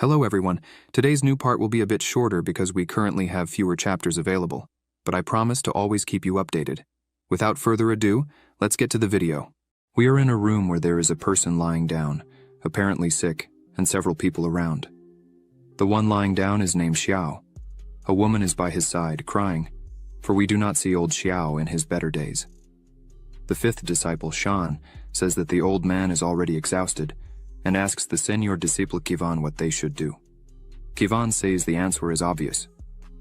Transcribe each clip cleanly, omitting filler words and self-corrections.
Hello everyone, today's new part will be a bit shorter because we currently have fewer chapters available, but I promise to always keep you updated. Without further ado, let's get to the video. We are in a room where there is a person lying down, apparently sick, and several people around. The one lying down is named Xiao. A woman is by his side, crying, for we do not see old Xiao in his better days. The fifth disciple, Shan, says that the old man is already exhausted, and asks the senior disciple Kivan what they should do. Kivan says the answer is obvious.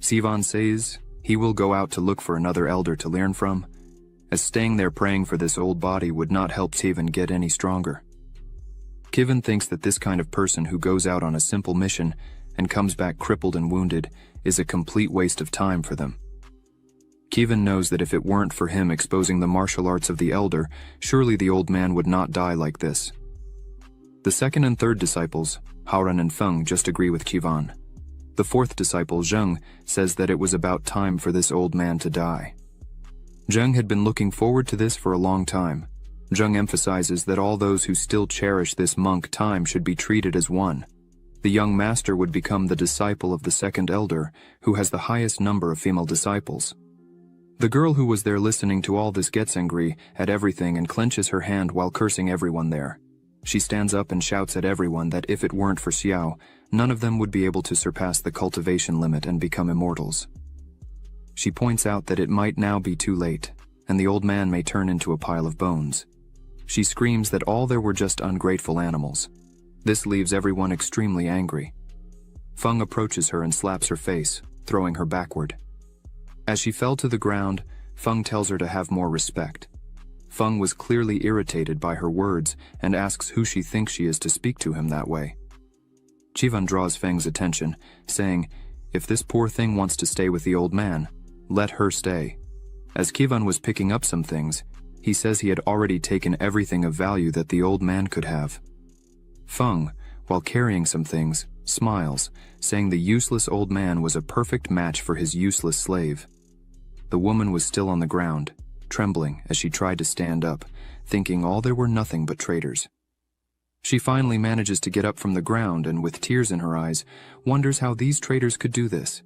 Sivan says he will go out to look for another elder to learn from, as staying there praying for this old body would not help Kivan get any stronger. Kivan thinks that this kind of person who goes out on a simple mission and comes back crippled and wounded is a complete waste of time for them. Kivan knows that if it weren't for him exposing the martial arts of the elder, surely the old man would not die like this. The second and third disciples, Haoran and Feng, just agree with Kivan. The fourth disciple, Zheng, says that it was about time for this old man to die. Zheng had been looking forward to this for a long time. Zheng emphasizes that all those who still cherish this monk time should be treated as one. The young master would become the disciple of the second elder, who has the highest number of female disciples. The girl who was there listening to all this gets angry at everything and clenches her hand while cursing everyone there. She stands up and shouts at everyone that if it weren't for Xiao, none of them would be able to surpass the cultivation limit and become immortals. She points out that it might now be too late, and the old man may turn into a pile of bones. She screams that all there were just ungrateful animals. This leaves everyone extremely angry. Feng approaches her and slaps her face, throwing her backward. As she fell to the ground, Feng tells her to have more respect. Feng was clearly irritated by her words and asks who she thinks she is to speak to him that way. Chivan draws Feng's attention, saying, if this poor thing wants to stay with the old man, let her stay. As Kivan was picking up some things, he says he had already taken everything of value that the old man could have. Feng, while carrying some things, smiles, saying the useless old man was a perfect match for his useless slave. The woman was still on the ground, trembling as she tried to stand up, thinking all there were nothing but traitors. She finally manages to get up from the ground and, with tears in her eyes, wonders how these traitors could do this.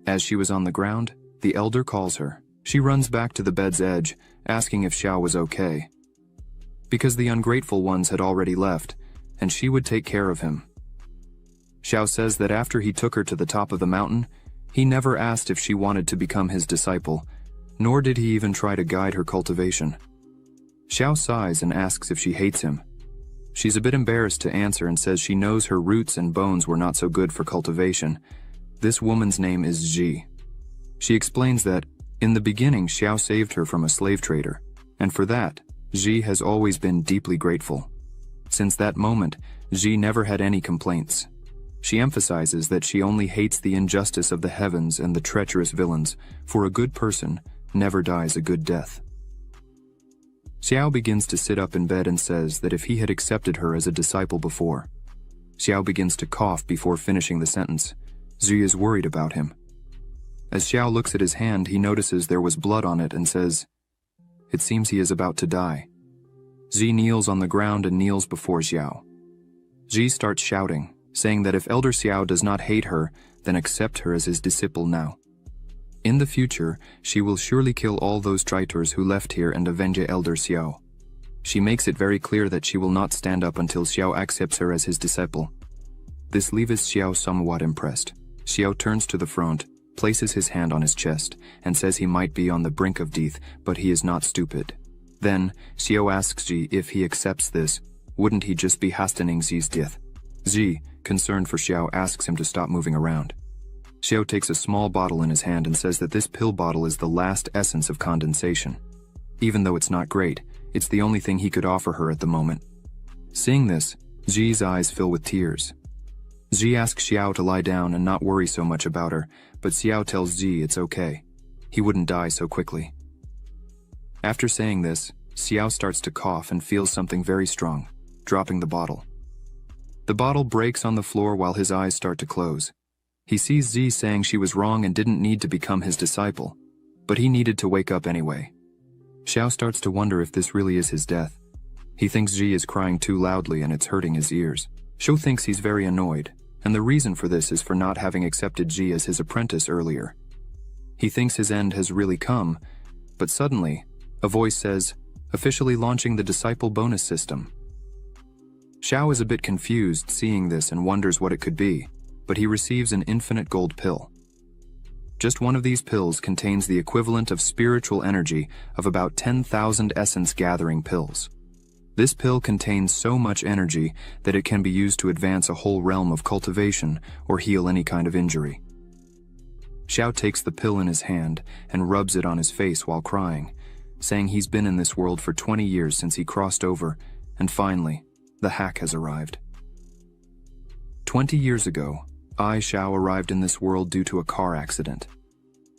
As she was on the ground, the elder calls her. She runs back to the bed's edge, asking if Xiao was okay. Because the ungrateful ones had already left, and she would take care of him. Xiao says that after he took her to the top of the mountain, he never asked if she wanted to become his disciple, nor did he even try to guide her cultivation. Xiao sighs and asks if she hates him. She's a bit embarrassed to answer and says she knows her roots and bones were not so good for cultivation. This woman's name is Ji. She explains that, in the beginning, Xiao saved her from a slave trader, and for that, Ji has always been deeply grateful. Since that moment, Ji never had any complaints. She emphasizes that she only hates the injustice of the heavens and the treacherous villains, for a good person never dies a good death. Xiao begins to sit up in bed and says that if he had accepted her as a disciple before. Xiao begins to cough before finishing the sentence. Zhi is worried about him. As Xiao looks at his hand, he notices there was blood on it and says, it seems he is about to die. Zhi kneels on the ground and kneels before Xiao. Zhi starts shouting, saying that if Elder Xiao does not hate her, then accept her as his disciple now. In the future, she will surely kill all those traitors who left here and avenge Elder Xiao. She makes it very clear that she will not stand up until Xiao accepts her as his disciple. This leaves Xiao somewhat impressed. Xiao turns to the front, places his hand on his chest, and says he might be on the brink of death, but he is not stupid. Then, Xiao asks Ji if he accepts this, wouldn't he just be hastening Zi's death? Ji, concerned for Xiao, asks him to stop moving around. Xiao takes a small bottle in his hand and says that this pill bottle is the last essence of condensation. Even though it's not great, it's the only thing he could offer her at the moment. Seeing this, Ji's eyes fill with tears. Ji asks Xiao to lie down and not worry so much about her, but Xiao tells Ji it's okay. He wouldn't die so quickly. After saying this, Xiao starts to cough and feels something very strong, dropping the bottle. The bottle breaks on the floor while his eyes start to close. He sees Zi saying she was wrong and didn't need to become his disciple, but he needed to wake up anyway. Xiao starts to wonder if this really is his death. He thinks Zi is crying too loudly and it's hurting his ears. Xiao thinks he's very annoyed. and the reason for this is for not having accepted Ji as his apprentice earlier. He thinks his end has really come, but suddenly, a voice says, officially launching the disciple bonus system. Xiao is a bit confused seeing this and wonders what it could be, but he receives an infinite gold pill. Just one of these pills contains the equivalent of spiritual energy of about 10,000 essence gathering pills. This pill contains so much energy that it can be used to advance a whole realm of cultivation or heal any kind of injury. Xiao takes the pill in his hand and rubs it on his face while crying, saying he's been in this world for 20 years since he crossed over, and finally, the hack has arrived. 20 years ago, I, Xiao, arrived in this world due to a car accident.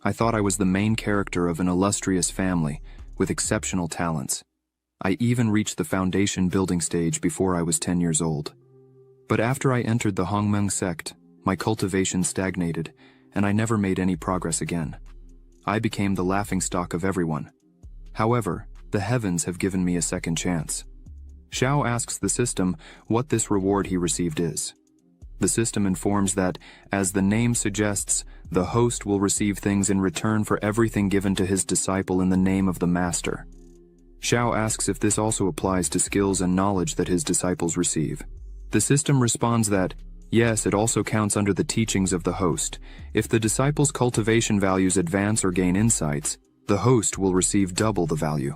I thought I was the main character of an illustrious family with exceptional talents. I even reached the foundation building stage before I was 10 years old. But after I entered the Hongmeng sect, my cultivation stagnated, and I never made any progress again. I became the laughingstock of everyone. However, the heavens have given me a second chance. Xiao asks the system what this reward he received is. The system informs that, as the name suggests, the host will receive things in return for everything given to his disciple in the name of the master. Xiao asks if this also applies to skills and knowledge that his disciples receive. The system responds that, yes, it also counts under the teachings of the host. If the disciple's cultivation values advance or gain insights, the host will receive double the value.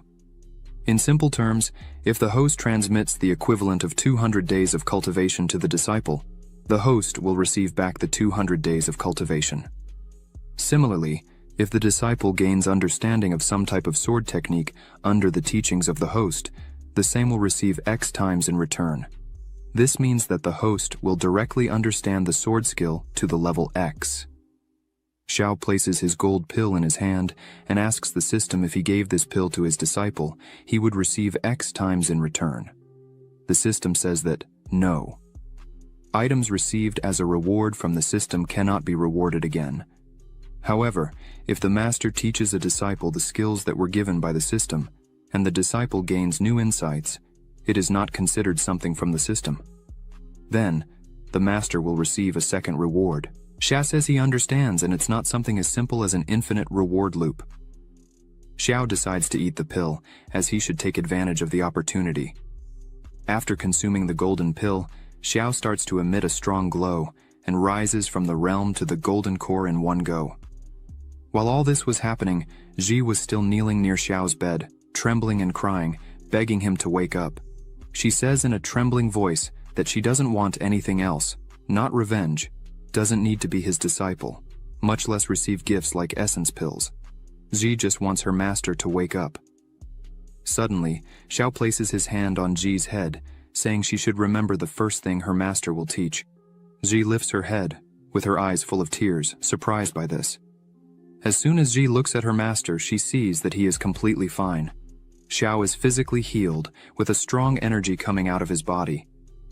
In simple terms, if the host transmits the equivalent of 200 days of cultivation to the disciple, the host will receive back the 200 days of cultivation. Similarly, if the disciple gains understanding of some type of sword technique under the teachings of the host, the same will receive X times in return. This means that the host will directly understand the sword skill to the level X. Xiao places his gold pill in his hand and asks the system if he gave this pill to his disciple, he would receive X times in return. The system says that, no. Items received as a reward from the system cannot be rewarded again. However, if the master teaches a disciple the skills that were given by the system, and the disciple gains new insights, it is not considered something from the system. Then, the master will receive a second reward. Xiao says he understands and it's not something as simple as an infinite reward loop. Xiao decides to eat the pill, as he should take advantage of the opportunity. After consuming the golden pill, Xiao starts to emit a strong glow and rises from the realm to the golden core in one go. While all this was happening, Ji was still kneeling near Xiao's bed, trembling and crying, begging him to wake up. She says in a trembling voice that she doesn't want anything else, not revenge, doesn't need to be his disciple, much less receive gifts like essence pills. Ji just wants her master to wake up. Suddenly, Xiao places his hand on Ji's head, saying she should remember the first thing her master will teach. Ji lifts her head, with her eyes full of tears, surprised by this. As soon as Ji looks at her master, she sees that he is completely fine. Xiao is physically healed, with a strong energy coming out of his body.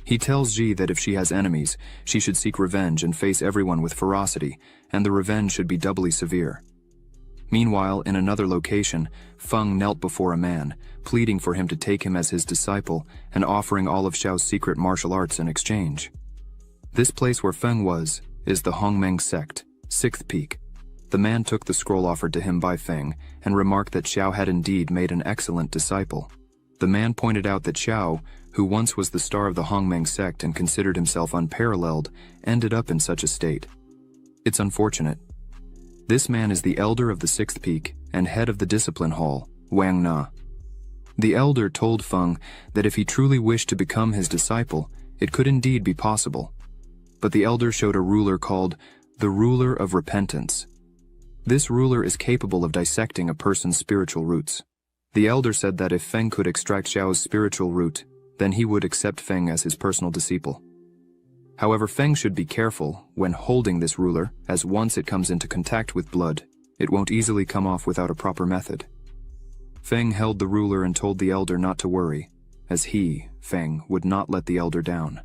He tells Ji that if she has enemies, she should seek revenge and face everyone with ferocity, and the revenge should be doubly severe. Meanwhile, in another location, Feng knelt before a man, pleading for him to take him as his disciple and offering all of Xiao's secret martial arts in exchange. This place where Feng was is the Hongmeng sect, 6th peak. The man took the scroll offered to him by Feng and remarked that Xiao had indeed made an excellent disciple. The man pointed out that Xiao, who once was the star of the Hongmeng sect and considered himself unparalleled, ended up in such a state. It's unfortunate. This man is the elder of the 6th peak and head of the discipline hall, Wang Na. The elder told Feng that if he truly wished to become his disciple, it could indeed be possible. But the elder showed a ruler called the Ruler of Repentance. This ruler is capable of dissecting a person's spiritual roots. The elder said that if Feng could extract Xiao's spiritual root, then he would accept Feng as his personal disciple. However, Feng should be careful when holding this ruler, as once it comes into contact with blood, it won't easily come off without a proper method. Feng held the ruler and told the elder not to worry, as he, Feng, would not let the elder down.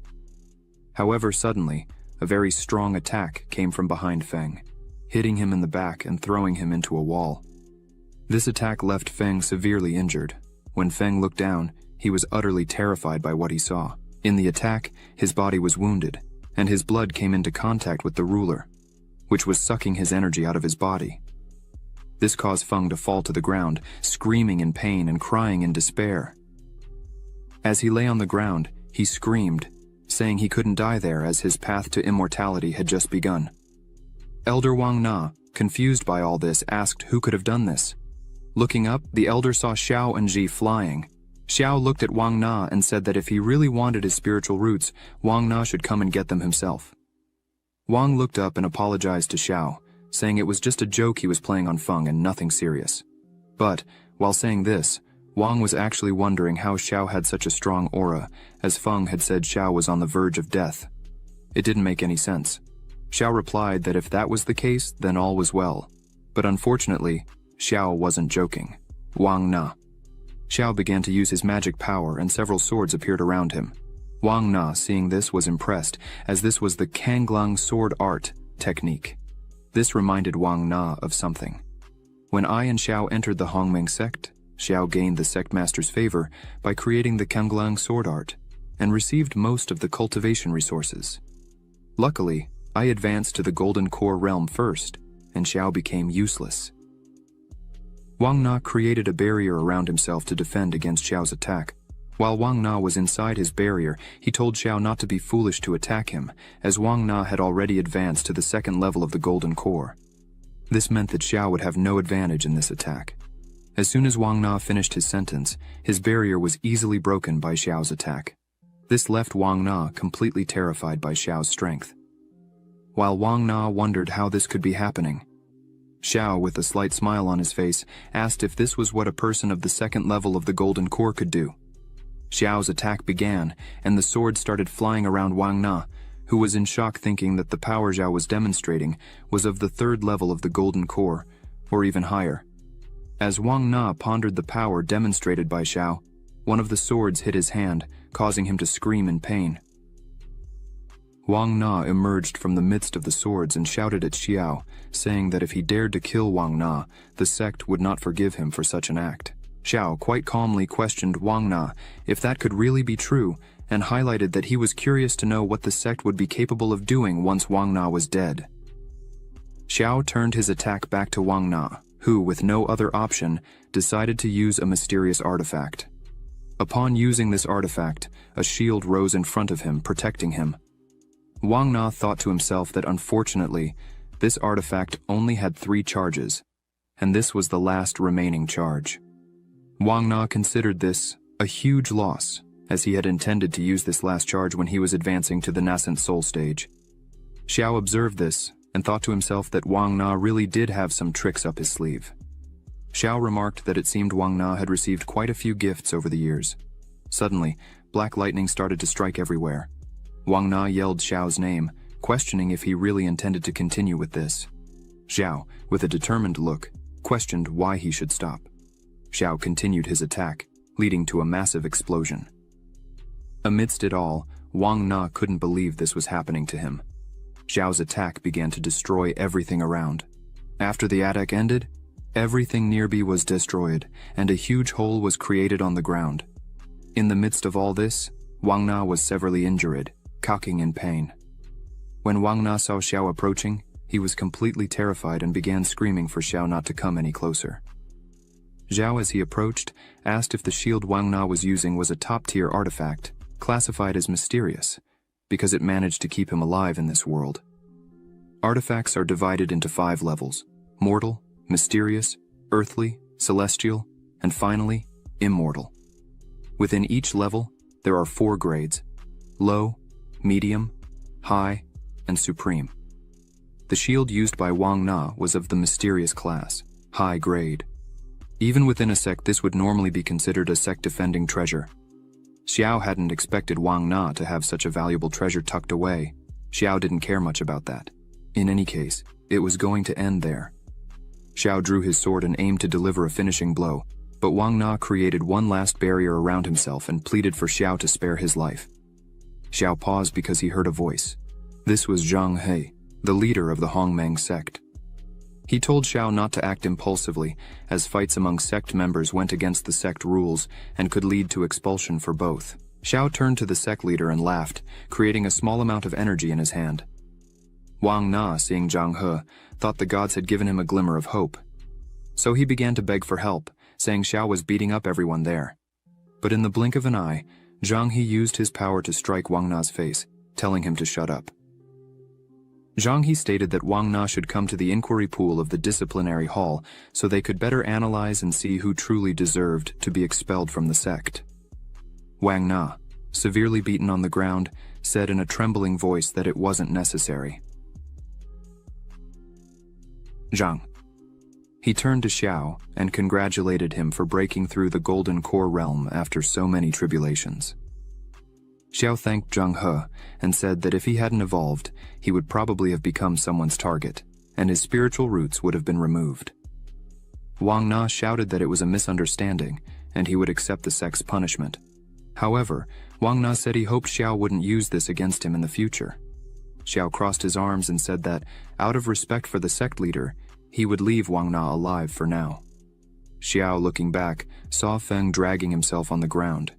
However, suddenly, a very strong attack came from behind Feng, hitting him in the back and throwing him into a wall. This attack left Feng severely injured. When Feng looked down, he was utterly terrified by what he saw. In the attack, his body was wounded, and his blood came into contact with the ruler, which was sucking his energy out of his body. This caused Feng to fall to the ground, screaming in pain and crying in despair. As he lay on the ground, he screamed, saying he couldn't die there as his path to immortality had just begun. Elder Wang Na, confused by all this, asked who could have done this. Looking up, the elder saw Xiao and Ji flying. Xiao looked at Wang Na and said that if he really wanted his spiritual roots, Wang Na should come and get them himself. Wang looked up and apologized to Xiao, saying it was just a joke he was playing on Feng and nothing serious. But, while saying this, Wang was actually wondering how Xiao had such a strong aura, as Feng had said Xiao was on the verge of death. It didn't make any sense. Xiao replied that if that was the case, then all was well. But unfortunately, Xiao wasn't joking. Wang Na. Xiao began to use his magic power and several swords appeared around him. Wang Na, seeing this, was impressed, as this was the Kanglang sword art technique. This reminded Wang Na of something. When I and Xiao entered the Hongmeng sect, Xiao gained the sect master's favor by creating the Kanglang sword art, and received most of the cultivation resources. Luckily, I advanced to the Golden Core realm first, and Xiao became useless. Wang Na created a barrier around himself to defend against Xiao's attack. While Wang Na was inside his barrier, he told Xiao not to be foolish to attack him, as Wang Na had already advanced to the second level of the Golden Core. This meant that Xiao would have no advantage in this attack. As soon as Wang Na finished his sentence, his barrier was easily broken by Xiao's attack. This left Wang Na completely terrified by Xiao's strength. While Wang Na wondered how this could be happening, Xiao, with a slight smile on his face, asked if this was what a person of the second level of the Golden Core could do. Xiao's attack began, and the sword started flying around Wang Na, who was in shock thinking that the power Xiao was demonstrating was of the third level of the Golden Core, or even higher. As Wang Na pondered the power demonstrated by Xiao, one of the swords hit his hand, causing him to scream in pain. Wang Na emerged from the midst of the swords and shouted at Xiao, saying that if he dared to kill Wang Na, the sect would not forgive him for such an act. Xiao quite calmly questioned Wang Na if that could really be true, and highlighted that he was curious to know what the sect would be capable of doing once Wang Na was dead. Xiao turned his attack back to Wang Na, who, with no other option, decided to use a mysterious artifact. Upon using this artifact, a shield rose in front of him, protecting him. Wang Na thought to himself that unfortunately, this artifact only had 3 charges, and this was the last remaining charge. Wang Na considered this a huge loss, as he had intended to use this last charge when he was advancing to the nascent soul stage. Xiao observed this, and thought to himself that Wang Na really did have some tricks up his sleeve. Xiao remarked that it seemed Wang Na had received quite a few gifts over the years. Suddenly, black lightning started to strike everywhere. Wang Na yelled Xiao's name, questioning if he really intended to continue with this. Xiao, with a determined look, questioned why he should stop. Xiao continued his attack, leading to a massive explosion. Amidst it all, Wang Na couldn't believe this was happening to him. Xiao's attack began to destroy everything around. After the attack ended, everything nearby was destroyed, and a huge hole was created on the ground. In the midst of all this, Wang Na was severely injured, cocking in pain. When Wang Na saw Xiao approaching, he was completely terrified and began screaming for Xiao not to come any closer. Xiao, as he approached, asked if the shield Wang Na was using was a top-tier artifact, classified as mysterious, because it managed to keep him alive in this world. Artifacts are divided into 5 levels: mortal, mysterious, earthly, celestial, and finally, immortal. Within each level, there are 4 grades: low, medium, high, and supreme. The shield used by Wang Na was of the mysterious class, high grade. Even within a sect, this would normally be considered a sect-defending treasure. Xiao hadn't expected Wang Na to have such a valuable treasure tucked away. Xiao didn't care much about that. In any case, it was going to end there. Xiao drew his sword and aimed to deliver a finishing blow, but Wang Na created one last barrier around himself and pleaded for Xiao to spare his life. Xiao paused because he heard a voice. This was Zhang He, the leader of the Hongmeng sect. He told Xiao not to act impulsively, as fights among sect members went against the sect rules and could lead to expulsion for both. Xiao turned to the sect leader and laughed, creating a small amount of energy in his hand. Wang Na, seeing Zhang He, thought the gods had given him a glimmer of hope. So he began to beg for help, saying Xiao was beating up everyone there. But in the blink of an eye, Zhang He used his power to strike Wang Na's face, telling him to shut up. Zhang He stated that Wang Na should come to the inquiry pool of the disciplinary hall so they could better analyze and see who truly deserved to be expelled from the sect. Wang Na, severely beaten on the ground, said in a trembling voice that it wasn't necessary. Zhang. He turned to Xiao and congratulated him for breaking through the Golden Core realm after so many tribulations. Xiao thanked Zhang He and said that if he hadn't evolved, he would probably have become someone's target, and his spiritual roots would have been removed. Wang Na shouted that it was a misunderstanding, and he would accept the sect's punishment. However, Wang Na said he hoped Xiao wouldn't use this against him in the future. Xiao crossed his arms and said that, out of respect for the sect leader, he would leave Wang Na alive for now. Xiao, looking back, saw Feng dragging himself on the ground.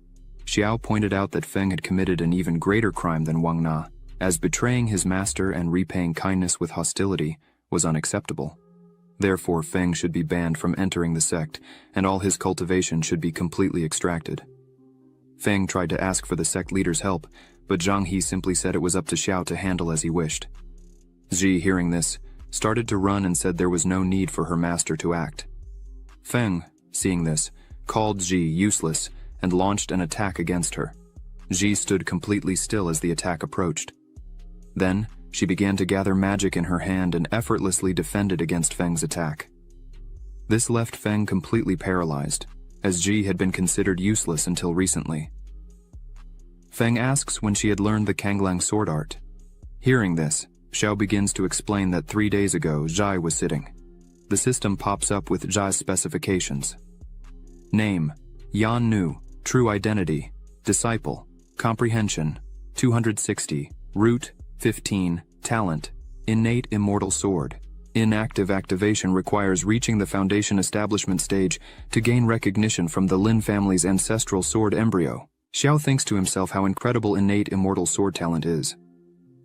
Xiao pointed out that Feng had committed an even greater crime than Wang Na, as betraying his master and repaying kindness with hostility was unacceptable. Therefore, Feng should be banned from entering the sect, and all his cultivation should be completely extracted. Feng tried to ask for the sect leader's help, but Zhang He simply said it was up to Xiao to handle as he wished. Ji, hearing this, started to run and said there was no need for her master to act. Feng, seeing this, called Ji useless and launched an attack against her. Ji stood completely still as the attack approached. Then, she began to gather magic in her hand and effortlessly defended against Feng's attack. This left Feng completely paralyzed, as Ji had been considered useless until recently. Feng asks when she had learned the Kanglang sword art. Hearing this, Xiao begins to explain that 3 days ago Zhai was sitting. The system pops up with Zhai's specifications. Name: Yan Nu, true identity, disciple, comprehension, 260, root, 15, talent, innate immortal sword. Inactive activation requires reaching the foundation establishment stage to gain recognition from the Lin family's ancestral sword embryo. Xiao thinks to himself how incredible innate immortal sword talent is.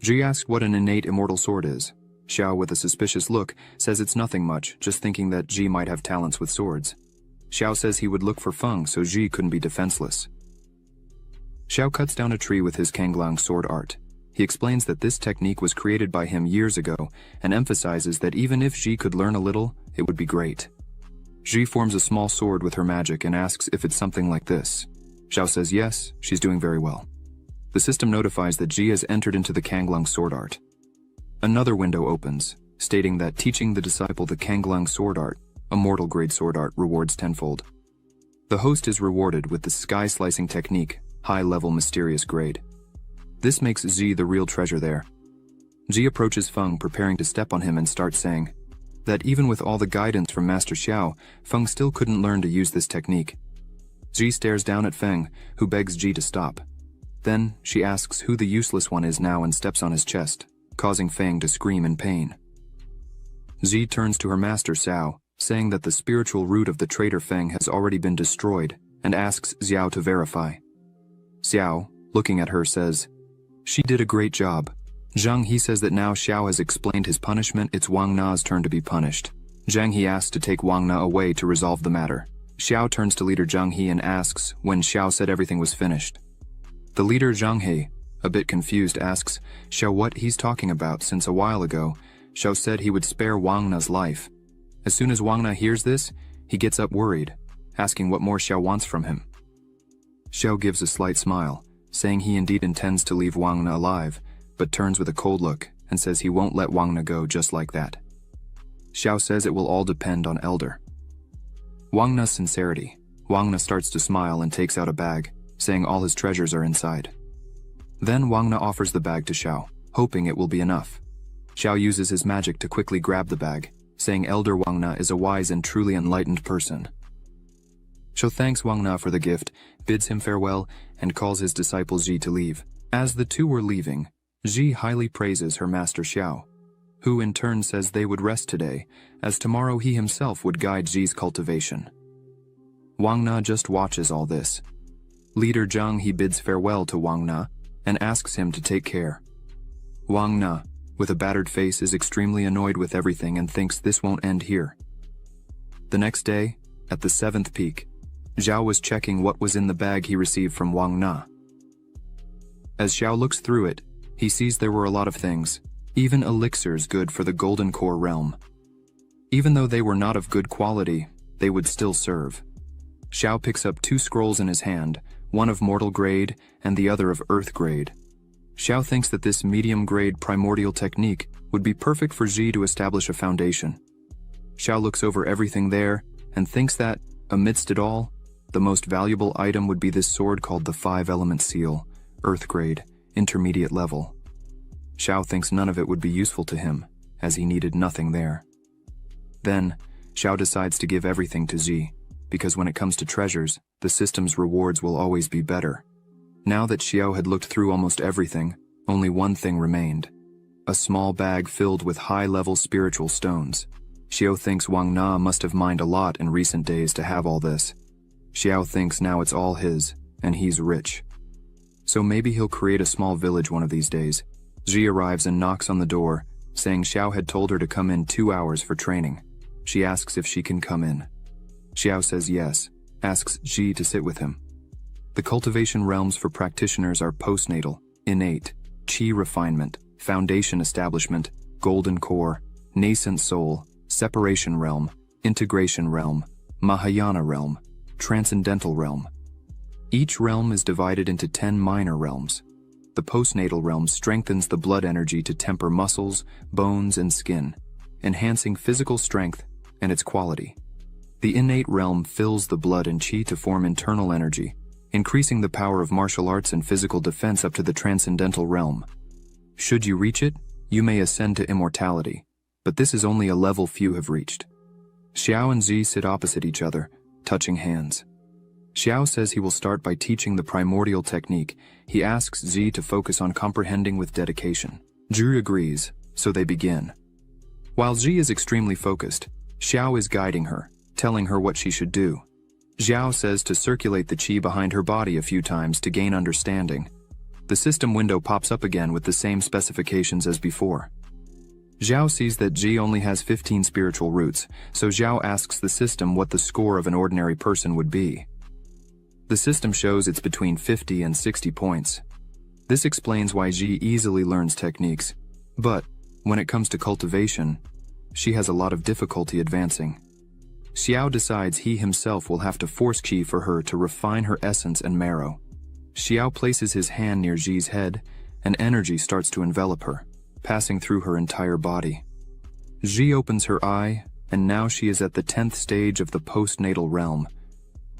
Ji asked what an innate immortal sword is. Xiao, with a suspicious look, says it's nothing much, just thinking that Ji might have talents with swords. Xiao says he would look for Feng so Ji couldn't be defenseless. Xiao cuts down a tree with his Kanglang sword art. He explains that this technique was created by him years ago and emphasizes that even if Ji could learn a little, it would be great. Ji forms a small sword with her magic and asks if it's something like this. Xiao says yes, she's doing very well. The system notifies that Ji has entered into the Kanglang sword art. Another window opens, stating that teaching the disciple the Kanglang sword art, a mortal grade sword art, rewards tenfold. The host is rewarded with the sky-slicing technique, high-level mysterious grade. This makes Ji the real treasure there. Ji approaches Feng, preparing to step on him, and starts saying that even with all the guidance from Master Xiao, Feng still couldn't learn to use this technique. Ji stares down at Feng, who begs Ji to stop. Then, she asks who the useless one is now and steps on his chest, causing Feng to scream in pain. Ji turns to her master Xiao, saying that the spiritual root of the traitor Feng has already been destroyed, and asks Xiao to verify. Xiao, looking at her, says, "She did a great job." Zhang He says that now Xiao has explained his punishment, it's Wang Na's turn to be punished. Zhang He asks to take Wang Na away to resolve the matter. Xiao turns to leader Zhang He and asks when Xiao said everything was finished. The leader Zhang He, a bit confused, asks Xiao what he's talking about, since a while ago, Xiao said he would spare Wang Na's life. As soon as Wang Na hears this, he gets up worried, asking what more Xiao wants from him. Xiao gives a slight smile, saying he indeed intends to leave Wang Na alive, but turns with a cold look and says he won't let Wang Na go just like that. Xiao says it will all depend on Elder. Wang Na's sincerity. Wang Na starts to smile and takes out a bag, saying all his treasures are inside. Then Wang Na offers the bag to Xiao, hoping it will be enough. Xiao uses his magic to quickly grab the bag, saying Elder Wang Na is a wise and truly enlightened person. Xiao thanks Wang Na for the gift, bids him farewell, and calls his disciple Ji to leave. As the two were leaving, Ji highly praises her master Xiao, who in turn says they would rest today, as tomorrow he himself would guide Ji's cultivation. Wang Na just watches all this. Leader Zhang he bids farewell to Wang Na and asks him to take care. Wang Na, with a battered face, is extremely annoyed with everything and thinks this won't end here. The next day, at the 7th peak, Xiao was checking what was in the bag he received from Wang Na. As Xiao looks through it, he sees there were a lot of things, even elixirs good for the Golden Core realm. Even though they were not of good quality, they would still serve. Xiao picks up 2 scrolls in his hand, one of mortal grade and the other of earth grade. Xiao thinks that this medium-grade primordial technique would be perfect for Ji to establish a foundation. Xiao looks over everything there and thinks that, amidst it all, the most valuable item would be this sword called the 5-element seal, earth grade, intermediate level. Xiao thinks none of it would be useful to him, as he needed nothing there. Then, Xiao decides to give everything to Ji, because when it comes to treasures, the system's rewards will always be better. Now that Xiao had looked through almost everything, only one thing remained. A small bag filled with high-level spiritual stones. Xiao thinks Wang Na must have mined a lot in recent days to have all this. Xiao thinks now it's all his, and he's rich. So maybe he'll create a small village one of these days. Ji arrives and knocks on the door, saying Xiao had told her to come in 2 hours for training. She asks if she can come in. Xiao says yes, asks Ji to sit with him. The cultivation realms for practitioners are postnatal, innate, chi refinement, foundation establishment, golden core, nascent soul, separation realm, integration realm, Mahayana realm, transcendental realm. Each realm is divided into 10 minor realms. The postnatal realm strengthens the blood energy to temper muscles, bones, and skin, enhancing physical strength and its quality. The innate realm fills the blood and chi to form internal energy, increasing the power of martial arts and physical defense up to the transcendental realm. Should you reach it, you may ascend to immortality, but this is only a level few have reached. Xiao and Ji sit opposite each other, touching hands. Xiao says he will start by teaching the primordial technique. He asks Ji to focus on comprehending with dedication. Ji agrees, so they begin. While Ji is extremely focused, Xiao is guiding her, telling her what she should do. Xiao says to circulate the qi behind her body a few times to gain understanding. The system window pops up again with the same specifications as before. Xiao sees that Ji only has 15 spiritual roots, so Xiao asks the system what the score of an ordinary person would be. The system shows it's between 50 and 60 points. This explains why Ji easily learns techniques, but when it comes to cultivation, she has a lot of difficulty advancing. Xiao decides he himself will have to force qi for her to refine her essence and marrow. Xiao places his hand near Ji's head, and energy starts to envelop her, passing through her entire body. Ji opens her eye, and now she is at the 10th stage of the postnatal realm.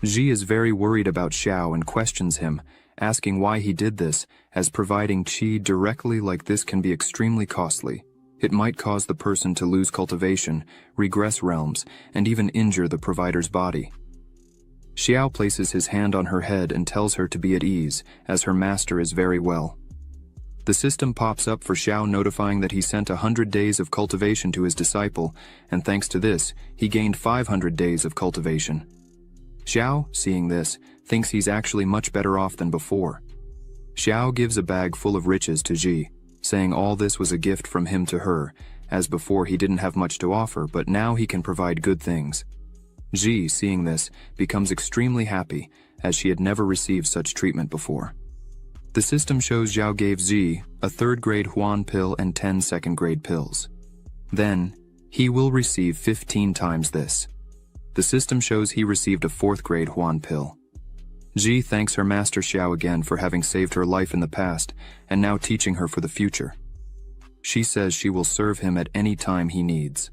Ji is very worried about Xiao and questions him, asking why he did this, as providing qi directly like this can be extremely costly. It might cause the person to lose cultivation, regress realms, and even injure the provider's body. Xiao places his hand on her head and tells her to be at ease, as her master is very well. The system pops up for Xiao, notifying that he sent 100 days of cultivation to his disciple, and thanks to this, he gained 500 days of cultivation. Xiao, seeing this, thinks he's actually much better off than before. Xiao gives a bag full of riches to Ji, saying all this was a gift from him to her, as before he didn't have much to offer, but now he can provide good things. Ji, seeing this, becomes extremely happy, as she had never received such treatment before. The system shows Xiao gave Ji a 3rd-grade Huan pill and 10 2nd-grade pills. Then, he will receive 15 times this. The system shows he received a 4th-grade Huan pill. Ji thanks her master Xiao again for having saved her life in the past and now teaching her for the future. She says she will serve him at any time he needs.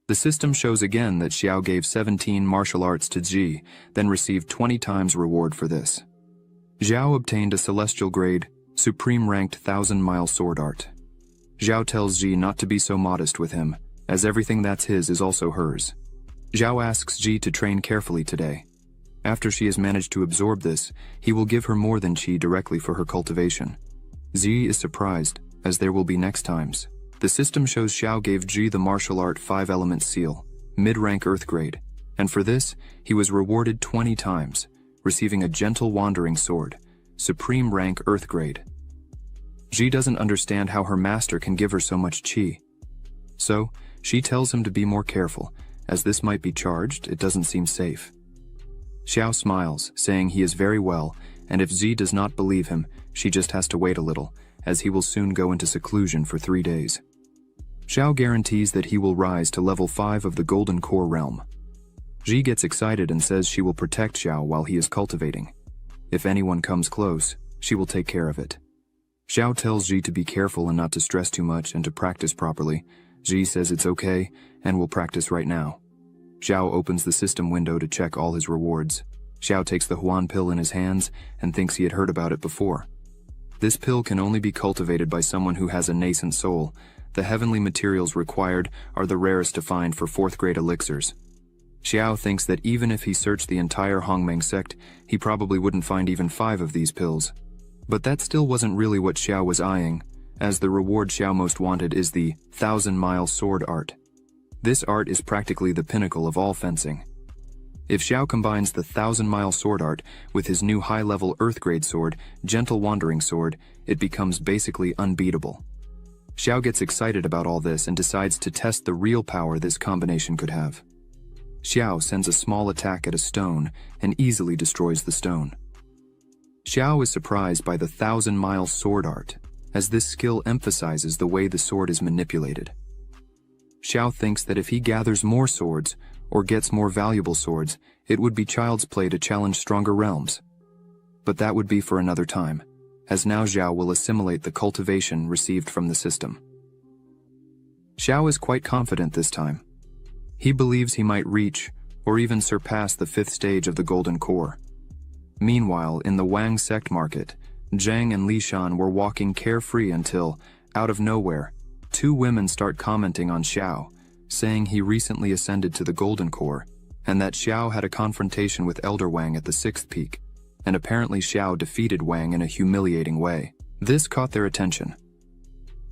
The system shows again that Xiao gave 17 martial arts to Ji, then received 20 times reward for this. Xiao obtained a celestial grade, supreme-ranked 1,000-mile sword art. Xiao tells Ji not to be so modest with him, as everything that's his is also hers. Xiao asks Ji to train carefully today. After she has managed to absorb this, he will give her more than qi directly for her cultivation. Ji is surprised, as there will be next times. The system shows Xiao gave Ji the martial art 5-element seal, mid-rank earth grade, and for this, he was rewarded 20 times, receiving a gentle wandering sword, supreme rank Earth grade. Ji doesn't understand how her master can give her so much qi. So, she tells him to be more careful, as this might be charged, it doesn't seem safe. Xiao smiles, saying he is very well, and if Ji does not believe him, she just has to wait a little, as he will soon go into seclusion for 3 days. Xiao guarantees that he will rise to level 5 of the Golden Core realm. Ji gets excited and says she will protect Xiao while he is cultivating. If anyone comes close, she will take care of it. Xiao tells Ji to be careful and not to stress too much and to practice properly. Ji says it's okay and will practice right now. Xiao opens the system window to check all his rewards. Xiao takes the Huan pill in his hands and thinks he had heard about it before. This pill can only be cultivated by someone who has a nascent soul. The heavenly materials required are the rarest to find for 4th grade elixirs. Xiao thinks that even if he searched the entire Hongmeng sect, he probably wouldn't find even 5 of these pills. But that still wasn't really what Xiao was eyeing, as the reward Xiao most wanted is the 1,000-mile sword art. This art is practically the pinnacle of all fencing. If Xiao combines the 1,000-mile sword art with his new high-level Earth-grade sword, Gentle Wandering Sword, it becomes basically unbeatable. Xiao gets excited about all this and decides to test the real power this combination could have. Xiao sends a small attack at a stone and easily destroys the stone. Xiao is surprised by the 1,000-mile sword art, as this skill emphasizes the way the sword is manipulated. Xiao thinks that if he gathers more swords, or gets more valuable swords, it would be child's play to challenge stronger realms. But that would be for another time, as now Xiao will assimilate the cultivation received from the system. Xiao is quite confident this time. He believes he might reach, or even surpass the 5th stage of the Golden Core. Meanwhile, in the Wang sect market, Zhang and Li Shan were walking carefree until, out of nowhere, 2 women start commenting on Xiao, saying he recently ascended to the Golden Core, and that Xiao had a confrontation with Elder Wang at the 6th peak, and apparently Xiao defeated Wang in a humiliating way. This caught their attention.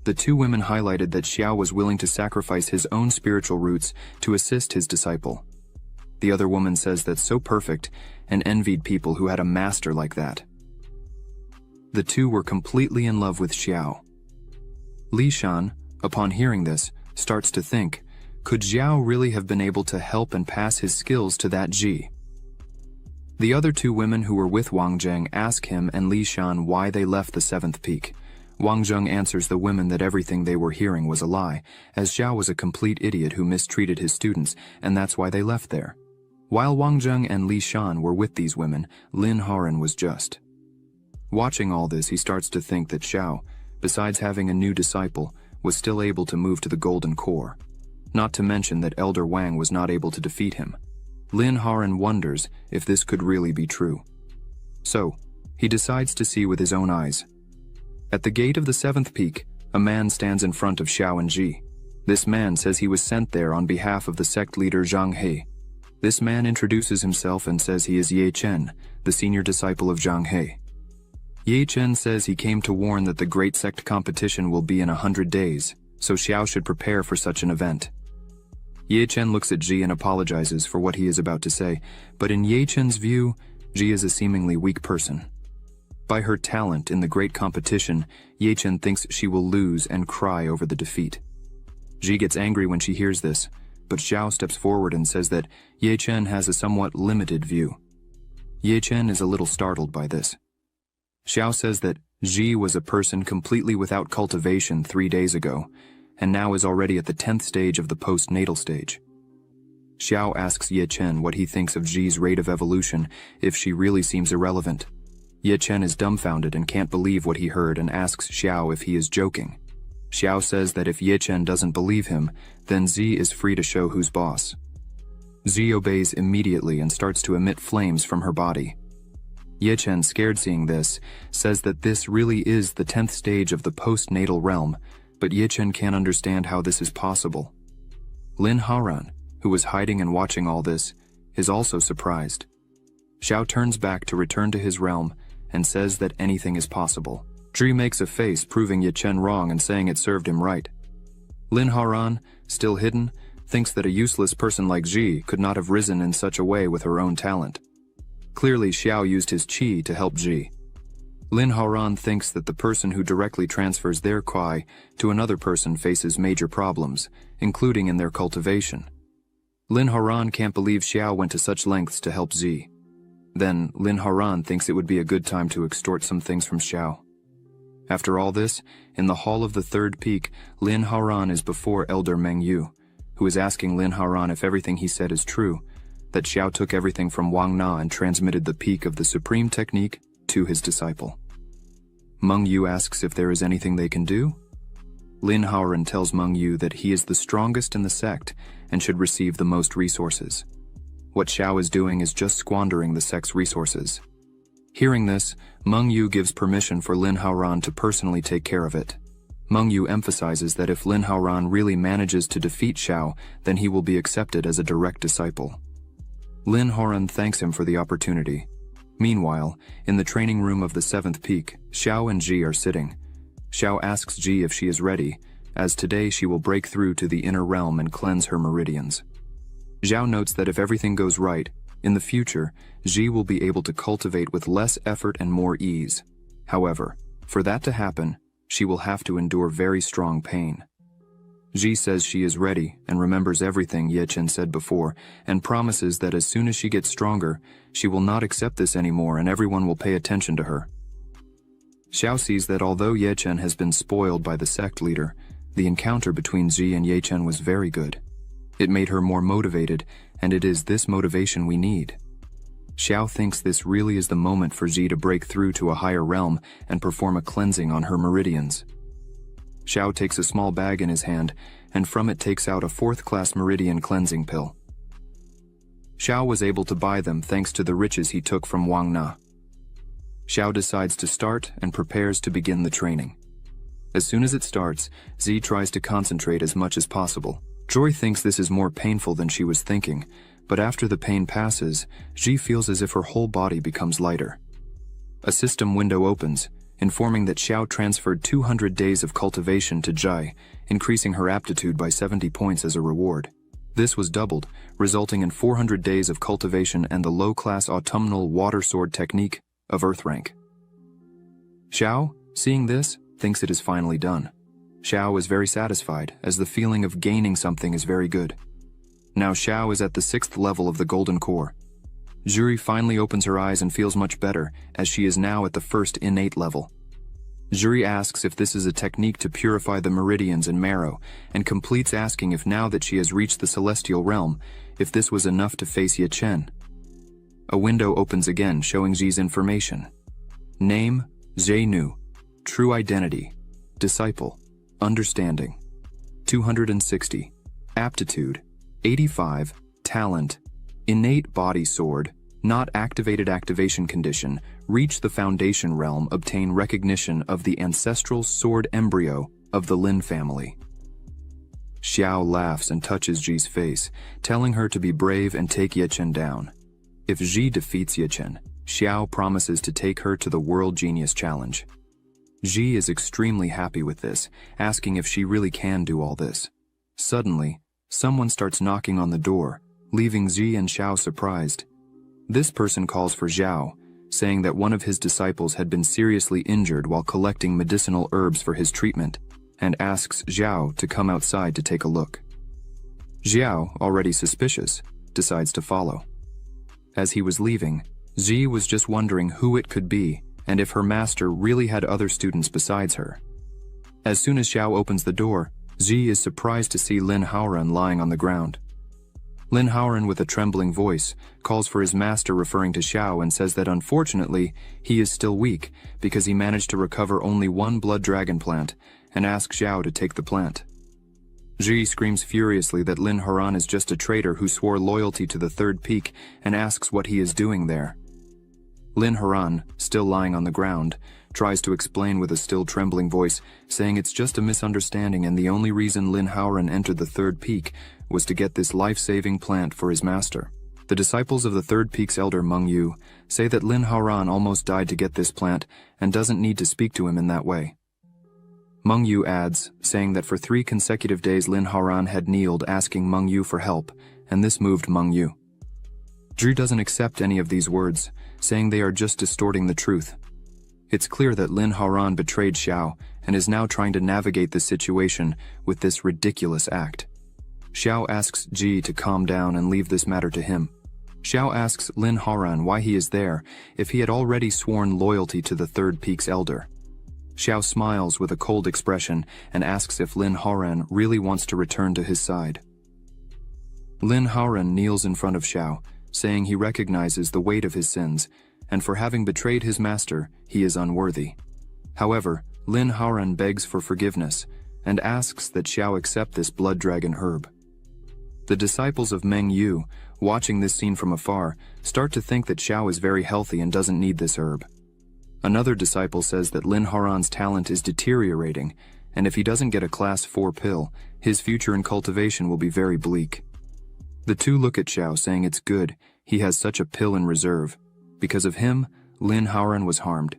The 2 women highlighted that Xiao was willing to sacrifice his own spiritual roots to assist his disciple. The other woman says that's so perfect and envied people who had a master like that. The 2 were completely in love with Xiao. Li Shan, upon hearing this, starts to think, could Xiao really have been able to help and pass his skills to that Ji? The other 2 women who were with Wang Zheng ask him and Li Shan why they left the 7th peak. Wang Zheng answers the women that everything they were hearing was a lie, as Xiao was a complete idiot who mistreated his students, and that's why they left there. While Wang Zheng and Li Shan were with these women, Lin Haran was just. Watching all this, he starts to think that Xiao, besides having a new disciple, was still able to move to the Golden Core. Not to mention that Elder Wang was not able to defeat him. Lin Haran wonders if this could really be true. So, he decides to see with his own eyes. At the gate of the 7th peak, a man stands in front of Xiao and Ji. This man says he was sent there on behalf of the sect leader Zhang He. This man introduces himself and says he is Ye Chen, the senior disciple of Zhang He. Ye Chen says he came to warn that the great sect competition will be in 100 days, so Xiao should prepare for such an event. Ye Chen looks at Ji and apologizes for what he is about to say, but in Ye Chen's view, Ji is a seemingly weak person. By her talent in the great competition, Ye Chen thinks she will lose and cry over the defeat. Ji gets angry when she hears this, but Xiao steps forward and says that Ye Chen has a somewhat limited view. Ye Chen is a little startled by this. Xiao says that Ji was a person completely without cultivation 3 days ago, and now is already at the 10th stage of the postnatal stage. Xiao asks Ye Chen what he thinks of Ji's rate of evolution, if she really seems irrelevant. Ye Chen is dumbfounded and can't believe what he heard and asks Xiao if he is joking. Xiao says that if Ye Chen doesn't believe him, then Zi is free to show who's boss. Zi obeys immediately and starts to emit flames from her body. Ye Chen, scared seeing this, says that this really is the 10th stage of the postnatal realm, but Ye Chen can't understand how this is possible. Lin Haran, who was hiding and watching all this, is also surprised. Xiao turns back to return to his realm and says that anything is possible. Zhi makes a face proving Ye Chen wrong and saying it served him right. Lin Haran, still hidden, thinks that a useless person like Zhi could not have risen in such a way with her own talent. Clearly, Xiao used his qi to help Ji. Lin Haoran thinks that the person who directly transfers their qi to another person faces major problems, including in their cultivation. Lin Haoran can't believe Xiao went to such lengths to help Ji. Then, Lin Haoran thinks it would be a good time to extort some things from Xiao. After all this, in the hall of the third peak, Lin Haoran is before Elder Meng Yu, who is asking Lin Haoran if everything he said is true, that Xiao took everything from Wang Na and transmitted the peak of the supreme technique to his disciple. Meng Yu asks if there is anything they can do. Lin Haoran tells Meng Yu that he is the strongest in the sect and should receive the most resources. What Xiao is doing is just squandering the sect's resources. Hearing this, Meng Yu gives permission for Lin Haoran to personally take care of it. Meng Yu emphasizes that if Lin Haoran really manages to defeat Xiao, then he will be accepted as a direct disciple. Lin Haoran thanks him for the opportunity. Meanwhile, in the training room of the 7th peak, Xiao and Ji are sitting. Xiao asks Ji if she is ready, as today she will break through to the inner realm and cleanse her meridians. Xiao notes that if everything goes right, in the future, Ji will be able to cultivate with less effort and more ease. However, for that to happen, she will have to endure very strong pain. Ji says she is ready and remembers everything Ye Chen said before and promises that as soon as she gets stronger, she will not accept this anymore and everyone will pay attention to her. Xiao sees that although Ye Chen has been spoiled by the sect leader, the encounter between Ji and Ye Chen was very good. It made her more motivated, and it is this motivation we need. Xiao thinks this really is the moment for Ji to break through to a higher realm and perform a cleansing on her meridians. Xiao takes a small bag in his hand, and from it takes out a 4th-class meridian cleansing pill. Xiao was able to buy them thanks to the riches he took from Wang Na. Xiao decides to start and prepares to begin the training. As soon as it starts, Zi tries to concentrate as much as possible. Joy thinks this is more painful than she was thinking, but after the pain passes, Ji feels as if her whole body becomes lighter. A system window opens, informing that Xiao transferred 200 days of cultivation to Jai, increasing her aptitude by 70 points as a reward. This was doubled, resulting in 400 days of cultivation and the low-class autumnal water sword technique of Earth rank. Xiao, seeing this, thinks it is finally done. Xiao is very satisfied, as the feeling of gaining something is very good. Now Xiao is at the 6th level of the Golden Core. Juri finally opens her eyes and feels much better, as she is now at the 1st innate level. Juri asks if this is a technique to purify the meridians and marrow, and completes asking if now that she has reached the celestial realm, if this was enough to face Ye Chen. A window opens again, showing Ji's information. Name, Zhenu. True identity. Disciple. Understanding. 260. Aptitude. 85. Talent. Innate body sword. Not activated activation condition. Reach the foundation realm. Obtain recognition of the ancestral sword embryo of the Lin family. Xiao laughs and touches Ji's face, telling her to be brave and take Ye Chen down. If Ji defeats Ye Chen, Xiao promises to take her to the World Genius Challenge. Ji is extremely happy with this, asking if she really can do all this. Suddenly, someone starts knocking on the door, leaving Ji and Xiao surprised. This person calls for Xiao, saying that one of his disciples had been seriously injured while collecting medicinal herbs for his treatment, and asks Xiao to come outside to take a look. Xiao, already suspicious, decides to follow. As he was leaving, Ji was just wondering who it could be, and if her master really had other students besides her. As soon as Xiao opens the door, Ji is surprised to see Lin Haoran lying on the ground. Lin Haoran, with a trembling voice, calls for his master, referring to Xiao, and says that unfortunately, he is still weak because he managed to recover only one blood dragon plant, and asks Xiao to take the plant. Ji screams furiously that Lin Haoran is just a traitor who swore loyalty to the 3rd peak and asks what he is doing there. Lin Haoran, still lying on the ground, tries to explain with a still trembling voice, saying it's just a misunderstanding and the only reason Lin Haoran entered the 3rd peak was to get this life-saving plant for his master. The disciples of the 3rd peak's elder Meng Yu say that Lin Haoran almost died to get this plant and doesn't need to speak to him in that way. Meng Yu adds, saying that for 3 consecutive days Lin Haoran had kneeled asking Meng Yu for help, and this moved Meng Yu. Zhi doesn't accept any of these words, saying they are just distorting the truth. It's clear that Lin Haoran betrayed Xiao and is now trying to navigate the situation with this ridiculous act. Xiao asks Zhi to calm down and leave this matter to him. Xiao asks Lin Haoran why he is there if he had already sworn loyalty to the Third Peak's elder. Xiao smiles with a cold expression and asks if Lin Haoran really wants to return to his side. Lin Haoran kneels in front of Xiao, saying he recognizes the weight of his sins, and for having betrayed his master, he is unworthy. However, Lin Haoran begs for forgiveness and asks that Xiao accept this blood dragon herb. The disciples of Meng Yu, watching this scene from afar, start to think that Xiao is very healthy and doesn't need this herb. Another disciple says that Lin Haoran's talent is deteriorating, and if he doesn't get a Class 4 pill, his future in cultivation will be very bleak. The two look at Xiao, saying it's good he has such a pill in reserve. Because of him, Lin Haoran was harmed.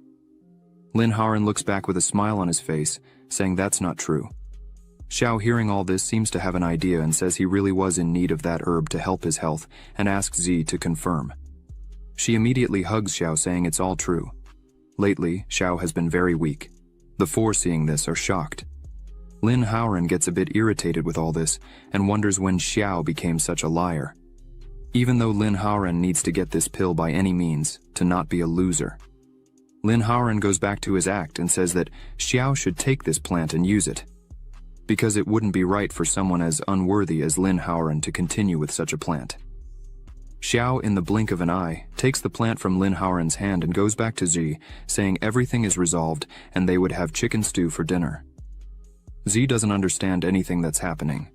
Lin Haoran looks back with a smile on his face, saying that's not true. Xiao, hearing all this, seems to have an idea and says he really was in need of that herb to help his health and asks Zhi to confirm. She immediately hugs Xiao, saying it's all true. Lately, Xiao has been very weak. The four, seeing this, are shocked. Lin Haoran gets a bit irritated with all this and wonders when Xiao became such a liar. Even though Lin Haoran needs to get this pill by any means to not be a loser. Lin Haoran goes back to his act and says that Xiao should take this plant and use it, because it wouldn't be right for someone as unworthy as Lin Haoran to continue with such a plant. Xiao, in the blink of an eye, takes the plant from Lin Haoran's hand and goes back to Zhi, saying everything is resolved and they would have chicken stew for dinner. Zhi doesn't understand anything that's happening.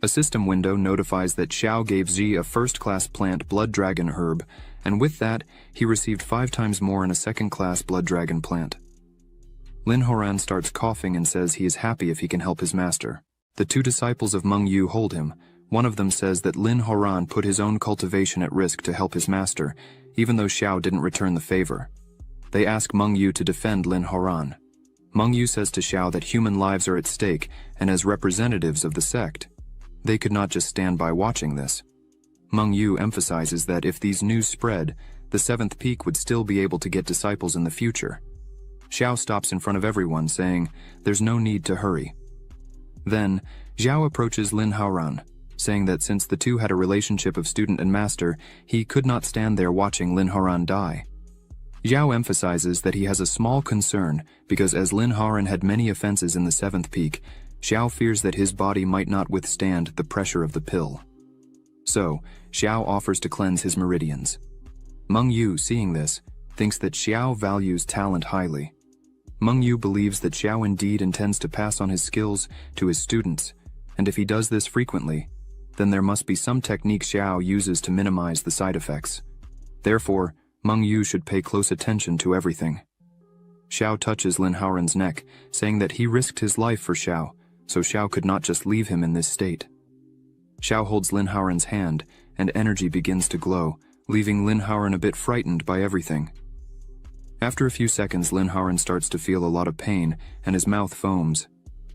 A system window notifies that Xiao gave Zhi a first-class plant blood dragon herb, and with that, he received 5 times more in a second-class blood dragon plant. Lin Haoran starts coughing and says he is happy if he can help his master. The two disciples of Meng Yu hold him. One of them says that Lin Haoran put his own cultivation at risk to help his master, even though Xiao didn't return the favor. They ask Meng Yu to defend Lin Haoran. Meng Yu says to Xiao that human lives are at stake, and as representatives of the sect, they could not just stand by watching this. Meng Yu emphasizes that if these news spread, the 7th Peak would still be able to get disciples in the future. Xiao stops in front of everyone, saying there's no need to hurry. Then, Xiao approaches Lin Haoran, saying that since the two had a relationship of student and master, he could not stand there watching Lin Haoran die. Xiao emphasizes that he has a small concern because as Lin Haoran had many offenses in the 7th Peak, Xiao fears that his body might not withstand the pressure of the pill. So, Xiao offers to cleanse his meridians. Meng Yu, seeing this, thinks that Xiao values talent highly. Meng Yu believes that Xiao indeed intends to pass on his skills to his students, and if he does this frequently, then there must be some technique Xiao uses to minimize the side effects. Therefore, Meng Yu should pay close attention to everything. Xiao touches Lin Haoran's neck, saying that he risked his life for Xiao, so Xiao could not just leave him in this state. Xiao holds Lin Haoran's hand, and energy begins to glow, leaving Lin Haoran a bit frightened by everything. After a few seconds, Lin Haoran starts to feel a lot of pain, and his mouth foams.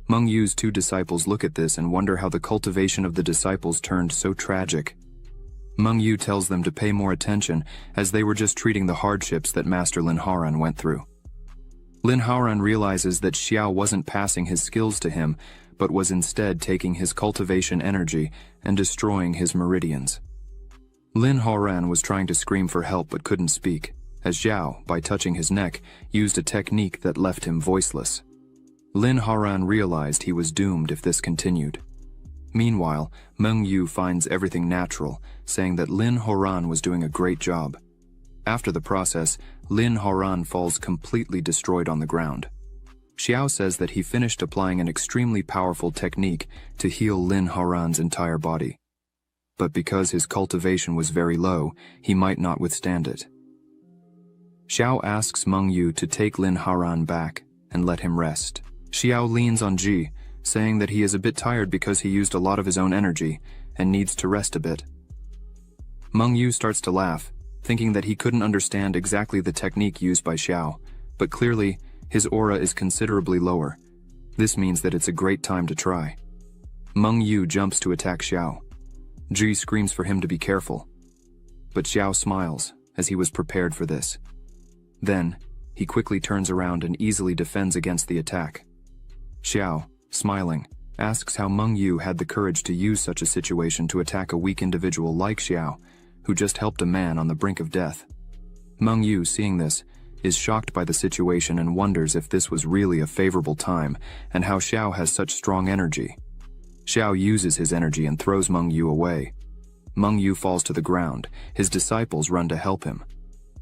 Meng Yu's two disciples look at this and wonder how the cultivation of the disciples turned so tragic. Meng Yu tells them to pay more attention, as they were just treating the hardships that Master Lin Haoran went through. Lin Haoran realizes that Xiao wasn't passing his skills to him, but was instead taking his cultivation energy and destroying his meridians. Lin Haoran was trying to scream for help but couldn't speak, as Xiao, by touching his neck, used a technique that left him voiceless. Lin Haoran realized he was doomed if this continued. Meanwhile, Meng Yu finds everything natural, saying that Lin Haoran was doing a great job. After the process, Lin Haoran falls completely destroyed on the ground. Xiao says that he finished applying an extremely powerful technique to heal Lin Haoran's entire body. But because his cultivation was very low, he might not withstand it. Xiao asks Meng Yu to take Lin Haoran back and let him rest. Xiao leans on Zhi, saying that he is a bit tired because he used a lot of his own energy and needs to rest a bit. Meng Yu starts to laugh, thinking that he couldn't understand exactly the technique used by Xiao, but clearly, his aura is considerably lower. This means that it's a great time to try. Meng Yu jumps to attack Xiao. Zhi screams for him to be careful. but Xiao smiles, as he was prepared for this. Then, he quickly turns around and easily defends against the attack. Xiao, smiling, asks how Meng Yu had the courage to use such a situation to attack a weak individual like Xiao, who just helped a man on the brink of death. Meng Yu, seeing this, is shocked by the situation and wonders if this was really a favorable time and how Xiao has such strong energy. Xiao uses his energy and throws Meng Yu away. Meng Yu falls to the ground. His disciples run to help him.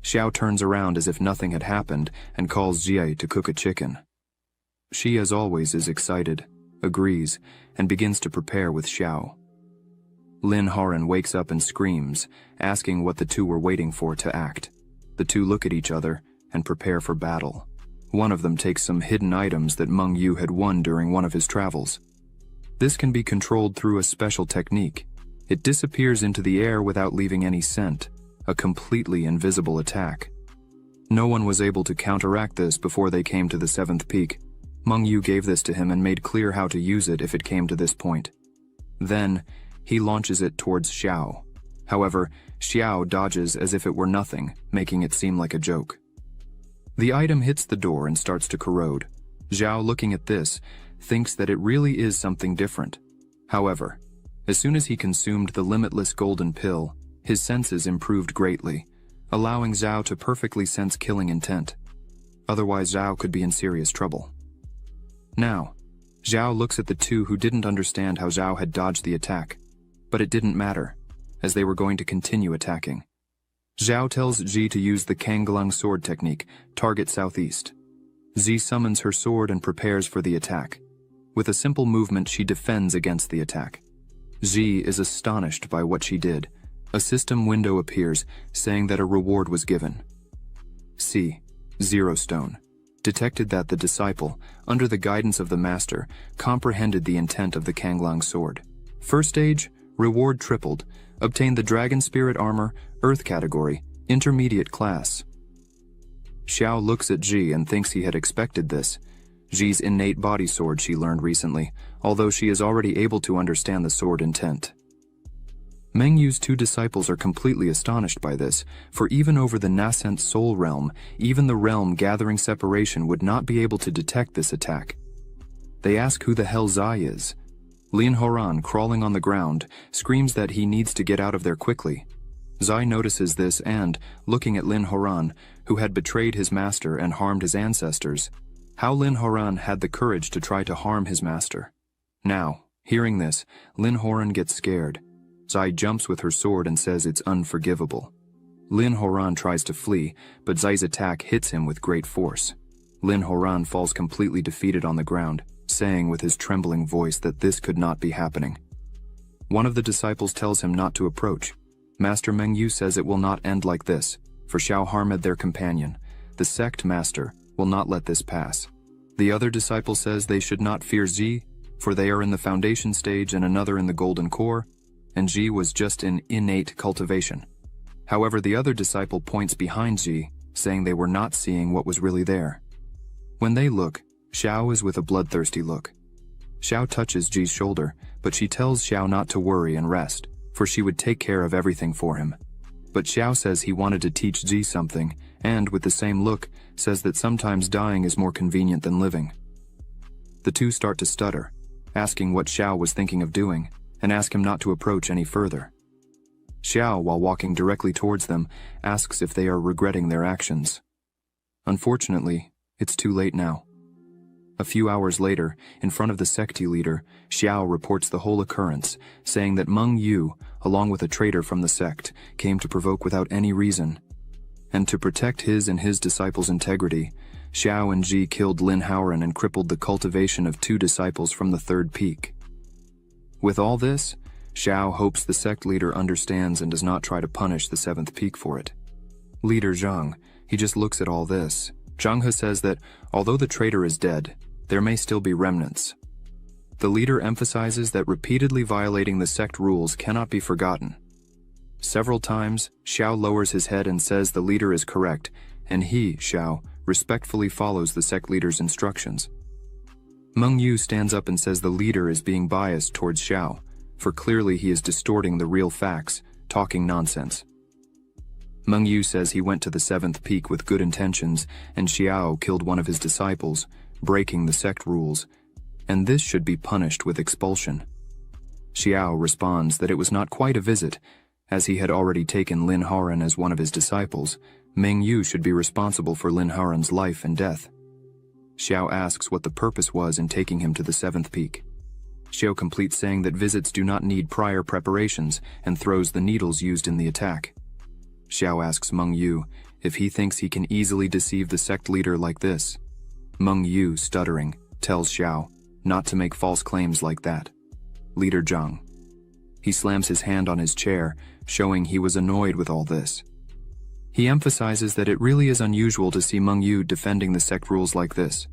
Xiao turns around as if nothing had happened and calls Jie to cook a chicken. She, as always, is excited, agrees, and begins to prepare with Xiao. Lin Haran wakes up and screams, asking what the two were waiting for to act. The two look at each other and prepare for battle. One of them takes some hidden items that Meng Yu had won during one of his travels. This can be controlled through a special technique. It disappears into the air without leaving any scent, a completely invisible attack. No one was able to counteract this before they came to the 7th peak. Meng Yu gave this to him and made clear how to use it if it came to this point. Then, he launches it towards Xiao. However, Xiao dodges as if it were nothing, making it seem like a joke. The item hits the door and starts to corrode. Xiao, looking at this, thinks that it really is something different. However, as soon as he consumed the limitless golden pill, his senses improved greatly, allowing Zhao to perfectly sense killing intent. Otherwise, Zhao could be in serious trouble. Now, Zhao looks at the two who didn't understand how Zhao had dodged the attack, but it didn't matter, as they were going to continue attacking. Zhao tells Ji to use the Kanglang sword technique, target southeast. Ji summons her sword and prepares for the attack. With a simple movement, she defends against the attack. Ji is astonished by what she did. A system window appears, saying that a reward was given. C. 0 stone. Detected that the disciple, under the guidance of the master, comprehended the intent of the Kanglang sword. First stage, reward tripled. Obtained the Dragon Spirit Armor, Earth category, intermediate class. Xiao looks at Ji and thinks he had expected this. Ji's innate body sword she learned recently, although she is already able to understand the sword intent. Meng Yu's two disciples are completely astonished by this, for even over the nascent soul realm, even the realm gathering separation would not be able to detect this attack. They ask who the hell Zai is. Lin Horan, crawling on the ground, screams that he needs to get out of there quickly. Zai notices this and, looking at Lin Horan, who had betrayed his master and harmed his ancestors, how Lin Horan had the courage to try to harm his master. Now, hearing this, Lin Horan gets scared. Zai jumps with her sword and says it's unforgivable. Lin Horan tries to flee, but Zai's attack hits him with great force. Lin Horan falls completely defeated on the ground, saying with his trembling voice that this could not be happening. One of the disciples tells him not to approach. Master Meng Yu says it will not end like this, for Xiao harmed their companion. The sect master will not let this pass. The other disciple says they should not fear Ji, for they are in the foundation stage and another in the golden core, and Ji was just in innate cultivation. However, the other disciple points behind Ji, saying they were not seeing what was really there. When they look, Xiao is with a bloodthirsty look. Xiao touches Ji's shoulder, but she tells Xiao not to worry and rest, for she would take care of everything for him. But Xiao says he wanted to teach Ji something, and, with the same look, says that sometimes dying is more convenient than living. The two start to stutter, asking what Xiao was thinking of doing, and ask him not to approach any further. Xiao, while walking directly towards them, asks if they are regretting their actions. Unfortunately, it's too late now. A few hours later, in front of the secti leader, Xiao reports the whole occurrence, saying that Meng Yu, along with a traitor from the sect, came to provoke without any reason. And to protect his and his disciples' integrity, Xiao and Ji killed Lin Haoran and crippled the cultivation of 2 disciples from the 3rd peak. With all this, Xiao hopes the sect leader understands and does not try to punish the 7th peak for it. Leader Zhang, he just looks at all this. Zhang He says that, although the traitor is dead, there may still be remnants. The leader emphasizes that repeatedly violating the sect rules cannot be forgotten. Several times, Xiao lowers his head and says the leader is correct, and he, Xiao, respectfully follows the sect leader's instructions. Meng Yu stands up and says the leader is being biased towards Xiao, for clearly he is distorting the real facts, talking nonsense. Meng Yu says he went to the 7th peak with good intentions, and Xiao killed one of his disciples, breaking the sect rules, and this should be punished with expulsion. Xiao responds that it was not quite a visit, as he had already taken Lin Haran as one of his disciples. Meng Yu should be responsible for Lin Haran's life and death. Xiao asks what the purpose was in taking him to the 7th peak. Xiao completes saying that visits do not need prior preparations and throws the needles used in the attack. Xiao asks Meng Yu if he thinks he can easily deceive the sect leader like this. Meng Yu, stuttering, tells Xiao not to make false claims like that. Leader Zhang. He slams his hand on his chair, showing he was annoyed with all this. He emphasizes that it really is unusual to see Meng Yu defending the sect rules like this.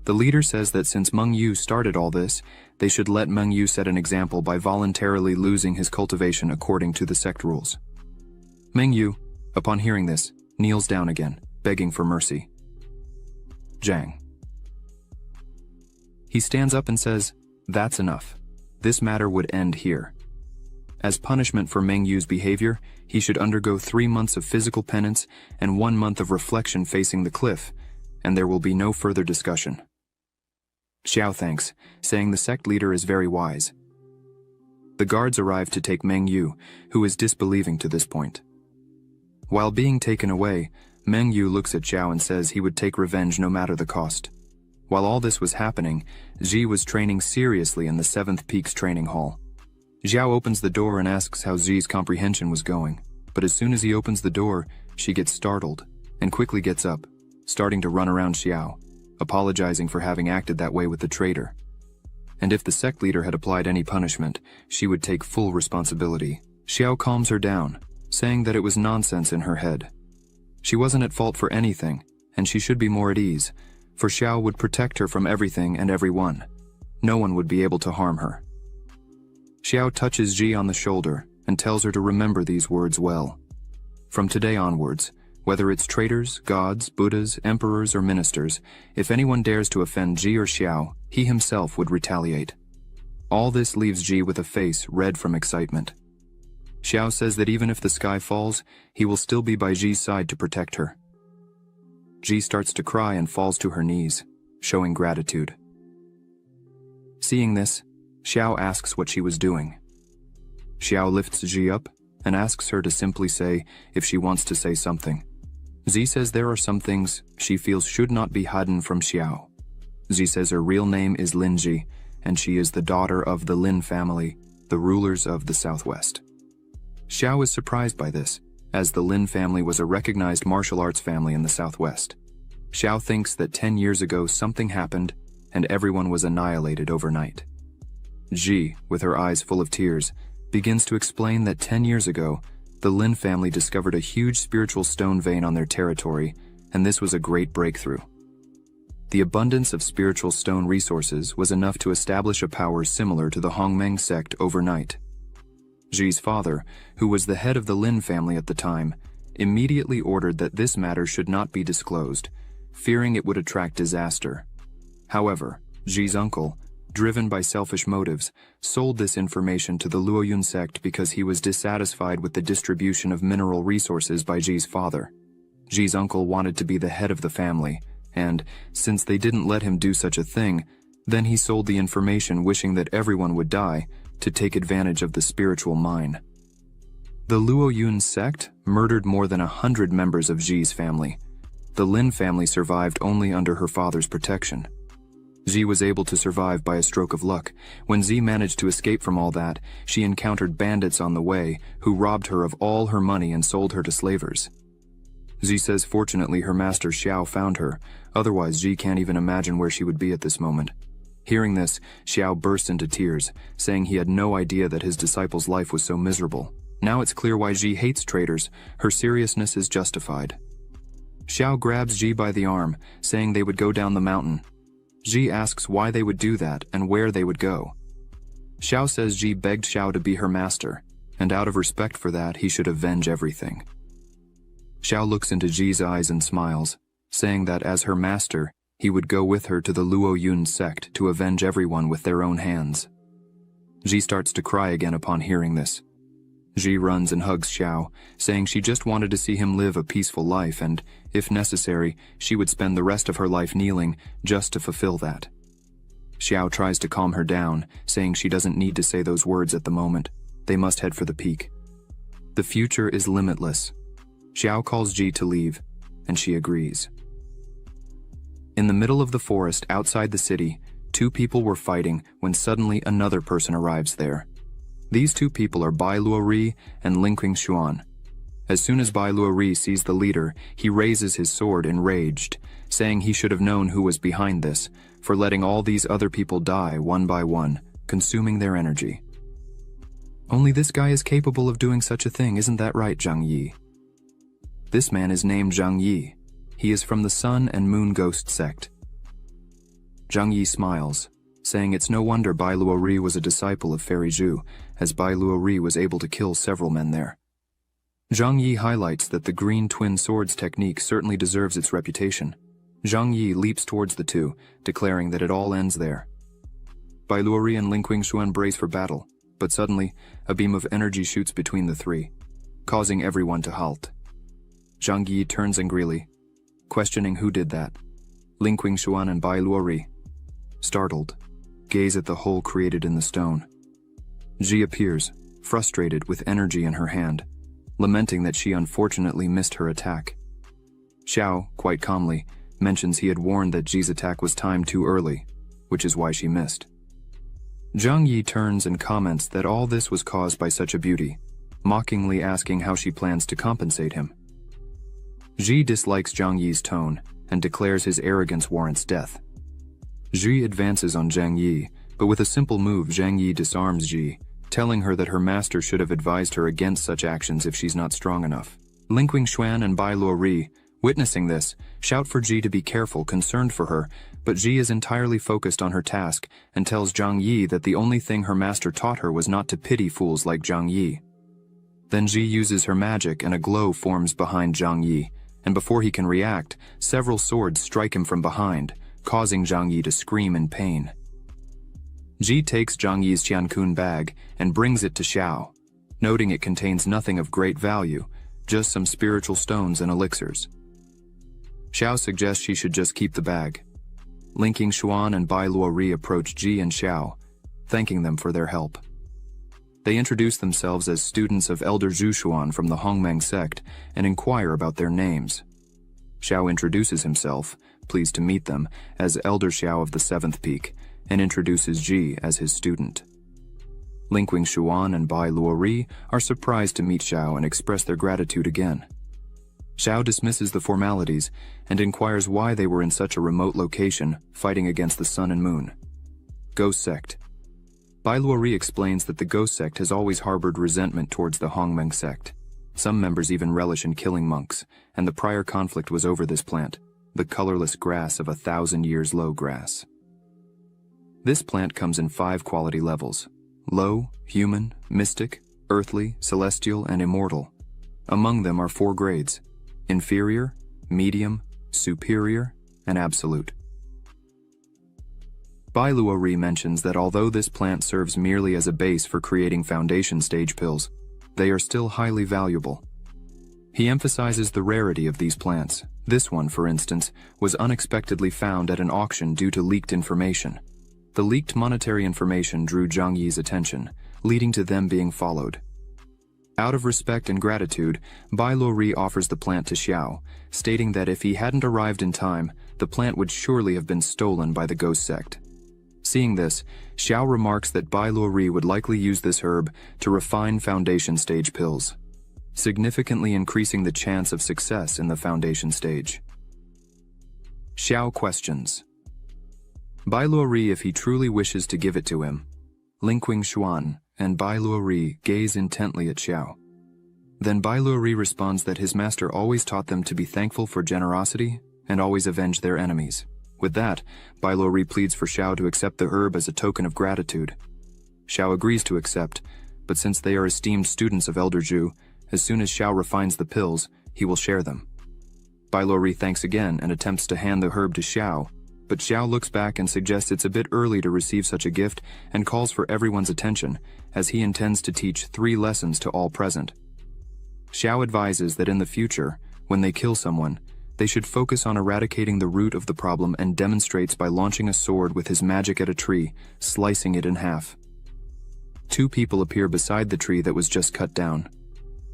The leader says that since Meng Yu started all this, they should let Meng Yu set an example by voluntarily losing his cultivation according to the sect rules. Meng Yu, upon hearing this, kneels down again, begging for mercy. Zhang. He stands up and says, "That's enough. This matter would end here. As punishment for Meng Yu's behavior, he should undergo 3 months of physical penance and 1 month of reflection facing the cliff, and there will be no further discussion." Xiao thanks, saying the sect leader is very wise. The guards arrive to take Meng Yu, who is disbelieving to this point. While being taken away, Meng Yu looks at Xiao and says he would take revenge no matter the cost. While all this was happening, Ji was training seriously in the 7th Peak's training hall. Xiao opens the door and asks how Zi's comprehension was going, but as soon as he opens the door, she gets startled and quickly gets up, starting to run around Xiao, apologizing for having acted that way with the traitor. And if the sect leader had applied any punishment, she would take full responsibility. Xiao calms her down, saying that it was nonsense in her head. She wasn't at fault for anything, and she should be more at ease, for Xiao would protect her from everything and everyone. No one would be able to harm her. Xiao touches Ji on the shoulder and tells her to remember these words well. From today onwards, whether it's traitors, gods, Buddhas, emperors, or ministers, if anyone dares to offend Ji or Xiao, he himself would retaliate. All this leaves Ji with a face red from excitement. Xiao says that even if the sky falls, he will still be by Ji's side to protect her. Ji starts to cry and falls to her knees, showing gratitude. Seeing this, Xiao asks what she was doing. Xiao lifts Ji up and asks her to simply say if she wants to say something. Zi says there are some things she feels should not be hidden from Xiao. Zi says her real name is Lin Ji, and she is the daughter of the Lin family, the rulers of the Southwest. Xiao is surprised by this, as the Lin family was a recognized martial arts family in the Southwest. Xiao thinks that 10 years ago something happened, and everyone was annihilated overnight. Ji, with her eyes full of tears, begins to explain that 10 years ago, the Lin family discovered a huge spiritual stone vein on their territory, and this was a great breakthrough. The abundance of spiritual stone resources was enough to establish a power similar to the Hongmeng sect overnight. Ji's father, who was the head of the Lin family at the time, immediately ordered that this matter should not be disclosed, fearing it would attract disaster. However, Ji's uncle, driven by selfish motives, sold this information to the Luoyun sect because he was dissatisfied with the distribution of mineral resources by Ji's father. Ji's uncle wanted to be the head of the family, and, since they didn't let him do such a thing, then he sold the information wishing that everyone would die, to take advantage of the spiritual mine. The Luoyun sect murdered more than 100 members of Ji's family. The Lin family survived only under her father's protection. Ji was able to survive by a stroke of luck. When Zi managed to escape from all that, she encountered bandits on the way who robbed her of all her money and sold her to slavers. Zi says fortunately her master Xiao found her, otherwise Ji can't even imagine where she would be at this moment. Hearing this, Xiao burst into tears, saying he had no idea that his disciple's life was so miserable. Now it's clear why Ji hates traitors. Her seriousness is justified. Xiao grabs Ji by the arm, saying they would go down the mountain. Ji asks why they would do that and where they would go. Xiao says Ji begged Xiao to be her master, and out of respect for that he should avenge everything. Xiao looks into Ji's eyes and smiles, saying that as her master, he would go with her to the Luoyun sect to avenge everyone with their own hands. Ji starts to cry again upon hearing this. Ji runs and hugs Xiao, saying she just wanted to see him live a peaceful life and, if necessary, she would spend the rest of her life kneeling just to fulfill that. Xiao tries to calm her down, saying she doesn't need to say those words at the moment. They must head for the peak. The future is limitless. Xiao calls Ji to leave, and she agrees. In the middle of the forest outside the city, two people were fighting when suddenly another person arrives there. These two people are Bai Luori and Linqing Xuan. As soon as Bai Luori sees the leader, he raises his sword enraged, saying he should have known who was behind this, for letting all these other people die one by one, consuming their energy. Only this guy is capable of doing such a thing, isn't that right, Zhang Yi? This man is named Zhang Yi. He is from the Sun and Moon Ghost sect. Zhang Yi smiles, saying it's no wonder Bai Luori was a disciple of Fairy Zhu, as Bai Luori was able to kill several men there. Zhang Yi highlights that the green twin swords technique certainly deserves its reputation. Zhang Yi leaps towards the two, declaring that it all ends there. Bai Luori and Linqing Xuan brace for battle, but suddenly, a beam of energy shoots between the three, causing everyone to halt. Zhang Yi turns angrily, questioning who did that. Linqing Xuan and Bai Luori, startled, gaze at the hole created in the stone. Ji appears, frustrated with energy in her hand, lamenting that she unfortunately missed her attack. Xiao, quite calmly, mentions he had warned that Ji's attack was timed too early, which is why she missed. Zhang Yi turns and comments that all this was caused by such a beauty, mockingly asking how she plans to compensate him. Ji dislikes Zhang Yi's tone and declares his arrogance warrants death. Ji advances on Zhang Yi, but with a simple move Zhang Yi disarms Ji, telling her that her master should have advised her against such actions if she's not strong enough. Linqing Xuan and Bai Luori, witnessing this, shout for Ji to be careful, concerned for her, but Ji is entirely focused on her task and tells Zhang Yi that the only thing her master taught her was not to pity fools like Zhang Yi. Then Ji uses her magic and a glow forms behind Zhang Yi, and before he can react, several swords strike him from behind, causing Zhang Yi to scream in pain. Ji takes Zhang Yi's Qiankun bag and brings it to Xiao, noting it contains nothing of great value, just some spiritual stones and elixirs. Xiao suggests she should just keep the bag. Linqing Xuan and Bai Luori approach Ji and Xiao, thanking them for their help. They introduce themselves as students of Elder Zhu Xuan from the Hongmeng sect and inquire about their names. Xiao introduces himself, pleased to meet them, as Elder Xiao of the 7th Peak, and introduces Ji as his student. Linqing Xuan and Bai Luori are surprised to meet Xiao and express their gratitude again. Xiao dismisses the formalities and inquires why they were in such a remote location, fighting against the Sun and Moon. Ghost Sect. Bai Luori explains that the Ghost Sect has always harbored resentment towards the Hongmeng sect. Some members even relish in killing monks, and the prior conflict was over this plant, the colorless grass of 1,000 years low grass. This plant comes in 5 quality levels: low, human, mystic, earthly, celestial, and immortal. Among them are 4 grades: inferior, medium, superior, and absolute. Bai Luori mentions that although this plant serves merely as a base for creating foundation stage pills, they are still highly valuable. He emphasizes the rarity of these plants. This one, for instance, was unexpectedly found at an auction due to leaked information. The leaked monetary information drew Zhang Yi's attention, leading to them being followed. Out of respect and gratitude, Bai Luori offers the plant to Xiao, stating that if he hadn't arrived in time, the plant would surely have been stolen by the Ghost Sect. Seeing this, Xiao remarks that Bai Luori would likely use this herb to refine foundation stage pills, significantly increasing the chance of success in the foundation stage. Xiao questions Bai Luori if he truly wishes to give it to him. Linqing Xuan and Bai Luori gaze intently at Xiao. Then Bai Luori responds that his master always taught them to be thankful for generosity and always avenge their enemies. With that, Bai Luori pleads for Xiao to accept the herb as a token of gratitude. Xiao agrees to accept, but since they are esteemed students of Elder Zhu, as soon as Xiao refines the pills, he will share them. Bai Luori thanks again and attempts to hand the herb to Xiao, but Xiao looks back and suggests it's a bit early to receive such a gift and calls for everyone's attention, as he intends to teach 3 lessons to all present. Xiao advises that in the future, when they kill someone, they should focus on eradicating the root of the problem and demonstrates by launching a sword with his magic at a tree, slicing it in half. 2 people appear beside the tree that was just cut down.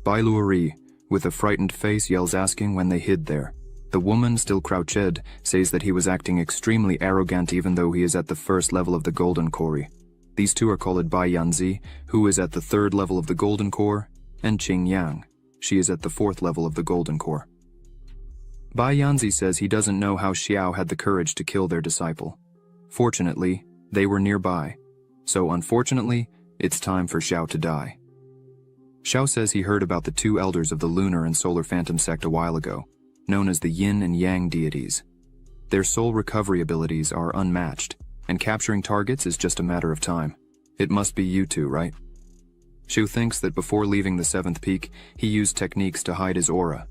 Bai Luori, with a frightened face, yells asking when they hid there. The woman, still crouched, says that he was acting extremely arrogant even though he is at the 1st level of the Golden Core. These 2 are called Bai Yanzi, who is at the 3rd level of the Golden Core, and Qing Yang. She is at the 4th level of the Golden Core. Bai Yanzi says he doesn't know how Xiao had the courage to kill their disciple. Fortunately, they were nearby. So unfortunately, it's time for Xiao to die. Xiao says he heard about the 2 elders of the Lunar and Solar Phantom sect a while ago, known as the Yin and Yang deities. Their soul recovery abilities are unmatched, and capturing targets is just a matter of time. It must be you 2, right? Xiu thinks that before leaving the 7th peak, he used techniques to hide his aura.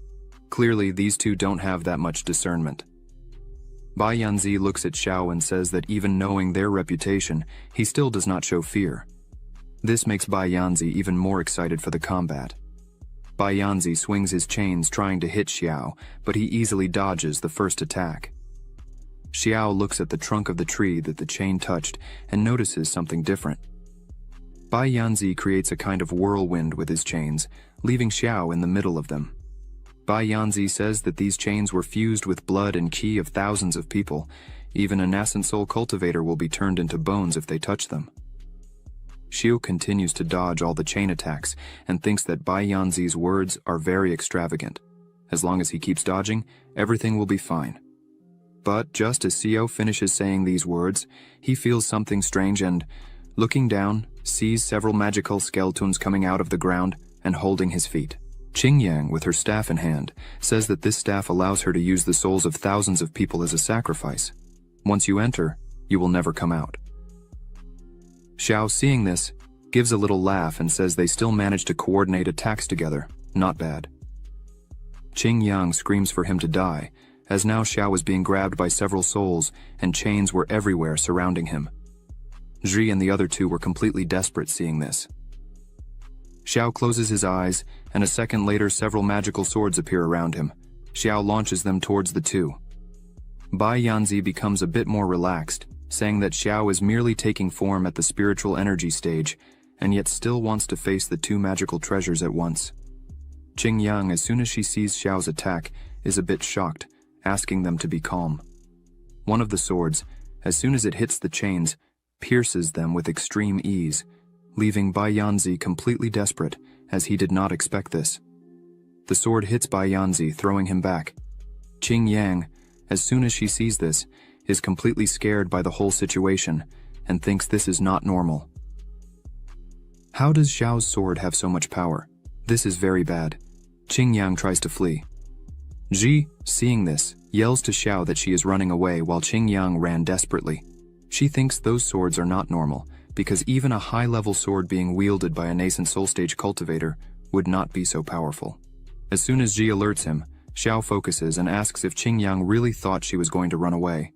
Clearly, these 2 don't have that much discernment. Bai Yanzi looks at Xiao and says that even knowing their reputation, he still does not show fear. This makes Bai Yanzi even more excited for the combat. Bai Yanzi swings his chains trying to hit Xiao, but he easily dodges the first attack. Xiao looks at the trunk of the tree that the chain touched and notices something different. Bai Yanzi creates a kind of whirlwind with his chains, leaving Xiao in the middle of them. Bai Yanzi says that these chains were fused with blood and qi of thousands of people. Even a nascent soul cultivator will be turned into bones if they touch them. Xiu continues to dodge all the chain attacks and thinks that Bai Yanzi's words are very extravagant. As long as he keeps dodging, everything will be fine. But just as Xiu finishes saying these words, he feels something strange and, looking down, sees several magical skeletons coming out of the ground and holding his feet. Qing Yang, with her staff in hand, says that this staff allows her to use the souls of thousands of people as a sacrifice. Once you enter, you will never come out. Xiao, seeing this, gives a little laugh and says they still managed to coordinate attacks together. Not bad. Qing Yang screams for him to die, as now Xiao was being grabbed by several souls and chains were everywhere surrounding him. Zhi and the other 2 were completely desperate seeing this. Xiao closes his eyes, and a second later several magical swords appear around him. Xiao launches them towards the 2. Bai Yanzi becomes a bit more relaxed, saying that Xiao is merely taking form at the spiritual energy stage, and yet still wants to face the 2 magical treasures at once. Qing Yang, as soon as she sees Xiao's attack, is a bit shocked, asking them to be calm. One of the swords, as soon as it hits the chains, pierces them with extreme ease, leaving Bai Yanzi completely desperate, as he did not expect this. The sword hits Bai Yanzi, throwing him back. Qing Yang, as soon as she sees this, is completely scared by the whole situation, and thinks this is not normal. How does Xiao's sword have so much power? This is very bad. Qing Yang tries to flee. Zhi, seeing this, yells to Xiao that she is running away while Qing Yang ran desperately. She thinks those swords are not normal, because even a high-level sword being wielded by a nascent soul-stage cultivator would not be so powerful. As soon as Zhi alerts him, Xiao focuses and asks if Qing Yang really thought she was going to run away.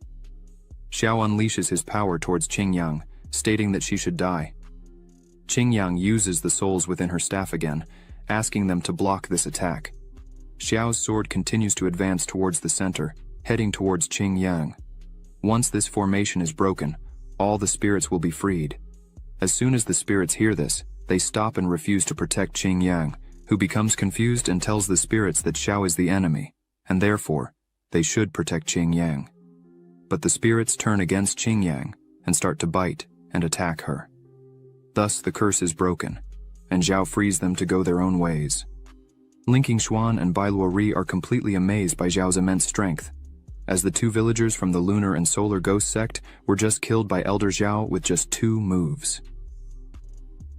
Xiao unleashes his power towards Qing Yang, stating that she should die. Qing Yang uses the souls within her staff again, asking them to block this attack. Xiao's sword continues to advance towards the center, heading towards Qing Yang. Once this formation is broken, all the spirits will be freed. As soon as the spirits hear this, they stop and refuse to protect Qing Yang, who becomes confused and tells the spirits that Xiao is the enemy, and therefore, they should protect Qing Yang. But the spirits turn against Qing Yang and start to bite and attack her. Thus the curse is broken, and Zhao frees them to go their own ways. Linking Xuan and Bai Luori are completely amazed by Zhao's immense strength, as the 2 villagers from the Lunar and Solar Ghost sect were just killed by Elder Zhao with just 2 moves.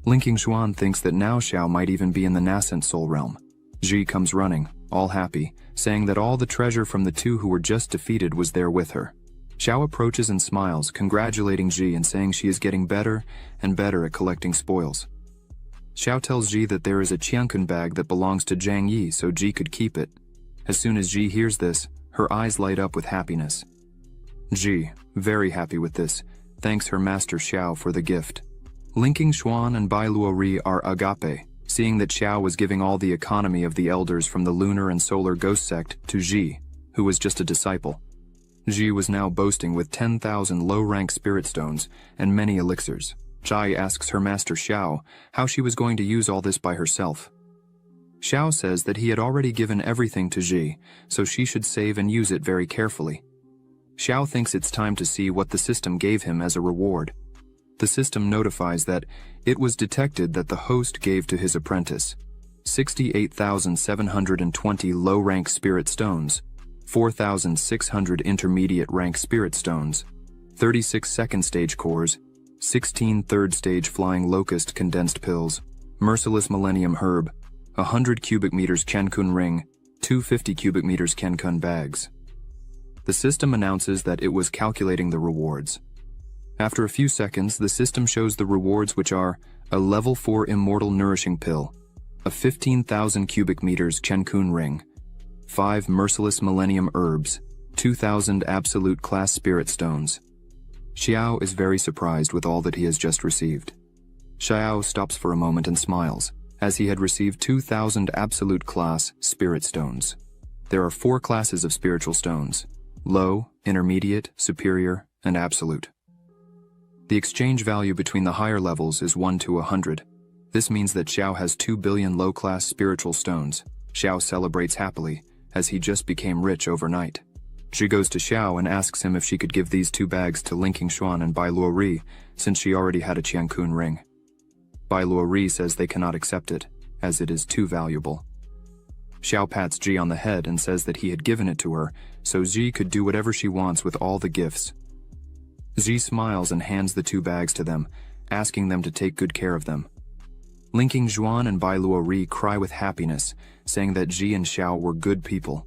Linking Xuan thinks that now Xiao might even be in the nascent soul realm. Zhi comes running, all happy, saying that all the treasure from the 2 who were just defeated was there with her. Xiao approaches and smiles, congratulating Zhi and saying she is getting better and better at collecting spoils. Xiao tells Zhi that there is a Qiankun bag that belongs to Zhang Yi, so Zhi could keep it. As soon as Zhi hears this, her eyes light up with happiness. Ji, very happy with this, thanks her master Xiao for the gift. Linking Xuan and Bai Luori are agape, seeing that Xiao was giving all the economy of the elders from the lunar and solar ghost sect to Ji, who was just a disciple. Ji was now boasting with 10,000 low-rank spirit stones and many elixirs. Jai asks her master Xiao how she was going to use all this by herself. Xiao says that he had already given everything to Ji, so she should save and use it very carefully. Xiao thinks it's time to see what the system gave him as a reward. The system notifies that it was detected that the host gave to his apprentice 68,720 low-rank spirit stones, 4,600 intermediate-rank spirit stones, 36 second-stage cores, 16 third-stage flying locust condensed pills, merciless millennium herb, 100 cubic meters Kenkun ring, 250 cubic meters Kenkun bags. The system announces that it was calculating the rewards. After a few seconds, the system shows the rewards, which are a level 4 immortal nourishing pill, a 15,000 cubic meters Kenkun ring, 5 merciless millennium herbs, 2,000 absolute class spirit stones. Xiao is very surprised with all that he has just received. Xiao stops for a moment and smiles, as he had received 2,000 absolute class spirit stones. There are 4 classes of spiritual stones: low, intermediate, superior, and absolute. The exchange value between the higher levels is 1 to 100. This means that Xiao has 2 billion low-class spiritual stones. Xiao celebrates happily, as he just became rich overnight. She goes to Xiao and asks him if she could give these 2 bags to Linking Xuan and Bai Luori, since she already had a Qiankun ring. Bai Luori says they cannot accept it, as it is too valuable. Xiao pats Ji on the head and says that he had given it to her, so Ji could do whatever she wants with all the gifts. Ji smiles and hands the 2 bags to them, asking them to take good care of them. Linking Xuan and Bai Luori cry with happiness, saying that Ji and Xiao were good people.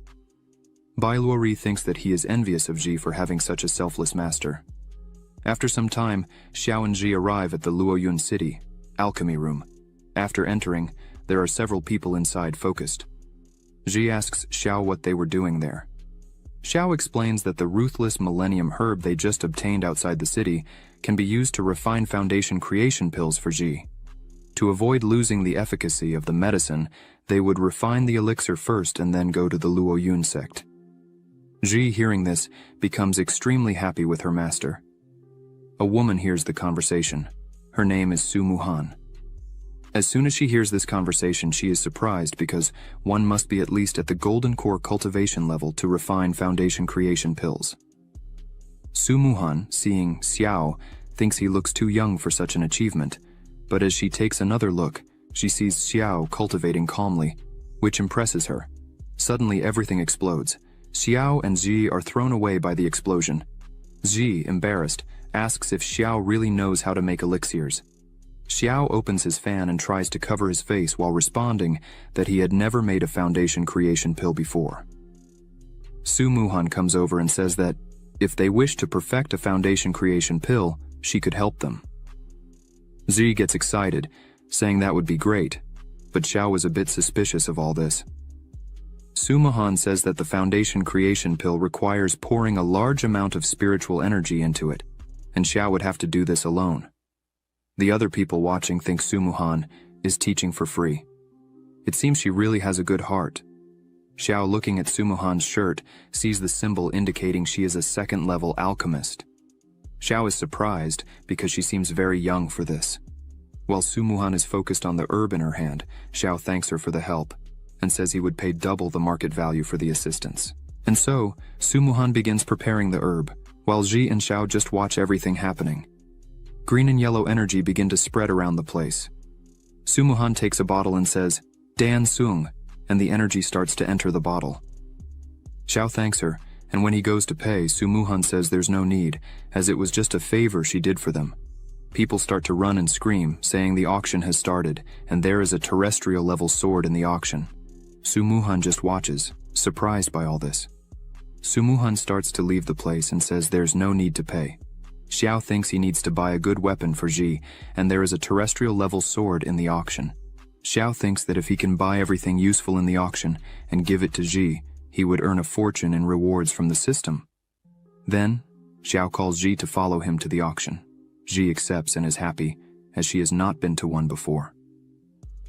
Bai Luori thinks that he is envious of Ji for having such a selfless master. After some time, Xiao and Ji arrive at the Luoyun city, alchemy room. After entering, there are several people inside focused. Ji asks Xiao what they were doing there. Xiao explains that the ruthless millennium herb they just obtained outside the city can be used to refine foundation creation pills for Ji. To avoid losing the efficacy of the medicine, they would refine the elixir first and then go to the Luoyun sect. Ji, hearing this, becomes extremely happy with her master. A woman hears the conversation. Her name is Su Muhan. As soon as she hears this conversation, she is surprised because one must be at least at the golden core cultivation level to refine foundation creation pills. Su Muhan, seeing Xiao, thinks he looks too young for such an achievement, but as she takes another look, she sees Xiao cultivating calmly, which impresses her. Suddenly everything explodes. Xiao and Ji are thrown away by the explosion. Ji, embarrassed, asks if Xiao really knows how to make elixirs. Xiao opens his fan and tries to cover his face while responding that he had never made a foundation creation pill before. Su Muhan comes over and says that if they wish to perfect a foundation creation pill, she could help them. Ji gets excited, saying that would be great, but Xiao was a bit suspicious of all this. Su Muhan says that the foundation creation pill requires pouring a large amount of spiritual energy into it, and Xiao would have to do this alone. The other people watching think Su Muhan is teaching for free. It seems she really has a good heart. Xiao, looking at Su Muhan's shirt, sees the symbol indicating she is a second-level alchemist. Xiao is surprised because she seems very young for this. While Su Muhan is focused on the herb in her hand, Xiao thanks her for the help and says he would pay double the market value for the assistance. And so, Su Muhan begins preparing the herb, while Ji and Xiao just watch everything happening. Green and yellow energy begin to spread around the place. Su Muhan takes a bottle and says, "Dan Sung," and the energy starts to enter the bottle. Xiao thanks her, and when he goes to pay, Su Muhan says there's no need, as it was just a favor she did for them. People start to run and scream, saying the auction has started, and there is a terrestrial-level sword in the auction. Su Muhan just watches, surprised by all this. Su Muhan starts to leave the place and says there's no need to pay. Xiao thinks he needs to buy a good weapon for Ji, and there is a terrestrial-level sword in the auction. Xiao thinks that if he can buy everything useful in the auction and give it to Ji, he would earn a fortune in rewards from the system. Then, Xiao calls Ji to follow him to the auction. Ji accepts and is happy, as she has not been to one before.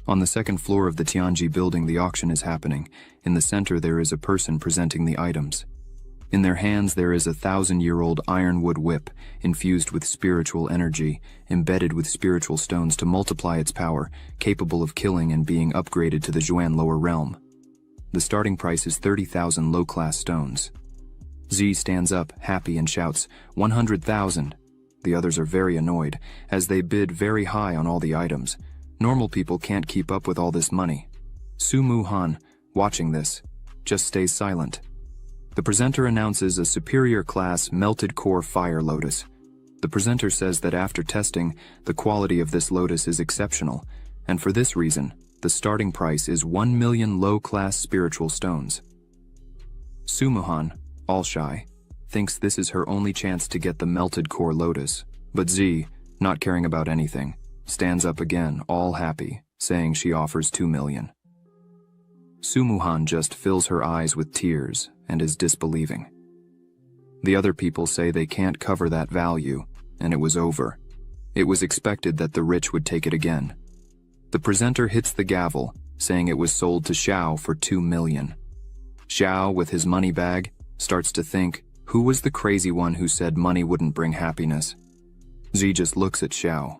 On the second floor of the Tianji building, the auction is happening. In the center there is a person presenting the items. In their hands there is a 1,000-year-old ironwood whip, infused with spiritual energy, embedded with spiritual stones to multiply its power, capable of killing and being upgraded to the Zhuan lower realm. The starting price is 30,000 low-class stones. Z stands up, happy, and shouts, 100,000. The others are very annoyed, as they bid very high on all the items. Normal people can't keep up with all this money. Su Muhan, watching this, just stays silent. The presenter announces a superior class melted core fire lotus. The presenter says that after testing, the quality of this lotus is exceptional, and for this reason, the starting price is 1 million low-class spiritual stones. Su Muhan, all shy, thinks this is her only chance to get the melted core lotus, but Z, not caring about anything, stands up again, all happy, saying she offers 2 million. Su Muhan just fills her eyes with tears and is disbelieving. The other people say they can't cover that value, and it was over. It was expected that the rich would take it again. The presenter hits the gavel, saying it was sold to Xiao for 2 million. Xiao, with his money bag, starts to think, who was the crazy one who said money wouldn't bring happiness? Z just looks at Xiao.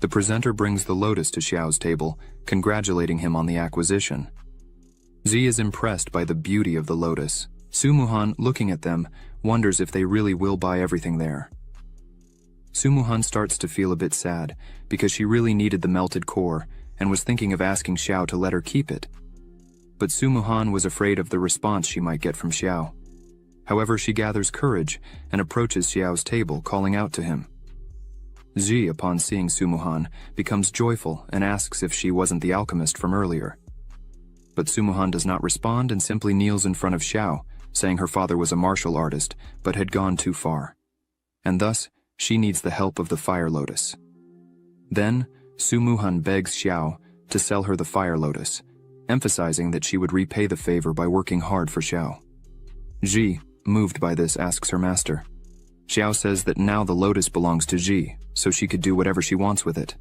The presenter brings the lotus to Xiao's table, congratulating him on the acquisition. Z is impressed by the beauty of the lotus. Su Muhan, looking at them, wonders if they really will buy everything there. Su Muhan starts to feel a bit sad, because she really needed the melted core, and was thinking of asking Xiao to let her keep it. But Su Muhan was afraid of the response she might get from Xiao. However, she gathers courage and approaches Xiao's table, calling out to him. Ji, upon seeing Su Muhan, becomes joyful and asks if she wasn't the alchemist from earlier. But Su Muhan does not respond and simply kneels in front of Xiao, saying her father was a martial artist, but had gone too far. And thus, she needs the help of the fire lotus. Then, Su Muhan begs Xiao to sell her the fire lotus, emphasizing that she would repay the favor by working hard for Xiao. Ji, moved by this, asks her master. Xiao says that now the lotus belongs to Ji, so she could do whatever she wants with it.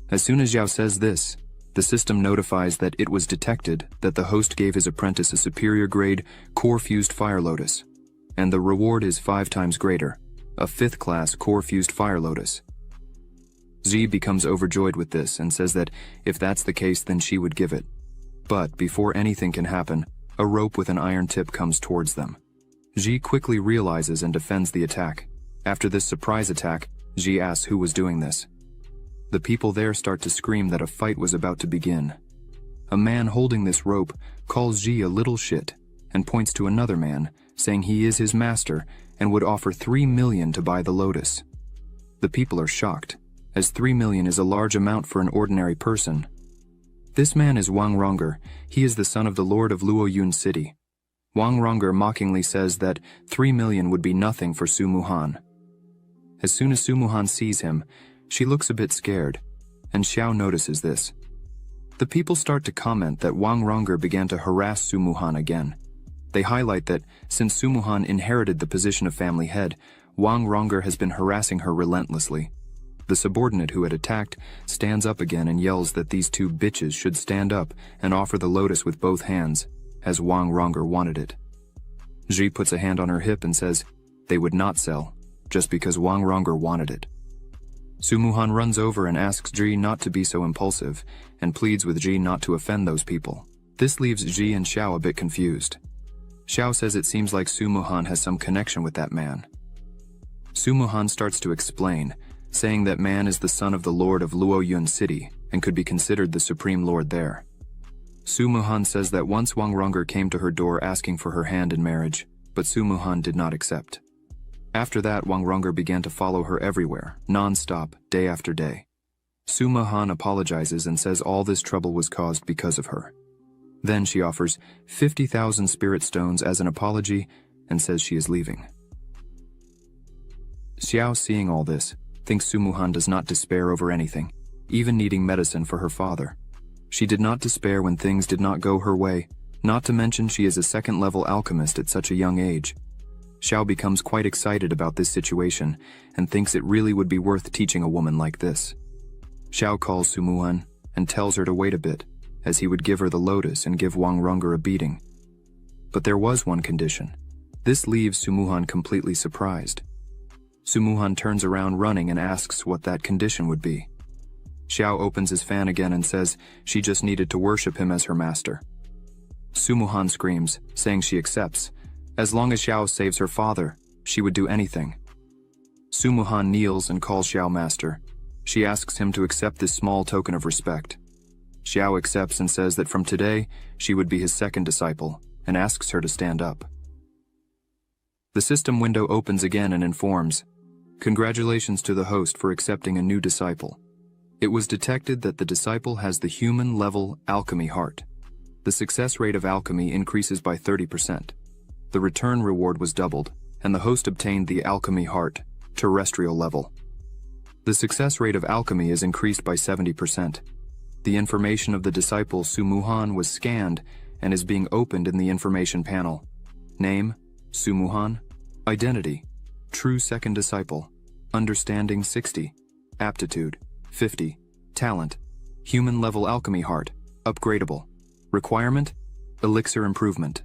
As soon as Xiao says this, the system notifies that it was detected that the host gave his apprentice a superior grade core-fused fire lotus, and the reward is 5 times greater, a 5th class core-fused fire lotus. Z becomes overjoyed with this and says that if that's the case, then she would give it. But before anything can happen, a rope with an iron tip comes towards them. Ji quickly realizes and defends the attack. After this surprise attack, Ji asks who was doing this. The people there start to scream that a fight was about to begin. A man holding this rope calls Ji a little shit and points to another man, saying he is his master and would offer 3 million to buy the lotus. The people are shocked, as 3 million is a large amount for an ordinary person. This man is Wang Ronger. He is the son of the lord of Luoyun City. Wang Ronger mockingly says that 3 million would be nothing for Su Muhan. As soon as Su Muhan sees him, she looks a bit scared, and Xiao notices this. The people start to comment that Wang Ronger began to harass Su Muhan again. They highlight that since Su Muhan inherited the position of family head, Wang Ronger has been harassing her relentlessly. The subordinate who had attacked stands up again and yells that these 2 bitches should stand up and offer the lotus with both hands, as Wang Ronger wanted it. Ji puts a hand on her hip and says they would not sell, just because Wang Ronger wanted it. Su Muhan runs over and asks Ji not to be so impulsive, and pleads with Ji not to offend those people. This leaves Ji and Xiao a bit confused. Xiao says it seems like Su Muhan has some connection with that man. Su Muhan starts to explain, saying that man is the son of the lord of Luoyun City and could be considered the supreme lord there. Su Muhan says that once Wang Ronger came to her door asking for her hand in marriage, but Su Muhan did not accept. After that, Wang Ronger began to follow her everywhere, non-stop, day after day. Su Muhan apologizes and says all this trouble was caused because of her. Then she offers 50,000 spirit stones as an apology and says she is leaving. Xiao, seeing all this, thinks Su Muhan does not despair over anything, even needing medicine for her father. She did not despair when things did not go her way, not to mention she is a 2nd-level alchemist at such a young age. Xiao becomes quite excited about this situation and thinks it really would be worth teaching a woman like this. Xiao calls Su Muhan and tells her to wait a bit, as he would give her the lotus and give Wang Rongger a beating. But there was one condition. This leaves Su Muhan completely surprised. Su Muhan turns around running and asks what that condition would be. Xiao opens his fan again and says she just needed to worship him as her master. Su Muhan screams, saying she accepts. As long as Xiao saves her father, she would do anything. Su Muhan kneels and calls Xiao master. She asks him to accept this small token of respect. Xiao accepts and says that from today, she would be his second disciple, and asks her to stand up. The system window opens again and informs, "Congratulations to the host for accepting a new disciple. It was detected that the disciple has the human-level alchemy heart. The success rate of alchemy increases by 30%. The return reward was doubled, and the host obtained the alchemy heart, terrestrial level. The success rate of alchemy is increased by 70%. The information of the disciple Su Muhan was scanned and is being opened in the information panel. Name, Su Muhan. Identity, true second disciple. Understanding 60. Aptitude, 50. Talent, human-level alchemy heart, upgradable. Requirement, elixir improvement."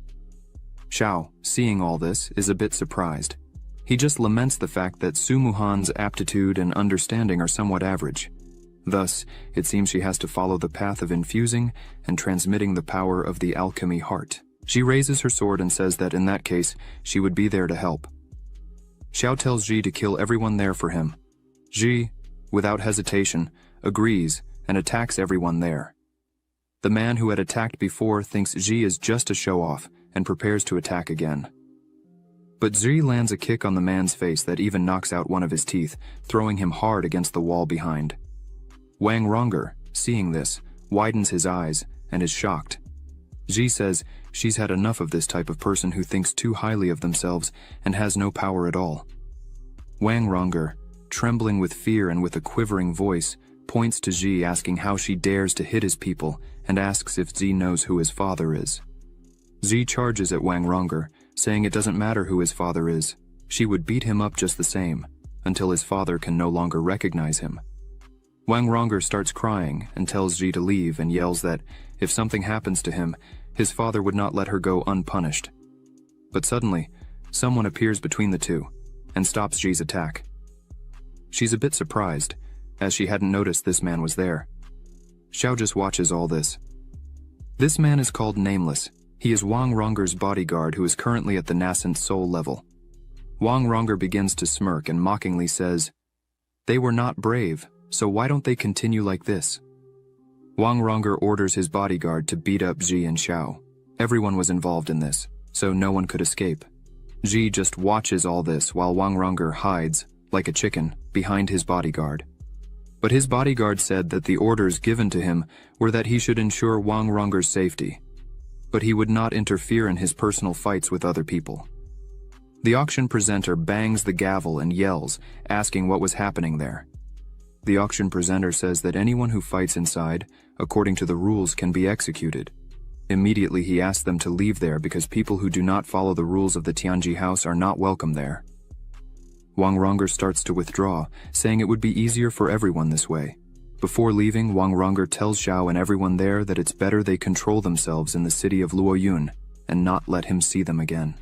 Xiao, seeing all this, is a bit surprised. He just laments the fact that Su Muhan's aptitude and understanding are somewhat average. Thus, it seems she has to follow the path of infusing and transmitting the power of the alchemy heart. She raises her sword and says that in that case, she would be there to help. Xiao tells Ji to kill everyone there for him. Ji, without hesitation, agrees and attacks everyone there. The man who had attacked before thinks Ji is just a show-off and prepares to attack again. But Ji lands a kick on the man's face that even knocks out one of his teeth, throwing him hard against the wall behind. Wang Rongger, seeing this, widens his eyes and is shocked. Ji says she's had enough of this type of person who thinks too highly of themselves and has no power at all. Wang Rongger, trembling with fear and with a quivering voice, points to Ji asking how she dares to hit his people and asks if Ji knows who his father is. Ji charges at Wang Rongger, saying it doesn't matter who his father is. She would beat him up just the same, until his father can no longer recognize him. Wang Rongger starts crying and tells Ji to leave and yells that if something happens to him, his father would not let her go unpunished. But suddenly, someone appears between the two and stops Ji's attack. She's a bit surprised, as she hadn't noticed this man was there. Xiao just watches all this. This man is called Nameless. He is Wang Rongger's bodyguard who is currently at the nascent soul level. Wang Rongger begins to smirk and mockingly says, "They were not brave, so why don't they continue like this?" Wang Rongger orders his bodyguard to beat up Ji and Xiao. Everyone was involved in this, so no one could escape. Ji just watches all this while Wang Rongger hides, like a chicken, behind his bodyguard. But his bodyguard said that the orders given to him were that he should ensure Wang Rongger's safety, but he would not interfere in his personal fights with other people. The auction presenter bangs the gavel and yells, asking what was happening there. The auction presenter says that anyone who fights inside, according to the rules, can be executed. Immediately he asks them to leave there because people who do not follow the rules of the Tianji house are not welcome there. Wang Rongger starts to withdraw, saying it would be easier for everyone this way. Before leaving, Wang Rongger tells Xiao and everyone there that it's better they control themselves in the city of Luoyun and not let him see them again.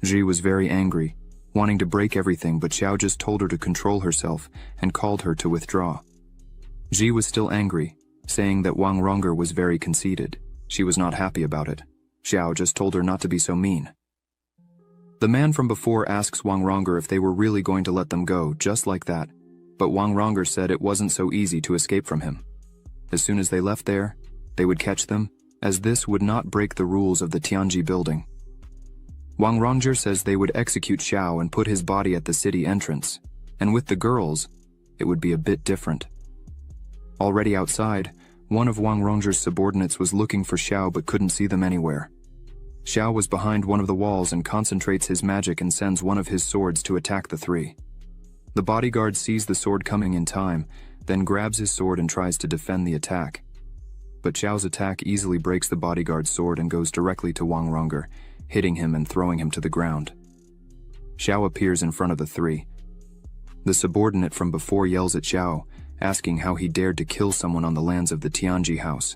Ji was very angry, wanting to break everything, but Xiao just told her to control herself and called her to withdraw. Ji was still angry, saying that Wang Rongger was very conceited. She was not happy about it. Xiao just told her not to be so mean. The man from before asks Wang Rongger if they were really going to let them go, just like that, but Wang Rongger said it wasn't so easy to escape from him. As soon as they left there, they would catch them, as this would not break the rules of the Tianji building. Wang Rongger says they would execute Xiao and put his body at the city entrance, and with the girls, it would be a bit different. Already outside, one of Wang Rongger's subordinates was looking for Xiao but couldn't see them anywhere. Xiao was behind one of the walls and concentrates his magic and sends one of his swords to attack the three. The bodyguard sees the sword coming in time, then grabs his sword and tries to defend the attack. But Xiao's attack easily breaks the bodyguard's sword and goes directly to Wang Rongger, hitting him and throwing him to the ground. Xiao appears in front of the three. The subordinate from before yells at Xiao, asking how he dared to kill someone on the lands of the Tianji house.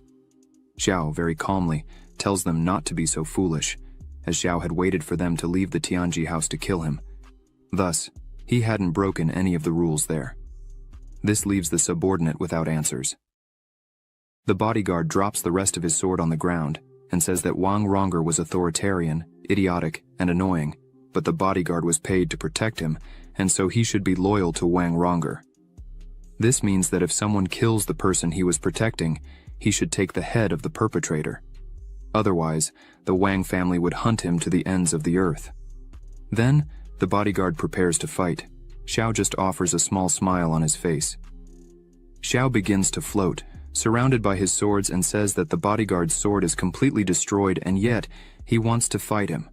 Xiao, very calmly, tells them not to be so foolish, as Xiao had waited for them to leave the Tianji house to kill him. Thus, he hadn't broken any of the rules there. This leaves the subordinate without answers. The bodyguard drops the rest of his sword on the ground and says that Wang Ronger was authoritarian, idiotic, and annoying, but the bodyguard was paid to protect him, and so he should be loyal to Wang Ronger. This means that if someone kills the person he was protecting, he should take the head of the perpetrator. Otherwise, the Wang family would hunt him to the ends of the earth. Then, the bodyguard prepares to fight. Xiao just offers a small smile on his face. Xiao begins to float, surrounded by his swords, and says that the bodyguard's sword is completely destroyed, and yet he wants to fight him.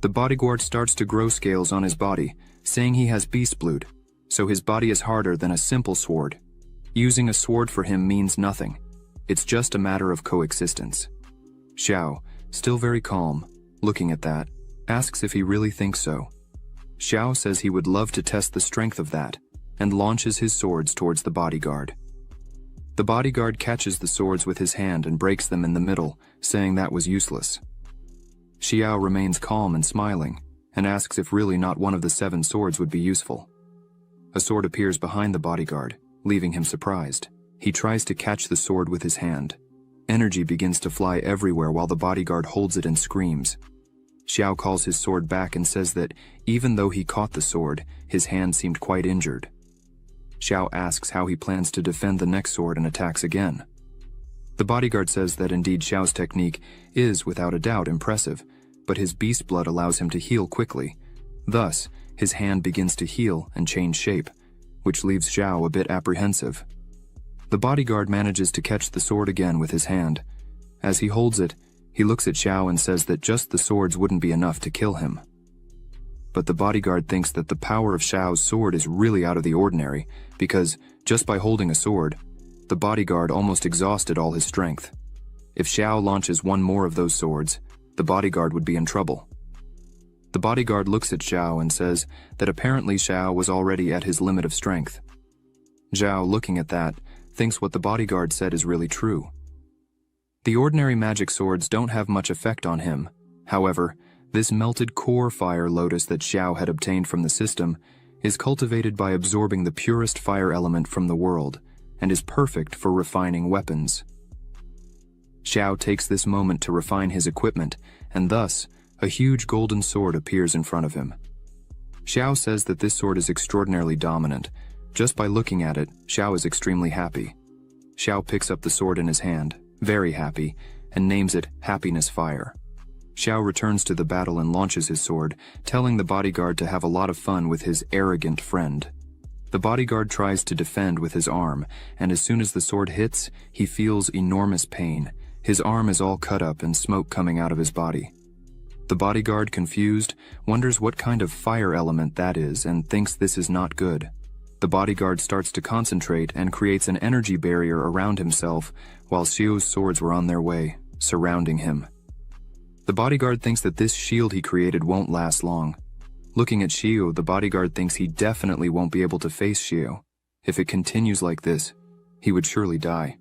The bodyguard starts to grow scales on his body, saying he has beast blood, so his body is harder than a simple sword. Using a sword for him means nothing. It's just a matter of coexistence. Xiao, still very calm, looking at that, asks if he really thinks so. Xiao says he would love to test the strength of that, and launches his swords towards the bodyguard. The bodyguard catches the swords with his hand and breaks them in the middle, saying that was useless. Xiao remains calm and smiling, and asks if really not one of the 7 swords would be useful. A sword appears behind the bodyguard, leaving him surprised. He tries to catch the sword with his hand. Energy begins to fly everywhere while the bodyguard holds it and screams. Xiao calls his sword back and says that even though he caught the sword, his hand seemed quite injured. Xiao asks how he plans to defend the next sword and attacks again. The bodyguard says that indeed Xiao's technique is without a doubt impressive, but his beast blood allows him to heal quickly. Thus, his hand begins to heal and change shape, which leaves Xiao a bit apprehensive. The bodyguard manages to catch the sword again with his hand. As he holds it, he looks at Xiao and says that just the swords wouldn't be enough to kill him. But the bodyguard thinks that the power of Xiao's sword is really out of the ordinary, because, just by holding a sword, the bodyguard almost exhausted all his strength. If Xiao launches one more of those swords, the bodyguard would be in trouble. The bodyguard looks at Xiao and says that apparently Xiao was already at his limit of strength. Xiao, looking at that, thinks what the bodyguard said is really true. The ordinary magic swords don't have much effect on him. However, this melted core fire lotus that Xiao had obtained from the system is cultivated by absorbing the purest fire element from the world, and is perfect for refining weapons. Xiao takes this moment to refine his equipment, and thus, a huge golden sword appears in front of him. Xiao says that this sword is extraordinarily dominant. Just by looking at it, Xiao is extremely happy. Xiao picks up the sword in his hand, very happy, and names it Happiness Fire. Xiao returns to the battle and launches his sword, telling the bodyguard to have a lot of fun with his arrogant friend. The bodyguard tries to defend with his arm, and as soon as the sword hits, he feels enormous pain. His arm is all cut up and smoke coming out of his body. The bodyguard, confused, wonders what kind of fire element that is and thinks this is not good. The bodyguard starts to concentrate and creates an energy barrier around himself while Xiu's swords were on their way, surrounding him. The bodyguard thinks that this shield he created won't last long. Looking at Xiu, the bodyguard thinks he definitely won't be able to face Xiu. If it continues like this, he would surely die.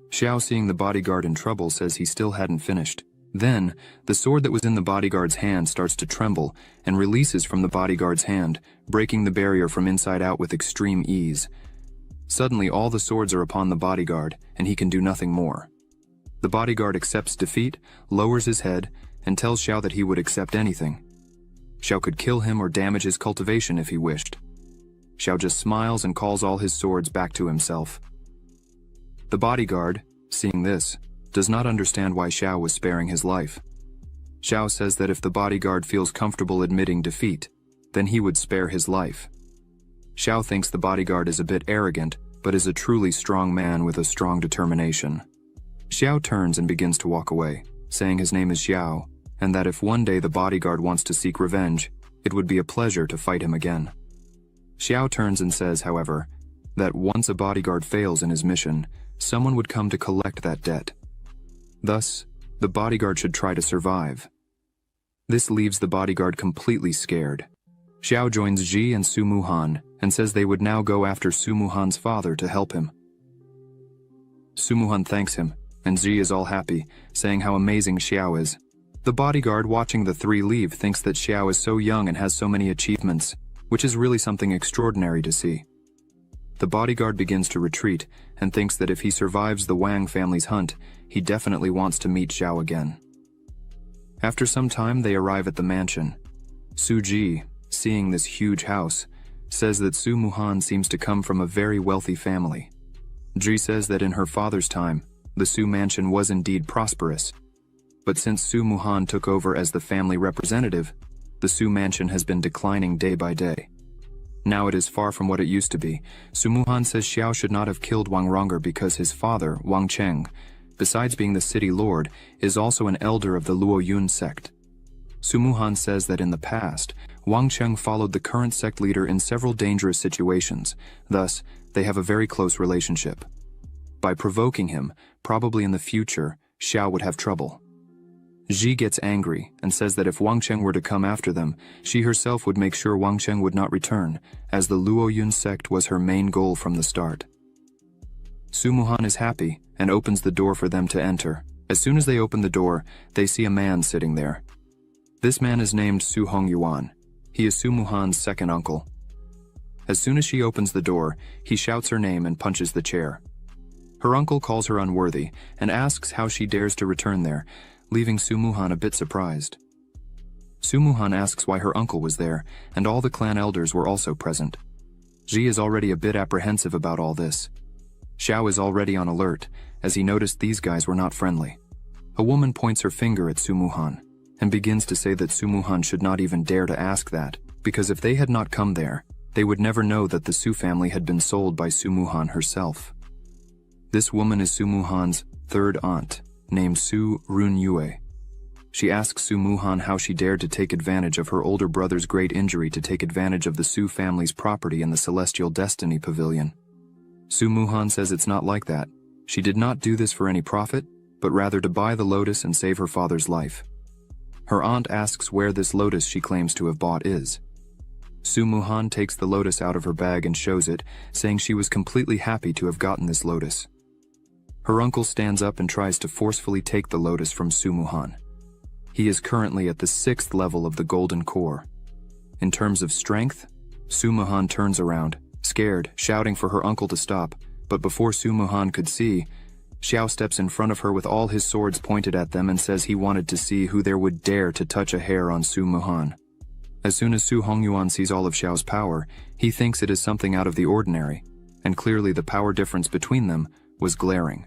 Xiao, seeing the bodyguard in trouble, says he still hadn't finished. Then, the sword that was in the bodyguard's hand starts to tremble and releases from the bodyguard's hand, breaking the barrier from inside out with extreme ease. Suddenly, all the swords are upon the bodyguard, and he can do nothing more. The bodyguard accepts defeat, lowers his head, and tells Xiao that he would accept anything. Xiao could kill him or damage his cultivation if he wished. Xiao just smiles and calls all his swords back to himself. The bodyguard, seeing this, does not understand why Xiao was sparing his life. Xiao says that if the bodyguard feels comfortable admitting defeat, then he would spare his life. Xiao thinks the bodyguard is a bit arrogant, but is a truly strong man with a strong determination. Xiao turns and begins to walk away, saying his name is Xiao, and that if one day the bodyguard wants to seek revenge, it would be a pleasure to fight him again. Xiao turns and says, however, that once a bodyguard fails in his mission, someone would come to collect that debt. Thus, the bodyguard should try to survive. This leaves the bodyguard completely scared. Xiao joins Ji and Su Muhan and says they would now go after Su Muhan's father to help him. Su Muhan thanks him, and Ji is all happy, saying how amazing Xiao is. The bodyguard watching the three leave thinks that Xiao is so young and has so many achievements, which is really something extraordinary to see. The bodyguard begins to retreat and thinks that if he survives the Wang family's hunt, he definitely wants to meet Xiao again. After some time, they arrive at the mansion. Su Ji, seeing this huge house, says that Su Muhan seems to come from a very wealthy family. Ji says that in her father's time, the Su mansion was indeed prosperous. But since Su Muhan took over as the family representative, the Su mansion has been declining day by day. Now it is far from what it used to be. Su Muhan says Xiao should not have killed Wang Rong'er because his father, Wang Cheng, besides being the city lord, is also an elder of the Luo Yun sect. Su Muhan says that in the past, Wang Cheng followed the current sect leader in several dangerous situations, thus, they have a very close relationship. By provoking him, probably in the future, Xiao would have trouble. Ji gets angry and says that if Wang Cheng were to come after them, she herself would make sure Wang Cheng would not return, as the Luo Yun sect was her main goal from the start. Su Muhan is happy and opens the door for them to enter. As soon as they open the door, they see a man sitting there. This man is named Su Hongyuan. He is Su Muhan's second uncle. As soon as she opens the door, he shouts her name and punches the chair. Her uncle calls her unworthy and asks how she dares to return there, leaving Su Muhan a bit surprised. Su Muhan asks why her uncle was there, and all the clan elders were also present. Ji is already a bit apprehensive about all this. Xiao is already on alert, as he noticed these guys were not friendly. A woman points her finger at Su Muhan, and begins to say that Su Muhan should not even dare to ask that, because if they had not come there, they would never know that the Su family had been sold by Su Muhan herself. This woman is Su Muhan's third aunt, named Su Runyue. She asks Su Muhan how she dared to take advantage of her older brother's great injury to take advantage of the Su family's property in the Celestial Destiny Pavilion. Su Muhan says it's not like that. She did not do this for any profit, but rather to buy the lotus and save her father's life. Her aunt asks where this lotus she claims to have bought is. Su Muhan takes the lotus out of her bag and shows it, saying she was completely happy to have gotten this lotus. Her uncle stands up and tries to forcefully take the lotus from Su Muhan. He is currently at the 6th level of the Golden Core. In terms of strength, Su Muhan turns around, scared, shouting for her uncle to stop, but before Su Muhan could see, Xiao steps in front of her with all his swords pointed at them and says he wanted to see who there would dare to touch a hair on Su Muhan. As soon as Su Hongyuan sees all of Xiao's power, he thinks it is something out of the ordinary, and clearly the power difference between them was glaring.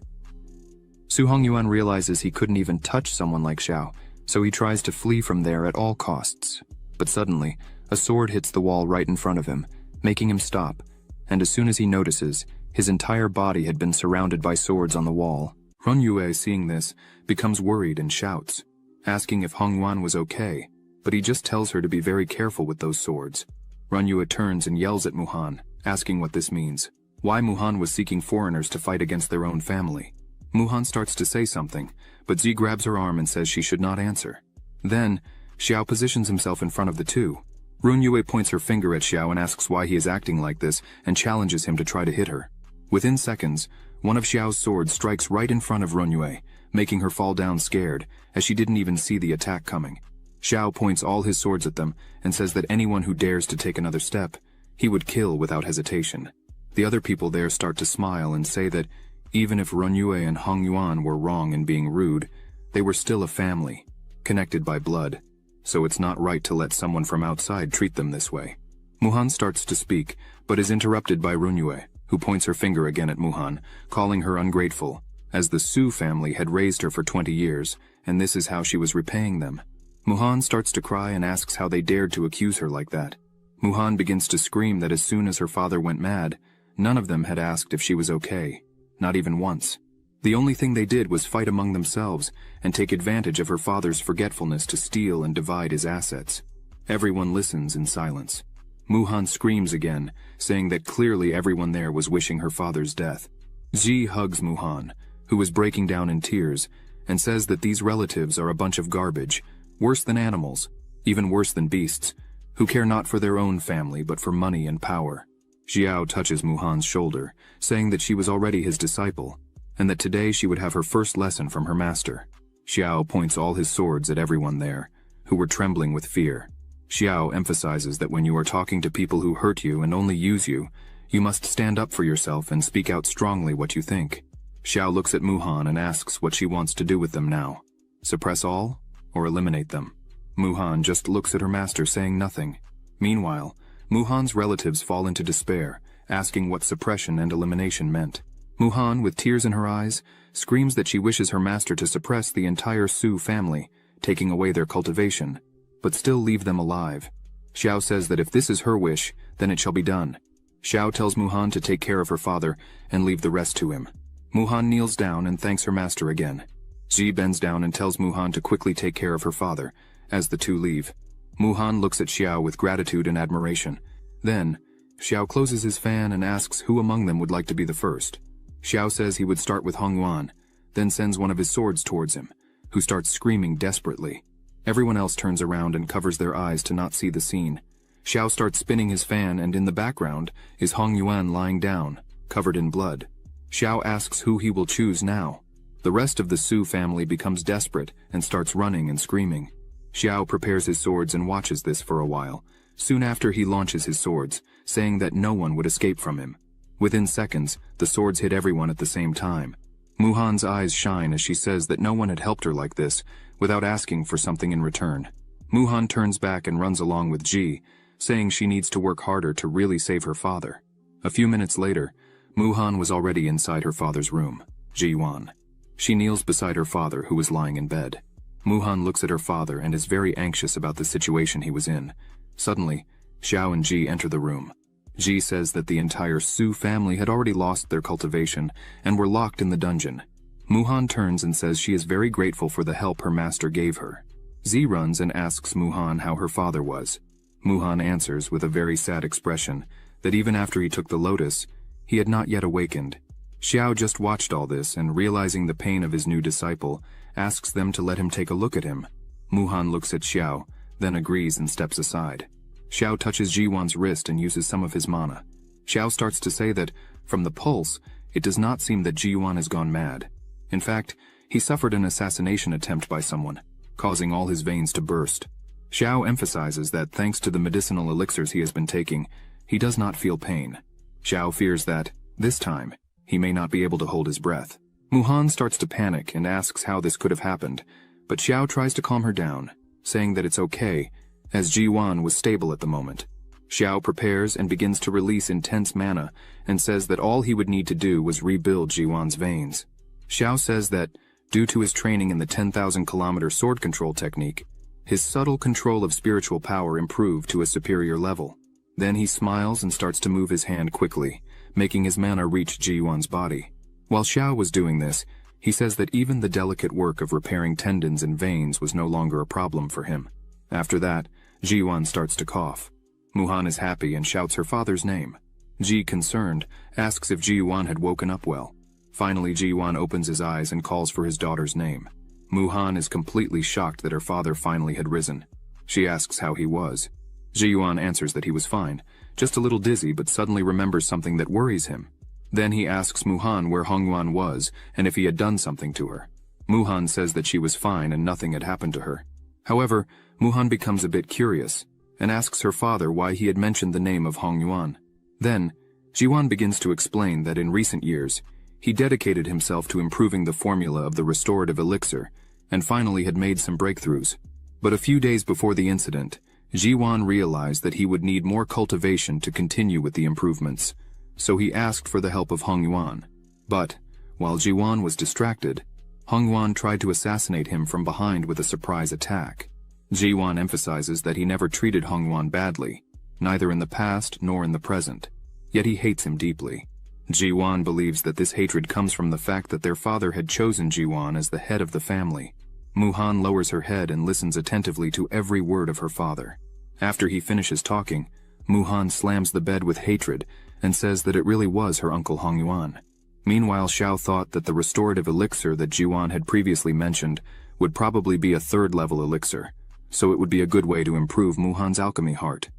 Su Hongyuan realizes he couldn't even touch someone like Xiao, so he tries to flee from there at all costs. But suddenly, a sword hits the wall right in front of him, making him stop, and as soon as he notices, his entire body had been surrounded by swords on the wall. Runyue, seeing this, becomes worried and shouts, asking if Hongyuan was okay, but he just tells her to be very careful with those swords. Runyue turns and yells at Muhan, asking what this means, why Muhan was seeking foreigners to fight against their own family. Muhan starts to say something, but Zi grabs her arm and says she should not answer. Then, Xiao positions himself in front of the two. Runyue points her finger at Xiao and asks why he is acting like this and challenges him to try to hit her. Within seconds, one of Xiao's swords strikes right in front of Runyue, making her fall down scared, as she didn't even see the attack coming. Xiao points all his swords at them and says that anyone who dares to take another step, he would kill without hesitation. The other people there start to smile and say that even if Runyue and Hongyuan were wrong in being rude, they were still a family, connected by blood, so it's not right to let someone from outside treat them this way. Muhan starts to speak, but is interrupted by Runyue, who points her finger again at Muhan, calling her ungrateful, as the Su family had raised her for 20 years, and this is how she was repaying them. Muhan starts to cry and asks how they dared to accuse her like that. Muhan begins to scream that as soon as her father went mad, none of them had asked if she was okay, not even once. The only thing they did was fight among themselves and take advantage of her father's forgetfulness to steal and divide his assets. Everyone listens in silence. Muhan screams again, saying that clearly everyone there was wishing her father's death. Ji hugs Muhan, who is breaking down in tears, and says that these relatives are a bunch of garbage, worse than animals, even worse than beasts, who care not for their own family but for money and power. Xiao touches Muhan's shoulder, saying that she was already his disciple, and that today she would have her first lesson from her master. Xiao points all his swords at everyone there, who were trembling with fear. Xiao emphasizes that when you are talking to people who hurt you and only use you, you must stand up for yourself and speak out strongly what you think. Xiao looks at Muhan and asks what she wants to do with them now. Suppress all, or eliminate them? Muhan just looks at her master, saying nothing. Meanwhile, Muhan's relatives fall into despair, asking what suppression and elimination meant. Muhan, with tears in her eyes, screams that she wishes her master to suppress the entire Su family, taking away their cultivation, but still leave them alive. Xiao says that if this is her wish, then it shall be done. Xiao tells Muhan to take care of her father and leave the rest to him. Muhan kneels down and thanks her master again. Ji bends down and tells Muhan to quickly take care of her father, as the two leave. Muhan looks at Xiao with gratitude and admiration. Then, Xiao closes his fan and asks who among them would like to be the first. Xiao says he would start with Hongyuan, then sends one of his swords towards him, who starts screaming desperately. Everyone else turns around and covers their eyes to not see the scene. Xiao starts spinning his fan, and in the background is Hongyuan lying down, covered in blood. Xiao asks who he will choose now. The rest of the Su family becomes desperate and starts running and screaming. Xiao prepares his swords and watches this for a while. Soon after, he launches his swords, saying that no one would escape from him. Within seconds, the swords hit everyone at the same time. Muhan's eyes shine as she says that no one had helped her like this, without asking for something in return. Muhan turns back and runs along with Ji, saying she needs to work harder to really save her father. A few minutes later, Muhan was already inside her father's room, Ji-wan. She kneels beside her father, who was lying in bed. Muhan looks at her father and is very anxious about the situation he was in. Suddenly, Xiao and Ji enter the room. Ji says that the entire Su family had already lost their cultivation and were locked in the dungeon. Muhan turns and says she is very grateful for the help her master gave her. Zi runs and asks Muhan how her father was. Muhan answers with a very sad expression that even after he took the lotus, he had not yet awakened. Xiao just watched all this and, realizing the pain of his new disciple, asks them to let him take a look at him. Muhan looks at Xiao, then agrees and steps aside. Xiao touches Ji-wan's wrist and uses some of his mana. Xiao starts to say that, from the pulse, it does not seem that Ji-wan has gone mad. In fact, he suffered an assassination attempt by someone, causing all his veins to burst. Xiao emphasizes that thanks to the medicinal elixirs he has been taking, he does not feel pain. Xiao fears that, this time, he may not be able to hold his breath. Muhan starts to panic and asks how this could have happened, but Xiao tries to calm her down, saying that it's okay, as Ji-wan was stable at the moment. Xiao prepares and begins to release intense mana and says that all he would need to do was rebuild Ji-wan's veins. Xiao says that, due to his training in the 10,000-kilometer sword control technique, his subtle control of spiritual power improved to a superior level. Then he smiles and starts to move his hand quickly, making his mana reach Ji-wan's body. While Xiao was doing this, he says that even the delicate work of repairing tendons and veins was no longer a problem for him. After that, Ji-wan starts to cough. Muhan is happy and shouts her father's name. Ji, concerned, asks if Ji-wan had woken up well. Finally, Ji-wan opens his eyes and calls for his daughter's name. Muhan is completely shocked that her father finally had risen. She asks how he was. Ji-wan answers that he was fine, just a little dizzy, but suddenly remembers something that worries him. Then he asks Muhan where Hongyuan was and if he had done something to her. Muhan says that she was fine and nothing had happened to her. However, Muhan becomes a bit curious and asks her father why he had mentioned the name of Hongyuan. Then, Ji-wan begins to explain that in recent years, he dedicated himself to improving the formula of the restorative elixir and finally had made some breakthroughs. But a few days before the incident, Ji-wan realized that he would need more cultivation to continue with the improvements, so he asked for the help of Hongyuan. But, while Ji-wan was distracted, Hongyuan tried to assassinate him from behind with a surprise attack. Ji-wan emphasizes that he never treated Hongyuan badly, neither in the past nor in the present, yet he hates him deeply. Ji-wan believes that this hatred comes from the fact that their father had chosen Ji-wan as the head of the family. Muhan lowers her head and listens attentively to every word of her father. After he finishes talking, Muhan slams the bed with hatred and says that it really was her uncle Hongyuan. Meanwhile, Xiao thought that the restorative elixir that Ji-wan had previously mentioned would probably be a third-level elixir, so it would be a good way to improve Muhan's alchemy heart.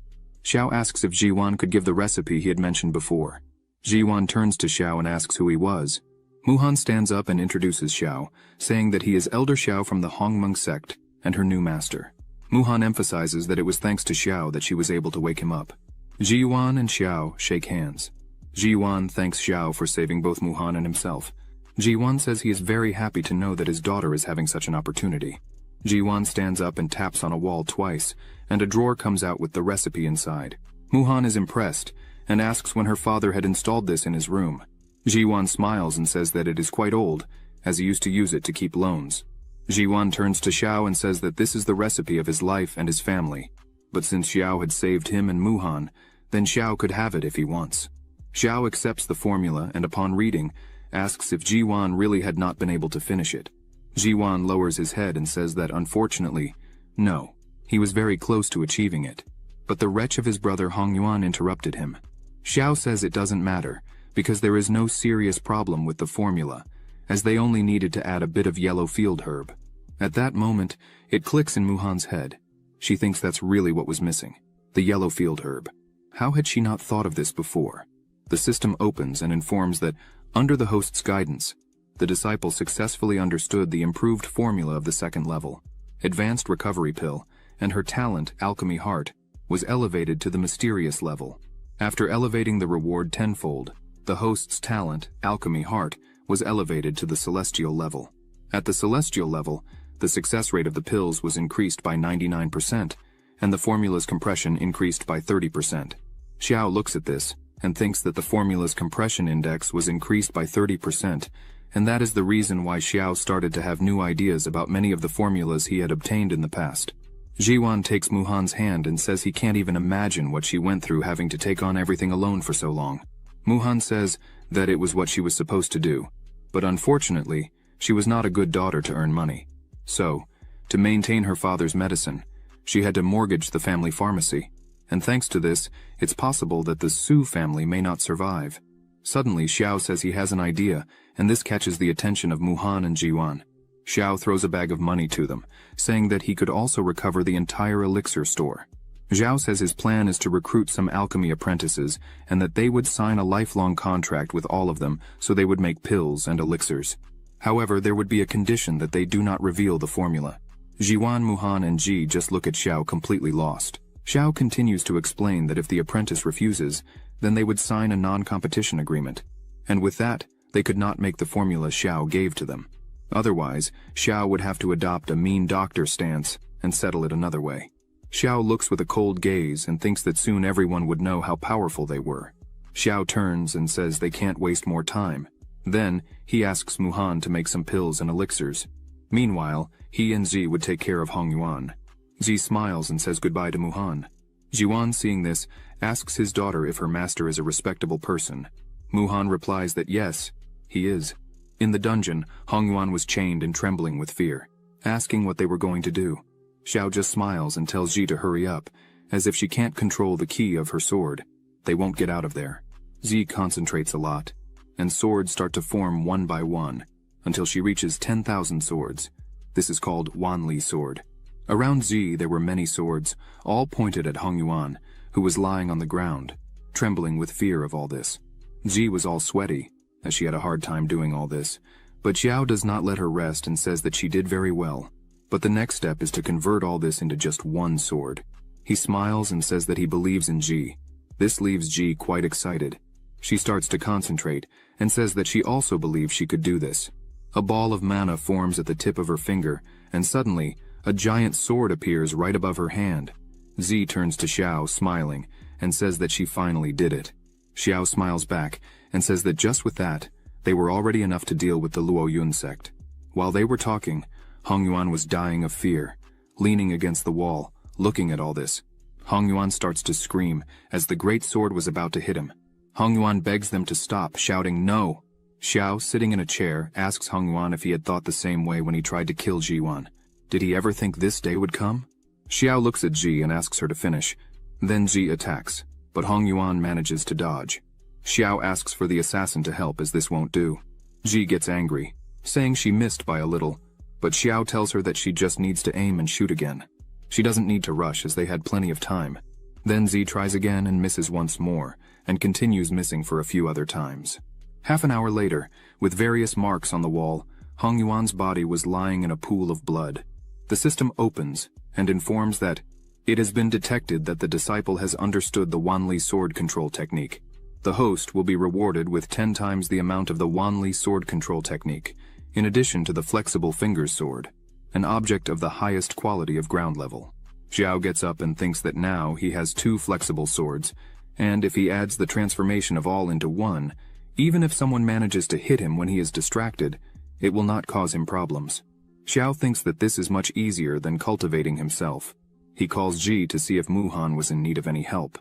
Xiao asks if Jiwan could give the recipe he had mentioned before. Jiwan turns to Xiao and asks who he was. Muhan stands up and introduces Xiao, saying that he is Elder Xiao from the Hongmeng sect and her new master. Muhan emphasizes that it was thanks to Xiao that she was able to wake him up. Jiwan and Xiao shake hands. Jiwan thanks Xiao for saving both Muhan and himself. Jiwan says he is very happy to know that his daughter is having such an opportunity. Jiwan stands up and taps on a wall twice, and a drawer comes out with the recipe inside. Muhan is impressed and asks when her father had installed this in his room. Jiwan smiles and says that it is quite old, as he used to use it to keep loans. Jiwan turns to Xiao and says that this is the recipe of his life and his family, but since Xiao had saved him and Muhan, then Xiao could have it if he wants. Xiao accepts the formula and upon reading, asks if Jiwan really had not been able to finish it. Jiwan lowers his head and says that unfortunately, no, he was very close to achieving it. But the wretch of his brother Hongyuan interrupted him. Xiao says it doesn't matter, because there is no serious problem with the formula, as they only needed to add a bit of yellow field herb. At that moment, it clicks in Muhan's head. She thinks that's really what was missing, the yellow field herb. How had she not thought of this before? The system opens and informs that, under the host's guidance, the disciple successfully understood the improved formula of the second level. Advanced recovery pill, and her talent, alchemy heart, was elevated to the mysterious level. After elevating the reward tenfold, the host's talent, alchemy heart, was elevated to the celestial level. At the celestial level, the success rate of the pills was increased by 99%, and the formula's compression increased by 30%. Xiao looks at this, and thinks that the formula's compression index was increased by 30%, and that is the reason why Xiao started to have new ideas about many of the formulas he had obtained in the past. Jiwan takes Muhan's hand and says he can't even imagine what she went through having to take on everything alone for so long. Muhan says that it was what she was supposed to do, but unfortunately, she was not a good daughter to earn money. So, to maintain her father's medicine, she had to mortgage the family pharmacy, and thanks to this, it's possible that the Su family may not survive. Suddenly, Xiao says he has an idea, and this catches the attention of Muhan and Jiwan. Xiao throws a bag of money to them, saying that he could also recover the entire elixir store. Xiao says his plan is to recruit some alchemy apprentices, and that they would sign a lifelong contract with all of them so they would make pills and elixirs. However, there would be a condition that they do not reveal the formula. Jiwan, Muhan, and Ji just look at Xiao completely lost. Xiao continues to explain that if the apprentice refuses, then they would sign a non-competition agreement, and with that, they could not make the formula Xiao gave to them. Otherwise, Xiao would have to adopt a mean doctor stance and settle it another way. Xiao looks with a cold gaze and thinks that soon everyone would know how powerful they were. Xiao turns and says they can't waste more time. Then, he asks Muhan to make some pills and elixirs. Meanwhile, he and Zi would take care of Hongyuan. Zi smiles and says goodbye to Muhan. Jiwan, seeing this, asks his daughter if her master is a respectable person. Muhan replies that yes, he is. In the dungeon, Hongyuan was chained and trembling with fear, asking what they were going to do. Xiao just smiles and tells Ji to hurry up, as if she can't control the key of her sword. They won't get out of there. Zi concentrates a lot, and swords start to form one by one, until she reaches 10,000 swords. This is called Wanli sword. Around Zi there were many swords, all pointed at Hongyuan, who was lying on the ground, trembling with fear of all this. Zi was all sweaty, as she had a hard time doing all this, but Xiao does not let her rest and says that she did very well. But the next step is to convert all this into just one sword. He smiles and says that he believes in Ji. This leaves Ji quite excited. She starts to concentrate and says that she also believes she could do this. A ball of mana forms at the tip of her finger, and suddenly, a giant sword appears right above her hand. Zi turns to Xiao, smiling, and says that she finally did it. Xiao smiles back and says that just with that, they were already enough to deal with the Luo Yun sect. While they were talking, Hongyuan was dying of fear, leaning against the wall, looking at all this. Hongyuan starts to scream as the great sword was about to hit him. Hongyuan begs them to stop, shouting no. Xiao, sitting in a chair, asks Hongyuan if he had thought the same way when he tried to kill Jiwan. Did he ever think this day would come? Xiao looks at Ji and asks her to finish. Then Ji attacks, but Hongyuan manages to dodge. Xiao asks for the assassin to help as this won't do. Ji gets angry, saying she missed by a little, but Xiao tells her that she just needs to aim and shoot again. She doesn't need to rush as they had plenty of time. Then Z tries again and misses once more, and continues missing for a few other times. Half an hour later, with various marks on the wall, Hong Yuan's body was lying in a pool of blood. The system opens and informs that it has been detected that the disciple has understood the Wanli sword control technique. The host will be rewarded with 10 times the amount of the Wanli sword control technique, in addition to the flexible fingers sword, an object of the highest quality of ground level. Xiao gets up and thinks that now he has 2 flexible swords, and if he adds the transformation of all into one, even if someone manages to hit him when he is distracted, it will not cause him problems. Xiao thinks that this is much easier than cultivating himself. He calls Ji to see if Muhan was in need of any help.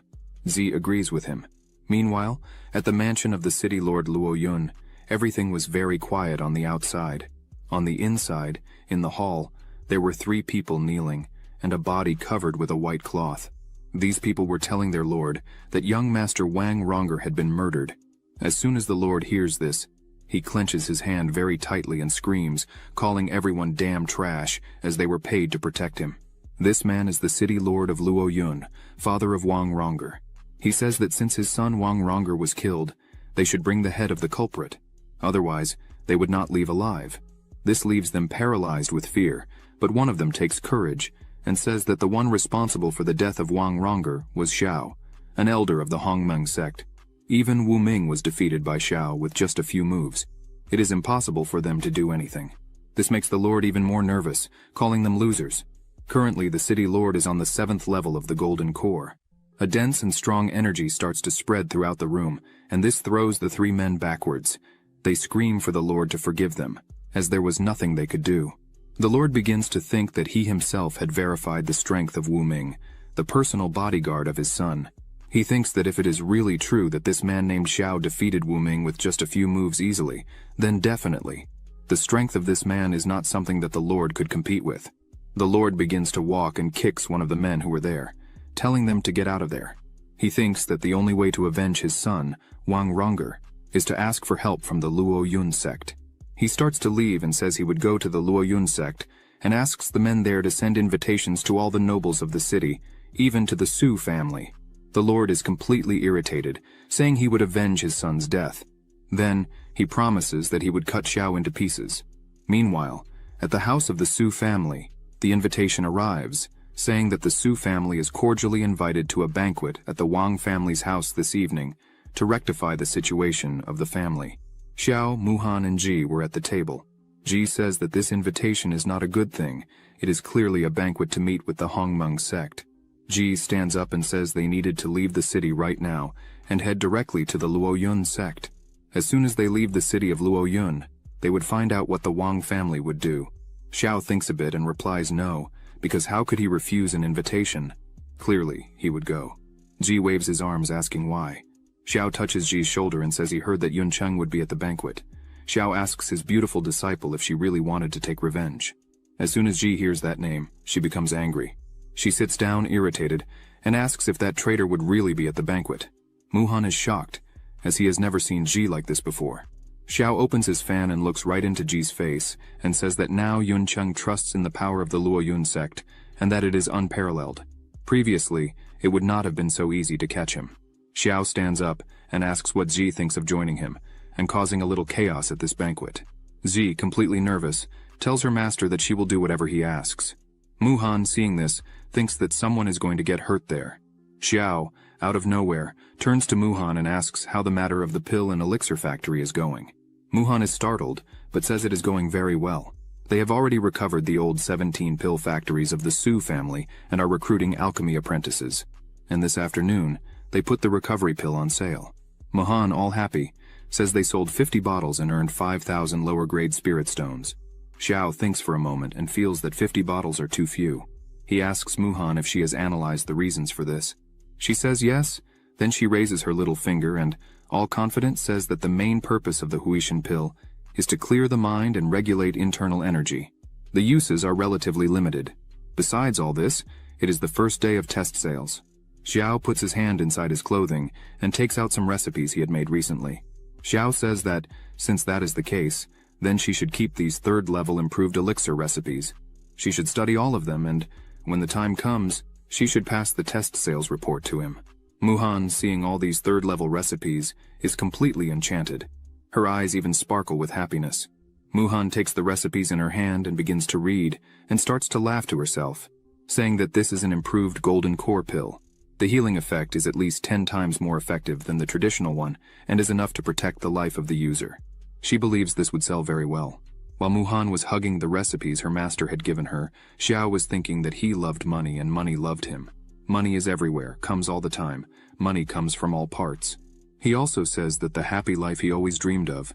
Z agrees with him. Meanwhile, at the mansion of the city lord Luo Yun, everything was very quiet on the outside. On the inside, in the hall, there were 3 people kneeling, and a body covered with a white cloth. These people were telling their lord that young Master Wang Ronger had been murdered. As soon as the lord hears this, he clenches his hand very tightly and screams, calling everyone damn trash, as they were paid to protect him. This man is the city lord of Luo Yun, father of Wang Ronger. He says that since his son Wang Ronger was killed, they should bring the head of the culprit. Otherwise, they would not leave alive. This leaves them paralyzed with fear, but one of them takes courage and says that the one responsible for the death of Wang Ronger was Xiao, an elder of the Hongmeng sect. Even Wu Ming was defeated by Xiao with just a few moves. It is impossible for them to do anything. This makes the lord even more nervous, calling them losers. Currently, the city lord is on the 7th level of the golden core. A dense and strong energy starts to spread throughout the room, and this throws the 3 men backwards. They scream for the lord to forgive them, as there was nothing they could do. The lord begins to think that he himself had verified the strength of Wu Ming, the personal bodyguard of his son. He thinks that if it is really true that this man named Xiao defeated Wu Ming with just a few moves easily, then definitely, the strength of this man is not something that the lord could compete with. The lord begins to walk and kicks one of the men who were there, telling them to get out of there. He thinks that the only way to avenge his son, Wang Ronger, is to ask for help from the Luo Yun sect. He starts to leave and says he would go to the Luo Yun sect and asks the men there to send invitations to all the nobles of the city, even to the Su family. The lord is completely irritated, saying he would avenge his son's death. Then, he promises that he would cut Xiao into pieces. Meanwhile, at the house of the Su family, the invitation arrives, saying that the Su family is cordially invited to a banquet at the Wang family's house this evening to rectify the situation of the family. Xiao, Muhan, and Ji were at the table. Ji says that this invitation is not a good thing. It is clearly a banquet to meet with the Hongmeng sect. Ji stands up and says they needed to leave the city right now and head directly to the Luo Yun sect. As soon as they leave the city of Luo Yun, they would find out what the Wang family would do. Xiao thinks a bit and replies no, because how could he refuse an invitation? Clearly, he would go. Ji waves his arms asking why. Xiao touches Ji's shoulder and says he heard that Yun Cheng would be at the banquet. Xiao asks his beautiful disciple if she really wanted to take revenge. As soon as Ji hears that name, she becomes angry. She sits down irritated and asks if that traitor would really be at the banquet. Muhan is shocked, as he has never seen Ji like this before. Xiao opens his fan and looks right into Ji's face and says that now Yun Cheng trusts in the power of the Luo Yun sect and that it is unparalleled. Previously, it would not have been so easy to catch him. Xiao stands up and asks what Ji thinks of joining him and causing a little chaos at this banquet. Ji, completely nervous, tells her master that she will do whatever he asks. Muhan, seeing this, thinks that someone is going to get hurt there. Xiao, out of nowhere, turns to Muhan and asks how the matter of the pill and elixir factory is going. Muhan is startled, but says it is going very well. They have already recovered the old 17 pill factories of the Su family and are recruiting alchemy apprentices. And this afternoon, they put the recovery pill on sale. Muhan, all happy, says they sold 50 bottles and earned 5,000 lower-grade spirit stones. Xiao thinks for a moment and feels that 50 bottles are too few. He asks Muhan if she has analyzed the reasons for this. She says yes, then she raises her little finger and, all confident, says that the main purpose of the Huishan pill is to clear the mind and regulate internal energy. The uses are relatively limited. Besides all this, it is the first day of test sales. Xiao puts his hand inside his clothing and takes out some recipes he had made recently. Xiao says that, since that is the case, then she should keep these 3rd-level improved elixir recipes. She should study all of them and, when the time comes, she should pass the test sales report to him. Muhan, seeing all these third-level recipes, is completely enchanted. Her eyes even sparkle with happiness. Muhan takes the recipes in her hand and begins to read, and starts to laugh to herself, saying that this is an improved golden core pill. The healing effect is at least 10 times more effective than the traditional one, and is enough to protect the life of the user. She believes this would sell very well. While Muhan was hugging the recipes her master had given her, Xiao was thinking that he loved money and money loved him. Money is everywhere, comes all the time. Money comes from all parts. He also says that the happy life he always dreamed of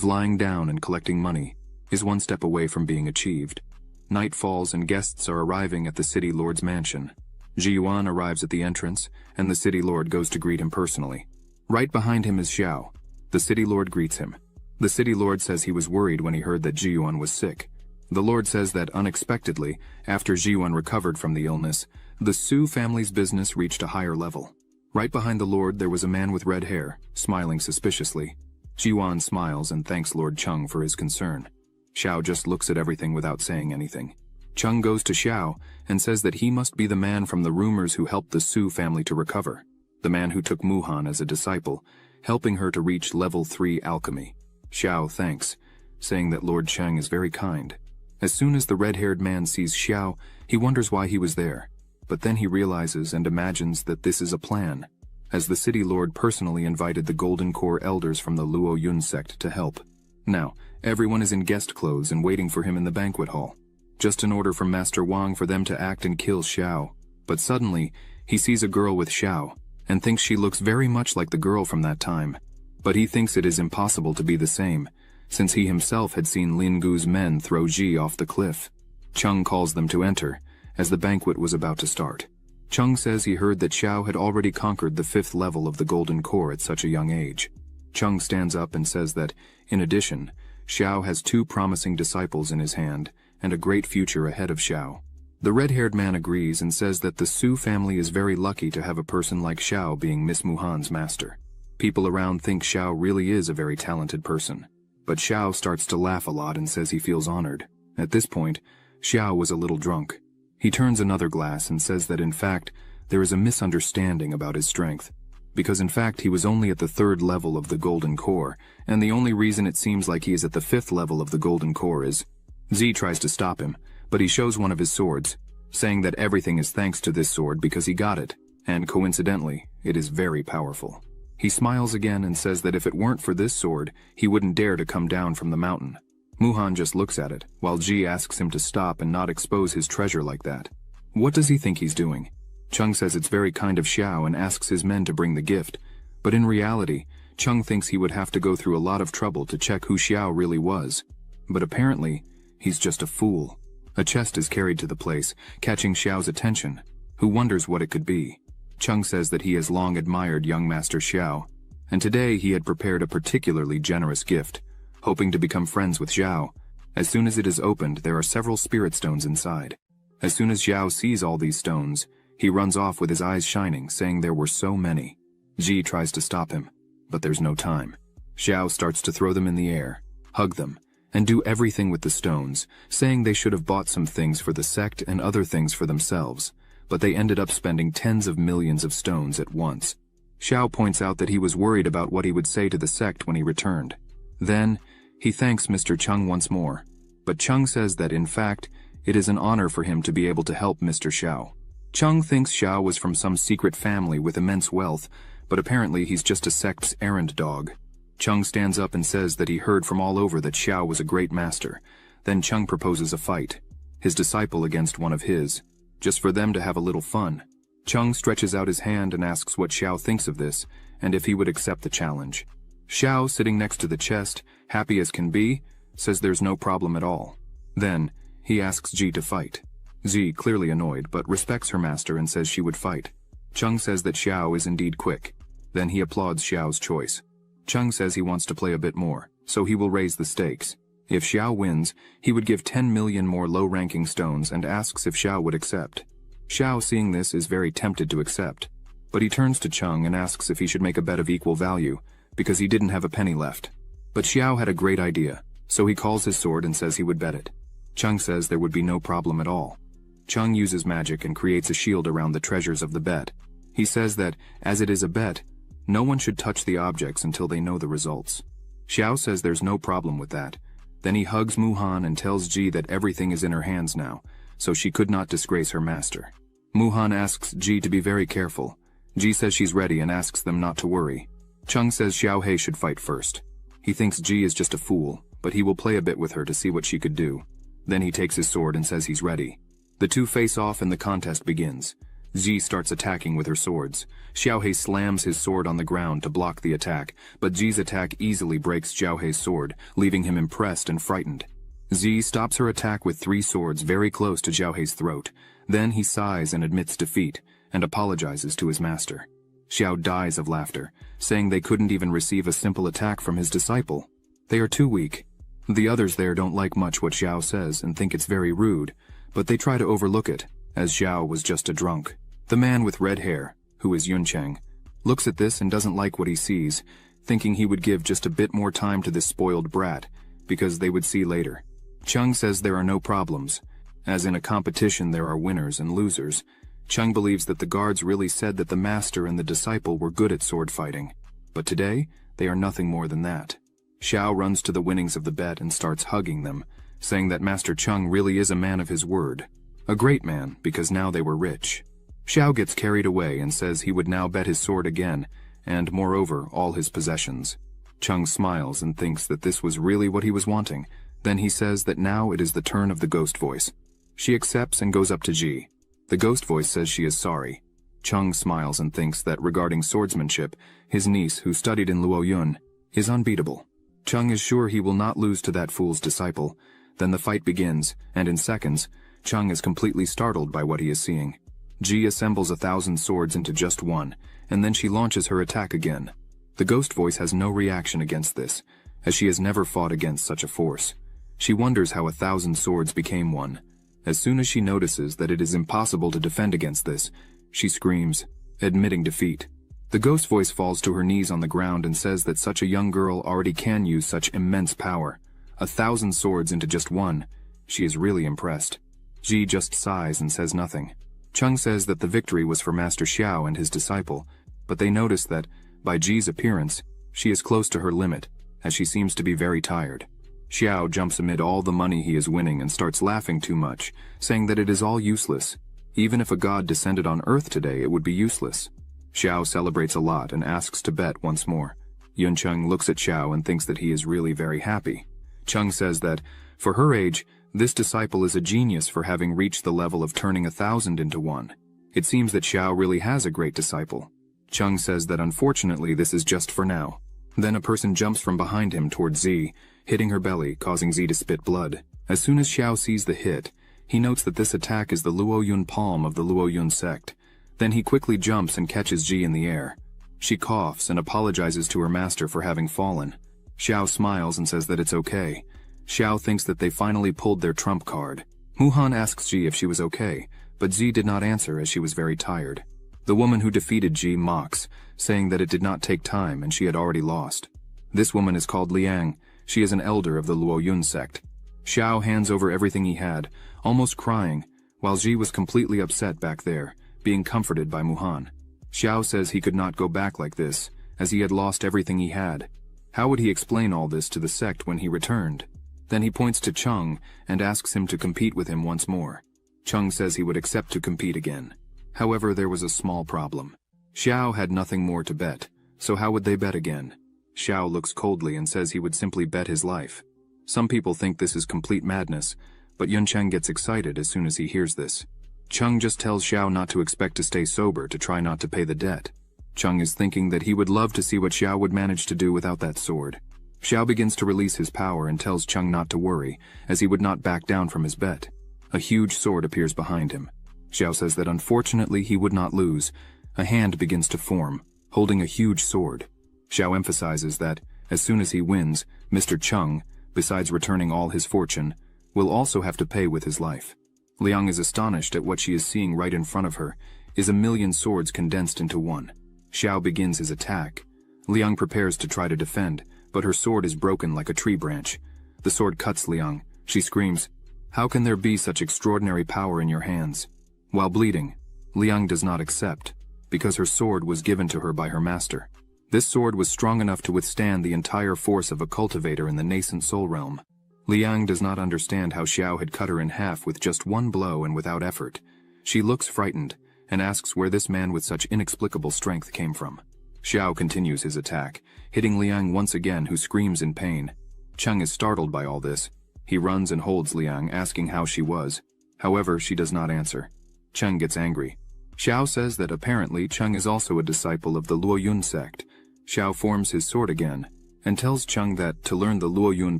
lying down and collecting money, is one step away from being achieved. Night falls and guests are arriving at the city lord's mansion. Ji Yuan arrives at the entrance, and the city lord goes to greet him personally. Right behind him is Xiao. The city lord greets him. The city lord says he was worried when he heard that Ji Yuan was sick. The lord says that unexpectedly, after Ji Yuan recovered from the illness, the Su family's business reached a higher level. Right behind the lord there was a man with red hair, smiling suspiciously. Ji Yuan smiles and thanks Lord Chung for his concern. Xiao just looks at everything without saying anything. Chung goes to Xiao and says that he must be the man from the rumors who helped the Su family to recover. The man who took Muhan as a disciple, helping her to reach level 3 alchemy. Xiao thanks, saying that Lord Cheng is very kind. As soon as the red-haired man sees Xiao, he wonders why he was there. But then he realizes and imagines that this is a plan, as the city lord personally invited the Golden Core elders from the Luo Yun sect to help. Now, everyone is in guest clothes and waiting for him in the banquet hall. Just an order from Master Wang for them to act and kill Xiao. But suddenly, he sees a girl with Xiao, and thinks she looks very much like the girl from that time. But he thinks it is impossible to be the same, since he himself had seen Lin Gu's men throw Ji off the cliff. Chung calls them to enter, as the banquet was about to start. Chung says he heard that Xiao had already conquered the 5th level of the Golden Core at such a young age. Chung stands up and says that, in addition, Xiao has 2 promising disciples in his hand, and a great future ahead of Xiao. The red-haired man agrees and says that the Su family is very lucky to have a person like Xiao being Miss Muhan's master. People around think Xiao really is a very talented person. But Xiao starts to laugh a lot and says he feels honored. At this point, Xiao was a little drunk. He turns another glass and says that in fact, there is a misunderstanding about his strength. Because in fact he was only at the 3rd level of the Golden Core, and the only reason it seems like he is at the 5th level of the Golden Core is... Z tries to stop him, but he shows one of his swords, saying that everything is thanks to this sword because he got it, and coincidentally, it is very powerful. He smiles again and says that if it weren't for this sword, he wouldn't dare to come down from the mountain. Muhan just looks at it, while Ji asks him to stop and not expose his treasure like that. What does he think he's doing? Chung says it's very kind of Xiao and asks his men to bring the gift, but in reality, Chung thinks he would have to go through a lot of trouble to check who Xiao really was. But apparently, he's just a fool. A chest is carried to the place, catching Xiao's attention, who wonders what it could be. Chung says that he has long admired young Master Xiao, and today he had prepared a particularly generous gift, hoping to become friends with Xiao. As soon as it is opened, there are several spirit stones inside. As soon as Xiao sees all these stones, he runs off with his eyes shining, saying there were so many. Ji tries to stop him, but there's no time. Xiao starts to throw them in the air, hug them, and do everything with the stones, saying they should have bought some things for the sect and other things for themselves, but they ended up spending tens of millions of stones at once. Xiao points out that he was worried about what he would say to the sect when he returned. Then, he thanks Mr. Chung once more, but Chung says that in fact, it is an honor for him to be able to help Mr. Xiao. Chung thinks Xiao was from some secret family with immense wealth, but apparently he's just a sect's errand dog. Chung stands up and says that he heard from all over that Xiao was a great master. Then Chung proposes a fight, his disciple against one of his, just for them to have a little fun. Chung stretches out his hand and asks what Xiao thinks of this, and if he would accept the challenge. Xiao, sitting next to the chest, happy as can be, says there's no problem at all. Then, he asks Ji to fight. Zi, clearly annoyed, but respects her master and says she would fight. Chung says that Xiao is indeed quick. Then he applauds Xiao's choice. Chung says he wants to play a bit more, so he will raise the stakes. If Xiao wins, he would give 10 million more low-ranking stones and asks if Xiao would accept. Xiao, seeing this, is very tempted to accept, but he turns to Chung and asks if he should make a bet of equal value, because he didn't have a penny left. But Xiao had a great idea, so he calls his sword and says he would bet it. Chung says there would be no problem at all. Chung uses magic and creates a shield around the treasures of the bet. He says that, as it is a bet, no one should touch the objects until they know the results. Xiao says there's no problem with that. Then he hugs Muhan and tells Ji that everything is in her hands now, so she could not disgrace her master. Muhan asks Ji to be very careful. Ji says she's ready and asks them not to worry. Chung says Xiao Hei should fight first. He thinks Ji is just a fool, but he will play a bit with her to see what she could do. Then he takes his sword and says he's ready. The two face off and the contest begins. Ji starts attacking with her swords. Xiao Hei slams his sword on the ground to block the attack, but Ji's attack easily breaks Xiao Hei's sword, leaving him impressed and frightened. Ji stops her attack with 3 swords very close to Xiao Hei's throat. Then he sighs and admits defeat, and apologizes to his master. Xiao dies of laughter, saying they couldn't even receive a simple attack from his disciple. They are too weak. The others there don't like much what Xiao says and think it's very rude, but they try to overlook it, as Xiao was just a drunk. The man with red hair, who is Yuncheng, looks at this and doesn't like what he sees, thinking he would give just a bit more time to this spoiled brat, because they would see later. Chung says there are no problems. As in a competition there are winners and losers. Chung believes that the guards really said that the master and the disciple were good at sword fighting, but today they are nothing more than that. Xiao runs to the winnings of the bet and starts hugging them, saying that Master Chung really is a man of his word. A great man, because now they were rich. Xiao gets carried away and says he would now bet his sword again, and moreover all his possessions. Chung smiles and thinks that this was really what he was wanting. Then he says that now it is the turn of the ghost voice. She accepts and goes up to Ji. The ghost voice says she is sorry. Chung smiles and thinks that regarding swordsmanship, his niece, who studied in Luoyun, is unbeatable. Chung is sure he will not lose to that fool's disciple. Then the fight begins, and in seconds, Chung is completely startled by what he is seeing. Ji assembles 1,000 swords into just one, and then she launches her attack again. The ghost voice has no reaction against this, as she has never fought against such a force. She wonders how 1,000 swords became one. As soon as she notices that it is impossible to defend against this, she screams, admitting defeat. The ghost voice falls to her knees on the ground and says that such a young girl already can use such immense power. 1,000 swords into just one. She is really impressed. Ji just sighs and says nothing. Chung says that the victory was for Master Xiao and his disciple, but they notice that, by Ji's appearance, she is close to her limit, as she seems to be very tired. Xiao jumps amid all the money he is winning and starts laughing too much, saying that it is all useless. Even if a god descended on Earth today, it would be useless. Xiao celebrates a lot and asks to bet once more. Yuncheng looks at Xiao and thinks that he is really very happy. Chung says that, for her age, this disciple is a genius for having reached the level of turning 1,000 into one. It seems that Xiao really has a great disciple. Chung says that unfortunately this is just for now. Then a person jumps from behind him towards Zi, hitting her belly, causing Zi to spit blood. As soon as Xiao sees the hit, he notes that this attack is the Luoyun palm of the Luoyun sect. Then he quickly jumps and catches Ji in the air. She coughs and apologizes to her master for having fallen. Xiao smiles and says that it's okay. Xiao thinks that they finally pulled their trump card. Muhan asks Ji if she was okay, but Zi did not answer as she was very tired. The woman who defeated Ji mocks, saying that it did not take time and she had already lost. This woman is called Liang. She is an elder of the Luoyun sect. Xiao hands over everything he had, almost crying, while Ji was completely upset back there, being comforted by Muhan. Xiao says he could not go back like this, as he had lost everything he had. How would he explain all this to the sect when he returned? Then he points to Chung and asks him to compete with him once more. Chung says he would accept to compete again. However, there was a small problem. Xiao had nothing more to bet, so how would they bet again? Xiao looks coldly and says he would simply bet his life. Some people think this is complete madness, but Yuncheng gets excited as soon as he hears this. Chung just tells Xiao not to expect to stay sober to try not to pay the debt. Chung is thinking that he would love to see what Xiao would manage to do without that sword. Xiao begins to release his power and tells Chung not to worry, as he would not back down from his bet. A huge sword appears behind him. Xiao says that unfortunately he would not lose. A hand begins to form, holding a huge sword. Xiao emphasizes that, as soon as he wins, Mr. Chung, besides returning all his fortune, will also have to pay with his life. Liang is astonished at what she is seeing right in front of her, is 1,000,000 swords condensed into one. Xiao begins his attack. Liang prepares to try to defend, but her sword is broken like a tree branch. The sword cuts Liang. She screams, How can there be such extraordinary power in your hands? While bleeding, Liang does not accept, because her sword was given to her by her master. This sword was strong enough to withstand the entire force of a cultivator in the nascent soul realm. Liang does not understand how Xiao had cut her in half with just one blow and without effort. She looks frightened and asks where this man with such inexplicable strength came from. Xiao continues his attack, hitting Liang once again, who screams in pain. Cheng is startled by all this. He runs and holds Liang, asking how she was. However, she does not answer. Cheng gets angry. Xiao says that apparently Cheng is also a disciple of the Luoyun sect. Xiao forms his sword again, and tells Cheng that to learn the Luoyun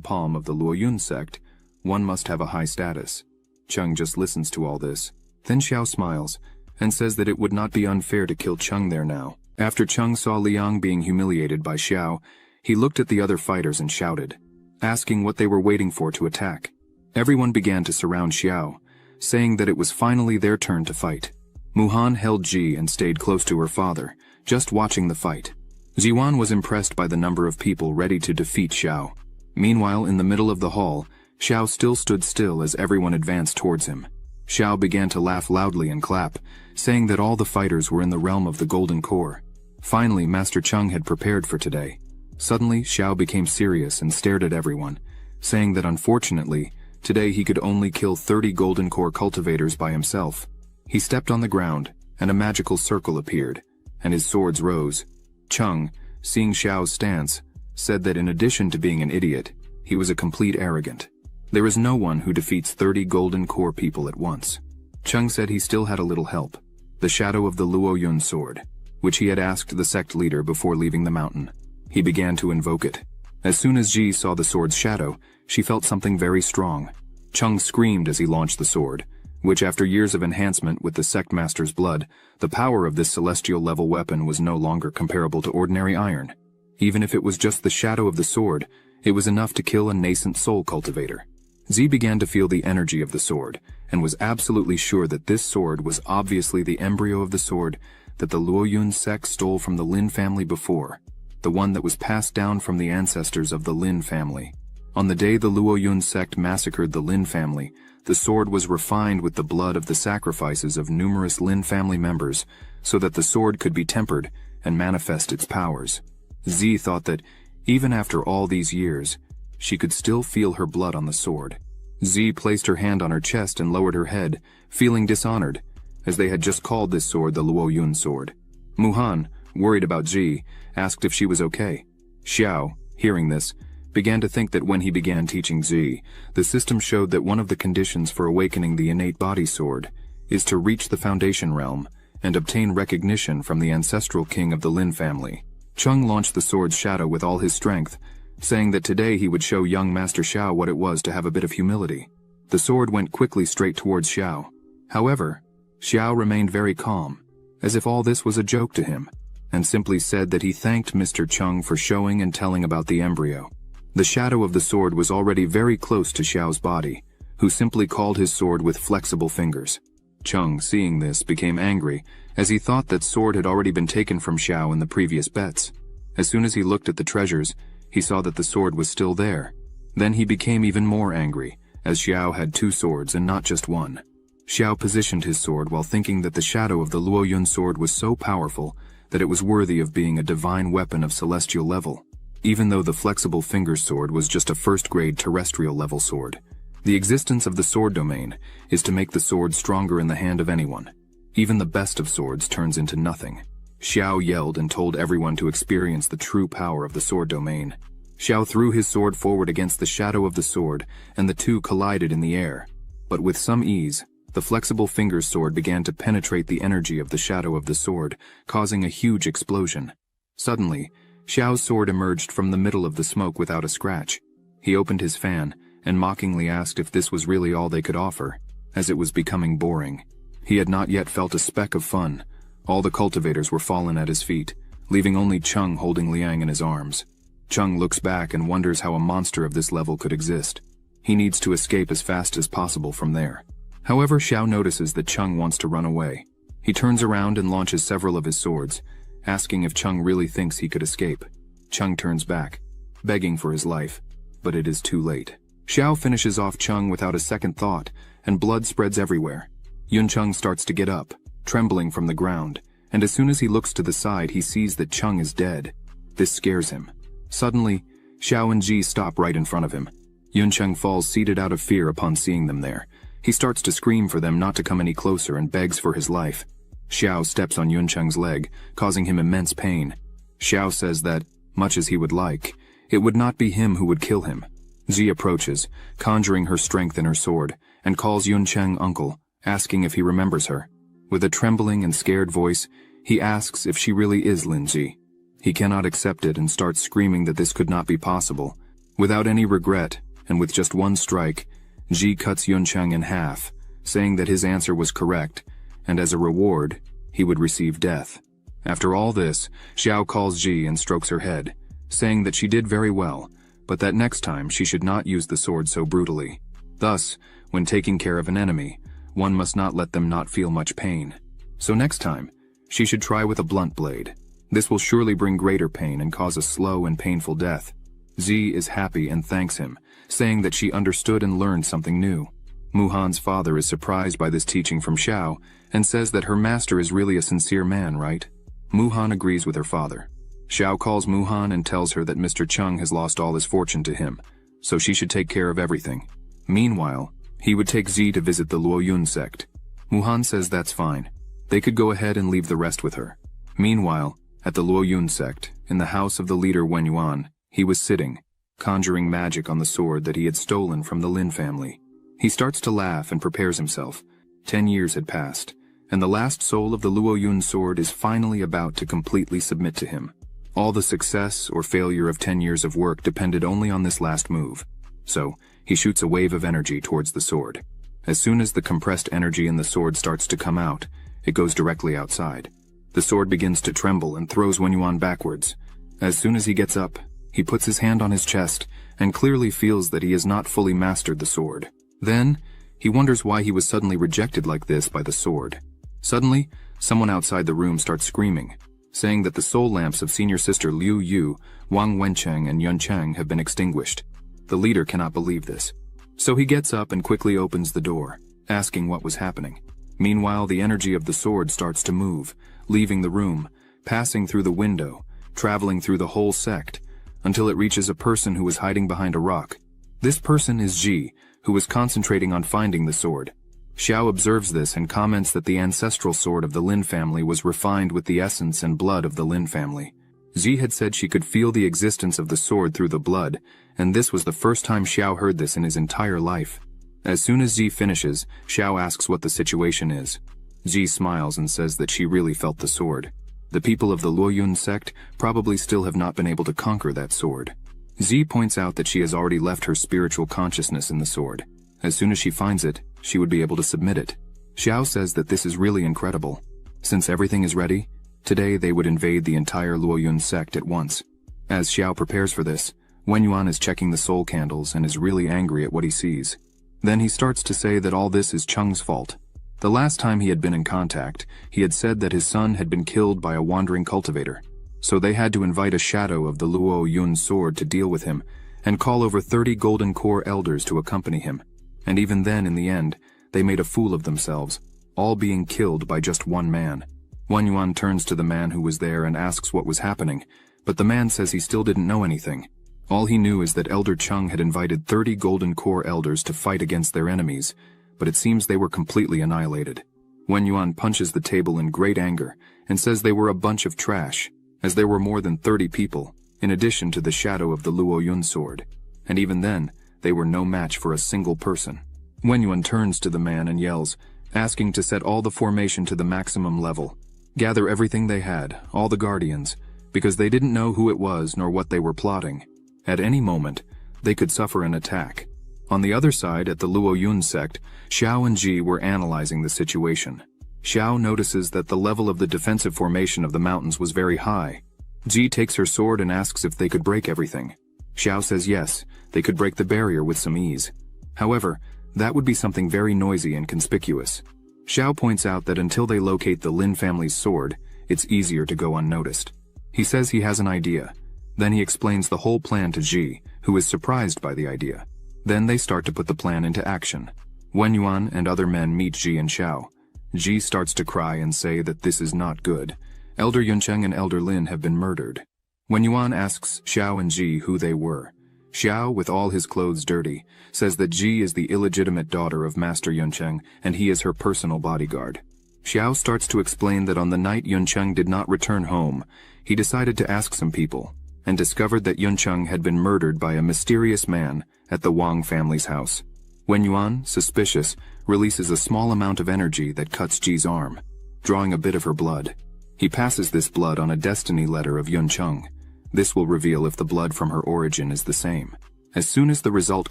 palm of the Luoyun sect, one must have a high status. Cheng just listens to all this. Then Xiao smiles, and says that it would not be unfair to kill Cheng there now. After Cheng saw Liang being humiliated by Xiao, he looked at the other fighters and shouted, asking what they were waiting for to attack. Everyone began to surround Xiao, saying that it was finally their turn to fight. Muhan held Ji and stayed close to her father, just watching the fight. Ziwan was impressed by the number of people ready to defeat Xiao. Meanwhile, in the middle of the hall, Xiao still stood still as everyone advanced towards him. Xiao began to laugh loudly and clap, saying that all the fighters were in the realm of the Golden Core. Finally, Master Cheng had prepared for today. Suddenly, Xiao became serious and stared at everyone, saying that unfortunately, today he could only kill 30 Golden Core cultivators by himself. He stepped on the ground, and a magical circle appeared, and his swords rose. Cheng, seeing Xiao's stance, said that in addition to being an idiot, he was a complete arrogant. There is no one who defeats 30 Golden Core people at once. Cheng said he still had a little help, the shadow of the Luoyun sword, which he had asked the sect leader before leaving the mountain. He began to invoke it. As soon as Ji saw the sword's shadow, she felt something very strong. Cheng screamed as he launched the sword, which after years of enhancement with the sect master's blood, the power of this celestial level weapon was no longer comparable to ordinary iron. Even if it was just the shadow of the sword, it was enough to kill a nascent soul cultivator. Zi began to feel the energy of the sword, and was absolutely sure that this sword was obviously the embryo of the sword that the Luoyun sect stole from the Lin family before, the one that was passed down from the ancestors of the Lin family. On the day the Luoyun sect massacred the Lin family, the sword was refined with the blood of the sacrifices of numerous Lin family members, so that the sword could be tempered and manifest its powers. Zi thought that, even after all these years, she could still feel her blood on the sword. Zi placed her hand on her chest and lowered her head, feeling dishonored, as they had just called this sword the Luoyun sword. Muhan, worried about Zi, asked if she was okay. Xiao, hearing this, began to think that when he began teaching Zi, the system showed that one of the conditions for awakening the innate body sword is to reach the foundation realm and obtain recognition from the ancestral king of the Lin family. Cheng launched the sword's shadow with all his strength, saying that today he would show young Master Xiao what it was to have a bit of humility. The sword went quickly straight towards Xiao. However, Xiao remained very calm, as if all this was a joke to him, and simply said that he thanked Mr. Cheng for showing and telling about the embryo. The shadow of the sword was already very close to Xiao's body, who simply called his sword with flexible fingers. Cheng, seeing this, became angry, as he thought that sword had already been taken from Xiao in the previous bets. As soon as he looked at the treasures, he saw that the sword was still there. Then he became even more angry, as Xiao had 2 swords and not just one. Xiao positioned his sword while thinking that the shadow of the Luoyun sword was so powerful that it was worthy of being a divine weapon of celestial level, even though the flexible fingers sword was just a first-grade terrestrial level sword. The existence of the sword domain is to make the sword stronger in the hand of anyone. Even the best of swords turns into nothing. Xiao yelled and told everyone to experience the true power of the sword domain. Xiao threw his sword forward against the shadow of the sword, and the two collided in the air. But with some ease, the flexible fingers sword began to penetrate the energy of the shadow of the sword, causing a huge explosion. Suddenly, Xiao's sword emerged from the middle of the smoke without a scratch. He opened his fan, and mockingly asked if this was really all they could offer, as it was becoming boring. He had not yet felt a speck of fun. All the cultivators were fallen at his feet, leaving only Cheng holding Liang in his arms. Cheng looks back and wonders how a monster of this level could exist. He needs to escape as fast as possible from there. However, Xiao notices that Cheng wants to run away. He turns around and launches several of his swords, asking if Cheng really thinks he could escape. Cheng turns back, begging for his life, but it is too late. Xiao finishes off Chung without a second thought, and blood spreads everywhere. Yun Chung starts to get up, trembling from the ground, and as soon as he looks to the side he sees that Chung is dead. This scares him. Suddenly, Xiao and Ji stop right in front of him. Yun Chung falls seated out of fear upon seeing them there. He starts to scream for them not to come any closer and begs for his life. Xiao steps on Yun Chung's leg, causing him immense pain. Xiao says that, much as he would like, it would not be him who would kill him. Ji approaches, conjuring her strength in her sword, and calls Yun Chung uncle, asking if he remembers her. With a trembling and scared voice, he asks if she really is Lin Ji. He cannot accept it and starts screaming that this could not be possible. Without any regret, and with just one strike, Ji cuts Yun Chung in half, saying that his answer was correct, and as a reward, he would receive death. After all this, Xiao calls Ji and strokes her head, saying that she did very well, but that next time she should not use the sword so brutally. Thus, when taking care of an enemy, one must not let them not feel much pain. So next time, she should try with a blunt blade. This will surely bring greater pain and cause a slow and painful death. Ji is happy and thanks him, saying that she understood and learned something new. Muhan's father is surprised by this teaching from Xiao and says that her master is really a sincere man, right? Muhan agrees with her father. Xiao calls Muhan and tells her that Mr. Chung has lost all his fortune to him, so she should take care of everything. Meanwhile, he would take Ji to visit the Luoyun sect. Muhan says that's fine. They could go ahead and leave the rest with her. Meanwhile, at the Luoyun sect, in the house of the leader Wen Yuan, he was sitting, conjuring magic on the sword that he had stolen from the Lin family. He starts to laugh and prepares himself. 10 years had passed, and the last soul of the Luoyun sword is finally about to completely submit to him. All the success or failure of 10 years of work depended only on this last move. So, he shoots a wave of energy towards the sword. As soon as the compressed energy in the sword starts to come out, it goes directly outside. The sword begins to tremble and throws Wen Yuan backwards. As soon as he gets up, he puts his hand on his chest and clearly feels that he has not fully mastered the sword. Then, he wonders why he was suddenly rejected like this by the sword. Suddenly, someone outside the room starts screaming, saying that the soul lamps of senior sister Liu Yu, Wang Wencheng, and Yun Cheng have been extinguished. The leader cannot believe this. So he gets up and quickly opens the door, asking what was happening. Meanwhile, the energy of the sword starts to move, leaving the room, passing through the window, traveling through the whole sect, until it reaches a person who was hiding behind a rock. This person is Ji, who was concentrating on finding the sword. Xiao observes this and comments that the ancestral sword of the Lin family was refined with the essence and blood of the Lin family. Ji had said she could feel the existence of the sword through the blood, and this was the first time Xiao heard this in his entire life. As soon as Ji finishes, Xiao asks what the situation is. Ji smiles and says that she really felt the sword. The people of the Luoyun sect probably still have not been able to conquer that sword. Ji points out that she has already left her spiritual consciousness in the sword. As soon as she finds it, she would be able to submit it. Xiao says that this is really incredible. Since everything is ready, today they would invade the entire Luoyun sect at once. As Xiao prepares for this, Wen Yuan is checking the soul candles and is really angry at what he sees. Then he starts to say that all this is Chung's fault. The last time he had been in contact, he had said that his son had been killed by a wandering cultivator. So they had to invite a shadow of the Luoyun sword to deal with him, and call over 30 golden core elders to accompany him. And even then, in the end, they made a fool of themselves, all being killed by just one man. Wen Yuan turns to the man who was there and asks what was happening, but the man says he still didn't know anything. All he knew is that Elder Chung had invited 30 golden core elders to fight against their enemies, but it seems they were completely annihilated. Wen Yuan punches the table in great anger and says they were a bunch of trash, as there were more than 30 people, in addition to the shadow of the Luoyun sword. And even then, they were no match for a single person. Wen Yuan turns to the man and yells, asking to set all the formation to the maximum level. Gather everything they had, all the guardians, because they didn't know who it was nor what they were plotting. At any moment, they could suffer an attack. On the other side, at the Luoyun sect, Xiao and Ji were analyzing the situation. Xiao notices that the level of the defensive formation of the mountains was very high. Ji takes her sword and asks if they could break everything. Xiao says yes, they could break the barrier with some ease. However, that would be something very noisy and conspicuous. Xiao points out that until they locate the Lin family's sword, it's easier to go unnoticed. He says he has an idea. Then he explains the whole plan to Ji, who is surprised by the idea. Then they start to put the plan into action. Wen Yuan and other men meet Ji and Xiao. Ji starts to cry and say that this is not good. Elder Yuncheng and Elder Lin have been murdered. Wen Yuan asks Xiao and Ji who they were. Xiao, with all his clothes dirty, says that Ji is the illegitimate daughter of Master Yuncheng and he is her personal bodyguard. Xiao starts to explain that on the night Yuncheng did not return home, he decided to ask some people, and discovered that Yuncheng had been murdered by a mysterious man at the Wang family's house. Wen Yuan, suspicious, releases a small amount of energy that cuts Ji's arm, drawing a bit of her blood. He passes this blood on a destiny letter of Yuncheng. This will reveal if the blood from her origin is the same. As soon as the result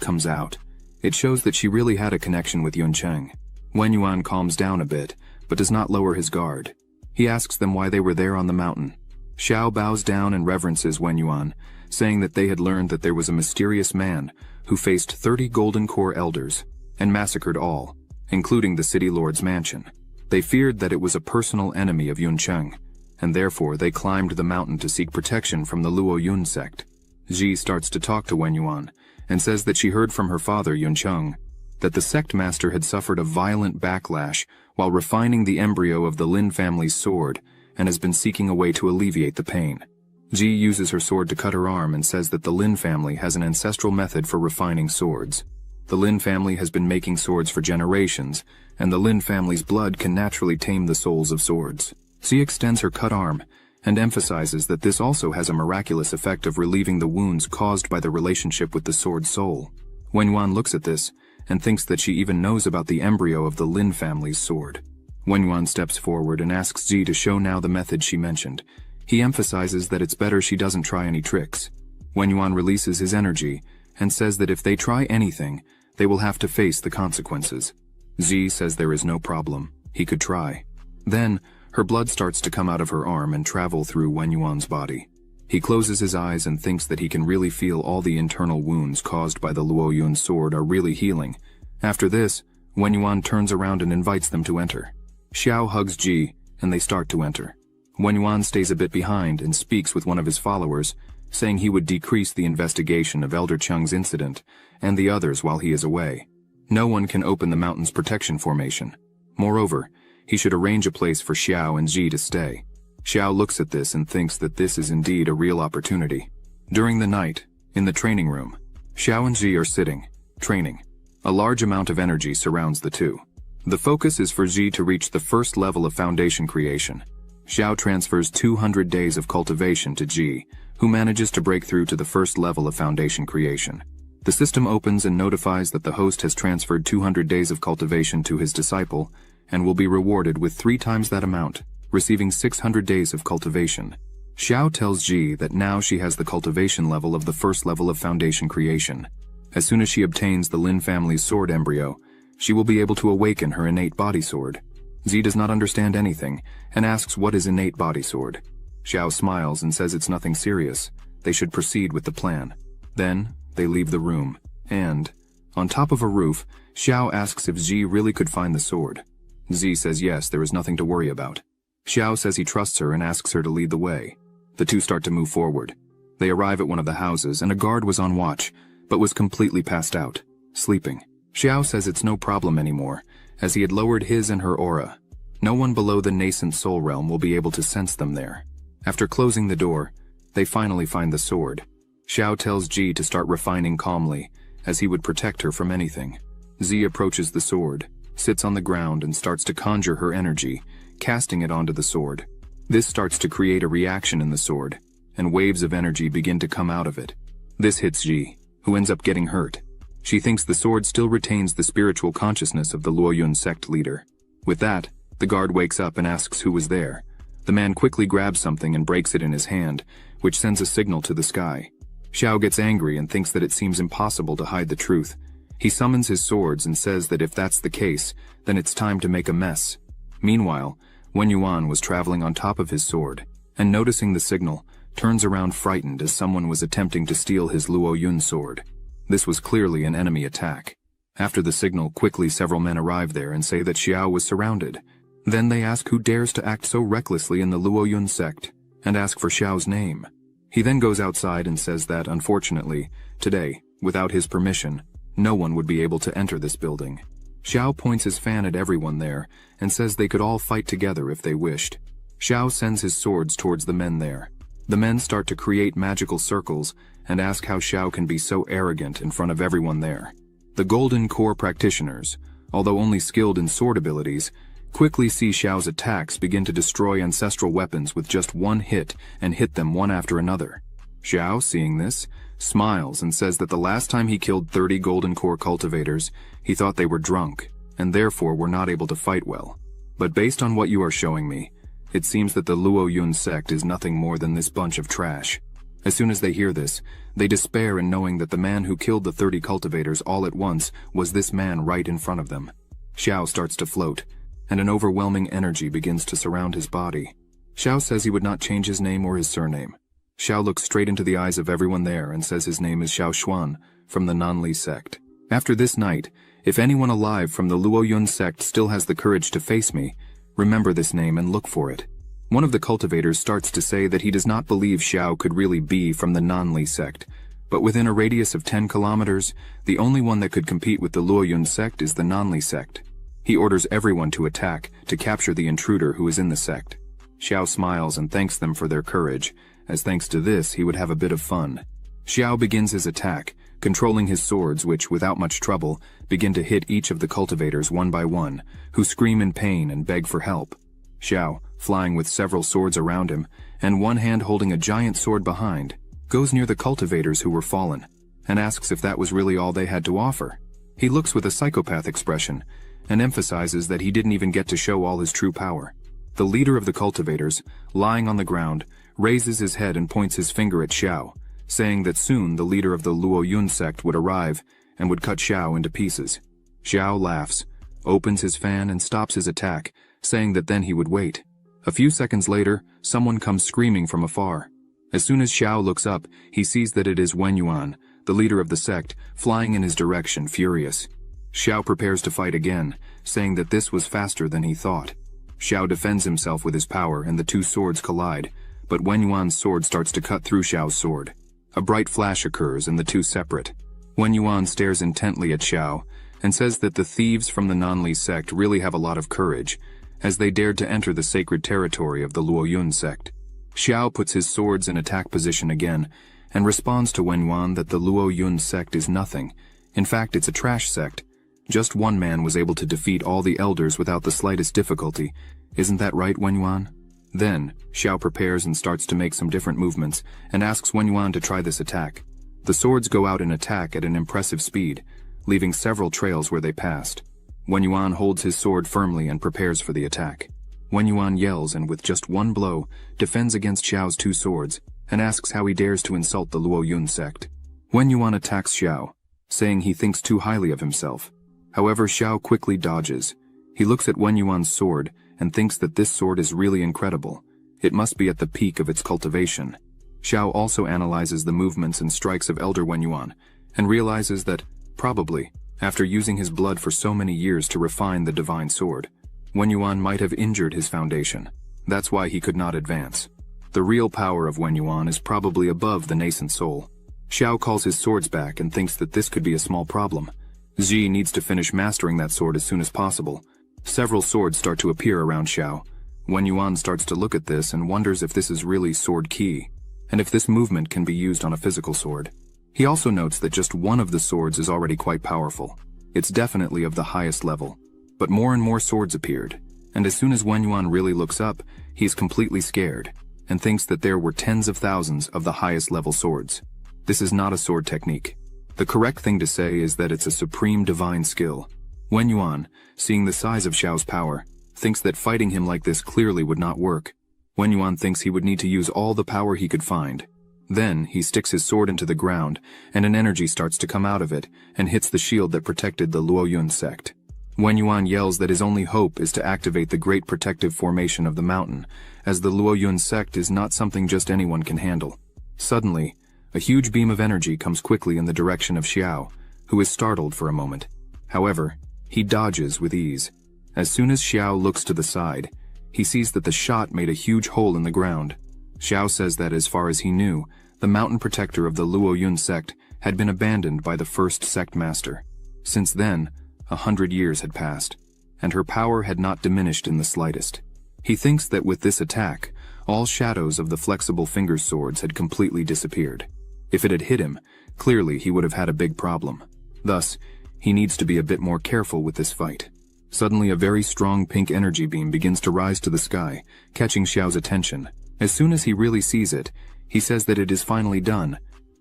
comes out, it shows that she really had a connection with Yuncheng. Wen Yuan calms down a bit, but does not lower his guard. He asks them why they were there on the mountain. Xiao bows down and reverences Wen Yuan, saying that they had learned that there was a mysterious man who faced 30 Golden Core elders and massacred all, including the city lord's mansion. They feared that it was a personal enemy of Yuncheng, and therefore they climbed the mountain to seek protection from the Luo Yun sect. Ji starts to talk to Wen Yuan and says that she heard from her father Yuncheng that the sect master had suffered a violent backlash while refining the embryo of the Lin family's sword and has been seeking a way to alleviate the pain. Ji uses her sword to cut her arm and says that the Lin family has an ancestral method for refining swords. The Lin family has been making swords for generations, and the Lin family's blood can naturally tame the souls of swords. Ji extends her cut arm and emphasizes that this also has a miraculous effect of relieving the wounds caused by the relationship with the sword's soul. Wen Yuan looks at this and thinks that she even knows about the embryo of the Lin family's sword. Wen Yuan steps forward and asks Ji to show now the method she mentioned. He emphasizes that it's better she doesn't try any tricks. Wen Yuan releases his energy and says that if they try anything, they will have to face the consequences. Ji says there is no problem, he could try. Then, her blood starts to come out of her arm and travel through Wen Yuan's body. He closes his eyes and thinks that he can really feel all the internal wounds caused by the Luo Yun sword are really healing. After this, Wen Yuan turns around and invites them to enter. Xiao hugs Ji, and they start to enter. Wen Yuan stays a bit behind and speaks with one of his followers, saying he would decrease the investigation of Elder Cheng's incident and the others while he is away. No one can open the mountain's protection formation. Moreover, he should arrange a place for Xiao and Ji to stay. Xiao looks at this and thinks that this is indeed a real opportunity. During the night, in the training room, Xiao and Ji are sitting, training. A large amount of energy surrounds the two. The focus is for Ji to reach the first level of foundation creation. Xiao transfers 200 days of cultivation to Ji, who manages to break through to the first level of foundation creation. The system opens and notifies that the host has transferred 200 days of cultivation to his disciple and will be rewarded with 3 times that amount, receiving 600 days of cultivation. Xiao tells Ji that now she has the cultivation level of the first level of foundation creation. As soon as she obtains the Lin family's sword embryo, she will be able to awaken her innate body sword. Ji does not understand anything and asks what is innate body sword. Xiao smiles and says it's nothing serious. They should proceed with the plan. Then, they leave the room, and, on top of a roof, Xiao asks if Ji really could find the sword. Ji says yes, there is nothing to worry about. Xiao says he trusts her and asks her to lead the way. The two start to move forward. They arrive at one of the houses, and a guard was on watch, but was completely passed out, sleeping. Xiao says it's no problem anymore, as he had lowered his and her aura. No one below the nascent soul realm will be able to sense them there. After closing the door, they finally find the sword. Xiao tells Ji to start refining calmly, as he would protect her from anything. Ji approaches the sword, sits on the ground and starts to conjure her energy, casting it onto the sword. This starts to create a reaction in the sword, and waves of energy begin to come out of it. This hits Ji, who ends up getting hurt. She thinks the sword still retains the spiritual consciousness of the Luo Yun sect leader. With that, the guard wakes up and asks who was there. The man quickly grabs something and breaks it in his hand, which sends a signal to the sky. Xiao gets angry and thinks that it seems impossible to hide the truth. He summons his swords and says that if that's the case, then it's time to make a mess. Meanwhile, Wen Yuan was traveling on top of his sword, and noticing the signal, turns around frightened as someone was attempting to steal his Luo Yun sword. This was clearly an enemy attack. After the signal, quickly several men arrive there and say that Xiao was surrounded. Then they ask who dares to act so recklessly in the Luo Yun sect, and ask for Xiao's name. He then goes outside and says that, unfortunately, today, without his permission, No one would be able to enter this building. Xiao points his fan at everyone there and says they could all fight together if they wished. Xiao sends his swords towards the men there. The men start to create magical circles and ask how Xiao can be so arrogant in front of everyone there. The Golden Core practitioners, although only skilled in sword abilities, quickly see Xiao's attacks begin to destroy ancestral weapons with just one hit and hit them one after another. Xiao, seeing this, smiles and says that the last time he killed 30 Golden Core cultivators, he thought they were drunk, and therefore were not able to fight well. But based on what you are showing me, it seems that the Luo Yun sect is nothing more than this bunch of trash. As soon as they hear this, they despair in knowing that the man who killed the 30 cultivators all at once was this man right in front of them. Xiao starts to float, and an overwhelming energy begins to surround his body. Xiao says he would not change his name or his surname. Xiao looks straight into the eyes of everyone there and says his name is Xiao Xuan, from the Nanli sect. After this night, if anyone alive from the Luo Yun sect still has the courage to face me, remember this name and look for it. One of the cultivators starts to say that he does not believe Xiao could really be from the Nanli sect, but within a radius of 10 kilometers, the only one that could compete with the Luo Yun sect is the Nanli sect. He orders everyone to attack to capture the intruder who is in the sect. Xiao smiles and thanks them for their courage, as thanks to this he would have a bit of fun. Xiao begins his attack, controlling his swords which, without much trouble, begin to hit each of the cultivators one by one, who scream in pain and beg for help. Xiao, flying with several swords around him, and one hand holding a giant sword behind, goes near the cultivators who were fallen, and asks if that was really all they had to offer. He looks with a psychopath expression, and emphasizes that he didn't even get to show all his true power. The leader of the cultivators, lying on the ground, raises his head and points his finger at Xiao, saying that soon the leader of the Luo Yun sect would arrive and would cut Xiao into pieces. Xiao laughs, opens his fan and stops his attack, saying that then he would wait. A few seconds later, someone comes screaming from afar. As soon as Xiao looks up, he sees that it is Wen Yuan, the leader of the sect, flying in his direction, furious. Xiao prepares to fight again, saying that this was faster than he thought. Xiao defends himself with his power and the two swords collide, but Wen Yuan's sword starts to cut through Xiao's sword. A bright flash occurs and the two separate. Wen Yuan stares intently at Xiao and says that the thieves from the Nanli sect really have a lot of courage, as they dared to enter the sacred territory of the Luo Yun sect. Xiao puts his swords in attack position again and responds to Wen Yuan that the Luo Yun sect is nothing. In fact, it's a trash sect. Just one man was able to defeat all the elders without the slightest difficulty. Isn't that right, Wen Yuan? Then, Xiao prepares and starts to make some different movements and asks Wen Yuan to try this attack. The swords go out in attack at an impressive speed, leaving several trails where they passed. Wen Yuan holds his sword firmly and prepares for the attack. Wen Yuan yells and with just one blow, defends against Xiao's two swords and asks how he dares to insult the Luo Yun sect. Wen Yuan attacks Xiao, saying he thinks too highly of himself. However, Xiao quickly dodges. He looks at Wen Yuan's sword and thinks that this sword is really incredible. It must be at the peak of its cultivation. Xiao also analyzes the movements and strikes of Elder Wen Yuan, and realizes that, probably, after using his blood for so many years to refine the divine sword, Wen Yuan might have injured his foundation. That's why he could not advance. The real power of Wen Yuan is probably above the nascent soul. Xiao calls his swords back and thinks that this could be a small problem. Xi needs to finish mastering that sword as soon as possible. Several swords start to appear around Xiao. Wen Yuan starts to look at this and wonders if this is really sword ki, and if this movement can be used on a physical sword. He also notes that just one of the swords is already quite powerful. It's definitely of the highest level. But more and more swords appeared, and as soon as Wen Yuan really looks up, he's completely scared, and thinks that there were tens of thousands of the highest level swords. This is not a sword technique. The correct thing to say is that it's a supreme divine skill. Wen Yuan, seeing the size of Xiao's power, thinks that fighting him like this clearly would not work. Wen Yuan thinks he would need to use all the power he could find. Then, he sticks his sword into the ground, and an energy starts to come out of it, and hits the shield that protected the Luo Yun sect. Wen Yuan yells that his only hope is to activate the great protective formation of the mountain, as the Luo Yun sect is not something just anyone can handle. Suddenly, a huge beam of energy comes quickly in the direction of Xiao, who is startled for a moment. However, he dodges with ease. As soon as Xiao looks to the side, he sees that the shot made a huge hole in the ground. Xiao says that as far as he knew, the mountain protector of the Luo Yun sect had been abandoned by the first sect master. Since then, 100 years had passed, and her power had not diminished in the slightest. He thinks that with this attack, all shadows of the flexible finger swords had completely disappeared. If it had hit him, clearly he would have had a big problem. Thus, he needs to be a bit more careful with this fight. Suddenly a very strong pink energy beam begins to rise to the sky, catching Xiao's attention. As soon as he really sees it, he says that it is finally done.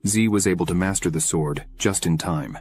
Z was able to master the sword just in time.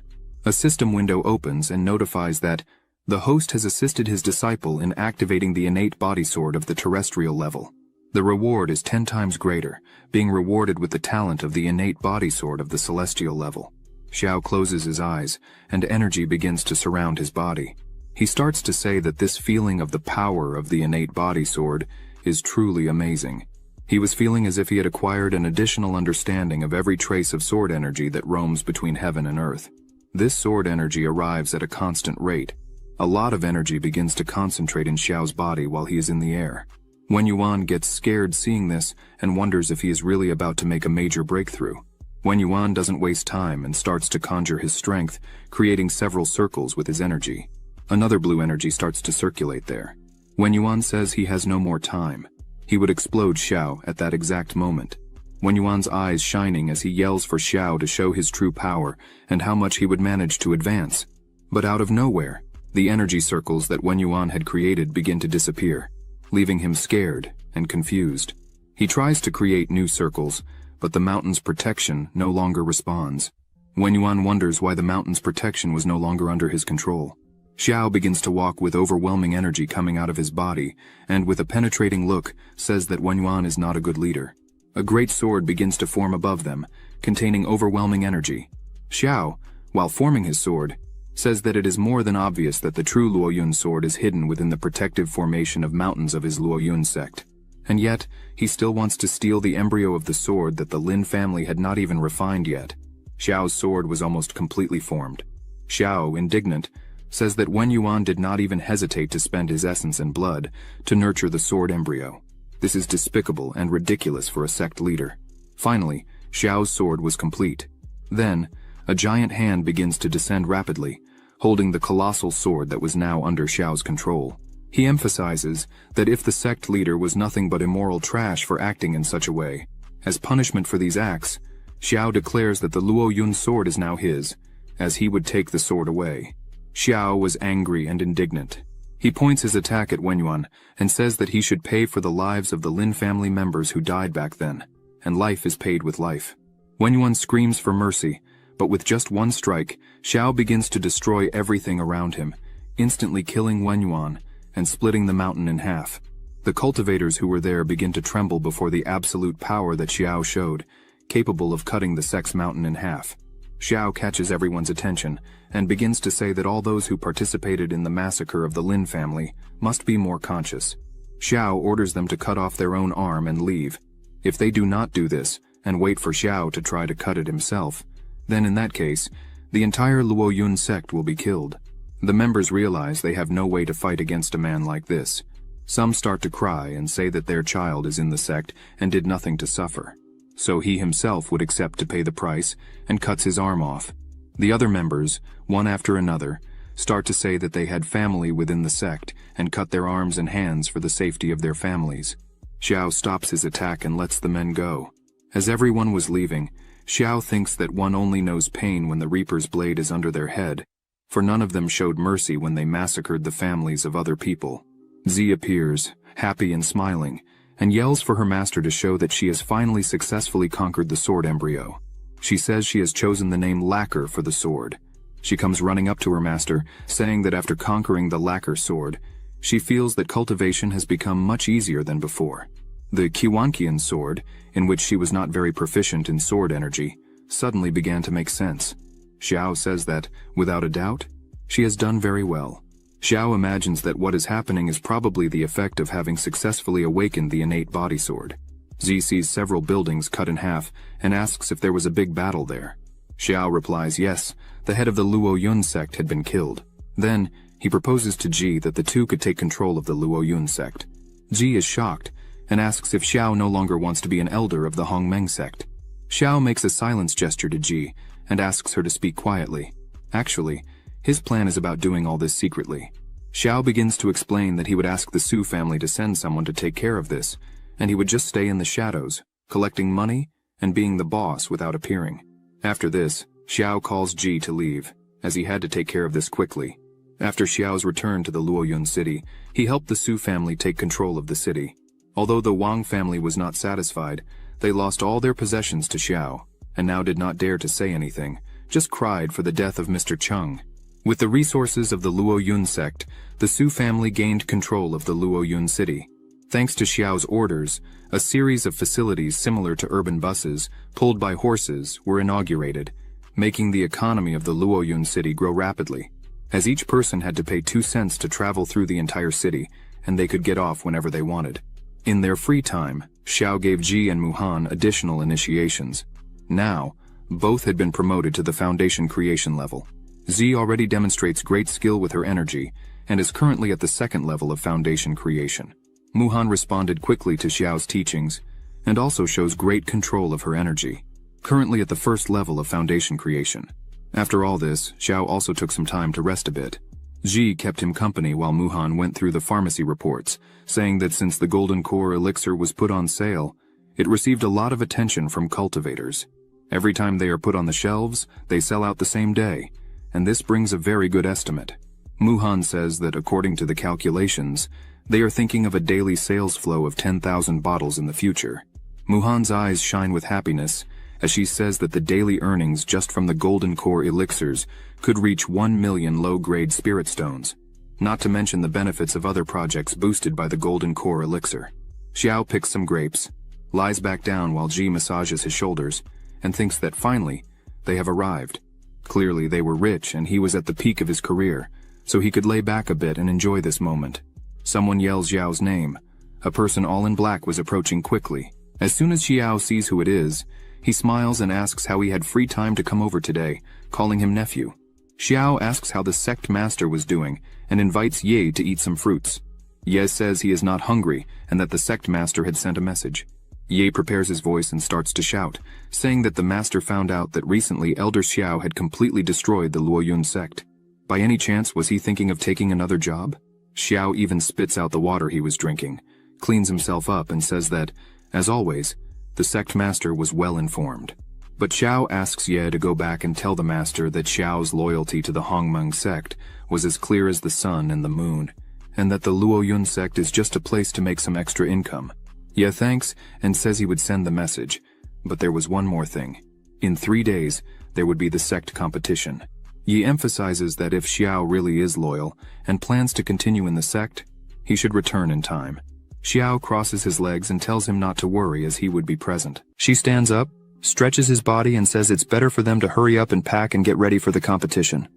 A system window opens and notifies that the host has assisted his disciple in activating the innate body sword of the terrestrial level. The reward is 10 times greater, being rewarded with the talent of the innate body sword of the celestial level. Xiao closes his eyes, and energy begins to surround his body. He starts to say that this feeling of the power of the innate body sword is truly amazing. He was feeling as if he had acquired an additional understanding of every trace of sword energy that roams between heaven and earth. This sword energy arrives at a constant rate. A lot of energy begins to concentrate in Xiao's body while he is in the air. Wen Yuan gets scared seeing this and wonders if he is really about to make a major breakthrough. Wen Yuan doesn't waste time and starts to conjure his strength, creating several circles with his energy. Another blue energy starts to circulate there. Wen Yuan says he has no more time. He would explode Xiao at that exact moment. Wen Yuan's eyes shining as he yells for Xiao to show his true power and how much he would manage to advance. But out of nowhere, the energy circles that Wen Yuan had created begin to disappear, leaving him scared and confused. He tries to create new circles, but the mountain's protection no longer responds. Wen Yuan wonders why the mountain's protection was no longer under his control. Xiao begins to walk with overwhelming energy coming out of his body, and with a penetrating look, says that Wen Yuan is not a good leader. A great sword begins to form above them, containing overwhelming energy. Xiao, while forming his sword, says that it is more than obvious that the true Luoyun sword is hidden within the protective formation of mountains of his Luoyun sect. And yet, he still wants to steal the embryo of the sword that the Lin family had not even refined yet. Xiao's sword was almost completely formed. Xiao, indignant, says that Wen Yuan did not even hesitate to spend his essence and blood to nurture the sword embryo. This is despicable and ridiculous for a sect leader. Finally, Xiao's sword was complete. Then, a giant hand begins to descend rapidly, holding the colossal sword that was now under Xiao's control. He emphasizes that if the sect leader was nothing but immoral trash for acting in such a way, as punishment for these acts, Xiao declares that the Luoyun sword is now his, as he would take the sword away. Xiao was angry and indignant. He points his attack at Wen Yuan and says that he should pay for the lives of the Lin family members who died back then, and life is paid with life. Wen Yuan screams for mercy, but with just one strike, Xiao begins to destroy everything around him, instantly killing Wen Yuan and splitting the mountain in half. The cultivators who were there begin to tremble before the absolute power that Xiao showed, capable of cutting the sect's mountain in half. Xiao catches everyone's attention and begins to say that all those who participated in the massacre of the Lin family must be more conscious. Xiao orders them to cut off their own arm and leave. If they do not do this and wait for Xiao to try to cut it himself, then in that case, the entire Luoyun sect will be killed. The members realize they have no way to fight against a man like this. Some start to cry and say that their child is in the sect and did nothing to suffer. So he himself would accept to pay the price and cuts his arm off. The other members, one after another, start to say that they had family within the sect and cut their arms and hands for the safety of their families. Xiao stops his attack and lets the men go. As everyone was leaving, Xiao thinks that one only knows pain when the Reaper's blade is under their head, for none of them showed mercy when they massacred the families of other people. Z appears, happy and smiling, and yells for her master to show that she has finally successfully conquered the sword embryo. She says she has chosen the name Lacquer for the sword. She comes running up to her master, saying that after conquering the Lacquer sword, she feels that cultivation has become much easier than before. The Qiwanqian sword, in which she was not very proficient in sword energy, suddenly began to make sense. Xiao says that, without a doubt, she has done very well. Xiao imagines that what is happening is probably the effect of having successfully awakened the innate body sword. Z sees several buildings cut in half and asks if there was a big battle there. Xiao replies yes, the head of the Luoyun sect had been killed. Then, he proposes to Ji that the two could take control of the Luoyun sect. Ji is shocked and asks if Xiao no longer wants to be an elder of the Hongmeng sect. Xiao makes a silence gesture to Ji and asks her to speak quietly. Actually, His plan is about doing all this secretly. Xiao begins to explain that he would ask the Su family to send someone to take care of this, and he would just stay in the shadows, collecting money and being the boss without appearing. After this, Xiao calls Ji to leave, as he had to take care of this quickly. After Xiao's return to the Luoyun city, he helped the Su family take control of the city. Although the Wang family was not satisfied, they lost all their possessions to Xiao, and now did not dare to say anything, just cried for the death of Mr. Cheng. With the resources of the Luoyun sect, the Su family gained control of the Luoyun city. Thanks to Xiao's orders, a series of facilities similar to urban buses, pulled by horses, were inaugurated, making the economy of the Luoyun city grow rapidly, as each person had to pay 2 cents to travel through the entire city, and they could get off whenever they wanted. In their free time, Xiao gave Ji and Muhan additional initiations. Now, both had been promoted to the foundation creation level. Zi already demonstrates great skill with her energy, and is currently at the 2nd level of foundation creation. Muhan responded quickly to Xiao's teachings, and also shows great control of her energy, currently at the 1st level of foundation creation. After all this, Xiao also took some time to rest a bit. Ji kept him company while Muhan went through the pharmacy reports, saying that since the Golden Core elixir was put on sale, it received a lot of attention from cultivators. Every time they are put on the shelves, they sell out the same day, and this brings a very good estimate. Muhan says that according to the calculations, they are thinking of a daily sales flow of 10,000 bottles in the future. Muhan's eyes shine with happiness, as she says that the daily earnings just from the Golden Core elixirs could reach 1 million low-grade spirit stones, not to mention the benefits of other projects boosted by the Golden Core elixir. Xiao picks some grapes, lies back down while Ji massages his shoulders, and thinks that finally, they have arrived. Clearly they were rich and he was at the peak of his career, so he could lay back a bit and enjoy this moment. Someone yells Xiao's name. A person all in black was approaching quickly. As soon as Xiao sees who it is, he smiles and asks how he had free time to come over today, calling him nephew. Xiao asks how the sect master was doing and invites Ye to eat some fruits. Ye says he is not hungry and that the sect master had sent a message. Ye prepares his voice and starts to shout, saying that the master found out that recently Elder Xiao had completely destroyed the Luoyun sect. By any chance was he thinking of taking another job? Xiao even spits out the water he was drinking, cleans himself up and says that, as always, the sect master was well informed. But Xiao asks Ye to go back and tell the master that Xiao's loyalty to the Hongmeng sect was as clear as the sun and the moon, and that the Luoyun sect is just a place to make some extra income. Ye thanks and says he would send the message, but there was one more thing. In 3 days, there would be the sect competition. Ye emphasizes that if Xiao really is loyal and plans to continue in the sect, he should return in time. Xiao crosses his legs and tells him not to worry as he would be present. She stands up, stretches his body and says it's better for them to hurry up and pack and get ready for the competition.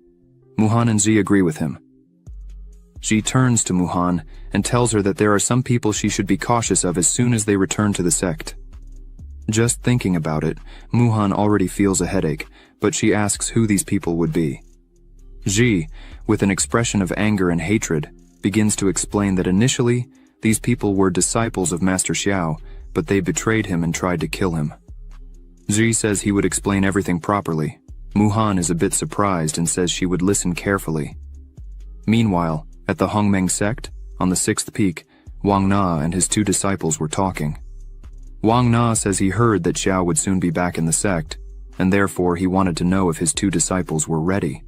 Muhan and Zi agree with him. She turns to Muhan and tells her that there are some people she should be cautious of as soon as they return to the sect. Just thinking about it, Muhan already feels a headache, but she asks who these people would be. Ji, with an expression of anger and hatred, begins to explain that initially, these people were disciples of Master Xiao, but they betrayed him and tried to kill him. Ji says he would explain everything properly. Muhan is a bit surprised and says she would listen carefully. Meanwhile, at the Hongmeng sect, on the 6th peak, Wang Na and his 2 disciples were talking. Wang Na says he heard that Xiao would soon be back in the sect, and therefore he wanted to know if his 2 disciples were ready.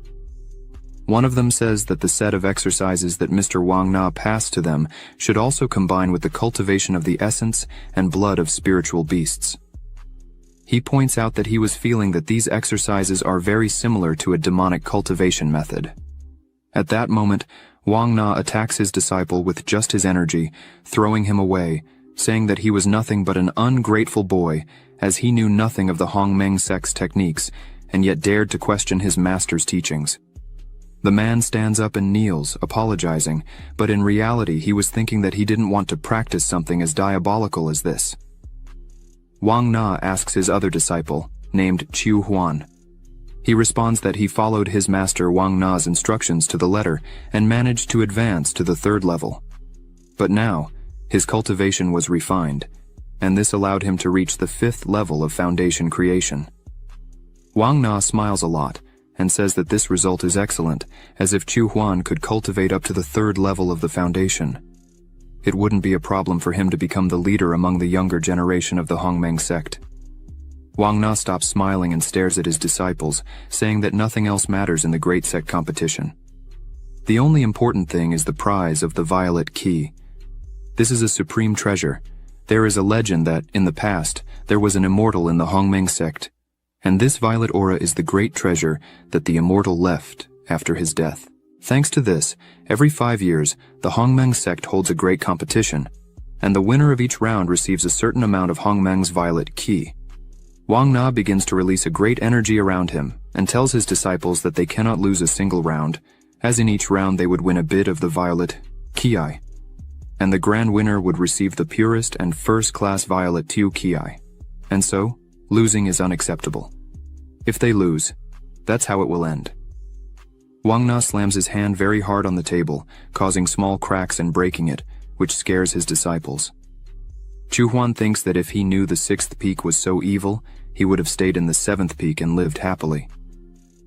One of them says that the set of exercises that Mr. Wang Na passed to them should also combine with the cultivation of the essence and blood of spiritual beasts. He points out that he was feeling that these exercises are very similar to a demonic cultivation method. At that moment, Wang Na attacks his disciple with just his energy, throwing him away, saying that he was nothing but an ungrateful boy, as he knew nothing of the Hongmeng sect's techniques, and yet dared to question his master's teachings. The man stands up and kneels, apologizing, but in reality he was thinking that he didn't want to practice something as diabolical as this. Wang Na asks his other disciple, named Qiu Huan. He responds that he followed his master Wang Na's instructions to the letter and managed to advance to the 3rd level. But now, his cultivation was refined, and this allowed him to reach the 5th level of foundation creation. Wang Na smiles a lot, and says that this result is excellent, as if Chu Huan could cultivate up to the 3rd level of the foundation. It wouldn't be a problem for him to become the leader among the younger generation of the Hongmeng sect. Wang Na stops smiling and stares at his disciples, saying that nothing else matters in the great sect competition. The only important thing is the prize of the violet key. This is a supreme treasure. There is a legend that, in the past, there was an immortal in the Hongmeng sect, and this violet aura is the great treasure that the immortal left after his death. Thanks to this, every 5 years, the Hongmeng sect holds a great competition, and the winner of each round receives a certain amount of Hongmeng's violet key. Wang Na begins to release a great energy around him and tells his disciples that they cannot lose a single round, as in each round they would win a bit of the violet ki, and the grand winner would receive the purest and first-class violet tu ki. And so, losing is unacceptable. If they lose, that's how it will end. Wang Na slams his hand very hard on the table, causing small cracks and breaking it, which scares his disciples. Chu Huan thinks that if he knew the 6th peak was so evil, he would have stayed in the 7th peak and lived happily.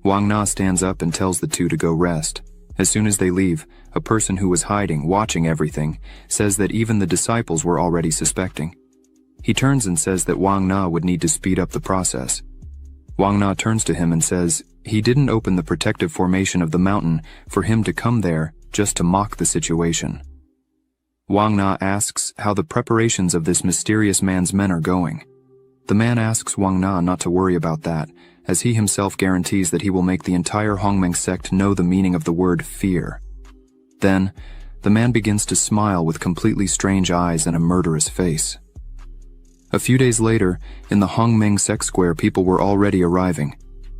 Wang Na stands up and tells the two to go rest. As soon as they leave, a person who was hiding, watching everything, says that even the disciples were already suspecting. He turns and says that Wang Na would need to speed up the process. Wang Na turns to him and says he didn't open the protective formation of the mountain for him to come there just to mock the situation. Wang Na asks how the preparations of this mysterious man's men are going. The man asks Wang Na not to worry about that, as he himself guarantees that he will make the entire Hongmeng sect know the meaning of the word fear. Then, the man begins to smile with completely strange eyes and a murderous face. A few days later, in the Hongmeng sect square, people were already arriving.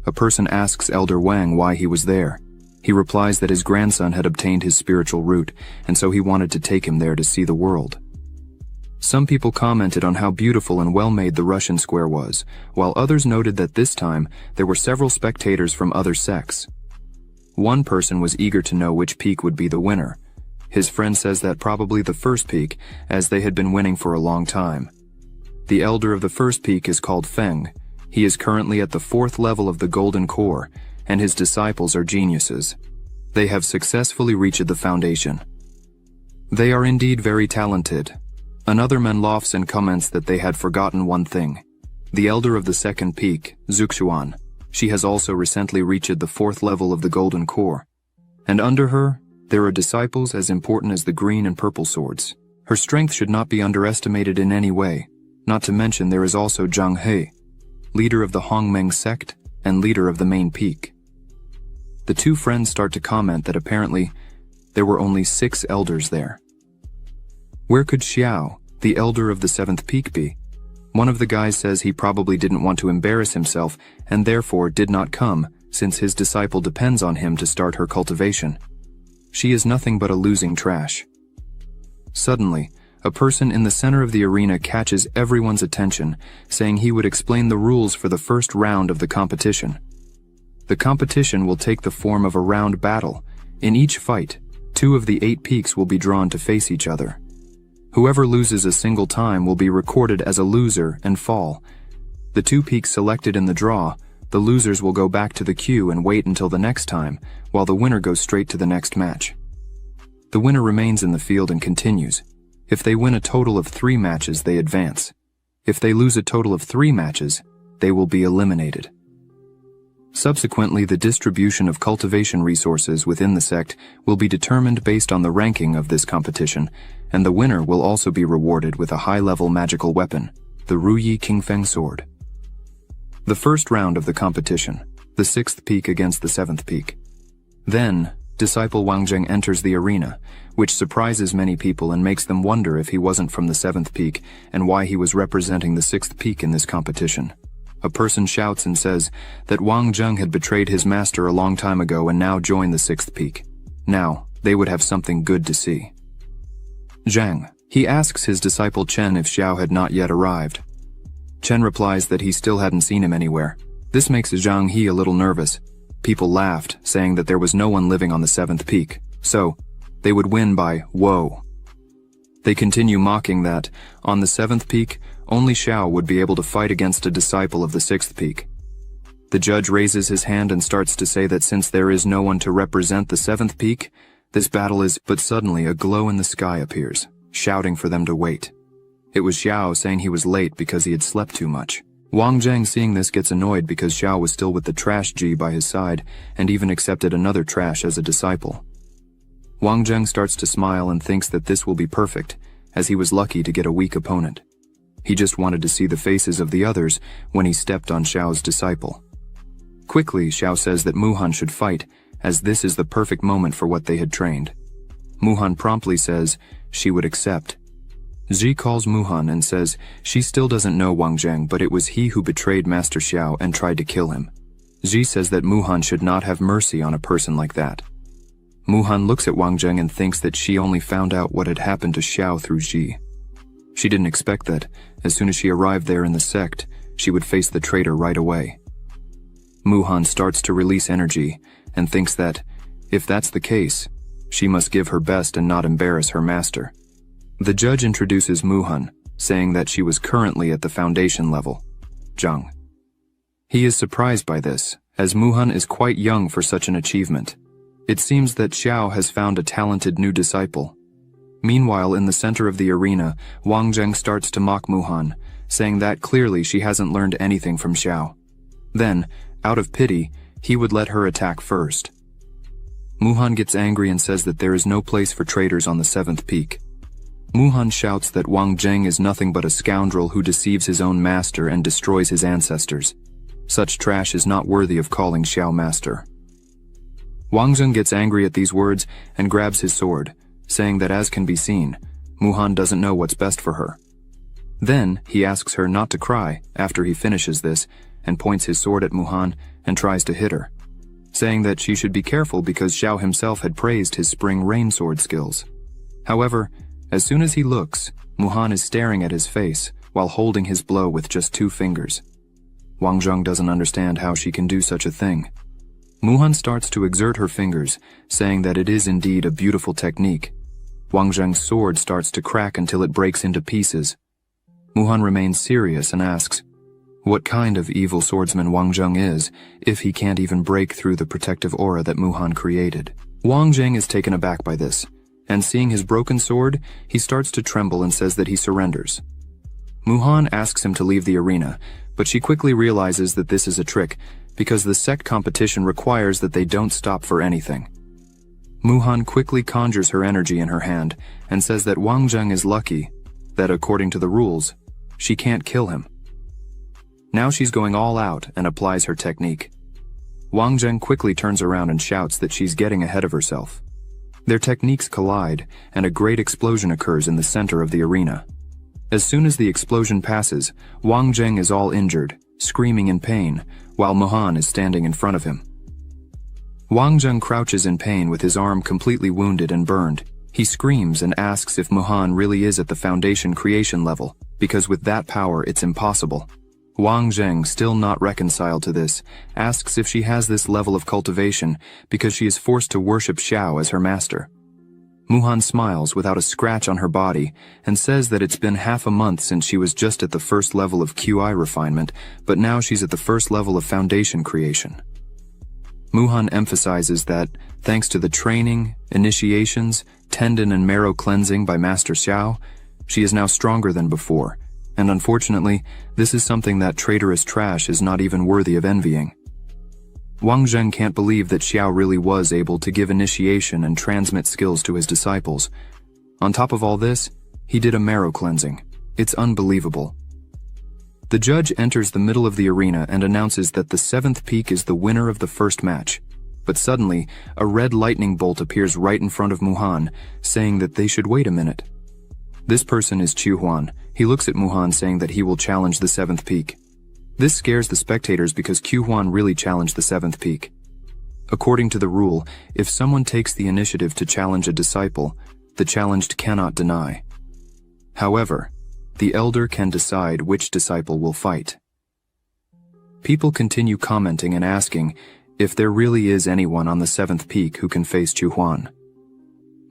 A person asks Elder Wang why he was there. He replies that his grandson had obtained his spiritual root, and so he wanted to take him there to see the world. Some people commented on how beautiful and well-made the Russian square was, while others noted that this time there were several spectators from other sects. One person was eager to know which peak would be the winner. His friend says that probably the 1st peak, as they had been winning for a long time. The elder of the 1st peak is called Feng. He is currently at the 4th level of the Golden Core, and his disciples are geniuses. They have successfully reached the foundation. They are indeed very talented. Another man laughs and comments that they had forgotten one thing. The elder of the 2nd peak, Zuxuan, she has also recently reached the 4th level of the Golden Core. And under her, there are disciples as important as the green and purple swords. Her strength should not be underestimated in any way. Not to mention there is also Zhang He, leader of the Hongmeng sect and leader of the main peak. The two friends start to comment that apparently there were only 6 elders there. Where could Xiao, the elder of the 7th peak, be? One of the guys says he probably didn't want to embarrass himself and therefore did not come, since his disciple depends on him to start her cultivation. She is nothing but a losing trash. Suddenly, a person in the center of the arena catches everyone's attention, saying he would explain the rules for the 1st round of the competition. The competition will take the form of a round battle. In each fight, 2 of the 8 peaks will be drawn to face each other. Whoever loses a single time will be recorded as a loser and fall. The 2 peaks selected in the draw, the losers will go back to the queue and wait until the next time, while the winner goes straight to the next match. The winner remains in the field and continues. If they win a total of 3 matches, they advance. If they lose a total of 3 matches, they will be eliminated. Subsequently, the distribution of cultivation resources within the sect will be determined based on the ranking of this competition, and the winner will also be rewarded with a high-level magical weapon, the Ruyi Qingfeng sword. The 1st round of the competition, the 6th peak against the 7th peak. Then, disciple Wang Zheng enters the arena, which surprises many people and makes them wonder if he wasn't from the 7th peak and why he was representing the 6th peak in this competition. A person shouts and says that Wang Zheng had betrayed his master a long time ago and now joined the 6th peak. Now, they would have something good to see. Zhang. He asks his disciple Chen if Xiao had not yet arrived. Chen replies that he still hadn't seen him anywhere. This makes Zhang He a little nervous. People laughed, saying that there was no one living on the 7th peak, so they would win by whoa. They continue mocking that, on the 7th peak, only Xiao would be able to fight against a disciple of the 6th peak. The judge raises his hand and starts to say that since there is no one to represent the seventh peak, this battle is— but suddenly a glow in the sky appears, shouting for them to wait. It was Xiao saying he was late because he had slept too much. Wang Zheng seeing this gets annoyed because Xiao was still with the trash Ji by his side and even accepted another trash as a disciple. Wang Zheng starts to smile and thinks that this will be perfect, as he was lucky to get a weak opponent. He just wanted to see the faces of the others when he stepped on Xiao's disciple. Quickly, Xiao says that Muhan should fight, as this is the perfect moment for what they had trained. Muhan promptly says she would accept. Ji calls Muhan and says she still doesn't know Wang Zheng, but it was he who betrayed Master Xiao and tried to kill him. Ji says that Muhan should not have mercy on a person like that. Muhan looks at Wang Zheng and thinks that she only found out what had happened to Xiao through Ji. She didn't expect that, as soon as she arrived there in the sect, she would face the traitor right away. Muhan starts to release energy and thinks that, if that's the case, she must give her best and not embarrass her master. The judge introduces Muhan, saying that she was currently at the foundation level, Zhang. He is surprised by this, as Muhan is quite young for such an achievement. It seems that Xiao has found a talented new disciple. Meanwhile, in the center of the arena, Wang Zheng starts to mock Muhan, saying that clearly she hasn't learned anything from Xiao. Then, out of pity, he would let her attack first. Muhan gets angry and says that there is no place for traitors on the seventh peak. Muhan shouts that Wang Zheng is nothing but a scoundrel who deceives his own master and destroys his ancestors. Such trash is not worthy of calling Xiao master. Wang Zheng gets angry at these words and grabs his sword, saying that as can be seen, Muhan doesn't know what's best for her. Then, he asks her not to cry after he finishes this, and points his sword at Muhan and tries to hit her, saying that she should be careful because Xiao himself had praised his spring rain sword skills. However, as soon as he looks, Muhan is staring at his face while holding his blow with just 2 fingers. Wang Zheng doesn't understand how she can do such a thing. Muhan starts to exert her fingers, saying that it is indeed a beautiful technique. Wang Zheng's sword starts to crack until it breaks into pieces. Muhan remains serious and asks what kind of evil swordsman Wang Zheng is if he can't even break through the protective aura that Muhan created. Wang Zheng is taken aback by this, and seeing his broken sword, he starts to tremble and says that he surrenders. Muhan asks him to leave the arena, but she quickly realizes that this is a trick, because the sect competition requires that they don't stop for anything. Muhan quickly conjures her energy in her hand and says that Wang Zheng is lucky, that according to the rules, she can't kill him. Now she's going all out and applies her technique. Wang Zheng quickly turns around and shouts that she's getting ahead of herself. Their techniques collide, and a great explosion occurs in the center of the arena. As soon as the explosion passes, Wang Zheng is all injured, screaming in pain, while Muhan is standing in front of him. Wang Zheng crouches in pain with his arm completely wounded and burned. He screams and asks if Muhan really is at the foundation creation level, because with that power it's impossible. Wang Zheng, still not reconciled to this, asks if she has this level of cultivation because she is forced to worship Xiao as her master. Muhan smiles without a scratch on her body and says that it's been half a month since she was just at the first level of QI refinement, but now she's at the first level of foundation creation. Muhan emphasizes that, thanks to the training, initiations, tendon and marrow cleansing by Master Xiao, she is now stronger than before, and unfortunately, this is something that traitorous trash is not even worthy of envying. Wang Zheng can't believe that Xiao really was able to give initiation and transmit skills to his disciples. On top of all this, he did a marrow cleansing. It's unbelievable. The judge enters the middle of the arena and announces that the 7th peak is the winner of the first match. But suddenly, a red lightning bolt appears right in front of Muhan, saying that they should wait a minute. This person is Chu Huan. He looks at Muhan saying that he will challenge the 7th peak. This scares the spectators because Q Huan really challenged the 7th peak. According to the rule, if someone takes the initiative to challenge a disciple, the challenged cannot deny. However, the elder can decide which disciple will fight. People continue commenting and asking if there really is anyone on the 7th peak who can face Chu Huan.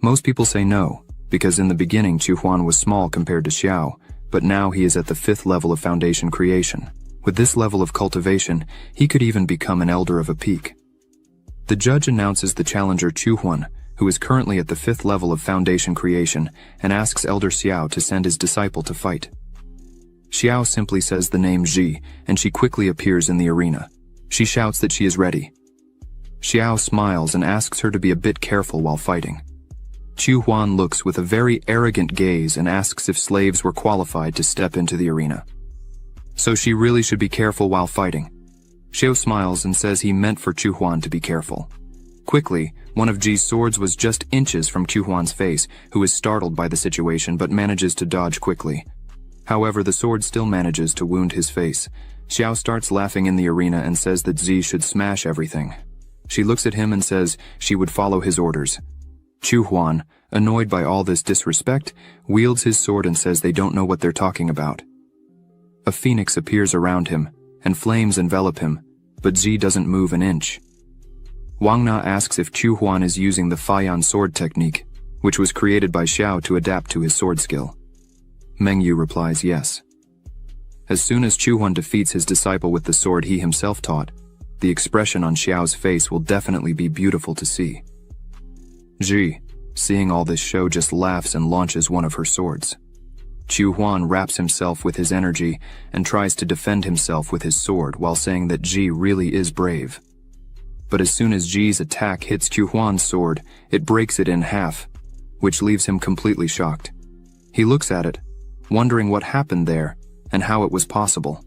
Most people say no, because in the beginning Chu Huan was small compared to Xiao, but now he is at the 5th level of foundation creation. With this level of cultivation, he could even become an elder of a peak. The judge announces the challenger Chuhuan, who is currently at the 5th level of foundation creation, and asks Elder Xiao to send his disciple to fight. Xiao simply says the name Ji, and she quickly appears in the arena. She shouts that she is ready. Xiao smiles and asks her to be a bit careful while fighting. Chuhuan looks with a very arrogant gaze and asks if slaves were qualified to step into the arena. So she really should be careful while fighting. Xiao smiles and says he meant for Chuhuan to be careful. Quickly, one of Ji's swords was just inches from Chuhuan's face, who is startled by the situation but manages to dodge quickly. However, the sword still manages to wound his face. Xiao starts laughing in the arena and says that Zi should smash everything. She looks at him and says she would follow his orders. Chuhuan, annoyed by all this disrespect, wields his sword and says they don't know what they're talking about. A phoenix appears around him, and flames envelop him, but Zi doesn't move an inch. Wang Na asks if Chuhuan is using the Faiyan sword technique, which was created by Xiao to adapt to his sword skill. Meng Yu replies yes. As soon as Chuhuan defeats his disciple with the sword he himself taught, the expression on Xiao's face will definitely be beautiful to see. Ji, seeing all this show, just laughs and launches one of her swords. Chuhuan wraps himself with his energy and tries to defend himself with his sword while saying that Ji really is brave. But as soon as Ji's attack hits Chuhuan's sword, it breaks it in half, which leaves him completely shocked. He looks at it, wondering what happened there and how it was possible.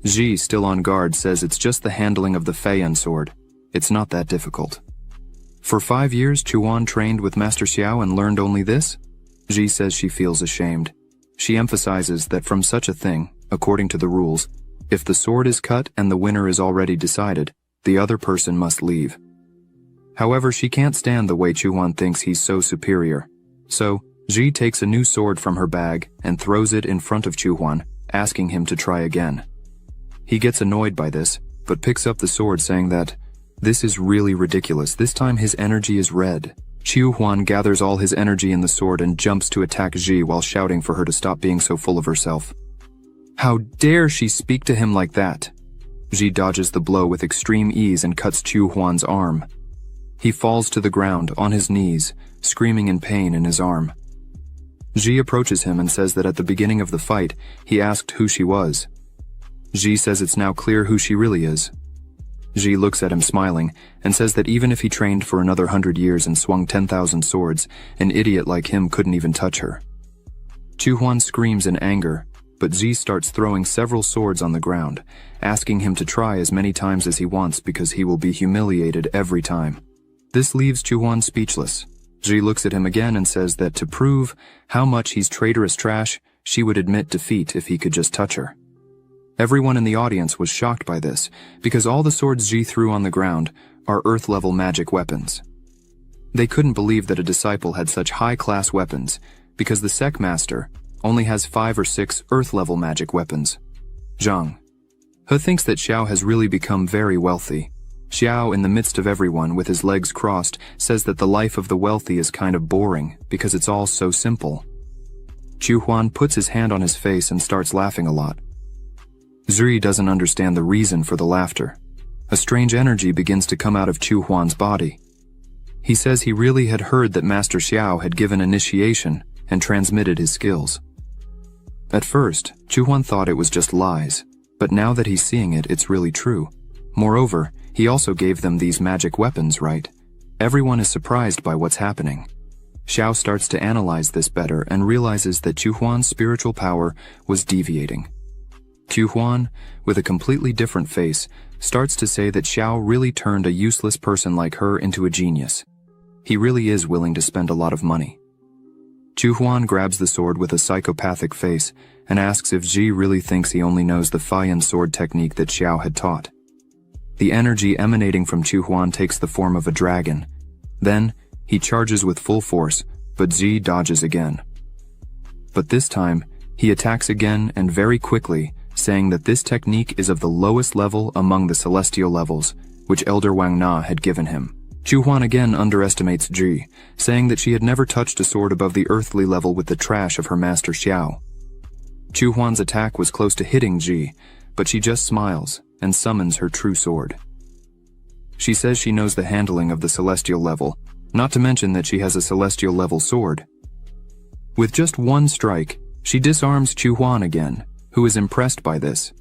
Ji, still on guard, says it's just the handling of the Feiyan sword. It's not that difficult. For 5 years, Chuhuan trained with Master Xiao and learned only this? Ji says she feels ashamed. She emphasizes that from such a thing, according to the rules, if the sword is cut and the winner is already decided, the other person must leave. However, she can't stand the way Chuhuan thinks he's so superior. So, Ji takes a new sword from her bag and throws it in front of Chuhuan, asking him to try again. He gets annoyed by this, but picks up the sword saying that, "This is really ridiculous. This time his energy is red." Chuhuan gathers all his energy in the sword and jumps to attack Ji while shouting for her to stop being so full of herself. How dare she speak to him like that? Ji dodges the blow with extreme ease and cuts Chuhuan's arm. He falls to the ground on his knees, screaming in pain in his arm. Ji approaches him and says that at the beginning of the fight, he asked who she was. Ji says it's now clear who she really is. Ji looks at him smiling and says that even if he trained for another 100 years and swung 10,000 swords, an idiot like him couldn't even touch her. Chuhuan screams in anger, but Ji starts throwing several swords on the ground, asking him to try as many times as he wants because he will be humiliated every time. This leaves Chuhuan speechless. Ji looks at him again and says that to prove how much he's traitorous trash, she would admit defeat if he could just touch her. Everyone in the audience was shocked by this, because all the swords Ji threw on the ground are Earth-level magic weapons. They couldn't believe that a disciple had such high-class weapons, because the Sec Master only has 5 or 6 Earth-level magic weapons. Zhang He thinks that Xiao has really become very wealthy. Xiao, in the midst of everyone with his legs crossed, says that the life of the wealthy is kind of boring, because it's all so simple. Chuhuan puts his hand on his face and starts laughing a lot. Zuri doesn't understand the reason for the laughter. A strange energy begins to come out of Chuhuan's body. He says he really had heard that Master Xiao had given initiation and transmitted his skills. At first, Chuhuan thought it was just lies, but now that he's seeing it, it's really true. Moreover, he also gave them these magic weapons, right? Everyone is surprised by what's happening. Xiao starts to analyze this better and realizes that Chuhuan's spiritual power was deviating. Chuhuan, with a completely different face, starts to say that Xiao really turned a useless person like her into a genius. He really is willing to spend a lot of money. Chuhuan grabs the sword with a psychopathic face and asks if Ji really thinks he only knows the Faiyan sword technique that Xiao had taught. The energy emanating from Chuhuan takes the form of a dragon. Then, he charges with full force, but Ji dodges again. But this time, he attacks again and very quickly, saying that this technique is of the lowest level among the celestial levels, which Elder Wang Na had given him. Chuhuan again underestimates Ji, saying that she had never touched a sword above the earthly level with the trash of her master Xiao. Chu Huan's attack was close to hitting Ji, but she just smiles and summons her true sword. She says she knows the handling of the celestial level, not to mention that she has a celestial level sword. With just one strike, she disarms Chu Huan again, who is impressed by this.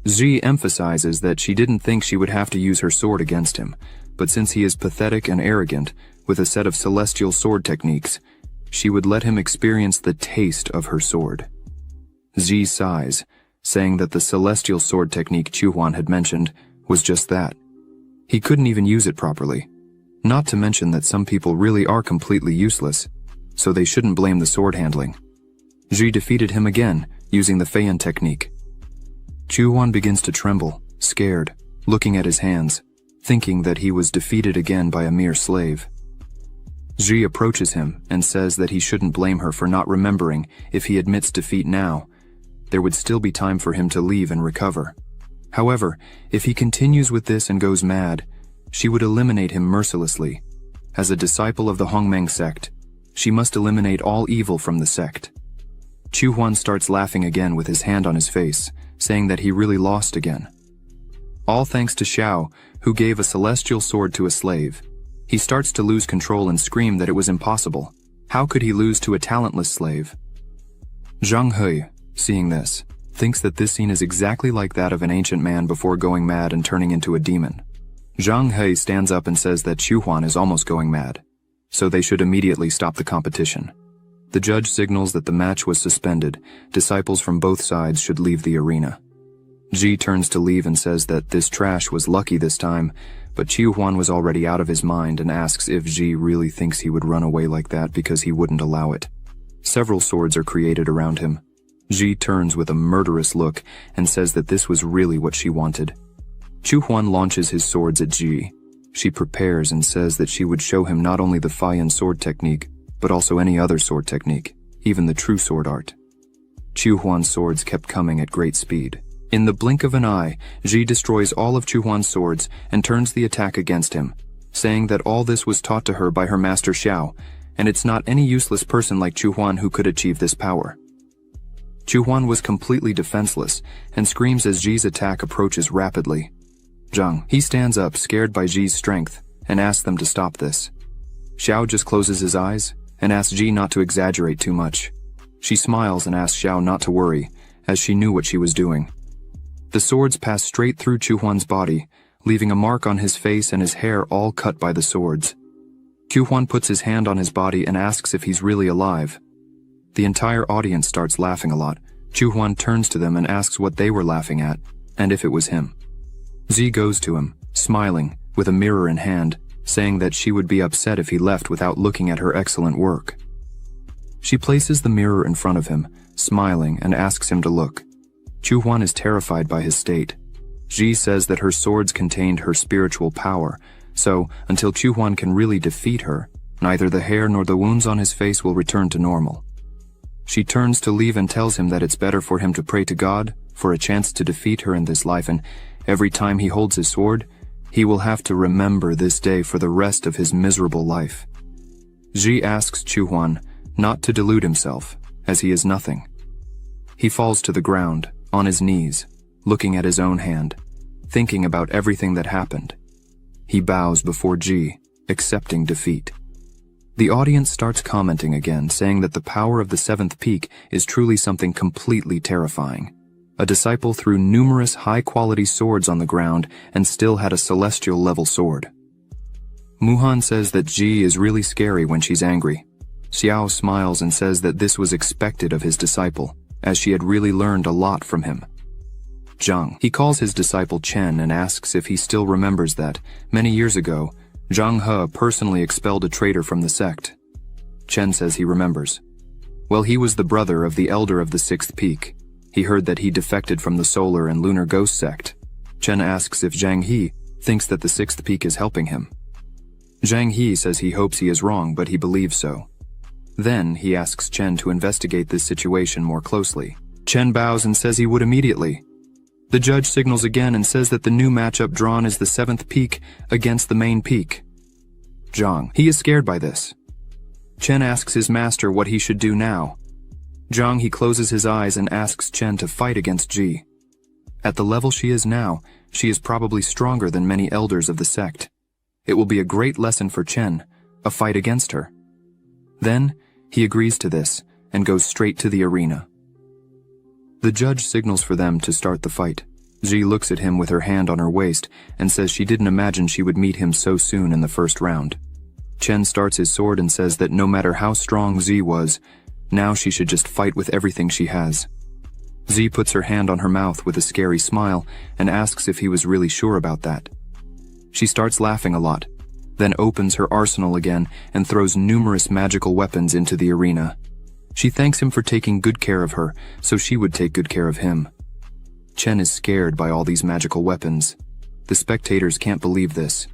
Ji emphasizes that she didn't think she would have to use her sword against him, but since he is pathetic and arrogant, with a set of celestial sword techniques, she would let him experience the taste of her sword. Ji sighs, saying that the celestial sword technique Chu Huan had mentioned was just that. He couldn't even use it properly. Not to mention that some people really are completely useless, so they shouldn't blame the sword handling. Ji defeated him again, using the Feiyan technique. Chu Huan begins to tremble, scared, looking at his hands, thinking that he was defeated again by a mere slave. Ji approaches him and says that he shouldn't blame her for not remembering. If he admits defeat now, there would still be time for him to leave and recover. However, if he continues with this and goes mad, she would eliminate him mercilessly. As a disciple of the Hongmeng sect, she must eliminate all evil from the sect. Chu Huan starts laughing again with his hand on his face, saying that he really lost again. All thanks to Xiao, who gave a celestial sword to a slave. He starts to lose control and scream that it was impossible. How could he lose to a talentless slave? Zhang Hui, seeing this, thinks that this scene is exactly like that of an ancient man before going mad and turning into a demon. Zhang Hui stands up and says that Chu Huan is almost going mad, so they should immediately stop the competition. The judge signals that the match was suspended. Disciples from both sides should leave the arena. Ji turns to leave and says that this trash was lucky this time, but Chu Huan was already out of his mind and asks if Ji really thinks he would run away like that because he wouldn't allow it. Several swords are created around him. Ji turns with a murderous look and says that this was really what she wanted. Chu Huan launches his swords at Ji. She prepares and says that she would show him not only the Feiyan sword technique, but also any other sword technique, even the true sword art. Chu Huan's swords kept coming at great speed. In the blink of an eye, Ji destroys all of Chu Huan's swords and turns the attack against him, saying that all this was taught to her by her master Xiao, and it's not any useless person like Chu Huan who could achieve this power. Chu Huan was completely defenseless and screams as Ji's attack approaches rapidly. Zhang, he stands up, scared by Ji's strength, and asks them to stop this. Xiao just closes his eyes and asks Ji not to exaggerate too much. She smiles and asks Xiao not to worry, as she knew what she was doing. The swords pass straight through Chu Huan's body, leaving a mark on his face and his hair all cut by the swords. Chu Huan puts his hand on his body and asks if he's really alive. The entire audience starts laughing a lot. Chu Huan turns to them and asks what they were laughing at, and if it was him. Ji goes to him, smiling, with a mirror in hand, saying that she would be upset if he left without looking at her excellent work. She places the mirror in front of him, smiling, and asks him to look. Chu Huan is terrified by his state. Ji says that her swords contained her spiritual power, so until Chu Huan can really defeat her, neither the hair nor the wounds on his face will return to normal. She turns to leave and tells him that it's better for him to pray to God for a chance to defeat her in this life, and every time he holds his sword, he will have to remember this day for the rest of his miserable life. Ji asks Chu Huan not to delude himself, as he is nothing. He falls to the ground, on his knees, looking at his own hand, thinking about everything that happened. He bows before Ji, accepting defeat. The audience starts commenting again, saying that the power of the seventh peak is truly something completely terrifying. A disciple threw numerous high-quality swords on the ground and still had a celestial-level sword. Muhan says that Ji is really scary when she's angry. Xiao smiles and says that this was expected of his disciple, as she had really learned a lot from him. Zhang, he calls his disciple Chen and asks if he still remembers that, many years ago, Zhang He personally expelled a traitor from the sect. Chen says he remembers. Well, he was the brother of the elder of the sixth peak. He heard that he defected from the solar and lunar ghost sect. Chen asks if Zhang He thinks that the sixth peak is helping him. Zhang He says he hopes he is wrong, but he believes so. Then he asks Chen to investigate this situation more closely. Chen bows and says he would immediately. The judge signals again and says that the new matchup drawn is the seventh peak against the main peak. Zhang, he is scared by this. Chen asks his master what he should do now. Zhang he closes his eyes and asks Chen to fight against Ji. At the level she is now, she is probably stronger than many elders of the sect. It will be a great lesson for Chen, a fight against her. Then, he agrees to this and goes straight to the arena. The judge signals for them to start the fight. Ji looks at him with her hand on her waist and says she didn't imagine she would meet him so soon in the first round. Chen starts his sword and says that no matter how strong Ji was, now she should just fight with everything she has. Ji puts her hand on her mouth with a scary smile and asks if he was really sure about that. She starts laughing a lot, then opens her arsenal again and throws numerous magical weapons into the arena. She thanks him for taking good care of her, so she would take good care of him. Chen is scared by all these magical weapons. The spectators can't believe this.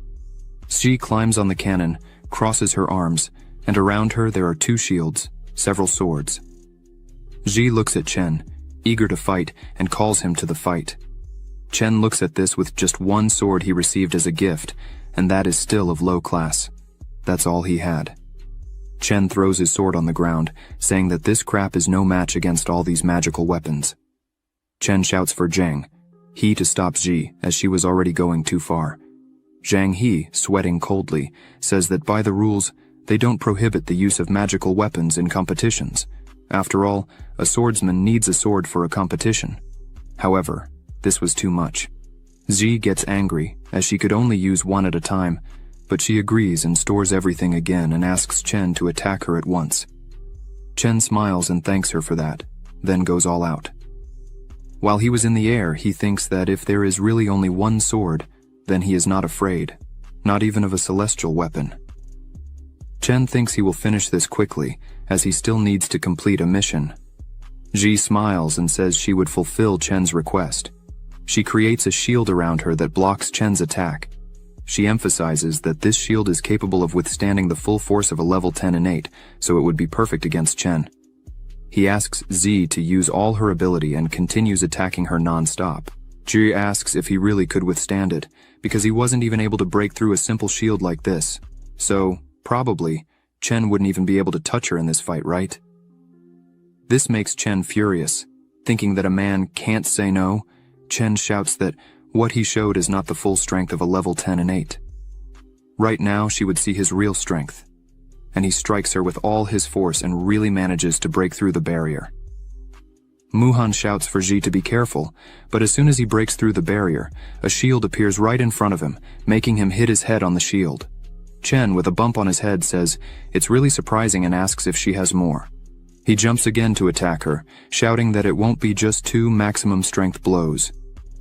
Ji climbs on the cannon, crosses her arms, and around her there are 2 shields, several swords. Ji looks at Chen, eager to fight, and calls him to the fight. Chen looks at this with just 1 sword he received as a gift, and that is still of low class. That's all he had. Chen throws his sword on the ground, saying that this crap is no match against all these magical weapons. Chen shouts for Zhang He to stop Ji, as she was already going too far. Zhang He, sweating coldly, says that by the rules, they don't prohibit the use of magical weapons in competitions. After all, a swordsman needs a sword for a competition. However, this was too much. Ji gets angry, as she could only use 1 at a time, but she agrees and stores everything again and asks Chen to attack her at once. Chen smiles and thanks her for that, then goes all out. While he was in the air, he thinks that if there is really only 1 sword, then he is not afraid, not even of a celestial weapon. Chen thinks he will finish this quickly, as he still needs to complete a mission. Ji smiles and says she would fulfill Chen's request. She creates a shield around her that blocks Chen's attack. She emphasizes that this shield is capable of withstanding the full force of a level 10 innate, so it would be perfect against Chen. He asks Ji to use all her ability and continues attacking her non-stop. Ji asks if he really could withstand it, because he wasn't even able to break through a simple shield like this. So, probably, Chen wouldn't even be able to touch her in this fight, right? This makes Chen furious. Thinking that a man can't say no, Chen shouts that what he showed is not the full strength of a level 10 innate. Right now, she would see his real strength. And he strikes her with all his force and really manages to break through the barrier. Muhan shouts for Ji to be careful, but as soon as he breaks through the barrier, a shield appears right in front of him, making him hit his head on the shield. Chen, with a bump on his head, says it's really surprising and asks if she has more. He jumps again to attack her, shouting that it won't be just 2 maximum strength blows.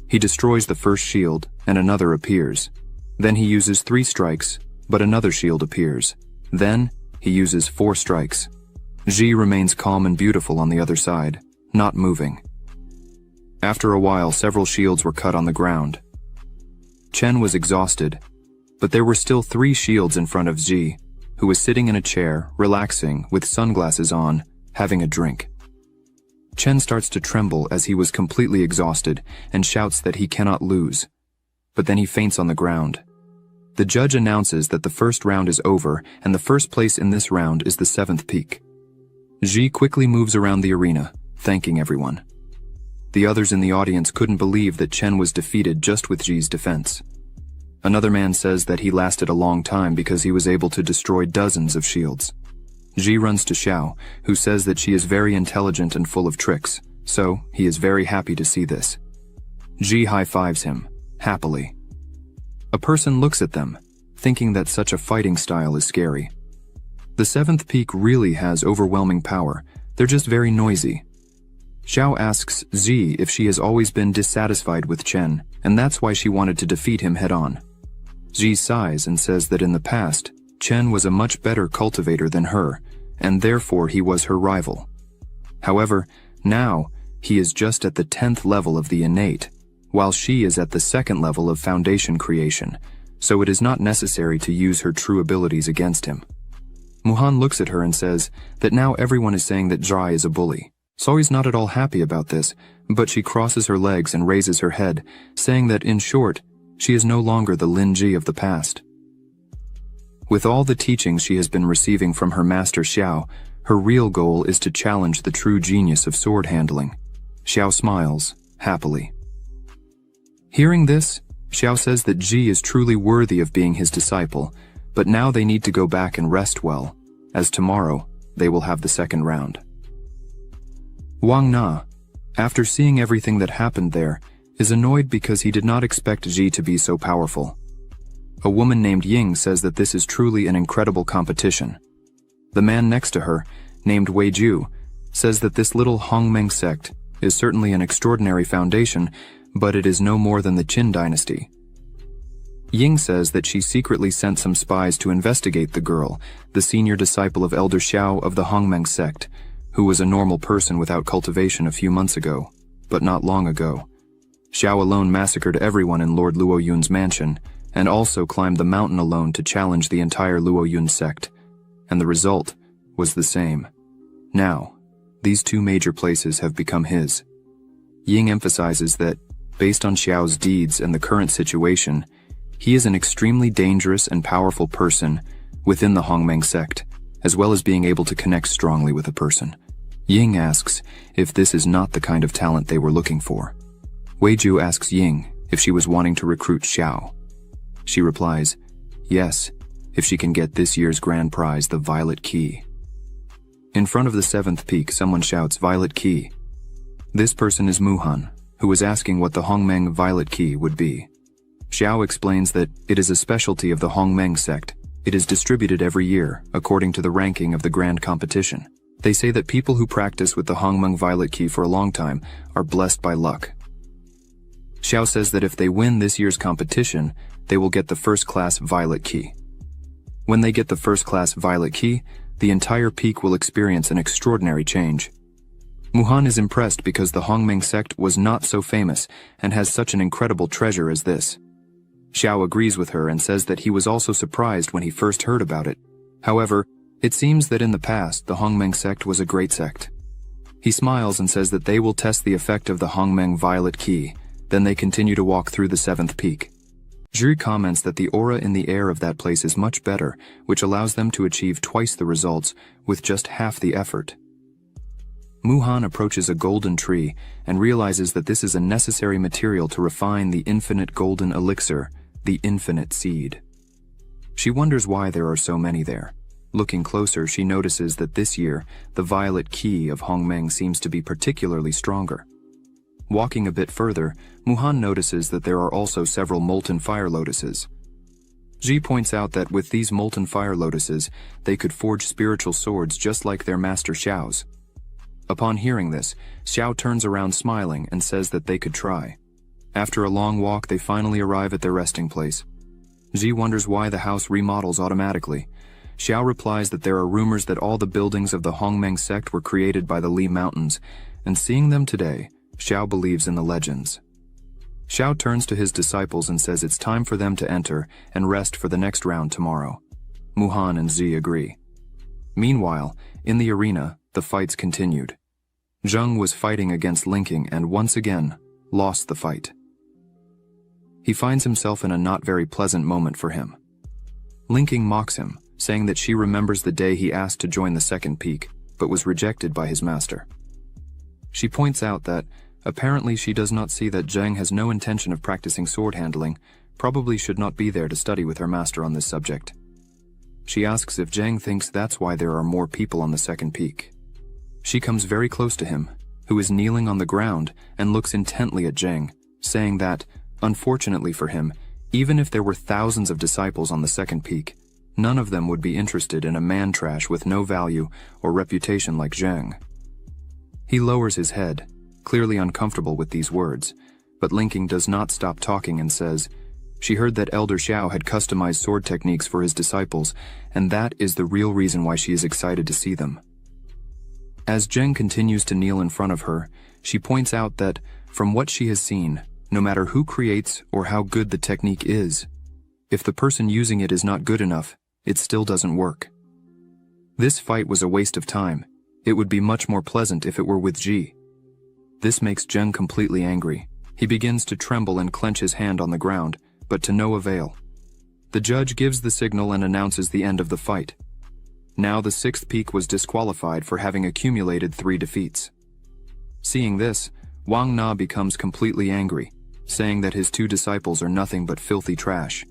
He destroys the first shield, and another appears. Then he uses 3 strikes, but another shield appears. Then, he uses 4 strikes. Ji remains calm and beautiful on the other side, not moving. After a while, several shields were cut on the ground. Chen was exhausted, but there were still 3 shields in front of Ji, who was sitting in a chair, relaxing, with sunglasses on, having a drink. Chen starts to tremble as he was completely exhausted and shouts that he cannot lose. But then he faints on the ground. The judge announces that the first round is over and the first place in this round is the 7th peak. Ji quickly moves around the arena, thanking everyone. The others in the audience couldn't believe that Chen was defeated just with Ji's defense. Another man says that he lasted a long time because he was able to destroy dozens of shields. Ji runs to Xiao, who says that she is very intelligent and full of tricks, so he is very happy to see this. Ji high-fives him, happily. A person looks at them, thinking that such a fighting style is scary. The 7th peak really has overwhelming power, they're just very noisy. Xiao asks Ji if she has always been dissatisfied with Chen, and that's why she wanted to defeat him head-on. Ji sighs and says that in the past, Chen was a much better cultivator than her, and therefore he was her rival. However, now, he is just at the 10th level of the innate, while she is at the 2nd level of foundation creation, so it is not necessary to use her true abilities against him. Muhan looks at her and says that now everyone is saying that Zhai is a bully. Soi's not at all happy about this, but she crosses her legs and raises her head, saying that, in short, she is no longer the Lin Ji of the past. With all the teachings she has been receiving from her master Xiao, Her real goal is to challenge the true genius of sword handling. Xiao smiles, happily. Hearing this, Xiao says that Ji is truly worthy of being his disciple, but now they need to go back and rest well, as tomorrow they will have the second round. Wang Na, after seeing everything that happened there, is annoyed because he did not expect Ji to be so powerful. A woman named Ying says that this is truly an incredible competition. The man next to her, named Wei Ju, says that this little Hongmeng sect is certainly an extraordinary foundation, but it is no more than the Qin dynasty. Ying says that she secretly sent some spies to investigate the girl, the senior disciple of Elder Xiao of the Hongmeng sect, who was a normal person without cultivation a few months ago, but not long ago. Xiao alone massacred everyone in Lord Luo Yun's mansion, and also climbed the mountain alone to challenge the entire Luo Yun sect, and the result was the same. Now, these two major places have become his. Ying emphasizes that, based on Xiao's deeds and the current situation, he is an extremely dangerous and powerful person within the Hongmeng sect, as well as being able to connect strongly with a person. Ying asks if this is not the kind of talent they were looking for. Weiju asks Ying if she was wanting to recruit Xiao. She replies, yes, if she can get this year's grand prize, the Violet Key. In front of the 7th peak, someone shouts, Violet Key. This person is Muhan, who is asking what the Hongmeng Violet Key would be. Xiao explains that it is a specialty of the Hongmeng sect. It is distributed every year, according to the ranking of the grand competition. They say that people who practice with the Hongmeng Violet Key for a long time are blessed by luck. Xiao says that if they win this year's competition, they will get the first-class Violet Key. When they get the first-class Violet Key, the entire peak will experience an extraordinary change. Muhan is impressed because the Hongmeng sect was not so famous and has such an incredible treasure as this. Xiao agrees with her and says that he was also surprised when he first heard about it. However, it seems that in the past the Hongmeng sect was a great sect. He smiles and says that they will test the effect of the Hongmeng Violet Key, then they continue to walk through the 7th peak. Zhu comments that the aura in the air of that place is much better, which allows them to achieve twice the results with just half the effort. Muhan approaches a golden tree and realizes that this is a necessary material to refine the infinite golden elixir, the infinite seed. She wonders why there are so many there. Looking closer, she notices that this year, the Violet Key of Hongmeng seems to be particularly stronger. Walking a bit further, Muhan notices that there are also several molten fire lotuses. Ji points out that with these molten fire lotuses, they could forge spiritual swords just like their master Xiao's. Upon hearing this, Xiao turns around smiling and says that they could try. After a long walk, they finally arrive at their resting place. Ji wonders why the house remodels automatically. Xiao replies that there are rumors that all the buildings of the Hongmeng sect were created by the Li Mountains, and seeing them today, Xiao believes in the legends. Xiao turns to his disciples and says it's time for them to enter and rest for the next round tomorrow. Muhan and Zi agree. Meanwhile, in the arena, the fights continued. Zheng was fighting against Linking and once again lost the fight. He finds himself in a not very pleasant moment for him. Linking mocks him, saying that she remembers the day he asked to join the 2nd peak, but was rejected by his master. She points out that apparently she does not see that Zheng has no intention of practicing sword handling, probably should not be there to study with her master on this subject. She asks if Zheng thinks that's why there are more people on the 2nd peak. She comes very close to him, who is kneeling on the ground and looks intently at Zheng, saying that, unfortunately for him, even if there were thousands of disciples on the 2nd peak, none of them would be interested in a man-trash with no value or reputation like Zheng. He lowers his head, clearly uncomfortable with these words, but Linking does not stop talking and says, she heard that Elder Xiao had customized sword techniques for his disciples, and that is the real reason why she is excited to see them. As Zheng continues to kneel in front of her, she points out that, from what she has seen, no matter who creates or how good the technique is, if the person using it is not good enough, it still doesn't work. This fight was a waste of time. It would be much more pleasant if it were with Ji. This makes Zheng completely angry. He begins to tremble and clench his hand on the ground, but to no avail. The judge gives the signal and announces the end of the fight. Now the sixth peak was disqualified for having accumulated 3 defeats. Seeing this, Wang Na becomes completely angry, saying that his 2 disciples are nothing but filthy trash.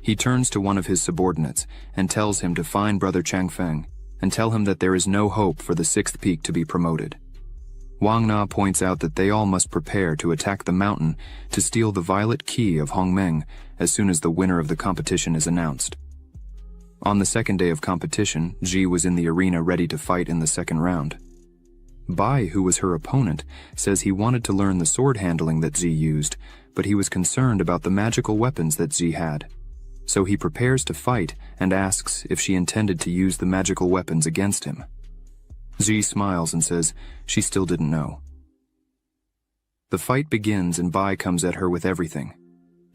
He turns to one of his subordinates and tells him to find Brother Changfeng and tell him that there is no hope for the 6th peak to be promoted. Wang Na points out that they all must prepare to attack the mountain to steal the violet key of Hongmeng as soon as the winner of the competition is announced. On the 2nd day of competition, Ji was in the arena ready to fight in the 2nd round. Bai, who was her opponent, says he wanted to learn the sword handling that Ji used, but he was concerned about the magical weapons that Ji had. So he prepares to fight and asks if she intended to use the magical weapons against him. Ji smiles and says she still didn't know. The fight begins and Bai comes at her with everything.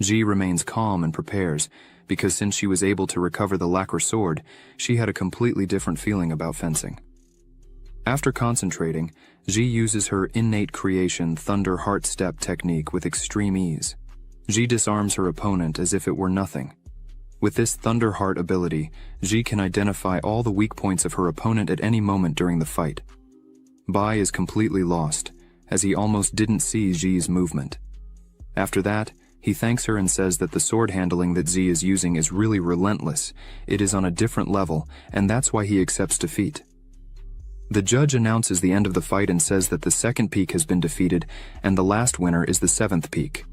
Ji remains calm and prepares, because since she was able to recover the lacquer sword, she had a completely different feeling about fencing. After concentrating, Ji uses her innate creation Thunder Heart Step technique with extreme ease. Ji disarms her opponent as if it were nothing. With this Thunder Heart ability, Ji can identify all the weak points of her opponent at any moment during the fight. Bai is completely lost, as he almost didn't see Ji's movement. After that, he thanks her and says that the sword handling that Ji is using is really relentless, it is on a different level, and that's why he accepts defeat. The judge announces the end of the fight and says that the 2nd peak has been defeated, and the last winner is the 7th peak.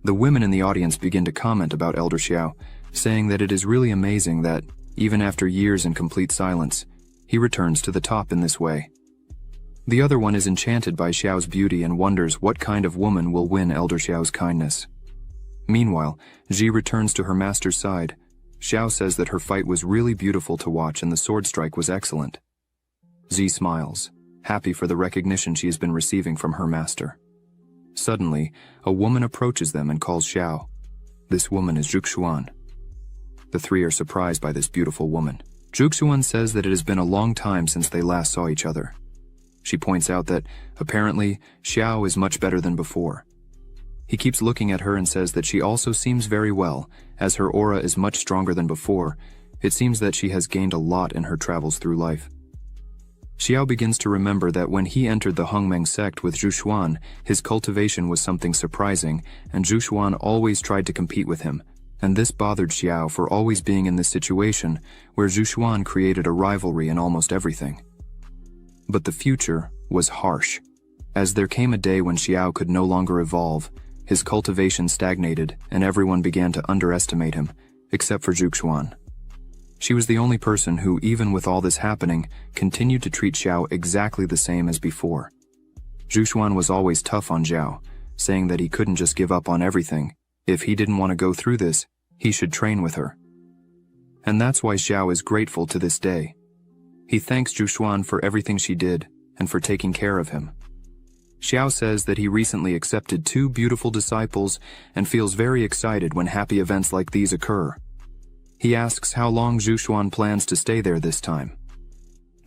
The women in the audience begin to comment about Elder Xiao, saying that it is really amazing that, even after years in complete silence, he returns to the top in this way. The other one is enchanted by Xiao's beauty and wonders what kind of woman will win Elder Xiao's kindness. Meanwhile, Ji returns to her master's side. Xiao says that her fight was really beautiful to watch and the sword strike was excellent. Ji smiles, happy for the recognition she has been receiving from her master. Suddenly, a woman approaches them and calls Xiao. This woman is Zhuxuan. The 3 are surprised by this beautiful woman. Zhuxuan says that it has been a long time since they last saw each other. She points out that, apparently, Xiao is much better than before. He keeps looking at her and says that she also seems very well, as her aura is much stronger than before. It seems that she has gained a lot in her travels through life. Xiao begins to remember that when he entered the Hongmeng sect with Zhuxuan, his cultivation was something surprising, and Zhuxuan always tried to compete with him, and this bothered Xiao for always being in this situation where Zhuxuan created a rivalry in almost everything. But the future was harsh, as there came a day when Xiao could no longer evolve, his cultivation stagnated, and everyone began to underestimate him, except for Zhuxuan. She was the only person who, even with all this happening, continued to treat Xiao exactly the same as before. Zhuxuan was always tough on Xiao, saying that he couldn't just give up on everything. If he didn't want to go through this, he should train with her. And that's why Xiao is grateful to this day. He thanks Zhuxuan for everything she did and for taking care of him. Xiao says that he recently accepted 2 beautiful disciples and feels very excited when happy events like these occur. He asks how long Zhuxuan plans to stay there this time.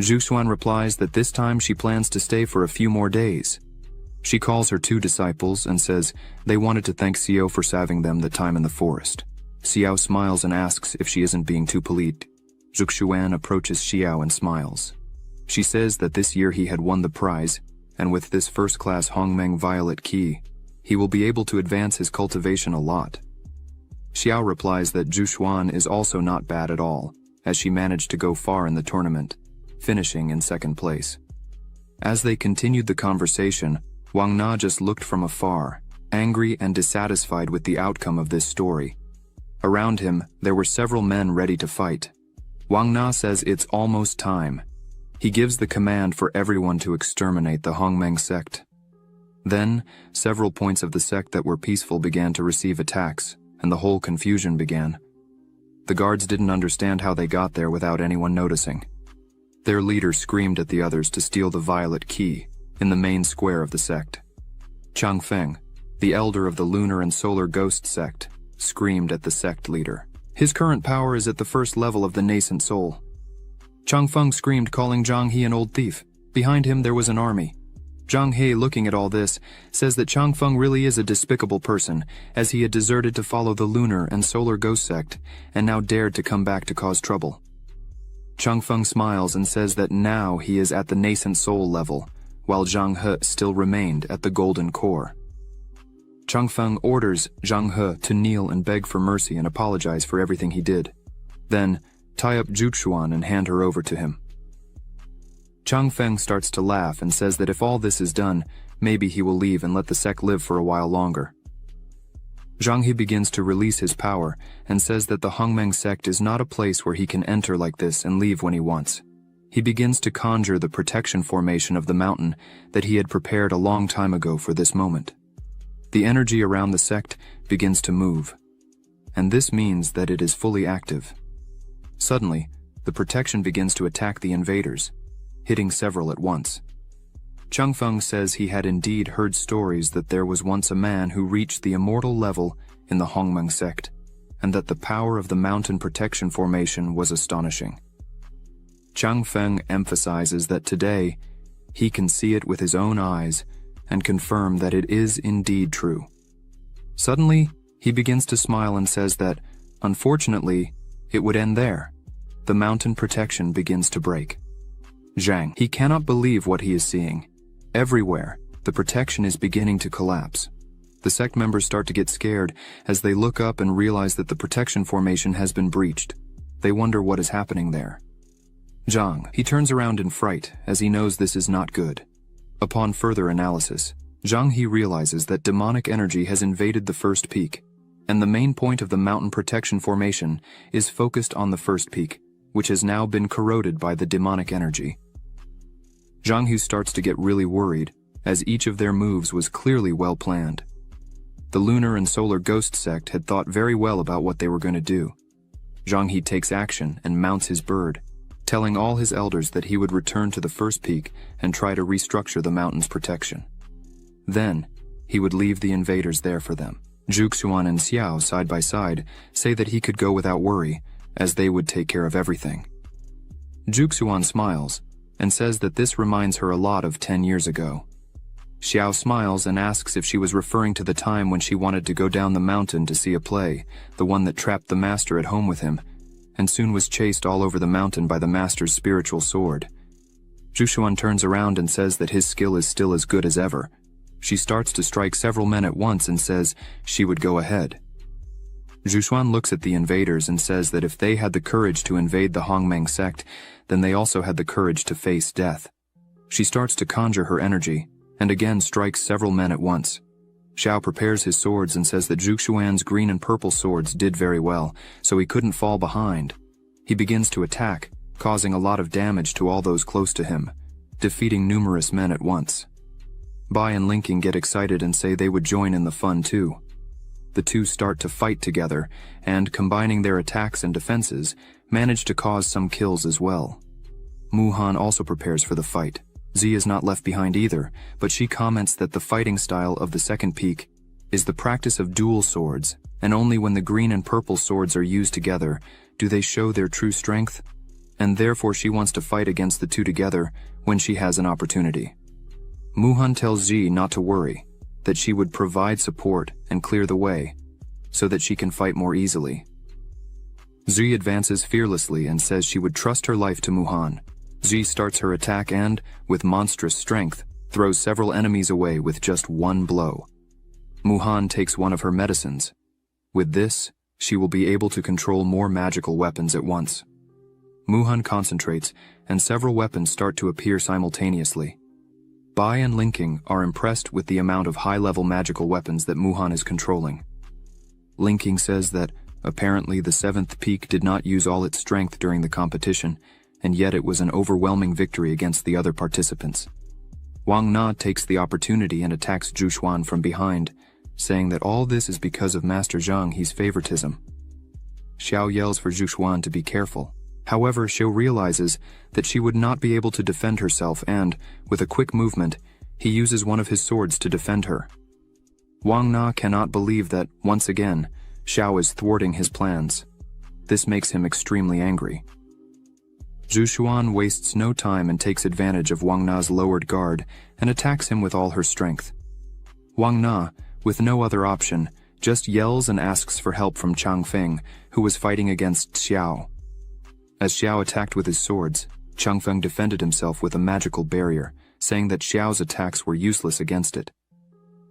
Zhuxuan replies that this time she plans to stay for a few more days. She calls her 2 disciples and says they wanted to thank Xiao for saving them the time in the forest. Xiao smiles and asks if she isn't being too polite. Zhuxuan approaches Xiao and smiles. She says that this year he had won the prize, and with this first-class Hongmeng Violet Key, he will be able to advance his cultivation a lot. Xiao replies that Zhuxuan is also not bad at all, as she managed to go far in the tournament, finishing in 2nd place. As they continued the conversation, Wang Na just looked from afar, angry and dissatisfied with the outcome of this story. Around him, there were several men ready to fight. Wang Na says it's almost time. He gives the command for everyone to exterminate the Hongmeng sect. Then, several points of the sect that were peaceful began to receive attacks, and the whole confusion began. The guards didn't understand how they got there without anyone noticing. Their leader screamed at the others to steal the violet key in the main square of the sect. Changfeng, the elder of the lunar and solar ghost sect, screamed at the sect leader. His current power is at the 1st level of the nascent soul. Changfeng screamed, calling Zhang He an old thief. Behind him there was an army. Zhang He, looking at all this, says that Changfeng really is a despicable person, as he had deserted to follow the lunar and solar ghost sect, and now dared to come back to cause trouble. Changfeng smiles and says that now he is at the nascent soul level, while Zhang He still remained at the golden core. Changfeng orders Zhang He to kneel and beg for mercy and apologize for everything he did. Then, tie up Zhuxuan and hand her over to him. Changfeng starts to laugh and says that if all this is done, maybe he will leave and let the sect live for a while longer. Zhang He begins to release his power and says that the Hongmeng sect is not a place where he can enter like this and leave when he wants. He begins to conjure the protection formation of the mountain that he had prepared a long time ago for this moment. The energy around the sect begins to move, and this means that it is fully active. Suddenly, the protection begins to attack the invaders, hitting several at once. Changfeng says he had indeed heard stories that there was once a man who reached the immortal level in the Hongmeng sect, and that the power of the mountain protection formation was astonishing. Changfeng emphasizes that today, he can see it with his own eyes and confirm that it is indeed true. Suddenly, he begins to smile and says that, unfortunately, it would end there. The mountain protection begins to break. Zhang, he cannot believe what he is seeing. Everywhere, the protection is beginning to collapse. The sect members start to get scared as they look up and realize that the protection formation has been breached. They wonder what is happening there. Zhang, he turns around in fright as he knows this is not good. Upon further analysis, Zhang He realizes that demonic energy has invaded the first peak, and the main point of the mountain protection formation is focused on the first peak, which has now been corroded by the demonic energy. Zhang He starts to get really worried, as each of their moves was clearly well planned. The lunar and solar ghost sect had thought very well about what they were going to do. Zhang He takes action and mounts his bird, telling all his elders that he would return to the first peak and try to restructure the mountain's protection. Then, he would leave the invaders there for them. Zhuxuan and Xiao, side by side, say that he could go without worry, as they would take care of everything. Zhuxuan smiles, and says that this reminds her a lot of 10 years ago. Xiao smiles and asks if she was referring to the time when she wanted to go down the mountain to see a play, the one that trapped the master at home with him, and soon was chased all over the mountain by the master's spiritual sword. Zhuxuan turns around and says that his skill is still as good as ever. She starts to strike several men at once and says she would go ahead. Zhuxuan looks at the invaders and says that if they had the courage to invade the Hongmeng sect, then they also had the courage to face death. She starts to conjure her energy, and again strikes several men at once. Xiao prepares his swords and says that Zhuxuan's green and purple swords did very well, so he couldn't fall behind. He begins to attack, causing a lot of damage to all those close to him, defeating numerous men at once. Bai and Linking get excited and say they would join in the fun too. The two start to fight together, and, combining their attacks and defenses, manage to cause some kills as well. Muhan also prepares for the fight. Z is not left behind either, but she comments that the fighting style of the second peak is the practice of dual swords, and only when the green and purple swords are used together do they show their true strength, and therefore she wants to fight against the two together when she has an opportunity. Muhan tells Z not to worry, that she would provide support and clear the way, so that she can fight more easily. Z advances fearlessly and says she would trust her life to Muhan. Z starts her attack and, with monstrous strength, throws several enemies away with just one blow. Muhan takes one of her medicines. With this, she will be able to control more magical weapons at once. Muhan concentrates, and several weapons start to appear simultaneously. Bai and Linking are impressed with the amount of high-level magical weapons that Muhan is controlling. Linking says that, apparently the seventh peak did not use all its strength during the competition, and yet it was an overwhelming victory against the other participants. Wang Na takes the opportunity and attacks Zhuxuan from behind, saying that all this is because of Master Zhang He's favoritism. Xiao yells for Zhuxuan to be careful. However, Xiao realizes that she would not be able to defend herself and, with a quick movement, he uses one of his swords to defend her. Wang Na cannot believe that, once again, Xiao is thwarting his plans. This makes him extremely angry. Zhuxuan wastes no time and takes advantage of Wang Na's lowered guard and attacks him with all her strength. Wang Na, with no other option, just yells and asks for help from Changfeng, who was fighting against Xiao. As Xiao attacked with his swords, Changfeng defended himself with a magical barrier, saying that Xiao's attacks were useless against it.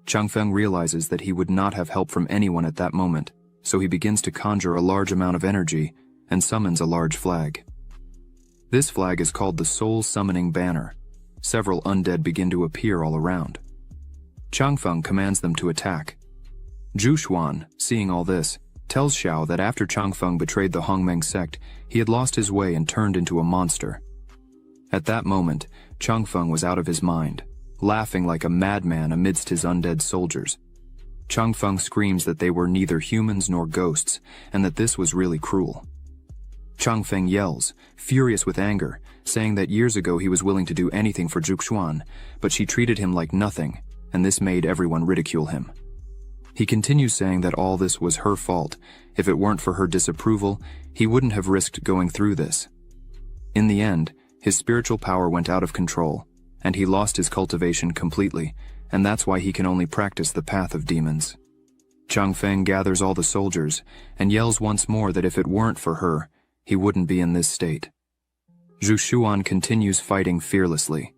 Changfeng realizes that he would not have help from anyone at that moment, so he begins to conjure a large amount of energy and summons a large flag. This flag is called the Soul Summoning Banner. Several undead begin to appear all around. Changfeng commands them to attack. Zhu Xuan, seeing all this, tells Xiao that after Changfeng betrayed the Hongmeng sect, he had lost his way and turned into a monster. At that moment, Changfeng was out of his mind, laughing like a madman amidst his undead soldiers. Changfeng screams that they were neither humans nor ghosts, and that this was really cruel. Changfeng yells, furious with anger, saying that years ago he was willing to do anything for Zhu Xuan, but she treated him like nothing, and this made everyone ridicule him. He continues saying that all this was her fault. If it weren't for her disapproval, he wouldn't have risked going through this. In the end, his spiritual power went out of control, and he lost his cultivation completely, and that's why he can only practice the path of demons. Changfeng gathers all the soldiers, and yells once more that if it weren't for her, he wouldn't be in this state. Zhu Xuan continues fighting fearlessly.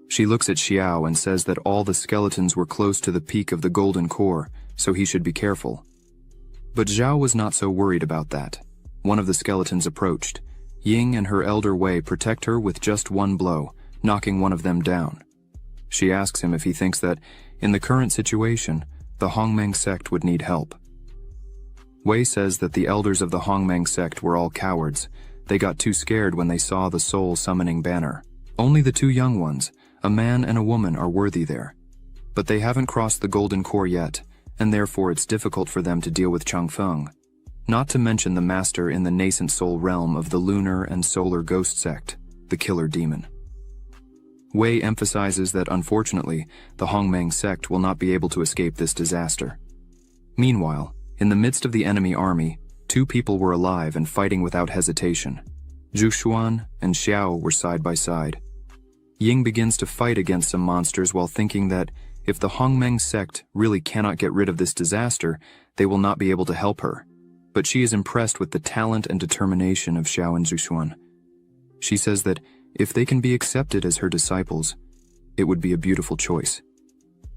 She looks at Xiao and says that all the skeletons were close to the peak of the golden core, so he should be careful. But Zhao was not so worried about that. One of the skeletons approached. Ying and her elder Wei protect her with just one blow, knocking one of them down. She asks him if he thinks that, in the current situation, the Hongmeng sect would need help. Wei says that the elders of the Hongmeng sect were all cowards. They got too scared when they saw the soul summoning banner. Only the two young ones, a man and a woman, are worthy there. But they haven't crossed the golden core yet, and therefore it's difficult for them to deal with Changfeng, not to mention the master in the nascent soul realm of the lunar and solar ghost sect, the killer demon. Wei emphasizes that unfortunately, the Hongmeng sect will not be able to escape this disaster. Meanwhile, in the midst of the enemy army, two people were alive and fighting without hesitation. Zhu Xuan and Xiao were side by side. Ying begins to fight against some monsters while thinking that if the Hongmeng sect really cannot get rid of this disaster, they will not be able to help her. But she is impressed with the talent and determination of Xiao and Zhu Xuan. She says that if they can be accepted as her disciples, it would be a beautiful choice.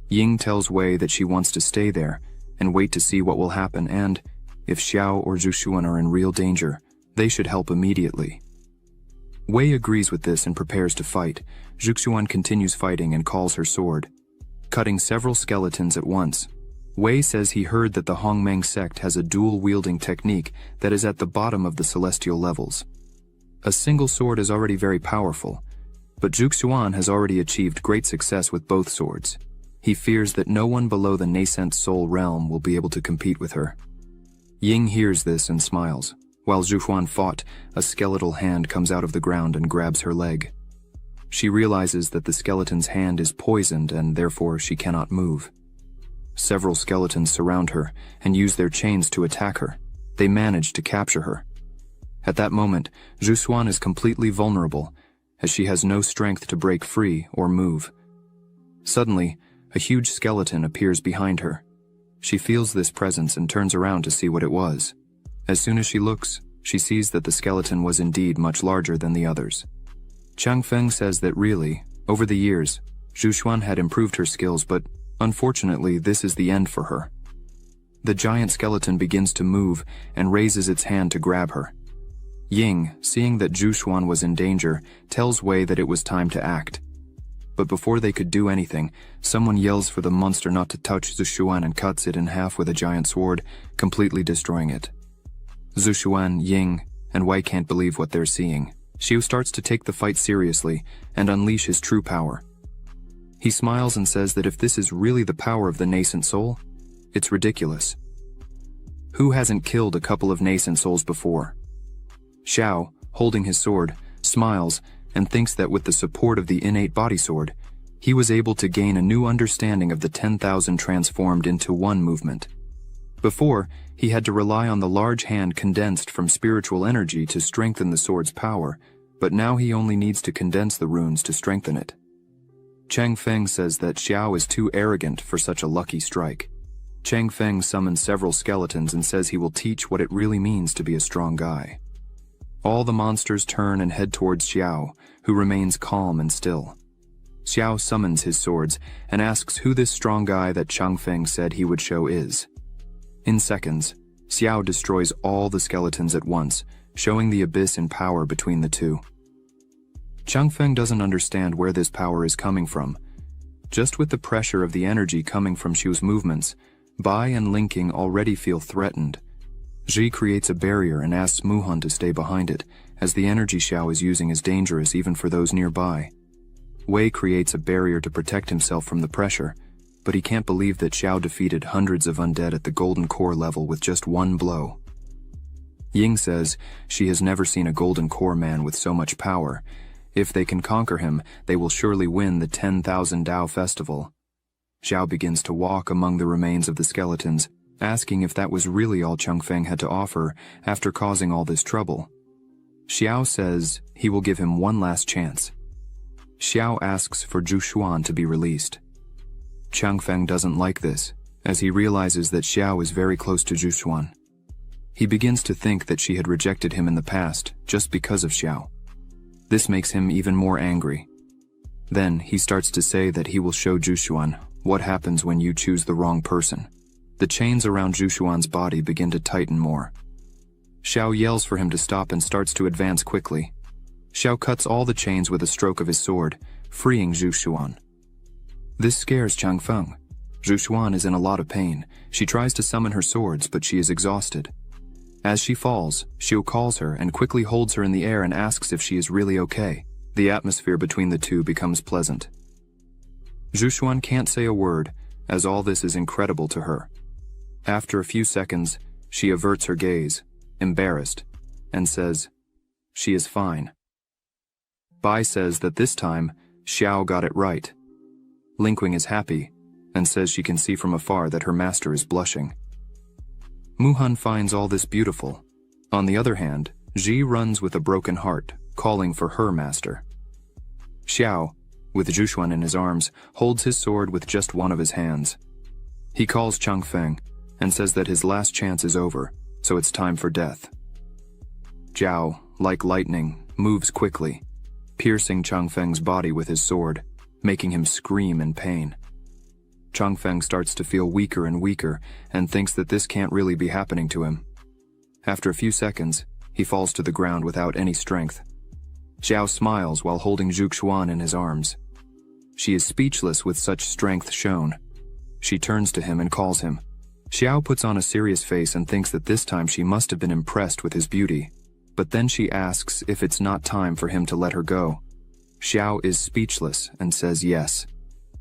Ying tells Wei that she wants to stay there and wait to see what will happen, and if Xiao or Zhu Xuan are in real danger, they should help immediately. Wei agrees with this and prepares to fight. Zhu Xuan continues fighting and calls her sword, cutting several skeletons at once. Wei says he heard that the Hongmeng sect has a dual-wielding technique that is at the bottom of the celestial levels. A single sword is already very powerful, but Zhu Xuan has already achieved great success with both swords. He fears that no one below the nascent soul realm will be able to compete with her. Ying hears this and smiles. While Zhu Xuan fought, a skeletal hand comes out of the ground and grabs her leg. She realizes that the skeleton's hand is poisoned and therefore she cannot move. Several skeletons surround her and use their chains to attack her. They manage to capture her. At that moment, Zhu Xuan is completely vulnerable, as she has no strength to break free or move. Suddenly, a huge skeleton appears behind her. She feels this presence and turns around to see what it was. As soon as she looks, she sees that the skeleton was indeed much larger than the others. Changfeng says that really, over the years, Zhu Xuan had improved her skills, but unfortunately this is the end for her. The giant skeleton begins to move and raises its hand to grab her. Ying, seeing that Zhu Xuan was in danger, tells Wei that it was time to act. But before they could do anything, someone yells for the monster not to touch Zhu Xuan and cuts it in half with a giant sword, completely destroying it. Zhu Xuan, Ying, and Wei can't believe what they're seeing. Xiu starts to take the fight seriously and unleash his true power. He smiles and says that if this is really the power of the nascent soul, it's ridiculous. Who hasn't killed a couple of nascent souls before? Xiao, holding his sword, smiles and thinks that with the support of the innate body sword, he was able to gain a new understanding of the 10,000 transformed into one movement. Before, he had to rely on the large hand condensed from spiritual energy to strengthen the sword's power, but now he only needs to condense the runes to strengthen it. Changfeng says that Xiao is too arrogant for such a lucky strike. Changfeng summons several skeletons and says he will teach what it really means to be a strong guy. All the monsters turn and head towards Xiao, who remains calm and still. Xiao summons his swords and asks who this strong guy that Changfeng said he would show is. In seconds, Xiao destroys all the skeletons at once, showing the abyss in power between the two. Changfeng doesn't understand where this power is coming from. Just with the pressure of the energy coming from Xiu's movements, Bai and Linking already feel threatened. Ji creates a barrier and asks Muhan to stay behind it, as the energy Xiao is using is dangerous even for those nearby. Wei creates a barrier to protect himself from the pressure, but he can't believe that Xiao defeated hundreds of undead at the golden core level with just one blow. Ying says she has never seen a golden core man with so much power. If they can conquer him, they will surely win the 10,000 Dao festival. Xiao begins to walk among the remains of the skeletons, asking if that was really all Changfeng had to offer after causing all this trouble. Xiao says he will give him one last chance. Xiao asks for Zhu Xuan to be released. Changfeng doesn't like this, as he realizes that Xiao is very close to Zhu Xuan. He begins to think that she had rejected him in the past just because of Xiao. This makes him even more angry. Then he starts to say that he will show Zhu Xuan what happens when you choose the wrong person. The chains around Zhu Xuan's body begin to tighten more. Xiao yells for him to stop and starts to advance quickly. Xiao cuts all the chains with a stroke of his sword, freeing Zhu Xuan. This scares Changfeng. Zhu Xuan is in a lot of pain. She tries to summon her swords, but she is exhausted. As she falls, Xiu calls her and quickly holds her in the air and asks if she is really okay. The atmosphere between the two becomes pleasant. Zhu Xuan can't say a word, as all this is incredible to her. After a few seconds, she averts her gaze, embarrassed, and says, "She is fine." Bai says that this time, Xiao got it right. Linkwing is happy, and says she can see from afar that her master is blushing. Muhan finds all this beautiful. On the other hand, Ji runs with a broken heart, calling for her master. Xiao, with Zhu Xuan in his arms, holds his sword with just one of his hands. He calls Changfeng, and says that his last chance is over, so it's time for death. Zhao, like lightning, moves quickly, piercing Changfeng's body with his sword, making him scream in pain. Changfeng starts to feel weaker and weaker and thinks that this can't really be happening to him. After a few seconds, he falls to the ground without any strength. Xiao smiles while holding Zhu Xuan in his arms. She is speechless with such strength shown. She turns to him and calls him. Xiao puts on a serious face and thinks that this time she must have been impressed with his beauty. But then she asks if it's not time for him to let her go. Xiao is speechless and says yes.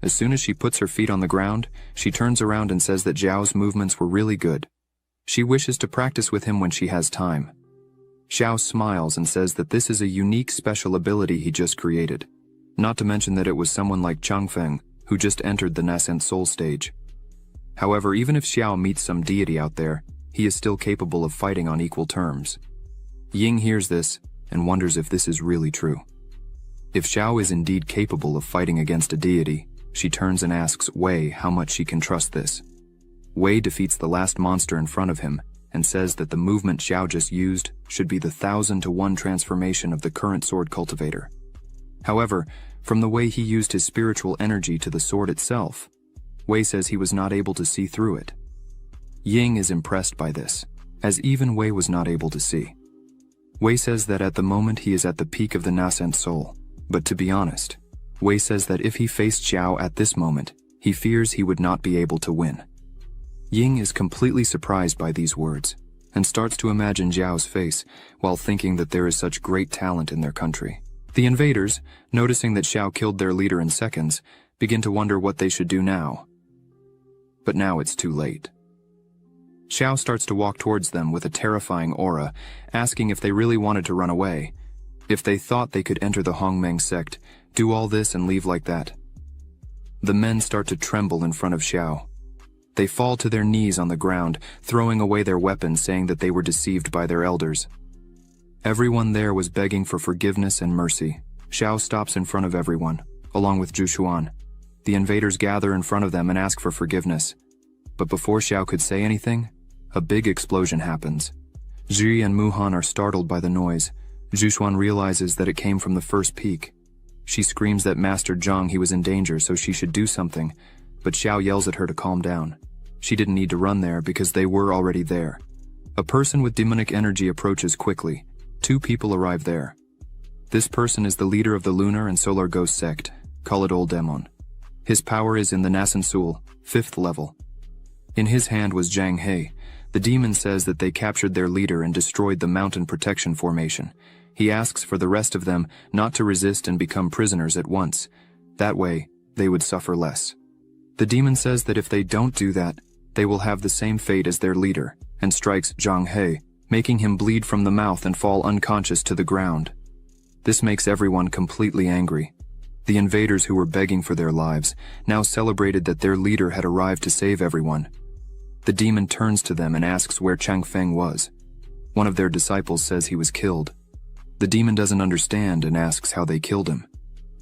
As soon as she puts her feet on the ground, she turns around and says that Zhao's movements were really good. She wishes to practice with him when she has time. Xiao smiles and says that this is a unique special ability he just created. Not to mention that it was someone like Changfeng who just entered the nascent soul stage. However, even if Xiao meets some deity out there, he is still capable of fighting on equal terms. Ying hears this and wonders if this is really true. If Xiao is indeed capable of fighting against a deity, she turns and asks Wei how much she can trust this. Wei defeats the last monster in front of him and says that the movement Xiao just used should be the 1,000-to-1 transformation of the current sword cultivator. However, from the way he used his spiritual energy to the sword itself, Wei says he was not able to see through it. Ying is impressed by this, as even Wei was not able to see. Wei says that at the moment he is at the peak of the nascent soul, but to be honest, Wei says that if he faced Xiao at this moment, he fears he would not be able to win. Ying is completely surprised by these words, and starts to imagine Zhao's face while thinking that there is such great talent in their country. The invaders, noticing that Xiao killed their leader in seconds, begin to wonder what they should do now. But now it's too late. Xiao starts to walk towards them with a terrifying aura, asking if they really wanted to run away, if they thought they could enter the Hongmeng sect, do all this and leave like that. The men start to tremble in front of Xiao. They fall to their knees on the ground, throwing away their weapons, saying that they were deceived by their elders. Everyone there was begging for forgiveness and mercy. Xiao stops in front of everyone, along with Zhu Xuan. The invaders gather in front of them and ask for forgiveness. But before Xiao could say anything, a big explosion happens. Ji and Muhan are startled by the noise, Zhuxuan realizes that it came from the first peak. She screams that Master Zhang he was in danger, so she should do something, but Xiao yells at her to calm down. She didn't need to run there because they were already there. A person with demonic energy approaches quickly. 2 people arrive there. This person is the leader of the Lunar and Solar Ghost sect. Call it Old Demon. His power is in the Nasan Sul, 5th level. In his hand was Zhang He. The demon says that they captured their leader and destroyed the mountain protection formation. He asks for the rest of them not to resist and become prisoners at once. That way, they would suffer less. The demon says that if they don't do that, they will have the same fate as their leader, and strikes Zhang He, making him bleed from the mouth and fall unconscious to the ground. This makes everyone completely angry. The invaders who were begging for their lives now celebrated that their leader had arrived to save everyone. The demon turns to them and asks where Chang Feng was. One of their disciples says he was killed. The demon doesn't understand and asks how they killed him.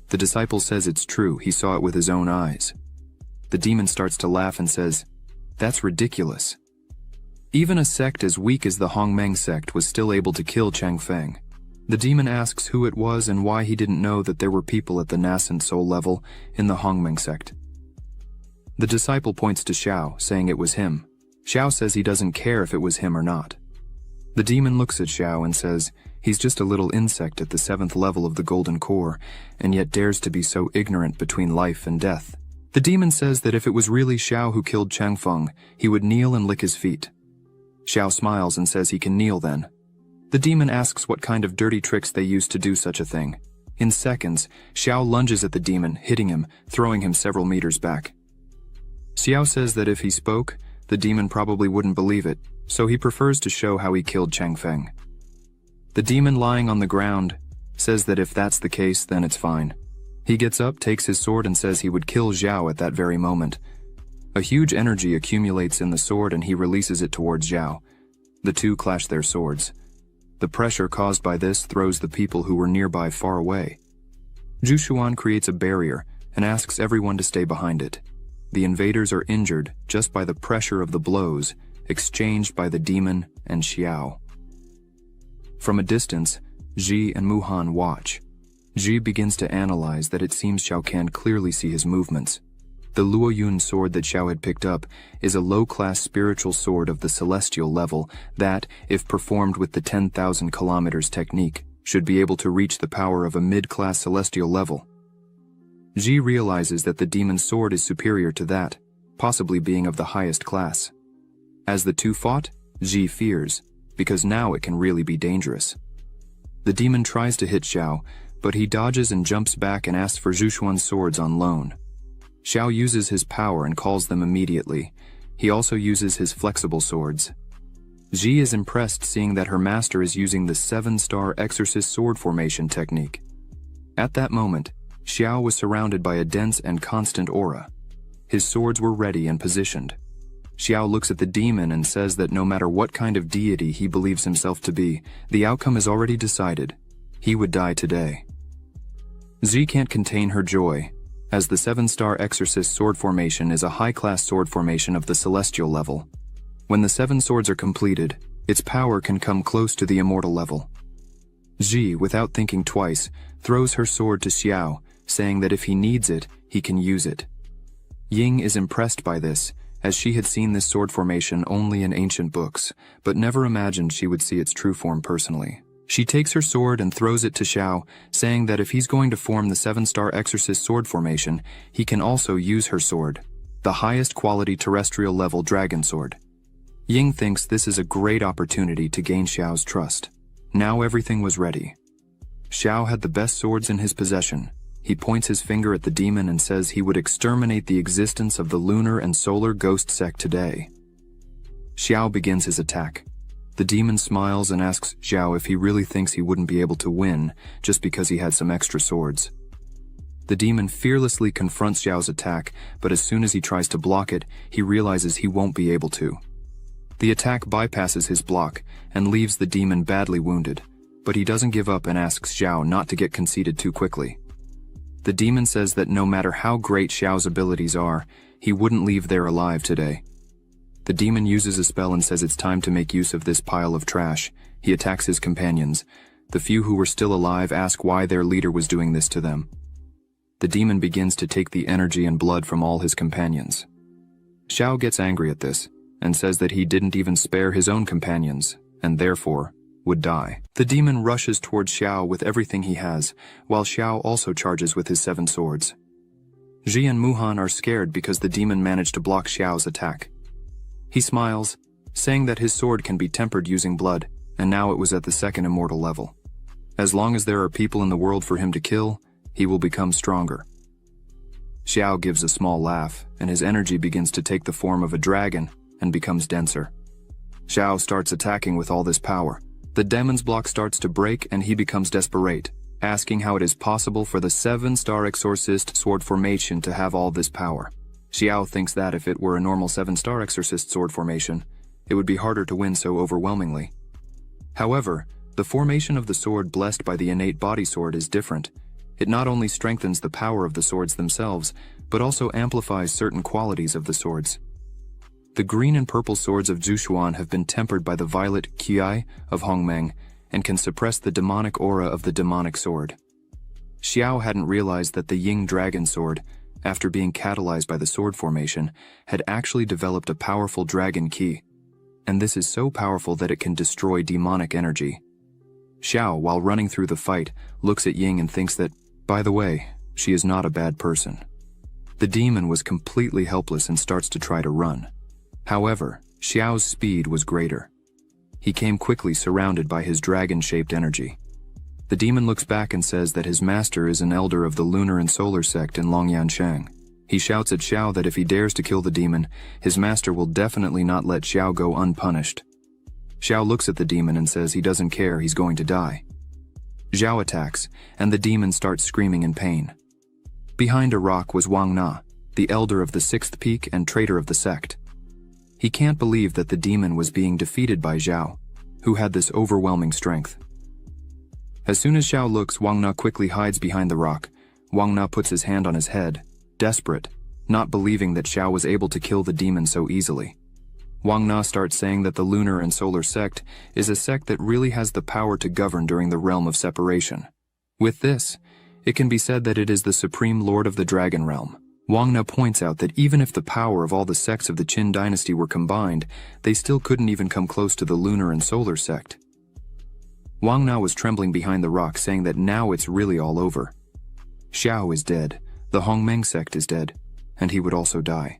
The disciple says it's true, he saw it with his own eyes. The demon starts to laugh and says, "That's ridiculous." Even a sect as weak as the Hongmeng sect was still able to kill Chang Feng. The demon asks who it was and why he didn't know that there were people at the nascent soul level in the Hongmeng sect. The disciple points to Xiao, saying it was him. Xiao says he doesn't care if it was him or not. The demon looks at Xiao and says, he's just a little insect at the 7th level of the Golden Core, and yet dares to be so ignorant between life and death. The demon says that if it was really Xiao who killed Chang Feng, he would kneel and lick his feet. Xiao smiles and says he can kneel then. The demon asks what kind of dirty tricks they used to do such a thing. In seconds, Xiao lunges at the demon, hitting him, throwing him several meters back. Xiao says that if he spoke, the demon probably wouldn't believe it, so he prefers to show how he killed Chang Feng. The demon lying on the ground says that if that's the case, then it's fine. He gets up, takes his sword, and says he would kill Zhao at that very moment. A huge energy accumulates in the sword and he releases it towards Zhao. The two clash their swords. The pressure caused by this throws the people who were nearby far away. Zhuxuan creates a barrier and asks everyone to stay behind it. The invaders are injured just by the pressure of the blows exchanged by the demon and Xiao. From a distance, Ji and Muhan watch. Ji begins to analyze that it seems Xiao can clearly see his movements. The Luoyun sword that Xiao had picked up is a low-class spiritual sword of the celestial level that, if performed with the 10,000 kilometers technique, should be able to reach the power of a mid-class celestial level. Ji realizes that the demon's sword is superior to that, possibly being of the highest class. As the two fought, Ji fears, because now it can really be dangerous. The demon tries to hit Xiao, but he dodges and jumps back and asks for Zhuxuan's swords on loan. Xiao uses his power and calls them immediately. He also uses his flexible swords. Ji is impressed seeing that her master is using the 7-star exorcist sword formation technique. At that moment, Xiao was surrounded by a dense and constant aura. His swords were ready and positioned. Xiao looks at the demon and says that no matter what kind of deity he believes himself to be, the outcome is already decided. He would die today. Ji can't contain her joy, as the 7-star exorcist sword formation is a high-class sword formation of the celestial level. When the 7 swords are completed, its power can come close to the immortal level. Ji, without thinking twice, throws her sword to Xiao, saying that if he needs it, he can use it. Ying is impressed by this, as she had seen this sword formation only in ancient books, but never imagined she would see its true form personally. She takes her sword and throws it to Xiao, saying that if he's going to form the 7-star exorcist sword formation, he can also use her sword, the highest quality terrestrial level dragon sword. Ying thinks this is a great opportunity to gain Xiao's trust. Now everything was ready. Xiao had the best swords in his possession. He points his finger at the demon and says he would exterminate the existence of the lunar and solar ghost sect today. Xiao begins his attack. The demon smiles and asks Xiao if he really thinks he wouldn't be able to win just because he had some extra swords. The demon fearlessly confronts Xiao's attack, but as soon as he tries to block it, he realizes he won't be able to. The attack bypasses his block and leaves the demon badly wounded, but he doesn't give up and asks Xiao not to get conceited too quickly. The demon says that no matter how great Xiao's abilities are, he wouldn't leave there alive today. The demon uses a spell and says it's time to make use of this pile of trash. He attacks his companions. The few who were still alive ask why their leader was doing this to them. The demon begins to take the energy and blood from all his companions. Xiao gets angry at this and says that he didn't even spare his own companions, and therefore would die. The demon rushes towards Xiao with everything he has, while Xiao also charges with his 7 swords. Ji and Muhan are scared because the demon managed to block Xiao's attack. He smiles, saying that his sword can be tempered using blood, and now it was at the 2nd immortal level. As long as there are people in the world for him to kill, he will become stronger. Xiao gives a small laugh, and his energy begins to take the form of a dragon and becomes denser. Xiao starts attacking with all this power. The demon's block starts to break and he becomes desperate, asking how it is possible for the 7-star exorcist sword formation to have all this power. Xiao thinks that if it were a normal 7-star exorcist sword formation, it would be harder to win so overwhelmingly. However, the formation of the sword blessed by the innate body sword is different. It not only strengthens the power of the swords themselves, but also amplifies certain qualities of the swords. The green and purple swords of Zhushuan have been tempered by the violet Qi of Hongmeng and can suppress the demonic aura of the demonic sword. Xiao hadn't realized that the Ying dragon sword, after being catalyzed by the sword formation, had actually developed a powerful dragon Qi, and this is so powerful that it can destroy demonic energy. Xiao, while running through the fight, looks at Ying and thinks that, by the way, she is not a bad person. The demon was completely helpless and starts to try to run. However, Xiao's speed was greater. He came quickly surrounded by his dragon-shaped energy. The demon looks back and says that his master is an elder of the lunar and solar sect in Longyanshang. He shouts at Xiao that if he dares to kill the demon, his master will definitely not let Xiao go unpunished. Xiao looks at the demon and says he doesn't care, he's going to die. Zhao attacks, and the demon starts screaming in pain. Behind a rock was Wang Na, the elder of the 6th peak and traitor of the sect. He can't believe that the demon was being defeated by Zhao, who had this overwhelming strength. As soon as Xiao looks, Wang Na quickly hides behind the rock. Wang Na puts his hand on his head, desperate, not believing that Xiao was able to kill the demon so easily. Wang Na starts saying that the lunar and solar sect is a sect that really has the power to govern during the realm of separation. With this, it can be said that it is the supreme lord of the dragon realm. Wang Na points out that even if the power of all the sects of the Qin dynasty were combined, they still couldn't even come close to the lunar and solar sect. Wang Na was trembling behind the rock, saying that now it's really all over. Xiao is dead, the Hongmeng sect is dead, and he would also die.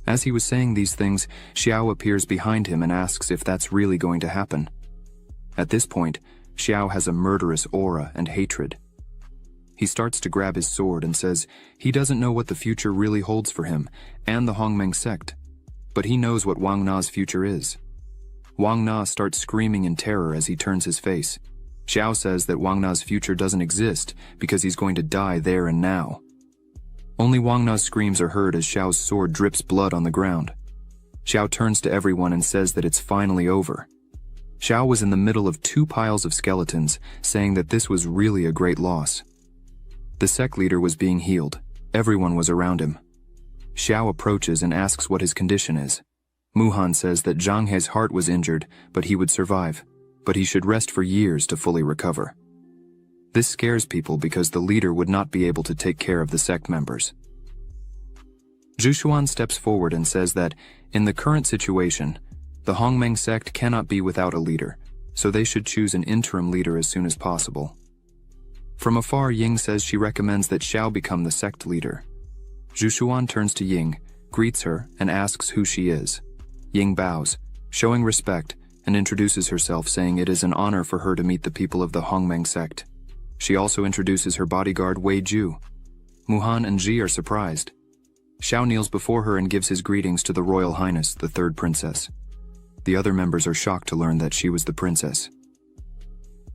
As he was saying these things, Xiao appears behind him and asks if that's really going to happen. At this point, Xiao has a murderous aura and hatred. He starts to grab his sword and says he doesn't know what the future really holds for him and the Hongmeng sect, but he knows what Wang Na's future is. Wang Na starts screaming in terror as he turns his face. Xiao says that Wang Na's future doesn't exist because he's going to die there and now. Only Wang Na's screams are heard as Xiao's sword drips blood on the ground. Xiao turns to everyone and says that it's finally over. Xiao was in the middle of 2 piles of skeletons, saying that this was really a great loss. The sect leader was being healed. Everyone was around him. Xiao approaches and asks what his condition is. Muhan says that Zhang He's heart was injured, but he would survive, but he should rest for years to fully recover. This scares people because the leader would not be able to take care of the sect members. Zhushuan steps forward and says that, in the current situation, the Hongmeng sect cannot be without a leader, so they should choose an interim leader as soon as possible. From afar, Ying says she recommends that Xiao become the sect leader. Zhushuan turns to Ying, greets her, and asks who she is. Ying bows, showing respect, and introduces herself, saying it is an honor for her to meet the people of the Hongmeng sect. She also introduces her bodyguard Wei Ju. Muhan and Ji are surprised. Xiao kneels before her and gives his greetings to the Royal Highness, the 3rd princess. The other members are shocked to learn that she was the princess.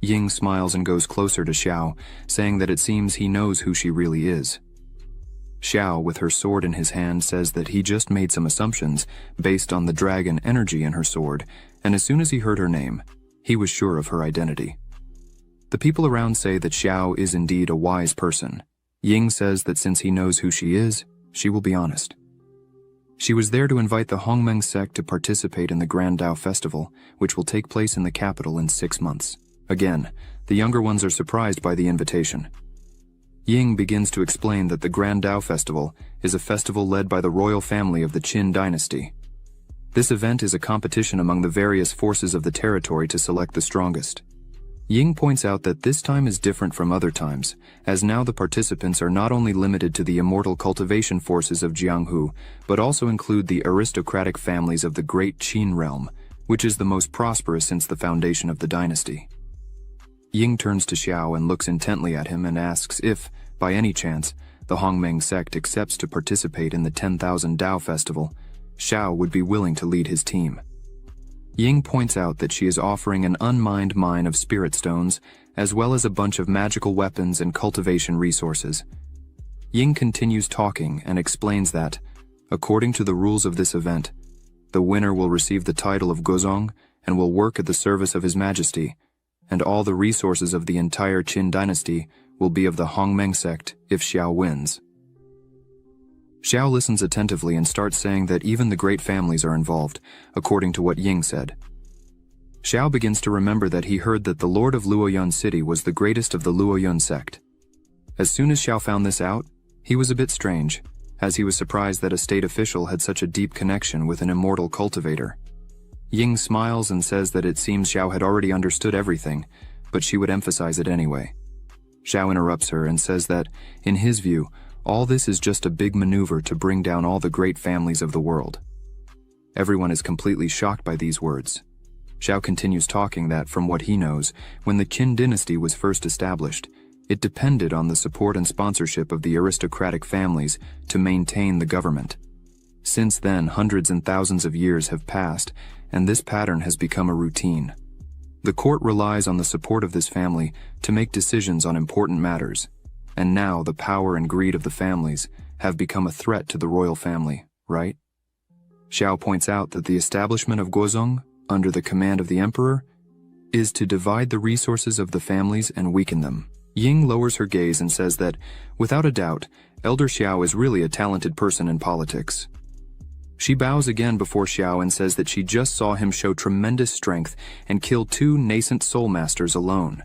Ying smiles and goes closer to Xiao, saying that it seems he knows who she really is. Xiao, with her sword in his hand, says that he just made some assumptions based on the dragon energy in her sword, and as soon as he heard her name, he was sure of her identity. The people around say that Xiao is indeed a wise person. Ying says that since he knows who she is, she will be honest. She was there to invite the Hongmeng sect to participate in the Grand Dao Festival, which will take place in the capital in 6 months. Again, the younger ones are surprised by the invitation. Ying begins to explain that the Grand Dao Festival is a festival led by the royal family of the Qin dynasty. This event is a competition among the various forces of the territory to select the strongest. Ying points out that this time is different from other times, as now the participants are not only limited to the immortal cultivation forces of Jianghu, but also include the aristocratic families of the Great Qin realm, which is the most prosperous since the foundation of the dynasty. Ying turns to Xiao and looks intently at him and asks if, by any chance, the Hongmeng sect accepts to participate in the 10,000 Dao Festival, Xiao would be willing to lead his team. Ying points out that she is offering an unmined mine of spirit stones, as well as a bunch of magical weapons and cultivation resources. Ying continues talking and explains that, according to the rules of this event, the winner will receive the title of Gozong and will work at the service of His Majesty, and all the resources of the entire Qin dynasty will be of the Hongmeng sect if Xiao wins. Xiao listens attentively and starts saying that even the great families are involved, according to what Ying said. Xiao begins to remember that he heard that the Lord of Luoyun City was the greatest of the Luoyun sect. As soon as Xiao found this out, he was a bit strange, as he was surprised that a state official had such a deep connection with an immortal cultivator. Ying smiles and says that it seems Xiao had already understood everything, but she would emphasize it anyway. Xiao interrupts her and says that, in his view, all this is just a big maneuver to bring down all the great families of the world. Everyone is completely shocked by these words. Xiao continues talking that, from what he knows, when the Qin dynasty was first established, it depended on the support and sponsorship of the aristocratic families to maintain the government. Since then, hundreds and thousands of years have passed, and this pattern has become a routine. The court relies on the support of this family to make decisions on important matters, and now the power and greed of the families have become a threat to the royal family, right? Xiao points out that the establishment of Gozong, under the command of the emperor, is to divide the resources of the families and weaken them. Ying lowers her gaze and says that, without a doubt, Elder Xiao is really a talented person in politics. She bows again before Xiao and says that she just saw him show tremendous strength and kill 2 nascent soul masters alone.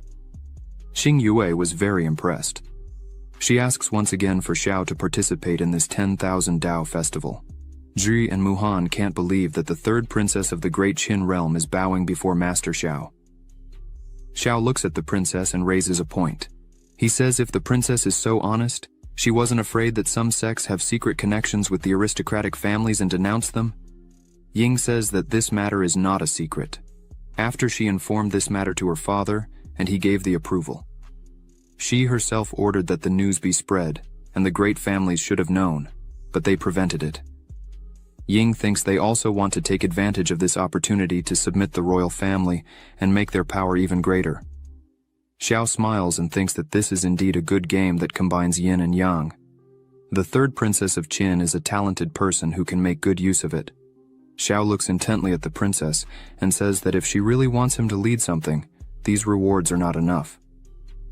Xing Yue was very impressed. She asks once again for Xiao to participate in this 10,000 Dao festival. Zhi and Muhan can't believe that the third princess of the Great Qin realm is bowing before Master Xiao. Xiao looks at the princess and raises a point. He says if the princess is so honest, she wasn't afraid that some sects have secret connections with the aristocratic families and denounce them. Ying says that this matter is not a secret, after she informed this matter to her father, and he gave the approval. She herself ordered that the news be spread, and the great families should have known, but they prevented it. Ying thinks they also want to take advantage of this opportunity to submit the royal family and make their power even greater. Xiao smiles and thinks that this is indeed a good game that combines yin and yang. The third princess of Qin is a talented person who can make good use of it. Xiao looks intently at the princess and says that if she really wants him to lead something, these rewards are not enough.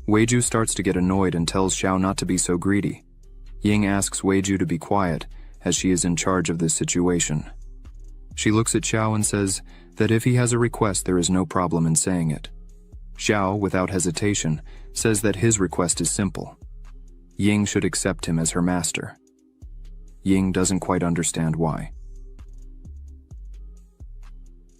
Weiju starts to get annoyed and tells Xiao not to be so greedy. Ying asks Weiju to be quiet, as she is in charge of this situation. She looks at Xiao and says that if he has a request, there is no problem in saying it. Xiao, without hesitation, says that his request is simple. Ying should accept him as her master. Ying doesn't quite understand why.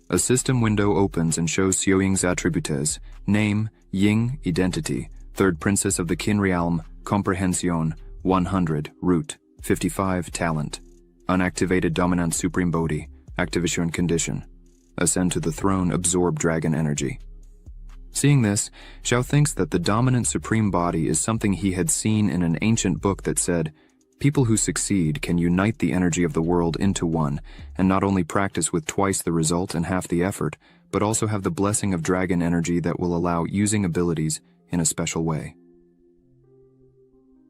A system window opens and shows Xiaoying's attributes: name, Ying, identity, third princess of the Qin realm, comprehension, 100, root, 55, talent, unactivated dominant supreme bodhi, activation condition, ascend to the throne, absorb dragon energy. Seeing this, Xiao thinks that the dominant supreme body is something he had seen in an ancient book that said, people who succeed can unite the energy of the world into one, and not only practice with twice the result and half the effort, but also have the blessing of dragon energy that will allow using abilities in a special way.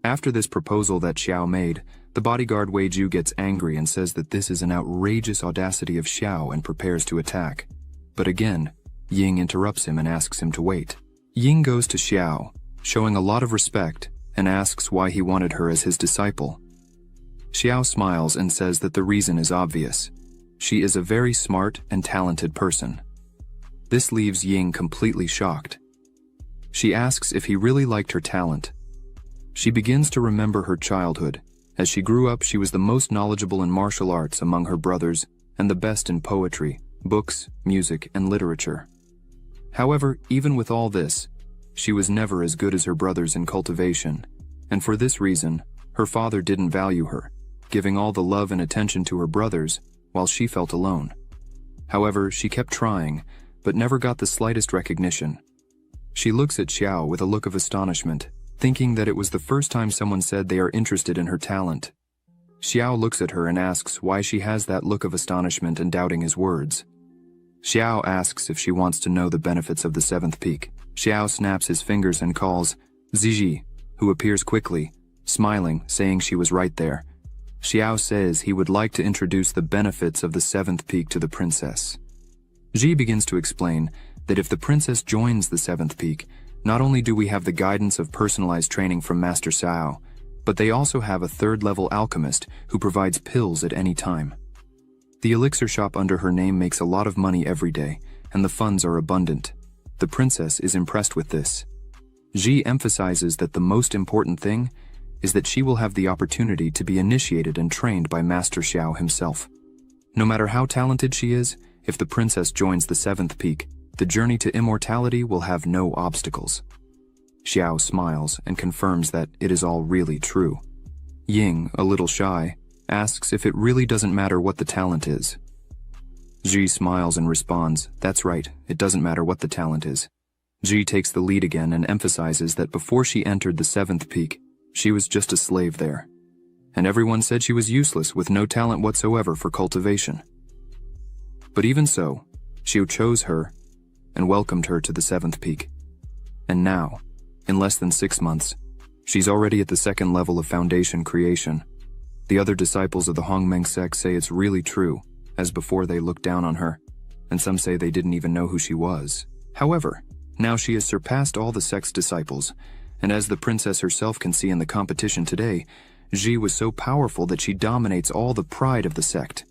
After this proposal that Xiao made, the bodyguard Weiju gets angry and says that this is an outrageous audacity of Xiao and prepares to attack. But again, Ying interrupts him and asks him to wait. Ying goes to Xiao, showing a lot of respect, and asks why he wanted her as his disciple. Xiao smiles and says that the reason is obvious. She is a very smart and talented person. This leaves Ying completely shocked. She asks if he really liked her talent. She begins to remember her childhood. As she grew up, she was the most knowledgeable in martial arts among her brothers and the best in poetry, books, music, and literature. However, even with all this, she was never as good as her brothers in cultivation, and for this reason, her father didn't value her, giving all the love and attention to her brothers while she felt alone. However, she kept trying, but never got the slightest recognition. She looks at Xiao with a look of astonishment, thinking that it was the first time someone said they are interested in her talent. Xiao looks at her and asks why she has that look of astonishment and doubting his words. Xiao asks if she wants to know the benefits of the seventh peak. Xiao snaps his fingers and calls Ziji, who appears quickly, smiling, saying she was right there. Xiao says he would like to introduce the benefits of the seventh peak to the princess. Ji begins to explain that if the princess joins the seventh peak, not only do we have the guidance of personalized training from Master Xiao, but they also have a third-level alchemist who provides pills at any time. The elixir shop under her name makes a lot of money every day, and the funds are abundant. The princess is impressed with this. Ji emphasizes that the most important thing is that she will have the opportunity to be initiated and trained by Master Xiao himself. No matter how talented she is, if the princess joins the seventh peak, the journey to immortality will have no obstacles. Xiao smiles and confirms that it is all really true. Ying, a little shy, asks if it really doesn't matter what the talent is. Ji smiles and responds, "That's right, it doesn't matter what the talent is." Ji takes the lead again and emphasizes that before she entered the seventh peak, she was just a slave there. And everyone said she was useless with no talent whatsoever for cultivation. But even so, Xiao chose her and welcomed her to the seventh peak. And now, in less than 6 months, she's already at the second level of foundation creation. The other disciples of the Hongmeng sect say it's really true, as before they looked down on her, and some say they didn't even know who she was. However, now she has surpassed all the sect's disciples, and as the princess herself can see in the competition today, Ji was so powerful that she dominates all the pride of the sect.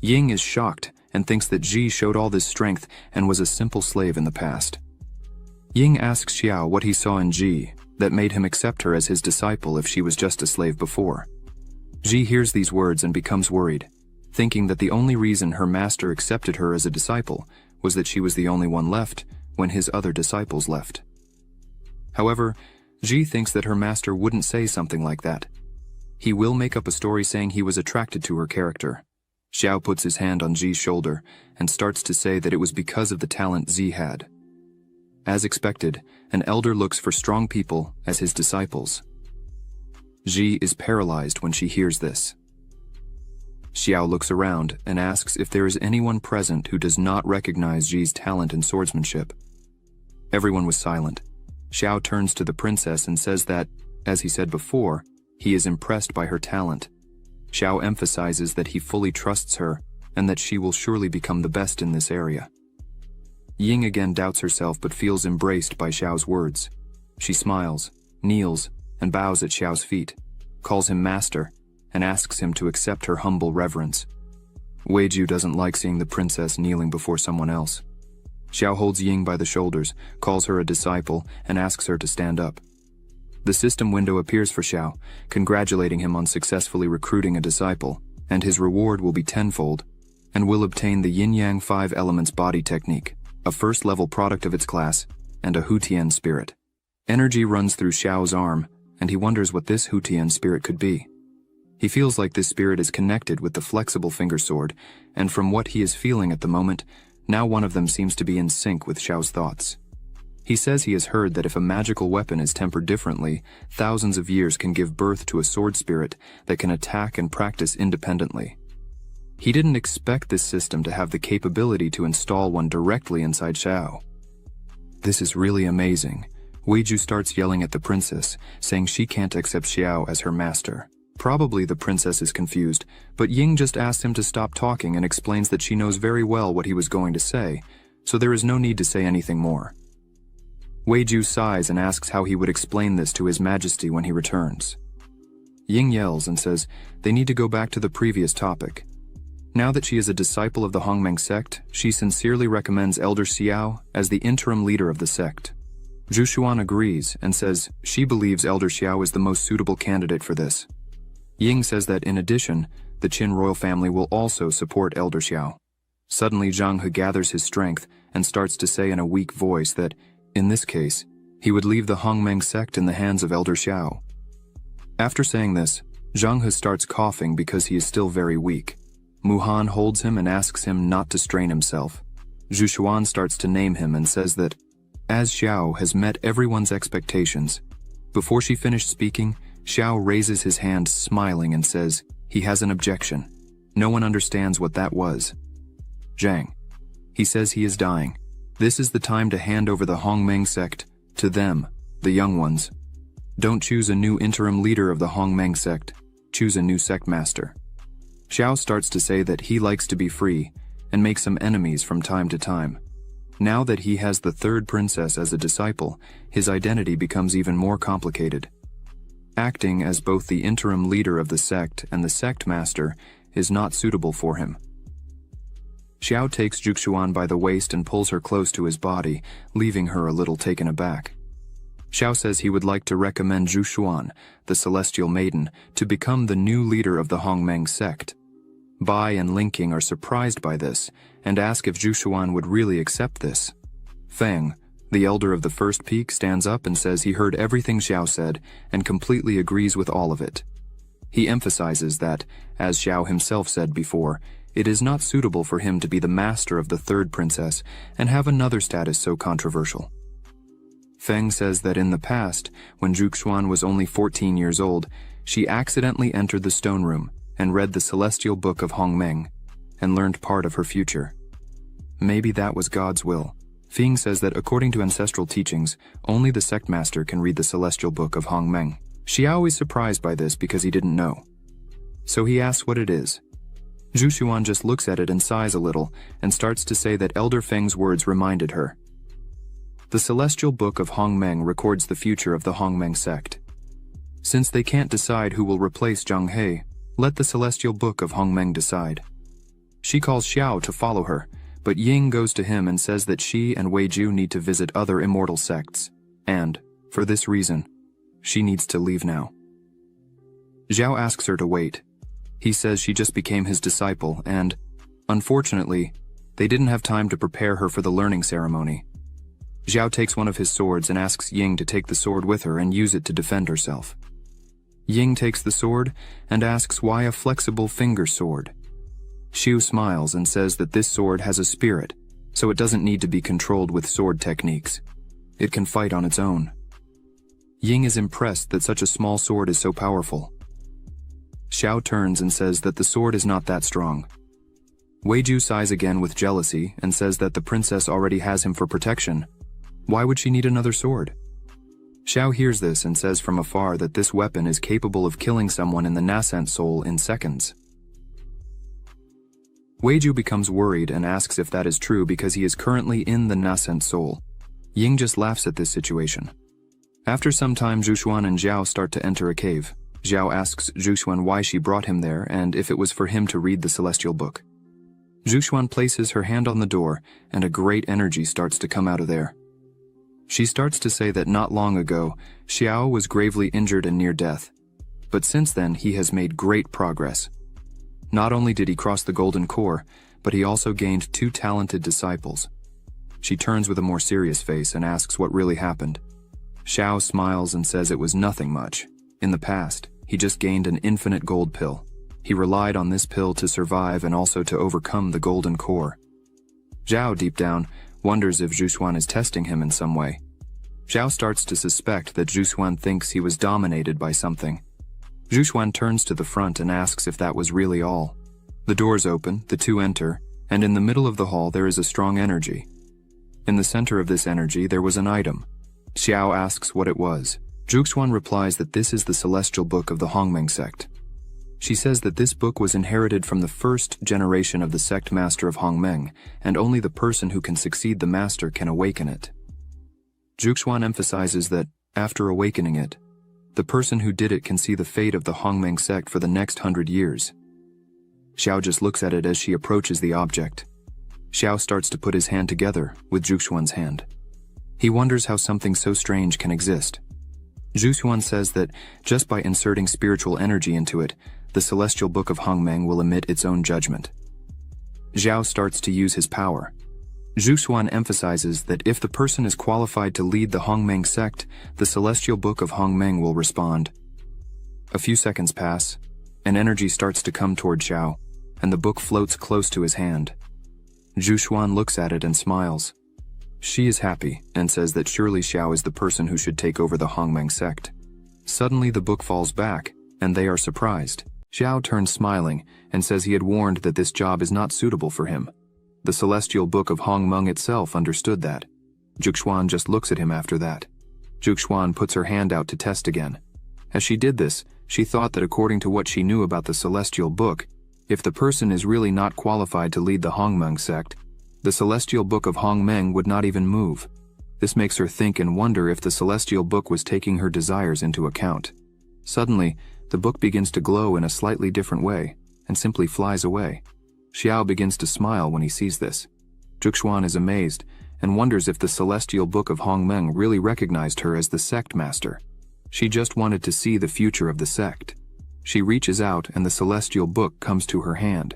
Ying is shocked and thinks that Ji showed all this strength and was a simple slave in the past. Ying asks Xiao what he saw in Ji that made him accept her as his disciple if she was just a slave before. Ji hears these words and becomes worried, thinking that the only reason her master accepted her as a disciple was that she was the only one left when his other disciples left. However, Ji thinks that her master wouldn't say something like that. He will make up a story saying he was attracted to her character. Xiao puts his hand on Ji's shoulder and starts to say that it was because of the talent Ji had. As expected, an elder looks for strong people as his disciples. Ji is paralyzed when she hears this. Xiao looks around and asks if there is anyone present who does not recognize Ji's talent in swordsmanship. Everyone was silent. Xiao turns to the princess and says that, as he said before, he is impressed by her talent. Xiao emphasizes that he fully trusts her and that she will surely become the best in this area. Ying again doubts herself but feels embraced by Xiao's words. She smiles, kneels, and bows at Xiao's feet, calls him master, and asks him to accept her humble reverence. Weiju doesn't like seeing the princess kneeling before someone else. Xiao holds Ying by the shoulders, calls her a disciple, and asks her to stand up. The system window appears for Xiao, congratulating him on successfully recruiting a disciple, and his reward will be tenfold, and will obtain the Yin-Yang 5 Elements Body Technique, a first-level product of its class, and a Hutian spirit. Energy runs through Xiao's arm, and he wonders what this Hutian spirit could be. He feels like this spirit is connected with the flexible finger sword, and from what he is feeling at the moment, now one of them seems to be in sync with Xiao's thoughts. He says he has heard that if a magical weapon is tempered differently, thousands of years can give birth to a sword spirit that can attack and practice independently. He didn't expect this system to have the capability to install one directly inside Xiao. This is really amazing. Weiju starts yelling at the princess, saying she can't accept Xiao as her master. Probably the princess is confused, but Ying just asks him to stop talking and explains that she knows very well what he was going to say, so there is no need to say anything more. Weiju sighs and asks how he would explain this to His Majesty when he returns. Ying yells and says they need to go back to the previous topic. Now that she is a disciple of the Hongmeng sect, she sincerely recommends Elder Xiao as the interim leader of the sect. Zhu agrees and says she believes Elder Xiao is the most suitable candidate for this. Ying says that in addition, the Qin royal family will also support Elder Xiao. Suddenly Zhang He gathers his strength and starts to say in a weak voice that, in this case, he would leave the Hongmeng sect in the hands of Elder Xiao. After saying this, Zhang He starts coughing because he is still very weak. Mu Han holds him and asks him not to strain himself. Zhu Xuan starts to name him and says that, as Xiao has met everyone's expectations. Before she finished speaking, Xiao raises his hand smiling and says he has an objection. No one understands what that was. Zhang. He says he is dying. This is the time to hand over the Hongmeng sect to them, the young ones. Don't choose a new interim leader of the Hongmeng sect. Choose a new sect master. Xiao starts to say that he likes to be free and make some enemies from time to time. Now that he has the third princess as a disciple, his identity becomes even more complicated. Acting as both the interim leader of the sect and the sect master is not suitable for him. Xiao takes Zhu by the waist and pulls her close to his body, leaving her a little taken aback. Xiao says he would like to recommend Zhu, the celestial maiden, to become the new leader of the Hongmeng sect. Bai and Linking are surprised by this and ask if Zhu would really accept this. Feng, the elder of the first peak, stands up and says he heard everything Xiao said and completely agrees with all of it. He emphasizes that, as Xiao himself said before, it is not suitable for him to be the master of the third princess and have another status so controversial. Feng says that in the past, when Zhu was only 14 years old, she accidentally entered the stone room and read the celestial book of Hongmeng and learned part of her future. Maybe that was God's will. Feng says that according to ancestral teachings, only the sect master can read the celestial book of Hongmeng. Xiao is surprised by this because he didn't know. So he asks what it is. Zhu just looks at it and sighs a little and starts to say that Elder Feng's words reminded her. The celestial book of Hongmeng records the future of the Hongmeng sect. Since they can't decide who will replace Zhang He, let the celestial book of Hongmeng decide. She calls Xiao to follow her, but Ying goes to him and says that she and Weiju need to visit other immortal sects, and, for this reason, she needs to leave now. Zhao asks her to wait. He says she just became his disciple and, unfortunately, they didn't have time to prepare her for the learning ceremony. Zhao takes one of his swords and asks Ying to take the sword with her and use it to defend herself. Ying takes the sword and asks why a flexible finger sword. Xiu smiles and says that this sword has a spirit, so it doesn't need to be controlled with sword techniques. It can fight on its own. Ying is impressed that such a small sword is so powerful. Xiao turns and says that the sword is not that strong. Weiju sighs again with jealousy and says that the princess already has him for protection. Why would she need another sword? Xiao hears this and says from afar that this weapon is capable of killing someone in the nascent soul in seconds. Weiju becomes worried and asks if that is true because he is currently in the nascent soul. Ying just laughs at this situation. After some time, Zhu and Zhao start to enter a cave. Zhao asks Zhu why she brought him there and if it was for him to read the celestial book. Zhu places her hand on the door and a great energy starts to come out of there. She starts to say that not long ago, Xiao was gravely injured and near death. But since then, he has made great progress. Not only did he cross the golden core, but he also gained 2 talented disciples. She turns with a more serious face and asks what really happened. Xiao smiles and says it was nothing much. In the past, he just gained an infinite gold pill. He relied on this pill to survive and also to overcome the golden core. Zhao, deep down, wonders if Zhu is testing him in some way. Zhao starts to suspect that Zhu thinks he was dominated by something. Zhu turns to the front and asks if that was really all. The doors open, the two enter, and in the middle of the hall there is a strong energy. In the center of this energy there was an item. Xiao asks what it was. Zhu replies that this is the celestial book of the Hongmeng sect. She says that this book was inherited from the first generation of the sect master of Hongmeng, and only the person who can succeed the master can awaken it. Zhu emphasizes that, after awakening it, the person who did it can see the fate of the Hongmeng sect for the next 100 years. Xiao just looks at it as she approaches the object. Xiao starts to put his hand together with Zhu hand. He wonders how something so strange can exist. Zhu Xuan says that just by inserting spiritual energy into it, the celestial book of Hongmeng will emit its own judgment. Zhao starts to use his power. Zhu Xuan emphasizes that if the person is qualified to lead the Hongmeng sect, the celestial book of Hongmeng will respond. A few seconds pass, and energy starts to come toward Zhao, and the book floats close to his hand. Zhu Xuan looks at it and smiles. She is happy and says that surely Xiao is the person who should take over the Hongmeng sect. Suddenly the book falls back, and they are surprised. Xiao turns smiling and says he had warned that this job is not suitable for him. The celestial book of Hongmeng itself understood that. Zhu Xuan just looks at him after that. Zhu Xuan puts her hand out to test again. As she did this, she thought that according to what she knew about the celestial book, if the person is really not qualified to lead the Hongmeng sect, the celestial book of Hongmeng would not even move. This makes her think and wonder if the celestial book was taking her desires into account. Suddenly, the book begins to glow in a slightly different way, and simply flies away. Xiao begins to smile when he sees this. Zhu Xuan is amazed, and wonders if the celestial book of Hongmeng really recognized her as the sect master. She just wanted to see the future of the sect. She reaches out and the celestial book comes to her hand.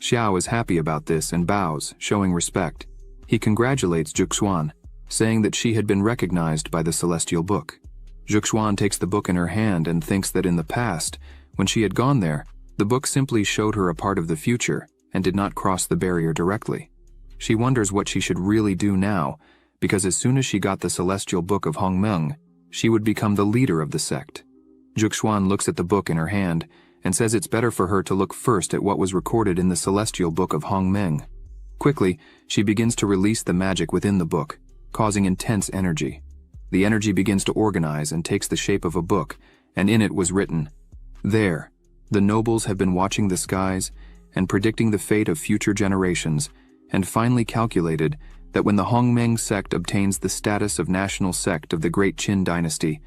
Xiao is happy about this and bows, showing respect. He congratulates Zhu Xuan, saying that she had been recognized by the celestial book. Zhu Xuan takes the book in her hand and thinks that in the past, when she had gone there, the book simply showed her a part of the future and did not cross the barrier directly. She wonders what she should really do now, because as soon as she got the celestial book of Hongmeng, she would become the leader of the sect. Zhu Xuan looks at the book in her hand and says it's better for her to look first at what was recorded in the celestial book of Hongmeng. Quickly, she begins to release the magic within the book, causing intense energy. The energy begins to organize and takes the shape of a book, and in it was written, "There, the nobles have been watching the skies and predicting the fate of future generations, and finally calculated that when the Hongmeng sect obtains the status of national sect of the Great Qin dynasty,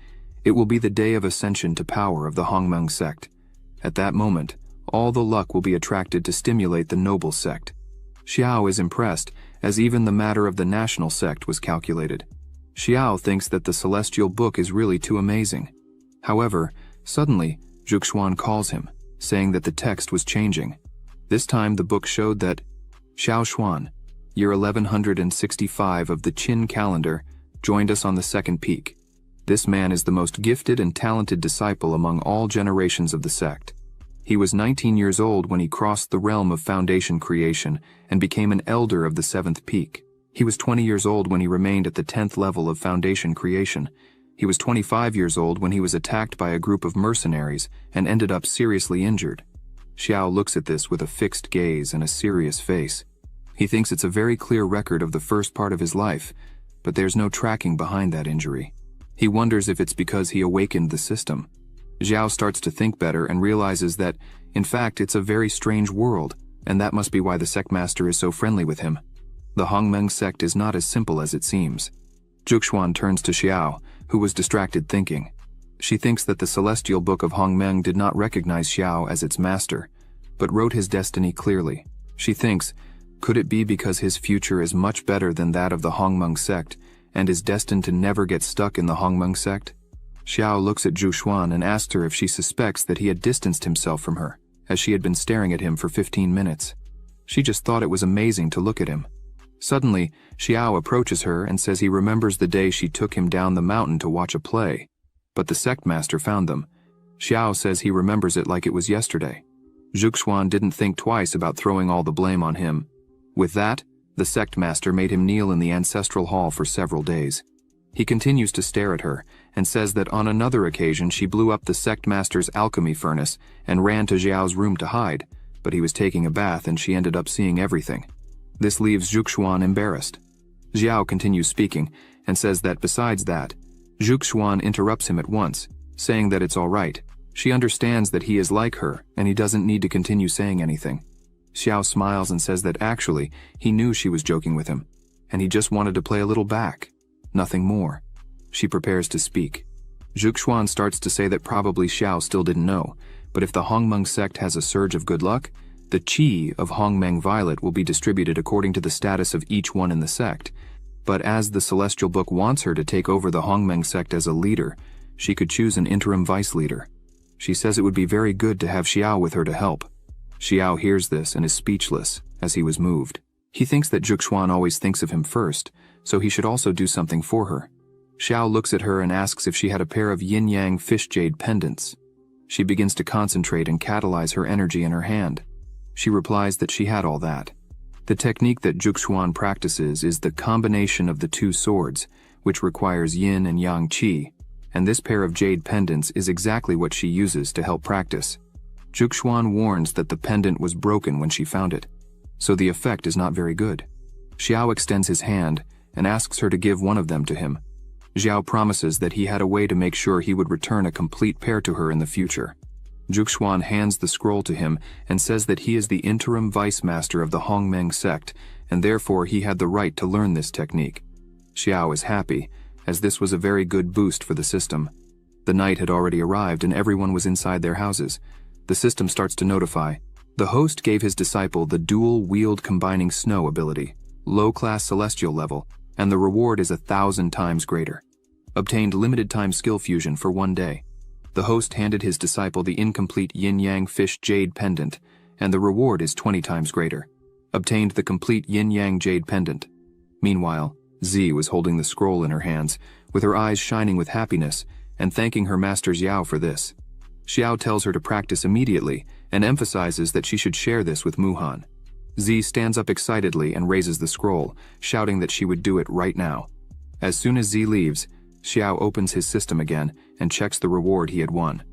it will be the day of ascension to power of the Hongmeng sect. At that moment, all the luck will be attracted to stimulate the noble sect." Xiao is impressed, as even the matter of the national sect was calculated. Xiao thinks that the celestial book is really too amazing. However, suddenly, Zhu Xuan calls him, saying that the text was changing. This time the book showed that Xiao Xuan, year 1165 of the Qin calendar, joined us on the second peak. This man is the most gifted and talented disciple among all generations of the sect. He was 19 years old when he crossed the realm of foundation creation and became an elder of the seventh peak. He was 20 years old when he remained at the 10th level of foundation creation. He was 25 years old when he was attacked by a group of mercenaries and ended up seriously injured. Xiao looks at this with a fixed gaze and a serious face. He thinks it's a very clear record of the first part of his life, but there's no tracking behind that injury. He wonders if it's because he awakened the system. Zhao starts to think better and realizes that, in fact, it's a very strange world, and that must be why the sect master is so friendly with him. The Hongmeng sect is not as simple as it seems. Zhu Xuan turns to Xiao, who was distracted thinking. She thinks that the celestial book of Hongmeng did not recognize Xiao as its master, but wrote his destiny clearly. She thinks, could it be because his future is much better than that of the Hongmeng sect, and is destined to never get stuck in the Hongmeng sect? Xiao looks at Zhu Xuan and asks her if she suspects that he had distanced himself from her, as she had been staring at him for 15 minutes. She just thought it was amazing to look at him. Suddenly, Xiao approaches her and says he remembers the day she took him down the mountain to watch a play, but the sect master found them. Xiao says he remembers it like it was yesterday. Zhu Xuan didn't think twice about throwing all the blame on him. With that, the sect master made him kneel in the ancestral hall for several days. He continues to stare at her and says that on another occasion she blew up the sect master's alchemy furnace and ran to Zhao's room to hide, but he was taking a bath and she ended up seeing everything. This leaves Zhu Xuan embarrassed. Zhao continues speaking and says that besides that, Zhu Xuan interrupts him at once, saying that it's all right. She understands that he is like her and he doesn't need to continue saying anything. Xiao smiles and says that actually he knew she was joking with him, and he just wanted to play a little back. Nothing more. She prepares to speak. Zhu Xuan starts to say that probably Xiao still didn't know, but if the Hongmeng sect has a surge of good luck, the qi of Hongmeng Violet will be distributed according to the status of each one in the sect. But as the Celestial Book wants her to take over the Hongmeng sect as a leader, she could choose an interim vice leader. She says it would be very good to have Xiao with her to help. Xiao hears this and is speechless, as he was moved. He thinks that Zhuxuan always thinks of him first, so he should also do something for her. Xiao looks at her and asks if she had a pair of yin-yang fish jade pendants. She begins to concentrate and catalyze her energy in her hand. She replies that she had all that. The technique that Zhuxuan practices is the combination of the two swords, which requires yin and yang qi, and this pair of jade pendants is exactly what she uses to help practice. Zhuxuan warns that the pendant was broken when she found it, so the effect is not very good. Xiao extends his hand and asks her to give one of them to him. Xiao promises that he had a way to make sure he would return a complete pair to her in the future. Zhuxuan hands the scroll to him and says that he is the interim vice master of the Hongmeng sect, and therefore he had the right to learn this technique. Xiao is happy, as this was a very good boost for the system. The night had already arrived and everyone was inside their houses. The system starts to notify. The host gave his disciple the dual-wield combining snow ability, low-class celestial level, and the reward is 1,000 times greater. Obtained limited-time skill fusion for 1 day. The host handed his disciple the incomplete yin-yang fish jade pendant, and the reward is 20 times greater. Obtained the complete yin-yang jade pendant. Meanwhile, Z was holding the scroll in her hands, with her eyes shining with happiness, and thanking her master Xiao for this. Xiao tells her to practice immediately, and emphasizes that she should share this with Muhan. Z stands up excitedly and raises the scroll, shouting that she would do it right now. As soon as Z leaves, Xiao opens his system again and checks the reward he had won.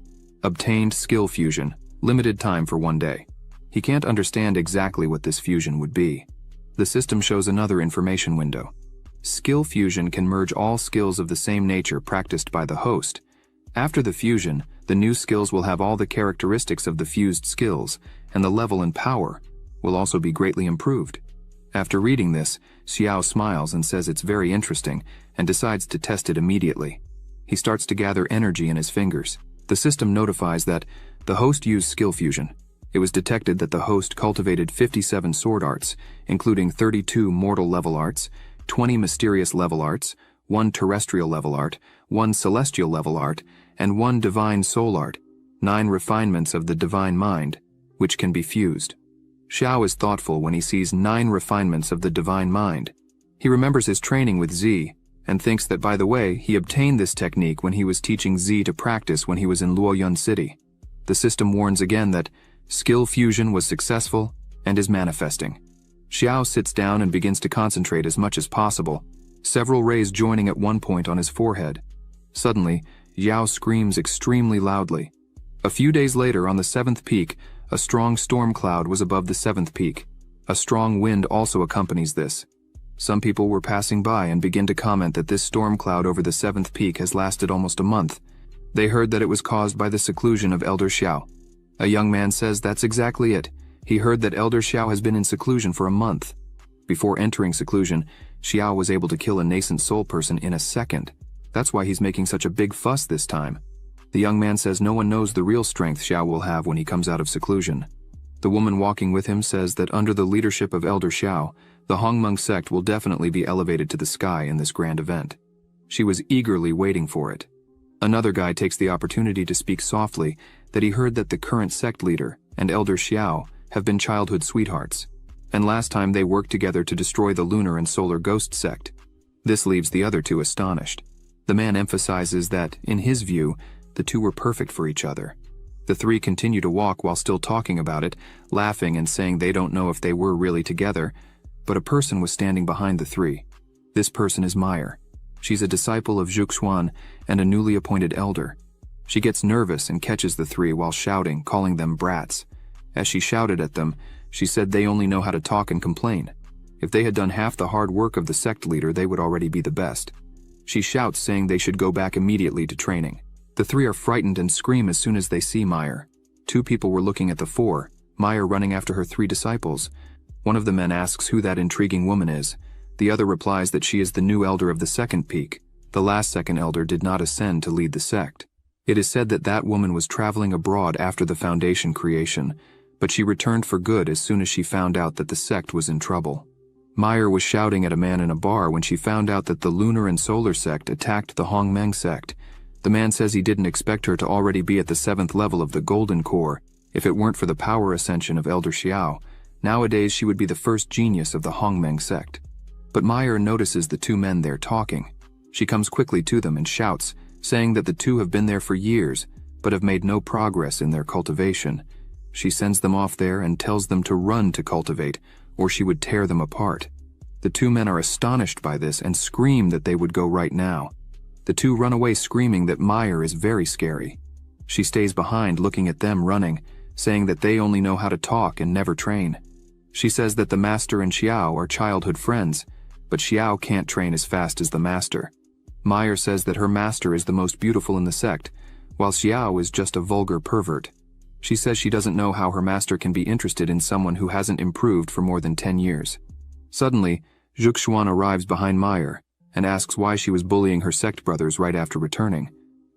Obtained skill fusion, limited time for 1 day. He can't understand exactly what this fusion would be. The system shows another information window. Skill fusion can merge all skills of the same nature practiced by the host. After the fusion, the new skills will have all the characteristics of the fused skills, and the level and power will also be greatly improved. After reading this, Xiao smiles and says it's very interesting, and decides to test it immediately. He starts to gather energy in his fingers. The system notifies that the host used skill fusion. It was detected that the host cultivated 57 sword arts, including 32 mortal level arts, 20 mysterious level arts, 1 terrestrial level art, 1 celestial level art, and 1 divine soul art, 9 refinements of the divine mind, which can be fused. Xiao is thoughtful when he sees 9 refinements of the divine mind. He remembers his training with Z, and thinks that, by the way, he obtained this technique when he was teaching Z to practice when he was in Luoyun City. The system warns again that skill fusion was successful and is manifesting. Xiao sits down and begins to concentrate as much as possible, several rays joining at one point on his forehead. Suddenly, Yao screams extremely loudly. A few days later, on the 7th peak, a strong storm cloud was above the 7th peak. A strong wind also accompanies this. Some people were passing by and begin to comment that this storm cloud over the 7th peak has lasted almost a month. They heard that it was caused by the seclusion of Elder Xiao. A young man says that's exactly it. He heard that Elder Xiao has been in seclusion for a month. Before entering seclusion, Xiao was able to kill a nascent soul person in a second. That's why he's making such a big fuss this time. The young man says no one knows the real strength Xiao will have when he comes out of seclusion. The woman walking with him says that under the leadership of Elder Xiao, the Hongmeng sect will definitely be elevated to the sky in this grand event. She was eagerly waiting for it. Another guy takes the opportunity to speak softly that he heard that the current sect leader and Elder Xiao have been childhood sweethearts, and last time they worked together to destroy the lunar and solar ghost sect. This leaves the other two astonished. The man emphasizes that, in his view, the two were perfect for each other. The three continue to walk while still talking about it, laughing and saying they don't know if they were really together, but a person was standing behind the three. This person is Meyer. She's a disciple of Zhuxuan and a newly appointed elder. She gets nervous and catches the three while shouting, calling them brats. As she shouted at them, she said they only know how to talk and complain. If they had done half the hard work of the sect leader, they would already be the best. She shouts, saying they should go back immediately to training. The three are frightened and scream as soon as they see Meyer. 2 people were looking at the 4, Meyer running after her 3 disciples. One of the men asks who that intriguing woman is. The other replies that she is the new elder of the 2nd peak. The last second elder did not ascend to lead the sect. It is said that that woman was traveling abroad after the Foundation creation, but she returned for good as soon as she found out that the sect was in trouble. Meyer was shouting at a man in a bar when she found out that the lunar and solar sect attacked the Hongmeng sect. The man says he didn't expect her to already be at the 7th level of the Golden Core if it weren't for the power ascension of Elder Xiao. Nowadays she would be the first genius of the Hongmeng sect. But Meyer notices the two men there talking. She comes quickly to them and shouts, saying that the two have been there for years, but have made no progress in their cultivation. She sends them off there and tells them to run to cultivate, or she would tear them apart. The two men are astonished by this and scream that they would go right now. The two run away screaming that Meyer is very scary. She stays behind looking at them running, saying that they only know how to talk and never train. She says that the master and Xiao are childhood friends, but Xiao can't train as fast as the master. Meyer says that her master is the most beautiful in the sect, while Xiao is just a vulgar pervert. She says she doesn't know how her master can be interested in someone who hasn't improved for more than 10 years. Suddenly, Zhuxuan arrives behind Meyer and asks why she was bullying her sect brothers right after returning.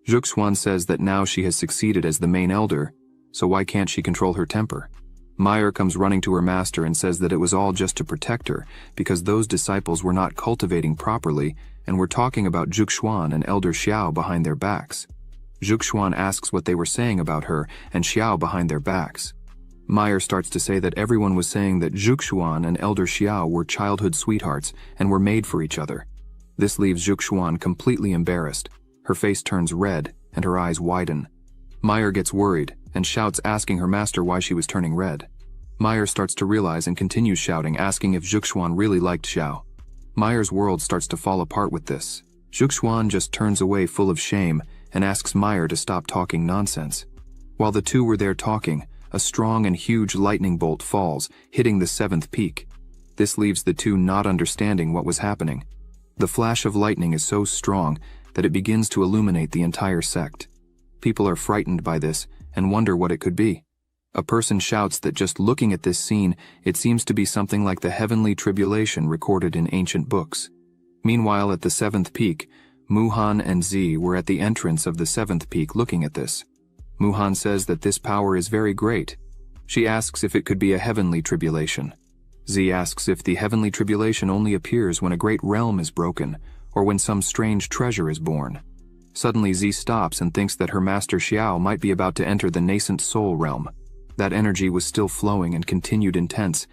Zhuxuan says that now she has succeeded as the main elder, so why can't she control her temper? Meyer comes running to her master and says that it was all just to protect her because those disciples were not cultivating properly and were talking about Zhuxuan and Elder Xiao behind their backs. Zhuxuan asks what they were saying about her and Xiao behind their backs. Meyer starts to say that everyone was saying that Zhuxuan and Elder Xiao were childhood sweethearts and were made for each other. This leaves Zhuxuan completely embarrassed. Her face turns red and her eyes widen. Meyer gets worried and shouts asking her master why she was turning red. Meyer starts to realize and continues shouting asking if Zhuxuan really liked Xiao. Meyer's world starts to fall apart with this. Zhuxuan just turns away full of shame and asks Meyer to stop talking nonsense. While the two were there talking, a strong and huge lightning bolt falls, hitting the 7th peak. This leaves the two not understanding what was happening. The flash of lightning is so strong that it begins to illuminate the entire sect. People are frightened by this and wonder what it could be. A person shouts that just looking at this scene, it seems to be something like the heavenly tribulation recorded in ancient books. Meanwhile, at the 7th peak, Muhan and Z were at the entrance of the 7th peak looking at this. Muhan says that this power is very great. She asks if it could be a heavenly tribulation. Z asks if the heavenly tribulation only appears when a great realm is broken, or when some strange treasure is born. Suddenly Z stops and thinks that her master Xiao might be about to enter the nascent soul realm. That energy was still flowing and continued intense.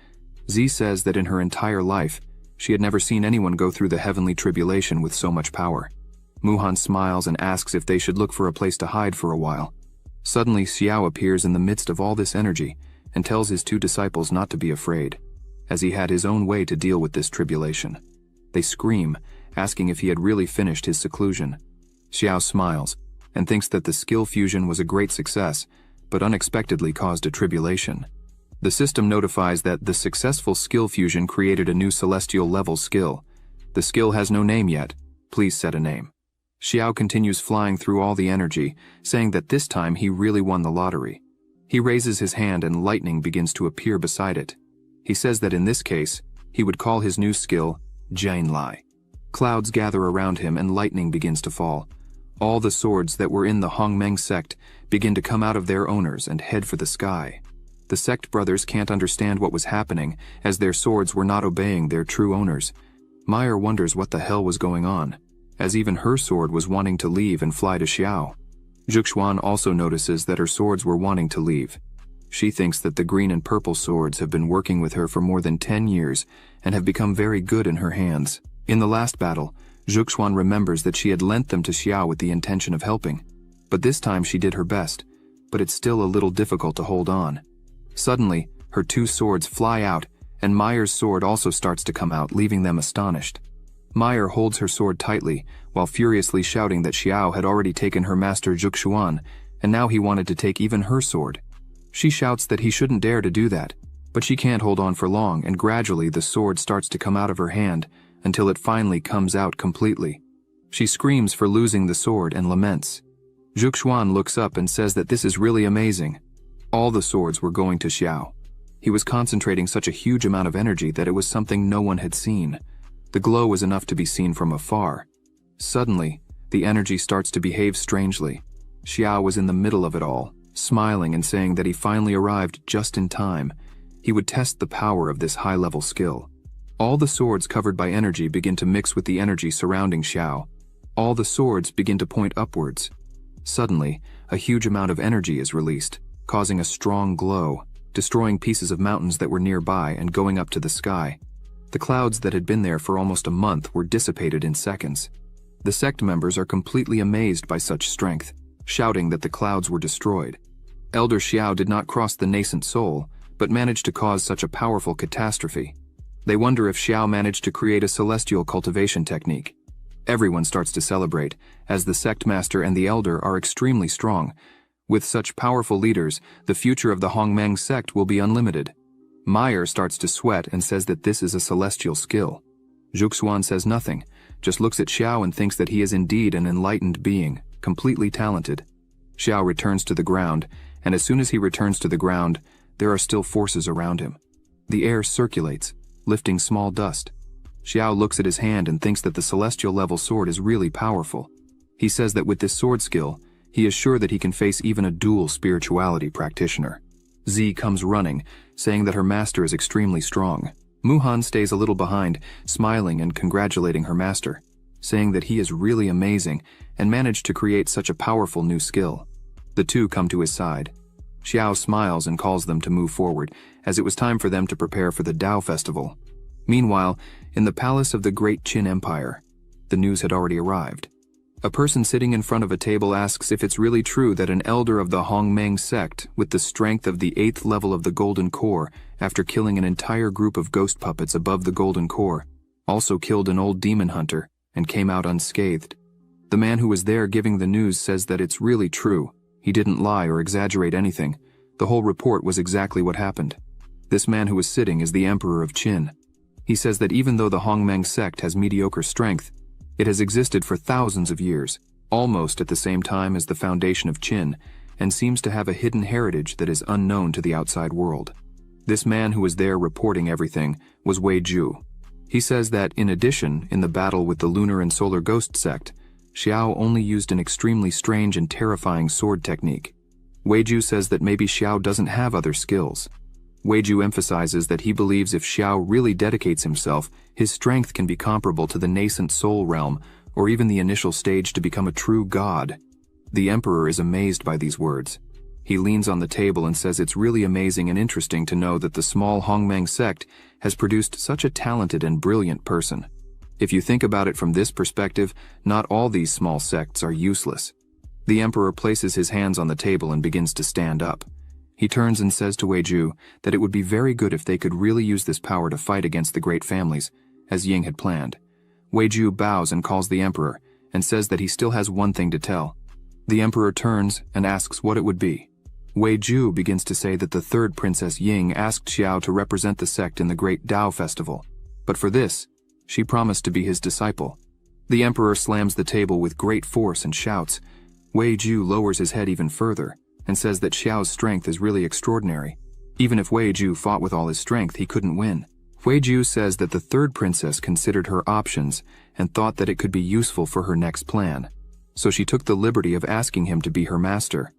Z says that in her entire life, she had never seen anyone go through the heavenly tribulation with so much power. Muhan smiles and asks if they should look for a place to hide for a while. Suddenly, Xiao appears in the midst of all this energy and tells his two disciples not to be afraid, as he had his own way to deal with this tribulation. They scream, asking if he had really finished his seclusion. Xiao smiles and thinks that the skill fusion was a great success, but unexpectedly caused a tribulation. The system notifies that the successful skill fusion created a new celestial level skill. The skill has no name yet. Please set a name. Xiao continues flying through all the energy, saying that this time he really won the lottery. He raises his hand and lightning begins to appear beside it. He says that in this case, he would call his new skill Jianlai. Clouds gather around him and lightning begins to fall. All the swords that were in the Hongmeng sect begin to come out of their owners and head for the sky. The sect brothers can't understand what was happening, as their swords were not obeying their true owners. Meyer wonders what the hell was going on, as even her sword was wanting to leave and fly to Xiao. Zhuxuan also notices that her swords were wanting to leave. She thinks that the green and purple swords have been working with her for more than 10 years and have become very good in her hands. In the last battle, Zhuxuan remembers that she had lent them to Xiao with the intention of helping. But this time she did her best, but it's still a little difficult to hold on. Suddenly, her two swords fly out, and Meyer's sword also starts to come out, leaving them astonished. Meyer holds her sword tightly, while furiously shouting that Xiao had already taken her master Zhuxuan, and now he wanted to take even her sword. She shouts that he shouldn't dare to do that, but she can't hold on for long, and gradually the sword starts to come out of her hand, until it finally comes out completely. She screams for losing the sword and laments. Zhuxuan looks up and says that this is really amazing. All the swords were going to Xiao. He was concentrating such a huge amount of energy that it was something no one had seen. The glow was enough to be seen from afar. Suddenly, the energy starts to behave strangely. Xiao was in the middle of it all, smiling and saying that he finally arrived just in time. He would test the power of this high-level skill. All the swords covered by energy begin to mix with the energy surrounding Xiao. All the swords begin to point upwards. Suddenly, a huge amount of energy is released, causing a strong glow, destroying pieces of mountains that were nearby and going up to the sky. The clouds that had been there for almost a month were dissipated in seconds. The sect members are completely amazed by such strength, shouting that the clouds were destroyed. Elder Xiao did not cross the nascent soul, but managed to cause such a powerful catastrophe. They wonder if Xiao managed to create a celestial cultivation technique. Everyone starts to celebrate, as the sect master and the elder are extremely strong. With such powerful leaders, the future of the Hongmeng sect will be unlimited. Meyer starts to sweat and says that this is a celestial skill. Zhuxuan says nothing, just looks at Xiao and thinks that he is indeed an enlightened being, completely talented. Xiao returns to the ground, and as soon as he returns to the ground, there are still forces around him. The air circulates, lifting small dust. Xiao looks at his hand and thinks that the celestial level sword is really powerful. He says that with this sword skill, he is sure that he can face even a dual spirituality practitioner. Z comes running, saying that her master is extremely strong. Muhan stays a little behind, smiling and congratulating her master, saying that he is really amazing and managed to create such a powerful new skill. The two come to his side. Xiao smiles and calls them to move forward, as it was time for them to prepare for the Dao festival. Meanwhile, in the palace of the Great Qin Empire, the news had already arrived. A person sitting in front of a table asks if it's really true that an elder of the Hongmeng sect, with the strength of the 8th level of the Golden Core, after killing an entire group of ghost puppets above the Golden Core, also killed an old demon hunter and came out unscathed. The man who was there giving the news says that it's really true. He didn't lie or exaggerate anything. The whole report was exactly what happened. This man who was sitting is the Emperor of Qin. He says that even though the Hongmeng sect has mediocre strength, it has existed for thousands of years, almost at the same time as the foundation of Qin, and seems to have a hidden heritage that is unknown to the outside world. This man who was there reporting everything was Wei Ju. He says that, in addition, in the battle with the Lunar and Solar Ghost sect, Xiao only used an extremely strange and terrifying sword technique. Wei Ju says that maybe Xiao doesn't have other skills. Wei Ju emphasizes that he believes if Xiao really dedicates himself, his strength can be comparable to the nascent soul realm, or even the initial stage to become a true god. The emperor is amazed by these words. He leans on the table and says it's really amazing and interesting to know that the small Hongmeng sect has produced such a talented and brilliant person. If you think about it from this perspective, not all these small sects are useless. The emperor places his hands on the table and begins to stand up. He turns and says to Wei Ju that it would be very good if they could really use this power to fight against the great families, as Ying had planned. Wei Ju bows and calls the emperor, and says that he still has one thing to tell. The emperor turns and asks what it would be. Wei Ju begins to say that the third Princess Ying asked Xiao to represent the sect in the Great Dao Festival, but for this, she promised to be his disciple. The emperor slams the table with great force and shouts. Wei Ju lowers his head even further, and says that Xiao's strength is really extraordinary. Even if Wei Ju fought with all his strength, he couldn't win. Wei Ju says that the third princess considered her options and thought that it could be useful for her next plan, so she took the liberty of asking him to be her master.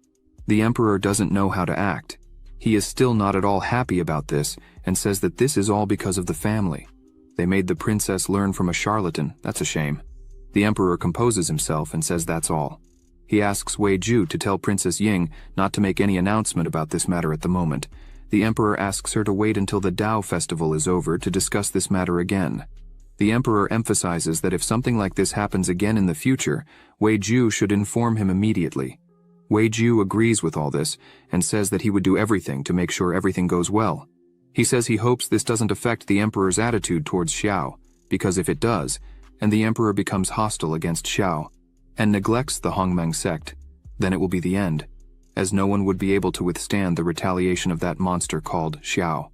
The emperor doesn't know how to act. He is still not at all happy about this and says that this is all because of the family. They made the princess learn from a charlatan, that's a shame. The emperor composes himself and says that's all. He asks Wei Ju to tell Princess Ying not to make any announcement about this matter at the moment. The emperor asks her to wait until the Dao festival is over to discuss this matter again. The emperor emphasizes that if something like this happens again in the future, Wei Ju should inform him immediately. Wei Ju agrees with all this and says that he would do everything to make sure everything goes well. He says he hopes this doesn't affect the emperor's attitude towards Xiao, because if it does, and the emperor becomes hostile against Xiao, and neglects the Hongmeng sect, then it will be the end, as no one would be able to withstand the retaliation of that monster called Xiao.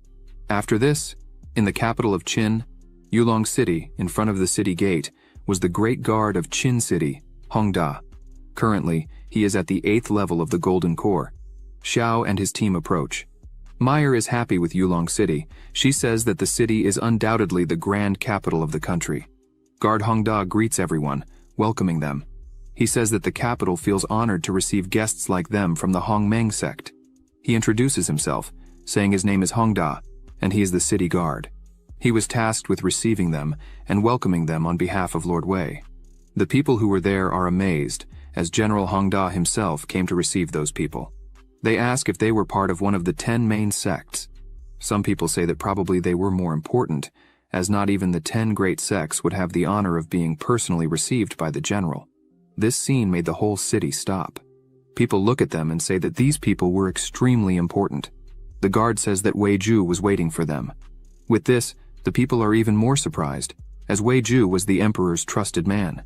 After this, in the capital of Qin, Yulong City, in front of the city gate, was the great guard of Qin City, Hongda. Currently, he is at the 8th level of the Golden Core. Xiao and his team approach. Meyer is happy with Yulong City. She says that the city is undoubtedly the grand capital of the country. Guard Hongda greets everyone, welcoming them. He says that the capital feels honored to receive guests like them from the Hongmeng sect. He introduces himself, saying his name is Hongda, and he is the city guard. He was tasked with receiving them and welcoming them on behalf of Lord Wei. The people who were there are amazed, as General Hongda himself came to receive those people. They ask if they were part of one of the 10 main sects. Some people say that probably they were more important, as not even the 10 great sects would have the honor of being personally received by the general. This scene made the whole city stop. People look at them and say that these people were extremely important. The guard says that Wei Ju was waiting for them. With this, the people are even more surprised, as Wei Ju was the emperor's trusted man.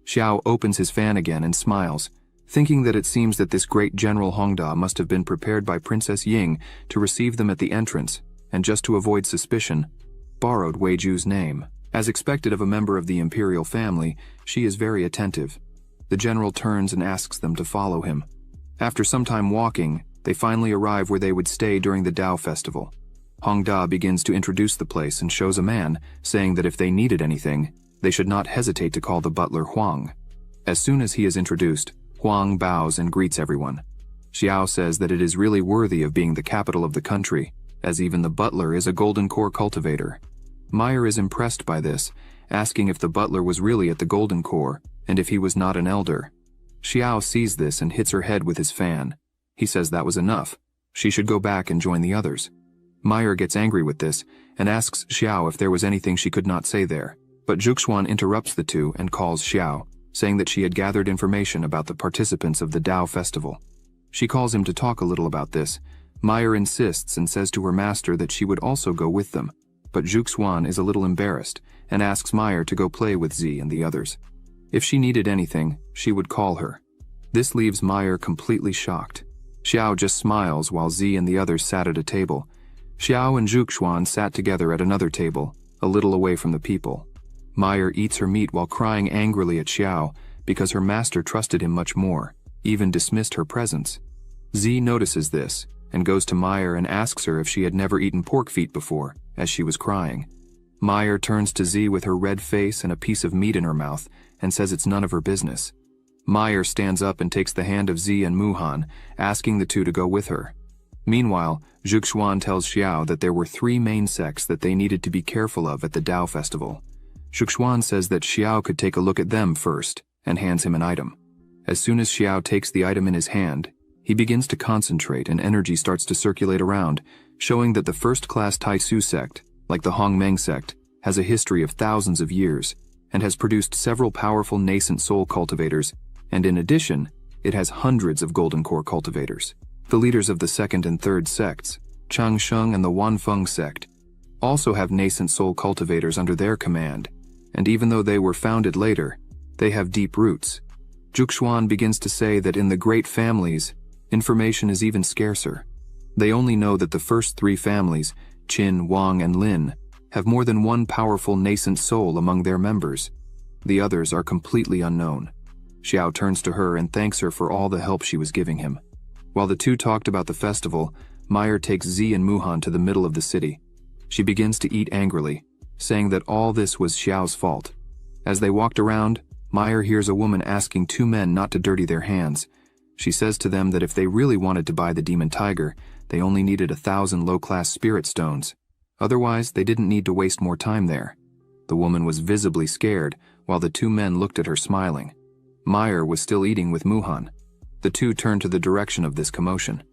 Xiao opens his fan again and smiles, thinking that it seems that this great General Hongda must have been prepared by Princess Ying to receive them at the entrance, and just to avoid suspicion, borrowed Wei Ju's name. As expected of a member of the imperial family, she is very attentive. The general turns and asks them to follow him. After some time walking, they finally arrive where they would stay during the Dao festival. Hongda begins to introduce the place and shows a man, saying that if they needed anything, they should not hesitate to call the butler Huang. As soon as he is introduced, Huang bows and greets everyone. Xiao says that it is really worthy of being the capital of the country, as even the butler is a golden core cultivator. Meyer is impressed by this, asking if the butler was really at the golden core, and if he was not an elder. Xiao sees this and hits her head with his fan. He says that was enough. She should go back and join the others. Meyer gets angry with this and asks Xiao if there was anything she could not say there. But Zhuxuan interrupts the two and calls Xiao, saying that she had gathered information about the participants of the Dao festival. She calls him to talk a little about this. Meyer insists and says to her master that she would also go with them, but Zhuxuan is a little embarrassed and asks Meyer to go play with Z and the others. If she needed anything, she would call her. This leaves Meyer completely shocked. Xiao just smiles while Z and the others sat at a table. Xiao and Zhuxuan sat together at another table, a little away from the people. Meyer eats her meat while crying angrily at Xiao because her master trusted him much more, even dismissed her presence. Z notices this and goes to Meyer and asks her if she had never eaten pork feet before, as she was crying. Meyer turns to Z with her red face and a piece of meat in her mouth and says it's none of her business. Meyer stands up and takes the hand of Z and Muhan, asking the two to go with her. Meanwhile, Zhuxuan tells Xiao that there were 3 main sects that they needed to be careful of at the Dao festival. Zhuxuan says that Xiao could take a look at them first, and hands him an item. As soon as Xiao takes the item in his hand, he begins to concentrate and energy starts to circulate around, showing that the first-class Taisu sect, like the Hongmeng sect, has a history of thousands of years, and has produced several powerful nascent soul cultivators, and in addition, it has hundreds of golden core cultivators. The leaders of the second and third sects, Changsheng and the Wanfeng sect, also have nascent soul cultivators under their command, and even though they were founded later, they have deep roots. Zhuxuan begins to say that in the great families, information is even scarcer. They only know that the first 3 families, Qin, Wang, and Lin, have more than one powerful nascent soul among their members. The others are completely unknown. Xiao turns to her and thanks her for all the help she was giving him. While the two talked about the festival, Meyer takes Z and Muhan to the middle of the city. She begins to eat angrily, saying that all this was Xiao's fault. As they walked around, Meyer hears a woman asking 2 men not to dirty their hands. She says to them that if they really wanted to buy the demon tiger, they only needed 1,000 low-class spirit stones. Otherwise, they didn't need to waste more time there. The woman was visibly scared, while the 2 men looked at her smiling. Meyer was still eating with Muhan. The two turned to the direction of this commotion.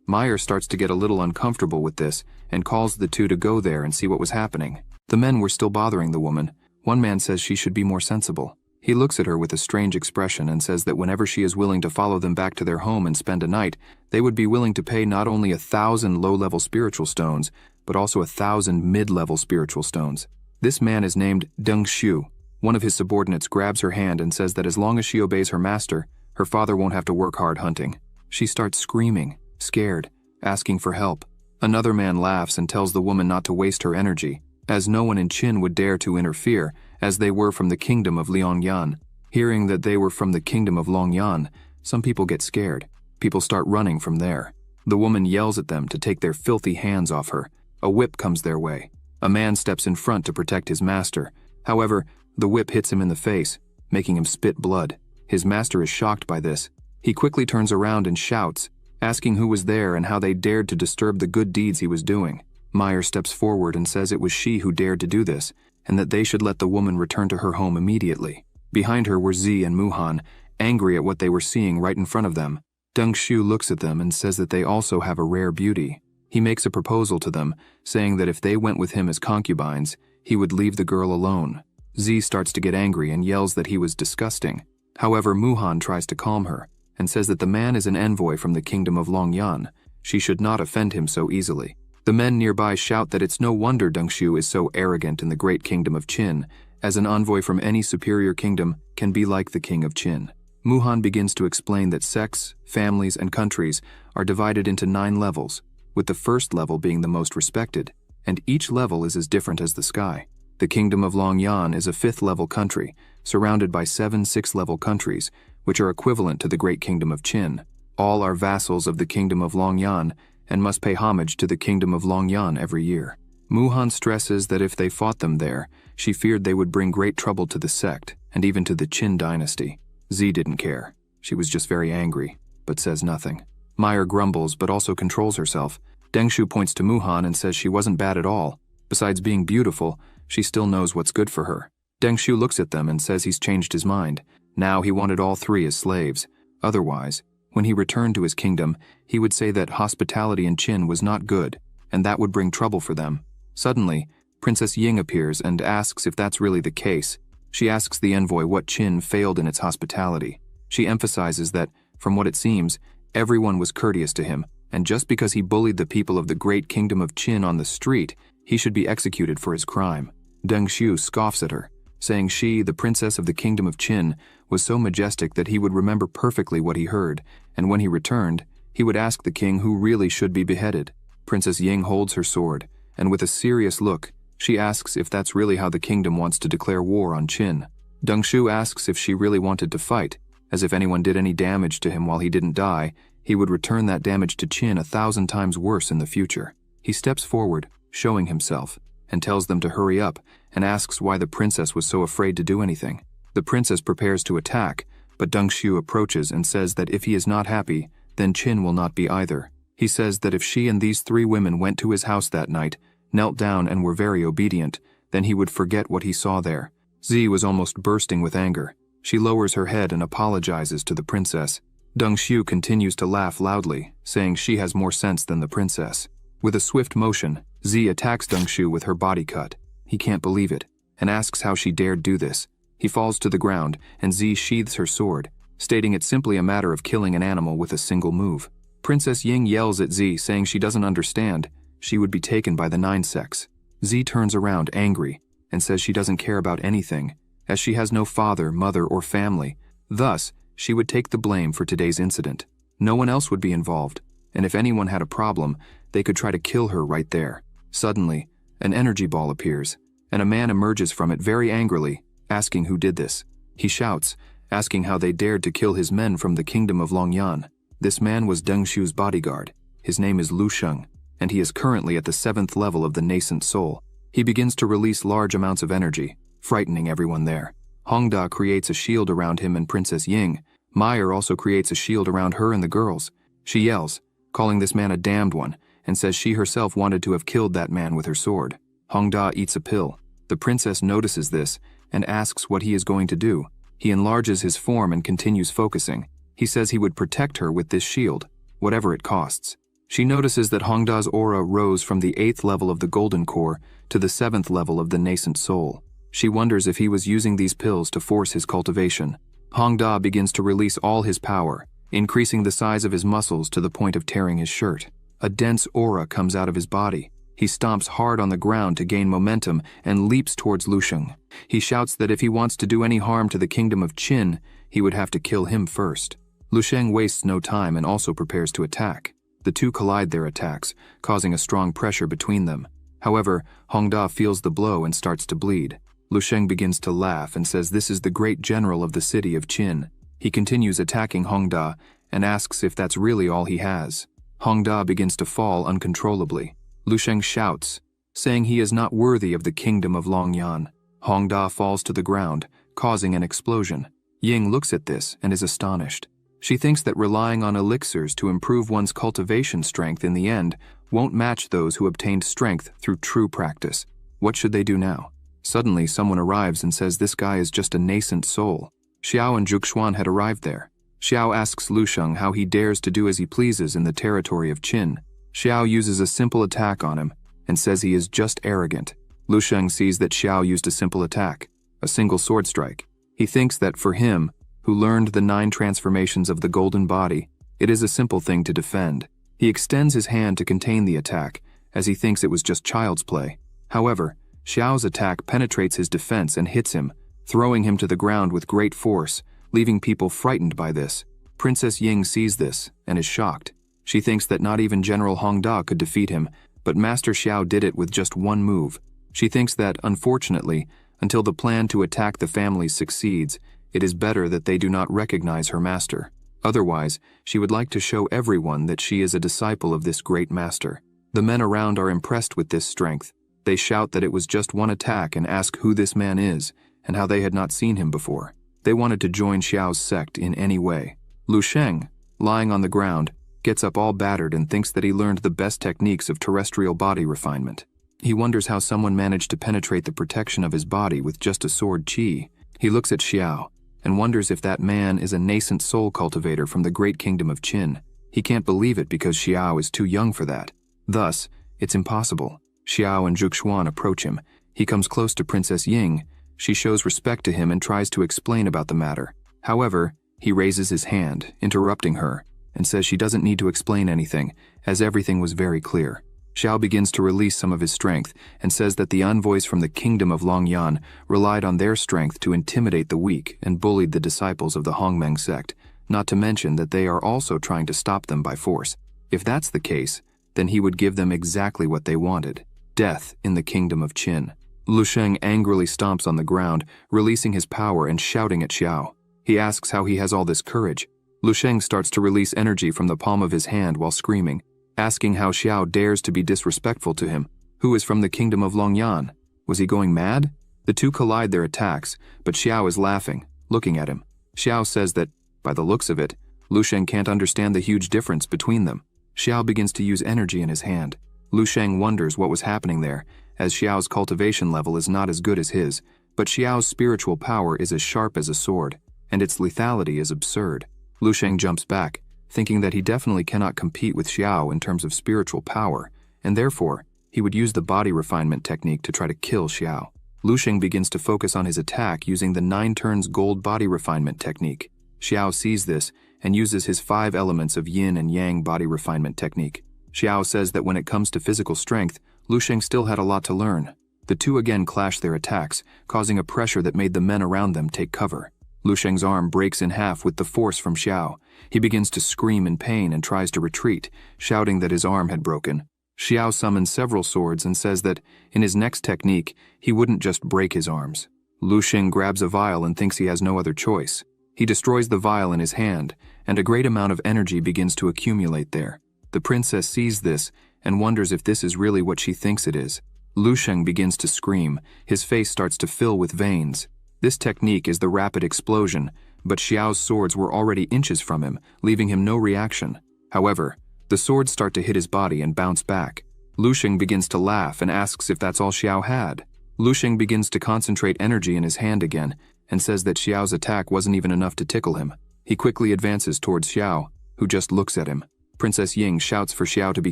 Meyer starts to get a little uncomfortable with this and calls the two to go there and see what was happening. The men were still bothering the woman. One man says she should be more sensible. He looks at her with a strange expression and says that whenever she is willing to follow them back to their home and spend a night, they would be willing to pay not only 1,000 low-level spiritual stones, but also 1,000 mid-level spiritual stones. This man is named Deng Xiu. One of his subordinates grabs her hand and says that as long as she obeys her master, her father won't have to work hard hunting. She starts screaming, scared, asking for help. Another man laughs and tells the woman not to waste her energy, as no one in Qin would dare to interfere, as they were from the kingdom of Liangyan. Hearing that they were from the kingdom of Longyan, some people get scared. People start running from there. The woman yells at them to take their filthy hands off her. A whip comes their way. A man steps in front to protect his master. However, the whip hits him in the face, making him spit blood. His master is shocked by this. He quickly turns around and shouts, asking who was there and how they dared to disturb the good deeds he was doing. Meyer steps forward and says it was she who dared to do this, and that they should let the woman return to her home immediately. Behind her were Z and Muhan, angry at what they were seeing right in front of them. Deng-shu looks at them and says that they also have a rare beauty. He makes a proposal to them, saying that if they went with him as concubines, he would leave the girl alone. Z starts to get angry and yells that he was disgusting. However, Muhan tries to calm her, and says that the man is an envoy from the kingdom of Longyan. She should not offend him so easily. The men nearby shout that it's no wonder Deng-shu is so arrogant in the great kingdom of Qin, as an envoy from any superior kingdom can be like the king of Qin. Muhan begins to explain that sects, families, and countries are divided into 9 levels, with the first level being the most respected, and each level is as different as the sky. The kingdom of Longyan is a 5th-level country, surrounded by 7 6th-level countries, which are equivalent to the great kingdom of Qin. All are vassals of the kingdom of Longyan and must pay homage to the kingdom of Longyan every year. Muhan stresses that if they fought them there, she feared they would bring great trouble to the sect and even to the Qin dynasty. Z didn't care. She was just very angry, but says nothing. Meyer grumbles but also controls herself. Deng-shu points to Muhan and says she wasn't bad at all. Besides being beautiful, she still knows what's good for her. Deng-shu looks at them and says he's changed his mind. Now he wanted all 3 as slaves. Otherwise, when he returned to his kingdom, he would say that hospitality in Qin was not good, and that would bring trouble for them. Suddenly, Princess Ying appears and asks if that's really the case. She asks the envoy what Qin failed in its hospitality. She emphasizes that, from what it seems, everyone was courteous to him, and just because he bullied the people of the great kingdom of Qin on the street, he should be executed for his crime. Deng-shu scoffs at her, saying she, the princess of the kingdom of Qin, was so majestic that he would remember perfectly what he heard, and when he returned, he would ask the king who really should be beheaded. Princess Ying holds her sword, and with a serious look, she asks if that's really how the kingdom wants to declare war on Qin. Deng-shu asks if she really wanted to fight, as if anyone did any damage to him while he didn't die, he would return that damage to Qin 1,000 times worse in the future. He steps forward, showing himself, and tells them to hurry up, and asks why the princess was so afraid to do anything. The princess prepares to attack, but Deng-shu approaches and says that if he is not happy, then Qin will not be either. He says that if she and these 3 women went to his house that night, knelt down and were very obedient, then he would forget what he saw there. Z was almost bursting with anger. She lowers her head and apologizes to the princess. Deng-shu continues to laugh loudly, saying she has more sense than the princess. With a swift motion, Z attacks Deng-shu with her body cut. He can't believe it, and asks how she dared do this. He falls to the ground, and Z sheathes her sword, stating it's simply a matter of killing an animal with a single move. Princess Ying yells at Z, saying she doesn't understand. She would be taken by the 9 sects. Z turns around angry, and says she doesn't care about anything, as she has no father, mother, or family. Thus, she would take the blame for today's incident. No one else would be involved, and if anyone had a problem, they could try to kill her right there. Suddenly, an energy ball appears, and a man emerges from it very angrily, asking who did this. He shouts, asking how they dared to kill his men from the kingdom of Longyan. This man was Deng-shu's bodyguard. His name is Lu Sheng, and he is currently at the 7th level of the nascent soul. He begins to release large amounts of energy, frightening everyone there. Hongda creates a shield around him and Princess Ying. Meyer also creates a shield around her and the girls. She yells, calling this man a damned one, and says she herself wanted to have killed that man with her sword. Hongda eats a pill. The princess notices this and asks what he is going to do. He enlarges his form and continues focusing. He says he would protect her with this shield, whatever it costs. She notices that Hongda's aura rose from the 8th level of the golden core to the 7th level of the nascent soul. She wonders if he was using these pills to force his cultivation. Hongda begins to release all his power, increasing the size of his muscles to the point of tearing his shirt. A dense aura comes out of his body. He stomps hard on the ground to gain momentum and leaps towards Lu Sheng. He shouts that if he wants to do any harm to the kingdom of Qin, he would have to kill him first. Lu Sheng wastes no time and also prepares to attack. The two collide their attacks, causing a strong pressure between them. However, Hongda feels the blow and starts to bleed. Lu Sheng begins to laugh and says this is the great general of the city of Qin. He continues attacking Hongda and asks if that's really all he has. Hongda begins to fall uncontrollably. Lu Sheng shouts, saying he is not worthy of the kingdom of Longyan. Hongda falls to the ground, causing an explosion. Ying looks at this and is astonished. She thinks that relying on elixirs to improve one's cultivation strength in the end won't match those who obtained strength through true practice. What should they do now? Suddenly, someone arrives and says this guy is just a nascent soul. Xiao and Zhuxuan had arrived there. Xiao asks Lusheng how he dares to do as he pleases in the territory of Qin. Xiao uses a simple attack on him and says he is just arrogant. Lusheng sees that Xiao used a simple attack, a single sword strike. He thinks that for him, who learned the 9 transformations of the golden body, it is a simple thing to defend. He extends his hand to contain the attack, as he thinks it was just child's play. However, Xiao's attack penetrates his defense and hits him, throwing him to the ground with great force, leaving people frightened by this. Princess Ying sees this and is shocked. She thinks that not even General Hongda could defeat him, but Master Xiao did it with just one move. She thinks that, unfortunately, until the plan to attack the family succeeds, it is better that they do not recognize her master. Otherwise, she would like to show everyone that she is a disciple of this great master. The men around are impressed with this strength. They shout that it was just one attack and ask who this man is and how they had not seen him before. They wanted to join Xiao's sect in any way. Lusheng, lying on the ground, gets up all battered and thinks that he learned the best techniques of terrestrial body refinement. He wonders how someone managed to penetrate the protection of his body with just a sword qi. He looks at Xiao and wonders if that man is a nascent soul cultivator from the great kingdom of Qin. He can't believe it because Xiao is too young for that. Thus, it's impossible. Xiao and Zhuxuan approach him. He comes close to Princess Ying. She shows respect to him and tries to explain about the matter. However, he raises his hand, interrupting her, and says she doesn't need to explain anything, as everything was very clear. Xiao begins to release some of his strength and says that the envoys from the kingdom of Longyan relied on their strength to intimidate the weak and bullied the disciples of the Hongmeng sect, not to mention that they are also trying to stop them by force. If that's the case, then he would give them exactly what they wanted: death in the kingdom of Qin. Lusheng angrily stomps on the ground, releasing his power and shouting at Xiao. He asks how he has all this courage. Lusheng starts to release energy from the palm of his hand while screaming, asking how Xiao dares to be disrespectful to him. Who is from the kingdom of Longyan? Was he going mad? The two collide their attacks, but Xiao is laughing, looking at him. Xiao says that, by the looks of it, Lusheng can't understand the huge difference between them. Xiao begins to use energy in his hand. Lusheng wonders what was happening there, as Xiao's cultivation level is not as good as his, but Xiao's spiritual power is as sharp as a sword, and its lethality is absurd. Lusheng jumps back, thinking that he definitely cannot compete with Xiao in terms of spiritual power, and therefore, he would use the body refinement technique to try to kill Xiao. Lusheng begins to focus on his attack using the 9 turns gold body refinement technique. Xiao sees this and uses his 5 elements of yin and yang body refinement technique. Xiao says that when it comes to physical strength, Lusheng still had a lot to learn. The two again clash their attacks, causing a pressure that made the men around them take cover. Lusheng's arm breaks in half with the force from Xiao. He begins to scream in pain and tries to retreat, shouting that his arm had broken. Xiao summons several swords and says that, in his next technique, he wouldn't just break his arms. Lusheng grabs a vial and thinks he has no other choice. He destroys the vial in his hand, and a great amount of energy begins to accumulate there. The princess sees this and wonders if this is really what she thinks it is. Lusheng begins to scream. His face starts to fill with veins. This technique is the rapid explosion, but Xiao's swords were already inches from him, leaving him no reaction. However, the swords start to hit his body and bounce back. Lusheng begins to laugh and asks if that's all Xiao had. Lusheng begins to concentrate energy in his hand again and says that Xiao's attack wasn't even enough to tickle him. He quickly advances towards Xiao, who just looks at him. Princess Ying shouts for Xiao to be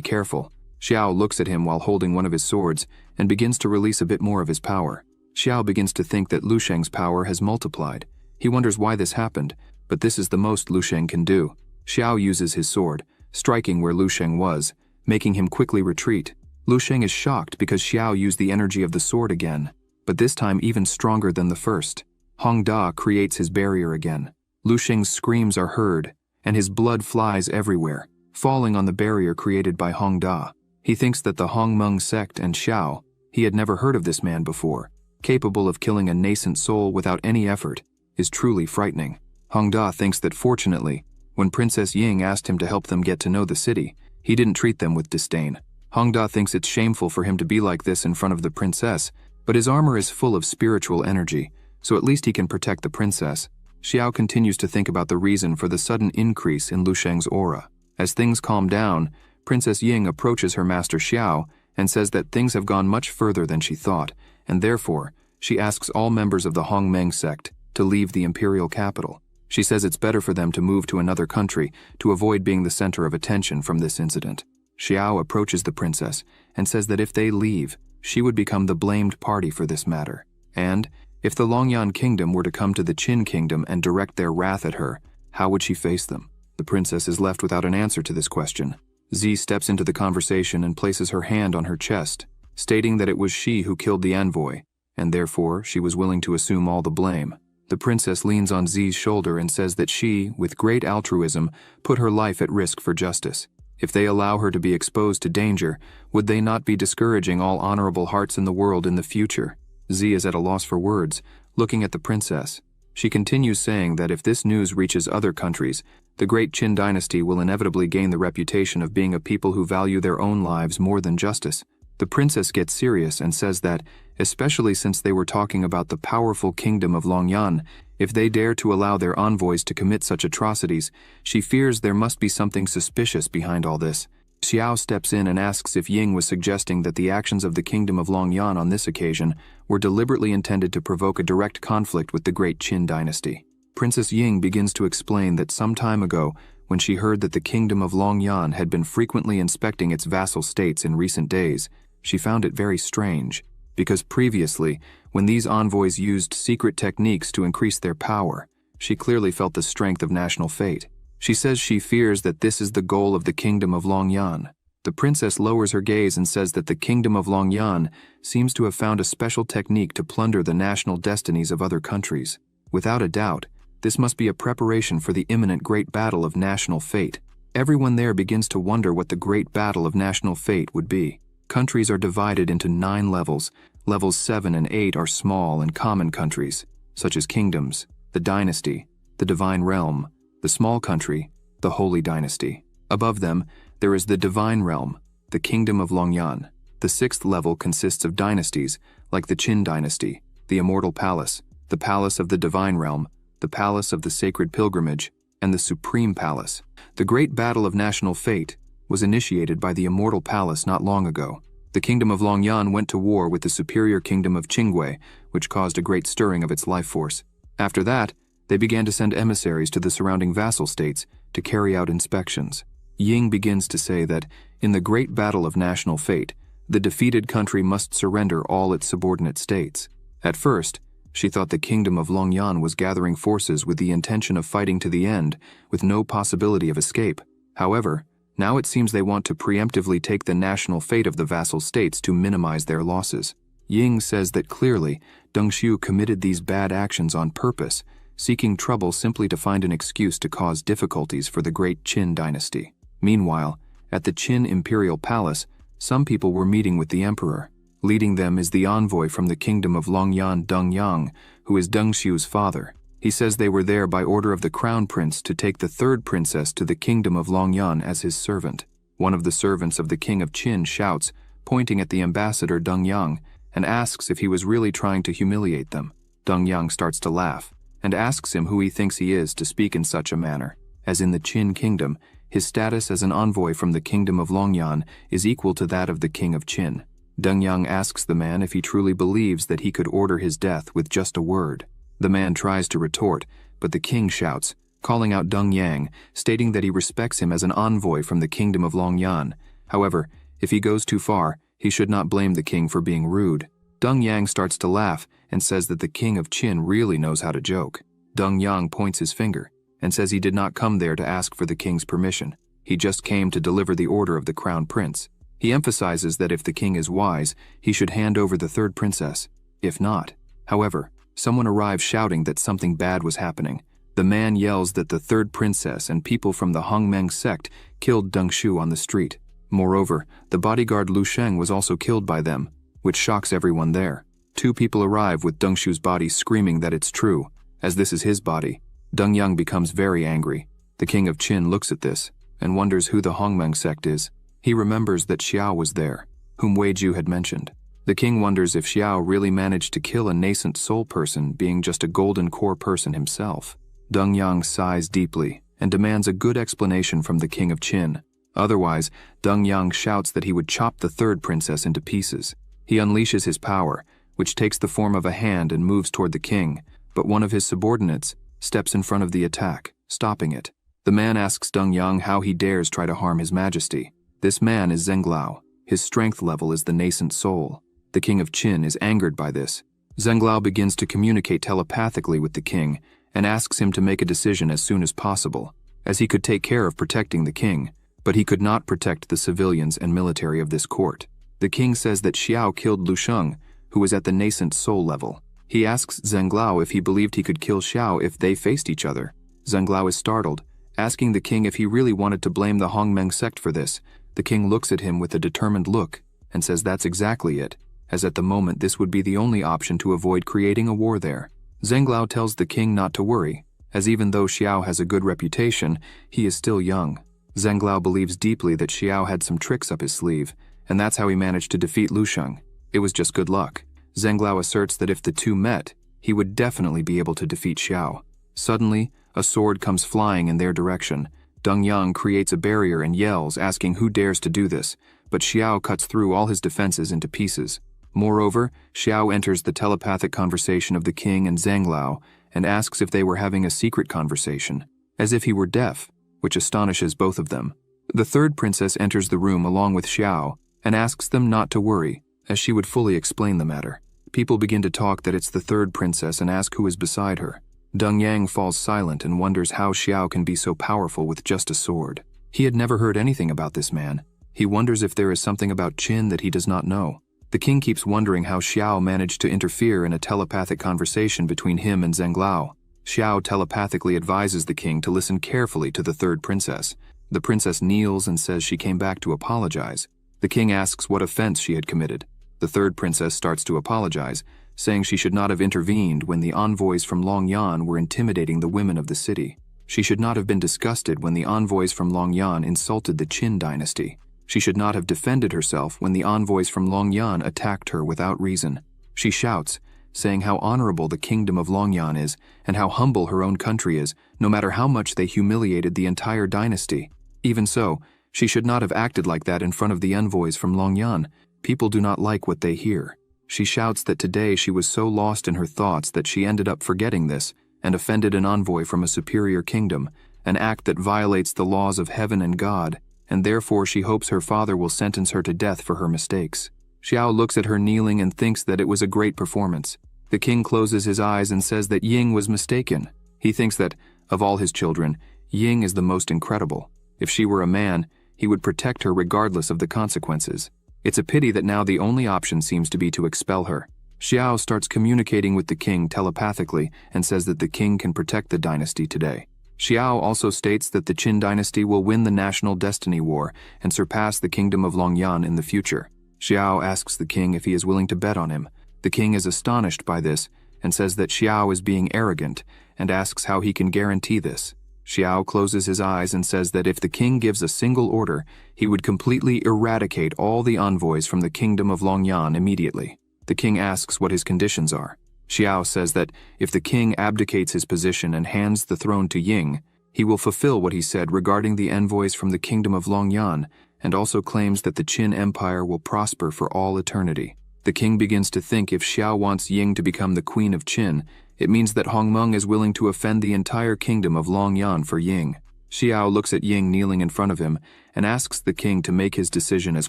careful. Xiao looks at him while holding one of his swords and begins to release a bit more of his power. Xiao begins to think that Lusheng's power has multiplied. He wonders why this happened, but this is the most Lusheng can do. Xiao uses his sword, striking where Lusheng was, making him quickly retreat. Lusheng is shocked because Xiao used the energy of the sword again, but this time even stronger than the first. Hongda creates his barrier again. Lusheng's screams are heard, and his blood flies everywhere, falling on the barrier created by Hongda. He thinks that the Hongmeng sect and Xiao, he had never heard of this man before, capable of killing a nascent soul without any effort, is truly frightening. Hongda thinks that fortunately, when Princess Ying asked him to help them get to know the city, he didn't treat them with disdain. Hongda thinks it's shameful for him to be like this in front of the princess, but his armor is full of spiritual energy, so at least he can protect the princess. Xiao continues to think about the reason for the sudden increase in Lu Sheng's aura. As things calm down, Princess Ying approaches her master Xiao and says that things have gone much further than she thought, and therefore, she asks all members of the Hongmeng sect to leave the imperial capital. She says it's better for them to move to another country to avoid being the center of attention from this incident. Xiao approaches the princess and says that if they leave, she would become the blamed party for this matter. And, if the Longyan kingdom were to come to the Qin kingdom and direct their wrath at her, how would she face them? The princess is left without an answer to this question. Zi steps into the conversation and places her hand on her chest, stating that it was she who killed the envoy, and therefore she was willing to assume all the blame. The princess leans on Zi's shoulder and says that she, with great altruism, put her life at risk for justice. If they allow her to be exposed to danger, would they not be discouraging all honorable hearts in the world in the future? Zi is at a loss for words, looking at the princess. She continues saying that if this news reaches other countries, the great Qin dynasty will inevitably gain the reputation of being a people who value their own lives more than justice. The princess gets serious and says that, especially since they were talking about the powerful kingdom of Longyan, if they dare to allow their envoys to commit such atrocities, she fears there must be something suspicious behind all this. Xiao steps in and asks if Ying was suggesting that the actions of the kingdom of Longyan on this occasion were deliberately intended to provoke a direct conflict with the great Qin dynasty. Princess Ying begins to explain that some time ago, when she heard that the kingdom of Longyan had been frequently inspecting its vassal states in recent days, she found it very strange, because previously, when these envoys used secret techniques to increase their power, she clearly felt the strength of national fate. She says she fears that this is the goal of the kingdom of Longyan. The princess lowers her gaze and says that the kingdom of Longyan seems to have found a special technique to plunder the national destinies of other countries. Without a doubt, this must be a preparation for the imminent great battle of national fate. Everyone there begins to wonder what the great battle of national fate would be. Countries are divided into 9 levels. Levels 7 and 8 are small and common countries, such as kingdoms, the dynasty, the divine realm, the small country, the holy dynasty. Above them, there is the divine realm, the kingdom of Longyan. The 6th level consists of dynasties, like the Qin dynasty, the immortal palace, the palace of the divine realm, the palace of the sacred pilgrimage, and the supreme palace. The great battle of national fate was initiated by the immortal palace not long ago. The kingdom of Longyan went to war with the superior kingdom of Qingwei, which caused a great stirring of its life force. After that, they began to send emissaries to the surrounding vassal states to carry out inspections. Ying begins to say that, in the great battle of national fate, the defeated country must surrender all its subordinate states. At first, she thought the kingdom of Longyan was gathering forces with the intention of fighting to the end, with no possibility of escape. However, now it seems they want to preemptively take the national fate of the vassal states to minimize their losses. Ying says that clearly, Deng Xiu committed these bad actions on purpose, seeking trouble simply to find an excuse to cause difficulties for the great Qin dynasty. Meanwhile, at the Qin imperial palace, some people were meeting with the emperor. Leading them is the envoy from the kingdom of Longyan, Deng Yang, who is Deng Xiu's father. He says they were there by order of the crown prince to take the 3rd princess to the kingdom of Longyan as his servant. One of the servants of the king of Qin shouts, pointing at the ambassador Deng Yang, and asks if he was really trying to humiliate them. Deng Yang starts to laugh, and asks him who he thinks he is to speak in such a manner. As in the Qin kingdom, his status as an envoy from the kingdom of Longyan is equal to that of the king of Qin. Deng Yang asks the man if he truly believes that he could order his death with just a word. The man tries to retort, but the king shouts, calling out Deng Yang, stating that he respects him as an envoy from the kingdom of Longyan. However, if he goes too far, he should not blame the king for being rude. Deng Yang starts to laugh and says that the king of Qin really knows how to joke. Deng Yang points his finger and says he did not come there to ask for the king's permission. He just came to deliver the order of the crown prince. He emphasizes that if the king is wise, he should hand over the 3rd princess. If not, however, someone arrives shouting that something bad was happening. The man yells that the 3rd princess and people from the Hongmeng sect killed Deng Xiu on the street. Moreover, the bodyguard Lu Sheng was also killed by them, which shocks everyone there. 2 people arrive with Deng Xiu's body screaming that it's true, as this is his body. Deng Yang becomes very angry. The king of Qin looks at this and wonders who the Hongmeng sect is. He remembers that Xiao was there, whom Wei Ju had mentioned. The king wonders if Xiao really managed to kill a nascent soul person being just a golden core person himself. Deng Yang sighs deeply and demands a good explanation from the king of Qin. Otherwise, Deng Yang shouts that he would chop the third princess into pieces. He unleashes his power, which takes the form of a hand and moves toward the king, but one of his subordinates steps in front of the attack, stopping it. The man asks Deng Yang how he dares try to harm his majesty. This man is Zhenglao. His strength level is the nascent soul. The king of Qin is angered by this. Zhenglao begins to communicate telepathically with the king and asks him to make a decision as soon as possible, as he could take care of protecting the king, but he could not protect the civilians and military of this court. The king says that Xiao killed Lu Sheng, who was at the nascent soul level. He asks Zhenglao if he believed he could kill Xiao if they faced each other. Zhenglao is startled, asking the king if he really wanted to blame the Hongmeng sect for this. The king looks at him with a determined look and says that's exactly it, as at the moment this would be the only option to avoid creating a war there. Zhenglao tells the king not to worry, as even though Xiao has a good reputation, he is still young. Zhenglao believes deeply that Xiao had some tricks up his sleeve, and that's how he managed to defeat Lu Sheng. It was just good luck. Zhenglao asserts that if the two met, he would definitely be able to defeat Xiao. Suddenly, a sword comes flying in their direction. Deng Yang creates a barrier and yells, asking who dares to do this, but Xiao cuts through all his defenses into pieces. Moreover, Xiao enters the telepathic conversation of the king and Zhenglao and asks if they were having a secret conversation, as if he were deaf, which astonishes both of them. The third princess enters the room along with Xiao and asks them not to worry, as she would fully explain the matter. People begin to talk that it's the third princess and ask who is beside her. Deng Yang falls silent and wonders how Xiao can be so powerful with just a sword. He had never heard anything about this man. He wonders if there is something about Qin that he does not know. The king keeps wondering how Xiao managed to interfere in a telepathic conversation between him and Zhenglao. Xiao telepathically advises the king to listen carefully to the third princess. The princess kneels and says she came back to apologize. The king asks what offense she had committed. The third princess starts to apologize, saying she should not have intervened when the envoys from Longyan were intimidating the women of the city. She should not have been disgusted when the envoys from Longyan insulted the Qin dynasty. She should not have defended herself when the envoys from Longyan attacked her without reason. She shouts, saying how honorable the kingdom of Longyan is and how humble her own country is, no matter how much they humiliated the entire dynasty. Even so, she should not have acted like that in front of the envoys from Longyan. People do not like what they hear. She shouts that today she was so lost in her thoughts that she ended up forgetting this and offended an envoy from a superior kingdom, an act that violates the laws of heaven and God, and therefore she hopes her father will sentence her to death for her mistakes. Xiao looks at her kneeling and thinks that it was a great performance. The king closes his eyes and says that Ying was mistaken. He thinks that, of all his children, Ying is the most incredible. If she were a man, he would protect her regardless of the consequences. It's a pity that now the only option seems to be to expel her. Xiao starts communicating with the king telepathically and says that the king can protect the dynasty today. Xiao also states that the Qin dynasty will win the national destiny war and surpass the kingdom of Longyan in the future. Xiao asks the king if he is willing to bet on him. The king is astonished by this and says that Xiao is being arrogant and asks how he can guarantee this. Xiao closes his eyes and says that if the king gives a single order, he would completely eradicate all the envoys from the kingdom of Longyan immediately. The king asks what his conditions are. Xiao says that if the king abdicates his position and hands the throne to Ying, he will fulfill what he said regarding the envoys from the kingdom of Longyan, and also claims that the Qin Empire will prosper for all eternity. The king begins to think if Xiao wants Ying to become the queen of Qin, it means that Hongmeng is willing to offend the entire kingdom of Longyan for Ying. Xiao looks at Ying kneeling in front of him and asks the king to make his decision as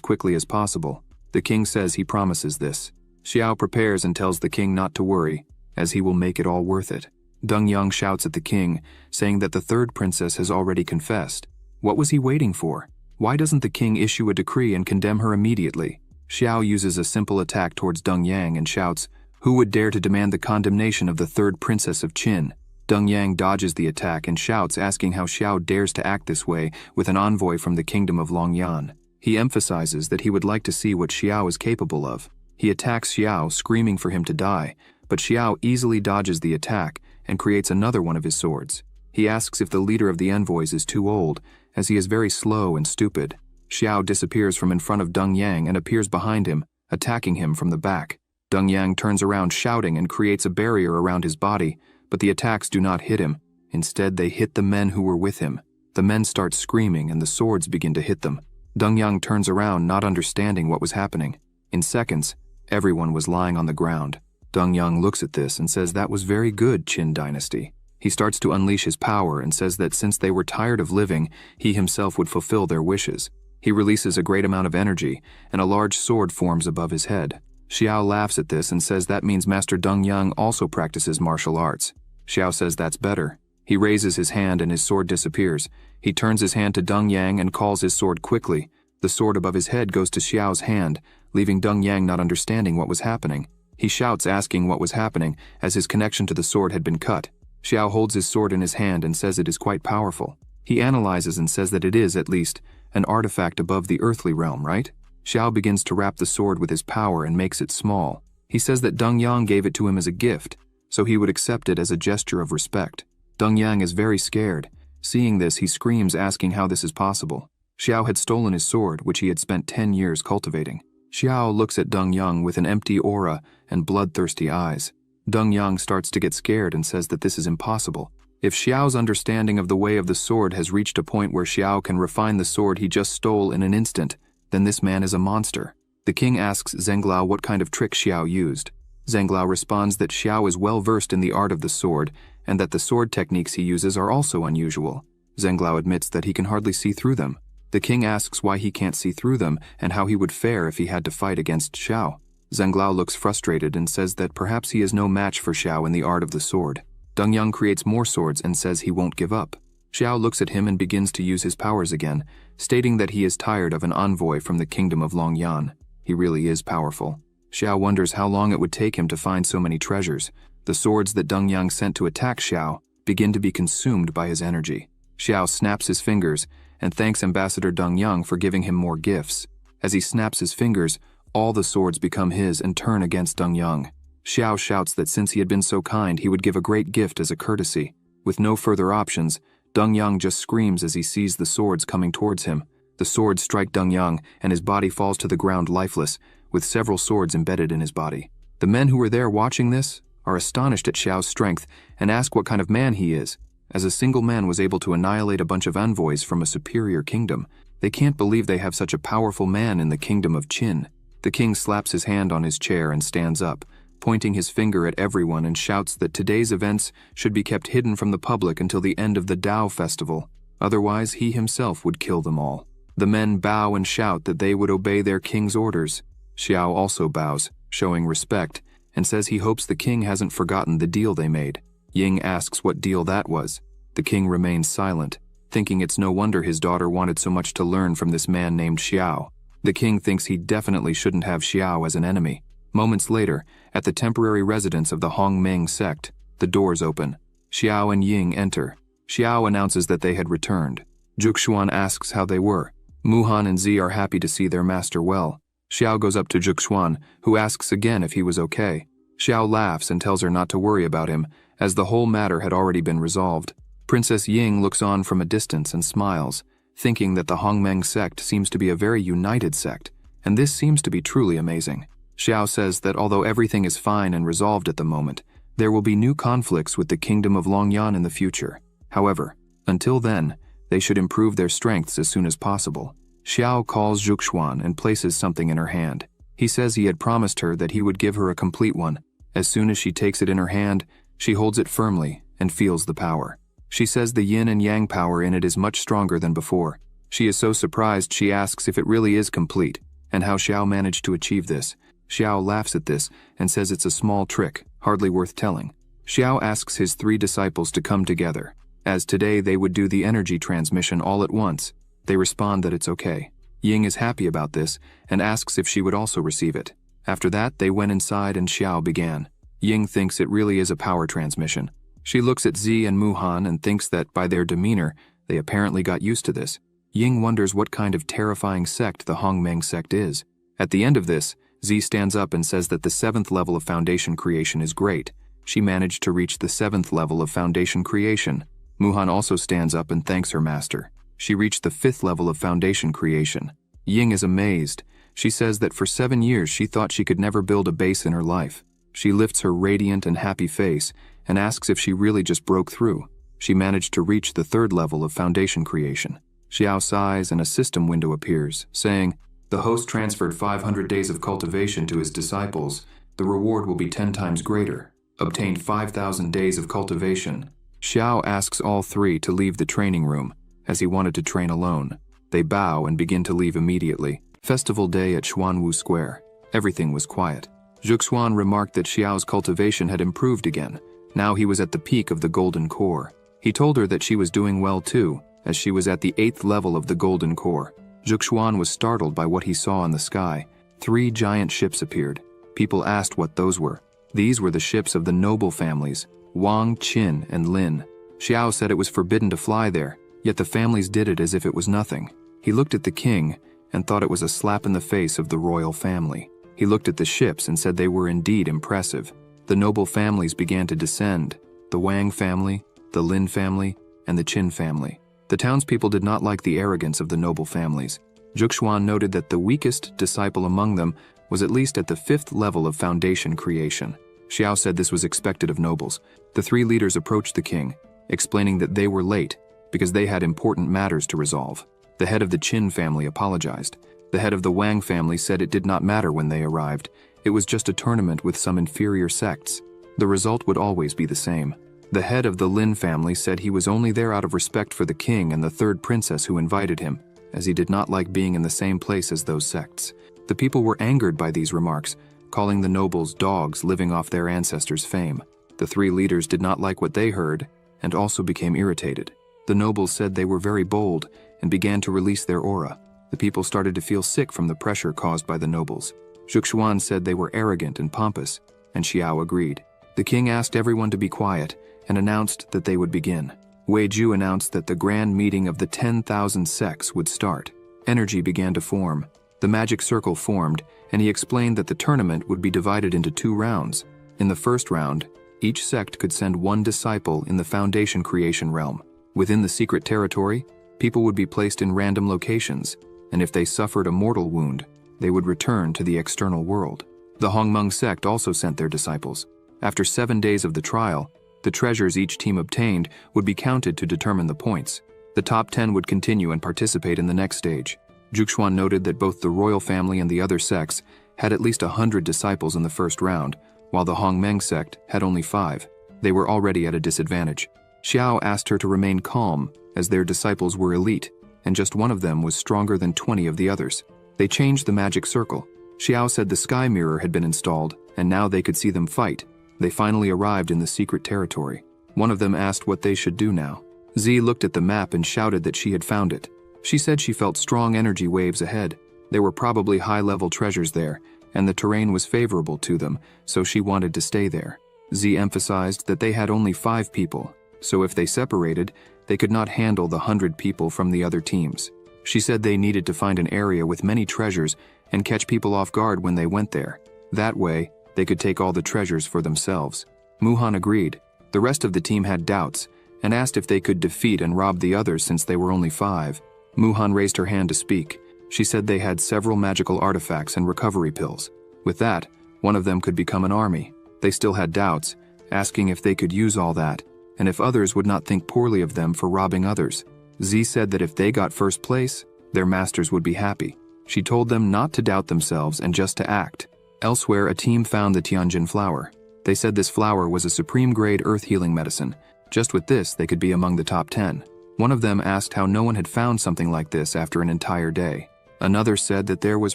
quickly as possible. The king says he promises this. Xiao prepares and tells the king not to worry, as he will make it all worth it. Deng Yang shouts at the king, saying that the third princess has already confessed. What was he waiting for? Why doesn't the king issue a decree and condemn her immediately? Xiao uses a simple attack towards Deng Yang and shouts, "Who would dare to demand the condemnation of the third princess of Qin?" Deng Yang dodges the attack and shouts, asking how Xiao dares to act this way with an envoy from the kingdom of Longyan. He emphasizes that he would like to see what Xiao is capable of. He attacks Xiao, screaming for him to die, but Xiao easily dodges the attack and creates another one of his swords. He asks if the leader of the envoys is too old, as he is very slow and stupid. Xiao disappears from in front of Deng Yang and appears behind him, attacking him from the back. Deng Yang turns around shouting and creates a barrier around his body, but the attacks do not hit him. Instead, they hit the men who were with him. The men start screaming and the swords begin to hit them. Dongyang turns around, not understanding what was happening. In seconds, everyone was lying on the ground. Dongyang looks at this and says that was very good, Qin dynasty. He starts to unleash his power and says that since they were tired of living, he himself would fulfill their wishes. He releases a great amount of energy, and a large sword forms above his head. Xiao laughs at this and says that means Master Dongyang also practices martial arts. Xiao says that's better. He raises his hand and his sword disappears. He turns his hand to Dongyang and calls his sword quickly. The sword above his head goes to Xiao's hand, leaving Dongyang not understanding what was happening. He shouts, asking what was happening, as his connection to the sword had been cut. Xiao holds his sword in his hand and says it is quite powerful. He analyzes and says that it is, at least, an artifact above the earthly realm, right? Xiao begins to wrap the sword with his power and makes it small. He says that Dongyang gave it to him as a gift, so he would accept it as a gesture of respect. Dongyang is very scared. Seeing this, he screams, asking how this is possible. Xiao had stolen his sword, which he had spent 10 years cultivating. Xiao looks at Dongyang with an empty aura and bloodthirsty eyes. Dongyang starts to get scared and says that this is impossible. If Xiao's understanding of the way of the sword has reached a point where Xiao can refine the sword he just stole in an instant, then this man is a monster. The king asks Zhenglao what kind of trick Xiao used. Zhenglao responds that Xiao is well versed in the art of the sword, and that the sword techniques he uses are also unusual. Zhenglao admits that he can hardly see through them. The king asks why he can't see through them and how he would fare if he had to fight against Xiao. Zhenglao looks frustrated and says that perhaps he is no match for Xiao in the art of the sword. Dongyang creates more swords and says he won't give up. Xiao looks at him and begins to use his powers again, stating that he is tired of an envoy from the kingdom of Longyan. He really is powerful. Xiao wonders how long it would take him to find so many treasures. The swords that Dongyang sent to attack Xiao begin to be consumed by his energy. Xiao snaps his fingers and thanks Ambassador Dongyang for giving him more gifts. As he snaps his fingers, all the swords become his and turn against Dongyang. Xiao shouts that since he had been so kind, he would give a great gift as a courtesy. With no further options, Dongyang just screams as he sees the swords coming towards him. The swords strike Dongyang, and his body falls to the ground lifeless, with several swords embedded in his body. The men who were there watching this are astonished at Xiao's strength and ask what kind of man he is. As a single man was able to annihilate a bunch of envoys from a superior kingdom, they can't believe they have such a powerful man in the kingdom of Qin. The king slaps his hand on his chair and stands up, pointing his finger at everyone, and shouts that today's events should be kept hidden from the public until the end of the Dao festival. Otherwise, he himself would kill them all. The men bow and shout that they would obey their king's orders. Xiao also bows, showing respect, and says he hopes the king hasn't forgotten the deal they made. Ying asks what deal that was. The king remains silent, thinking it's no wonder his daughter wanted so much to learn from this man named Xiao. The king thinks he definitely shouldn't have Xiao as an enemy. Moments later, at the temporary residence of the Hongmeng sect, the doors open. Xiao and Ying enter. Xiao announces that they had returned. Juxuan asks how they were. Muhan and Zi are happy to see their master well. Xiao goes up to Juxuan, who asks again if he was okay. Xiao laughs and tells her not to worry about him, as the whole matter had already been resolved. Princess Ying looks on from a distance and smiles, thinking that the Hongmeng sect seems to be a very united sect, and this seems to be truly amazing. Xiao says that although everything is fine and resolved at the moment, there will be new conflicts with the kingdom of Longyan in the future. However, until then, they should improve their strengths as soon as possible. Xiao calls Juxuan and places something in her hand. He says he had promised her that he would give her a complete one. As soon as she takes it in her hand, she holds it firmly and feels the power. She says the yin and yang power in it is much stronger than before. She is so surprised she asks if it really is complete, and how Xiao managed to achieve this. Xiao laughs at this and says it's a small trick, hardly worth telling. Xiao asks his 3 disciples to come together, as today they would do the energy transmission all at once. They respond that it's okay. Ying is happy about this and asks if she would also receive it. After that, they went inside and Xiao began. Ying thinks it really is a power transmission. She looks at Zi and Muhan and thinks that by their demeanor, they apparently got used to this. Ying wonders what kind of terrifying sect the Hongmeng sect is. At the end of this, Zi stands up and says that the 7th level of foundation creation is great. She managed to reach the 7th level of foundation creation. Muhan also stands up and thanks her master. She reached the 5th level of foundation creation. Ying is amazed. She says that for 7 years she thought she could never build a base in her life. She lifts her radiant and happy face and asks if she really just broke through. She managed to reach the third level of foundation creation. Xiao sighs and a system window appears, saying, "The host transferred 500 days of cultivation to his disciples. The reward will be 10 times greater. Obtained 5,000 days of cultivation." Xiao asks all three to leave the training room, as he wanted to train alone. They bow and begin to leave immediately. Festival day at Xuanwu Square. Everything was quiet. Zhuxuan remarked that Xiao's cultivation had improved again. Now he was at the peak of the golden core. He told her that she was doing well too, as she was at the 8th level of the golden core. Zhuxuan was startled by what he saw in the sky. 3 giant ships appeared. People asked what those were. These were the ships of the noble families, Wang, Qin, and Lin. Xiao said it was forbidden to fly there, yet the families did it as if it was nothing. He looked at the king and thought it was a slap in the face of the royal family. He looked at the ships and said they were indeed impressive. The noble families began to descend, the Wang family, the Lin family, and the Qin family. The townspeople did not like the arrogance of the noble families. Zhuxuan noted that the weakest disciple among them was at least at the 5th level of foundation creation. Xiao said this was expected of nobles. The 3 leaders approached the king, explaining that they were late because they had important matters to resolve. The head of the Qin family apologized. The head of the Wang family said it did not matter when they arrived. It was just a tournament with some inferior sects. The result would always be the same. The head of the Lin family said he was only there out of respect for the king and the 3rd princess who invited him, as he did not like being in the same place as those sects. The people were angered by these remarks, calling the nobles dogs living off their ancestors' fame. The 3 leaders did not like what they heard and also became irritated. The nobles said they were very bold and began to release their aura. The people started to feel sick from the pressure caused by the nobles. Zhuxuan said they were arrogant and pompous, and Xiao agreed. The king asked everyone to be quiet and announced that they would begin. Wei Ju announced that the grand meeting of the 10,000 sects would start. Energy began to form. The magic circle formed, and he explained that the tournament would be divided into 2 rounds. In the first round, each sect could send 1 disciple in the foundation creation realm. Within the secret territory, people would be placed in random locations, and if they suffered a mortal wound, they would return to the external world. The Hongmeng sect also sent their disciples. After 7 days of the trial, the treasures each team obtained would be counted to determine the points. The top 10 would continue and participate in the next stage. Zhuxuan noted that both the royal family and the other sects had at least 100 disciples in the first round, while the Hongmeng sect had only 5. They were already at a disadvantage. Xiao asked her to remain calm, as their disciples were elite, and just one of them was stronger than 20 of the others. They changed the magic circle. Xiao said the sky mirror had been installed, and now they could see them fight. They finally arrived in the secret territory. One of them asked what they should do now. Z looked at the map and shouted that she had found it. She said she felt strong energy waves ahead. There were probably high-level treasures there, and the terrain was favorable to them, so she wanted to stay there. Z emphasized that they had only 5 people, so if they separated, they could not handle the 100 people from the other teams. She said they needed to find an area with many treasures and catch people off guard when they went there. That way, they could take all the treasures for themselves. Muhan agreed. The rest of the team had doubts and asked if they could defeat and rob the others since they were only 5. Muhan raised her hand to speak. She said they had several magical artifacts and recovery pills. With that, one of them could become an army. They still had doubts, asking if they could use all that, and if others would not think poorly of them for robbing others. Z said that if they got first place, their masters would be happy. She told them not to doubt themselves and just to act. Elsewhere, a team found the Tianjin flower. They said this flower was a supreme-grade earth-healing medicine. Just with this, they could be among the top 10. One of them asked how no one had found something like this after an entire day. Another said that there was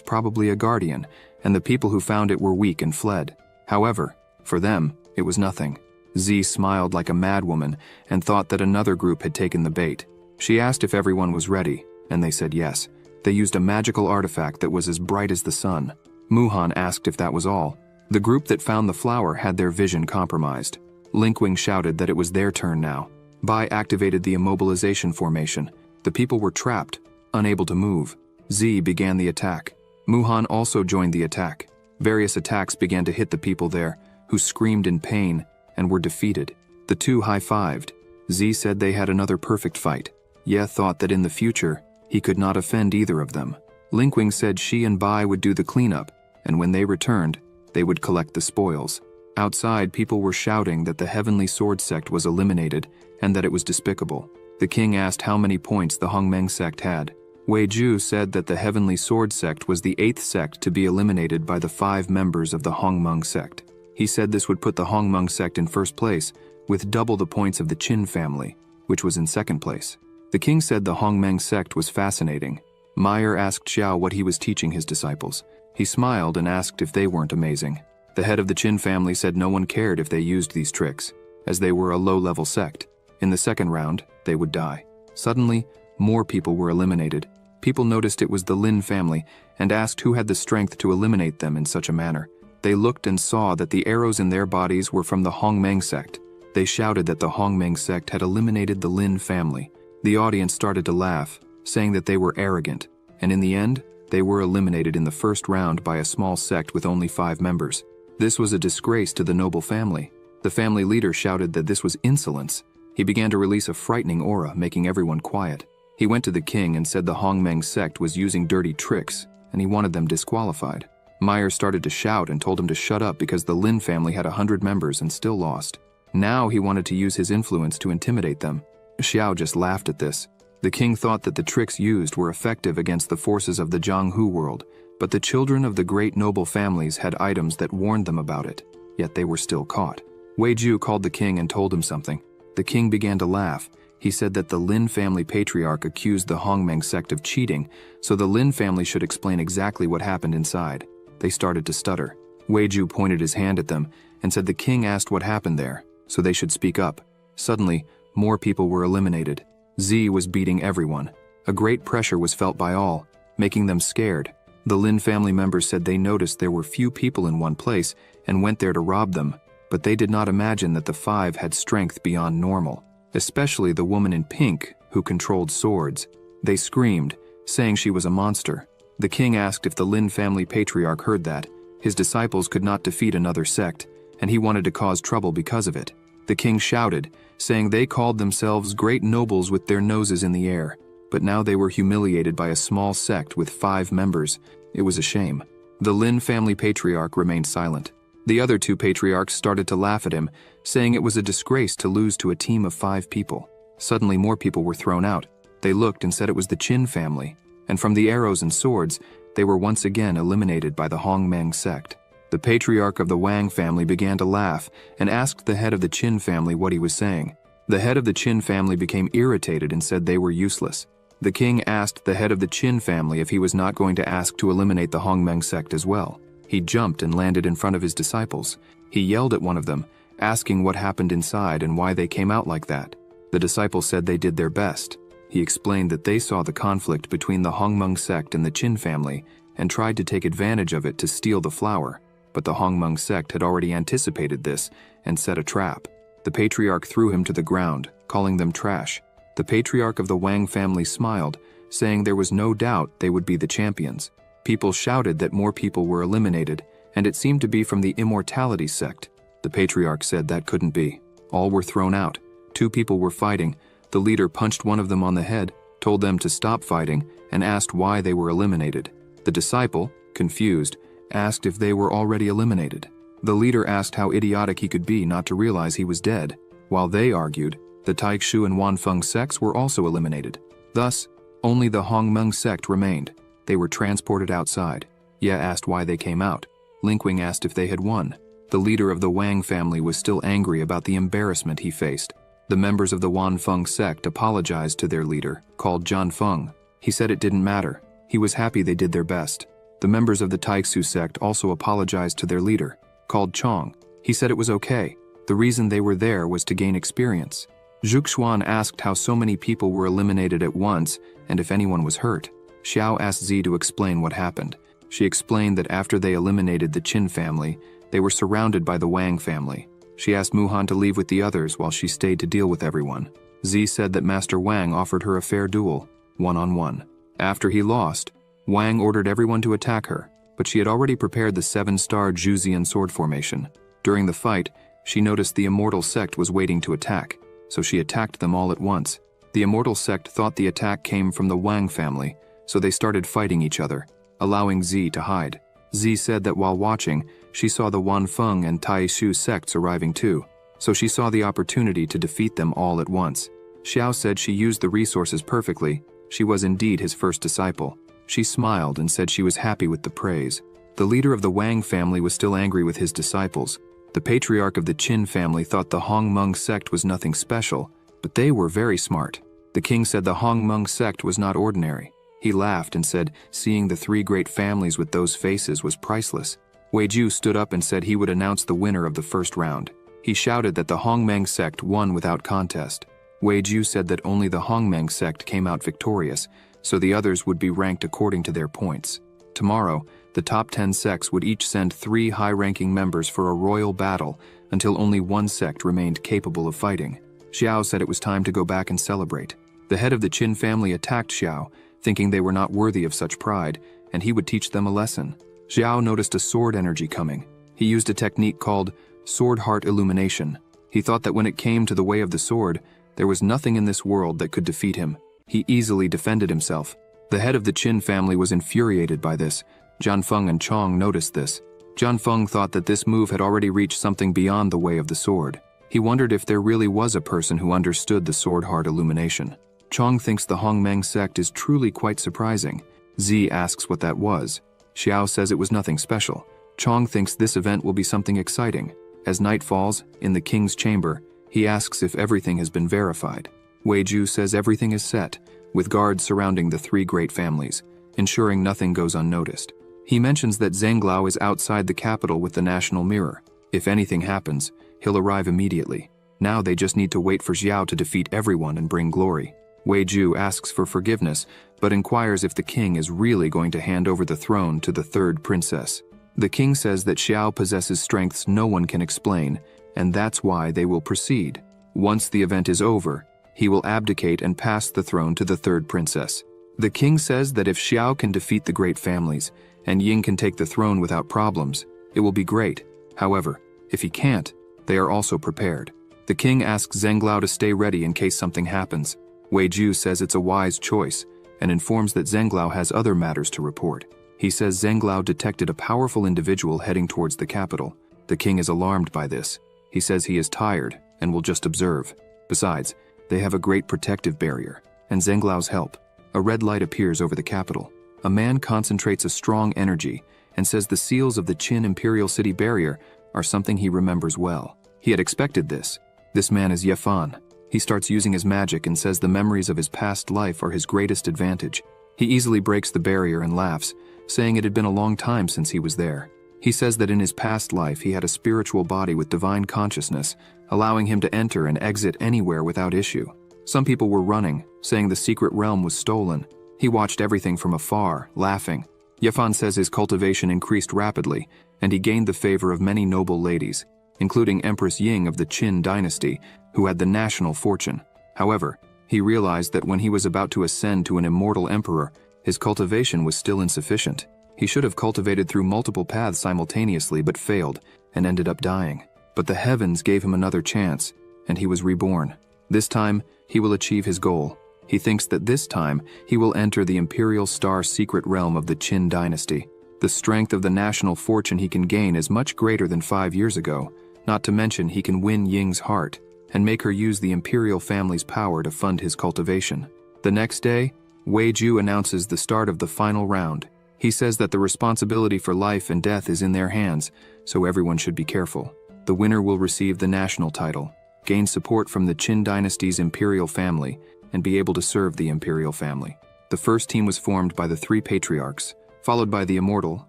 probably a guardian, and the people who found it were weak and fled. However, for them, it was nothing. Z smiled like a madwoman and thought that another group had taken the bait. She asked if everyone was ready, and they said yes. They used a magical artifact that was as bright as the sun. Muhan asked if that was all. The group that found the flower had their vision compromised. Linkwing shouted that it was their turn now. Bai activated the immobilization formation. The people were trapped, unable to move. Z began the attack. Muhan also joined the attack. Various attacks began to hit the people there, who screamed in pain and were defeated. The two high-fived. Z said they had another perfect fight. Ye thought that in the future, he could not offend either of them. Linkwing said she and Bai would do the cleanup, and when they returned, they would collect the spoils. Outside, people were shouting that the Heavenly Sword sect was eliminated and that it was despicable. The king asked how many points the Hongmeng sect had. Wei Ju said that the Heavenly Sword sect was the 8th sect to be eliminated by the 5 members of the Hongmeng sect. He said this would put the Hongmeng sect in first place, with double the points of the Qin family, which was in second place. The king said the Hongmeng sect was fascinating. Meyer asked Xiao what he was teaching his disciples. He smiled and asked if they weren't amazing. The head of the Qin family said no one cared if they used these tricks, as they were a low-level sect. In the second round, they would die. Suddenly, more people were eliminated. People noticed it was the Lin family and asked who had the strength to eliminate them in such a manner. They looked and saw that the arrows in their bodies were from the Hongmeng sect. They shouted that the Hongmeng sect had eliminated the Lin family. The audience started to laugh, saying that they were arrogant, and in the end, they were eliminated in the first round by a small sect with only 5 members. This was a disgrace to the noble family. The family leader shouted that this was insolence. He began to release a frightening aura, making everyone quiet. He went to the king and said the Hongmeng sect was using dirty tricks, and he wanted them disqualified. Meyer started to shout and told him to shut up because the Lin family had 100 members and still lost. Now he wanted to use his influence to intimidate them. Xiao just laughed at this. The king thought that the tricks used were effective against the forces of the Jianghu world, but the children of the great noble families had items that warned them about it, yet they were still caught. Wei Ju called the king and told him something. The king began to laugh. He said that the Lin family patriarch accused the Hongmeng sect of cheating, so the Lin family should explain exactly what happened inside. They started to stutter. Wei Ju pointed his hand at them and said the king asked what happened there, so they should speak up. Suddenly, more people were eliminated. Z was beating everyone. A great pressure was felt by all, making them scared. The Lin family members said they noticed there were few people in one place and went there to rob them, but they did not imagine that the 5 had strength beyond normal, especially the woman in pink who controlled swords. They screamed, saying she was a monster. The king asked if the Lin family patriarch heard that. His disciples could not defeat another sect, and he wanted to cause trouble because of it. The king shouted, saying they called themselves great nobles with their noses in the air, but now they were humiliated by a small sect with 5 members. It was a shame. The Lin family patriarch remained silent. The other 2 patriarchs started to laugh at him, saying it was a disgrace to lose to a team of 5 people. Suddenly more people were thrown out. They looked and said it was the Qin family, and from the arrows and swords, they were once again eliminated by the Hongmeng sect. The patriarch of the Wang family began to laugh and asked the head of the Qin family what he was saying. The head of the Qin family became irritated and said they were useless. The king asked the head of the Qin family if he was not going to ask to eliminate the Hongmeng sect as well. He jumped and landed in front of his disciples. He yelled at one of them, asking what happened inside and why they came out like that. The disciples said they did their best. He explained that they saw the conflict between the Hongmeng sect and the Qin family and tried to take advantage of it to steal the flower, but the Hongmeng sect had already anticipated this and set a trap. The patriarch threw him to the ground, calling them trash. The patriarch of the Wang family smiled, saying there was no doubt they would be the champions. People shouted that more people were eliminated, and it seemed to be from the immortality sect. The patriarch said that couldn't be. All were thrown out. 2 people were fighting. The leader punched one of them on the head, told them to stop fighting, and asked why they were eliminated. The disciple, confused, asked if they were already eliminated. The leader asked how idiotic he could be not to realize he was dead. While they argued, the Taikshu and Wanfeng sects were also eliminated. Thus, only the Hongmeng sect remained. They were transported outside. Ye asked why they came out. Linkwing asked if they had won. The leader of the Wang family was still angry about the embarrassment he faced. The members of the Wanfeng sect apologized to their leader, called John Feng. He said it didn't matter. He was happy they did their best. The members of the Taikshu sect also apologized to their leader, called Chong. He said it was okay. The reason they were there was to gain experience. Zhuxuan asked how so many people were eliminated at once and if anyone was hurt. Xiao asked Zi to explain what happened. She explained that after they eliminated the Qin family, they were surrounded by the Wang family. She asked Muhan to leave with the others while she stayed to deal with everyone. Zi said that Master Wang offered her a fair duel, one-on-one. After he lost, Wang ordered everyone to attack her, but she had already prepared the 7-star Juzian sword formation. During the fight, she noticed the immortal sect was waiting to attack, so she attacked them all at once. The immortal sect thought the attack came from the Wang family, so they started fighting each other, allowing Z to hide. Z said that while watching, she saw the Wanfeng and Taishu sects arriving too, so she saw the opportunity to defeat them all at once. Xiao said she used the resources perfectly. She was indeed his first disciple. She smiled and said she was happy with the praise. The leader of the Wang family was still angry with his disciples. The patriarch of the Qin family thought the Hongmeng sect was nothing special, but they were very smart. The king said the Hongmeng sect was not ordinary. He laughed and said seeing the three great families with those faces was priceless. Weiju stood up and said he would announce the winner of the first round. He shouted that the Hongmeng sect won without contest. Weiju said that only the Hongmeng sect came out victorious, so the others would be ranked according to their points. Tomorrow, the top 10 sects would each send 3 high-ranking members for a royal battle until only one sect remained capable of fighting. Xiao said it was time to go back and celebrate. The head of the Qin family attacked Xiao, thinking they were not worthy of such pride, and he would teach them a lesson. Xiao noticed a sword energy coming. He used a technique called sword heart illumination. He thought that when it came to the way of the sword, there was nothing in this world that could defeat him. He easily defended himself. The head of the Qin family was infuriated by this. Jianfeng and Chong noticed this. Jianfeng thought that this move had already reached something beyond the way of the sword. He wondered if there really was a person who understood the sword heart illumination. Chong thinks the Hongmeng sect is truly quite surprising. Z asks what that was. Xiao says it was nothing special. Chong thinks this event will be something exciting. As night falls, in the king's chamber, he asks if everything has been verified. Weiju says everything is set, with guards surrounding the 3 great families, ensuring nothing goes unnoticed. He mentions that Zhenglao is outside the capital with the national mirror. If anything happens, he'll arrive immediately. Now they just need to wait for Xiao to defeat everyone and bring glory. Weiju asks for forgiveness, but inquires if the king is really going to hand over the throne to the 3rd princess. The king says that Xiao possesses strengths no one can explain, and that's why they will proceed. Once the event is over, he will abdicate and pass the throne to the 3rd princess. The king says that if Xiao can defeat the great families, and Ying can take the throne without problems, it will be great. However, if he can't, they are also prepared. The king asks Zhenglao to stay ready in case something happens. Weiju says it's a wise choice, and informs that Zhenglao has other matters to report. He says Zhenglao detected a powerful individual heading towards the capital. The king is alarmed by this. He says he is tired, and will just observe. Besides, they have a great protective barrier, and Zhenglao's help. A red light appears over the capital. A man concentrates a strong energy, and says the seals of the Qin Imperial City barrier are something he remembers well. He had expected this. This man is Yefan. He starts using his magic and says the memories of his past life are his greatest advantage. He easily breaks the barrier and laughs, saying it had been a long time since he was there. He says that in his past life he had a spiritual body with divine consciousness, allowing him to enter and exit anywhere without issue. Some people were running, saying the secret realm was stolen. He watched everything from afar, laughing. Yefan says his cultivation increased rapidly, and he gained the favor of many noble ladies, including Empress Ying of the Qin dynasty, who had the national fortune. However, he realized that when he was about to ascend to an immortal emperor, his cultivation was still insufficient. He should have cultivated through multiple paths simultaneously but failed, and ended up dying. But the heavens gave him another chance, and he was reborn. This time, he will achieve his goal. He thinks that this time, he will enter the Imperial Star secret realm of the Qin dynasty. The strength of the national fortune he can gain is much greater than 5 years ago, not to mention he can win Ying's heart, and make her use the imperial family's power to fund his cultivation. The next day, Weiju announces the start of the final round. He says that the responsibility for life and death is in their hands, so everyone should be careful. The winner will receive the national title, gain support from the Qin dynasty's imperial family, and be able to serve the imperial family. The first team was formed by the 3 patriarchs, followed by the immortal,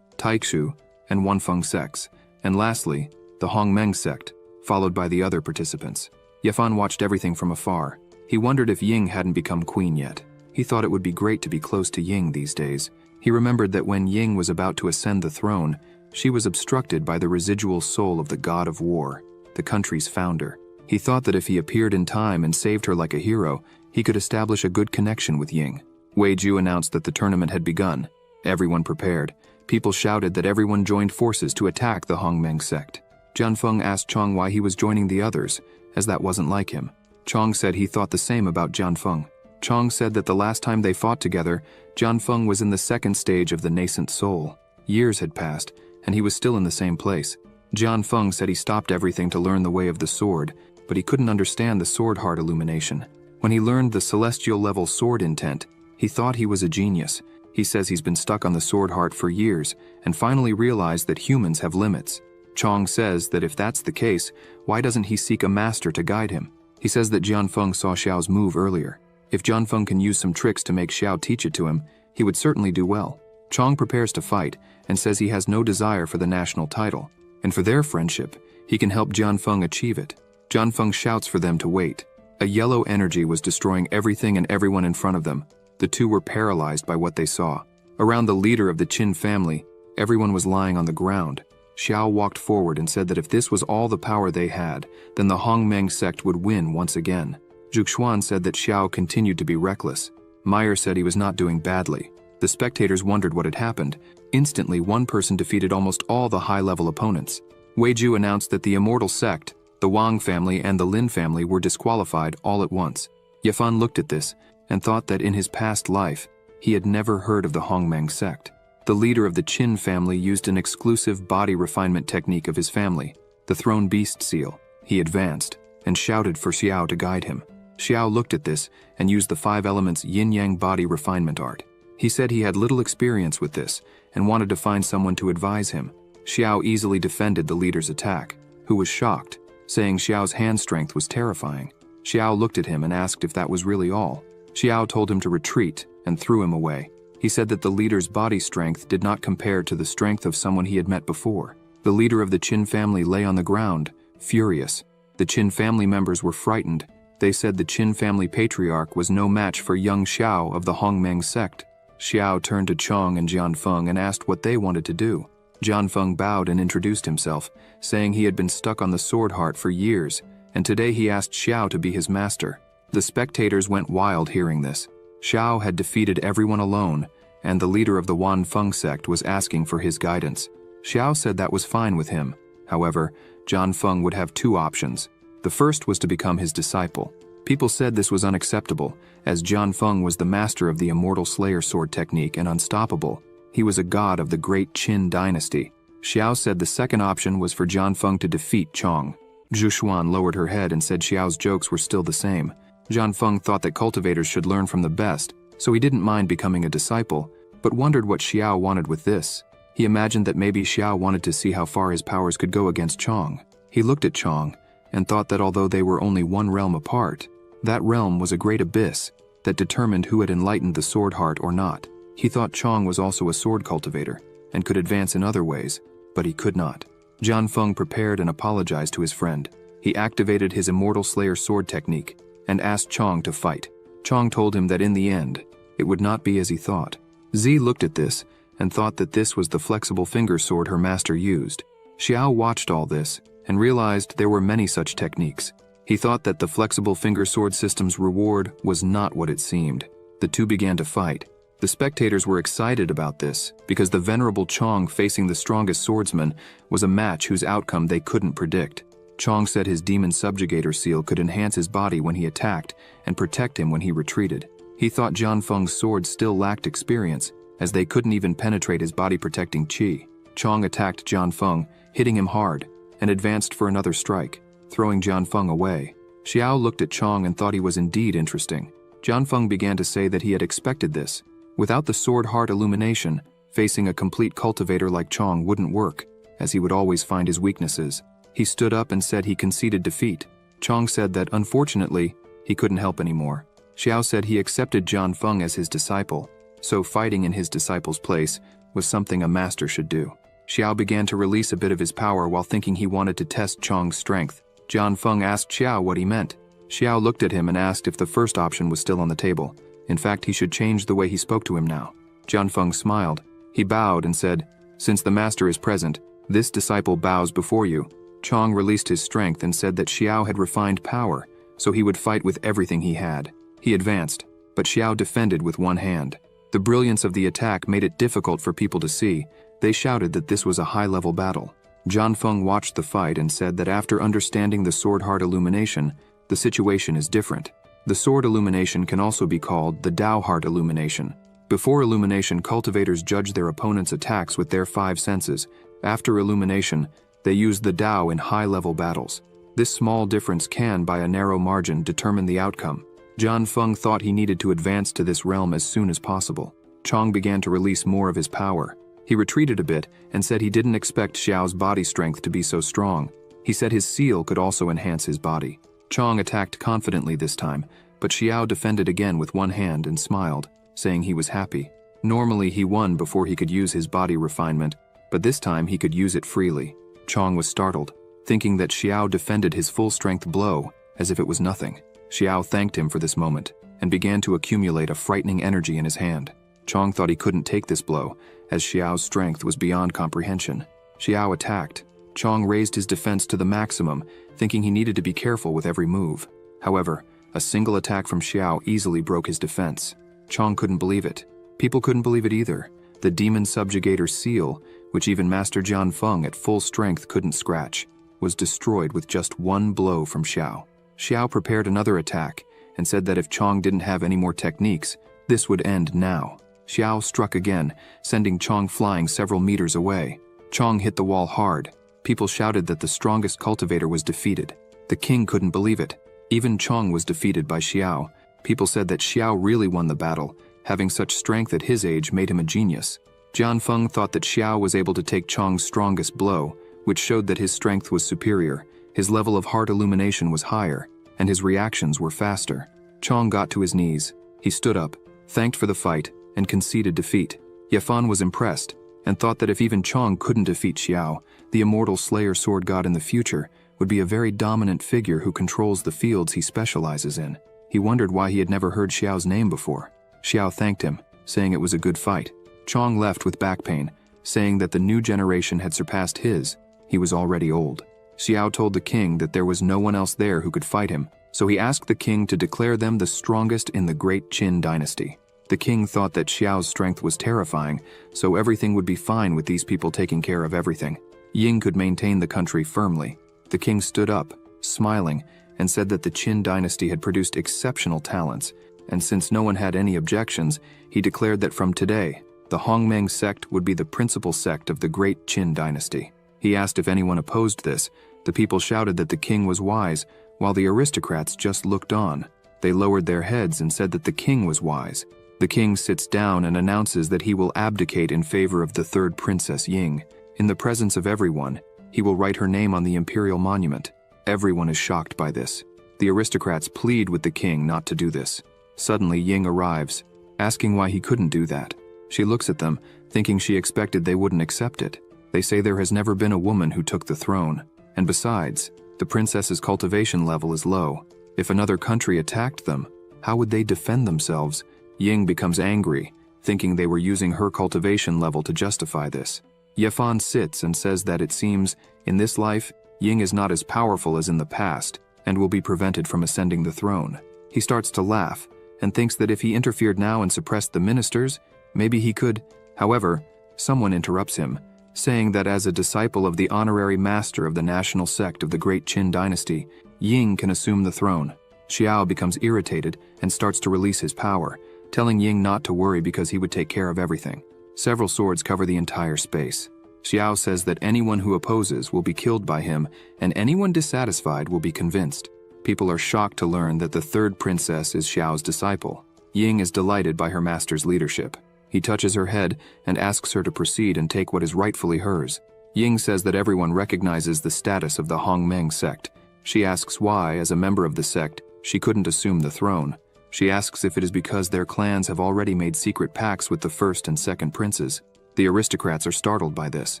Taishu, and Wanfeng sects, and lastly, the Hongmeng sect, followed by the other participants. Yefan watched everything from afar. He wondered if Ying hadn't become queen yet. He thought it would be great to be close to Ying these days. He remembered that when Ying was about to ascend the throne, she was obstructed by the residual soul of the god of war, the country's founder. He thought that if he appeared in time and saved her like a hero, he could establish a good connection with Ying. Weiju announced that the tournament had begun. Everyone prepared. People shouted that everyone joined forces to attack the Hongmeng sect. Jianfeng asked Chong why he was joining the others, as that wasn't like him. Chong said he thought the same about Jianfeng. Chong said that the last time they fought together, Jianfeng was in the 2nd stage of the nascent soul. Years had passed, and he was still in the same place. Jian Feng said he stopped everything to learn the way of the sword, but he couldn't understand the sword heart illumination. When he learned the celestial level sword intent, he thought he was a genius. He says he's been stuck on the sword heart for years and finally realized that humans have limits. Chong says that if that's the case, why doesn't he seek a master to guide him? He says that Jian Feng saw Xiao's move earlier. If Jian Feng can use some tricks to make Xiao teach it to him, he would certainly do well. Chong prepares to fight and says he has no desire for the national title, and for their friendship, he can help Jian Feng achieve it. Jian Feng shouts for them to wait. A yellow energy was destroying everything and everyone in front of them. The two were paralyzed by what they saw. Around the leader of the Qin family, everyone was lying on the ground. Xiao walked forward and said that if this was all the power they had, then the Hongmeng sect would win once again. Zhuxuan said that Xiao continued to be reckless. Meyer said he was not doing badly. The spectators wondered what had happened. Instantly, one person defeated almost all the high-level opponents. Weiju announced that the immortal sect, the Wang family and the Lin family were disqualified all at once. Yafan looked at this and thought that in his past life, he had never heard of the Hongmeng sect. The leader of the Qin family used an exclusive body refinement technique of his family, the Throne Beast Seal. He advanced and shouted for Xiao to guide him. Xiao looked at this and used the 5 elements yin-yang body refinement art. He said he had little experience with this and wanted to find someone to advise him. Xiao easily defended the leader's attack, who was shocked, saying Xiao's hand strength was terrifying. Xiao looked at him and asked if that was really all. Xiao told him to retreat and threw him away. He said that the leader's body strength did not compare to the strength of someone he had met before. The leader of the Qin family lay on the ground, furious. The Qin family members were frightened. They said the Qin family patriarch was no match for young Xiao of the Hongmeng sect. Xiao turned to Chong and Jian Feng and asked what they wanted to do. Jian Feng bowed and introduced himself, saying he had been stuck on the sword heart for years, and today he asked Xiao to be his master. The spectators went wild hearing this. Xiao had defeated everyone alone, and the leader of the Wan Feng sect was asking for his guidance. Xiao said that was fine with him. However, Jian Feng would have 2 options. The first was to become his disciple. People said this was unacceptable, as Jian Feng was the master of the Immortal Slayer sword technique and unstoppable. He was a god of the great Qin dynasty. Xiao said the second option was for Jian Feng to defeat Chong. Zhuxuan lowered her head and said Xiao's jokes were still the same. Jian Feng thought that cultivators should learn from the best, so he didn't mind becoming a disciple, but wondered what Xiao wanted with this. He imagined that maybe Xiao wanted to see how far his powers could go against Chong. He looked at Chong and thought that although they were only one realm apart, that realm was a great abyss that determined who had enlightened the sword heart or not. He thought Chong was also a sword cultivator and could advance in other ways, but he could not. Jian Feng prepared and apologized to his friend. He activated his Immortal Slayer sword technique and asked Chong to fight. Chong told him that in the end, it would not be as he thought. Zi looked at this and thought that this was the flexible finger sword her master used. Xiao watched all this and realized there were many such techniques. He thought that the flexible finger sword system's reward was not what it seemed. The two began to fight. The spectators were excited about this because the venerable Chong facing the strongest swordsman was a match whose outcome they couldn't predict. Chong said his demon subjugator seal could enhance his body when he attacked and protect him when he retreated. He thought Jian Feng's sword still lacked experience, as they couldn't even penetrate his body-protecting qi. Chong attacked Jian Feng, hitting him hard, and advanced for another strike, throwing Jian Feng away. Xiao looked at Chong and thought he was indeed interesting. Jian Feng began to say that he had expected this. Without the sword heart illumination, facing a complete cultivator like Chong wouldn't work, as he would always find his weaknesses. He stood up and said he conceded defeat. Chong said that, unfortunately, he couldn't help anymore. Xiao said he accepted Jian Feng as his disciple, so fighting in his disciple's place was something a master should do. Xiao began to release a bit of his power while thinking he wanted to test Chong's strength. Jian Feng asked Xiao what he meant. Xiao looked at him and asked if the first option was still on the table. In fact, he should change the way he spoke to him now. Jian Feng smiled. He bowed and said, "Since the master is present, this disciple bows before you." Chong released his strength and said that Xiao had refined power, so he would fight with everything he had. He advanced, but Xiao defended with one hand. The brilliance of the attack made it difficult for people to see. They shouted that this was a high-level battle. Jian Feng watched the fight and said that after understanding the sword heart illumination, the situation is different. The sword illumination can also be called the Dao heart illumination. Before illumination, cultivators judge their opponent's attacks with their 5 senses. After illumination, they use the Tao in high-level battles. This small difference can, by a narrow margin, determine the outcome. Jian Feng thought he needed to advance to this realm as soon as possible. Chong began to release more of his power. He retreated a bit and said he didn't expect Xiao's body strength to be so strong. He said his seal could also enhance his body. Chong attacked confidently this time, but Xiao defended again with one hand and smiled, saying he was happy. Normally he won before he could use his body refinement, but this time he could use it freely. Chong was startled, thinking that Xiao defended his full-strength blow as if it was nothing. Xiao thanked him for this moment and began to accumulate a frightening energy in his hand. Chong thought he couldn't take this blow, as Xiao's strength was beyond comprehension. Xiao attacked. Chong raised his defense to the maximum, thinking he needed to be careful with every move. However, a single attack from Xiao easily broke his defense. Chong couldn't believe it. People couldn't believe it either. The demon subjugator seal, which even Master Jian Feng at full strength couldn't scratch, was destroyed with just one blow from Xiao. Xiao prepared another attack and said that if Chong didn't have any more techniques, this would end now. Xiao struck again, sending Chong flying several meters away. Chong hit the wall hard. People shouted that the strongest cultivator was defeated. The king couldn't believe it. Even Chong was defeated by Xiao. People said that Xiao really won the battle. Having such strength at his age made him a genius. Jian Feng thought that Xiao was able to take Chong's strongest blow, which showed that his strength was superior. His level of heart illumination was higher, and his reactions were faster. Chong got to his knees. He stood up, thanked for the fight, and conceded defeat. Yafan was impressed, and thought that if even Chong couldn't defeat Xiao, the immortal Slayer Sword God in the future would be a very dominant figure who controls the fields he specializes in. He wondered why he had never heard Xiao's name before. Xiao thanked him, saying it was a good fight. Chong left with back pain, saying that the new generation had surpassed his. He was already old. Xiao told the king that there was no one else there who could fight him, so he asked the king to declare them the strongest in the great Qin dynasty. The king thought that Xiao's strength was terrifying, so everything would be fine with these people taking care of everything. Ying could maintain the country firmly. The king stood up, smiling, and said that the Qin dynasty had produced exceptional talents, and since no one had any objections, he declared that from today, the Hongmeng sect would be the principal sect of the great Qin dynasty. He asked if anyone opposed this. The people shouted that the king was wise, while the aristocrats just looked on. They lowered their heads and said that the king was wise. The king sits down and announces that he will abdicate in favor of the third princess Ying. In the presence of everyone, he will write her name on the imperial monument. Everyone is shocked by this. The aristocrats plead with the king not to do this. Suddenly, Ying arrives, asking why he couldn't do that. She looks at them, thinking she expected they wouldn't accept it. They say there has never been a woman who took the throne. And besides, the princess's cultivation level is low. If another country attacked them, how would they defend themselves? Ying becomes angry, thinking they were using her cultivation level to justify this. Yafan sits and says that it seems, in this life, Ying is not as powerful as in the past, and will be prevented from ascending the throne. He starts to laugh, and thinks that if he interfered now and suppressed the ministers, maybe he could. However, someone interrupts him, saying that as a disciple of the honorary master of the national sect of the great Qin dynasty, Ying can assume the throne. Xiao becomes irritated and starts to release his power, telling Ying not to worry because he would take care of everything. Several swords cover the entire space. Xiao says that anyone who opposes will be killed by him, and anyone dissatisfied will be convinced. People are shocked to learn that the third princess is Xiao's disciple. Ying is delighted by her master's leadership. He touches her head and asks her to proceed and take what is rightfully hers. Ying says that everyone recognizes the status of the Hongmeng sect. She asks why, as a member of the sect, she couldn't assume the throne. She asks if it is because their clans have already made secret pacts with the first and second princes. The aristocrats are startled by this.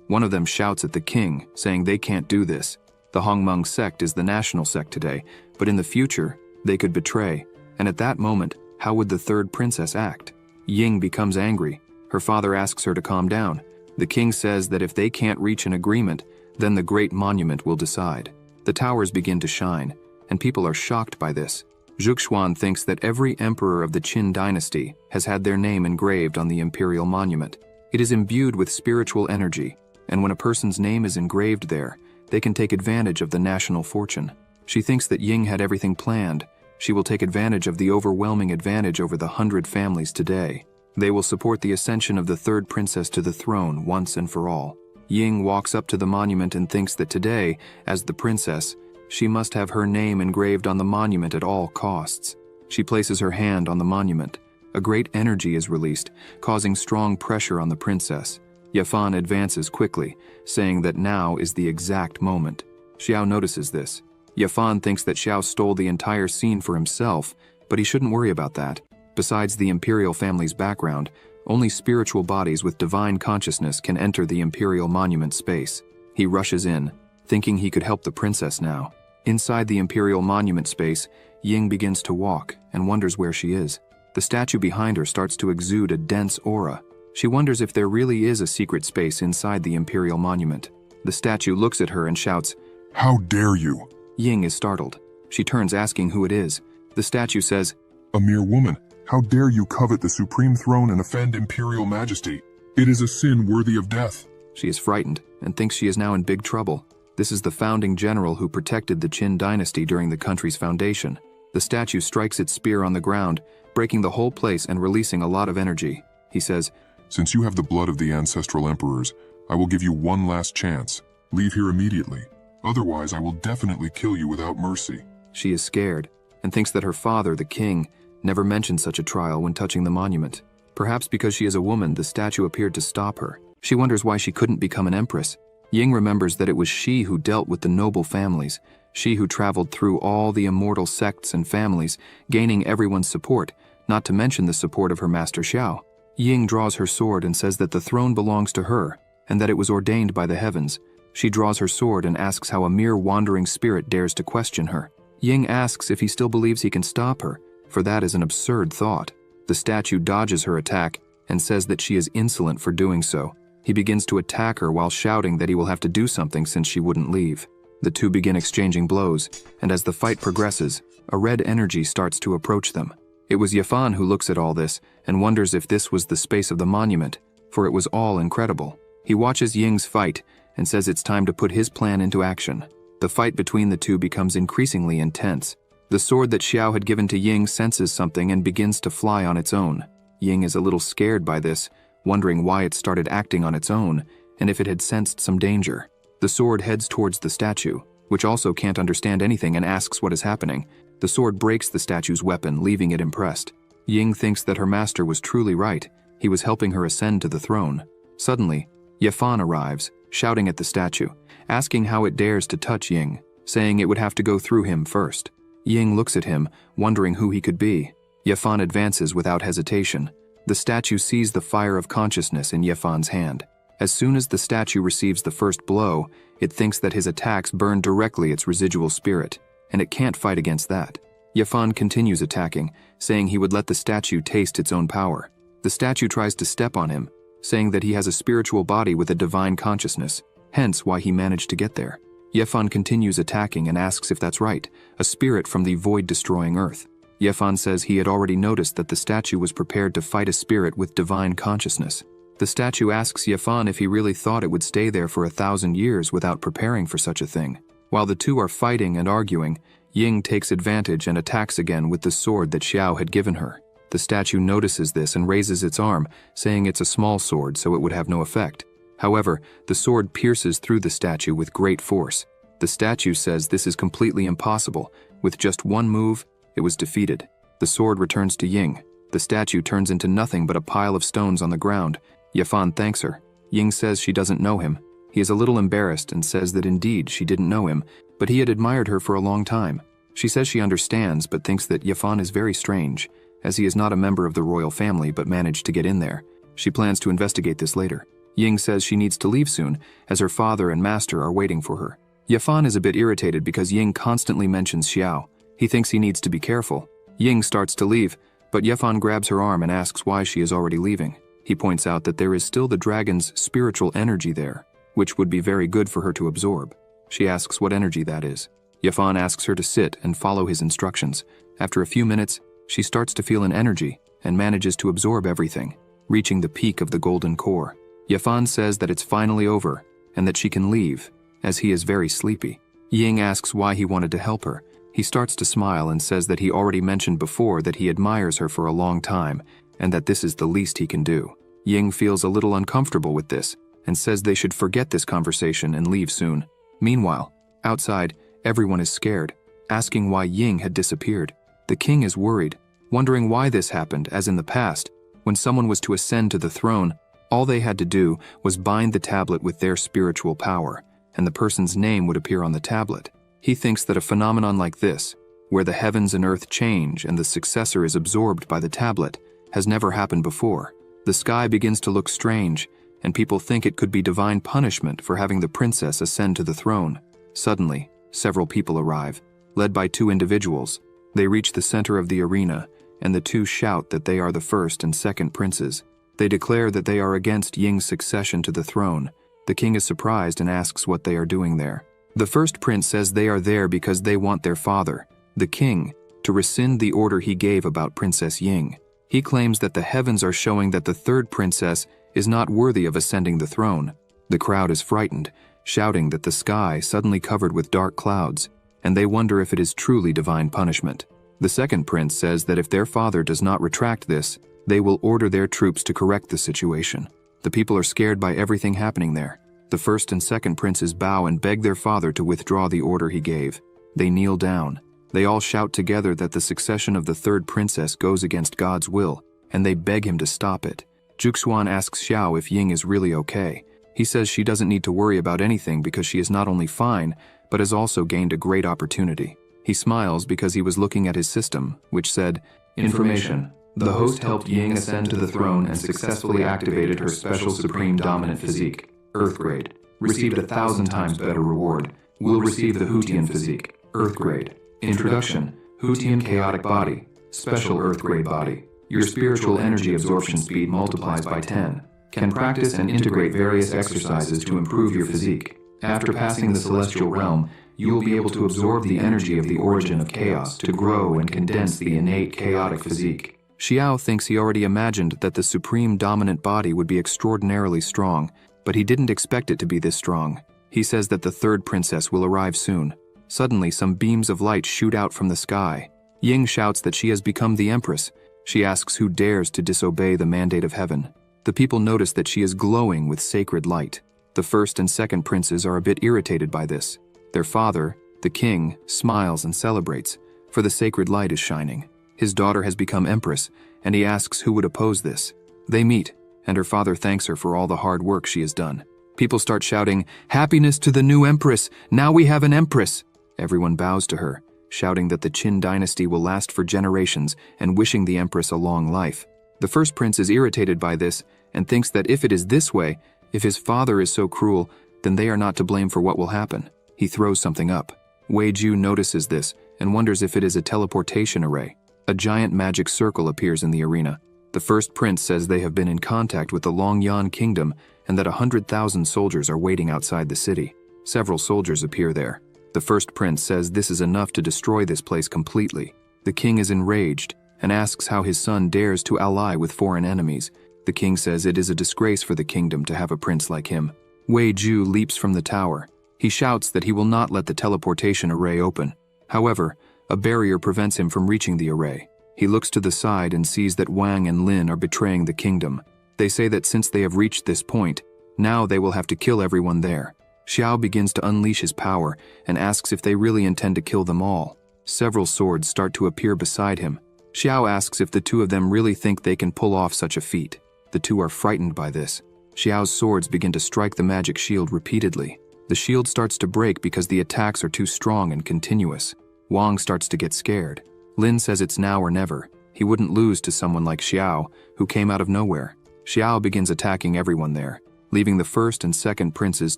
One of them shouts at the king, saying they can't do this. The Hongmeng sect is the national sect today, but in the future, they could betray. And at that moment, how would the third princess act? Ying becomes angry. Her father asks her to calm down. The king says that if they can't reach an agreement, then the great monument will decide. The towers begin to shine, and people are shocked by this. Zhuxuan thinks that every emperor of the Qin dynasty has had their name engraved on the imperial monument. It is imbued with spiritual energy, and when a person's name is engraved there, they can take advantage of the national fortune. She thinks that Ying had everything planned. She will take advantage of the overwhelming advantage over the 100 families today. They will support the ascension of the third princess to the throne once and for all. Ying walks up to the monument and thinks that today, as the princess, she must have her name engraved on the monument at all costs. She places her hand on the monument. A great energy is released, causing strong pressure on the princess. Yafan advances quickly, saying that now is the exact moment. Xiao notices this. Yafan thinks that Xiao stole the entire scene for himself, but he shouldn't worry about that. Besides the imperial family's background, only spiritual bodies with divine consciousness can enter the imperial monument space. He rushes in, thinking he could help the princess now. Inside the imperial monument space, Ying begins to walk and wonders where she is. The statue behind her starts to exude a dense aura. She wonders if there really is a secret space inside the imperial monument. The statue looks at her and shouts, "How dare you!" Ying is startled. She turns asking who it is. The statue says, "A mere woman. How dare you covet the supreme throne and offend imperial majesty? It is a sin worthy of death." She is frightened and thinks she is now in big trouble. This is the founding general who protected the Qin dynasty during the country's foundation. The statue strikes its spear on the ground, breaking the whole place and releasing a lot of energy. He says, "Since you have the blood of the ancestral emperors, I will give you one last chance. Leave here immediately. Otherwise, I will definitely kill you without mercy." She is scared and thinks that her father, the king, never mentioned such a trial when touching the monument. Perhaps because she is a woman, the statue appeared to stop her. She wonders why she couldn't become an empress. Ying remembers that it was she who dealt with the noble families, she who traveled through all the immortal sects and families, gaining everyone's support, not to mention the support of her master Xiao. Ying draws her sword and says that the throne belongs to her, and that it was ordained by the heavens. She draws her sword and asks how a mere wandering spirit dares to question her. Ying asks if he still believes he can stop her, for that is an absurd thought. The statue dodges her attack and says that she is insolent for doing so. He begins to attack her while shouting that he will have to do something since she wouldn't leave. The two begin exchanging blows, and as the fight progresses, a red energy starts to approach them. It was Yafan who looks at all this and wonders if this was the space of the monument, for it was all incredible. He watches Ying's fight and says it's time to put his plan into action. The fight between the two becomes increasingly intense. The sword that Xiao had given to Ying senses something and begins to fly on its own. Ying is a little scared by this, wondering why it started acting on its own, and if it had sensed some danger. The sword heads towards the statue, which also can't understand anything and asks what is happening. The sword breaks the statue's weapon, leaving it impressed. Ying thinks that her master was truly right. He was helping her ascend to the throne. Suddenly, Yafan arrives, shouting at the statue, asking how it dares to touch Ying, saying it would have to go through him first. Ying looks at him, wondering who he could be. Yafan advances without hesitation. The statue sees the fire of consciousness in Yafan's hand. As soon as the statue receives the first blow, it thinks that his attacks burn directly its residual spirit, and it can't fight against that. Yafan continues attacking, saying he would let the statue taste its own power. The statue tries to step on him, saying that he has a spiritual body with a divine consciousness, hence why he managed to get there. Yafan continues attacking and asks if that's right, a spirit from the void-destroying earth. Yafan says he had already noticed that the statue was prepared to fight a spirit with divine consciousness. The statue asks Yafan if he really thought it would stay there for 1,000 years without preparing for such a thing. While the two are fighting and arguing, Ying takes advantage and attacks again with the sword that Xiao had given her. The statue notices this and raises its arm, saying it's a small sword so it would have no effect. However, the sword pierces through the statue with great force. The statue says this is completely impossible. With just one move, it was defeated. The sword returns to Ying. The statue turns into nothing but a pile of stones on the ground. Yafan thanks her. Ying says she doesn't know him. He is a little embarrassed and says that indeed she didn't know him, but he had admired her for a long time. She says she understands but thinks that Yafan is very strange, as he is not a member of the royal family but managed to get in there. She plans to investigate this later. Ying says she needs to leave soon, as her father and master are waiting for her. Yafan is a bit irritated because Ying constantly mentions Xiao. He thinks he needs to be careful. Ying starts to leave, but Yafan grabs her arm and asks why she is already leaving. He points out that there is still the dragon's spiritual energy there, which would be very good for her to absorb. She asks what energy that is. Yafan asks her to sit and follow his instructions. After a few minutes, she starts to feel an energy and manages to absorb everything, reaching the peak of the golden core. Yafan says that it's finally over and that she can leave, as he is very sleepy. Ying asks why he wanted to help her. He starts to smile and says that he already mentioned before that he admires her for a long time, and that this is the least he can do. Ying feels a little uncomfortable with this and says they should forget this conversation and leave soon. Meanwhile, outside, everyone is scared, asking why Ying had disappeared. The king is worried, wondering why this happened, as in the past, when someone was to ascend to the throne, all they had to do was bind the tablet with their spiritual power, and the person's name would appear on the tablet. He thinks that a phenomenon like this, where the heavens and earth change and the successor is absorbed by the tablet, has never happened before. The sky begins to look strange, and people think it could be divine punishment for having the princess ascend to the throne. Suddenly, several people arrive, led by two individuals. They reach the center of the arena, and the two shout that they are the first and second princes. They declare that they are against Ying's succession to the throne. The king is surprised and asks what they are doing there. The first prince says they are there because they want their father, the king, to rescind the order he gave about Princess Ying. He claims that the heavens are showing that the third princess is not worthy of ascending the throne. The crowd is frightened, shouting that the sky suddenly covered with dark clouds, and they wonder if it is truly divine punishment. The second prince says that if their father does not retract this, they will order their troops to correct the situation. The people are scared by everything happening there. The first and second princes bow and beg their father to withdraw the order he gave. They kneel down. They all shout together that the succession of the third princess goes against God's will, and they beg him to stop it. Juxuan asks Xiao if Ying is really okay. He says she doesn't need to worry about anything because she is not only fine, but has also gained a great opportunity. He smiles because he was looking at his system, which said, "Information. The host helped Ying ascend to the throne and successfully activated her special supreme dominant physique, Earth grade. Received 1,000 times better reward. Will receive the Hutian physique, Earth grade. Introduction, Hutian chaotic body, special Earth grade body. Your spiritual energy absorption speed multiplies by 10. Can practice and integrate various exercises to improve your physique. After passing the celestial realm, you will be able to absorb the energy of the origin of chaos to grow and condense the innate chaotic physique." Xiao thinks he already imagined that the supreme dominant body would be extraordinarily strong, but he didn't expect it to be this strong. He says that the third princess will arrive soon. Suddenly, some beams of light shoot out from the sky. Ying shouts that she has become the empress. She asks who dares to disobey the mandate of heaven. The people notice that she is glowing with sacred light. The first and second princes are a bit irritated by this. Their father, the king, smiles and celebrates, for the sacred light is shining. His daughter has become empress, and he asks who would oppose this. They meet, and her father thanks her for all the hard work she has done. People start shouting, "Happiness to the new empress! Now we have an empress!" Everyone bows to her, shouting that the Qin dynasty will last for generations and wishing the empress a long life. The first prince is irritated by this and thinks that if it is this way, if his father is so cruel, then they are not to blame for what will happen. He throws something up. Wei Ju notices this and wonders if it is a teleportation array. A giant magic circle appears in the arena. The first prince says they have been in contact with the Longyan kingdom and that 100,000 soldiers are waiting outside the city. Several soldiers appear there. The first prince says this is enough to destroy this place completely. The king is enraged and asks how his son dares to ally with foreign enemies. The king says it is a disgrace for the kingdom to have a prince like him. Wei Ju leaps from the tower. He shouts that he will not let the teleportation array open. However, a barrier prevents him from reaching the array. He looks to the side and sees that Wang and Lin are betraying the kingdom. They say that since they have reached this point, now they will have to kill everyone there. Xiao begins to unleash his power and asks if they really intend to kill them all. Several swords start to appear beside him. Xiao asks if the two of them really think they can pull off such a feat. The two are frightened by this. Xiao's swords begin to strike the magic shield repeatedly. The shield starts to break because the attacks are too strong and continuous. Wang starts to get scared. Lin says it's now or never. He wouldn't lose to someone like Xiao, who came out of nowhere. Xiao begins attacking everyone there, leaving the first and second princes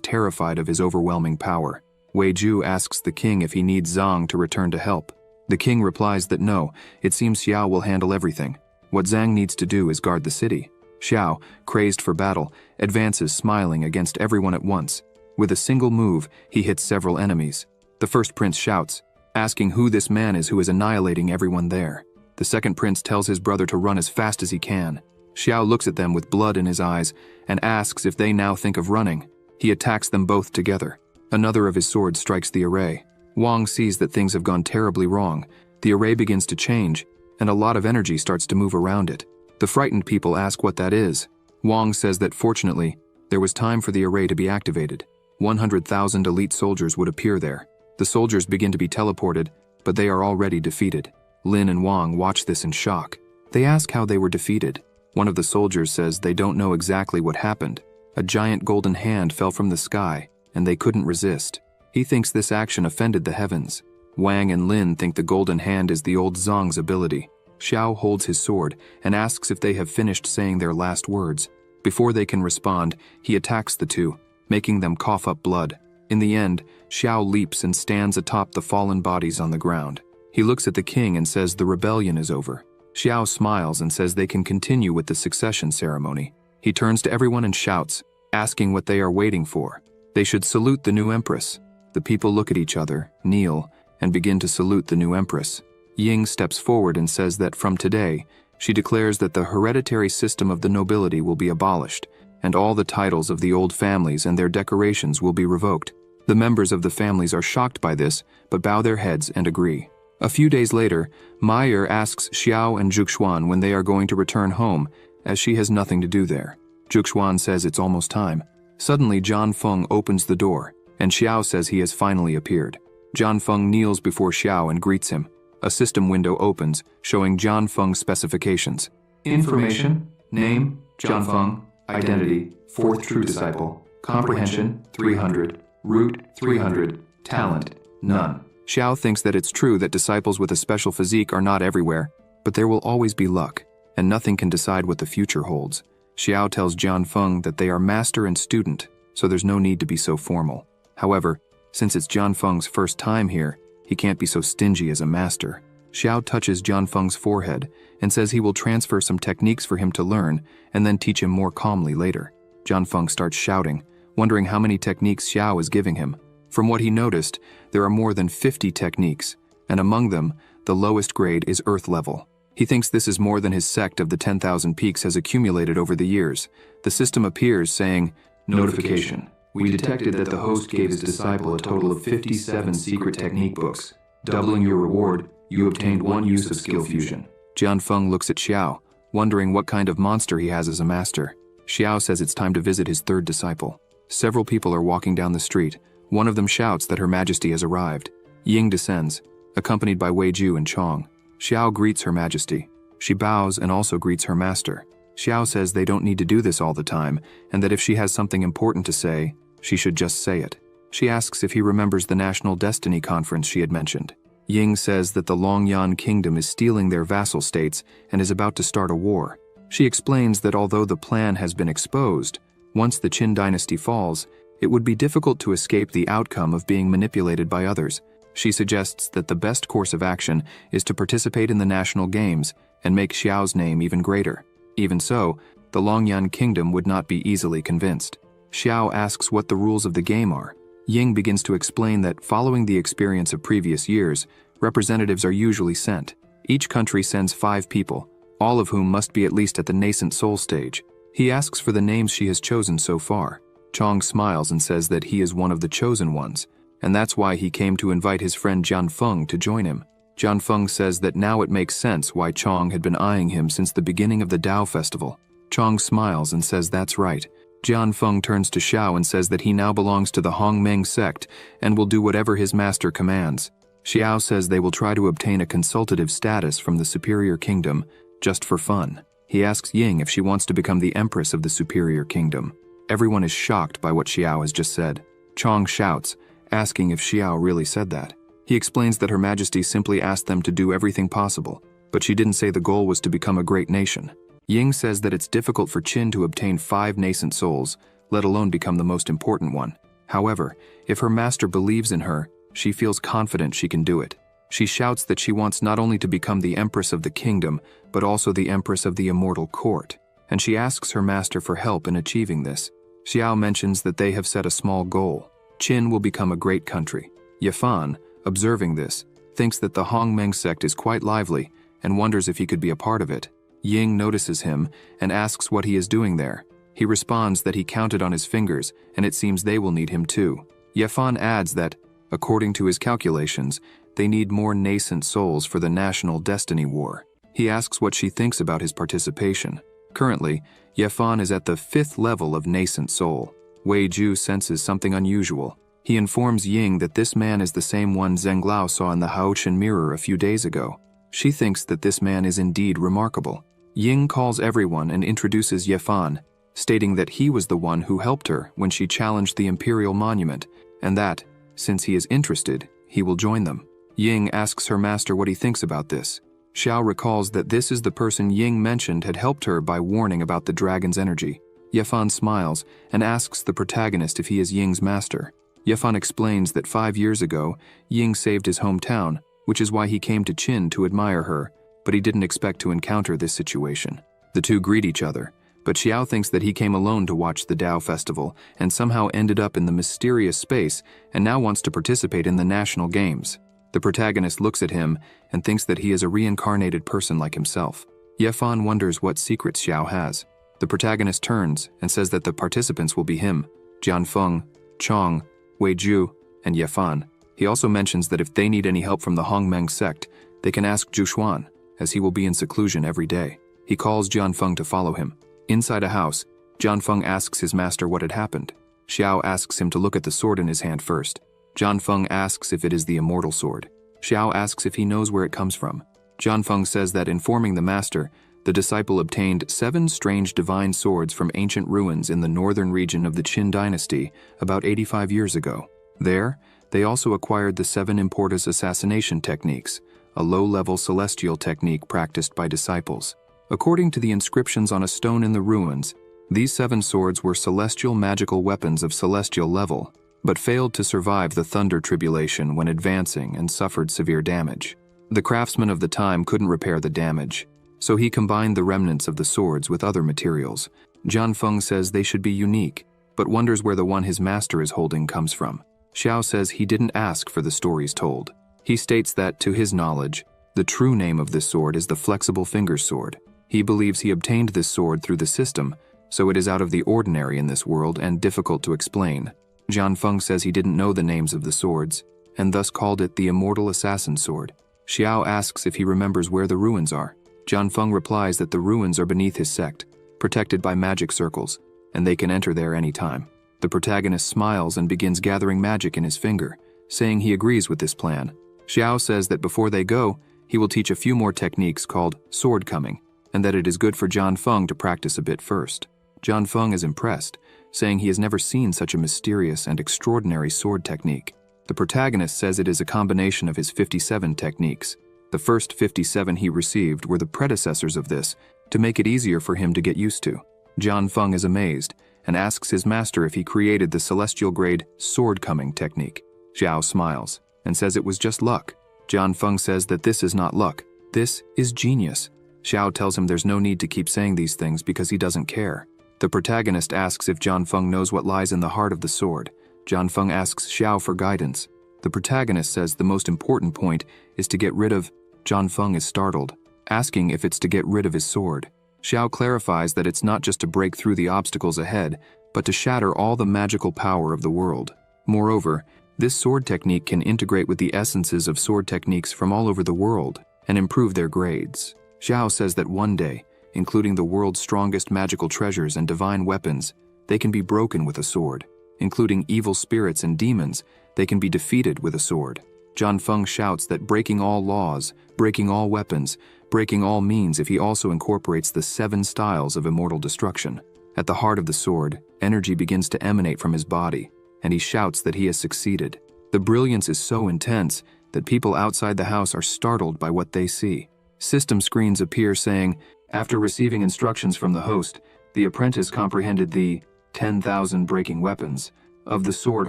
terrified of his overwhelming power. Wei Ju asks the king if he needs Zhang to return to help. The king replies that no, it seems Xiao will handle everything. What Zhang needs to do is guard the city. Xiao, crazed for battle, advances smiling against everyone at once. With a single move, he hits several enemies. The first prince shouts, asking who this man is who is annihilating everyone there. The second prince tells his brother to run as fast as he can. Xiao looks at them with blood in his eyes and asks if they now think of running. He attacks them both together. Another of his swords strikes the array. Wang sees that things have gone terribly wrong. The array begins to change, and a lot of energy starts to move around it. The frightened people ask what that is. Wang says that fortunately, there was time for the array to be activated. 100,000 elite soldiers would appear there. The soldiers begin to be teleported, but they are already defeated. Lin and Wang watch this in shock. They ask how they were defeated. One of the soldiers says they don't know exactly what happened. A giant golden hand fell from the sky, and they couldn't resist. He thinks this action offended the heavens. Wang and Lin think the golden hand is the old Zhang's ability. Xiao holds his sword and asks if they have finished saying their last words. Before they can respond, he attacks the two, making them cough up blood. In the end, Xiao leaps and stands atop the fallen bodies on the ground. He looks at the king and says the rebellion is over. Xiao smiles and says they can continue with the succession ceremony. He turns to everyone and shouts, asking what they are waiting for. They should salute the new empress. The people look at each other, kneel, and begin to salute the new empress. Ying steps forward and says that from today, she declares that the hereditary system of the nobility will be abolished, and all the titles of the old families and their decorations will be revoked. The members of the families are shocked by this, but bow their heads and agree. A few days later, Meyer asks Xiao and Zhuxuan when they are going to return home, as she has nothing to do there. Zhuxuan says it's almost time. Suddenly, Zhan Feng opens the door, and Xiao says he has finally appeared. Zhan Feng kneels before Xiao and greets him. A system window opens, showing Zhan Feng's specifications. Information, name, Zhan Feng, identity, 4th true disciple, comprehension, 300, root, 300, talent, none. Xiao thinks that it's true that disciples with a special physique are not everywhere, but there will always be luck, and nothing can decide what the future holds. Xiao tells Zhan Feng that they are master and student, so there's no need to be so formal. However, since it's Zhan Feng's first time here, he can't be so stingy as a master. Xiao touches Zhan Feng's forehead and says he will transfer some techniques for him to learn and then teach him more calmly later. Zhan Feng starts shouting, wondering how many techniques Xiao is giving him. From what he noticed, there are more than 50 techniques, and among them, the lowest grade is Earth level. He thinks this is more than his sect of the 10,000 peaks has accumulated over the years. The system appears saying, Notification. We detected that the host gave his disciple a total of 57 secret technique books. Doubling your reward, you obtained 1 use of skill fusion. Zhan Feng looks at Xiao, wondering what kind of monster he has as a master. Xiao says it's time to visit his third disciple. Several people are walking down the street. One of them shouts that Her Majesty has arrived. Ying descends, accompanied by Wei Ju and Chong. Xiao greets Her Majesty. She bows and also greets her master. Xiao says they don't need to do this all the time, and that if she has something important to say, she should just say it. She asks if he remembers the National Destiny Conference she had mentioned. Ying says that the Longyan Kingdom is stealing their vassal states and is about to start a war. She explains that although the plan has been exposed, once the Qin dynasty falls, it would be difficult to escape the outcome of being manipulated by others. She suggests that the best course of action is to participate in the national games and make Xiao's name even greater. Even so, the Longyan Kingdom would not be easily convinced. Xiao asks what the rules of the game are. Ying begins to explain that following the experience of previous years, representatives are usually sent. Each country sends 5 people, all of whom must be at least at the nascent soul stage. He asks for the names she has chosen so far. Chong smiles and says that he is one of the chosen ones, and that's why he came to invite his friend Zhan Feng to join him. Zhan Feng says that now it makes sense why Chong had been eyeing him since the beginning of the Dao Festival. Chong smiles and says that's right. Zhan Feng turns to Xiao and says that he now belongs to the Hongmeng sect and will do whatever his master commands. Xiao says they will try to obtain a consultative status from the Superior Kingdom, just for fun. He asks Ying if she wants to become the Empress of the Superior Kingdom. Everyone is shocked by what Xiao has just said. Chong shouts, asking if Xiao really said that. He explains that Her Majesty simply asked them to do everything possible, but she didn't say the goal was to become a great nation. Ying says that it's difficult for Qin to obtain 5 nascent souls, let alone become the most important one. However, if her master believes in her, she feels confident she can do it. She shouts that she wants not only to become the Empress of the Kingdom, but also the Empress of the Immortal Court, and she asks her master for help in achieving this. Xiao mentions that they have set a small goal. Qin will become a great country. Yafan, observing this, thinks that the Hongmeng sect is quite lively and wonders if he could be a part of it. Ying notices him and asks what he is doing there. He responds that he counted on his fingers and it seems they will need him too. Yafan adds that, according to his calculations, they need more nascent souls for the national destiny war. He asks what she thinks about his participation. Currently, Yefan is at the 5th level of nascent soul. Wei Ju senses something unusual. He informs Ying that this man is the same one Zhenglao saw in the Haochen mirror a few days ago. She thinks that this man is indeed remarkable. Ying calls everyone and introduces Yefan, stating that he was the one who helped her when she challenged the Imperial Monument, and that, since he is interested, he will join them. Ying asks her master what he thinks about this. Xiao recalls that this is the person Ying mentioned had helped her by warning about the dragon's energy. Yefan smiles and asks the protagonist if he is Ying's master. Yefan explains that 5 years ago, Ying saved his hometown, which is why he came to Qin to admire her, but he didn't expect to encounter this situation. The two greet each other, but Xiao thinks that he came alone to watch the Dao Festival and somehow ended up in the mysterious space and now wants to participate in the national games. The protagonist looks at him and thinks that he is a reincarnated person like himself. Yefan wonders what secrets Xiao has. The protagonist turns and says that the participants will be him, Jianfeng, Chong, Wei Ju, and Yefan. He also mentions that if they need any help from the Hongmeng sect, they can ask Zhu, as he will be in seclusion every day. He calls Jianfeng to follow him. Inside a house, Jianfeng asks his master what had happened. Xiao asks him to look at the sword in his hand first. Jianfeng asks if it is the immortal sword. Xiao asks if he knows where it comes from. Jianfeng says that informing the master, the disciple obtained 7 strange divine swords from ancient ruins in the northern region of the Qin dynasty about 85 years ago. There, they also acquired the 7 Importus assassination techniques, a low-level celestial technique practiced by disciples. According to the inscriptions on a stone in the ruins, these 7 swords were celestial magical weapons of celestial level, but failed to survive the thunder tribulation when advancing and suffered severe damage. The craftsman of the time couldn't repair the damage, so he combined the remnants of the swords with other materials. Jianfeng says they should be unique, but wonders where the one his master is holding comes from. Xiao says he didn't ask for the stories told. He states that, to his knowledge, the true name of this sword is the Flexible Fingers Sword. He believes he obtained this sword through the system, so it is out of the ordinary in this world and difficult to explain. Jianfeng says he didn't know the names of the swords, and thus called it the Immortal Assassin Sword. Xiao asks if he remembers where the ruins are. Jianfeng replies that the ruins are beneath his sect, protected by magic circles, and they can enter there any time. The protagonist smiles and begins gathering magic in his finger, saying he agrees with this plan. Xiao says that before they go, he will teach a few more techniques called sword coming, and that it is good for Jianfeng to practice a bit first. Jianfeng is impressed, saying he has never seen such a mysterious and extraordinary sword technique. The protagonist says it is a combination of his 57 techniques. The first 57 he received were the predecessors of this, to make it easier for him to get used to. Jianfeng is amazed, and asks his master if he created the celestial-grade sword-coming technique. Xiao smiles, and says it was just luck. Jianfeng says that this is not luck, this is genius. Xiao tells him there's no need to keep saying these things because he doesn't care. The protagonist asks if Jianfeng knows what lies in the heart of the sword. Jianfeng asks Xiao for guidance. The protagonist says the most important point is to get rid of. Jianfeng is startled, asking if it's to get rid of his sword. Xiao clarifies that it's not just to break through the obstacles ahead, but to shatter all the magical power of the world. Moreover, this sword technique can integrate with the essences of sword techniques from all over the world and improve their grades. Xiao says that one day, including the world's strongest magical treasures and divine weapons, they can be broken with a sword. Including evil spirits and demons, they can be defeated with a sword. Jianfeng shouts that breaking all laws, breaking all weapons, breaking all means if he also incorporates the 7 styles of immortal destruction. At the heart of the sword, energy begins to emanate from his body, and he shouts that he has succeeded. The brilliance is so intense that people outside the house are startled by what they see. System screens appear saying, after receiving instructions from the host, the apprentice comprehended the 10,000 breaking weapons of the sword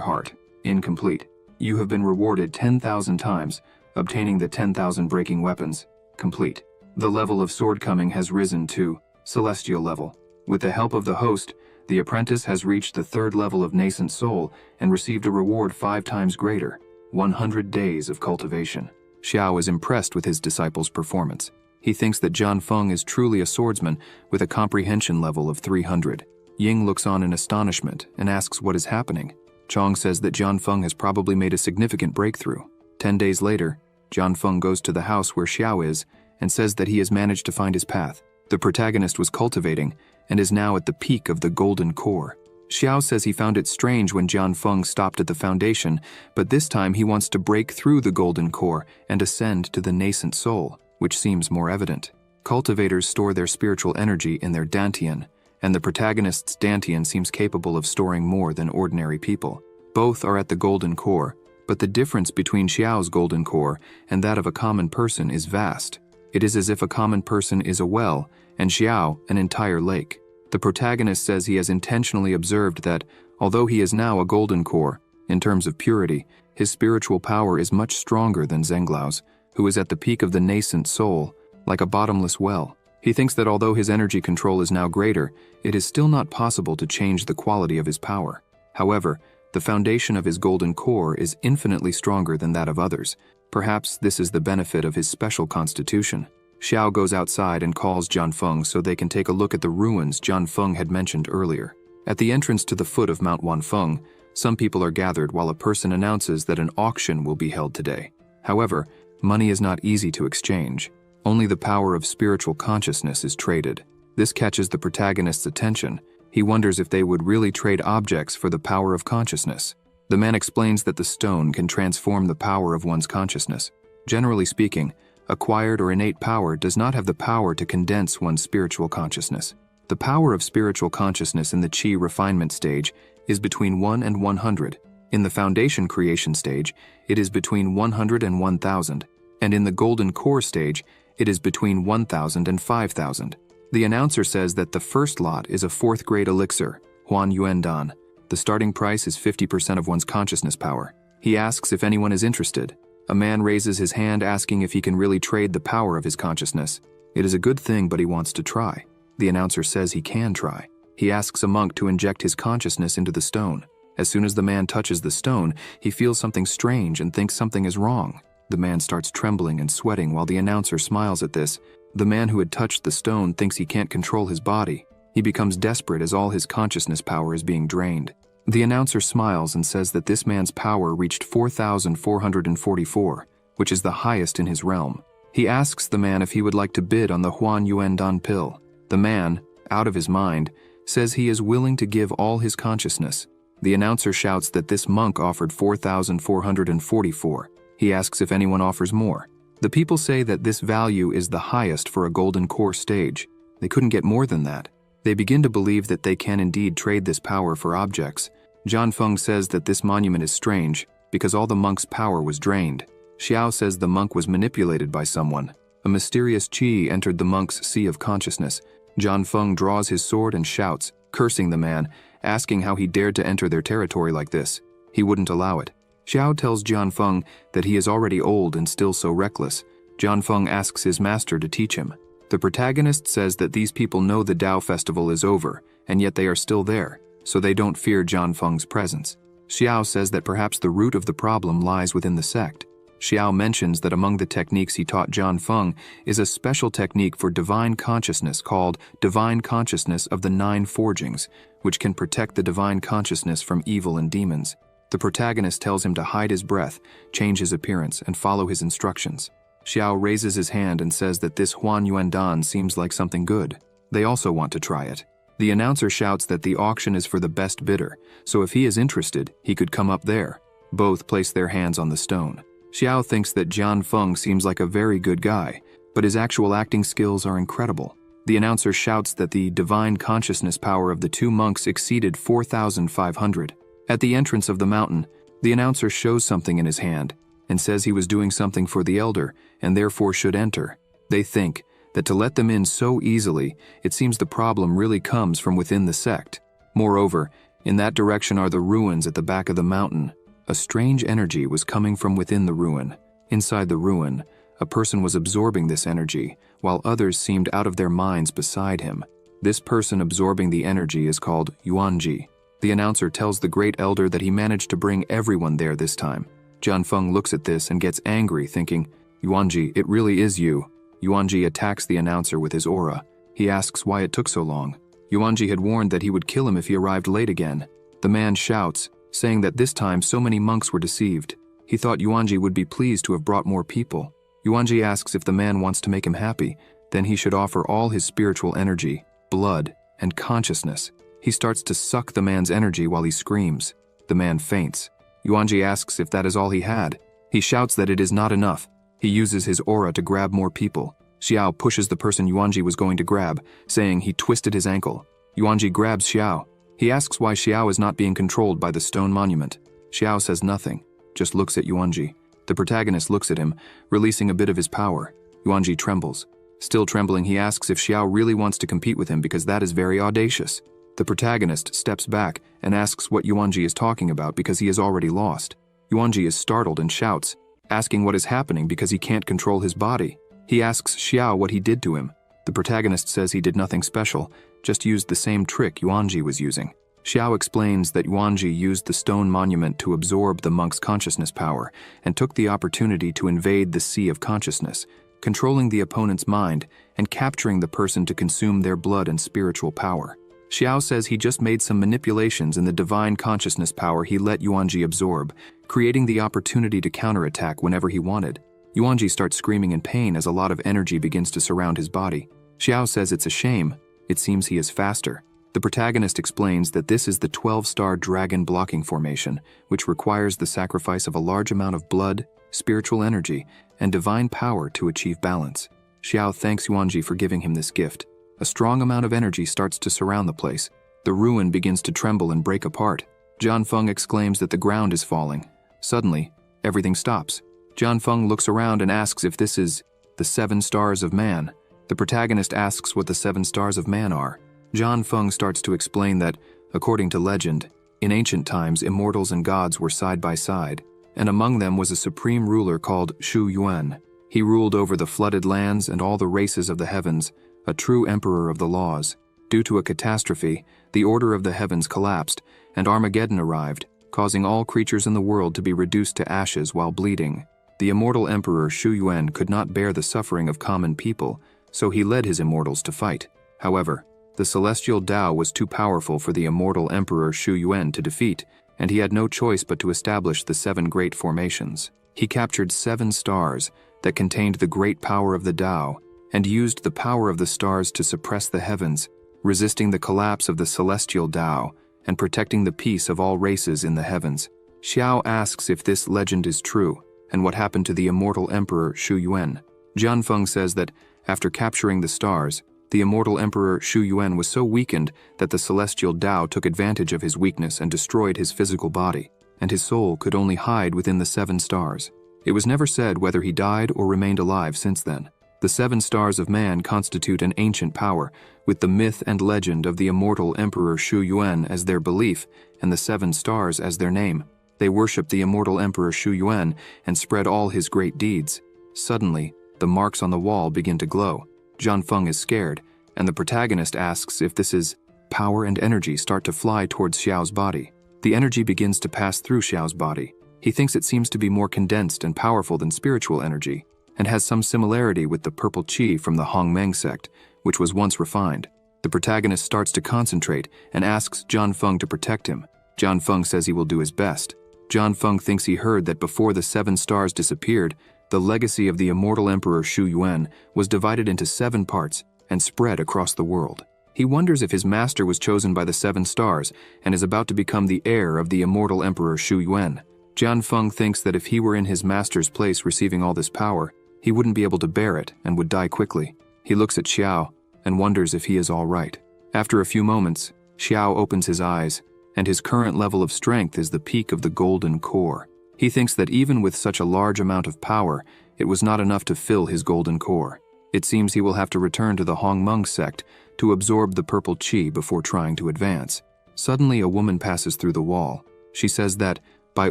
heart, incomplete. You have been rewarded 10,000 times, obtaining the 10,000 breaking weapons, complete. The level of sword coming has risen to celestial level. With the help of the host, the apprentice has reached the 3rd level of nascent soul and received a reward 5 times greater, 100 days of cultivation. Xiao is impressed with his disciple's performance. He thinks that Jianfeng is truly a swordsman with a comprehension level of 300. Ying looks on in astonishment and asks what is happening. Chong says that Jianfeng has probably made a significant breakthrough. 10 days later, Jianfeng goes to the house where Xiao is and says that he has managed to find his path. The protagonist was cultivating and is now at the peak of the golden core. Xiao says he found it strange when Jianfeng stopped at the foundation, but this time he wants to break through the golden core and ascend to the nascent soul, which seems more evident. Cultivators store their spiritual energy in their dantian, and the protagonist's dantian seems capable of storing more than ordinary people. Both are at the golden core, but the difference between Xiao's golden core and that of a common person is vast. It is as if a common person is a well, and Xiao an entire lake. The protagonist says he has intentionally observed that, although he is now a golden core, in terms of purity, his spiritual power is much stronger than Zhenglau's, who is at the peak of the nascent soul, like a bottomless well. He thinks that although his energy control is now greater, it is still not possible to change the quality of his power. However, the foundation of his golden core is infinitely stronger than that of others. Perhaps this is the benefit of his special constitution. Xiao goes outside and calls Jianfeng so they can take a look at the ruins Jianfeng had mentioned earlier. At the entrance to the foot of Mount Wanfeng, some people are gathered while a person announces that an auction will be held today. However, money is not easy to exchange. Only the power of spiritual consciousness is traded. This catches the protagonist's attention. He wonders if they would really trade objects for the power of consciousness. The man explains that the stone can transform the power of one's consciousness. Generally speaking, acquired or innate power does not have the power to condense one's spiritual consciousness. The power of spiritual consciousness in the Qi refinement stage is between 1 and 100. In the foundation creation stage, it is between 100 and 1000. And in the golden core stage, it is between 1000 and 5000. The announcer says that the first lot is a 4th grade elixir, Huan Yuan Dan. The starting price is 50% of one's consciousness power. He asks if anyone is interested. A man raises his hand asking if he can really trade the power of his consciousness. It is a good thing, but he wants to try. The announcer says he can try. He asks a monk to inject his consciousness into the stone. As soon as the man touches the stone, he feels something strange and thinks something is wrong. The man starts trembling and sweating while the announcer smiles at this. The man who had touched the stone thinks he can't control his body. He becomes desperate as all his consciousness power is being drained. The announcer smiles and says that this man's power reached 4,444, which is the highest in his realm. He asks the man if he would like to bid on the Huan Yuan Dan pill. The man, out of his mind, says he is willing to give all his consciousness. The announcer shouts that this monk offered 4,444. He asks if anyone offers more. The people say that this value is the highest for a golden core stage. They couldn't get more than that. They begin to believe that they can indeed trade this power for objects. Jianfeng says that this monument is strange because all the monk's power was drained. Xiao says the monk was manipulated by someone. A mysterious qi entered the monk's sea of consciousness. Jianfeng draws his sword and shouts, cursing the man, asking how he dared to enter their territory like this. He wouldn't allow it. Xiao tells Jianfeng that he is already old and still so reckless. Jianfeng asks his master to teach him. The protagonist says that these people know the Tao festival is over, and yet they are still there, so they don't fear Jianfeng's presence. Xiao says that perhaps the root of the problem lies within the sect. Xiao mentions that among the techniques he taught Jianfeng is a special technique for divine consciousness called Divine Consciousness of the 9 Forgings, which can protect the divine consciousness from evil and demons. The protagonist tells him to hide his breath, change his appearance, and follow his instructions. Xiao raises his hand and says that this Huan Yuan Dan seems like something good. They also want to try it. The announcer shouts that the auction is for the best bidder, so if he is interested, he could come up there. Both place their hands on the stone. Xiao thinks that Jianfeng seems like a very good guy, but his actual acting skills are incredible. The announcer shouts that the divine consciousness power of the 2 monks exceeded 4,500. At the entrance of the mountain, the announcer shows something in his hand and says he was doing something for the elder and therefore should enter. They think that to let them in so easily, it seems the problem really comes from within the sect. Moreover, in that direction are the ruins at the back of the mountain. A strange energy was coming from within the ruin. Inside the ruin, a person was absorbing this energy, while others seemed out of their minds beside him. This person absorbing the energy is called Yuanji. The announcer tells the great elder that he managed to bring everyone there this time. Jianfeng looks at this and gets angry, thinking, Yuanji, it really is you. Yuanji attacks the announcer with his aura. He asks why it took so long. Yuanji had warned that he would kill him if he arrived late again. The man shouts, saying that this time so many monks were deceived. He thought Yuanji would be pleased to have brought more people. Yuanji asks if the man wants to make him happy, then he should offer all his spiritual energy, blood, and consciousness. He starts to suck the man's energy while he screams. The man faints. Yuanji asks if that is all he had. He shouts that it is not enough. He uses his aura to grab more people. Xiao pushes the person Yuanji was going to grab, saying he twisted his ankle. Yuanji grabs Xiao. He asks why Xiao is not being controlled by the stone monument. Xiao says nothing, just looks at Yuanji. The protagonist looks at him, releasing a bit of his power. Yuanji trembles. Still trembling, he asks if Xiao really wants to compete with him because that is very audacious. The protagonist steps back and asks what Yuanji is talking about because he has already lost. Yuanji is startled and shouts, asking what is happening because he can't control his body. He asks Xiao what he did to him. The protagonist says he did nothing special, just used the same trick Yuanji was using. Xiao explains that Yuanji used the stone monument to absorb the monk's consciousness power and took the opportunity to invade the sea of consciousness, controlling the opponent's mind and capturing the person to consume their blood and spiritual power. Xiao says he just made some manipulations in the divine consciousness power he let Yuanji absorb, creating the opportunity to counterattack whenever he wanted. Yuanji starts screaming in pain as a lot of energy begins to surround his body. Xiao says it's a shame. It seems he is faster. The protagonist explains that this is the 12-star dragon blocking formation, which requires the sacrifice of a large amount of blood, spiritual energy, and divine power to achieve balance. Xiao thanks Yuanji for giving him this gift. A strong amount of energy starts to surround the place. The ruin begins to tremble and break apart. John Feng exclaims that the ground is falling. Suddenly, everything stops. John Feng looks around and asks if this is the 7 stars of man. The protagonist asks what the 7 stars of man are. John Feng starts to explain that, according to legend, in ancient times immortals and gods were side by side, and among them was a supreme ruler called Shu Yuan. He ruled over the flooded lands and all the races of the heavens, a true emperor of the laws. Due to a catastrophe, the order of the heavens collapsed, and Armageddon arrived, causing all creatures in the world to be reduced to ashes while bleeding. The immortal emperor Shu Yuan could not bear the suffering of common people, so he led his immortals to fight. However, the celestial Tao was too powerful for the immortal emperor Shu Yuan to defeat, and he had no choice but to establish the 7 great formations. He captured 7 stars that contained the great power of the Tao, and used the power of the stars to suppress the heavens, resisting the collapse of the celestial Tao and protecting the peace of all races in the heavens. Xiao asks if this legend is true and what happened to the immortal emperor Shu Yuan. Jian Feng says that after capturing the stars, the immortal emperor Shu Yuan was so weakened that the celestial Tao took advantage of his weakness and destroyed his physical body, and his soul could only hide within the 7 stars. It was never said whether he died or remained alive since then. The 7 stars of man constitute an ancient power, with the myth and legend of the immortal emperor Shu Yuan as their belief and the 7 stars as their name. They worship the immortal emperor Shu Yuan and spread all his great deeds. Suddenly, the marks on the wall begin to glow. Jian Feng is scared, and the protagonist asks if this is power and energy start to fly towards Xiao's body. The energy begins to pass through Xiao's body. He thinks it seems to be more condensed and powerful than spiritual energy, and has some similarity with the purple qi from the Hongmeng sect, which was once refined. The protagonist starts to concentrate and asks Jian Feng to protect him. Jian Feng says he will do his best. Jian Feng thinks he heard that before the 7 stars disappeared, the legacy of the immortal emperor Shu Yuan was divided into 7 parts and spread across the world. He wonders if his master was chosen by the 7 stars and is about to become the heir of the immortal emperor Shu Yuan. Jian Feng thinks that if he were in his master's place receiving all this power, he wouldn't be able to bear it and would die quickly. He looks at Xiao and wonders if he is all right. After a few moments, Xiao opens his eyes, and his current level of strength is the peak of the golden core. He thinks that even with such a large amount of power, it was not enough to fill his golden core. It seems he will have to return to the Hongmeng sect to absorb the purple qi before trying to advance. Suddenly, a woman passes through the wall. She says that, by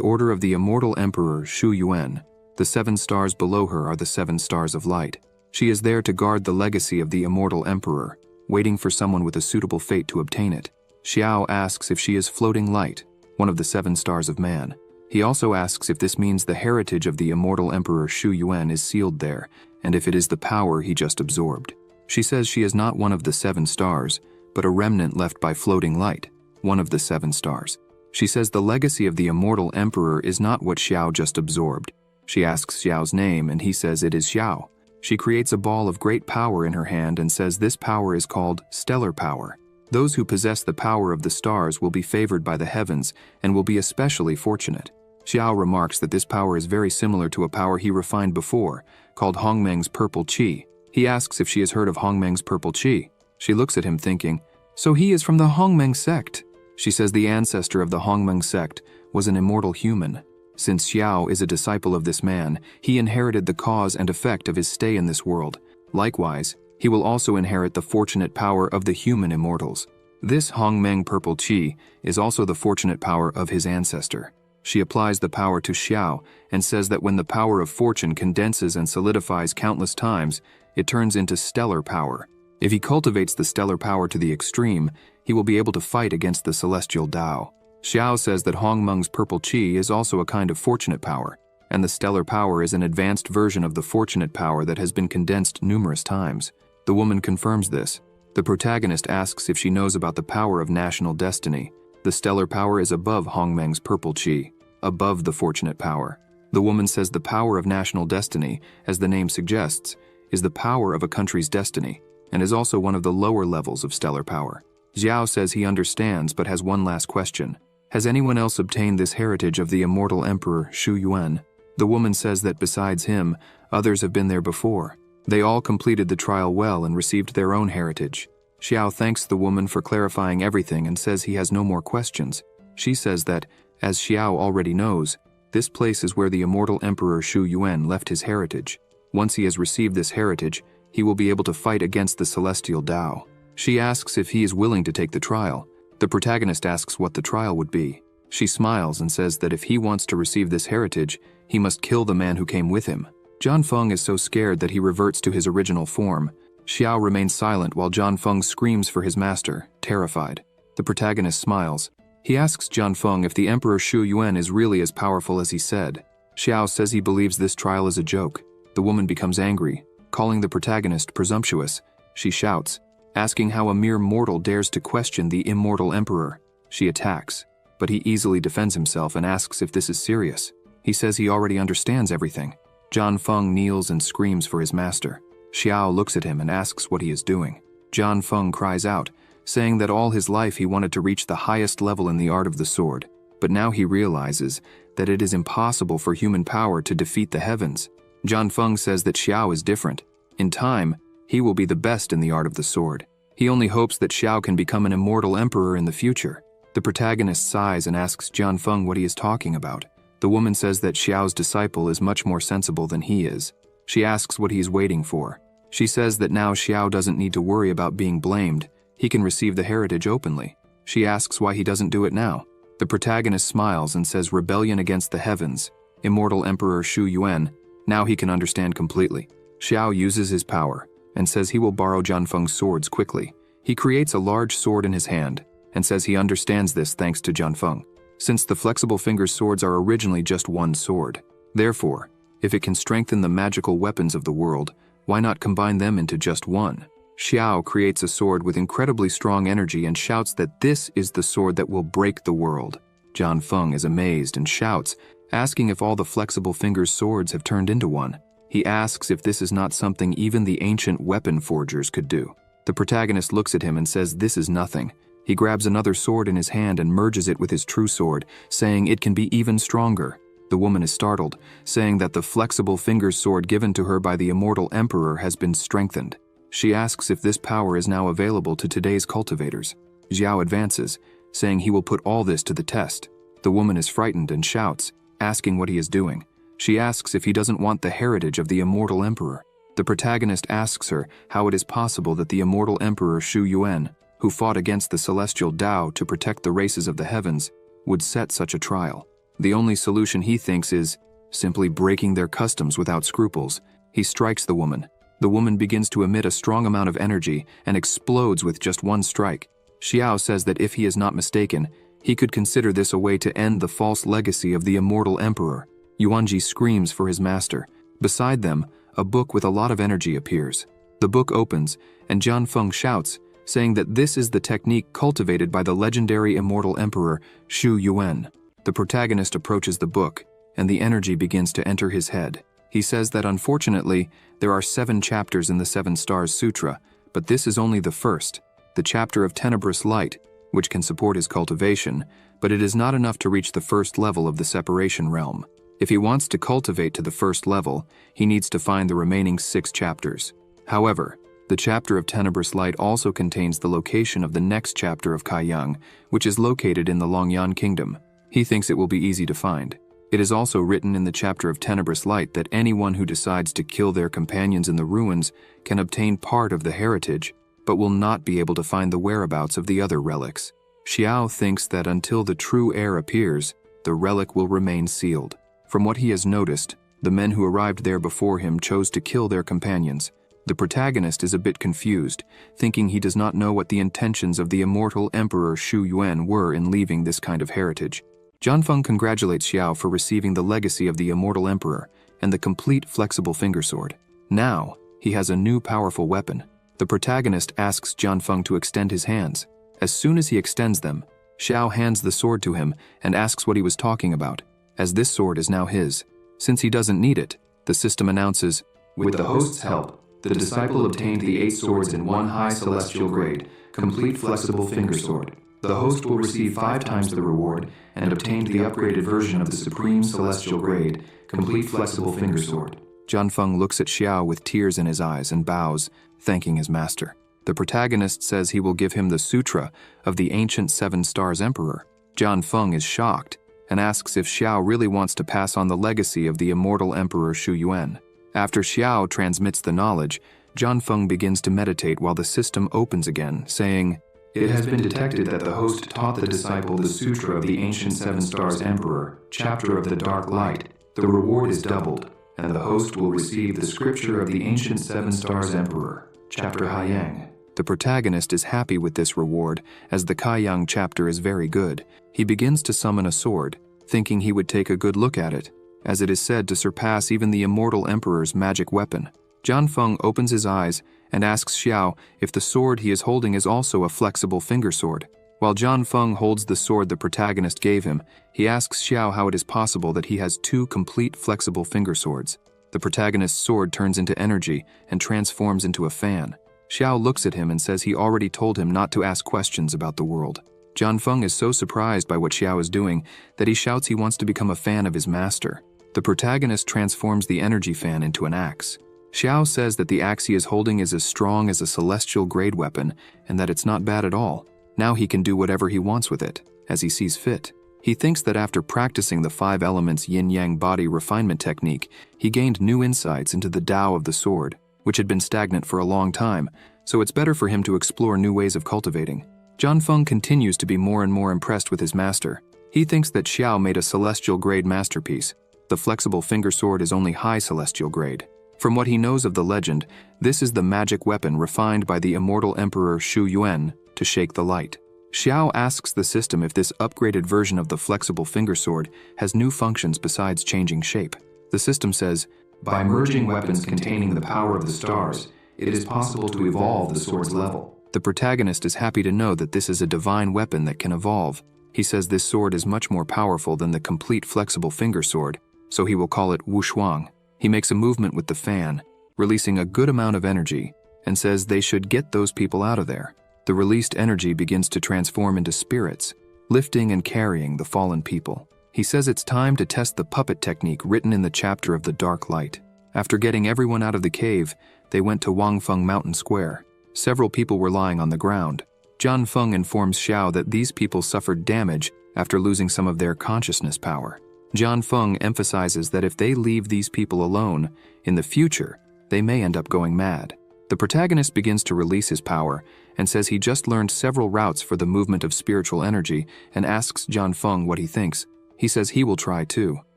order of the immortal emperor Shu Yuan, the 7 stars below her are the 7 stars of light. She is there to guard the legacy of the immortal emperor, waiting for someone with a suitable fate to obtain it. Xiao asks if she is floating light, one of the 7 stars of man. He also asks if this means the heritage of the immortal emperor Shu Yuan is sealed there, and if it is the power he just absorbed. She says she is not one of the 7 stars, but a remnant left by floating light, one of the 7 stars. She says the legacy of the immortal emperor is not what Xiao just absorbed. She asks Xiao's name and he says it is Xiao. She creates a ball of great power in her hand and says this power is called stellar power. Those who possess the power of the stars will be favored by the heavens and will be especially fortunate. Xiao remarks that this power is very similar to a power he refined before, called Hongmeng's purple qi. He asks if she has heard of Hongmeng's purple qi. She looks at him thinking, so he is from the Hongmeng sect. She says the ancestor of the Hongmeng sect was an immortal human. Since Xiao is a disciple of this man, he inherited the cause and effect of his stay in this world. Likewise, he will also inherit the fortunate power of the human immortals. This Hongmeng purple qi is also the fortunate power of his ancestor. She applies the power to Xiao and says that when the power of fortune condenses and solidifies countless times, it turns into stellar power. If he cultivates the stellar power to the extreme, he will be able to fight against the celestial Tao. Xiao says that Hongmeng's purple qi is also a kind of fortunate power, and the stellar power is an advanced version of the fortunate power that has been condensed numerous times. The woman confirms this. The protagonist asks if she knows about the power of national destiny. The stellar power is above Hongmeng's purple qi, above the fortunate power. The woman says the power of national destiny, as the name suggests, is the power of a country's destiny, and is also one of the lower levels of stellar power. Xiao says he understands but has one last question. Has anyone else obtained this heritage of the immortal emperor Shu Yuan? The woman says that besides him, others have been there before. They all completed the trial well and received their own heritage. Xiao thanks the woman for clarifying everything and says he has no more questions. She says that, as Xiao already knows, this place is where the immortal emperor Shu Yuan left his heritage. Once he has received this heritage, he will be able to fight against the celestial Tao. She asks if he is willing to take the trial. The protagonist asks what the trial would be. She smiles and says that if he wants to receive this heritage, he must kill the man who came with him. John Feng is so scared that he reverts to his original form. Xiao remains silent while John Feng screams for his master, terrified. The protagonist smiles. He asks John Feng if the Emperor Shu Yuan is really as powerful as he said. Xiao says he believes this trial is a joke. The woman becomes angry, calling the protagonist presumptuous. She shouts, asking how a mere mortal dares to question the immortal emperor. She attacks, but he easily defends himself and asks if this is serious. He says he already understands everything. John Feng kneels and screams for his master. Xiao looks at him and asks what he is doing. John Feng cries out, saying that all his life he wanted to reach the highest level in the art of the sword, but now he realizes that it is impossible for human power to defeat the heavens. John Feng says that Xiao is different. In time, he will be the best in the art of the sword. He only hopes that Xiao can become an immortal emperor in the future. The protagonist sighs and asks John Feng what he is talking about. The woman says that Xiao's disciple is much more sensible than he is. She asks what he is waiting for. She says that now Xiao doesn't need to worry about being blamed. He can receive the heritage openly. She asks why he doesn't do it now. The protagonist smiles and says rebellion against the heavens. Immortal Emperor Shu Yuan. Now he can understand completely. Xiao uses his power and says he will borrow John Feng's swords quickly. He creates a large sword in his hand and says he understands this thanks to John Feng, since the flexible fingers swords are originally just one sword. Therefore, if it can strengthen the magical weapons of the world, why not combine them into just one? Xiao creates a sword with incredibly strong energy and shouts that this is the sword that will break the world. John Feng is amazed and shouts, asking if all the flexible fingers swords have turned into one. He asks if this is not something even the ancient weapon forgers could do. The protagonist looks at him and says this is nothing. He grabs another sword in his hand and merges it with his true sword, saying it can be even stronger. The woman is startled, saying that the flexible fingers sword given to her by the immortal emperor has been strengthened. She asks if this power is now available to today's cultivators. Xiao advances, saying he will put all this to the test. The woman is frightened and shouts, asking what he is doing. She asks if he doesn't want the heritage of the immortal emperor. The protagonist asks her how it is possible that the immortal emperor Shu Yuan, who fought against the celestial Tao to protect the races of the heavens, would set such a trial. The only solution he thinks is simply breaking their customs without scruples. He strikes the woman. The woman begins to emit a strong amount of energy and explodes with just one strike. Xiao says that if he is not mistaken, he could consider this a way to end the false legacy of the immortal emperor. Yuanji screams for his master. Beside them, a book with a lot of energy appears. The book opens, and John Feng shouts, saying that this is the technique cultivated by the legendary immortal emperor Shu Yuan. The protagonist approaches the book and the energy begins to enter his head. He says that unfortunately, there are 7 chapters in the 7 Stars Sutra, but this is only the first, the chapter of tenebrous light, which can support his cultivation, but it is not enough to reach the first level of the separation realm. If he wants to cultivate to the first level, he needs to find the remaining 6 chapters. However, the chapter of tenebrous light also contains the location of the next chapter of Kaiyang, which is located in the Longyan Kingdom. He thinks it will be easy to find. It is also written in the chapter of tenebrous light that anyone who decides to kill their companions in the ruins can obtain part of the heritage, but will not be able to find the whereabouts of the other relics. Xiao thinks that until the true heir appears, the relic will remain sealed. From what he has noticed, the men who arrived there before him chose to kill their companions. The protagonist is a bit confused, thinking he does not know what the intentions of the immortal Emperor Shu Yuan were in leaving this kind of heritage. Jianfeng congratulates Xiao for receiving the legacy of the immortal emperor and the complete flexible finger sword. Now, he has a new powerful weapon. The protagonist asks Jianfeng to extend his hands. As soon as he extends them, Xiao hands the sword to him and asks what he was talking about, as this sword is now his. Since he doesn't need it, the system announces, With the host's help, the disciple obtained the 8 swords in 1 high celestial grade, complete flexible finger sword. The host will receive 5 times the reward and obtained the upgraded version of the supreme celestial grade, complete flexible finger sword. Jianfeng looks at Xiao with tears in his eyes and bows, thanking his master. The protagonist says he will give him the Sutra of the ancient 7 Stars Emperor. Jianfeng is shocked and asks if Xiao really wants to pass on the legacy of the immortal Emperor Shu Yuan. After Xiao transmits the knowledge, Jianfeng begins to meditate while the system opens again, saying, It has been detected that the host taught the disciple the Sutra of the ancient 7 Stars Emperor, chapter of the Dark Light. The reward is doubled, and the host will receive the scripture of the ancient 7 Stars Emperor, chapter Haiyang. The protagonist is happy with this reward, as the Kaiyang chapter is very good. He begins to summon a sword, thinking he would take a good look at it, as it is said to surpass even the immortal emperor's magic weapon. Jianfeng opens his eyes and asks Xiao if the sword he is holding is also a flexible finger sword. While Jianfeng holds the sword the protagonist gave him, he asks Xiao how it is possible that he has 2 complete flexible finger swords. The protagonist's sword turns into energy and transforms into a fan. Xiao looks at him and says he already told him not to ask questions about the world. Jianfeng is so surprised by what Xiao is doing that he shouts he wants to become a fan of his master. The protagonist transforms the energy fan into an axe. Xiao says that the axe he is holding is as strong as a celestial grade weapon and that it's not bad at all. Now he can do whatever he wants with it, as he sees fit. He thinks that after practicing the 5 elements yin-yang body refinement technique, he gained new insights into the Tao of the sword, which had been stagnant for a long time, so it's better for him to explore new ways of cultivating. Jianfeng continues to be more and more impressed with his master. He thinks that Xiao made a celestial grade masterpiece. The flexible finger sword is only high celestial grade. From what he knows of the legend, this is the magic weapon refined by the immortal Emperor Shu Yuan to shake the light. Xiao asks the system if this upgraded version of the flexible finger sword has new functions besides changing shape. The system says, By merging weapons containing the power of the stars, it is possible to evolve the sword's level. The protagonist is happy to know that this is a divine weapon that can evolve. He says this sword is much more powerful than the complete flexible finger sword, so he will call it Wushuang. He makes a movement with the fan, releasing a good amount of energy, and says they should get those people out of there. The released energy begins to transform into spirits, lifting and carrying the fallen people. He says it's time to test the puppet technique written in the chapter of the Dark Light. After getting everyone out of the cave, they went to Wangfeng Mountain Square. Several people were lying on the ground. Jianfeng informs Xiao that these people suffered damage after losing some of their consciousness power. Jianfeng emphasizes that if they leave these people alone, in the future, they may end up going mad. The protagonist begins to release his power and says he just learned several routes for the movement of spiritual energy and asks Jianfeng what he thinks. He says he will try too.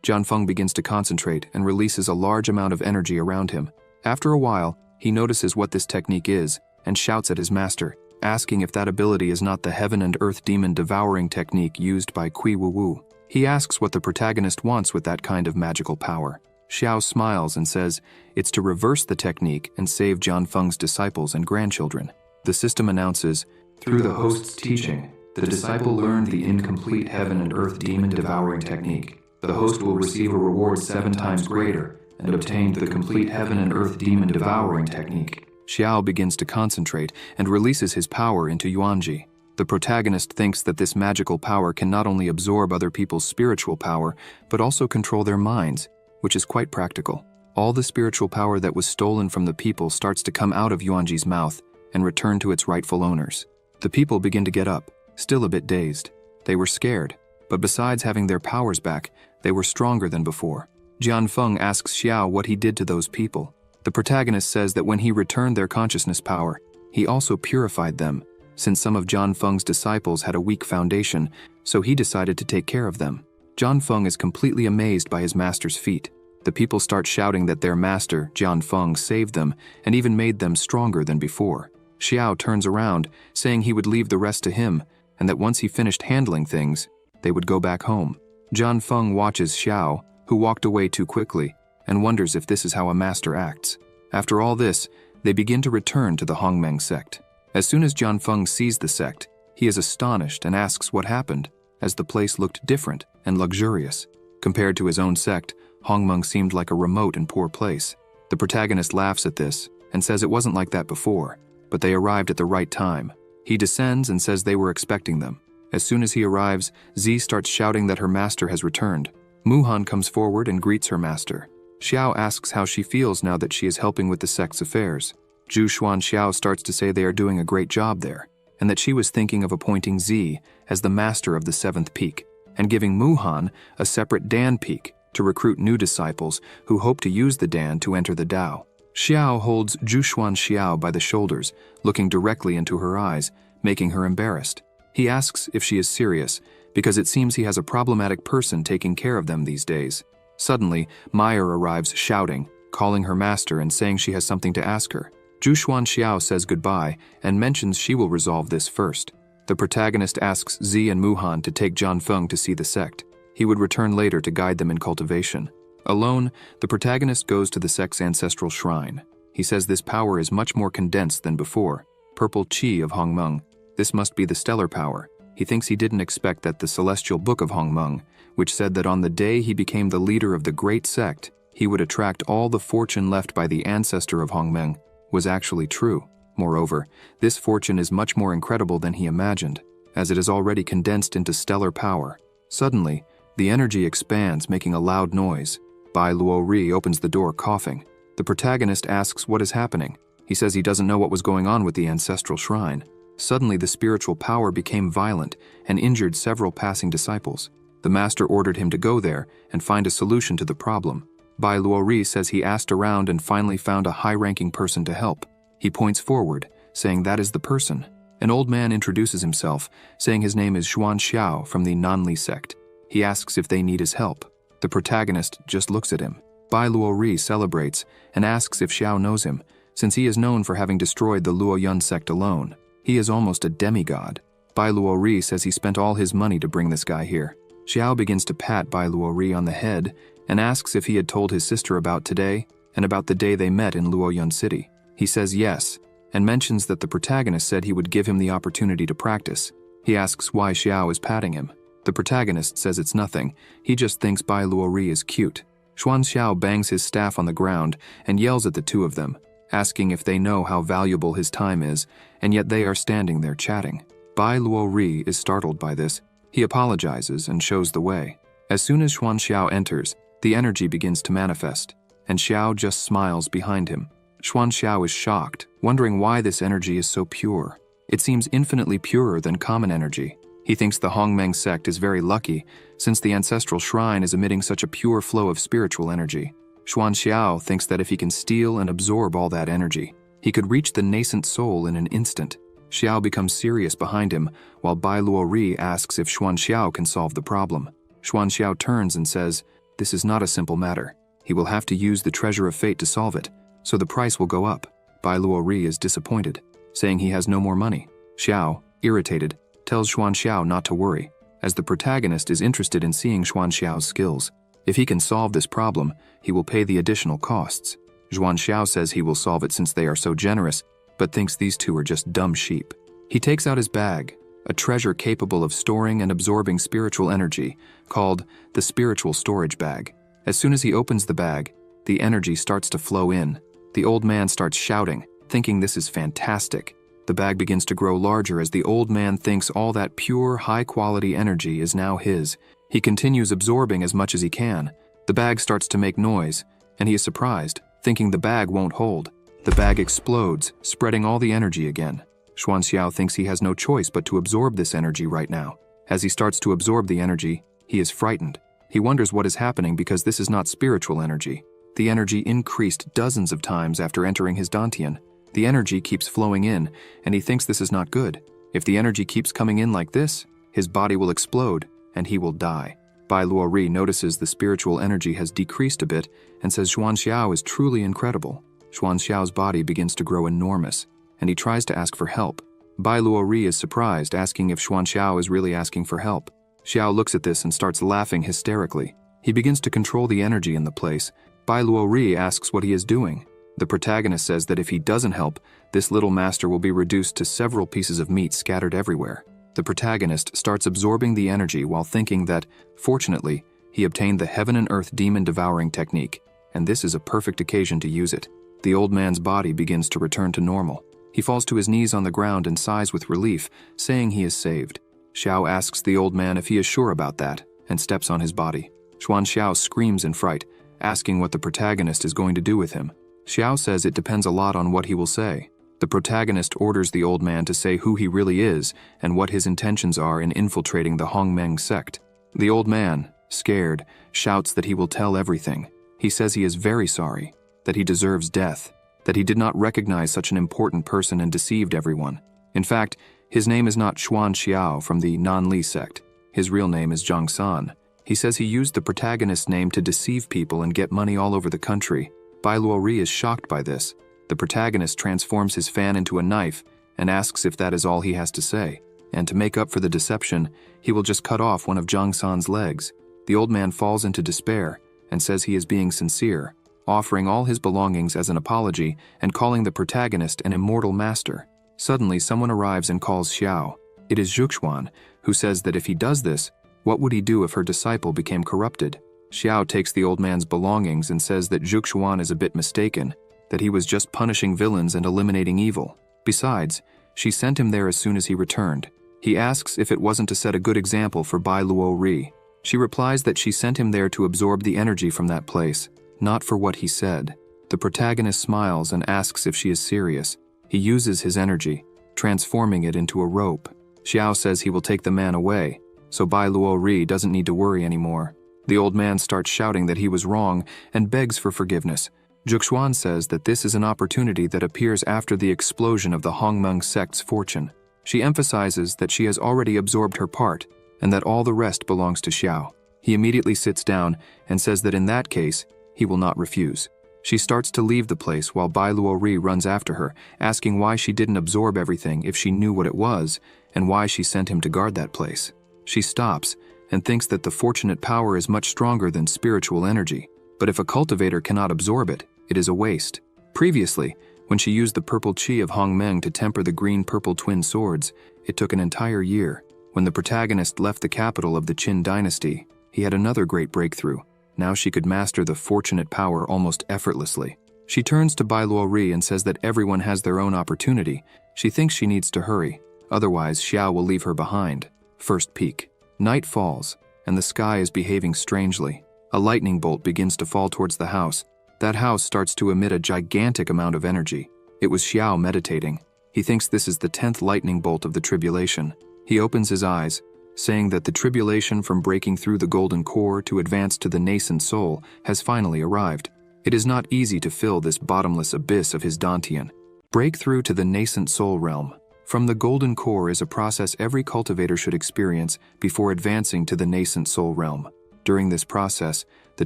Jianfeng begins to concentrate and releases a large amount of energy around him. After a while, he notices what this technique is and shouts at his master, asking if that ability is not the heaven and earth demon devouring technique used by Kui Wu Wu. He asks what the protagonist wants with that kind of magical power. Xiao smiles and says it's to reverse the technique and save Jianfeng's disciples and grandchildren. The system announces, Through the host's teaching, the disciple learned the incomplete heaven and earth demon devouring technique. the host will receive a reward 7 times greater and obtain the complete heaven and earth demon devouring technique. Xiao begins to concentrate and releases his power into Yuanji. The protagonist thinks that this magical power can not only absorb other people's spiritual power, but also control their minds, which is quite practical. All the spiritual power that was stolen from the people starts to come out of Yuanji's mouth and return to its rightful owners. The people begin to get up, still a bit dazed. They were scared, but besides having their powers back, they were stronger than before. Jianfeng asks Xiao what he did to those people. The protagonist says that when he returned their consciousness power, he also purified them, since some of Jianfeng's disciples had a weak foundation, so he decided to take care of them. Jianfeng is completely amazed by his master's feat. The people start shouting that their master, Jianfeng, saved them and even made them stronger than before. Xiao turns around, saying he would leave the rest to him, and that once he finished handling things, they would go back home. Jianfeng watches Xiao, who walked away too quickly, and wonders if this is how a master acts. After all this, they begin to return to the Hongmeng sect. As soon as Jianfeng sees the sect, he is astonished and asks what happened, as the place looked different and luxurious. Compared to his own sect, Hongmeng seemed like a remote and poor place. The protagonist laughs at this and says it wasn't like that before, but they arrived at the right time. He descends and says they were expecting them. As soon as he arrives, Z starts shouting that her master has returned. Muhan comes forward and greets her master. Xiao asks how she feels now that she is helping with the sect's affairs. Zhu Xuan Xiao starts to say they are doing a great job there, and that she was thinking of appointing Z as the master of the 7th peak, and giving Muhan a separate Dan peak to recruit new disciples who hope to use the Dan to enter the Dao. Xiao holds Zhu Xuan Xiao by the shoulders, looking directly into her eyes, making her embarrassed. He asks if she is serious, because it seems he has a problematic person taking care of them these days. Suddenly, Meyer arrives shouting, calling her master and saying she has something to ask her. Zhu Xuan Xiao says goodbye and mentions she will resolve this first. The protagonist asks Z and Muhan to take Jianfeng to see the sect. He would return later to guide them in cultivation. Alone, the protagonist goes to the sect's ancestral shrine. He says this power is much more condensed than before. Purple Qi of Hongmeng. This must be the stellar power. He thinks he didn't expect that the celestial book of Hongmeng, which said that on the day he became the leader of the great sect, he would attract all the fortune left by the ancestor of Hongmeng, was actually true. Moreover, this fortune is much more incredible than he imagined, as it is already condensed into stellar power. Suddenly, the energy expands, making a loud noise. Bai Luo-ri opens the door coughing. The protagonist asks what is happening. He says he doesn't know what was going on with the ancestral shrine. Suddenly, the spiritual power became violent and injured several passing disciples. The master ordered him to go there and find a solution to the problem. Bai Luo-ri says he asked around and finally found a high-ranking person to help. He points forward, saying that is the person. An old man introduces himself, saying his name is Xuan Xiao from the Nanli sect. He asks if they need his help. The protagonist just looks at him. Bai Luo-ri celebrates and asks if Xiao knows him, since he is known for having destroyed the Luoyun sect alone. He is almost a demigod. Bai Luo-ri says he spent all his money to bring this guy here. Xiao begins to pat Bai Luo-ri on the head and asks if he had told his sister about today and about the day they met in Luoyun City. He says yes, and mentions that the protagonist said he would give him the opportunity to practice. He asks why Xiao is patting him. The protagonist says it's nothing, he just thinks Bai Luo-ri is cute. Xuan Xiao bangs his staff on the ground and yells at the two of them, asking if they know how valuable his time is, and yet they are standing there chatting. Bai Luo-ri is startled by this. He apologizes and shows the way. As soon as Xuan Xiao enters, the energy begins to manifest, and Xiao just smiles behind him. Xuan Xiao is shocked, wondering why this energy is so pure. It seems infinitely purer than common energy. He thinks the Hongmeng sect is very lucky, since the ancestral shrine is emitting such a pure flow of spiritual energy. Xuan Xiao thinks that if he can steal and absorb all that energy, he could reach the nascent soul in an instant. Xiao becomes serious behind him, while Bai Luo-ri asks if Xuan Xiao can solve the problem. Xuan Xiao turns and says, "This is not a simple matter. He will have to use the treasure of fate to solve it, so the price will go up." Bai Luo-ri is disappointed, saying he has no more money. Xiao, irritated, tells Xuan Xiao not to worry, as the protagonist is interested in seeing Xuan Xiao's skills. If he can solve this problem, he will pay the additional costs. Xuan Xiao says he will solve it since they are so generous, but thinks these two are just dumb sheep. He takes out his bag, a treasure capable of storing and absorbing spiritual energy, called the spiritual storage bag. As soon as he opens the bag, the energy starts to flow in. The old man starts shouting, thinking this is fantastic. The bag begins to grow larger as the old man thinks all that pure, high-quality energy is now his. He continues absorbing as much as he can. The bag starts to make noise, and he is surprised, thinking the bag won't hold. The bag explodes, spreading all the energy again. Xuanxiao thinks he has no choice but to absorb this energy right now. As he starts to absorb the energy, he is frightened. He wonders what is happening because this is not spiritual energy. The energy increased dozens of times after entering his dantian. The energy keeps flowing in, and he thinks this is not good. If the energy keeps coming in like this, his body will explode, and he will die. Bai Luori notices the spiritual energy has decreased a bit and says Xuanxiao is truly incredible. Xuanxiao's body begins to grow enormous, and he tries to ask for help. Bai Luori is surprised, asking if Xuanxiao is really asking for help. Xiao looks at this and starts laughing hysterically. He begins to control the energy in the place. Bai Luori asks what he is doing. The protagonist says that if he doesn't help, this little master will be reduced to several pieces of meat scattered everywhere. The protagonist starts absorbing the energy while thinking that, fortunately, he obtained the heaven and earth demon devouring technique, and this is a perfect occasion to use it. The old man's body begins to return to normal. He falls to his knees on the ground and sighs with relief, saying he is saved. Xiao asks the old man if he is sure about that, and steps on his body. Xuanxiao screams in fright, asking what the protagonist is going to do with him. Xiao says it depends a lot on what he will say. The protagonist orders the old man to say who he really is and what his intentions are in infiltrating the Hongmeng sect. The old man, scared, shouts that he will tell everything. He says he is very sorry, that he deserves death, that he did not recognize such an important person and deceived everyone. In fact, his name is not Xuanxiao from the Nanli sect. His real name is Zhang San. He says he used the protagonist's name to deceive people and get money all over the country. Bai Luori is shocked by this. The protagonist transforms his fan into a knife and asks if that is all he has to say. And to make up for the deception, he will just cut off one of Zhang San's legs. The old man falls into despair and says he is being sincere, offering all his belongings as an apology and calling the protagonist an immortal master. Suddenly, someone arrives and calls Xiao. It is Zhuxuan, who says that if he does this, what would he do if her disciple became corrupted? Xiao takes the old man's belongings and says that Zhuxuan is a bit mistaken, that he was just punishing villains and eliminating evil. Besides, she sent him there as soon as he returned. He asks if it wasn't to set a good example for Bai Luori. She replies that she sent him there to absorb the energy from that place, not for what he said. The protagonist smiles and asks if she is serious. He uses his energy, transforming it into a rope. Xiao says he will take the man away, so Bai Luori doesn't need to worry anymore. The old man starts shouting that he was wrong and begs for forgiveness. Zhuxuan says that this is an opportunity that appears after the explosion of the Hongmeng sect's fortune. She emphasizes that she has already absorbed her part and that all the rest belongs to Xiao. He immediately sits down and says that in that case, he will not refuse. She starts to leave the place while Bai Luori runs after her, asking why she didn't absorb everything if she knew what it was and why she sent him to guard that place. She stops and thinks that the fortunate power is much stronger than spiritual energy, but if a cultivator cannot absorb it, it is a waste. Previously, when she used the purple chi of Hongmeng to temper the green-purple twin swords, it took an entire year. When the protagonist left the capital of the Qin dynasty, he had another great breakthrough. Now she could master the fortunate power almost effortlessly. She turns to Bai Luori and says that everyone has their own opportunity. She thinks she needs to hurry, otherwise Xiao will leave her behind. First peek. Night falls, and the sky is behaving strangely. A lightning bolt begins to fall towards the house. That house starts to emit a gigantic amount of energy. It was Xiao meditating. He thinks this is the 10th lightning bolt of the tribulation. He opens his eyes, saying that the tribulation from breaking through the golden core to advance to the nascent soul has finally arrived. It is not easy to fill this bottomless abyss of his dantian. Breakthrough to the nascent soul realm. From the golden core is a process every cultivator should experience before advancing to the nascent soul realm. During this process, the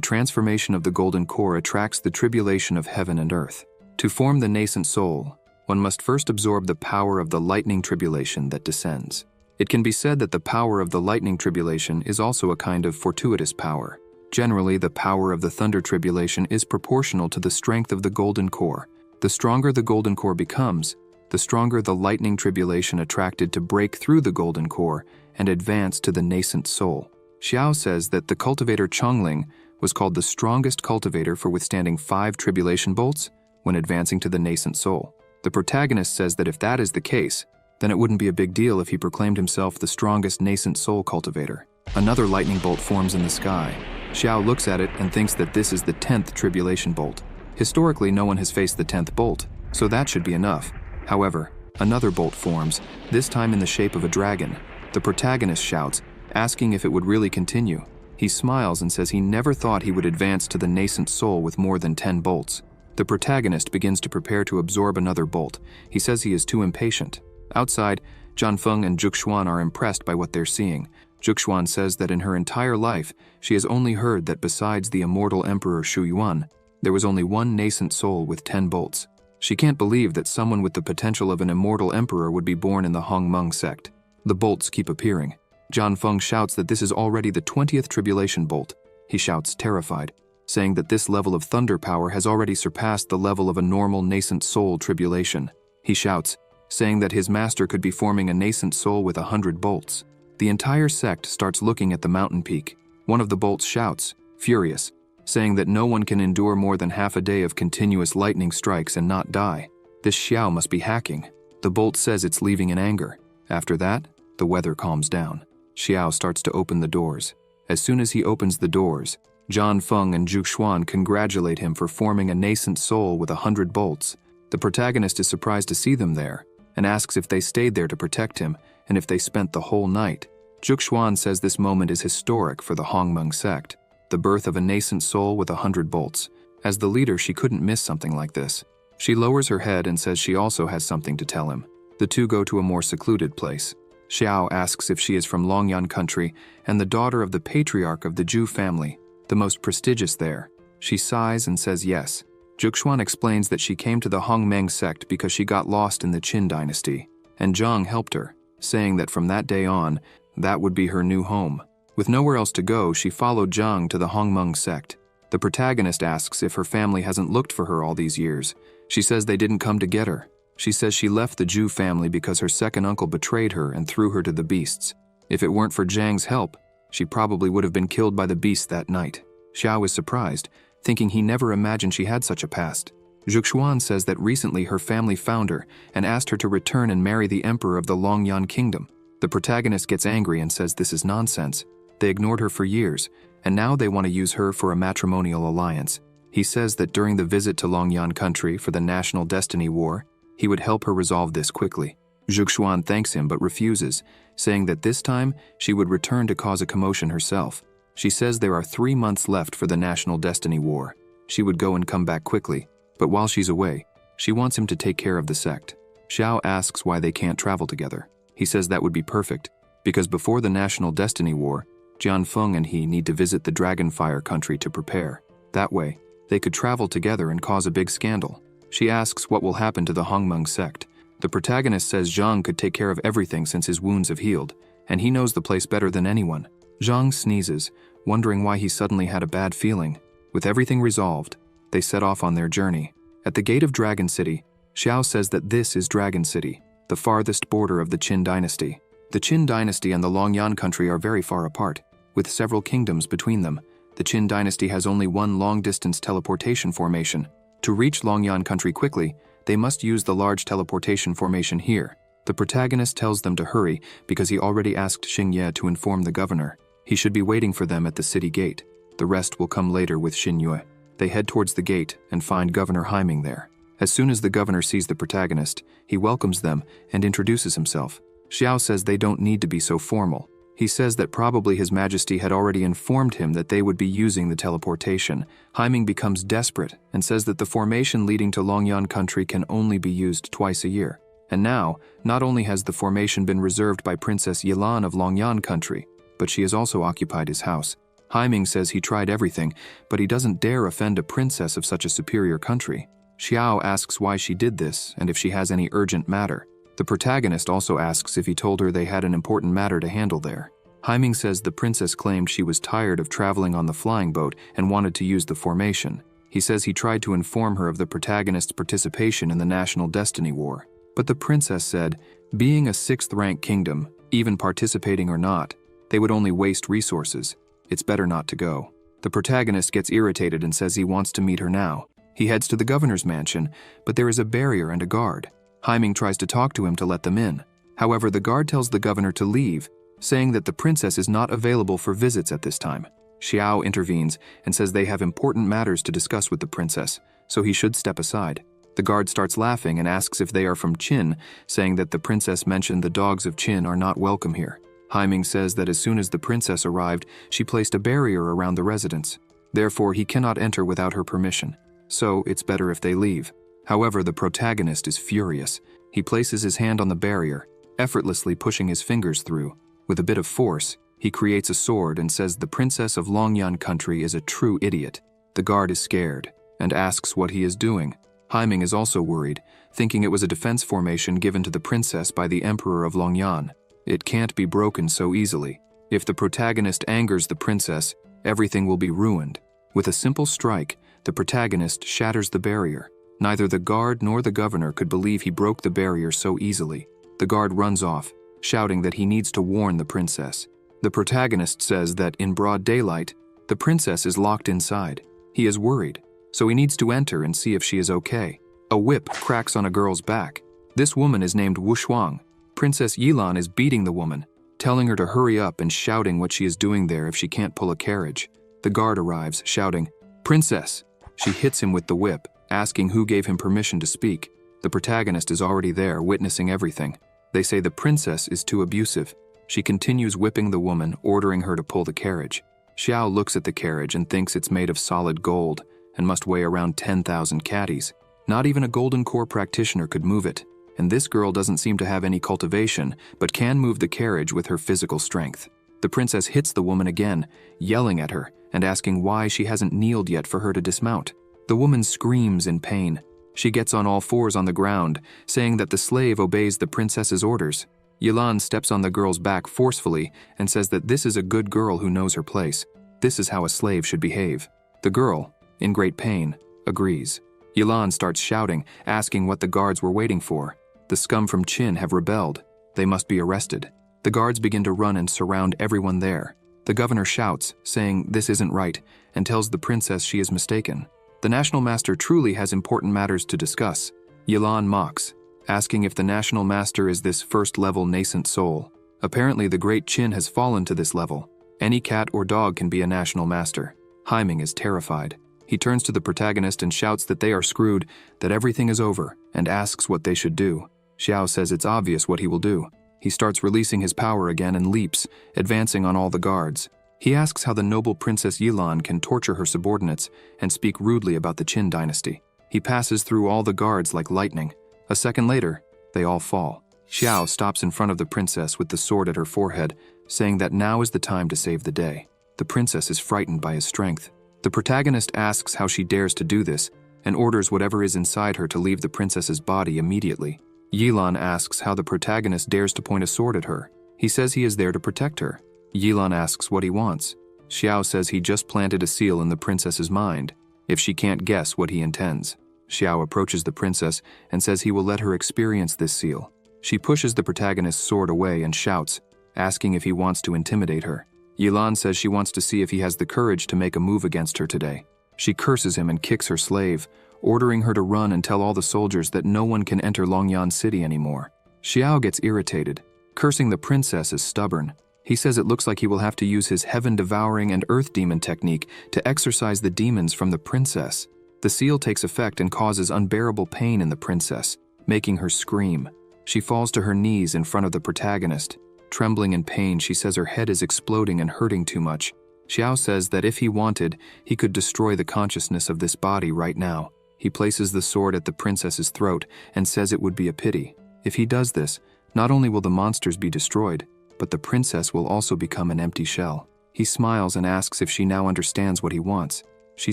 transformation of the golden core attracts the tribulation of heaven and earth. To form the nascent soul, one must first absorb the power of the lightning tribulation that descends. It can be said that the power of the lightning tribulation is also a kind of fortuitous power. Generally, the power of the thunder tribulation is proportional to the strength of the golden core. The stronger the golden core becomes, the stronger the lightning tribulation attracted to break through the golden core and advance to the nascent soul. Xiao says that the cultivator Chongling was called the strongest cultivator for withstanding 5 tribulation bolts when advancing to the nascent soul. The protagonist says that if that is the case, then it wouldn't be a big deal if he proclaimed himself the strongest nascent soul cultivator. Another lightning bolt forms in the sky. Xiao looks at it and thinks that this is the 10th tribulation bolt. Historically, no one has faced the 10th bolt, so that should be enough. However, another bolt forms, this time in the shape of a dragon. The protagonist shouts, asking if it would really continue. He smiles and says he never thought he would advance to the nascent soul with more than 10 bolts. The protagonist begins to prepare to absorb another bolt. He says he is too impatient. Outside, Jianfeng and Zhuxuan are impressed by what they're seeing. Zhuxuan says that in her entire life, she has only heard that besides the immortal Emperor Shu Yuan, there was only one nascent soul with 10 bolts. She can't believe that someone with the potential of an immortal emperor would be born in the Hongmeng sect. The bolts keep appearing. Jianfeng shouts that this is already the 20th tribulation bolt. He shouts, terrified, saying that this level of thunder power has already surpassed the level of a normal nascent soul tribulation. He shouts, saying that his master could be forming a nascent soul with 100 bolts. The entire sect starts looking at the mountain peak. One of the bolts shouts, furious, saying that no one can endure more than half a day of continuous lightning strikes and not die. This Xiao must be hacking. The bolt says it's leaving in anger. After that, the weather calms down. Xiao starts to open the doors. As soon as he opens the doors, Jianfeng and Zhuxuan congratulate him for forming a nascent soul with 100 bolts. The protagonist is surprised to see them there and asks if they stayed there to protect him and if they spent the whole night. Zhuxuan says this moment is historic for the Hongmeng sect, the birth of a nascent soul with 100 bolts. As the leader, she couldn't miss something like this. She lowers her head and says she also has something to tell him. The two go to a more secluded place. Xiao asks if she is from Longyan country and the daughter of the patriarch of the Zhu family, the most prestigious there. She sighs and says yes. Zhuxuan explains that she came to the Hongmeng sect because she got lost in the Qin dynasty, and Zhang helped her, saying that from that day on, that would be her new home. With nowhere else to go, she followed Zhang to the Hongmeng sect. The protagonist asks if her family hasn't looked for her all these years. She says they didn't come to get her. She says she left the Zhu family because her second uncle betrayed her and threw her to the beasts. If it weren't for Zhang's help, she probably would have been killed by the beasts that night. Xiao is surprised, thinking he never imagined she had such a past. Zhuxuan says that recently her family found her and asked her to return and marry the emperor of the Longyan kingdom. The protagonist gets angry and says this is nonsense. They ignored her for years, and now they want to use her for a matrimonial alliance. He says that during the visit to Longyan country for the National Destiny War, he would help her resolve this quickly. Zhuxuan thanks him but refuses, saying that this time she would return to cause a commotion herself. She says there are 3 months left for the National Destiny War. She would go and come back quickly, but while she's away, she wants him to take care of the sect. Xiao asks why they can't travel together. He says that would be perfect, because before the National Destiny War, Jianfeng and he need to visit the Dragonfire country to prepare. That way, they could travel together and cause a big scandal. She asks what will happen to the Hongmeng sect. The protagonist says Zhang could take care of everything since his wounds have healed, and he knows the place better than anyone. Zhang sneezes, wondering why he suddenly had a bad feeling. With everything resolved, they set off on their journey. At the gate of Dragon City, Xiao says that this is Dragon City, the farthest border of the Qin dynasty. The Qin dynasty and the Longyan country are very far apart, with several kingdoms between them. The Qin dynasty has only one long-distance teleportation formation. To reach Longyan country quickly, they must use the large teleportation formation here. The protagonist tells them to hurry because he already asked Xingye to inform the governor. He should be waiting for them at the city gate. The rest will come later with Xinye. They head towards the gate and find Governor Haiming there. As soon as the governor sees the protagonist, he welcomes them and introduces himself. Xiao says they don't need to be so formal. He says that probably His Majesty had already informed him that they would be using the teleportation. Haiming becomes desperate and says that the formation leading to Longyan country can only be used twice a year. And now, not only has the formation been reserved by Princess Yilan of Longyan country, but she has also occupied his house. Haiming says he tried everything, but he doesn't dare offend a princess of such a superior country. Xiao asks why she did this and if she has any urgent matter. The protagonist also asks if he told her they had an important matter to handle there. Haiming says the princess claimed she was tired of traveling on the flying boat and wanted to use the formation. He says he tried to inform her of the protagonist's participation in the National Destiny War, But the princess said, being a 6th-rank kingdom, even participating or not, they would only waste resources. It's better not to go. The protagonist gets irritated and says he wants to meet her now. He heads to the governor's mansion, but there is a barrier and a guard. Haiming tries to talk to him to let them in. However, the guard tells the governor to leave, saying that the princess is not available for visits at this time. Xiao intervenes and says they have important matters to discuss with the princess, so he should step aside. The guard starts laughing and asks if they are from Qin, saying that the princess mentioned the dogs of Qin are not welcome here. Haiming says that as soon as the princess arrived, she placed a barrier around the residence. Therefore, he cannot enter without her permission. So, it's better if they leave. However, the protagonist is furious. He places his hand on the barrier, effortlessly pushing his fingers through. With a bit of force, he creates a sword and says the princess of Longyan country is a true idiot. The guard is scared and asks what he is doing. Haiming is also worried, thinking it was a defense formation given to the princess by the emperor of Longyan. It can't be broken so easily. If the protagonist angers the princess, everything will be ruined. With a simple strike, the protagonist shatters the barrier. Neither the guard nor the governor could believe he broke the barrier so easily. The guard runs off, shouting that he needs to warn the princess. The protagonist says that in broad daylight, the princess is locked inside. He is worried, so he needs to enter and see if she is okay. A whip cracks on a girl's back. This woman is named Wu Shuang. Princess Yilan is beating the woman, telling her to hurry up and shouting what she is doing there if she can't pull a carriage. The guard arrives, shouting, "Princess!" She hits him with the whip, asking who gave him permission to speak. The protagonist is already there, witnessing everything. They say the princess is too abusive. She continues whipping the woman, ordering her to pull the carriage. Xiao looks at the carriage and thinks it's made of solid gold and must weigh around 10,000 catties. Not even a golden core practitioner could move it, and this girl doesn't seem to have any cultivation, but can move the carriage with her physical strength. The princess hits the woman again, yelling at her and asking why she hasn't kneeled yet for her to dismount. The woman screams in pain. She gets on all fours on the ground, saying that the slave obeys the princess's orders. Yilan steps on the girl's back forcefully and says that this is a good girl who knows her place. This is how a slave should behave. The girl, in great pain, agrees. Yilan starts shouting, asking what the guards were waiting for. The scum from Qin have rebelled. They must be arrested. The guards begin to run and surround everyone there. The governor shouts, saying this isn't right, and tells the princess she is mistaken. The national master truly has important matters to discuss. Yilan mocks, asking if the national master is this first-level nascent soul. Apparently the great Qin has fallen to this level. Any cat or dog can be a national master. Haiming is terrified. He turns to the protagonist and shouts that they are screwed, that everything is over, and asks what they should do. Xiao says it's obvious what he will do. He starts releasing his power again and leaps, advancing on all the guards. He asks how the noble Princess Yilan can torture her subordinates and speak rudely about the Qin dynasty. He passes through all the guards like lightning. A second later, they all fall. Xiao stops in front of the princess with the sword at her forehead, saying that now is the time to save the day. The princess is frightened by his strength. The protagonist asks how she dares to do this and orders whatever is inside her to leave the princess's body immediately. Yilan asks how the protagonist dares to point a sword at her. He says he is there to protect her. Yilan asks what he wants. Xiao says he just planted a seal in the princess's mind, if she can't guess what he intends. Xiao approaches the princess and says he will let her experience this seal. She pushes the protagonist's sword away and shouts, asking if he wants to intimidate her. Yilan says she wants to see if he has the courage to make a move against her today. She curses him and kicks her slave, ordering her to run and tell all the soldiers that no one can enter Longyan City anymore. Xiao gets irritated, cursing the princess as stubborn. He says it looks like he will have to use his heaven-devouring and earth demon technique to exorcise the demons from the princess. The seal takes effect and causes unbearable pain in the princess, making her scream. She falls to her knees in front of the protagonist. Trembling in pain, she says her head is exploding and hurting too much. Xiao says that if he wanted, he could destroy the consciousness of this body right now. He places the sword at the princess's throat and says it would be a pity. If he does this, not only will the monsters be destroyed, but the princess will also become an empty shell. He smiles and asks if she now understands what he wants. She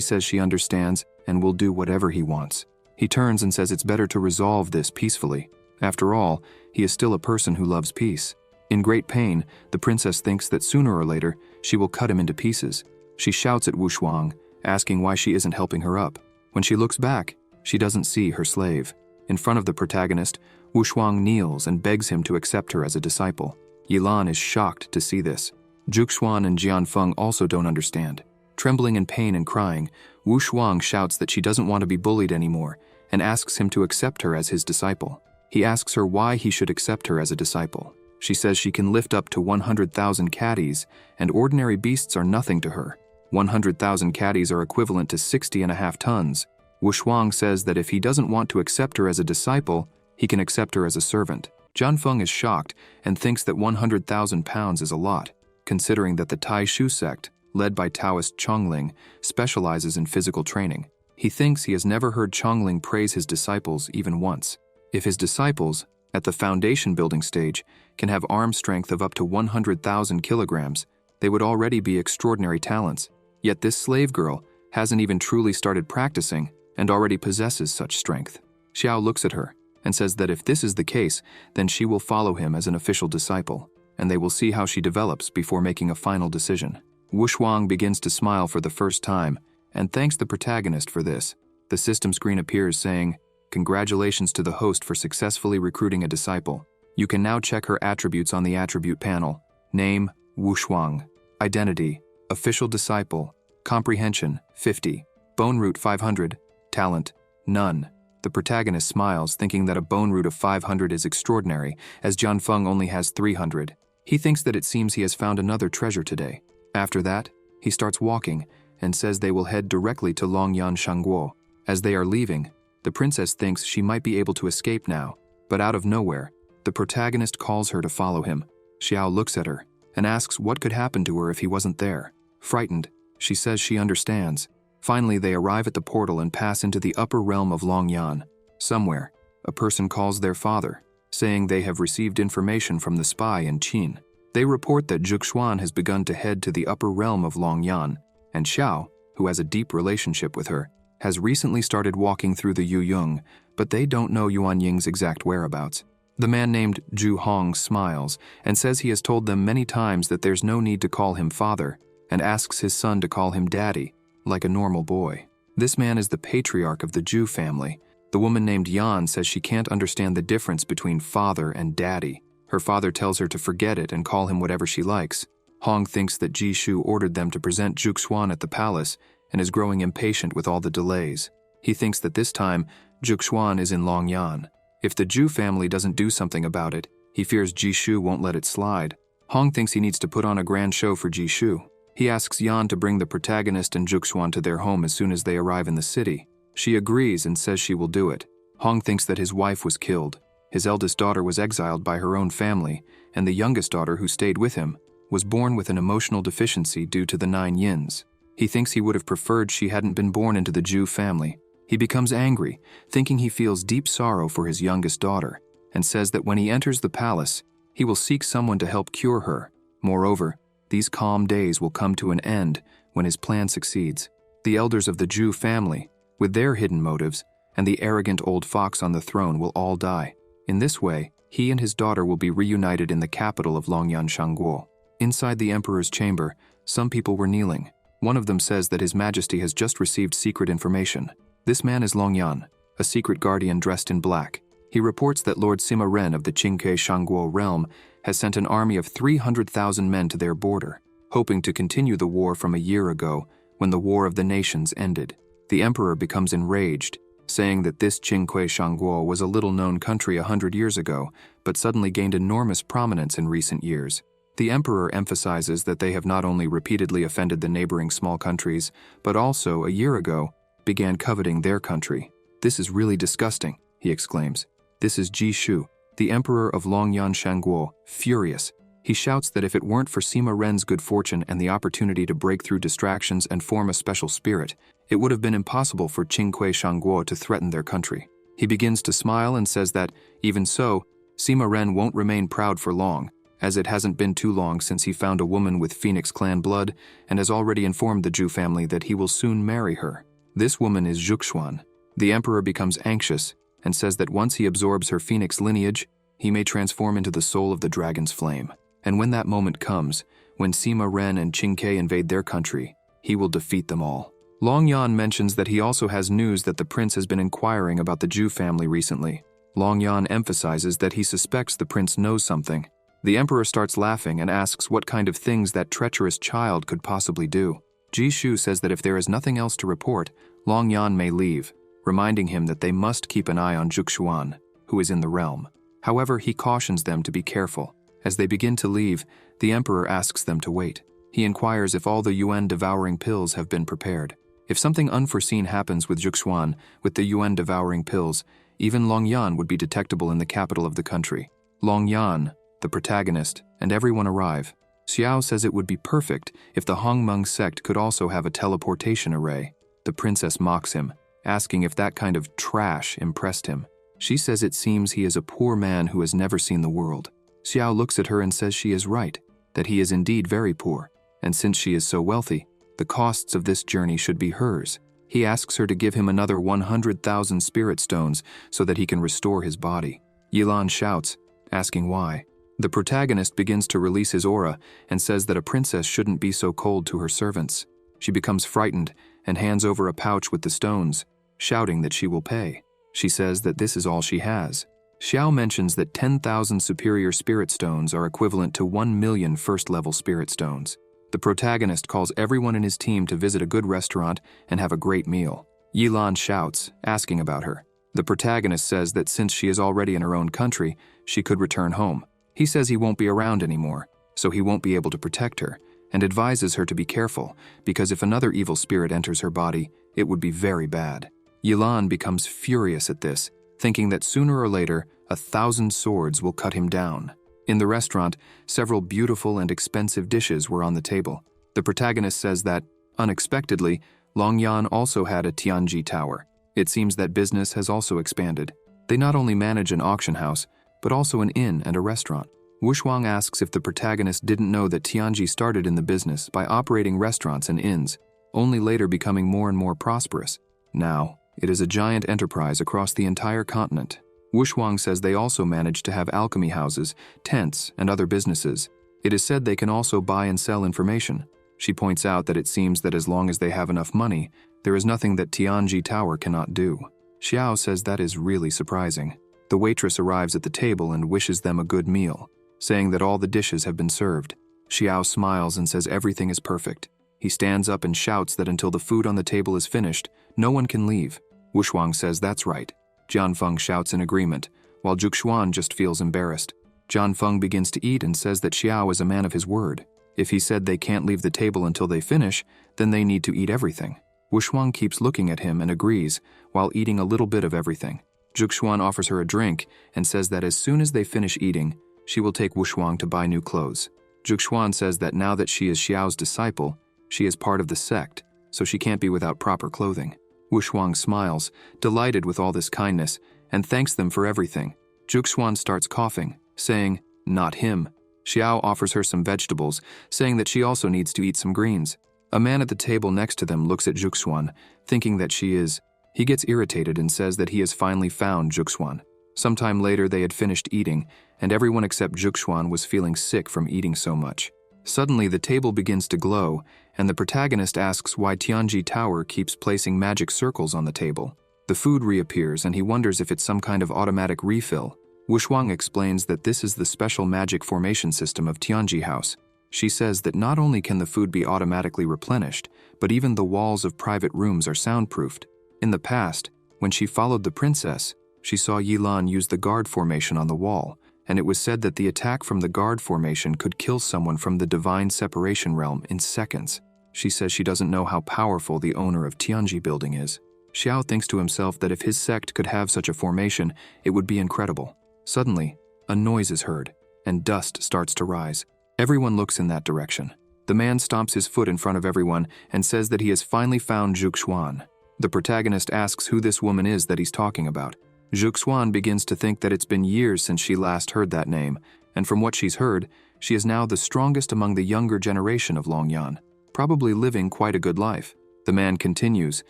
says she understands and will do whatever he wants. He turns and says it's better to resolve this peacefully. After all, he is still a person who loves peace. In great pain, the princess thinks that sooner or later, she will cut him into pieces. She shouts at Wu Shuang, asking why she isn't helping her up. When she looks back, she doesn't see her slave. In front of the protagonist, Wu Shuang kneels and begs him to accept her as a disciple. Yilan is shocked to see this. Zhuxuan and Jianfeng also don't understand. Trembling in pain and crying, Wu Shuang shouts that she doesn't want to be bullied anymore and asks him to accept her as his disciple. He asks her why he should accept her as a disciple. She says she can lift up to 100,000 caddies, and ordinary beasts are nothing to her. 100,000 caddies are equivalent to 60.5 tons. Wu Shuang says that if he doesn't want to accept her as a disciple, he can accept her as a servant. Jianfeng is shocked and thinks that 100,000 pounds is a lot, considering that the Tai Shu sect, led by Taoist Chongling, specializes in physical training. He thinks he has never heard Chongling praise his disciples even once. If his disciples, at the foundation building stage, can have arm strength of up to 100,000 kilograms, they would already be extraordinary talents. Yet this slave girl hasn't even truly started practicing and already possesses such strength. Xiao looks at her and says that if this is the case, then she will follow him as an official disciple, and they will see how she develops before making a final decision. Wu Shuang begins to smile for the first time and thanks the protagonist for this. The system screen appears saying, "Congratulations to the host for successfully recruiting a disciple. You can now check her attributes on the attribute panel. Name, Wu Shuang. Identity, official disciple. Comprehension, 50. Bone root 500. Talent, none." The protagonist smiles, thinking that a bone root of 500 is extraordinary, as Jianfeng only has 300. He thinks that it seems he has found another treasure today. After that, he starts walking and says they will head directly to Longyan Shangguo. As they are leaving, the princess thinks she might be able to escape now, but out of nowhere, the protagonist calls her to follow him. Xiao looks at her and asks what could happen to her if he wasn't there. Frightened, she says she understands. Finally, they arrive at the portal and pass into the upper realm of Longyan. Somewhere, a person calls their father, saying they have received information from the spy in Qin. They report that Zhuxuan has begun to head to the upper realm of Longyan, and Xiao, who has a deep relationship with her, has recently started walking through the Yuyong, but they don't know Yuan Ying's exact whereabouts. The man named Zhu Hong smiles and says he has told them many times that there's no need to call him father, and asks his son to call him daddy, like a normal boy. This man is the patriarch of the Zhu family. The woman named Yan says she can't understand the difference between father and daddy. Her father tells her to forget it and call him whatever she likes. Hong thinks that Ji Shu ordered them to present Zhuxuan at the palace and is growing impatient with all the delays. He thinks that this time, Zhuxuan is in Longyan. If the Zhu family doesn't do something about it, he fears Ji Shu won't let it slide. Hong thinks he needs to put on a grand show for Ji Shu. He asks Yan to bring the protagonist and Zhuxuan to their home as soon as they arrive in the city. She agrees and says she will do it. Hong thinks that his wife was killed. His eldest daughter was exiled by her own family, and the youngest daughter, who stayed with him, was born with an emotional deficiency due to the 9 yins. He thinks he would have preferred she hadn't been born into the Zhu family. He becomes angry, thinking he feels deep sorrow for his youngest daughter, and says that when he enters the palace, he will seek someone to help cure her. Moreover, these calm days will come to an end when his plan succeeds. The elders of the Zhu family, with their hidden motives, and the arrogant old fox on the throne will all die. In this way, he and his daughter will be reunited in the capital of Longyan Shangguo. Inside the emperor's chamber, some people were kneeling. One of them says that His Majesty has just received secret information. This man is Longyan, a secret guardian dressed in black. He reports that Lord Sima Ren of the Qingke Shangguo realm has sent an army of 300,000 men to their border, hoping to continue the war from a year ago when the War of the Nations ended. The emperor becomes enraged, saying that this Qingke Shangguo was a little-known country 100 years ago, but suddenly gained enormous prominence in recent years. The emperor emphasizes that they have not only repeatedly offended the neighboring small countries, but also, a year ago, began coveting their country. "This is really disgusting," he exclaims. This is Ji Shu, the emperor of Longyan Shangguo, furious. He shouts that if it weren't for Sima Ren's good fortune and the opportunity to break through distractions and form a special spirit, it would have been impossible for Qingque Shangguo to threaten their country. He begins to smile and says that, even so, Sima Ren won't remain proud for long, as it hasn't been too long since he found a woman with Phoenix clan blood and has already informed the Zhu family that he will soon marry her. This woman is Zhuxuan. The emperor becomes anxious and says that once he absorbs her Phoenix lineage, he may transform into the soul of the dragon's flame. And when that moment comes, when Sima Ren and Qingke invade their country, he will defeat them all. Longyan mentions that he also has news that the prince has been inquiring about the Zhu family recently. Long Yan emphasizes that he suspects the prince knows something. The emperor starts laughing and asks what kind of things that treacherous child could possibly do. Ji Shu says that if there is nothing else to report, Long Yan may leave, reminding him that they must keep an eye on Zhuxuan, who is in the realm. However, he cautions them to be careful. As they begin to leave, the emperor asks them to wait. He inquires if all the yuan-devouring pills have been prepared. If something unforeseen happens with Zhuxuan with the yuan-devouring pills, even Long Yan would be detectable in the capital of the country. Long Yan, the protagonist, and everyone arrive. Xiao says it would be perfect if the Hongmeng sect could also have a teleportation array. The princess mocks him, asking if that kind of trash impressed him. She says it seems he is a poor man who has never seen the world. Xiao looks at her and says she is right, that he is indeed very poor, and since she is so wealthy, the costs of this journey should be hers. He asks her to give him another 100,000 spirit stones so that he can restore his body. Yilan shouts, asking why. The protagonist begins to release his aura and says that a princess shouldn't be so cold to her servants. She becomes frightened and hands over a pouch with the stones, shouting that she will pay. She says that this is all she has. Xiao mentions that 10,000 superior spirit stones are equivalent to 1 million first-level spirit stones. The protagonist calls everyone in his team to visit a good restaurant and have a great meal. Yilan shouts, asking about her. The protagonist says that since she is already in her own country, she could return home. He says he won't be around anymore, so he won't be able to protect her, and advises her to be careful, because if another evil spirit enters her body, it would be very bad. Yilan becomes furious at this, thinking that sooner or later, 1,000 swords will cut him down. In the restaurant, several beautiful and expensive dishes were on the table. The protagonist says that, unexpectedly, Long Yan also had a Tianji tower. It seems that business has also expanded. They not only manage an auction house, but also an inn and a restaurant. Wushuang asks if the protagonist didn't know that Tianji started in the business by operating restaurants and inns, only later becoming more and more prosperous. Now, it is a giant enterprise across the entire continent. Wushuang says they also manage to have alchemy houses, tents, and other businesses. It is said they can also buy and sell information. She points out that it seems that as long as they have enough money, there is nothing that Tianji Tower cannot do. Xiao says that is really surprising. The waitress arrives at the table and wishes them a good meal, saying that all the dishes have been served. Xiao smiles and says everything is perfect. He stands up and shouts that until the food on the table is finished, no one can leave. Wushuang says that's right. Jianfeng shouts in agreement, while Zhuxuan just feels embarrassed. Jianfeng begins to eat and says that Xiao is a man of his word. If he said they can't leave the table until they finish, then they need to eat everything. Wushuang keeps looking at him and agrees, while eating a little bit of everything. Zhuxuan offers her a drink and says that as soon as they finish eating, she will take Wushuang to buy new clothes. Zhuxuan says that now that she is Xiao's disciple, she is part of the sect, so she can't be without proper clothing. Wushuang smiles, delighted with all this kindness, and thanks them for everything. Zhuxuan starts coughing, saying, "Not him." Xiao offers her some vegetables, saying that she also needs to eat some greens. A man at the table next to them looks at Zhuxuan, thinking that she is. He gets irritated and says that he has finally found Zhuxuan. Sometime later they had finished eating, and everyone except Zhuxuan was feeling sick from eating so much. Suddenly the table begins to glow, and the protagonist asks why Tianji Tower keeps placing magic circles on the table. The food reappears and he wonders if it's some kind of automatic refill. Wushuang explains that this is the special magic formation system of Tianji House. She says that not only can the food be automatically replenished, but even the walls of private rooms are soundproofed. In the past, when she followed the princess, she saw Yilan use the guard formation on the wall, and it was said that the attack from the guard formation could kill someone from the divine separation realm in seconds. She says she doesn't know how powerful the owner of Tianji building is. Xiao thinks to himself that if his sect could have such a formation, it would be incredible. Suddenly, a noise is heard, and dust starts to rise. Everyone looks in that direction. The man stomps his foot in front of everyone and says that he has finally found Zhuxuan. The protagonist asks who this woman is that he's talking about. Zhuxuan begins to think that it's been years since she last heard that name, and from what she's heard, she is now the strongest among the younger generation of Long Yan, probably living quite a good life. The man continues,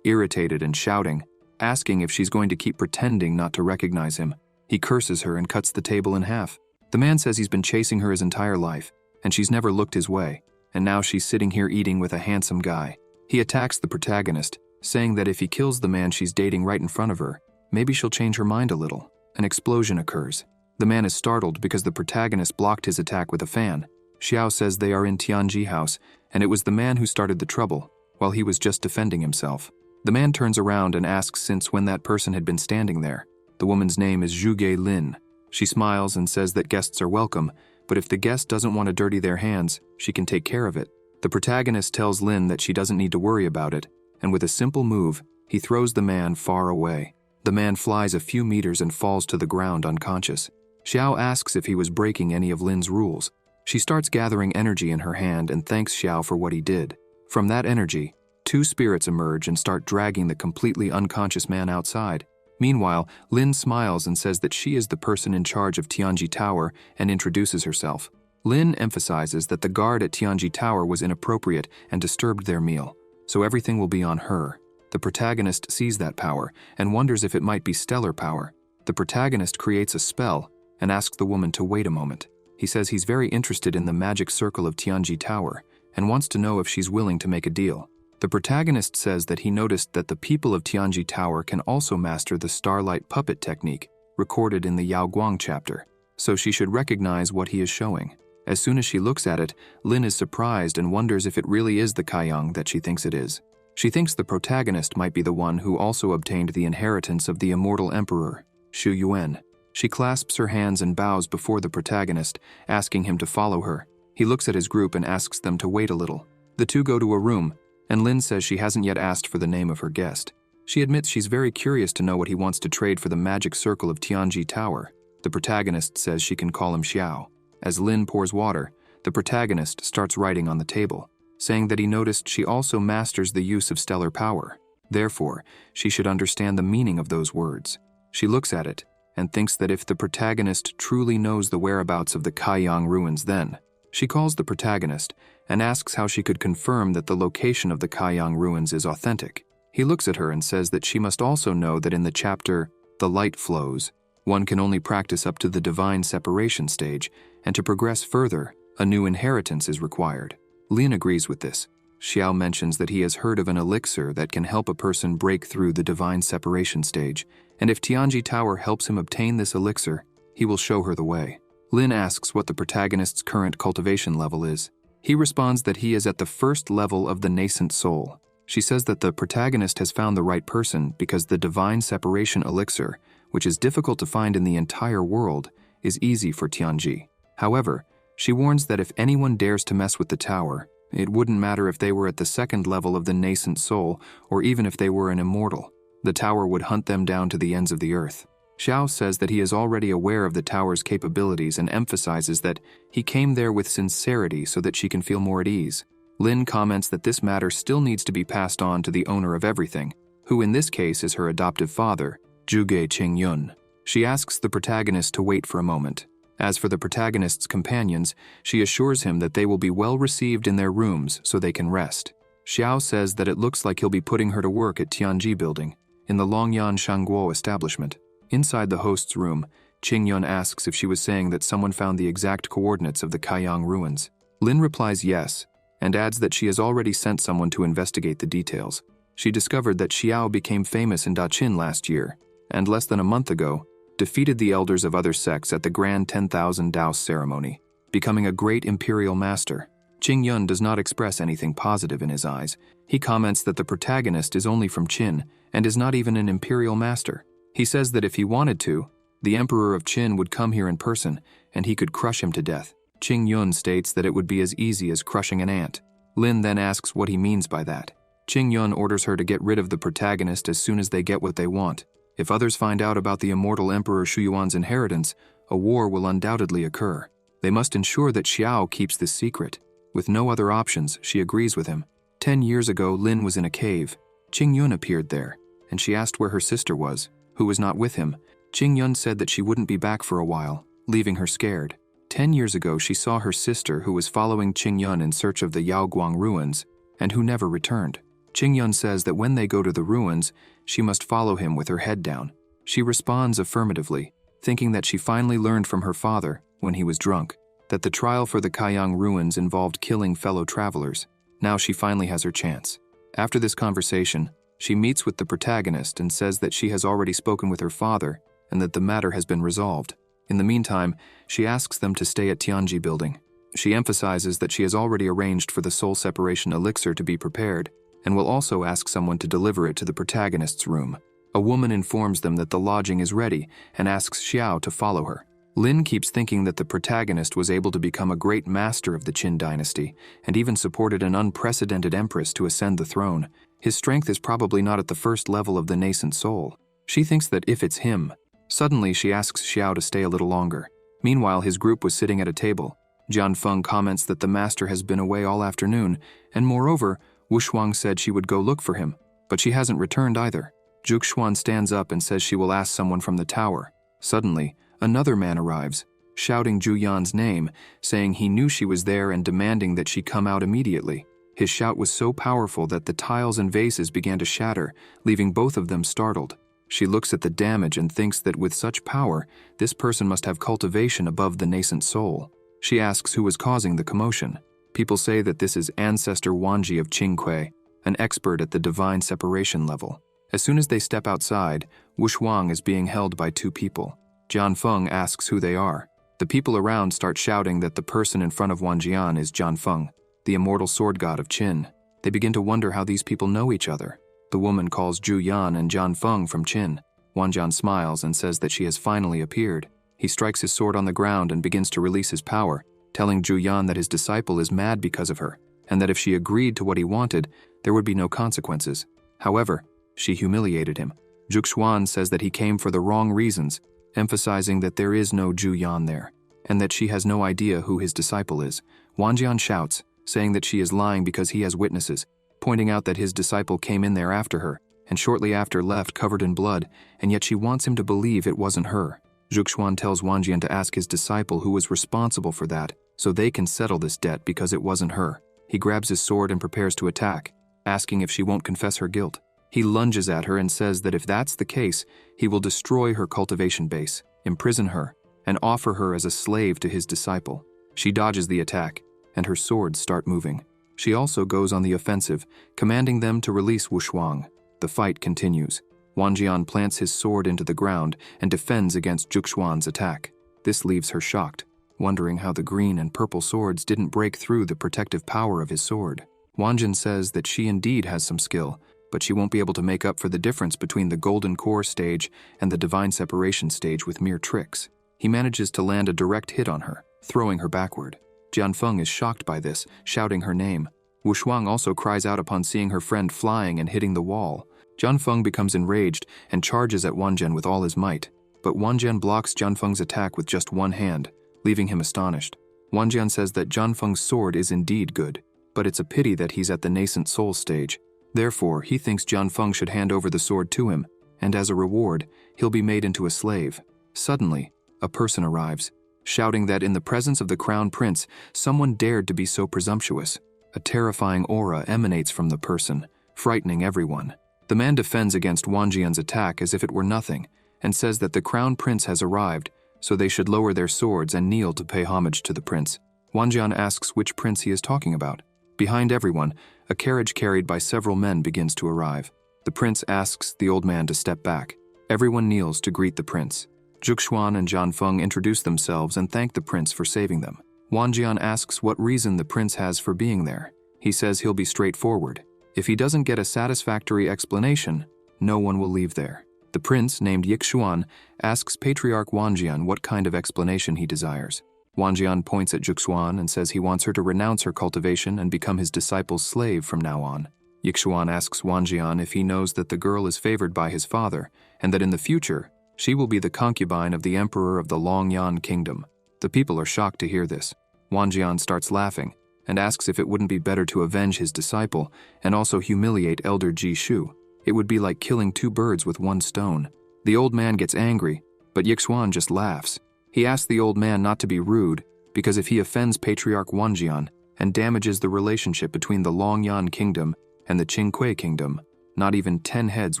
irritated and shouting, asking if she's going to keep pretending not to recognize him. He curses her and cuts the table in half. The man says he's been chasing her his entire life, and she's never looked his way, and now she's sitting here eating with a handsome guy. He attacks the protagonist, saying that if he kills the man she's dating right in front of her, maybe she'll change her mind a little. An explosion occurs. The man is startled because the protagonist blocked his attack with a fan. Xiao says they are in Tianji House, and it was the man who started the trouble, while he was just defending himself. The man turns around and asks since when that person had been standing there. The woman's name is Zhuge Lin. She smiles and says that guests are welcome, but if the guest doesn't want to dirty their hands, she can take care of it. The protagonist tells Lin that she doesn't need to worry about it, and with a simple move, he throws the man far away. The man flies a few meters and falls to the ground unconscious. Xiao asks if he was breaking any of Lin's rules. She starts gathering energy in her hand and thanks Xiao for what he did. From that energy, two spirits emerge and start dragging the completely unconscious man outside. Meanwhile, Lin smiles and says that she is the person in charge of Tianji Tower and introduces herself. Lin emphasizes that the guard at Tianji Tower was inappropriate and disturbed their meal, so everything will be on her. The protagonist sees that power and wonders if it might be stellar power. The protagonist creates a spell and asks the woman to wait a moment. He says he's very interested in the magic circle of Tianji Tower and wants to know if she's willing to make a deal. The protagonist says that he noticed that the people of Tianji Tower can also master the starlight puppet technique, recorded in the Yao Guang chapter, so she should recognize what he is showing. As soon as she looks at it, Lin is surprised and wonders if it really is the Kaiyang that she thinks it is. She thinks the protagonist might be the one who also obtained the inheritance of the immortal emperor, Xu Yuan. She clasps her hands and bows before the protagonist, asking him to follow her. He looks at his group and asks them to wait a little. The two go to a room, and Lin says she hasn't yet asked for the name of her guest. She admits she's very curious to know what he wants to trade for the magic circle of Tianji Tower. The protagonist says she can call him Xiao. As Lin pours water, the protagonist starts writing on the table, saying that he noticed she also masters the use of stellar power. Therefore, she should understand the meaning of those words. She looks at it and thinks that if the protagonist truly knows the whereabouts of the Kaiyang ruins, then she calls the protagonist and asks how she could confirm that the location of the Kaiyang ruins is authentic. He looks at her and says that she must also know that in the chapter, The Light Flows, one can only practice up to the divine separation stage, and to progress further, a new inheritance is required. Lin agrees with this. Xiao mentions that he has heard of an elixir that can help a person break through the divine separation stage, and if Tianji Tower helps him obtain this elixir, he will show her the way. Lin asks what the protagonist's current cultivation level is. He responds that he is at the first level of the nascent soul. She says that the protagonist has found the right person because the divine separation elixir, which is difficult to find in the entire world, is easy for Tianji. However, she warns that if anyone dares to mess with the tower, it wouldn't matter if they were at the second level of the nascent soul or even if they were an immortal. The tower would hunt them down to the ends of the earth. Xiao says that he is already aware of the tower's capabilities and emphasizes that he came there with sincerity so that she can feel more at ease. Lin comments that this matter still needs to be passed on to the owner of everything, who in this case is her adoptive father, Zhuge Qingyun. She asks the protagonist to wait for a moment. As for the protagonist's companions, she assures him that they will be well received in their rooms so they can rest. Xiao says that it looks like he'll be putting her to work at Tianji Building, in the Longyan Shangguo establishment. Inside the host's room, Qingyun asks if she was saying that someone found the exact coordinates of the Kaiyang ruins. Lin replies yes, and adds that she has already sent someone to investigate the details. She discovered that Xiao became famous in Daqin last year, and less than a month ago, defeated the elders of other sects at the Grand 10,000 Daos ceremony, becoming a great imperial master. Qingyun does not express anything positive in his eyes. He comments that the protagonist is only from Qin and is not even an imperial master. He says that if he wanted to, the emperor of Qin would come here in person and he could crush him to death. Qingyun states that it would be as easy as crushing an ant. Lin then asks what he means by that. Qingyun orders her to get rid of the protagonist as soon as they get what they want. If others find out about the immortal Emperor Shuyuan's inheritance, a war will undoubtedly occur. They must ensure that Xiao keeps this secret. With no other options, she agrees with him. 10 years ago, Lin was in a cave. Qingyun appeared there, and she asked where her sister was, who was not with him. Qingyun said that she wouldn't be back for a while, leaving her scared. 10 years ago, she saw her sister who was following Qingyun in search of the Yaoguang ruins, and who never returned. Qingyun says that when they go to the ruins, she must follow him with her head down. She responds affirmatively, thinking that she finally learned from her father, when he was drunk, that the trial for the Kaiyang ruins involved killing fellow travelers. Now she finally has her chance. After this conversation, she meets with the protagonist and says that she has already spoken with her father and that the matter has been resolved. In the meantime, she asks them to stay at Tianji Building. She emphasizes that she has already arranged for the soul separation elixir to be prepared, and will also ask someone to deliver it to the protagonist's room. A woman informs them that the lodging is ready and asks Xiao to follow her. Lin keeps thinking that the protagonist was able to become a great master of the Qin dynasty and even supported an unprecedented empress to ascend the throne. His strength is probably not at the first level of the nascent soul. She thinks that if it's him. Suddenly, she asks Xiao to stay a little longer. Meanwhile, his group was sitting at a table. Jian Feng comments that the master has been away all afternoon, and moreover, Wu Shuang said she would go look for him, but she hasn't returned either. Zhuge Xuan stands up and says she will ask someone from the tower. Suddenly, another man arrives, shouting Zhu Yan's name, saying he knew she was there and demanding that she come out immediately. His shout was so powerful that the tiles and vases began to shatter, leaving both of them startled. She looks at the damage and thinks that with such power, this person must have cultivation above the nascent soul. She asks who is causing the commotion. People say that this is Ancestor Wanji of Qingque, an expert at the divine separation level. As soon as they step outside, Wu Shuang is being held by two people. Jian Feng asks who they are. The people around start shouting that the person in front of Wanjian is Jian Feng, the immortal sword god of Qin. They begin to wonder how these people know each other. The woman calls Zhu Yan and Jian Feng from Qin. Wanjian smiles and says that she has finally appeared. He strikes his sword on the ground and begins to release his power, telling Zhu Yan that his disciple is mad because of her, and that if she agreed to what he wanted, there would be no consequences. However, she humiliated him. Zhuge Xuan says that he came for the wrong reasons, emphasizing that there is no Zhu Yan there, and that she has no idea who his disciple is. Wanjian shouts, saying that she is lying because he has witnesses, pointing out that his disciple came in there after her, and shortly after left covered in blood, and yet she wants him to believe it wasn't her. Zhuge Xuan tells Wanjian to ask his disciple who was responsible for that, so they can settle this debt because it wasn't her. He grabs his sword and prepares to attack, asking if she won't confess her guilt. He lunges at her and says that if that's the case, he will destroy her cultivation base, imprison her, and offer her as a slave to his disciple. She dodges the attack, and her swords start moving. She also goes on the offensive, commanding them to release Wu Shuang. The fight continues. Wanjian plants his sword into the ground and defends against Zhuge Xuan's attack. This leaves her shocked, wondering how the green and purple swords didn't break through the protective power of his sword. Wanjian says that she indeed has some skill, but she won't be able to make up for the difference between the Golden Core stage and the Divine Separation stage with mere tricks. He manages to land a direct hit on her, throwing her backward. Jian Feng is shocked by this, shouting her name. Wu Shuang also cries out upon seeing her friend flying and hitting the wall. Jian Feng becomes enraged and charges at Wanjian with all his might, but Wanjian blocks Jian Feng's attack with just one hand, leaving him astonished. Wanjian says that Jian Feng's sword is indeed good, but it's a pity that he's at the nascent soul stage. Therefore, he thinks Jian Feng should hand over the sword to him, and as a reward, he'll be made into a slave. Suddenly, a person arrives, shouting that in the presence of the crown prince, someone dared to be so presumptuous. A terrifying aura emanates from the person, frightening everyone. The man defends against Wanjian's attack as if it were nothing, and says that the crown prince has arrived, so they should lower their swords and kneel to pay homage to the prince. Wanjian asks which prince he is talking about. Behind everyone, a carriage carried by several men begins to arrive. The prince asks the old man to step back. Everyone kneels to greet the prince. Zhuge Xuan and Jian Feng introduce themselves and thank the prince for saving them. Wanjian asks what reason the prince has for being there. He says he'll be straightforward. If he doesn't get a satisfactory explanation, no one will leave there. The prince, named Yixuan, asks Patriarch Wanjian what kind of explanation he desires. Wanjian points at Zhuge Xuan and says he wants her to renounce her cultivation and become his disciple's slave from now on. Yixuan asks Wanjian if he knows that the girl is favored by his father, and that in the future, she will be the concubine of the emperor of the Longyan kingdom. The people are shocked to hear this. Wanjian starts laughing, and asks if it wouldn't be better to avenge his disciple and also humiliate Elder Ji Shu. It would be like killing two birds with one stone. The old man gets angry, but Yixuan just laughs. He asks the old man not to be rude, because if he offends Patriarch Wanjian and damages the relationship between the Longyan kingdom and the Qingque kingdom, not even 10 heads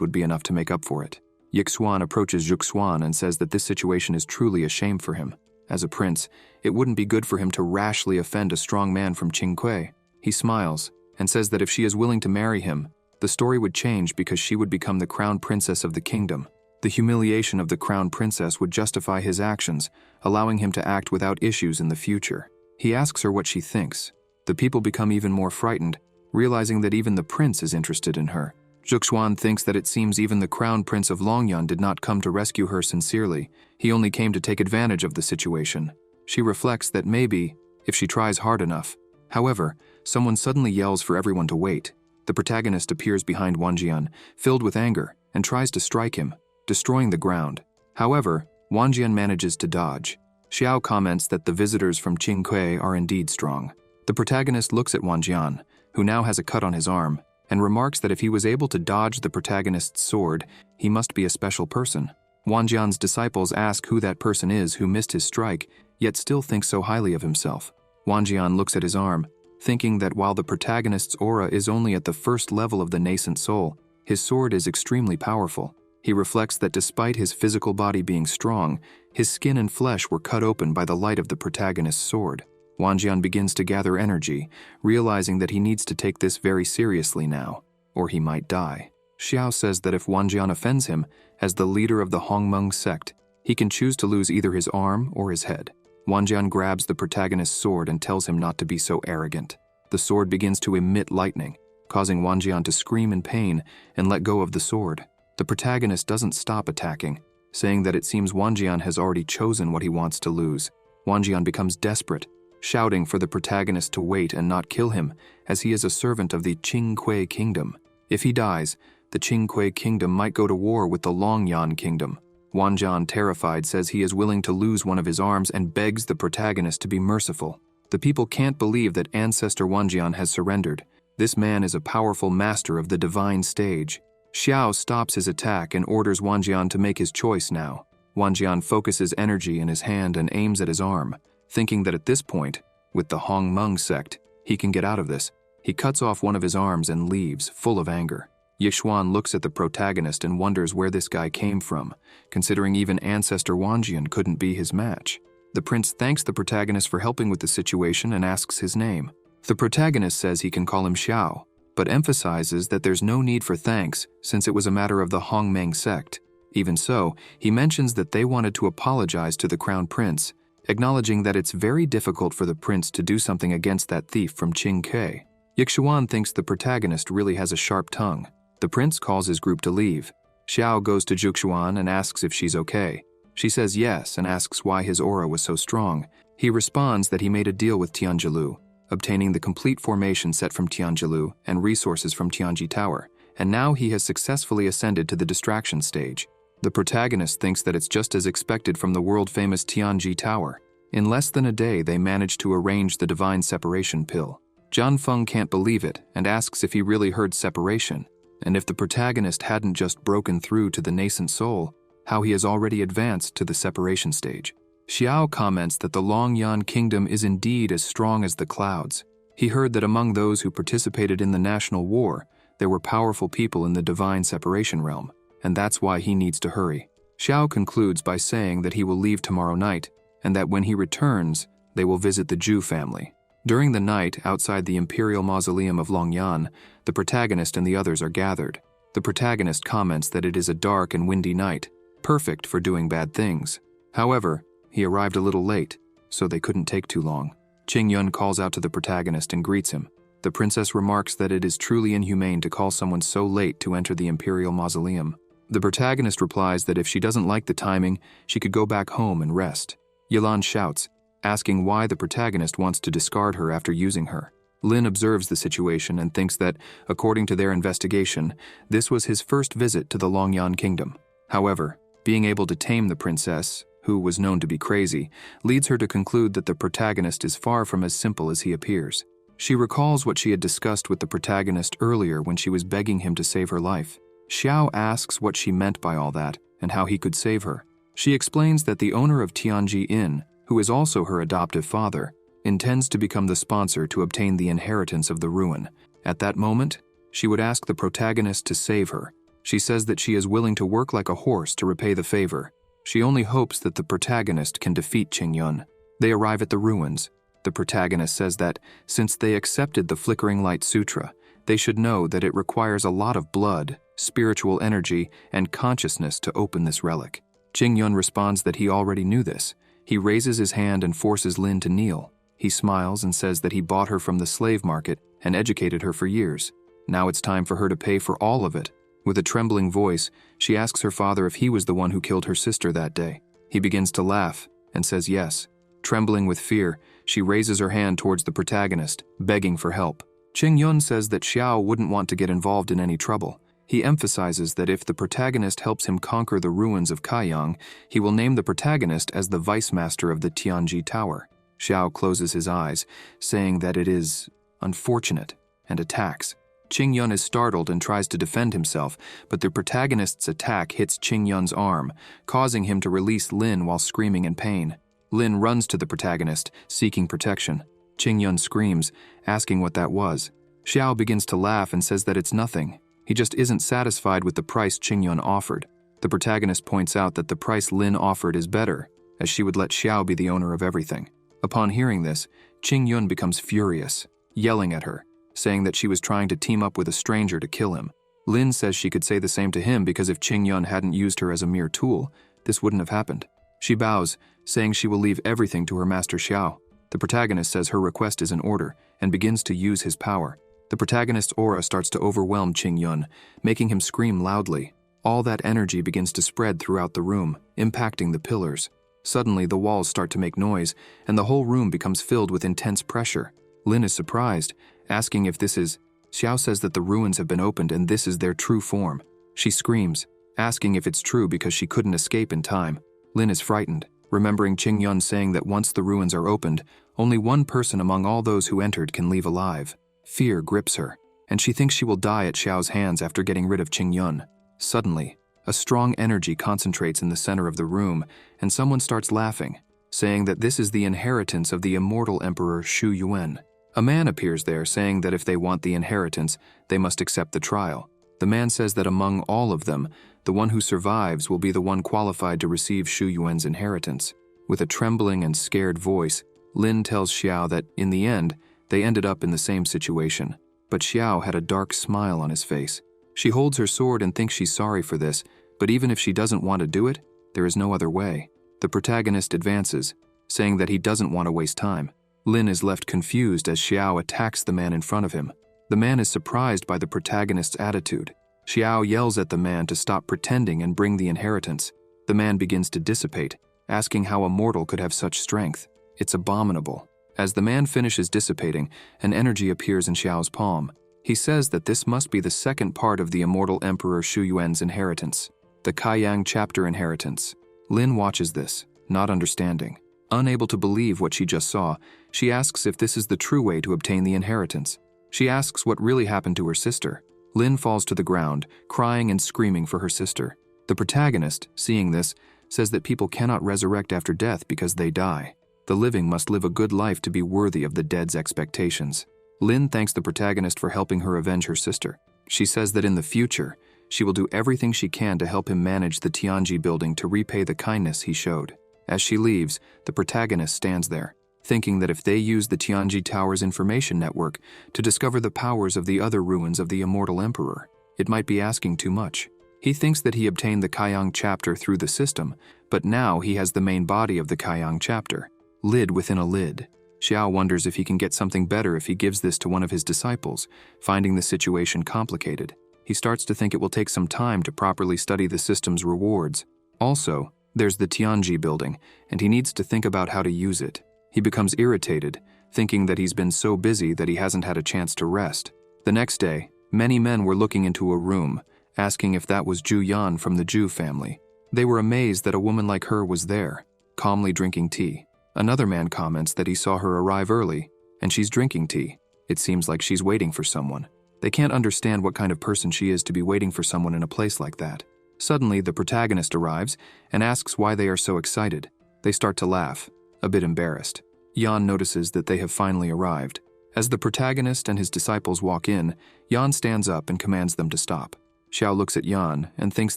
would be enough to make up for it. Yixuan approaches Zhuge Xuan and says that this situation is truly a shame for him. As a prince, it wouldn't be good for him to rashly offend a strong man from Qingque. He smiles and says that if she is willing to marry him, the story would change because she would become the crown princess of the kingdom. The humiliation of the crown princess would justify his actions, allowing him to act without issues in the future. He asks her what she thinks. The people become even more frightened, realizing that even the prince is interested in her. Zhuxuan thinks that it seems even the crown prince of Longyan did not come to rescue her sincerely. He only came to take advantage of the situation. She reflects that maybe, if she tries hard enough. However, someone suddenly yells for everyone to wait. The protagonist appears behind Wanjian, filled with anger, and tries to strike him, destroying the ground. However, Wanjian manages to dodge. Xiao comments that the visitors from Qingque are indeed strong. The protagonist looks at Wanjian, who now has a cut on his arm, and remarks that if he was able to dodge the protagonist's sword, he must be a special person. Wanjian's disciples ask who that person is who missed his strike, yet still thinks so highly of himself. Wanjian looks at his arm, thinking that while the protagonist's aura is only at the first level of the nascent soul, his sword is extremely powerful. He reflects that despite his physical body being strong, his skin and flesh were cut open by the light of the protagonist's sword. Wanjian begins to gather energy, realizing that he needs to take this very seriously now, or he might die. Xiao says that if Wanjian offends him, as the leader of the Hongmeng sect, he can choose to lose either his arm or his head. Wanjian grabs the protagonist's sword and tells him not to be so arrogant. The sword begins to emit lightning, causing Wanjian to scream in pain and let go of the sword. The protagonist doesn't stop attacking, saying that it seems Wanjian has already chosen what he wants to lose. Wanjian becomes desperate, shouting for the protagonist to wait and not kill him, as he is a servant of the Qingque kingdom. If he dies, the Qingque kingdom might go to war with the Longyan kingdom. Wanjian, terrified, says he is willing to lose one of his arms and begs the protagonist to be merciful. The people can't believe that Ancestor Wanjian has surrendered. This man is a powerful master of the divine stage. Xiao stops his attack and orders Wanjian to make his choice now. Wanjian focuses energy in his hand and aims at his arm, thinking that at this point, with the Hongmeng sect, he can get out of this. He cuts off one of his arms and leaves, full of anger. Yixuan looks at the protagonist and wonders where this guy came from, considering even Ancestor Wanjian couldn't be his match. The prince thanks the protagonist for helping with the situation and asks his name. The protagonist says he can call him Xiao, but emphasizes that there's no need for thanks since it was a matter of the Hongmeng sect. Even so, he mentions that they wanted to apologize to the crown prince, acknowledging that it's very difficult for the prince to do something against that thief from Qingque. Yixuan thinks the protagonist really has a sharp tongue. The prince calls his group to leave. Xiao goes to Zhuxuan and asks if she's okay. She says yes and asks why his aura was so strong. He responds that he made a deal with Tianjilu, obtaining the complete formation set from Tianjilu and resources from Tianji Tower, and now he has successfully ascended to the distraction stage. The protagonist thinks that it's just as expected from the world-famous Tianji Tower. In less than a day, they managed to arrange the divine separation pill. Zhan Feng can't believe it and asks if he really heard separation, and if the protagonist hadn't just broken through to the nascent soul, how he has already advanced to the separation stage. Xiao comments that the Longyan kingdom is indeed as strong as the clouds. He heard that among those who participated in the national war, there were powerful people in the divine separation realm, and that's why he needs to hurry. Xiao concludes by saying that he will leave tomorrow night, and that when he returns, they will visit the Zhu family. During the night, outside the imperial mausoleum of Longyan, the protagonist and the others are gathered. The protagonist comments that it is a dark and windy night, perfect for doing bad things. However, he arrived a little late, so they couldn't take too long. Qingyun calls out to the protagonist and greets him. The princess remarks that it is truly inhumane to call someone so late to enter the imperial mausoleum. The protagonist replies that if she doesn't like the timing, she could go back home and rest. Yilan shouts, asking why the protagonist wants to discard her after using her. Lin observes the situation and thinks that, according to their investigation, this was his first visit to the Longyan kingdom. However, being able to tame the princess, who was known to be crazy, leads her to conclude that the protagonist is far from as simple as he appears. She recalls what she had discussed with the protagonist earlier when she was begging him to save her life. Xiao asks what she meant by all that and how he could save her. She explains that the owner of Tianji Inn, who is also her adoptive father, intends to become the sponsor to obtain the inheritance of the ruin. At that moment, she would ask the protagonist to save her. She says that she is willing to work like a horse to repay the favor. She only hopes that the protagonist can defeat Qingyun. They arrive at the ruins. The protagonist says that, since they accepted the Flickering Light Sutra, they should know that it requires a lot of blood, spiritual energy, and consciousness to open this relic. Qingyun responds that he already knew this. He raises his hand and forces Lin to kneel. He smiles and says that he bought her from the slave market and educated her for years. Now it's time for her to pay for all of it. With a trembling voice, she asks her father if he was the one who killed her sister that day. He begins to laugh and says yes. Trembling with fear, she raises her hand towards the protagonist, begging for help. Qingyun says that Xiao wouldn't want to get involved in any trouble. He emphasizes that if the protagonist helps him conquer the ruins of Kaiyang, he will name the protagonist as the vice master of the Tianji Tower. Xiao closes his eyes, saying that it is unfortunate, and attacks. Qingyun is startled and tries to defend himself, but the protagonist's attack hits Qingyun's arm, causing him to release Lin while screaming in pain. Lin runs to the protagonist, seeking protection. Qingyun screams, asking what that was. Xiao begins to laugh and says that it's nothing. He just isn't satisfied with the price Qingyun offered. The protagonist points out that the price Lin offered is better, as she would let Xiao be the owner of everything. Upon hearing this, Qingyun becomes furious, yelling at her, saying that she was trying to team up with a stranger to kill him. Lin says she could say the same to him because if Qingyun hadn't used her as a mere tool, this wouldn't have happened. She bows, saying she will leave everything to her master Xiao. The protagonist says her request is in order and begins to use his power. The protagonist's aura starts to overwhelm Qingyun, making him scream loudly. All that energy begins to spread throughout the room, impacting the pillars. Suddenly, the walls start to make noise, and the whole room becomes filled with intense pressure. Lin is surprised, asking if this is... Xiao says that the ruins have been opened and this is their true form. She screams, asking if it's true because she couldn't escape in time. Lin is frightened, remembering Qingyun saying that once the ruins are opened, only one person among all those who entered can leave alive. Fear grips her, and she thinks she will die at Xiao's hands after getting rid of Qingyun. Suddenly, a strong energy concentrates in the center of the room, and someone starts laughing, saying that this is the inheritance of the immortal Emperor Shu Yuan. A man appears there saying that if they want the inheritance, they must accept the trial. The man says that among all of them, the one who survives will be the one qualified to receive Shu Yuan's inheritance. With a trembling and scared voice, Lin tells Xiao that, in the end, they ended up in the same situation. But Xiao had a dark smile on his face. She holds her sword and thinks she's sorry for this, but even if she doesn't want to do it, there is no other way. The protagonist advances, saying that he doesn't want to waste time. Lin is left confused as Xiao attacks the man in front of him. The man is surprised by the protagonist's attitude. Xiao yells at the man to stop pretending and bring the inheritance. The man begins to dissipate, asking how a mortal could have such strength. It's abominable. As the man finishes dissipating, an energy appears in Xiao's palm. He says that this must be the second part of the immortal Emperor Shu Yuan's inheritance, the Kaiyang chapter inheritance. Lin watches this, not understanding. Unable to believe what she just saw, she asks if this is the true way to obtain the inheritance. She asks what really happened to her sister. Lin falls to the ground, crying and screaming for her sister. The protagonist, seeing this, says that people cannot resurrect after death because they die. The living must live a good life to be worthy of the dead's expectations. Lin thanks the protagonist for helping her avenge her sister. She says that in the future, she will do everything she can to help him manage the Tianji building to repay the kindness he showed. As she leaves, the protagonist stands there, thinking that if they use the Tianji Tower's information network to discover the powers of the other ruins of the immortal emperor, it might be asking too much. He thinks that he obtained the Kaiyang chapter through the system, but now he has the main body of the Kaiyang chapter, lid within a lid. Xiao wonders if he can get something better if he gives this to one of his disciples, finding the situation complicated. He starts to think it will take some time to properly study the system's rewards. Also, there's the Tianji building, and he needs to think about how to use it. He becomes irritated, thinking that he's been so busy that he hasn't had a chance to rest. The next day, many men were looking into a room, asking if that was Ju Yan from the Ju family. They were amazed that a woman like her was there, calmly drinking tea. Another man comments that he saw her arrive early, and she's drinking tea. It seems like she's waiting for someone. They can't understand what kind of person she is to be waiting for someone in a place like that. Suddenly, the protagonist arrives and asks why they are so excited. They start to laugh, a bit embarrassed. Yan notices that they have finally arrived. As the protagonist and his disciples walk in, Yan stands up and commands them to stop. Xiao looks at Yan and thinks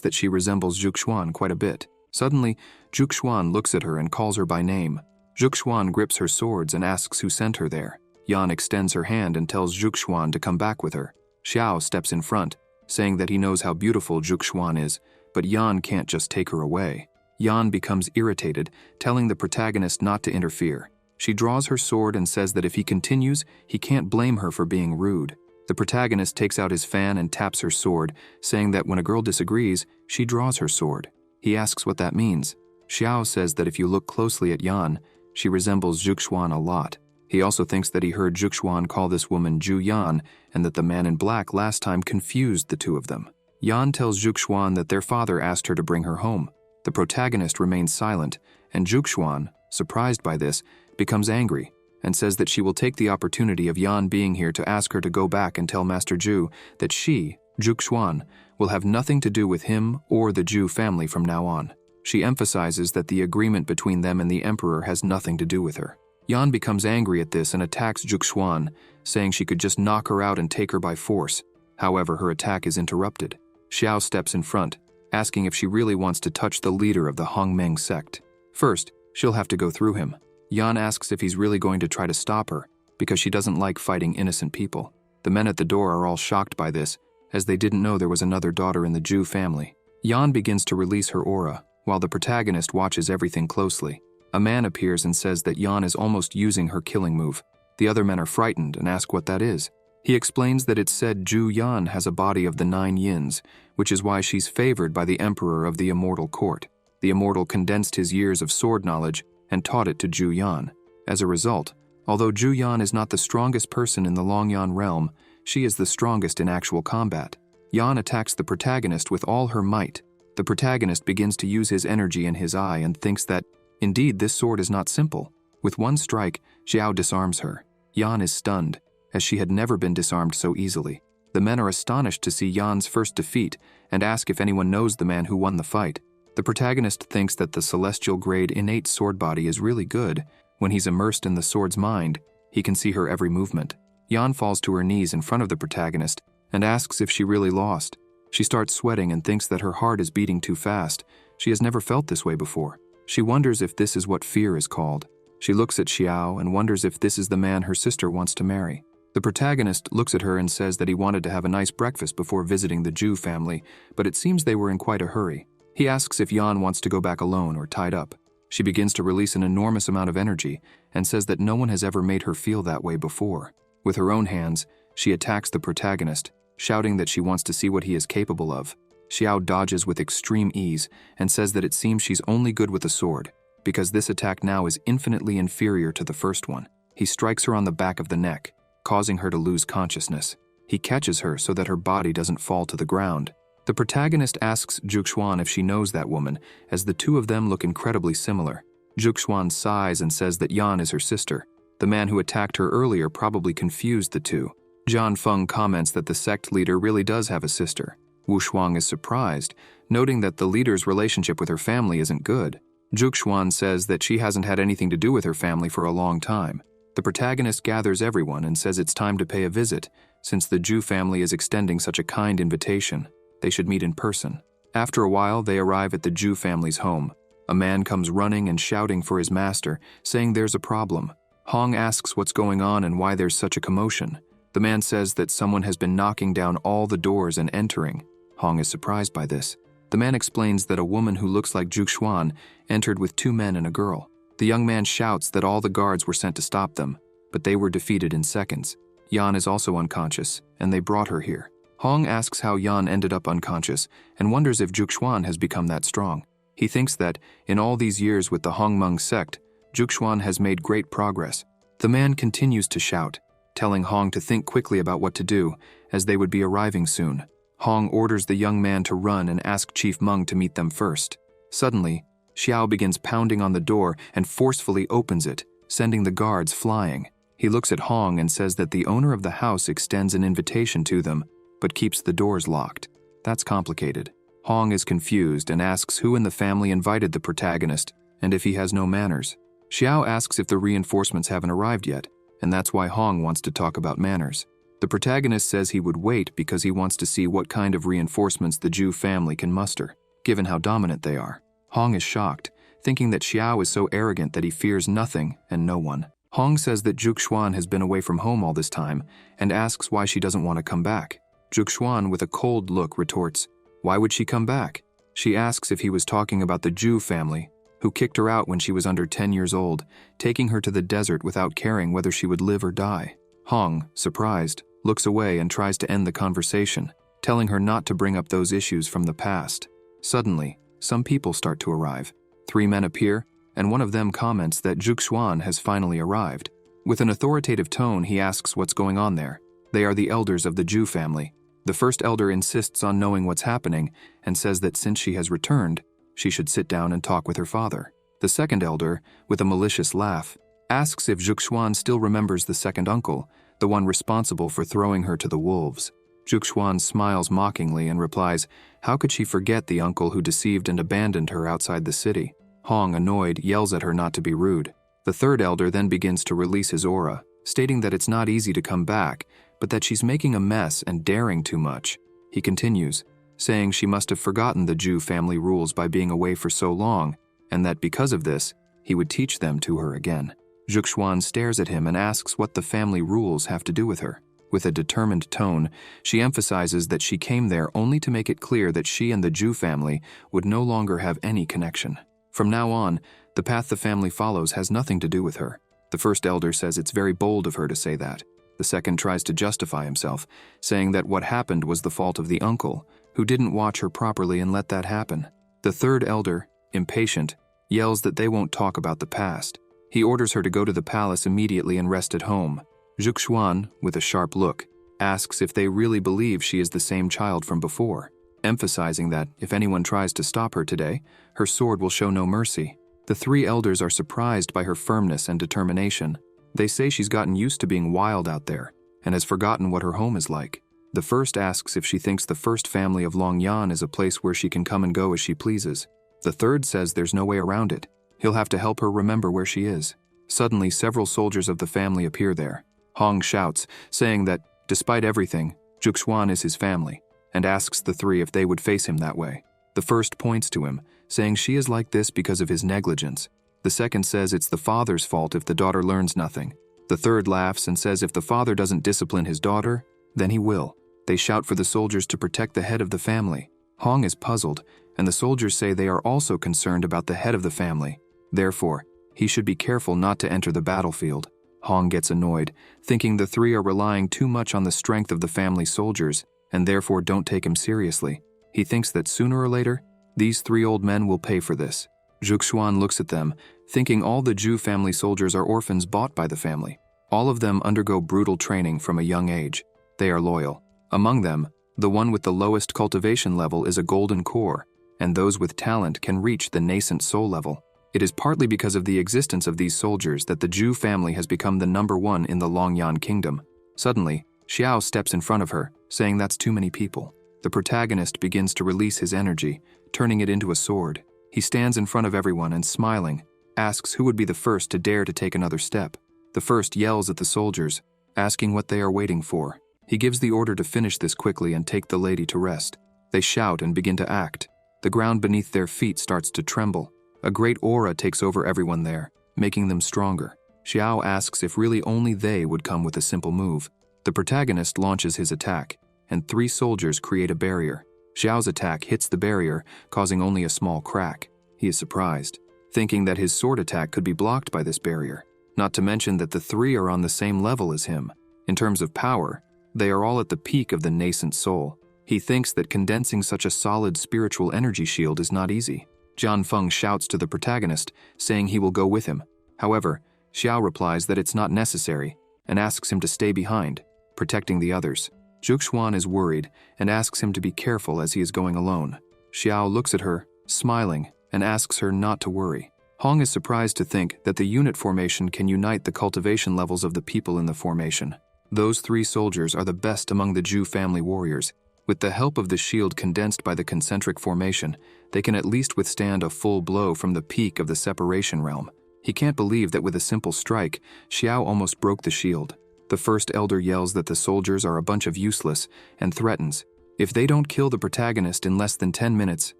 that she resembles Zhuxuan quite a bit. Suddenly, Zhuxuan looks at her and calls her by name. Zhuxuan grips her swords and asks who sent her there. Yan extends her hand and tells Zhuxuan to come back with her. Xiao steps in front, saying that he knows how beautiful Juxuan is, but Yan can't just take her away. Yan becomes irritated, telling the protagonist not to interfere. She draws her sword and says that if he continues, he can't blame her for being rude. The protagonist takes out his fan and taps her sword, saying that when a girl disagrees, she draws her sword. He asks what that means. Xiao says that if you look closely at Yan, she resembles Juxuan a lot. He also thinks that he heard Juxuan call this woman Ju Yan, and that the man in black last time confused the two of them. Yan tells Juxuan that their father asked her to bring her home. The protagonist remains silent, and Juxuan, surprised by this, becomes angry and says that she will take the opportunity of Yan being here to ask her to go back and tell Master Ju that she, Juxuan, will have nothing to do with him or the Ju family from now on. She emphasizes that the agreement between them and the emperor has nothing to do with her. Yan becomes angry at this and attacks Juxuan, saying she could just knock her out and take her by force. However, her attack is interrupted. Xiao steps in front, asking if she really wants to touch the leader of the Hongmeng sect. First, she'll have to go through him. Yan asks if he's really going to try to stop her, because she doesn't like fighting innocent people. The men at the door are all shocked by this, as they didn't know there was another daughter in the Ju family. Yan begins to release her aura, while the protagonist watches everything closely. A man appears and says that Yan is almost using her killing move. The other men are frightened and ask what that is. He explains that it's said Ju Yan has a body of the 9 yins, which is why she's favored by the emperor of the immortal court. The immortal condensed his years of sword knowledge and taught it to Ju Yan. As a result, although Ju Yan is not the strongest person in the Longyan realm, she is the strongest in actual combat. Yan attacks the protagonist with all her might. The protagonist begins to use his energy in his eye and thinks that, indeed, this sword is not simple. With one strike, Xiao disarms her. Yan is stunned, as she had never been disarmed so easily. The men are astonished to see Yan's first defeat and ask if anyone knows the man who won the fight. The protagonist thinks that the celestial grade innate sword body is really good. When he's immersed in the sword's mind, he can see her every movement. Yan falls to her knees in front of the protagonist and asks if she really lost. She starts sweating and thinks that her heart is beating too fast. She has never felt this way before. She wonders if this is what fear is called. She looks at Xiao and wonders if this is the man her sister wants to marry. The protagonist looks at her and says that he wanted to have a nice breakfast before visiting the Ju family, but it seems they were in quite a hurry. He asks if Yan wants to go back alone or tied up. She begins to release an enormous amount of energy and says that no one has ever made her feel that way before. With her own hands, she attacks the protagonist, shouting that she wants to see what he is capable of. Xiao dodges with extreme ease and says that it seems she's only good with a sword, because this attack now is infinitely inferior to the first one. He strikes her on the back of the neck, causing her to lose consciousness. He catches her so that her body doesn't fall to the ground. The protagonist asks Juxuan if she knows that woman, as the two of them look incredibly similar. Juxuan sighs and says that Yan is her sister. The man who attacked her earlier probably confused the two. Zhan Feng comments that the sect leader really does have a sister. Wu Shuang is surprised, noting that the leader's relationship with her family isn't good. Juxuan says that she hasn't had anything to do with her family for a long time. The protagonist gathers everyone and says it's time to pay a visit, since the Ju family is extending such a kind invitation. They should meet in person. After a while, they arrive at the Ju family's home. A man comes running and shouting for his master, saying there's a problem. Hong asks what's going on and why there's such a commotion. The man says that someone has been knocking down all the doors and entering. Hong is surprised by this. The man explains that a woman who looks like Juxuan entered with 2 men and a girl. The young man shouts that all the guards were sent to stop them, but they were defeated in seconds. Yan is also unconscious, and they brought her here. Hong asks how Yan ended up unconscious and wonders if Juxuan has become that strong. He thinks that, in all these years with the Hongmeng sect, Juxuan has made great progress. The man continues to shout, telling Hong to think quickly about what to do, as they would be arriving soon. Hong orders the young man to run and ask Chief Meng to meet them first. Suddenly, Xiao begins pounding on the door and forcefully opens it, sending the guards flying. He looks at Hong and says that the owner of the house extends an invitation to them, but keeps the doors locked. That's complicated. Hong is confused and asks who in the family invited the protagonist and if he has no manners. Xiao asks if the reinforcements haven't arrived yet, and that's why Hong wants to talk about manners. The protagonist says he would wait because he wants to see what kind of reinforcements the Ju family can muster, given how dominant they are. Hong is shocked, thinking that Xiao is so arrogant that he fears nothing and no one. Hong says that Juxuan has been away from home all this time and asks why she doesn't want to come back. Zhuxuan, with a cold look, retorts, "Why would she come back?" She asks if he was talking about the Zhu family, who kicked her out when she was under 10 years old, taking her to the desert without caring whether she would live or die. Hong, surprised, looks away and tries to end the conversation, telling her not to bring up those issues from the past. Suddenly, some people start to arrive. 3 men appear, and one of them comments that Zhuxuan has finally arrived. With an authoritative tone, he asks what's going on there. They are the elders of the Zhu family. The first elder insists on knowing what's happening and says that since she has returned, she should sit down and talk with her father. The second elder, with a malicious laugh, asks if Zhuxuan still remembers the second uncle, the one responsible for throwing her to the wolves. Zhuxuan smiles mockingly and replies, how could she forget the uncle who deceived and abandoned her outside the city? Hong, annoyed, yells at her not to be rude. The third elder then begins to release his aura, stating that it's not easy to come back, but that she's making a mess and daring too much. He continues, saying she must have forgotten the Zhu family rules by being away for so long, and that because of this, he would teach them to her again. Zhuxuan stares at him and asks what the family rules have to do with her. With a determined tone, she emphasizes that she came there only to make it clear that she and the Zhu family would no longer have any connection. From now on, the path the family follows has nothing to do with her. The first elder says it's very bold of her to say that. The second tries to justify himself, saying that what happened was the fault of the uncle, who didn't watch her properly and let that happen. The third elder, impatient, yells that they won't talk about the past. He orders her to go to the palace immediately and rest at home. Zhuxuan, with a sharp look, asks if they really believe she is the same child from before, emphasizing that if anyone tries to stop her today, her sword will show no mercy. The 3 elders are surprised by her firmness and determination. They say she's gotten used to being wild out there and has forgotten what her home is like. The first asks if she thinks the first family of Longyan is a place where she can come and go as she pleases. The third says there's no way around it. He'll have to help her remember where she is. Suddenly, several soldiers of the family appear there. Hong shouts, saying that, despite everything, Zhuxuan is his family, and asks the 3 if they would face him that way. The first points to him, saying she is like this because of his negligence. The second says it's the father's fault if the daughter learns nothing. The third laughs and says if the father doesn't discipline his daughter, then he will. They shout for the soldiers to protect the head of the family. Hong is puzzled, and the soldiers say they are also concerned about the head of the family. Therefore, he should be careful not to enter the battlefield. Hong gets annoyed, thinking the 3 are relying too much on the strength of the family soldiers, and therefore don't take him seriously. He thinks that sooner or later, these 3 old men will pay for this. Zhuxuan looks at them, thinking all the Zhu family soldiers are orphans bought by the family. All of them undergo brutal training from a young age. They are loyal. Among them, the one with the lowest cultivation level is a golden core, and those with talent can reach the nascent soul level. It is partly because of the existence of these soldiers that the Zhu family has become the #1 in the Longyan kingdom. Suddenly, Xiao steps in front of her, saying that's too many people. The protagonist begins to release his energy, turning it into a sword. He stands in front of everyone and, smiling, asks who would be the first to dare to take another step. The first yells at the soldiers, asking what they are waiting for. He gives the order to finish this quickly and take the lady to rest. They shout and begin to act. The ground beneath their feet starts to tremble. A great aura takes over everyone there, making them stronger. Xiao asks if really only they would come with a simple move. The protagonist launches his attack, and 3 soldiers create a barrier. Xiao's attack hits the barrier, causing only a small crack. He is surprised, thinking that his sword attack could be blocked by this barrier. Not to mention that the 3 are on the same level as him. In terms of power, they are all at the peak of the nascent soul. He thinks that condensing such a solid spiritual energy shield is not easy. Jian Feng shouts to the protagonist, saying he will go with him. However, Xiao replies that it's not necessary, and asks him to stay behind, protecting the others. Zhuxuan is worried, and asks him to be careful as he is going alone. Xiao looks at her, smiling, and asks her not to worry. Hong is surprised to think that the unit formation can unite the cultivation levels of the people in the formation. Those 3 soldiers are the best among the Zhu family warriors. With the help of the shield condensed by the concentric formation, they can at least withstand a full blow from the peak of the separation realm. He can't believe that with a simple strike, Xiao almost broke the shield. The first elder yells that the soldiers are a bunch of useless and threatens, if they don't kill the protagonist in less than 10 minutes,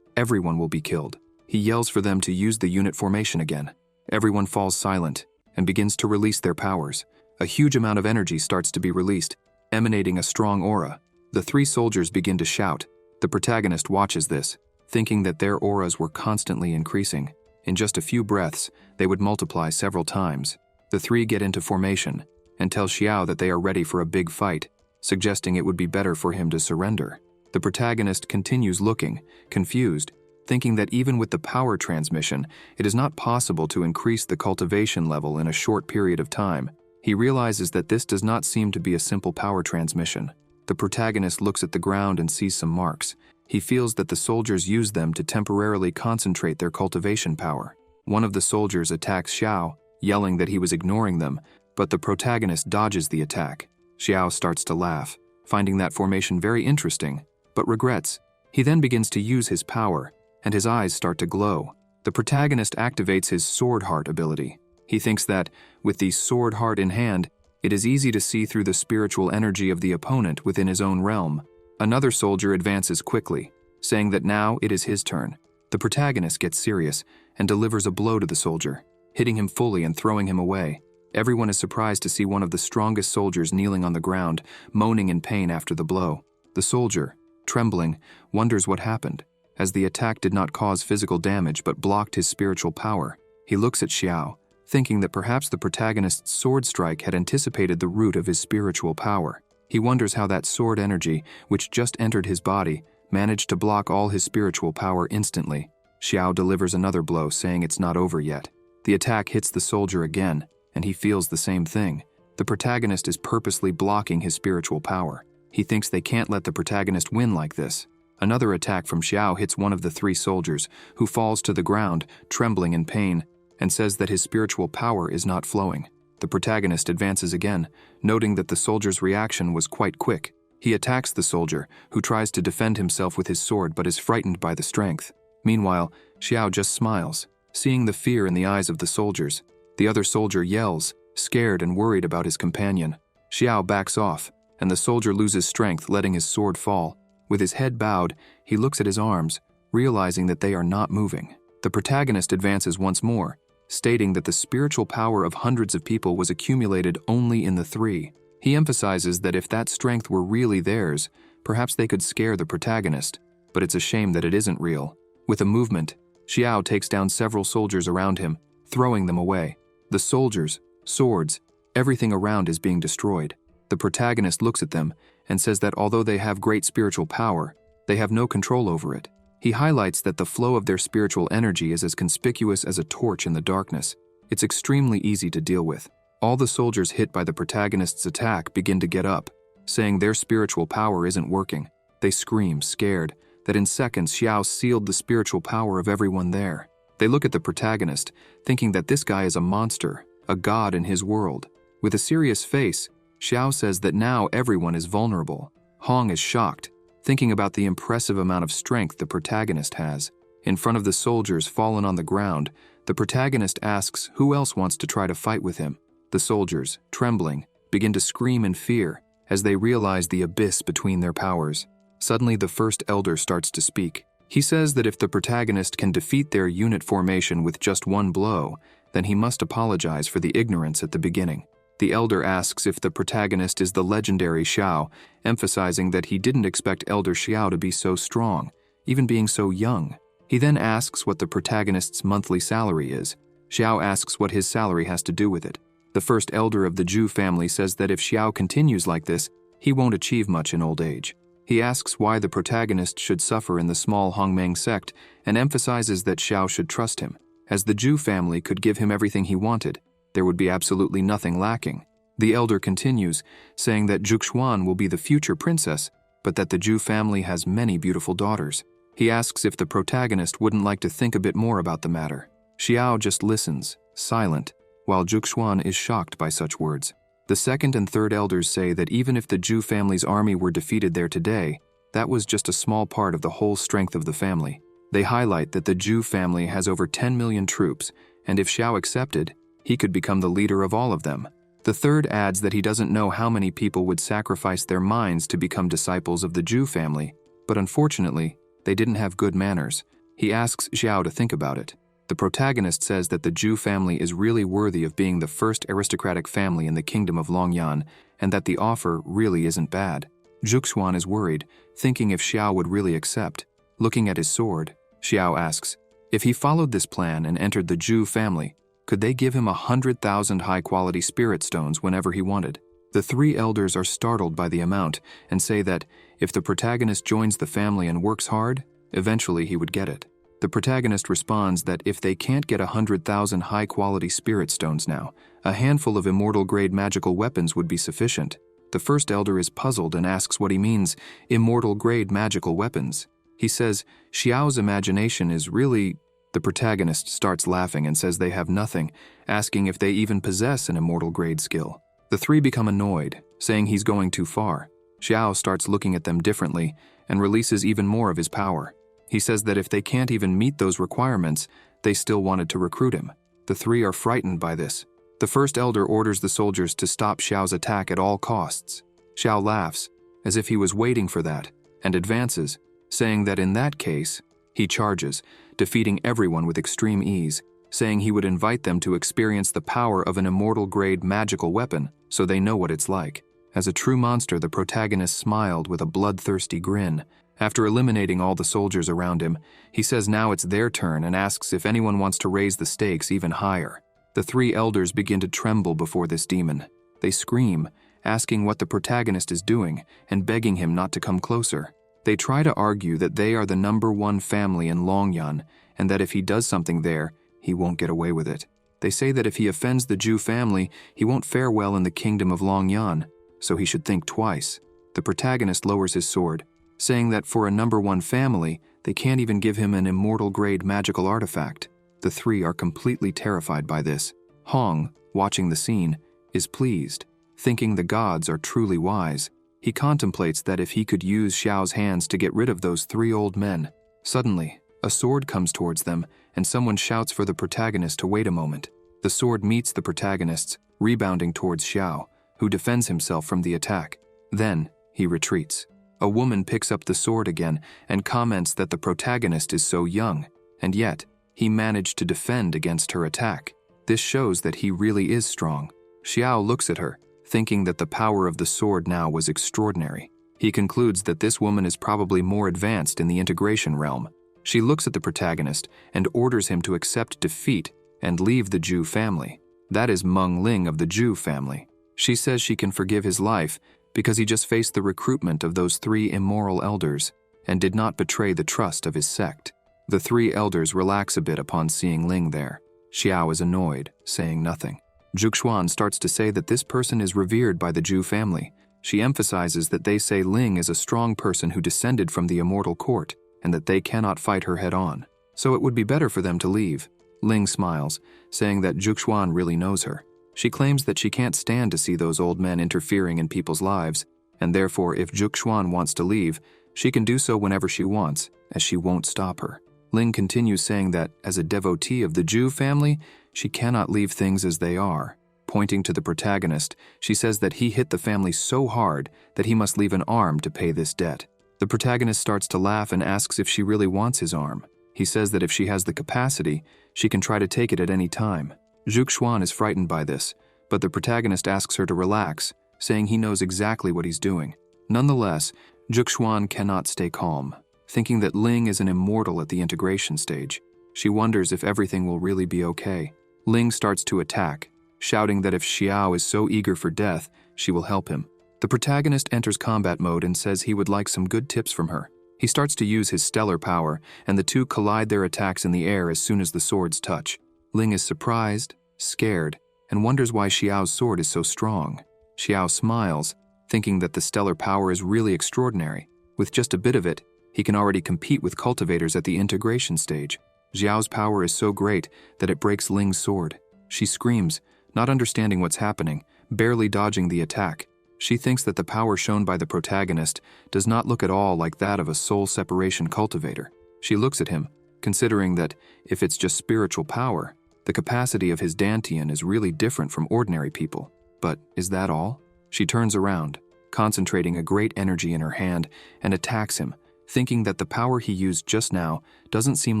everyone will be killed. He yells for them to use the unit formation again. Everyone falls silent and begins to release their powers. A huge amount of energy starts to be released, emanating a strong aura. The three soldiers begin to shout. The protagonist watches this, thinking that their auras were constantly increasing. In just a few breaths, they would multiply several times. The three get into formation and tell Xiao that they are ready for a big fight, suggesting it would be better for him to surrender. The protagonist continues looking, confused, thinking that even with the power transmission, it is not possible to increase the cultivation level in a short period of time. He realizes that this does not seem to be a simple power transmission. The protagonist looks at the ground and sees some marks. He feels that the soldiers use them to temporarily concentrate their cultivation power. One of the soldiers attacks Xiao, yelling that he was ignoring them, but the protagonist dodges the attack. Xiao starts to laugh, finding that formation very interesting, but regrets. He then begins to use his power, and his eyes start to glow. The protagonist activates his Sword Heart ability. He thinks that, with the Sword Heart in hand, it is easy to see through the spiritual energy of the opponent within his own realm. Another soldier advances quickly, saying that now it is his turn. The protagonist gets serious and delivers a blow to the soldier, hitting him fully and throwing him away. Everyone is surprised to see one of the strongest soldiers kneeling on the ground, moaning in pain after the blow. The soldier, trembling, wonders what happened, as the attack did not cause physical damage but blocked his spiritual power. He looks at Xiao, thinking that perhaps the protagonist's sword strike had anticipated the root of his spiritual power. He wonders how that sword energy, which just entered his body, managed to block all his spiritual power instantly. Xiao delivers another blow, saying it's not over yet. The attack hits the soldier again, and he feels the same thing. The protagonist is purposely blocking his spiritual power. He thinks they can't let the protagonist win like this. Another attack from Xiao hits one of the three soldiers, who falls to the ground, trembling in pain, and says that his spiritual power is not flowing. The protagonist advances again, noting that the soldier's reaction was quite quick. He attacks the soldier, who tries to defend himself with his sword but is frightened by the strength. Meanwhile, Xiao just smiles, seeing the fear in the eyes of the soldiers. The other soldier yells, scared and worried about his companion. Xiao backs off, and the soldier loses strength, letting his sword fall. With his head bowed, he looks at his arms, realizing that they are not moving. The protagonist advances once more, stating that the spiritual power of hundreds of people was accumulated only in the three. He emphasizes that if that strength were really theirs, perhaps they could scare the protagonist, but it's a shame that it isn't real. With a movement, Xiao takes down several soldiers around him, throwing them away. The soldiers, swords, everything around is being destroyed. The protagonist looks at them and says that although they have great spiritual power, they have no control over it. He highlights that the flow of their spiritual energy is as conspicuous as a torch in the darkness. It's extremely easy to deal with. All the soldiers hit by the protagonist's attack begin to get up, saying their spiritual power isn't working. They scream, scared, that in seconds Xiao sealed the spiritual power of everyone there. They look at the protagonist, thinking that this guy is a monster, a god in his world. With a serious face, Xiao says that now everyone is vulnerable. Hong is shocked, thinking about the impressive amount of strength the protagonist has. In front of the soldiers fallen on the ground, the protagonist asks who else wants to try to fight with him. The soldiers, trembling, begin to scream in fear as they realize the abyss between their powers. Suddenly, the first elder starts to speak. He says that if the protagonist can defeat their unit formation with just one blow, then he must apologize for the ignorance at the beginning. The elder asks if the protagonist is the legendary Xiao, emphasizing that he didn't expect Elder Xiao to be so strong, even being so young. He then asks what the protagonist's monthly salary is. Xiao asks what his salary has to do with it. The first elder of the Zhu family says that if Xiao continues like this, he won't achieve much in old age. He asks why the protagonist should suffer in the small Hongmeng sect and emphasizes that Xiao should trust him, as the Zhu family could give him everything he wanted. There would be absolutely nothing lacking. The elder continues, saying that Zhuxuan will be the future princess, but that the Zhu family has many beautiful daughters. He asks if the protagonist wouldn't like to think a bit more about the matter. Xiao just listens, silent, while Zhuxuan is shocked by such words. The second and third elders say that even if the Zhu family's army were defeated there today, that was just a small part of the whole strength of the family. They highlight that the Zhu family has over 10 million troops, and if Xiao accepted, he could become the leader of all of them. The third adds that he doesn't know how many people would sacrifice their minds to become disciples of the Zhu family, but unfortunately, they didn't have good manners. He asks Xiao to think about it. The protagonist says that the Zhu family is really worthy of being the first aristocratic family in the kingdom of Longyan, and that the offer really isn't bad. Zhuxuan is worried, thinking if Xiao would really accept. Looking at his sword, Xiao asks, if he followed this plan and entered the Zhu family, could they give him 100,000 high-quality spirit stones whenever he wanted? The three elders are startled by the amount and say that if the protagonist joins the family and works hard, eventually he would get it. The protagonist responds that if they can't get 100,000 high-quality spirit stones now, a handful of immortal-grade magical weapons would be sufficient. The first elder is puzzled and asks what he means, immortal-grade magical weapons. He says Xiao's imagination is really... The protagonist starts laughing and says they have nothing, asking if they even possess an immortal-grade skill. The three become annoyed, saying he's going too far. Xiao starts looking at them differently and releases even more of his power. He says that if they can't even meet those requirements, they still wanted to recruit him. The three are frightened by this. The first elder orders the soldiers to stop Xiao's attack at all costs. Xiao laughs, as if he was waiting for that, and advances, saying that in that case, he charges, defeating everyone with extreme ease, saying he would invite them to experience the power of an immortal-grade magical weapon so they know what it's like. As a true monster, the protagonist smiled with a bloodthirsty grin. After eliminating all the soldiers around him, he says now it's their turn and asks if anyone wants to raise the stakes even higher. The three elders begin to tremble before this demon. They scream, asking what the protagonist is doing and begging him not to come closer. They try to argue that they are the #1 family in Longyan and that if he does something there, he won't get away with it. They say that if he offends the Zhu family, he won't fare well in the kingdom of Longyan, so he should think twice. The protagonist lowers his sword, saying that for a #1 family, they can't even give him an immortal-grade magical artifact. The three are completely terrified by this. Hong, watching the scene, is pleased, thinking the gods are truly wise. He contemplates that if he could use Xiao's hands to get rid of those three old men. Suddenly, a sword comes towards them, and someone shouts for the protagonist to wait a moment. The sword meets the protagonist's, rebounding towards Xiao, who defends himself from the attack. Then, he retreats. A woman picks up the sword again and comments that the protagonist is so young, and yet, he managed to defend against her attack. This shows that he really is strong. Xiao looks at her, thinking that the power of the sword now was extraordinary. He concludes that this woman is probably more advanced in the integration realm. She looks at the protagonist and orders him to accept defeat and leave the Zhu family. That is Meng Ling of the Zhu family. She says she can forgive his life because he just faced the recruitment of those three immoral elders and did not betray the trust of his sect. The three elders relax a bit upon seeing Ling there. Xiao is annoyed, saying nothing. Zhuxuan starts to say that this person is revered by the Zhu family. She emphasizes that they say Ling is a strong person who descended from the immortal court and that they cannot fight her head-on. So it would be better for them to leave. Ling smiles, saying that Zhuxuan really knows her. She claims that she can't stand to see those old men interfering in people's lives, and therefore if Zhuxuan wants to leave, she can do so whenever she wants, as she won't stop her. Ling continues saying that, as a devotee of the Zhu family, she cannot leave things as they are. Pointing to the protagonist, she says that he hit the family so hard that he must leave an arm to pay this debt. The protagonist starts to laugh and asks if she really wants his arm. He says that if she has the capacity, she can try to take it at any time. Zhuxuan is frightened by this, but the protagonist asks her to relax, saying he knows exactly what he's doing. Nonetheless, Zhuxuan cannot stay calm, thinking that Ling is an immortal at the integration stage. She wonders if everything will really be okay. Ling starts to attack, shouting that if Xiao is so eager for death, she will help him. The protagonist enters combat mode and says he would like some good tips from her. He starts to use his stellar power, and the two collide their attacks in the air as soon as the swords touch. Ling is surprised, scared, and wonders why Xiao's sword is so strong. Xiao smiles, thinking that the stellar power is really extraordinary. With just a bit of it, he can already compete with cultivators at the integration stage. Xiao's power is so great that it breaks Ling's sword. She screams, not understanding what's happening, barely dodging the attack. She thinks that the power shown by the protagonist does not look at all like that of a soul separation cultivator. She looks at him, considering that if it's just spiritual power, the capacity of his Dantian is really different from ordinary people. But is that all? She turns around, concentrating a great energy in her hand, and attacks him, thinking that the power he used just now doesn't seem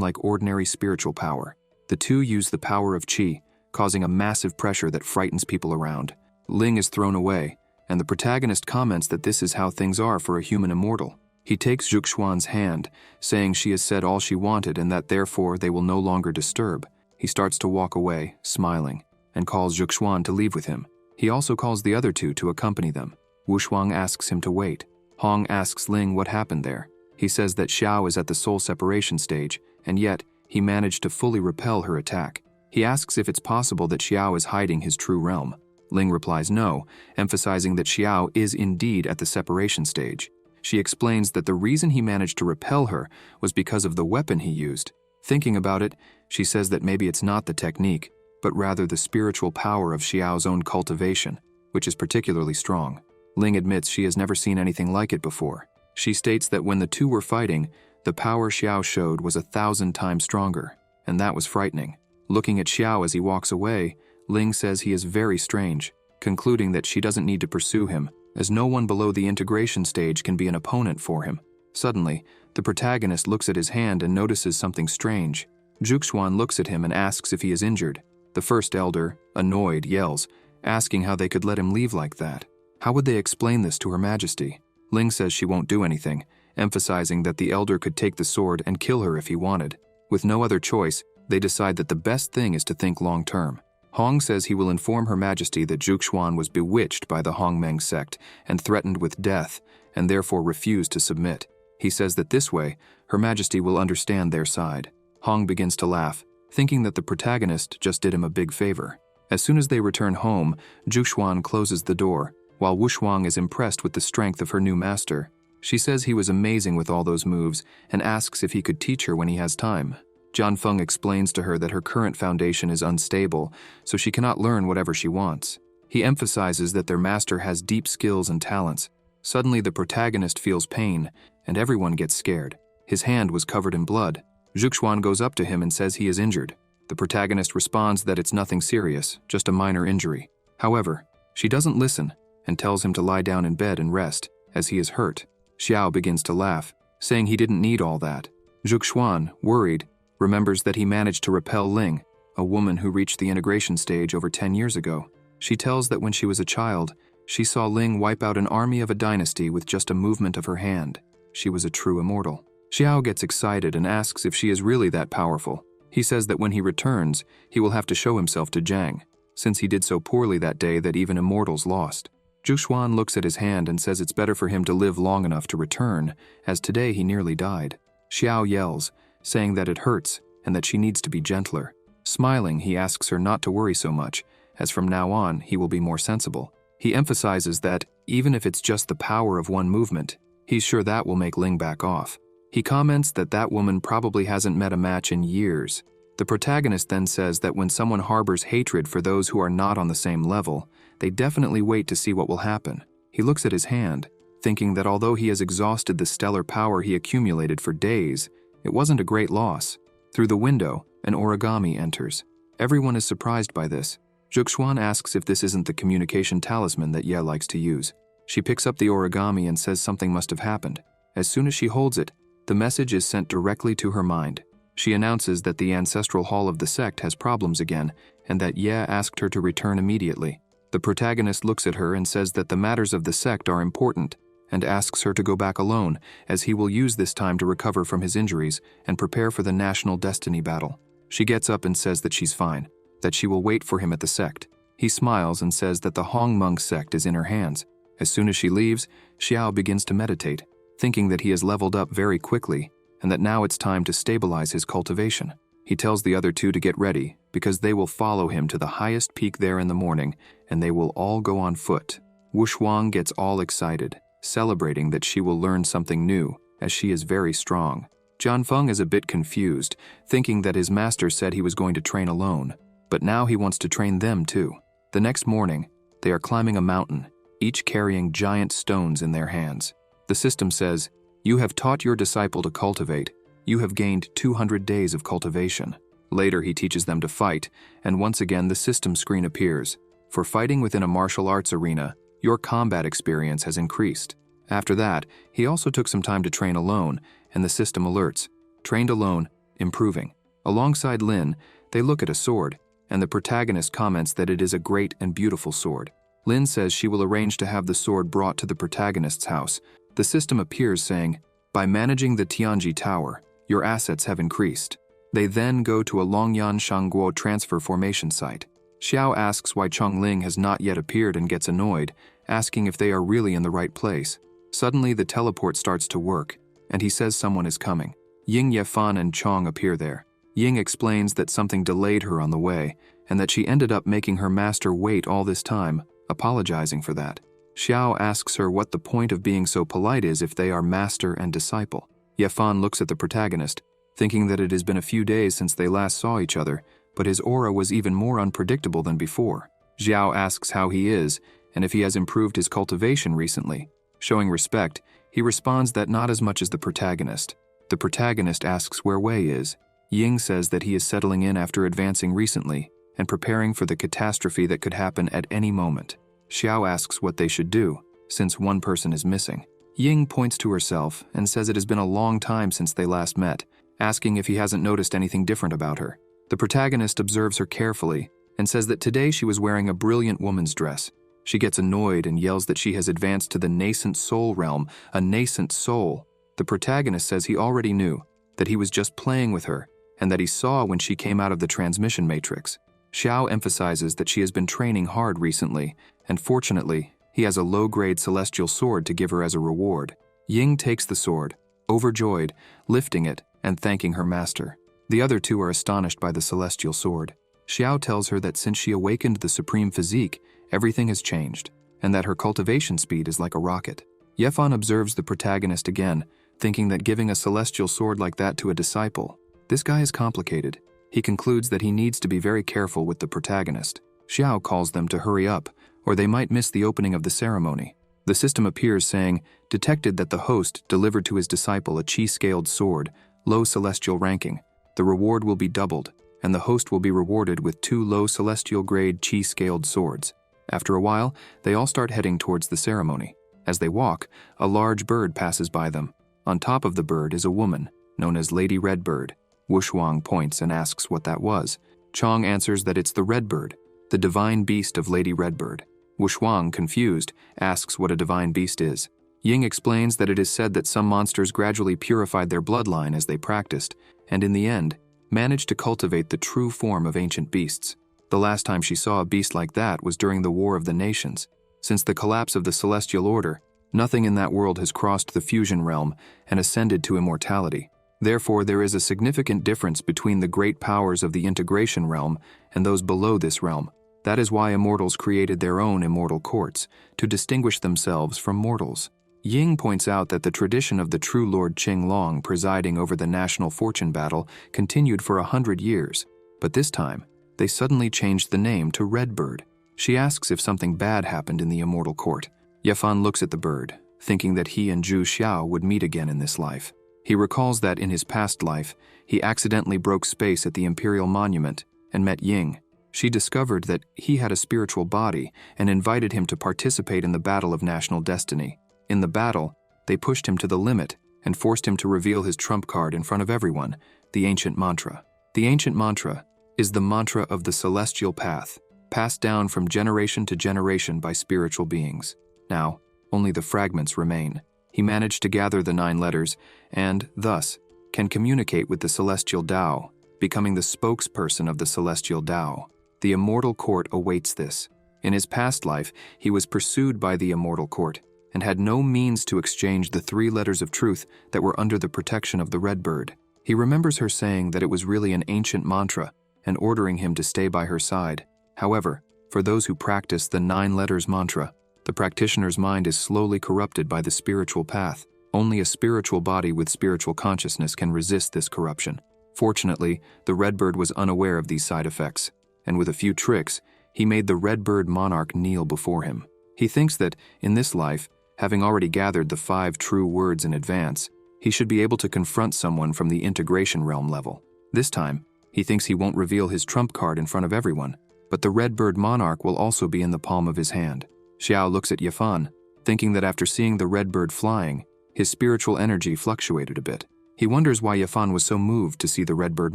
like ordinary spiritual power. The two use the power of qi, causing a massive pressure that frightens people around. Ling is thrown away, and the protagonist comments that this is how things are for a human immortal. He takes Zhuxuan's hand, saying she has said all she wanted and that therefore they will no longer disturb. He starts to walk away, smiling, and calls Zhuxuan to leave with him. He also calls the other two to accompany them. Wushuang asks him to wait. Hong asks Ling what happened there. He says that Xiao is at the soul separation stage, and yet he managed to fully repel her attack. He asks if it's possible that Xiao is hiding his true realm. Ling replies no, emphasizing that Xiao is indeed at the separation stage. She explains that the reason he managed to repel her was because of the weapon he used. Thinking about it, she says that maybe it's not the technique, but rather the spiritual power of Xiao's own cultivation, which is particularly strong. Ling admits she has never seen anything like it before. She states that when the two were fighting, the power Xiao showed was 1,000 times stronger, and that was frightening. Looking at Xiao as he walks away, Ling says he is very strange, concluding that she doesn't need to pursue him, as no one below the integration stage can be an opponent for him. Suddenly, the protagonist looks at his hand and notices something strange. Zhuxuan looks at him and asks if he is injured. The first elder, annoyed, yells, asking how they could let him leave like that. How would they explain this to Her Majesty? Ling says she won't do anything, emphasizing that the elder could take the sword and kill her if he wanted. With no other choice, they decide that the best thing is to think long-term. Hong says he will inform Her Majesty that Zhuxuan was bewitched by the Hongmeng sect and threatened with death, and therefore refused to submit. He says that this way, Her Majesty will understand their side. Hong begins to laugh, thinking that the protagonist just did him a big favor. As soon as they return home, Zhuxuan closes the door, while Wushuang is impressed with the strength of her new master. She says he was amazing with all those moves and asks if he could teach her when he has time. Jianfeng explains to her that her current foundation is unstable, so she cannot learn whatever she wants. He emphasizes that their master has deep skills and talents. Suddenly the protagonist feels pain, and everyone gets scared. His hand was covered in blood. Zhuxuan goes up to him and says he is injured. The protagonist responds that it's nothing serious, just a minor injury. However, she doesn't listen and tells him to lie down in bed and rest, as he is hurt. Xiao begins to laugh, saying he didn't need all that. Zhuxuan, worried, remembers that he managed to repel Ling, a woman who reached the integration stage over 10 years ago. She tells that when she was a child, she saw Ling wipe out an army of a dynasty with just a movement of her hand. She was a true immortal. Xiao gets excited and asks if she is really that powerful. He says that when he returns, he will have to show himself to Zhang, since he did so poorly that day that even immortals lost. Zhuxuan looks at his hand and says it's better for him to live long enough to return, as today he nearly died. Xiao yells, saying that it hurts and that she needs to be gentler. Smiling, he asks her not to worry so much, as from now on he will be more sensible. He emphasizes that, even if it's just the power of one movement, he's sure that will make Ling back off. He comments that that woman probably hasn't met a match in years. The protagonist then says that when someone harbors hatred for those who are not on the same level, they definitely wait to see what will happen. He looks at his hand, thinking that although he has exhausted the stellar power he accumulated for days, it wasn't a great loss. Through the window, an origami enters. Everyone is surprised by this. Zhuxuan asks if this isn't the communication talisman that Ye likes to use. She picks up the origami and says something must have happened. As soon as she holds it, the message is sent directly to her mind. She announces that the ancestral hall of the sect has problems again, and that Ye asked her to return immediately. The protagonist looks at her and says that the matters of the sect are important, and asks her to go back alone, as he will use this time to recover from his injuries and prepare for the national destiny battle. She gets up and says that she's fine, that she will wait for him at the sect. He smiles and says that the Hongmeng sect is in her hands. As soon as she leaves, Xiao begins to meditate, thinking that he has leveled up very quickly, and that now it's time to stabilize his cultivation. He tells the other two to get ready, because they will follow him to the highest peak there in the morning, and they will all go on foot. Wushuang gets all excited, celebrating that she will learn something new, as she is very strong. Jianfeng is a bit confused, thinking that his master said he was going to train alone, but now he wants to train them too. The next morning, they are climbing a mountain, each carrying giant stones in their hands. The system says, "You have taught your disciple to cultivate. You have gained 200 days of cultivation." Later he teaches them to fight, and once again the system screen appears. For fighting within a martial arts arena, your combat experience has increased. After that, he also took some time to train alone, and the system alerts. Trained alone, improving. Alongside Lin, they look at a sword, and the protagonist comments that it is a great and beautiful sword. Lin says she will arrange to have the sword brought to the protagonist's house. The system appears saying, "By managing the Tianji Tower, your assets have increased." They then go to a Longyan Shangguo transfer formation site. Xiao asks why Chongling has not yet appeared and gets annoyed, asking if they are really in the right place. Suddenly, the teleport starts to work, and he says someone is coming. Ying, Yefan, and Chong appear there. Ying explains that something delayed her on the way, and that she ended up making her master wait all this time, apologizing for that. Xiao asks her what the point of being so polite is if they are master and disciple. Yefan looks at the protagonist, thinking that it has been a few days since they last saw each other, but his aura was even more unpredictable than before. Xiao asks how he is, and if he has improved his cultivation recently. Showing respect, he responds that not as much as the protagonist. The protagonist asks where Wei is. Ying says that he is settling in after advancing recently, and preparing for the catastrophe that could happen at any moment. Xiao asks what they should do, since one person is missing. Ying points to herself and says it has been a long time since they last met, asking if he hasn't noticed anything different about her. The protagonist observes her carefully and says that today she was wearing a brilliant woman's dress. She gets annoyed and yells that she has advanced to the nascent soul realm, a nascent soul. The protagonist says he already knew, that he was just playing with her, and that he saw when she came out of the transmission matrix. Xiao emphasizes that she has been training hard recently, and fortunately, he has a low-grade celestial sword to give her as a reward. Ying takes the sword, overjoyed, lifting it and thanking her master. The other two are astonished by the celestial sword. Xiao tells her that since she awakened the supreme physique, everything has changed, and that her cultivation speed is like a rocket. Yefan observes the protagonist again, thinking that giving a celestial sword like that to a disciple, this guy is complicated. He concludes that he needs to be very careful with the protagonist. Xiao calls them to hurry up, or they might miss the opening of the ceremony. The system appears saying, detected that the host delivered to his disciple a chi-scaled sword, low celestial ranking. The reward will be doubled, and the host will be rewarded with 2 low celestial grade chi-scaled swords. After a while, they all start heading towards the ceremony. As they walk, a large bird passes by them. On top of the bird is a woman, known as Lady Redbird. Wushuang points and asks what that was. Chong answers that it's the Redbird, the divine beast of Lady Redbird. Wushuang, confused, asks what a divine beast is. Ying explains that it is said that some monsters gradually purified their bloodline as they practiced, and in the end, managed to cultivate the true form of ancient beasts. The last time she saw a beast like that was during the War of the Nations. Since the collapse of the Celestial Order, nothing in that world has crossed the fusion realm and ascended to immortality. Therefore, there is a significant difference between the great powers of the integration realm and those below this realm. That is why immortals created their own immortal courts, to distinguish themselves from mortals. Ying points out that the tradition of the true Lord Qinglong presiding over the national fortune battle continued for 100 years, but this time, they suddenly changed the name to Redbird. She asks if something bad happened in the immortal court. Yefan looks at the bird, thinking that he and Zhu Xiao would meet again in this life. He recalls that in his past life, he accidentally broke space at the Imperial Monument and met Ying. She discovered that he had a spiritual body and invited him to participate in the battle of national destiny. In the battle, they pushed him to the limit and forced him to reveal his trump card in front of everyone, the ancient mantra. The ancient mantra is the mantra of the celestial path, passed down from generation to generation by spiritual beings. Now, only the fragments remain. He managed to gather the 9 letters and, thus, can communicate with the celestial Tao, becoming the spokesperson of the celestial Tao. The immortal court awaits this. In his past life, he was pursued by the immortal court and had no means to exchange the 3 letters of truth that were under the protection of the Redbird. He remembers her saying that it was really an ancient mantra and ordering him to stay by her side. However, for those who practice the 9 letters mantra, the practitioner's mind is slowly corrupted by the spiritual path. Only a spiritual body with spiritual consciousness can resist this corruption. Fortunately, the Redbird was unaware of these side effects, and with a few tricks, he made the Redbird monarch kneel before him. He thinks that, in this life, having already gathered the 5 true words in advance, he should be able to confront someone from the integration realm level. This time, he thinks he won't reveal his trump card in front of everyone, but the Redbird monarch will also be in the palm of his hand. Xiao looks at Yefan, thinking that after seeing the Redbird flying, his spiritual energy fluctuated a bit. He wonders why Yefan was so moved to see the Redbird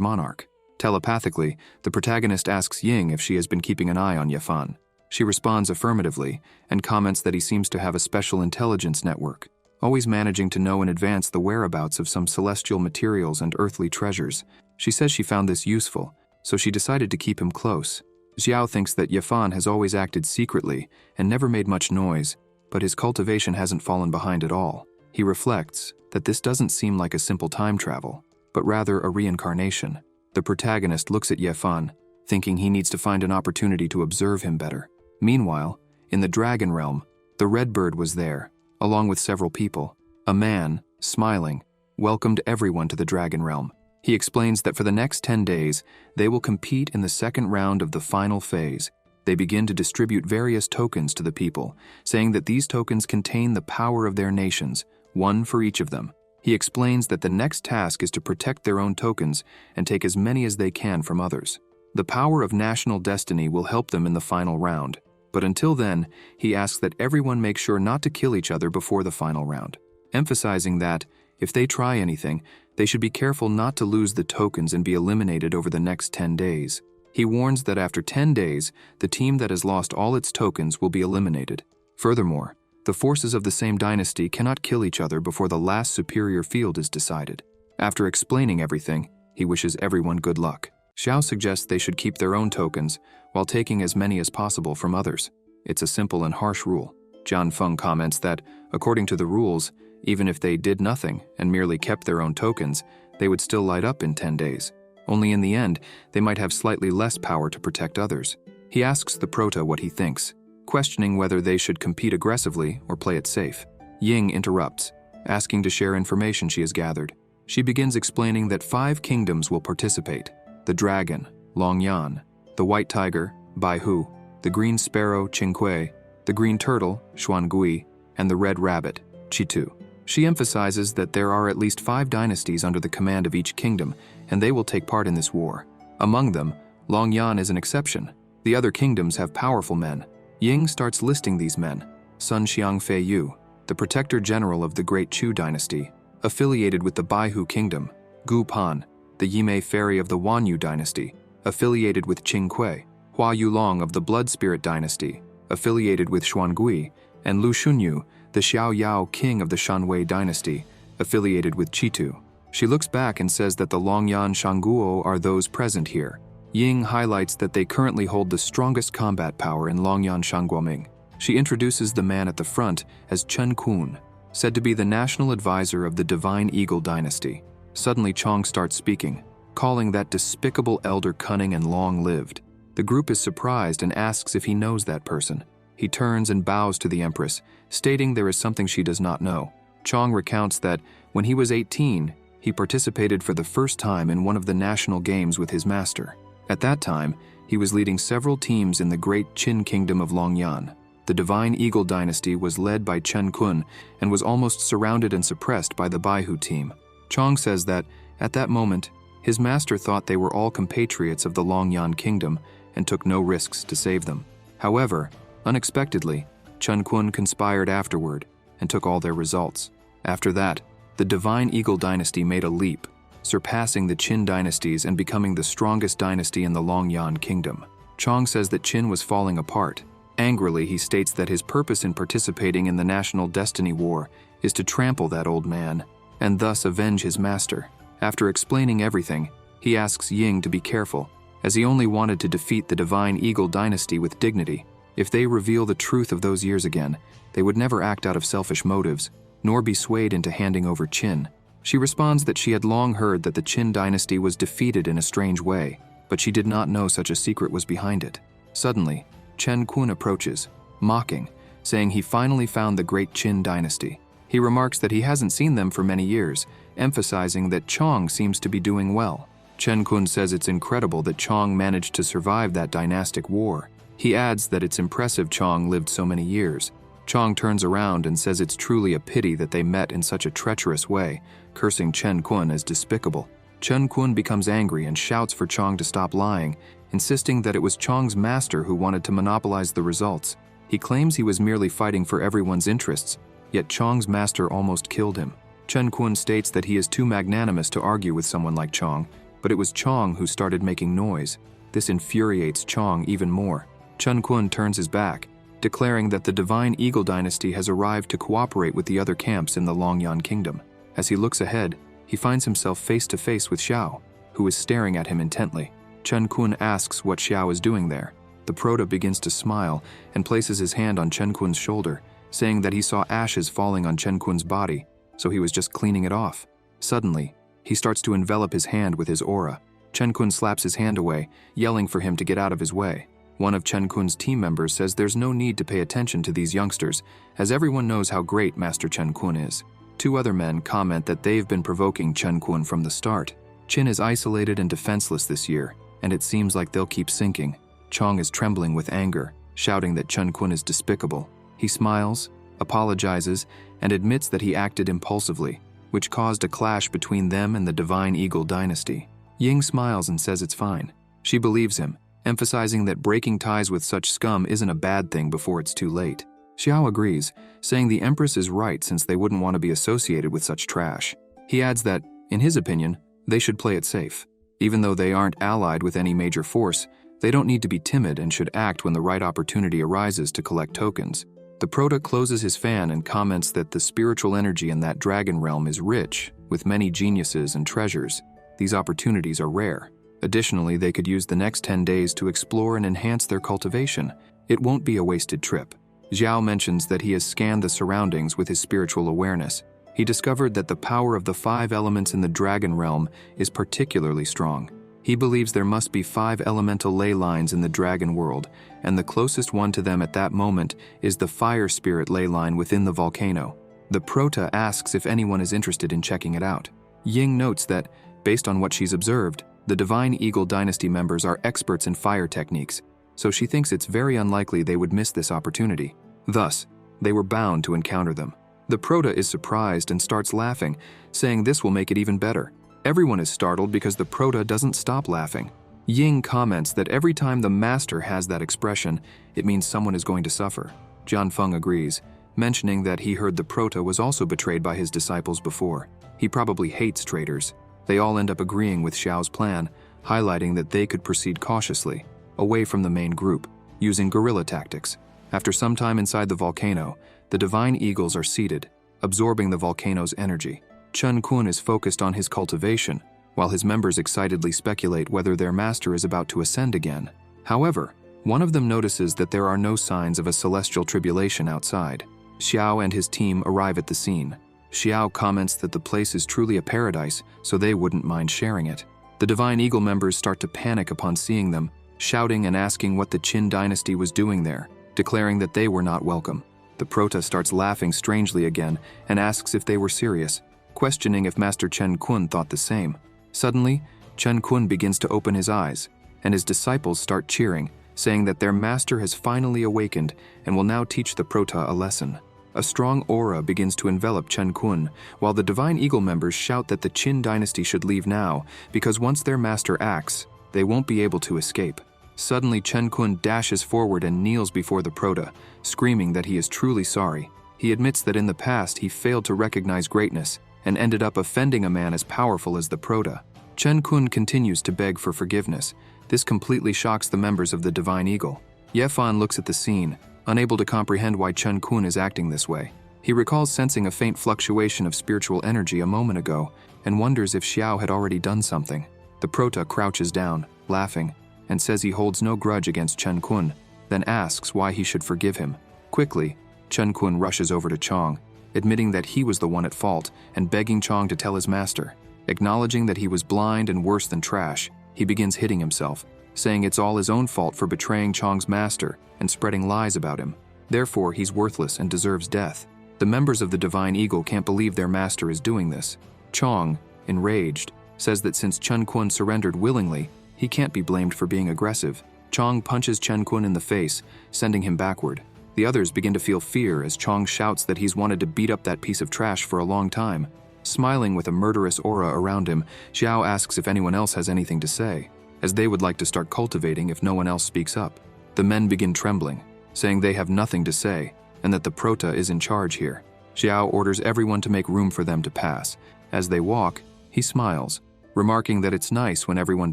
monarch. Telepathically, the protagonist asks Ying if she has been keeping an eye on Yefan. She responds affirmatively and comments that he seems to have a special intelligence network, always managing to know in advance the whereabouts of some celestial materials and earthly treasures. She says she found this useful, so she decided to keep him close. Xiao thinks that Yafan has always acted secretly and never made much noise, but his cultivation hasn't fallen behind at all. He reflects that this doesn't seem like a simple time travel, but rather a reincarnation. The protagonist looks at Yafan, thinking he needs to find an opportunity to observe him better. Meanwhile, in the Dragon Realm, the Red Bird was there, along with several people. A man, smiling, welcomed everyone to the Dragon Realm. He explains that for the next 10 days, they will compete in the second round of the final phase. They begin to distribute various tokens to the people, saying that these tokens contain the power of their nations, one for each of them. He explains that the next task is to protect their own tokens and take as many as they can from others. The power of national destiny will help them in the final round, but until then, he asks that everyone make sure not to kill each other before the final round, emphasizing that, if they try anything, they should be careful not to lose the tokens and be eliminated over the next 10 days. He warns that after 10 days, the team that has lost all its tokens will be eliminated. Furthermore, the forces of the same dynasty cannot kill each other before the last superior field is decided. After explaining everything, he wishes everyone good luck. Xiao suggests they should keep their own tokens while taking as many as possible from others. It's a simple and harsh rule. Jian Feng comments that, according to the rules, even if they did nothing and merely kept their own tokens, they would still light up in 10 days. Only in the end, they might have slightly less power to protect others. He asks the Prota what he thinks, questioning whether they should compete aggressively or play it safe. Ying interrupts, asking to share information she has gathered. She begins explaining that 5 kingdoms will participate: the dragon, Longyan, the white tiger, Baihu, the green sparrow, Qingque, the green turtle, Xuangui, and the red rabbit, Chitu. She emphasizes that there are at least 5 dynasties under the command of each kingdom, and they will take part in this war. Among them, Longyan is an exception. The other kingdoms have powerful men. Ying starts listing these men: Sun Xiang Fei Yu, the protector general of the Great Chu dynasty, affiliated with the Baihu kingdom; Gu Pan, the Yimei fairy of the Wanyu dynasty, affiliated with Qingque; Hua Yulong of the Blood Spirit dynasty, affiliated with Xuangui; and Lu Shunyu, the Xiao Yao king of the Shanwei dynasty, affiliated with Chitu. She looks back and says that the Longyan Shangguo are those present here. Ying highlights that they currently hold the strongest combat power in Longyan Shangguoming. She introduces the man at the front as Chen Kun, said to be the national advisor of the Divine Eagle dynasty. Suddenly Chong starts speaking, calling that despicable elder cunning and long-lived. The group is surprised and asks if he knows that person. He turns and bows to the Empress, stating there is something she does not know. Chong recounts that when he was 18, he participated for the first time in one of the national games with his master. At that time, he was leading several teams in the great Qin kingdom of Longyan. The Divine Eagle dynasty was led by Chen Kun and was almost surrounded and suppressed by the Baihu team. Chong says that, at that moment, his master thought they were all compatriots of the Longyan kingdom and took no risks to save them. However, unexpectedly, Chen Kun conspired afterward and took all their results. After that, the Divine Eagle dynasty made a leap, surpassing the Qin dynasties and becoming the strongest dynasty in the Longyan kingdom. Chong says that Qin was falling apart. Angrily, he states that his purpose in participating in the National Destiny War is to trample that old man, and thus avenge his master. After explaining everything, he asks Ying to be careful, as he only wanted to defeat the Divine Eagle dynasty with dignity. If they reveal the truth of those years again, they would never act out of selfish motives, nor be swayed into handing over Qin. She responds that she had long heard that the Qin dynasty was defeated in a strange way, but she did not know such a secret was behind it. Suddenly, Chen Kun approaches, mocking, saying he finally found the great Qin dynasty. He remarks that he hasn't seen them for many years, emphasizing that Chong seems to be doing well. Chen Kun says it's incredible that Chong managed to survive that dynastic war. He adds that it's impressive Chong lived so many years. Chong turns around and says it's truly a pity that they met in such a treacherous way, cursing Chen Kun as despicable. Chen Kun becomes angry and shouts for Chong to stop lying, insisting that it was Chong's master who wanted to monopolize the results. He claims he was merely fighting for everyone's interests, yet Chong's master almost killed him. Chen Kun states that he is too magnanimous to argue with someone like Chong, but it was Chong who started making noise. This infuriates Chong even more. Chen Kun turns his back, declaring that the Divine Eagle dynasty has arrived to cooperate with the other camps in the Longyan Kingdom. As he looks ahead, he finds himself face to face with Xiao, who is staring at him intently. Chen Kun asks what Xiao is doing there. The Prota begins to smile and places his hand on Chen Kun's shoulder, saying that he saw ashes falling on Chen Kun's body, so he was just cleaning it off. Suddenly, he starts to envelop his hand with his aura. Chen Kun slaps his hand away, yelling for him to get out of his way. One of Chen Kun's team members says there's no need to pay attention to these youngsters, as everyone knows how great Master Chen Kun is. Two other men comment that they've been provoking Chen Kun from the start. Qin is isolated and defenseless this year, and it seems like they'll keep sinking. Chong is trembling with anger, shouting that Chen Kun is despicable. He smiles, apologizes, and admits that he acted impulsively, which caused a clash between them and the Divine Eagle dynasty. Ying smiles and says it's fine. She believes him, emphasizing that breaking ties with such scum isn't a bad thing before it's too late. Xiao agrees, saying the Empress is right since they wouldn't want to be associated with such trash. He adds that, in his opinion, they should play it safe. Even though they aren't allied with any major force, they don't need to be timid and should act when the right opportunity arises to collect tokens. The Prota closes his fan and comments that the spiritual energy in that dragon realm is rich, with many geniuses and treasures. These opportunities are rare. Additionally, they could use the next 10 days to explore and enhance their cultivation. It won't be a wasted trip. Zhao mentions that he has scanned the surroundings with his spiritual awareness. He discovered that the power of the 5 elements in the dragon realm is particularly strong. He believes there must be 5 elemental ley lines in the dragon world, and the closest one to them at that moment is the fire spirit ley line within the volcano. The Prota asks if anyone is interested in checking it out. Ying notes that, based on what she's observed, the Divine Eagle dynasty members are experts in fire techniques, so she thinks it's very unlikely they would miss this opportunity. Thus, they were bound to encounter them. The Prota is surprised and starts laughing, saying this will make it even better. Everyone is startled because the Prota doesn't stop laughing. Ying comments that every time the Master has that expression, it means someone is going to suffer. Jianfeng agrees, mentioning that he heard the Prota was also betrayed by his disciples before. He probably hates traitors. They all end up agreeing with Xiao's plan, highlighting that they could proceed cautiously, away from the main group, using guerrilla tactics. After some time inside the volcano, the Divine Eagles are seated, absorbing the volcano's energy. Chen Kun is focused on his cultivation, while his members excitedly speculate whether their master is about to ascend again. However, one of them notices that there are no signs of a celestial tribulation outside. Xiao and his team arrive at the scene. Xiao comments that the place is truly a paradise, so they wouldn't mind sharing it. The Divine Eagle members start to panic upon seeing them, shouting and asking what the Qin dynasty was doing there, declaring that they were not welcome. The Prota starts laughing strangely again and asks if they were serious, questioning if Master Chen Kun thought the same. Suddenly, Chen Kun begins to open his eyes, and his disciples start cheering, saying that their master has finally awakened and will now teach the Prota a lesson. A strong aura begins to envelop Chen Kun, while the Divine Eagle members shout that the Qin dynasty should leave now, because once their master acts, they won't be able to escape. Suddenly, Chen Kun dashes forward and kneels before the Prota, screaming that he is truly sorry. He admits that in the past he failed to recognize greatness and ended up offending a man as powerful as the Prota. Chen Kun continues to beg for forgiveness. This completely shocks the members of the Divine Eagle. Yefan looks at the scene, unable to comprehend why Chen Kun is acting this way. He recalls sensing a faint fluctuation of spiritual energy a moment ago and wonders if Xiao had already done something. The Prota crouches down, laughing, and says he holds no grudge against Chen Kun, then asks why he should forgive him. Quickly, Chen Kun rushes over to Chong, admitting that he was the one at fault and begging Chong to tell his master. Acknowledging that he was blind and worse than trash, he begins hitting himself, saying it's all his own fault for betraying Chong's master and spreading lies about him. Therefore, he's worthless and deserves death. The members of the Divine Eagle can't believe their master is doing this. Chong, enraged, says that since Chen Kun surrendered willingly, he can't be blamed for being aggressive. Chong punches Chen Kun in the face, sending him backward. The others begin to feel fear as Chong shouts that he's wanted to beat up that piece of trash for a long time. Smiling with a murderous aura around him, Xiao asks if anyone else has anything to say, as they would like to start cultivating if no one else speaks up. The men begin trembling, saying they have nothing to say, and that the Prota is in charge here. Xiao orders everyone to make room for them to pass. As they walk, he smiles, remarking that it's nice when everyone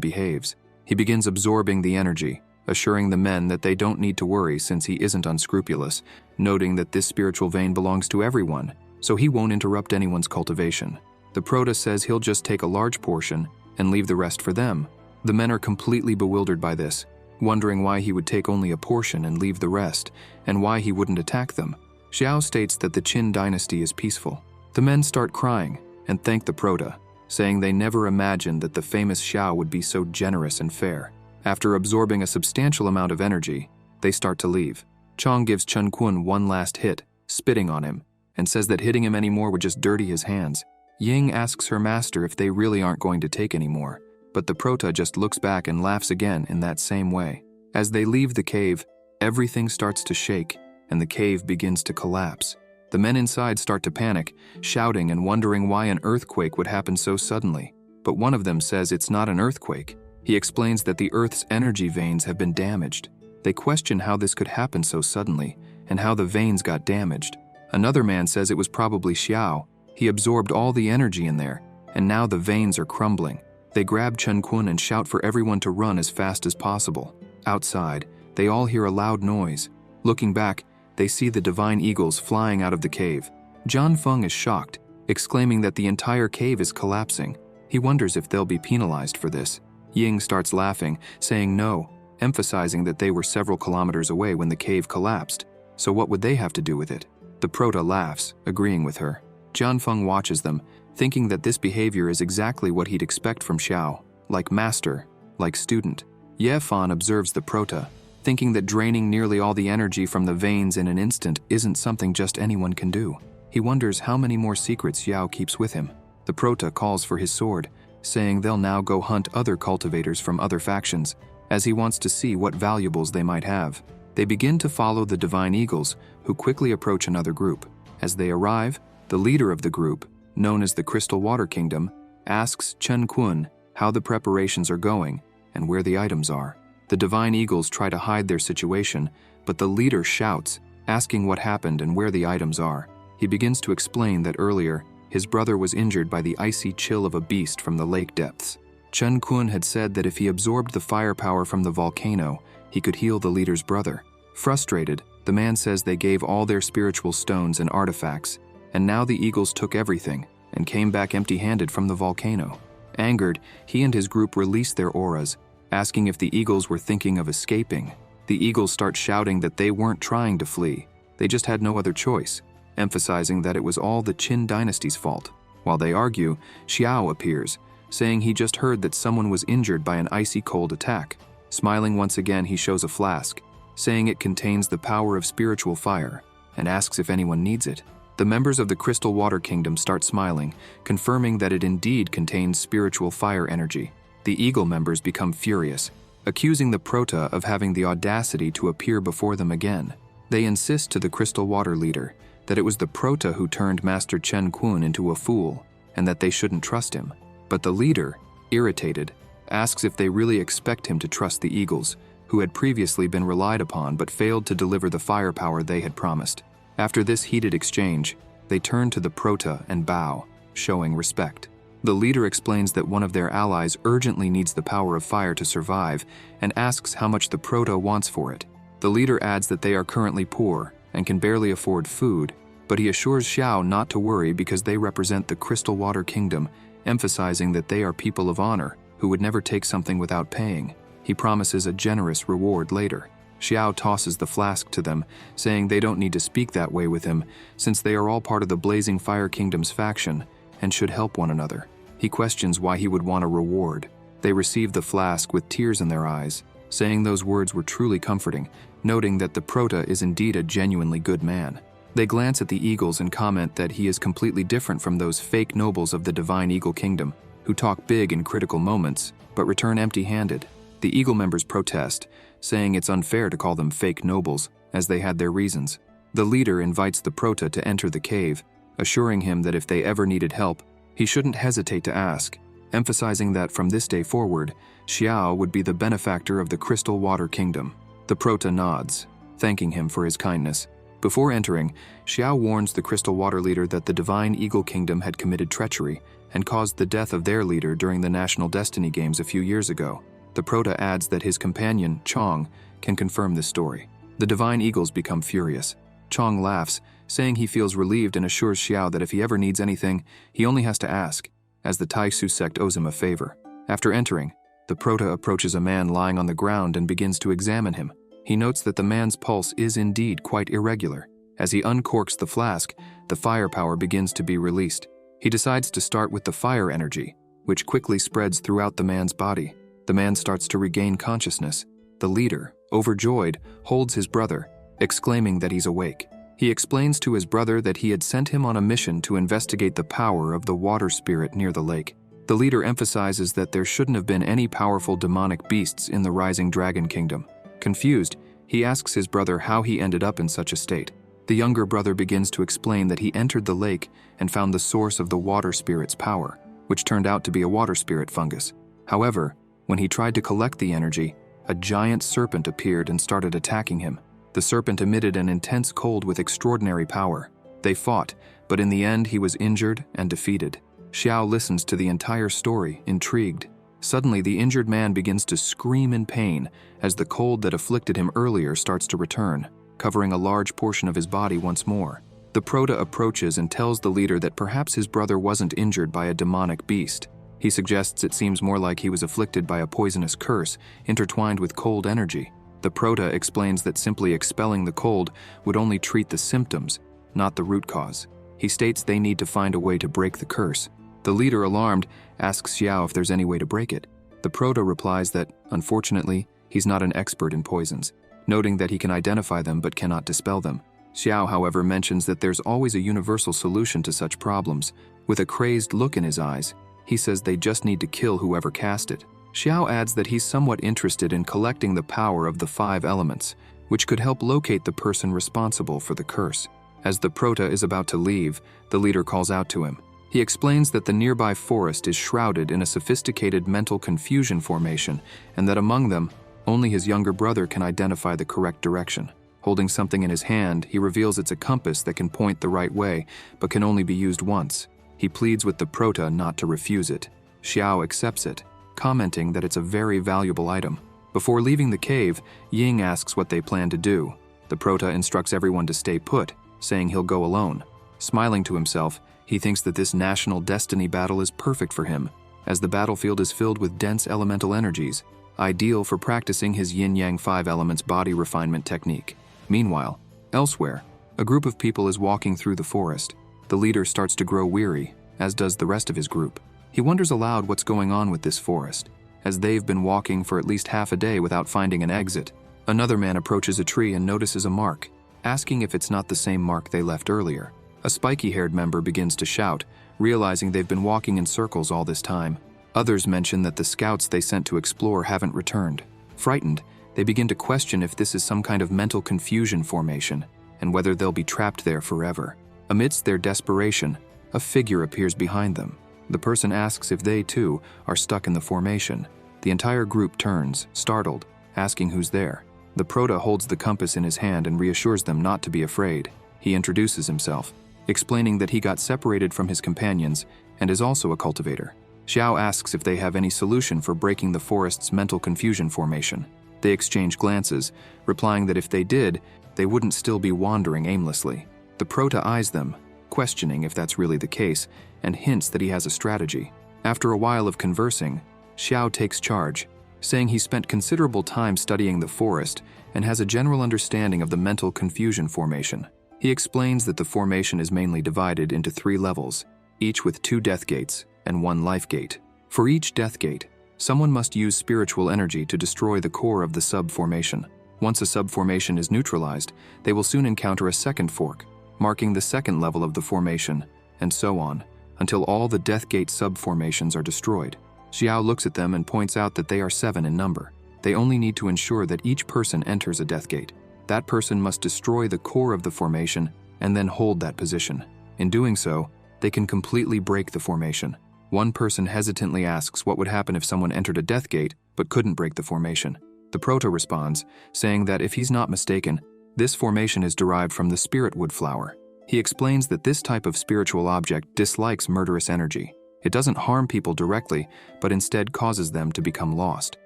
behaves. He begins absorbing the energy, assuring the men that they don't need to worry since he isn't unscrupulous, noting that this spiritual vein belongs to everyone, so he won't interrupt anyone's cultivation. The Prota says he'll just take a large portion and leave the rest for them. The men are completely bewildered by this, wondering why he would take only a portion and leave the rest, and why he wouldn't attack them. Xiao states that the Qin dynasty is peaceful. The men start crying and thank the Prota, saying they never imagined that the famous Xiao would be so generous and fair. After absorbing a substantial amount of energy, they start to leave. Chong gives Chen Kun one last hit, spitting on him, and says that hitting him anymore would just dirty his hands. Ying asks her master if they really aren't going to take any more, but the Prota just looks back and laughs again in that same way. As they leave the cave, everything starts to shake, and the cave begins to collapse. The men inside start to panic, shouting and wondering why an earthquake would happen so suddenly. But one of them says it's not an earthquake. He explains that the Earth's energy veins have been damaged. They question how this could happen so suddenly, and how the veins got damaged. Another man says it was probably Xiao. He absorbed all the energy in there, and now the veins are crumbling. They grab Chen Kun and shout for everyone to run as fast as possible. Outside, they all hear a loud noise. Looking back, they see the divine eagles flying out of the cave. Zhan Feng is shocked, exclaiming that the entire cave is collapsing. He wonders if they'll be penalized for this. Ying starts laughing, saying no, emphasizing that they were several kilometers away when the cave collapsed, so what would they have to do with it? The Prota laughs, agreeing with her. Zhan Feng watches them, thinking that this behavior is exactly what he'd expect from Xiao, like master, like student. Ye Fan observes the Prota, thinking that draining nearly all the energy from the veins in an instant isn't something just anyone can do. He wonders how many more secrets Xiao keeps with him. The Prota calls for his sword, saying they'll now go hunt other cultivators from other factions, as he wants to see what valuables they might have. They begin to follow the divine eagles, who quickly approach another group. As they arrive, the leader of the group, known as the Crystal Water Kingdom, asks Chen Kun how the preparations are going and where the items are. The divine eagles try to hide their situation, but the leader shouts, asking what happened and where the items are. He begins to explain that earlier, his brother was injured by the icy chill of a beast from the lake depths. Chen Kun had said that if he absorbed the firepower from the volcano, he could heal the leader's brother. Frustrated, the man says they gave all their spiritual stones and artifacts, and now the eagles took everything and came back empty-handed from the volcano. Angered, he and his group released their auras, asking if the eagles were thinking of escaping. The eagles start shouting that they weren't trying to flee, they just had no other choice, emphasizing that it was all the Qin dynasty's fault. While they argue, Xiao appears, saying he just heard that someone was injured by an icy cold attack. Smiling once again, he shows a flask, saying it contains the power of spiritual fire, and asks if anyone needs it. The members of the Crystal Water Kingdom start smiling, confirming that it indeed contains spiritual fire energy. The Eagle members become furious, accusing the Prota of having the audacity to appear before them again. They insist to the Crystal Water leader that it was the Prota who turned Master Chen Kun into a fool, and that they shouldn't trust him. But the leader, irritated, asks if they really expect him to trust the Eagles, who had previously been relied upon but failed to deliver the firepower they had promised. After this heated exchange, they turn to the Prota and bow, showing respect. The leader explains that one of their allies urgently needs the power of fire to survive, and asks how much the Prota wants for it. The leader adds that they are currently poor and can barely afford food, but he assures Xiao not to worry because they represent the Crystal Water Kingdom, emphasizing that they are people of honor who would never take something without paying. He promises a generous reward later. Xiao tosses the flask to them, saying they don't need to speak that way with him, since they are all part of the Blazing Fire Kingdom's faction and should help one another. He questions why he would want a reward. They receive the flask with tears in their eyes, saying those words were truly comforting, noting that the Prota is indeed a genuinely good man. They glance at the eagles and comment that he is completely different from those fake nobles of the Divine Eagle Kingdom, who talk big in critical moments, but return empty-handed. The eagle members protest, saying it's unfair to call them fake nobles, as they had their reasons. The leader invites the Prota to enter the cave, assuring him that if they ever needed help, he shouldn't hesitate to ask, emphasizing that from this day forward, Xiao would be the benefactor of the Crystal Water Kingdom. The Prota nods, thanking him for his kindness. Before entering, Xiao warns the Crystal Water leader that the Divine Eagle Kingdom had committed treachery and caused the death of their leader during the National Destiny Games a few years ago. The Prota adds that his companion, Chong, can confirm this story. The Divine Eagles become furious. Chong laughs, saying he feels relieved and assures Xiao that if he ever needs anything, he only has to ask, as the Taisu sect owes him a favor. After entering, the Prota approaches a man lying on the ground and begins to examine him. He notes that the man's pulse is indeed quite irregular. As he uncorks the flask, the firepower begins to be released. He decides to start with the fire energy, which quickly spreads throughout the man's body. The man starts to regain consciousness. The leader, overjoyed, holds his brother, exclaiming that he's awake. He explains to his brother that he had sent him on a mission to investigate the power of the water spirit near the lake. The leader emphasizes that there shouldn't have been any powerful demonic beasts in the rising dragon kingdom. Confused, he asks his brother how he ended up in such a state. The younger brother begins to explain that he entered the lake and found the source of the water spirit's power, which turned out to be a water spirit fungus. However, when he tried to collect the energy, a giant serpent appeared and started attacking him. The serpent emitted an intense cold with extraordinary power. They fought, but in the end he was injured and defeated. Xiao listens to the entire story, intrigued. Suddenly, the injured man begins to scream in pain as the cold that afflicted him earlier starts to return, covering a large portion of his body once more. The Prota approaches and tells the leader that perhaps his brother wasn't injured by a demonic beast. He suggests it seems more like he was afflicted by a poisonous curse intertwined with cold energy. The Prota explains that simply expelling the cold would only treat the symptoms, not the root cause. He states they need to find a way to break the curse. The leader, alarmed, asks Xiao if there's any way to break it. The Prota replies that, unfortunately, he's not an expert in poisons, noting that he can identify them but cannot dispel them. Xiao, however, mentions that there's always a universal solution to such problems. With a crazed look in his eyes, he says they just need to kill whoever cast it. Xiao adds that he's somewhat interested in collecting the power of the 5 elements, which could help locate the person responsible for the curse. As the Prota is about to leave, the leader calls out to him. He explains that the nearby forest is shrouded in a sophisticated mental confusion formation, and that among them, only his younger brother can identify the correct direction. Holding something in his hand, he reveals it's a compass that can point the right way, but can only be used once. He pleads with the Prota not to refuse it. Xiao accepts it, commenting that it's a very valuable item. Before leaving the cave, Ying asks what they plan to do. The Prota instructs everyone to stay put, saying he'll go alone. Smiling to himself, he thinks that this national destiny battle is perfect for him, as the battlefield is filled with dense elemental energies, ideal for practicing his yin-yang 5 elements body refinement technique. Meanwhile, elsewhere, a group of people is walking through the forest. The leader starts to grow weary, as does the rest of his group. He wonders aloud what's going on with this forest, as they've been walking for at least half a day without finding an exit. Another man approaches a tree and notices a mark, asking if it's not the same mark they left earlier. A spiky-haired member begins to shout, realizing they've been walking in circles all this time. Others mention that the scouts they sent to explore haven't returned. Frightened, they begin to question if this is some kind of mental confusion formation, and whether they'll be trapped there forever. Amidst their desperation, a figure appears behind them. The person asks if they, too, are stuck in the formation. The entire group turns, startled, asking who's there. The Prota holds the compass in his hand and reassures them not to be afraid. He introduces himself, explaining that he got separated from his companions and is also a cultivator. Xiao asks if they have any solution for breaking the forest's mental confusion formation. They exchange glances, replying that if they did, they wouldn't still be wandering aimlessly. The Prota eyes them, questioning if that's really the case, and hints that he has a strategy. After a while of conversing, Xiao takes charge, saying he spent considerable time studying the forest and has a general understanding of the mental confusion formation. He explains that the formation is mainly divided into 3 levels, each with 2 death gates and 1 life gate. For each death gate, someone must use spiritual energy to destroy the core of the sub-formation. Once a sub-formation is neutralized, they will soon encounter a second fork, marking the 2nd level of the formation, and so on, until all the death gate sub-formations are destroyed. Xiao looks at them and points out that they are 7 in number. They only need to ensure that each person enters a death gate. That person must destroy the core of the formation and then hold that position. In doing so, they can completely break the formation. One person hesitantly asks what would happen if someone entered a death gate but couldn't break the formation. The Prota responds, saying that if he's not mistaken, this formation is derived from the spirit wood flower. He explains that this type of spiritual object dislikes murderous energy. It doesn't harm people directly, but instead causes them to become lost.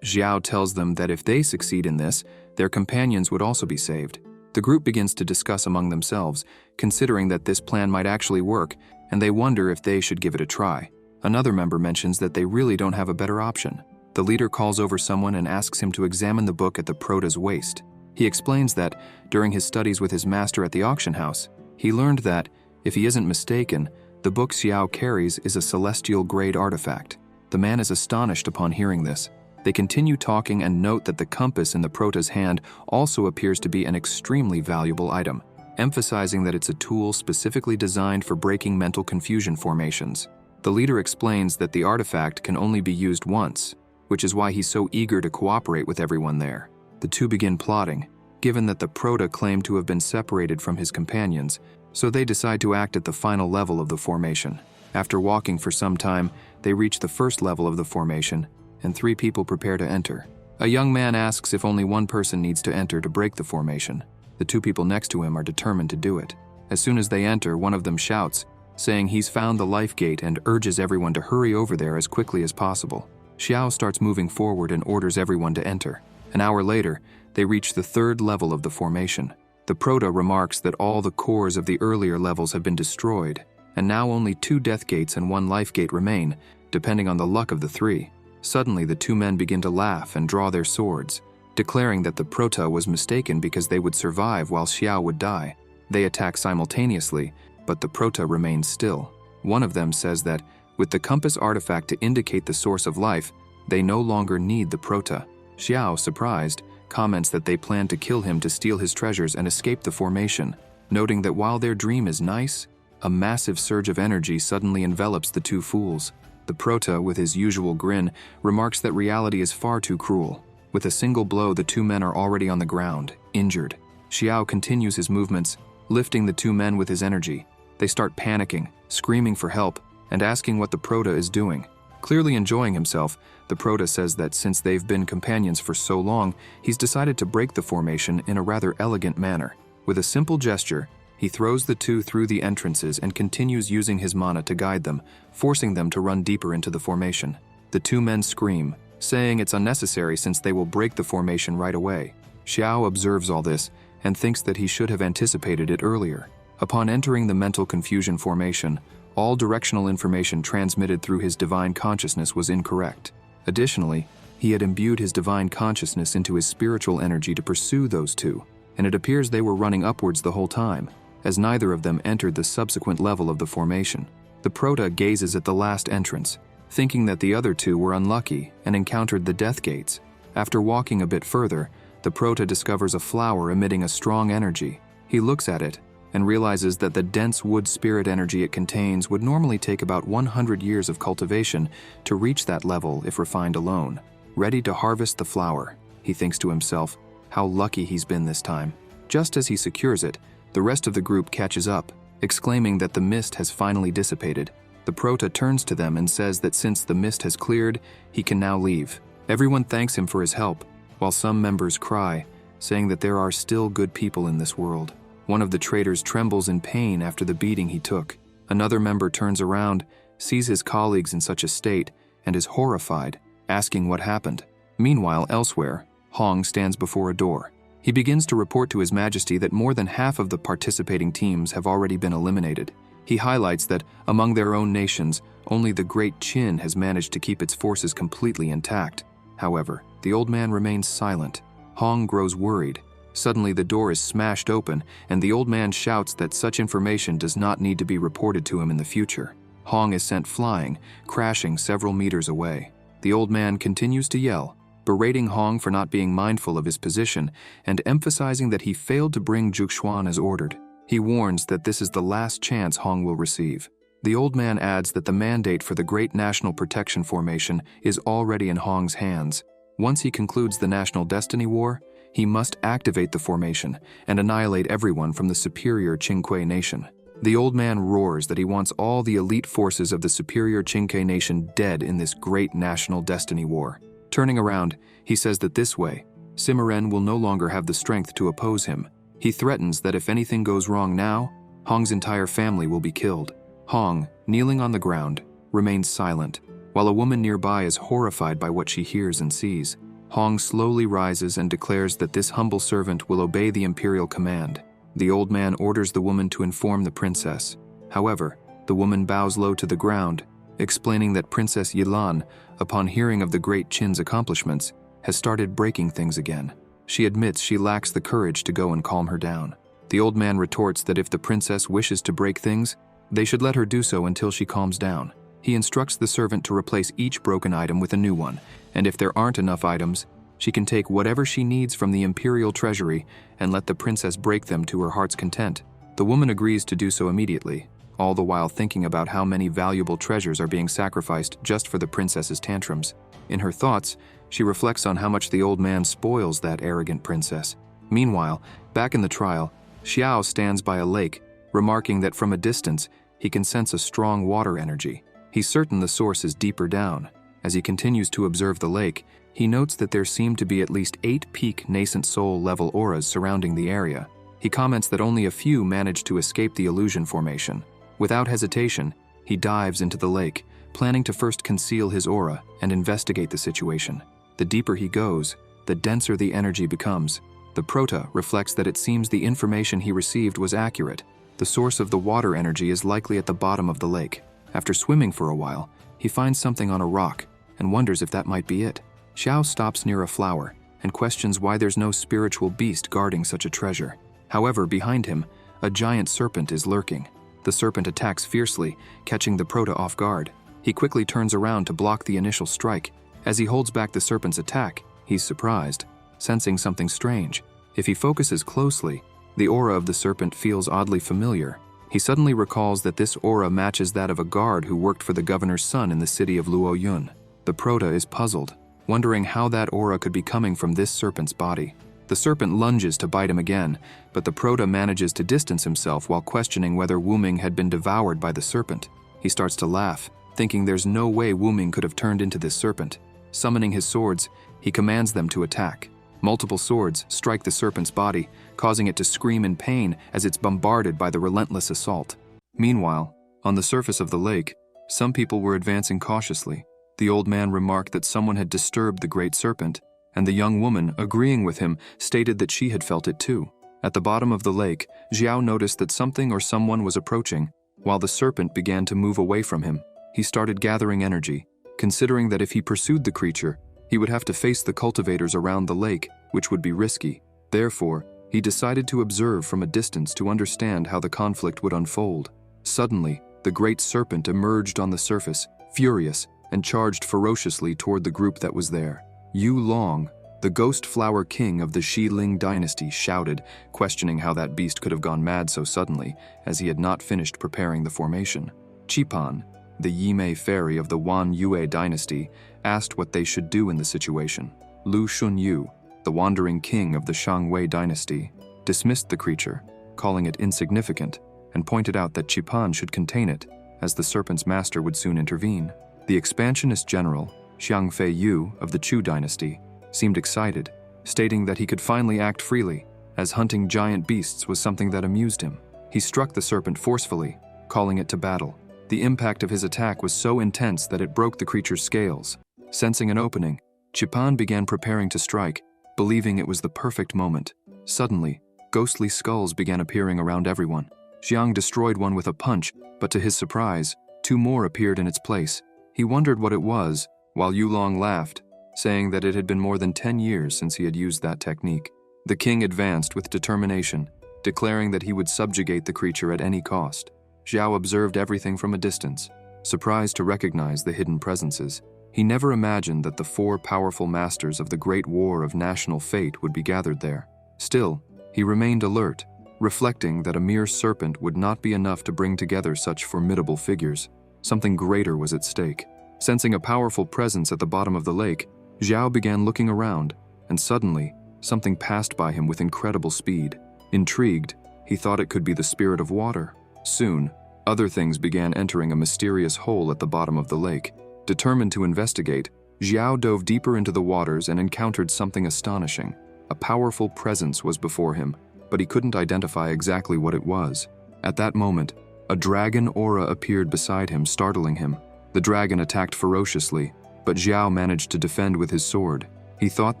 Xiao tells them that if they succeed in this, their companions would also be saved. The group begins to discuss among themselves, considering that this plan might actually work, and they wonder if they should give it a try. Another member mentions that they really don't have a better option. The leader calls over someone and asks him to examine the book at the prota's waist. He explains that, during his studies with his master at the auction house, he learned that, if he isn't mistaken, the book Xiao carries is a celestial-grade artifact. The man is astonished upon hearing this. They continue talking and note that the compass in the prota's hand also appears to be an extremely valuable item, emphasizing that it's a tool specifically designed for breaking mental confusion formations. The leader explains that the artifact can only be used once, which is why he's so eager to cooperate with everyone there. The two begin plotting, given that the prota claimed to have been separated from his companions, so they decide to act at the final level of the formation. After walking for some time, they reach the first level of the formation, and 3 people prepare to enter. A young man asks if only one person needs to enter to break the formation. The 2 people next to him are determined to do it. As soon as they enter, one of them shouts, saying he's found the life gate and urges everyone to hurry over there as quickly as possible. Xiao starts moving forward and orders everyone to enter. An hour later, they reach the 3rd level of the formation. The prota remarks that all the cores of the earlier levels have been destroyed, and now only 2 death gates and 1 life gate remain, depending on the luck of the 3. Suddenly, the 2 men begin to laugh and draw their swords, declaring that the prota was mistaken because they would survive while Xiao would die. They attack simultaneously, but the prota remains still. One of them says that, with the compass artifact to indicate the source of life, they no longer need the prota. Xiao, surprised, comments that they plan to kill him to steal his treasures and escape the formation, noting that while their dream is nice, a massive surge of energy suddenly envelops the 2 fools. The prota, with his usual grin, remarks that reality is far too cruel. With a single blow, the 2 men are already on the ground, injured. Xiao continues his movements, lifting the 2 men with his energy. They start panicking, screaming for help, and asking what the prota is doing. Clearly enjoying himself, the prota says that since they've been companions for so long, he's decided to break the formation in a rather elegant manner. With a simple gesture, he throws the 2 through the entrances and continues using his mana to guide them, forcing them to run deeper into the formation. The 2 men scream, saying it's unnecessary since they will break the formation right away. Xiao observes all this and thinks that he should have anticipated it earlier. Upon entering the mental confusion formation, all directional information transmitted through his divine consciousness was incorrect. Additionally, he had imbued his divine consciousness into his spiritual energy to pursue those 2, and it appears they were running upwards the whole time, as neither of them entered the subsequent level of the formation. The prota gazes at the last entrance, thinking that the other 2 were unlucky and encountered the death gates. After walking a bit further, the prota discovers a flower emitting a strong energy. He looks at it and realizes that the dense wood spirit energy it contains would normally take about 100 years of cultivation to reach that level if refined alone. Ready to harvest the flower, he thinks to himself, how lucky he's been this time. Just as he secures it, the rest of the group catches up, exclaiming that the mist has finally dissipated. The prota turns to them and says that since the mist has cleared, he can now leave. Everyone thanks him for his help, while some members cry, saying that there are still good people in this world. One of the traders trembles in pain after the beating he took. Another member turns around, sees his colleagues in such a state, and is horrified, asking what happened. Meanwhile, elsewhere, Hong stands before a door. He begins to report to His Majesty that more than half of the participating teams have already been eliminated. He highlights that, among their own nations, only the Great Qin has managed to keep its forces completely intact. However, the old man remains silent. Hong grows worried. Suddenly, the door is smashed open, and the old man shouts that such information does not need to be reported to him in the future. Hong is sent flying, crashing several meters away. The old man continues to yell, berating Hong for not being mindful of his position and emphasizing that he failed to bring Juxuan as ordered. He warns that this is the last chance Hong will receive. The old man adds that the mandate for the Great National Protection Formation is already in Hong's hands. Once he concludes the National Destiny War, he must activate the formation and annihilate everyone from the superior Qingque nation. The old man roars that he wants all the elite forces of the superior Qingque nation dead in this great national destiny war. Turning around, he says that this way, Simeren will no longer have the strength to oppose him. He threatens that if anything goes wrong now, Hong's entire family will be killed. Hong, kneeling on the ground, remains silent, while a woman nearby is horrified by what she hears and sees. Hong slowly rises and declares that this humble servant will obey the imperial command. The old man orders the woman to inform the princess. However, the woman bows low to the ground, explaining that Princess Yilan, upon hearing of the great Qin's accomplishments, has started breaking things again. She admits she lacks the courage to go and calm her down. The old man retorts that if the princess wishes to break things, they should let her do so until she calms down. He instructs the servant to replace each broken item with a new one, and if there aren't enough items, she can take whatever she needs from the imperial treasury and let the princess break them to her heart's content. The woman agrees to do so immediately, all the while thinking about how many valuable treasures are being sacrificed just for the princess's tantrums. In her thoughts, she reflects on how much the old man spoils that arrogant princess. Meanwhile, back in the trial, Xiao stands by a lake, remarking that from a distance, he can sense a strong water energy. He's certain the source is deeper down. As he continues to observe the lake, he notes that there seem to be at least 8 peak nascent soul level auras surrounding the area. He comments that only a few manage to escape the illusion formation. Without hesitation, he dives into the lake, planning to first conceal his aura and investigate the situation. The deeper he goes, the denser the energy becomes. The prota reflects that it seems the information he received was accurate. The source of the water energy is likely at the bottom of the lake. After swimming for a while, he finds something on a rock and wonders if that might be it. Xiao stops near a flower and questions why there's no spiritual beast guarding such a treasure. However, behind him, a giant serpent is lurking. The serpent attacks fiercely, catching the prota off guard. He quickly turns around to block the initial strike. As he holds back the serpent's attack, he's surprised, sensing something strange. If he focuses closely, the aura of the serpent feels oddly familiar. He suddenly recalls that this aura matches that of a guard who worked for the governor's son in the city of Luoyun. The prota is puzzled, wondering how that aura could be coming from this serpent's body. The serpent lunges to bite him again, but the prota manages to distance himself while questioning whether Wu Ming had been devoured by the serpent. He starts to laugh, thinking there's no way Wu Ming could have turned into this serpent. Summoning his swords, he commands them to attack. Multiple swords strike the serpent's body, causing it to scream in pain as it's bombarded by the relentless assault. Meanwhile, on the surface of the lake, some people were advancing cautiously. The old man remarked that someone had disturbed the great serpent, and the young woman, agreeing with him, stated that she had felt it too. At the bottom of the lake, Xiao noticed that something or someone was approaching, while the serpent began to move away from him. He started gathering energy, considering that if he pursued the creature, he would have to face the cultivators around the lake, which would be risky. Therefore, he decided to observe from a distance to understand how the conflict would unfold. Suddenly, the great serpent emerged on the surface, furious, and charged ferociously toward the group that was there. Yu Long, the ghost flower king of the Xiling dynasty, shouted, questioning how that beast could have gone mad so suddenly, as he had not finished preparing the formation. Qipan, the Yimei fairy of the Wan Yue dynasty, asked what they should do in the situation. Lu Shunyu, the wandering king of the Shangwei dynasty, dismissed the creature, calling it insignificant, and pointed out that Qipan should contain it, as the serpent's master would soon intervene. The expansionist general, Xiang Fei Yu of the Chu dynasty, seemed excited, stating that he could finally act freely, as hunting giant beasts was something that amused him. He struck the serpent forcefully, calling it to battle. The impact of his attack was so intense that it broke the creature's scales. Sensing an opening, Qipan began preparing to strike, believing it was the perfect moment. Suddenly, ghostly skulls began appearing around everyone. Xiang destroyed one with a punch, but to his surprise, 2 more appeared in its place. He wondered what it was, while Yulong laughed, saying that it had been more than 10 years since he had used that technique. The king advanced with determination, declaring that he would subjugate the creature at any cost. Xiao observed everything from a distance, surprised to recognize the hidden presences. He never imagined that the 4 powerful masters of the Great War of National Fate would be gathered there. Still, he remained alert, reflecting that a mere serpent would not be enough to bring together such formidable figures. Something greater was at stake. Sensing a powerful presence at the bottom of the lake, Xiao began looking around, and suddenly, something passed by him with incredible speed. Intrigued, he thought it could be the spirit of water. Soon, other things began entering a mysterious hole at the bottom of the lake. Determined to investigate, Xiao dove deeper into the waters and encountered something astonishing. A powerful presence was before him, but he couldn't identify exactly what it was. At that moment, a dragon aura appeared beside him, startling him. The dragon attacked ferociously, but Xiao managed to defend with his sword. He thought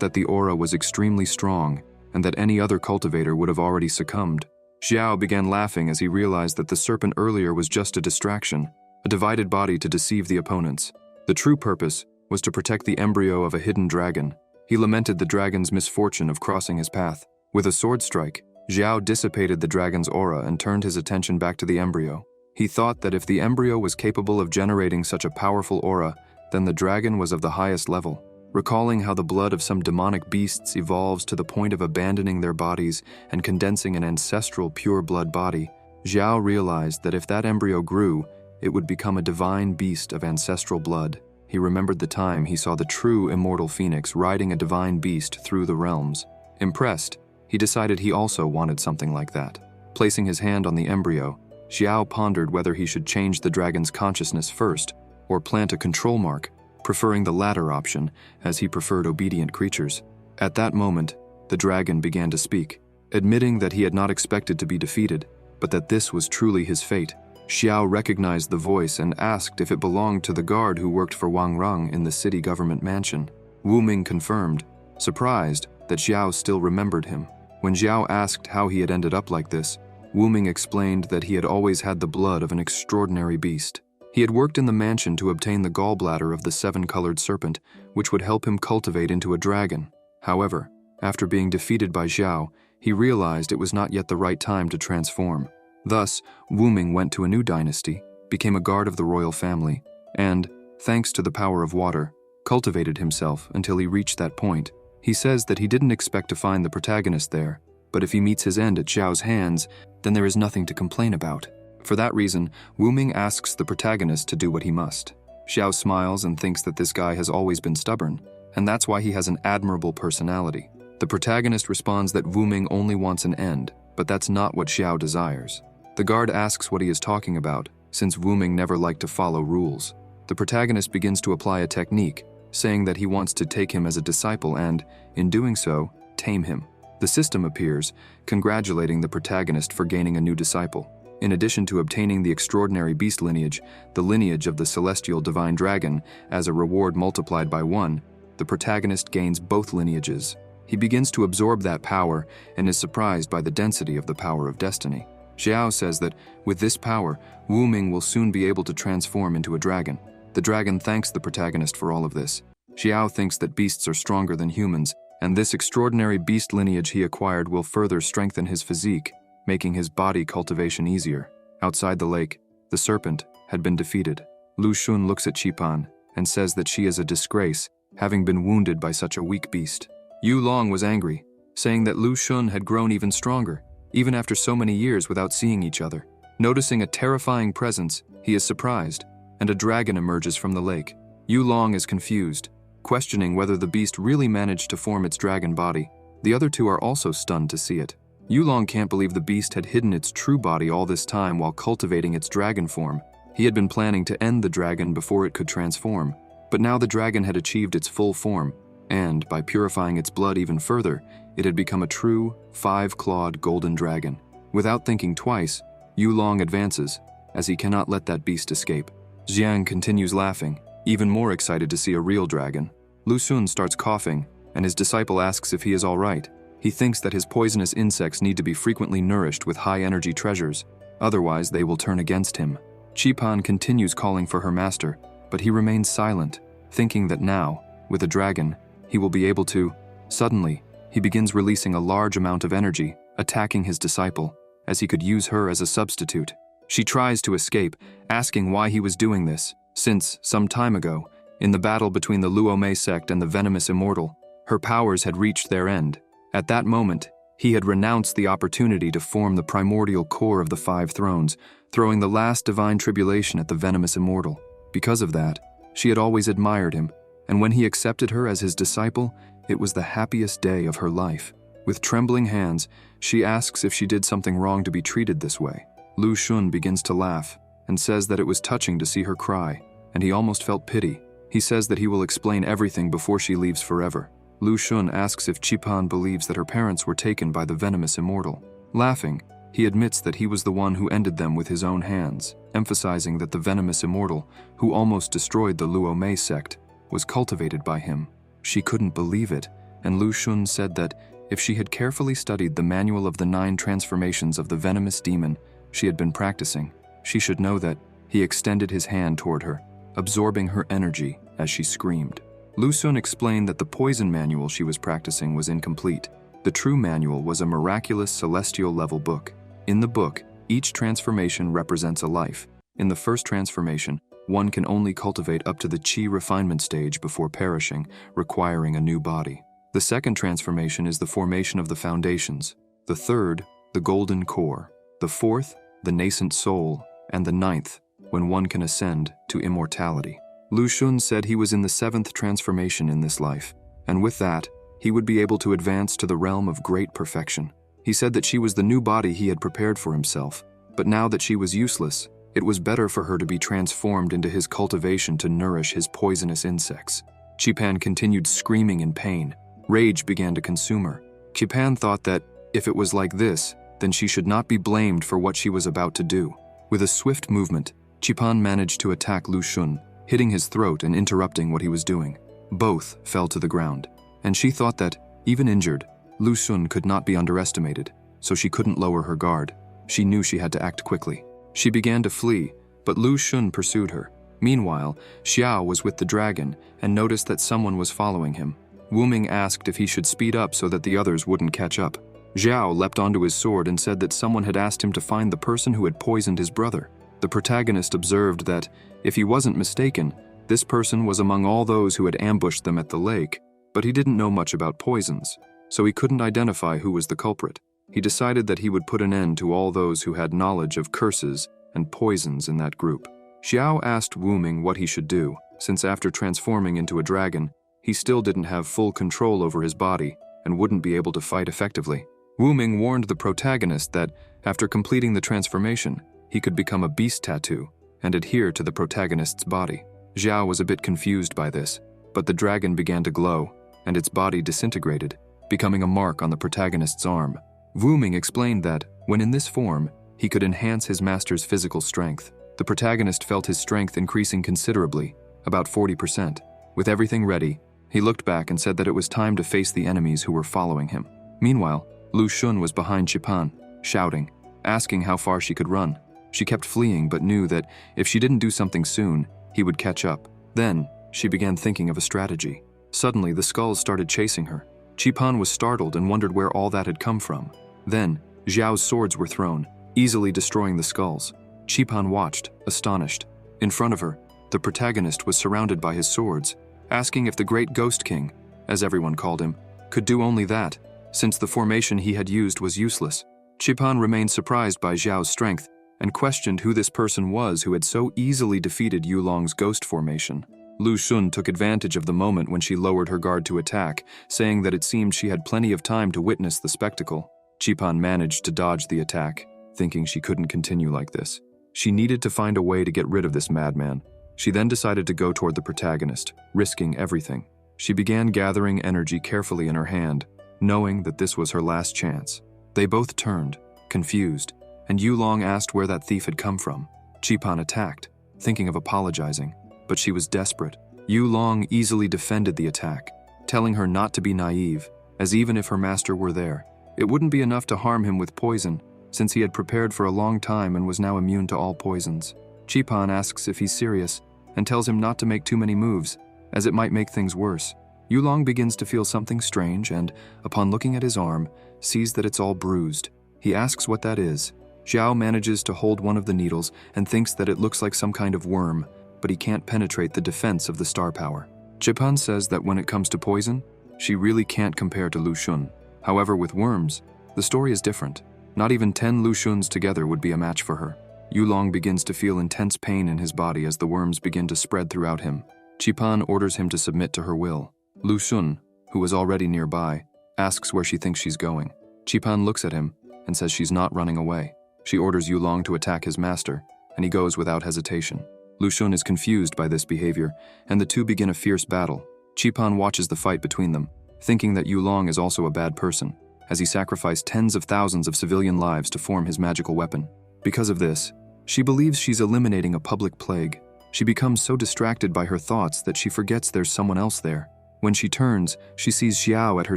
that the aura was extremely strong and that any other cultivator would have already succumbed. Xiao began laughing as he realized that the serpent earlier was just a distraction, a divided body to deceive the opponents. The true purpose was to protect the embryo of a hidden dragon. He lamented the dragon's misfortune of crossing his path. With a sword strike, Xiao dissipated the dragon's aura and turned his attention back to the embryo. He thought that if the embryo was capable of generating such a powerful aura, then the dragon was of the highest level. Recalling how the blood of some demonic beasts evolves to the point of abandoning their bodies and condensing an ancestral pure blood body, Xiao realized that if that embryo grew, it would become a divine beast of ancestral blood. He remembered the time he saw the true immortal phoenix riding a divine beast through the realms. Impressed, he decided he also wanted something like that. Placing his hand on the embryo, Xiao pondered whether he should change the dragon's consciousness first or plant a control mark, preferring the latter option as he preferred obedient creatures. At that moment, the dragon began to speak, admitting that he had not expected to be defeated, but that this was truly his fate. Xiao recognized the voice and asked if it belonged to the guard who worked for Wang Reng in the city government mansion. Wu Ming confirmed, surprised that Xiao still remembered him. When Xiao asked how he had ended up like this, Wu Ming explained that he had always had the blood of an extraordinary beast. He had worked in the mansion to obtain the gallbladder of the seven-colored serpent, which would help him cultivate into a dragon. However, after being defeated by Xiao, he realized it was not yet the right time to transform. Thus, Wu Ming went to a new dynasty, became a guard of the royal family, and, thanks to the power of water, cultivated himself until he reached that point. He says that he didn't expect to find the protagonist there, but if he meets his end at Xiao's hands, then there is nothing to complain about. For that reason, Wu Ming asks the protagonist to do what he must. Xiao smiles and thinks that this guy has always been stubborn, and that's why he has an admirable personality. The protagonist responds that Wu Ming only wants an end, but that's not what Xiao desires. The guard asks what he is talking about, since Wu Ming never liked to follow rules. The protagonist begins to apply a technique, saying that he wants to take him as a disciple and, in doing so, tame him. The system appears, congratulating the protagonist for gaining a new disciple. In addition to obtaining the extraordinary beast lineage, the lineage of the celestial divine dragon, as a reward multiplied by 1, the protagonist gains both lineages. He begins to absorb that power and is surprised by the density of the power of destiny. Xiao says that, with this power, Wu Ming will soon be able to transform into a dragon. The dragon thanks the protagonist for all of this. Xiao thinks that beasts are stronger than humans, and this extraordinary beast lineage he acquired will further strengthen his physique, making his body cultivation easier. Outside the lake, the serpent had been defeated. Lu Xun looks at Qipan and says that she is a disgrace, having been wounded by such a weak beast. Yu Long was angry, saying that Lu Xun had grown even stronger, even after so many years without seeing each other. Noticing a terrifying presence, he is surprised, and a dragon emerges from the lake. Yu Long is confused, questioning whether the beast really managed to form its dragon body. The other two are also stunned to see it. Yu Long can't believe the beast had hidden its true body all this time while cultivating its dragon form. He had been planning to end the dragon before it could transform, but now the dragon had achieved its full form, and, by purifying its blood even further, it had become a true, 5-clawed golden dragon. Without thinking twice, Yu Long advances, as he cannot let that beast escape. Xiang continues laughing, even more excited to see a real dragon. Lu Xun starts coughing, and his disciple asks if he is all right. He thinks that his poisonous insects need to be frequently nourished with high-energy treasures, otherwise they will turn against him. Qipan continues calling for her master, but he remains silent, thinking that now, with a dragon, he will be able to... Suddenly, he begins releasing a large amount of energy, attacking his disciple, as he could use her as a substitute. She tries to escape, asking why he was doing this, since, some time ago, in the battle between the Luomei sect and the venomous immortal, her powers had reached their end. At that moment, he had renounced the opportunity to form the primordial core of the 5 thrones, throwing the last divine tribulation at the venomous immortal. Because of that, she had always admired him, and when he accepted her as his disciple, it was the happiest day of her life. With trembling hands, she asks if she did something wrong to be treated this way. Lu Xun begins to laugh, and says that it was touching to see her cry, and he almost felt pity. He says that he will explain everything before she leaves forever. Lu Xun asks if Qipan believes that her parents were taken by the venomous immortal. Laughing, he admits that he was the one who ended them with his own hands, emphasizing that the venomous immortal, who almost destroyed the Luomei sect, was cultivated by him. She couldn't believe it, and Lu Xun said that if she had carefully studied the manual of the 9 transformations of the venomous demon she had been practicing, she should know that he extended his hand toward her, absorbing her energy as she screamed. Lu Xun explained that the poison manual she was practicing was incomplete. The true manual was a miraculous celestial level book. In the book, each transformation represents a life. In the first transformation, one can only cultivate up to the qi refinement stage before perishing, requiring a new body. The second transformation is the formation of the foundations. The third, the golden core. The fourth, the nascent soul. And the ninth, when one can ascend to immortality. Lu Xun said he was in the 7th transformation in this life, and with that, he would be able to advance to the realm of great perfection. He said that she was the new body he had prepared for himself, but now that she was useless, it was better for her to be transformed into his cultivation to nourish his poisonous insects. Qipan continued screaming in pain. Rage began to consume her. Qipan thought that, if it was like this, then she should not be blamed for what she was about to do. With a swift movement, Qipan managed to attack Lu Xun, hitting his throat and interrupting what he was doing. Both fell to the ground, and she thought that, even injured, Lu Xun could not be underestimated, so she couldn't lower her guard. She knew she had to act quickly. She began to flee, but Lu Xun pursued her. Meanwhile, Xiao was with the dragon and noticed that someone was following him. Wu Ming asked if he should speed up so that the others wouldn't catch up. Zhao leapt onto his sword and said that someone had asked him to find the person who had poisoned his brother. The protagonist observed that, if he wasn't mistaken, this person was among all those who had ambushed them at the lake, but he didn't know much about poisons, so he couldn't identify who was the culprit. He decided that he would put an end to all those who had knowledge of curses and poisons in that group. Xiao asked Wu Ming what he should do, since after transforming into a dragon, he still didn't have full control over his body and wouldn't be able to fight effectively. Wu Ming warned the protagonist that, after completing the transformation, he could become a beast tattoo and adhere to the protagonist's body. Zhao was a bit confused by this, but the dragon began to glow, and its body disintegrated, becoming a mark on the protagonist's arm. Wu Ming explained that, when in this form, he could enhance his master's physical strength. The protagonist felt his strength increasing considerably, about 40%. With everything ready, he looked back and said that it was time to face the enemies who were following him. Meanwhile, Lu Xun was behind Qipan, shouting, asking how far she could run. She kept fleeing but knew that if she didn't do something soon, he would catch up. Then, she began thinking of a strategy. Suddenly, the skulls started chasing her. Qipan was startled and wondered where all that had come from. Then, Zhao's swords were thrown, easily destroying the skulls. Qipan watched, astonished. In front of her, the protagonist was surrounded by his swords, asking if the Great Ghost King, as everyone called him, could do only that, since the formation he had used was useless. Qipan remained surprised by Zhao's strength and questioned who this person was who had so easily defeated Yulong's ghost formation. Lu Xun took advantage of the moment when she lowered her guard to attack, saying that it seemed she had plenty of time to witness the spectacle. Qipan managed to dodge the attack, thinking she couldn't continue like this. She needed to find a way to get rid of this madman. She then decided to go toward the protagonist, risking everything. She began gathering energy carefully in her hand, knowing that this was her last chance. They both turned, confused, and Yulong asked where that thief had come from. Qipan attacked, thinking of apologizing, but she was desperate. Yulong easily defended the attack, telling her not to be naive, as even if her master were there, it wouldn't be enough to harm him with poison, since he had prepared for a long time and was now immune to all poisons. Qipan asks if he's serious, and tells him not to make too many moves, as it might make things worse. Yulong begins to feel something strange and, upon looking at his arm, sees that it's all bruised. He asks what that is. Zhao manages to hold one of the needles and thinks that it looks like some kind of worm, but he can't penetrate the defense of the star power. Qipan says that when it comes to poison, she really can't compare to Lu Xun. However, with worms, the story is different. Not even 10 Lu Xuns together would be a match for her. Yulong begins to feel intense pain in his body as the worms begin to spread throughout him. Qipan orders him to submit to her will. Lu Xun, who was already nearby, asks where she thinks she's going. Qipan looks at him and says she's not running away. She orders Yulong to attack his master, and he goes without hesitation. Lu Xun is confused by this behavior, and the two begin a fierce battle. Qipan watches the fight between them, thinking that Yulong is also a bad person, as he sacrificed tens of thousands of civilian lives to form his magical weapon. Because of this, she believes she's eliminating a public plague. She becomes so distracted by her thoughts that she forgets there's someone else there. When she turns, she sees Xiao at her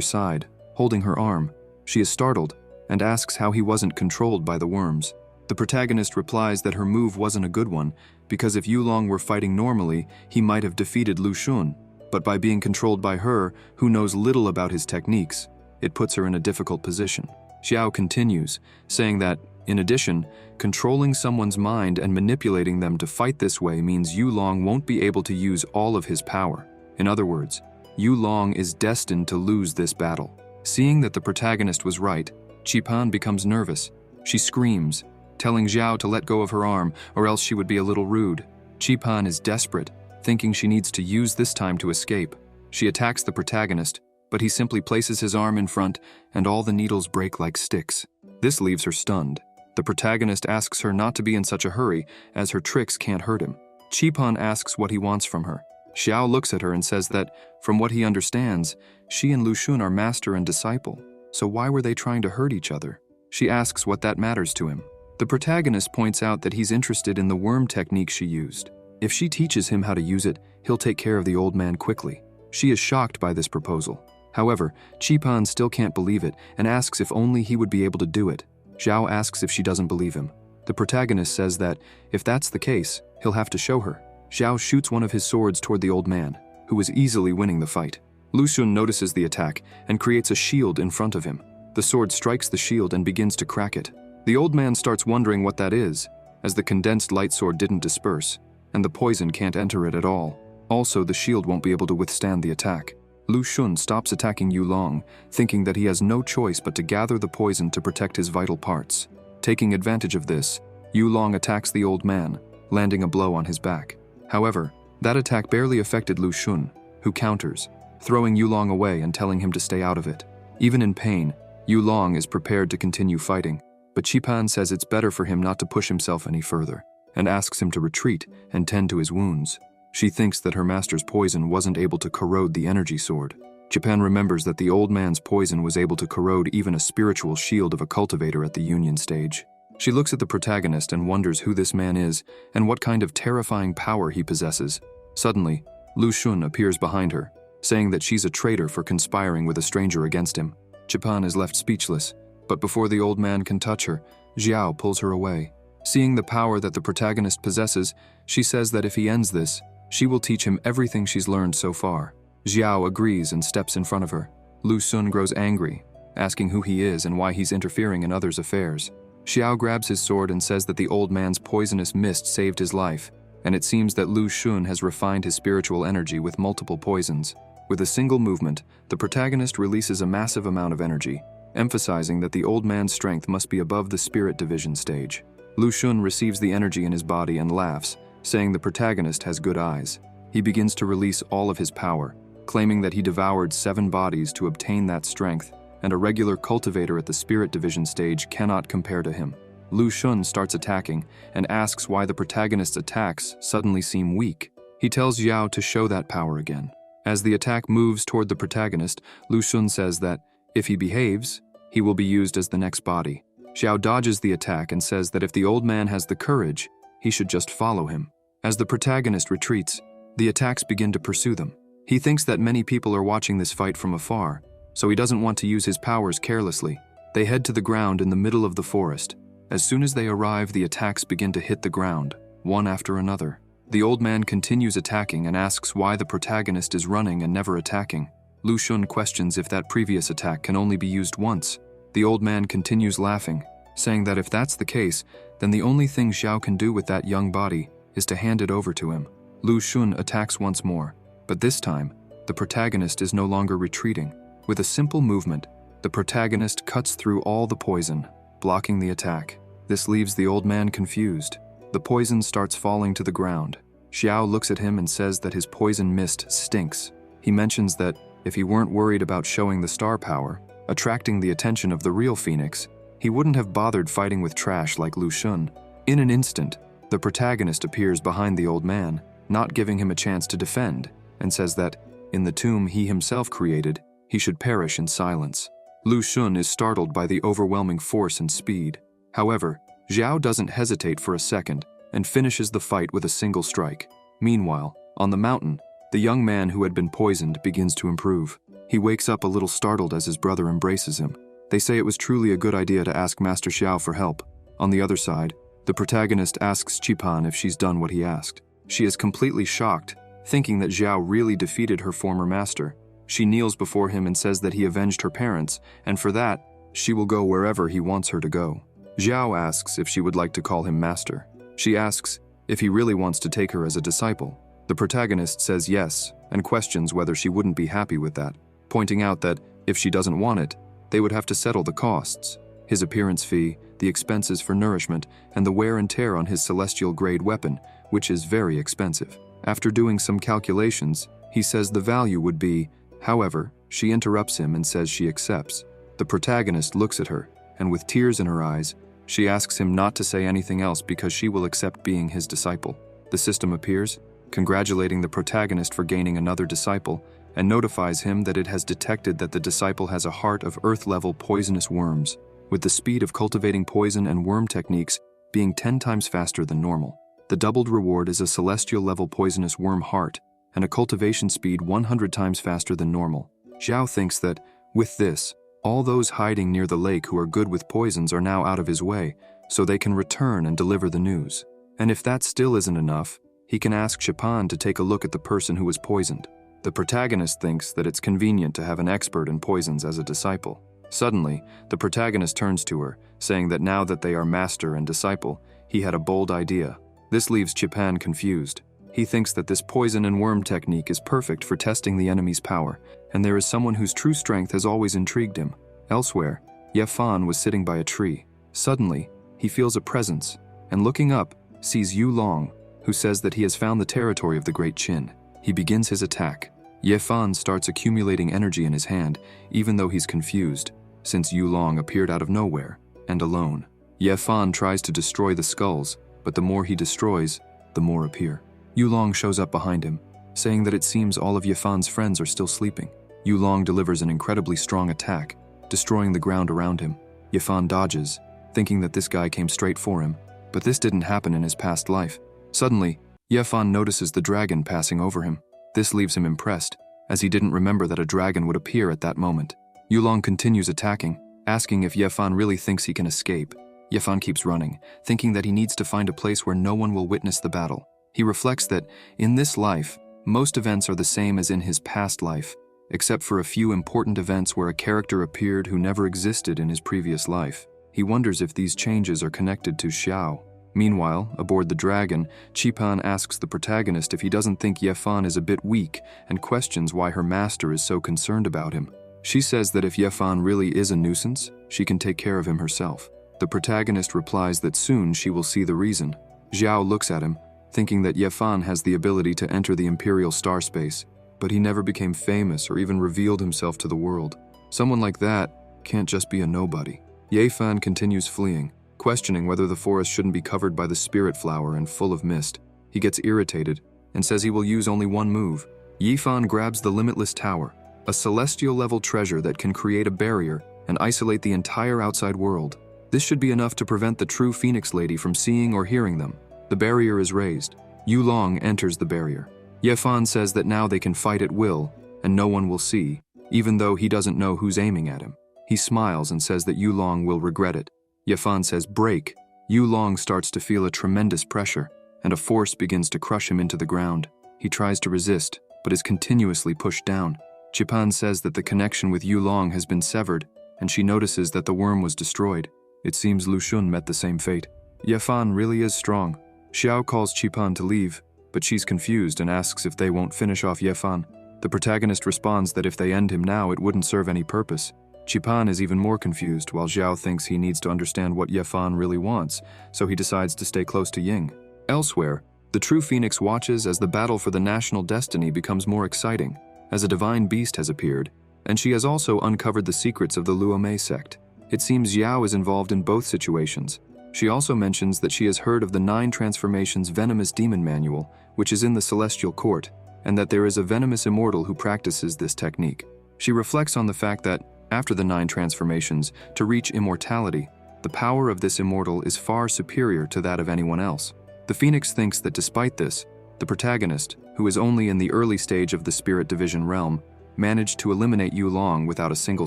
side, holding her arm. She is startled and asks how he wasn't controlled by the worms. The protagonist replies that her move wasn't a good one, because if Yulong were fighting normally, he might have defeated Lu Xun. But by being controlled by her, who knows little about his techniques, it puts her in a difficult position. Xiao continues, saying that, in addition, controlling someone's mind and manipulating them to fight this way means Yulong won't be able to use all of his power. In other words, Yulong is destined to lose this battle. Seeing that the protagonist was right, Qipan becomes nervous. She screams, telling Xiao to let go of her arm or else she would be a little rude. Qipan is desperate, thinking she needs to use this time to escape. She attacks the protagonist, but he simply places his arm in front and all the needles break like sticks. This leaves her stunned. The protagonist asks her not to be in such a hurry, as her tricks can't hurt him. Qipan asks what he wants from her. Xiao looks at her and says that, from what he understands, she and Lu Xun are master and disciple, so why were they trying to hurt each other? She asks what that matters to him. The protagonist points out that he's interested in the worm technique she used. If she teaches him how to use it, he'll take care of the old man quickly. She is shocked by this proposal. However, Qipan still can't believe it and asks if only he would be able to do it. Xiao asks if she doesn't believe him. The protagonist says that, if that's the case, he'll have to show her. Xiao shoots one of his swords toward the old man, who is easily winning the fight. Lu Xun notices the attack and creates a shield in front of him. The sword strikes the shield and begins to crack it. The old man starts wondering what that is, as the condensed light sword didn't disperse, and the poison can't enter it at all. Also, the shield won't be able to withstand the attack. Lu Xun stops attacking Yulong, thinking that he has no choice but to gather the poison to protect his vital parts. Taking advantage of this, Yulong attacks the old man, landing a blow on his back. However, that attack barely affected Lu Xun, who counters, throwing Yulong away and telling him to stay out of it. Even in pain, Yulong is prepared to continue fighting, but Qipan says it's better for him not to push himself any further, and asks him to retreat and tend to his wounds. She thinks that her master's poison wasn't able to corrode the energy sword. Qipan remembers that the old man's poison was able to corrode even a spiritual shield of a cultivator at the union stage. She looks at the protagonist and wonders who this man is and what kind of terrifying power he possesses. Suddenly, Lu Xun appears behind her, saying that she's a traitor for conspiring with a stranger against him. Qipan is left speechless, but before the old man can touch her, Xiao pulls her away. Seeing the power that the protagonist possesses, she says that if he ends this, she will teach him everything she's learned so far. Xiao agrees and steps in front of her. Lu Xun grows angry, asking who he is and why he's interfering in others' affairs. Xiao grabs his sword and says that the old man's poisonous mist saved his life, and it seems that Lu Xun has refined his spiritual energy with multiple poisons. With a single movement, the protagonist releases a massive amount of energy, emphasizing that the old man's strength must be above the spirit division stage. Lu Xun receives the energy in his body and laughs, saying the protagonist has good eyes. He begins to release all of his power, claiming that he devoured 7 bodies to obtain that strength, and a regular cultivator at the spirit division stage cannot compare to him. Lu Xun starts attacking and asks why the protagonist's attacks suddenly seem weak. He tells Xiao to show that power again. As the attack moves toward the protagonist, Lu Xun says that, if he behaves, he will be used as the next body. Xiao dodges the attack and says that if the old man has the courage, he should just follow him. As the protagonist retreats, the attacks begin to pursue them. He thinks that many people are watching this fight from afar, so he doesn't want to use his powers carelessly. They head to the ground in the middle of the forest. As soon as they arrive, the attacks begin to hit the ground, one after another. The old man continues attacking and asks why the protagonist is running and never attacking. Lu Xun questions if that previous attack can only be used once. The old man continues laughing, saying that if that's the case, then the only thing Xiao can do with that young body is to hand it over to him. Lu Xun attacks once more, but this time, the protagonist is no longer retreating. With a simple movement, the protagonist cuts through all the poison, blocking the attack. This leaves the old man confused. The poison starts falling to the ground. Xiao looks at him and says that his poison mist stinks. He mentions that if he weren't worried about showing the star power, attracting the attention of the real Phoenix, he wouldn't have bothered fighting with trash like Lu Xun. In an instant, the protagonist appears behind the old man, not giving him a chance to defend, and says that, in the tomb he himself created, he should perish in silence. Lu Xun is startled by the overwhelming force and speed. However, Xiao doesn't hesitate for a second and finishes the fight with a single strike. Meanwhile, on the mountain, The young man who had been poisoned begins to improve. He wakes up a little startled as his brother embraces him. They say it was truly a good idea to ask Master Xiao for help. On the other side, the protagonist asks Qipan if she's done what he asked. She is completely shocked, thinking that Xiao really defeated her former master. She kneels before him and says that he avenged her parents, and for that, she will go wherever he wants her to go. Xiao asks if she would like to call him master. She asks if he really wants to take her as a disciple. The protagonist says yes, and questions whether she wouldn't be happy with that, pointing out that if she doesn't want it, they would have to settle the costs, his appearance fee, the expenses for nourishment, and the wear and tear on his celestial-grade weapon, which is very expensive. After doing some calculations, he says the value would be. However, she interrupts him and says she accepts. The protagonist looks at her, and with tears in her eyes, she asks him not to say anything else because she will accept being his disciple. The system appears, congratulating the protagonist for gaining another disciple, and notifies him that it has detected that the disciple has a heart of earth-level poisonous worms, with the speed of cultivating poison and worm techniques being 10 times faster than normal. The doubled reward is a celestial-level poisonous worm heart, and a cultivation speed 100 times faster than normal. Xiao thinks that, with this, all those hiding near the lake who are good with poisons are now out of his way, so they can return and deliver the news. And if that still isn't enough, he can ask Qipan to take a look at the person who was poisoned. The protagonist thinks that it's convenient to have an expert in poisons as a disciple. Suddenly, the protagonist turns to her, saying that now that they are master and disciple, he had a bold idea. This leaves Qipan confused. He thinks that this poison and worm technique is perfect for testing the enemy's power, and there is someone whose true strength has always intrigued him. Elsewhere, Ye Fan was sitting by a tree. Suddenly, he feels a presence, and looking up, sees Yu Long, who says that he has found the territory of the Great Qin. He begins his attack. Ye Fan starts accumulating energy in his hand, even though he's confused, since Yu Long appeared out of nowhere, and alone. Ye Fan tries to destroy the skulls, but the more he destroys, the more appear. Yu Long shows up behind him, saying that it seems all of Ye Fan's friends are still sleeping. Yu Long delivers an incredibly strong attack, destroying the ground around him. Ye Fan dodges, thinking that this guy came straight for him, but this didn't happen in his past life. Suddenly, Ye Fan notices the dragon passing over him. This leaves him impressed, as he didn't remember that a dragon would appear at that moment. Yu Long continues attacking, asking if Ye Fan really thinks he can escape. Ye Fan keeps running, thinking that he needs to find a place where no one will witness the battle. He reflects that, in this life, most events are the same as in his past life, except for a few important events where a character appeared who never existed in his previous life. He wonders if these changes are connected to Xiao. Meanwhile, aboard the dragon, Qipan asks the protagonist if he doesn't think Ye Fan is a bit weak and questions why her master is so concerned about him. She says that if Ye Fan really is a nuisance, she can take care of him herself. The protagonist replies that soon she will see the reason. Xiao looks at him, thinking that Ye Fan has the ability to enter the Imperial star space, but he never became famous or even revealed himself to the world. Someone like that can't just be a nobody. Ye Fan continues fleeing, questioning whether the forest shouldn't be covered by the spirit flower and full of mist. He gets irritated and says he will use only one move. Ye Fan grabs the Limitless Tower, a celestial-level treasure that can create a barrier and isolate the entire outside world. This should be enough to prevent the true Phoenix Lady from seeing or hearing them. The barrier is raised. Yu Long enters the barrier. Ye Fan says that now they can fight at will, and no one will see, even though he doesn't know who's aiming at him. He smiles and says that Yu Long will regret it. Ye Fan says break. Yu Long starts to feel a tremendous pressure, and a force begins to crush him into the ground. He tries to resist, but is continuously pushed down. Qipan says that the connection with Yu Long has been severed, and she notices that the worm was destroyed. It seems Lu Xun met the same fate. Ye Fan really is strong. Xiao calls Qipan to leave, but she's confused and asks if they won't finish off Ye Fan. The protagonist responds that if they end him now, it wouldn't serve any purpose. Qipan is even more confused, while Xiao thinks he needs to understand what Ye Fan really wants, so he decides to stay close to Ying. Elsewhere, the true Phoenix watches as the battle for the national destiny becomes more exciting, as a divine beast has appeared, and she has also uncovered the secrets of the Luomei sect. It seems Xiao is involved in both situations. She also mentions that she has heard of the 9 Transformations Venomous Demon Manual, which is in the Celestial Court, and that there is a venomous immortal who practices this technique. She reflects on the fact that, after the 9 transformations, to reach immortality, the power of this immortal is far superior to that of anyone else. The Phoenix thinks that despite this, The protagonist, who is only in the early stage of the Spirit Division realm, managed to eliminate Yu Long without a single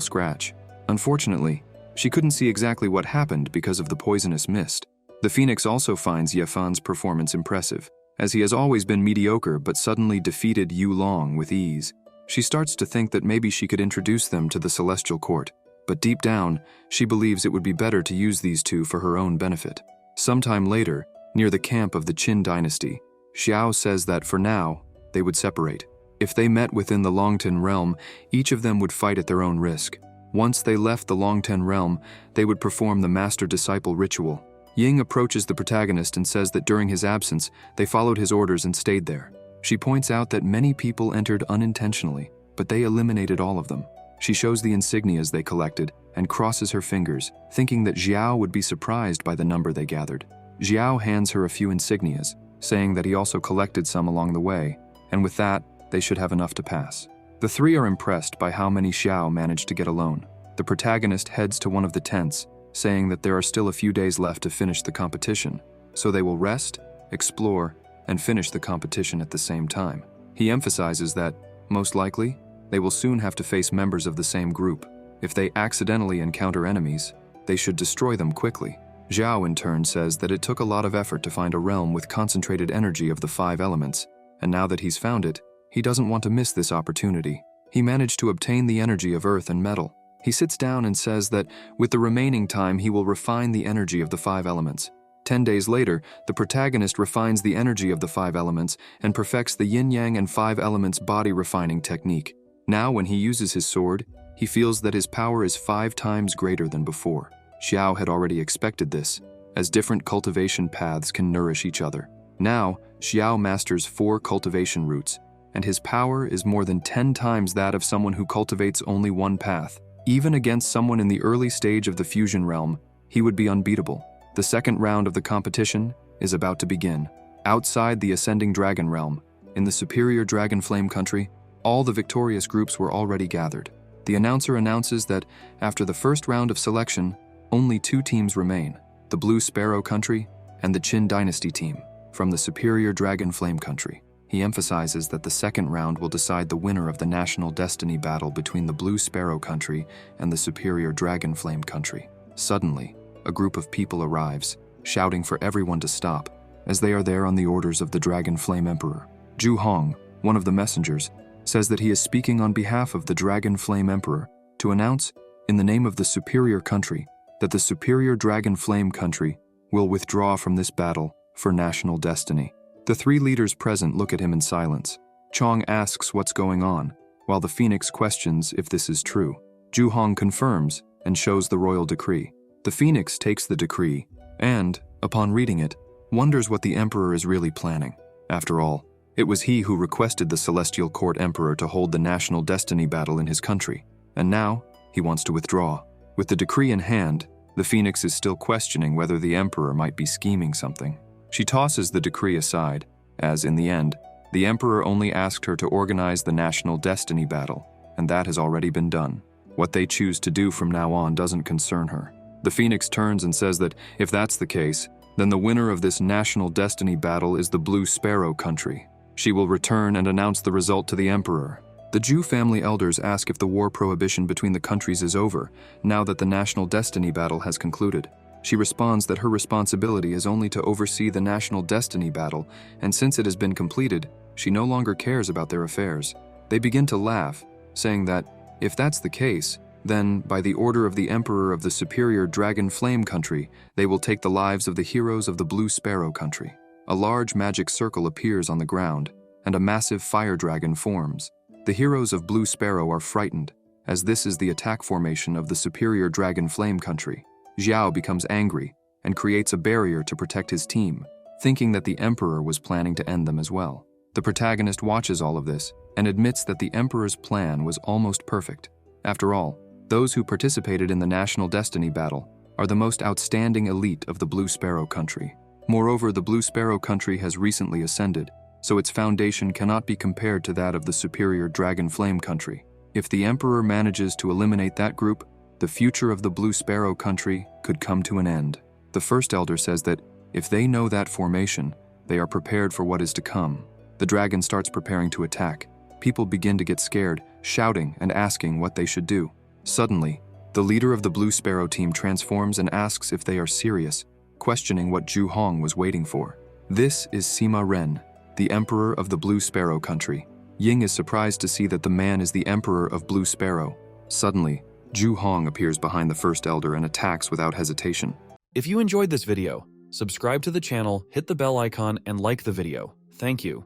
scratch. Unfortunately, she couldn't see exactly what happened because of the poisonous mist. The Phoenix also finds Ye Fan's performance impressive, as he has always been mediocre but suddenly defeated Yu Long with ease. She starts to think that maybe she could introduce them to the Celestial Court, but deep down, she believes it would be better to use these two for her own benefit. Sometime later, near the camp of the Qin dynasty, Xiao says that for now, they would separate. If they met within the Longtan realm, each of them would fight at their own risk. Once they left the Longtan realm, they would perform the master-disciple ritual. Ying approaches the protagonist and says that during his absence, they followed his orders and stayed there. She points out that many people entered unintentionally, but they eliminated all of them. She shows the insignias they collected and crosses her fingers, thinking that Xiao would be surprised by the number they gathered. Xiao hands her a few insignias, saying that he also collected some along the way, and with that, they should have enough to pass. The three are impressed by how many Xiao managed to get alone. The protagonist heads to one of the tents, saying that there are still a few days left to finish the competition, so they will rest, explore, and finish the competition at the same time. He emphasizes that, most likely, they will soon have to face members of the same group. If they accidentally encounter enemies, they should destroy them quickly. Zhao in turn says that it took a lot of effort to find a realm with concentrated energy of the 5 elements, and now that he's found it, he doesn't want to miss this opportunity. He managed to obtain the energy of earth and metal. He sits down and says that with the remaining time he will refine the energy of the 5 elements. 10 days later, the protagonist refines the energy of the 5 elements and perfects the yin-yang and 5 elements body refining technique. Now when he uses his sword, he feels that his power is 5 times greater than before. Xiao had already expected this, as different cultivation paths can nourish each other. Now, Xiao masters 4 cultivation roots, and his power is more than 10 times that of someone who cultivates only one path. Even against someone in the early stage of the fusion realm, he would be unbeatable. The second round of the competition is about to begin. Outside the ascending dragon realm, in the superior dragon flame country, all the victorious groups were already gathered. The announcer announces that after the first round of selection, only 2 teams remain, the Blue Sparrow country and the Qin dynasty team from the superior dragon flame country. He emphasizes that the second round will decide the winner of the national destiny battle between the Blue Sparrow country and the superior dragon flame country. Suddenly, a group of people arrives, shouting for everyone to stop, as they are there on the orders of the Dragon Flame Emperor. Zhu Hong, one of the messengers, says that he is speaking on behalf of the Dragon Flame Emperor to announce, in the name of the superior country, that the superior Dragon Flame country will withdraw from this battle for national destiny. The 3 leaders present look at him in silence. Chong asks what's going on, while the Phoenix questions if this is true. Zhu Hong confirms and shows the royal decree. The Phoenix takes the decree and, upon reading it, wonders what the Emperor is really planning. After all, it was he who requested the Celestial Court Emperor to hold the national destiny battle in his country, and now he wants to withdraw. With the decree in hand, the Phoenix is still questioning whether the Emperor might be scheming something. She tosses the decree aside, as in the end, the Emperor only asked her to organize the national destiny battle, and that has already been done. What they choose to do from now on doesn't concern her. The Phoenix turns and says that if that's the case, then the winner of this national destiny battle is the Blue Sparrow country. She will return and announce the result to the Emperor. The Zhu family elders ask if the war prohibition between the countries is over, now that the national destiny battle has concluded. She responds that her responsibility is only to oversee the national destiny battle, and since it has been completed, she no longer cares about their affairs. They begin to laugh, saying that, if that's the case, then, by the order of the Emperor of the superior Dragon Flame country, they will take the lives of the heroes of the Blue Sparrow country. A large magic circle appears on the ground, and a massive fire dragon forms. The heroes of Blue Sparrow are frightened, as this is the attack formation of the superior Dragon Flame country. Xiao becomes angry and creates a barrier to protect his team, thinking that the Emperor was planning to end them as well. The protagonist watches all of this and admits that the Emperor's plan was almost perfect. After all, those who participated in the national destiny battle are the most outstanding elite of the Blue Sparrow country. Moreover, the Blue Sparrow country has recently ascended, so its foundation cannot be compared to that of the superior Dragon Flame country. If the Emperor manages to eliminate that group, the future of the Blue Sparrow country could come to an end. The first elder says that if they know that formation, they are prepared for what is to come. The dragon starts preparing to attack. People begin to get scared, shouting and asking what they should do. Suddenly, the leader of the Blue Sparrow team transforms and asks if they are serious, questioning what Zhu Hong was waiting for. This is Sima Ren, the Emperor of the Blue Sparrow country. Ying is surprised to see that the man is the Emperor of Blue Sparrow. Suddenly, Zhu Hong appears behind the First Elder and attacks without hesitation. If you enjoyed this video, subscribe to the channel, hit the bell icon, and like the video. Thank you.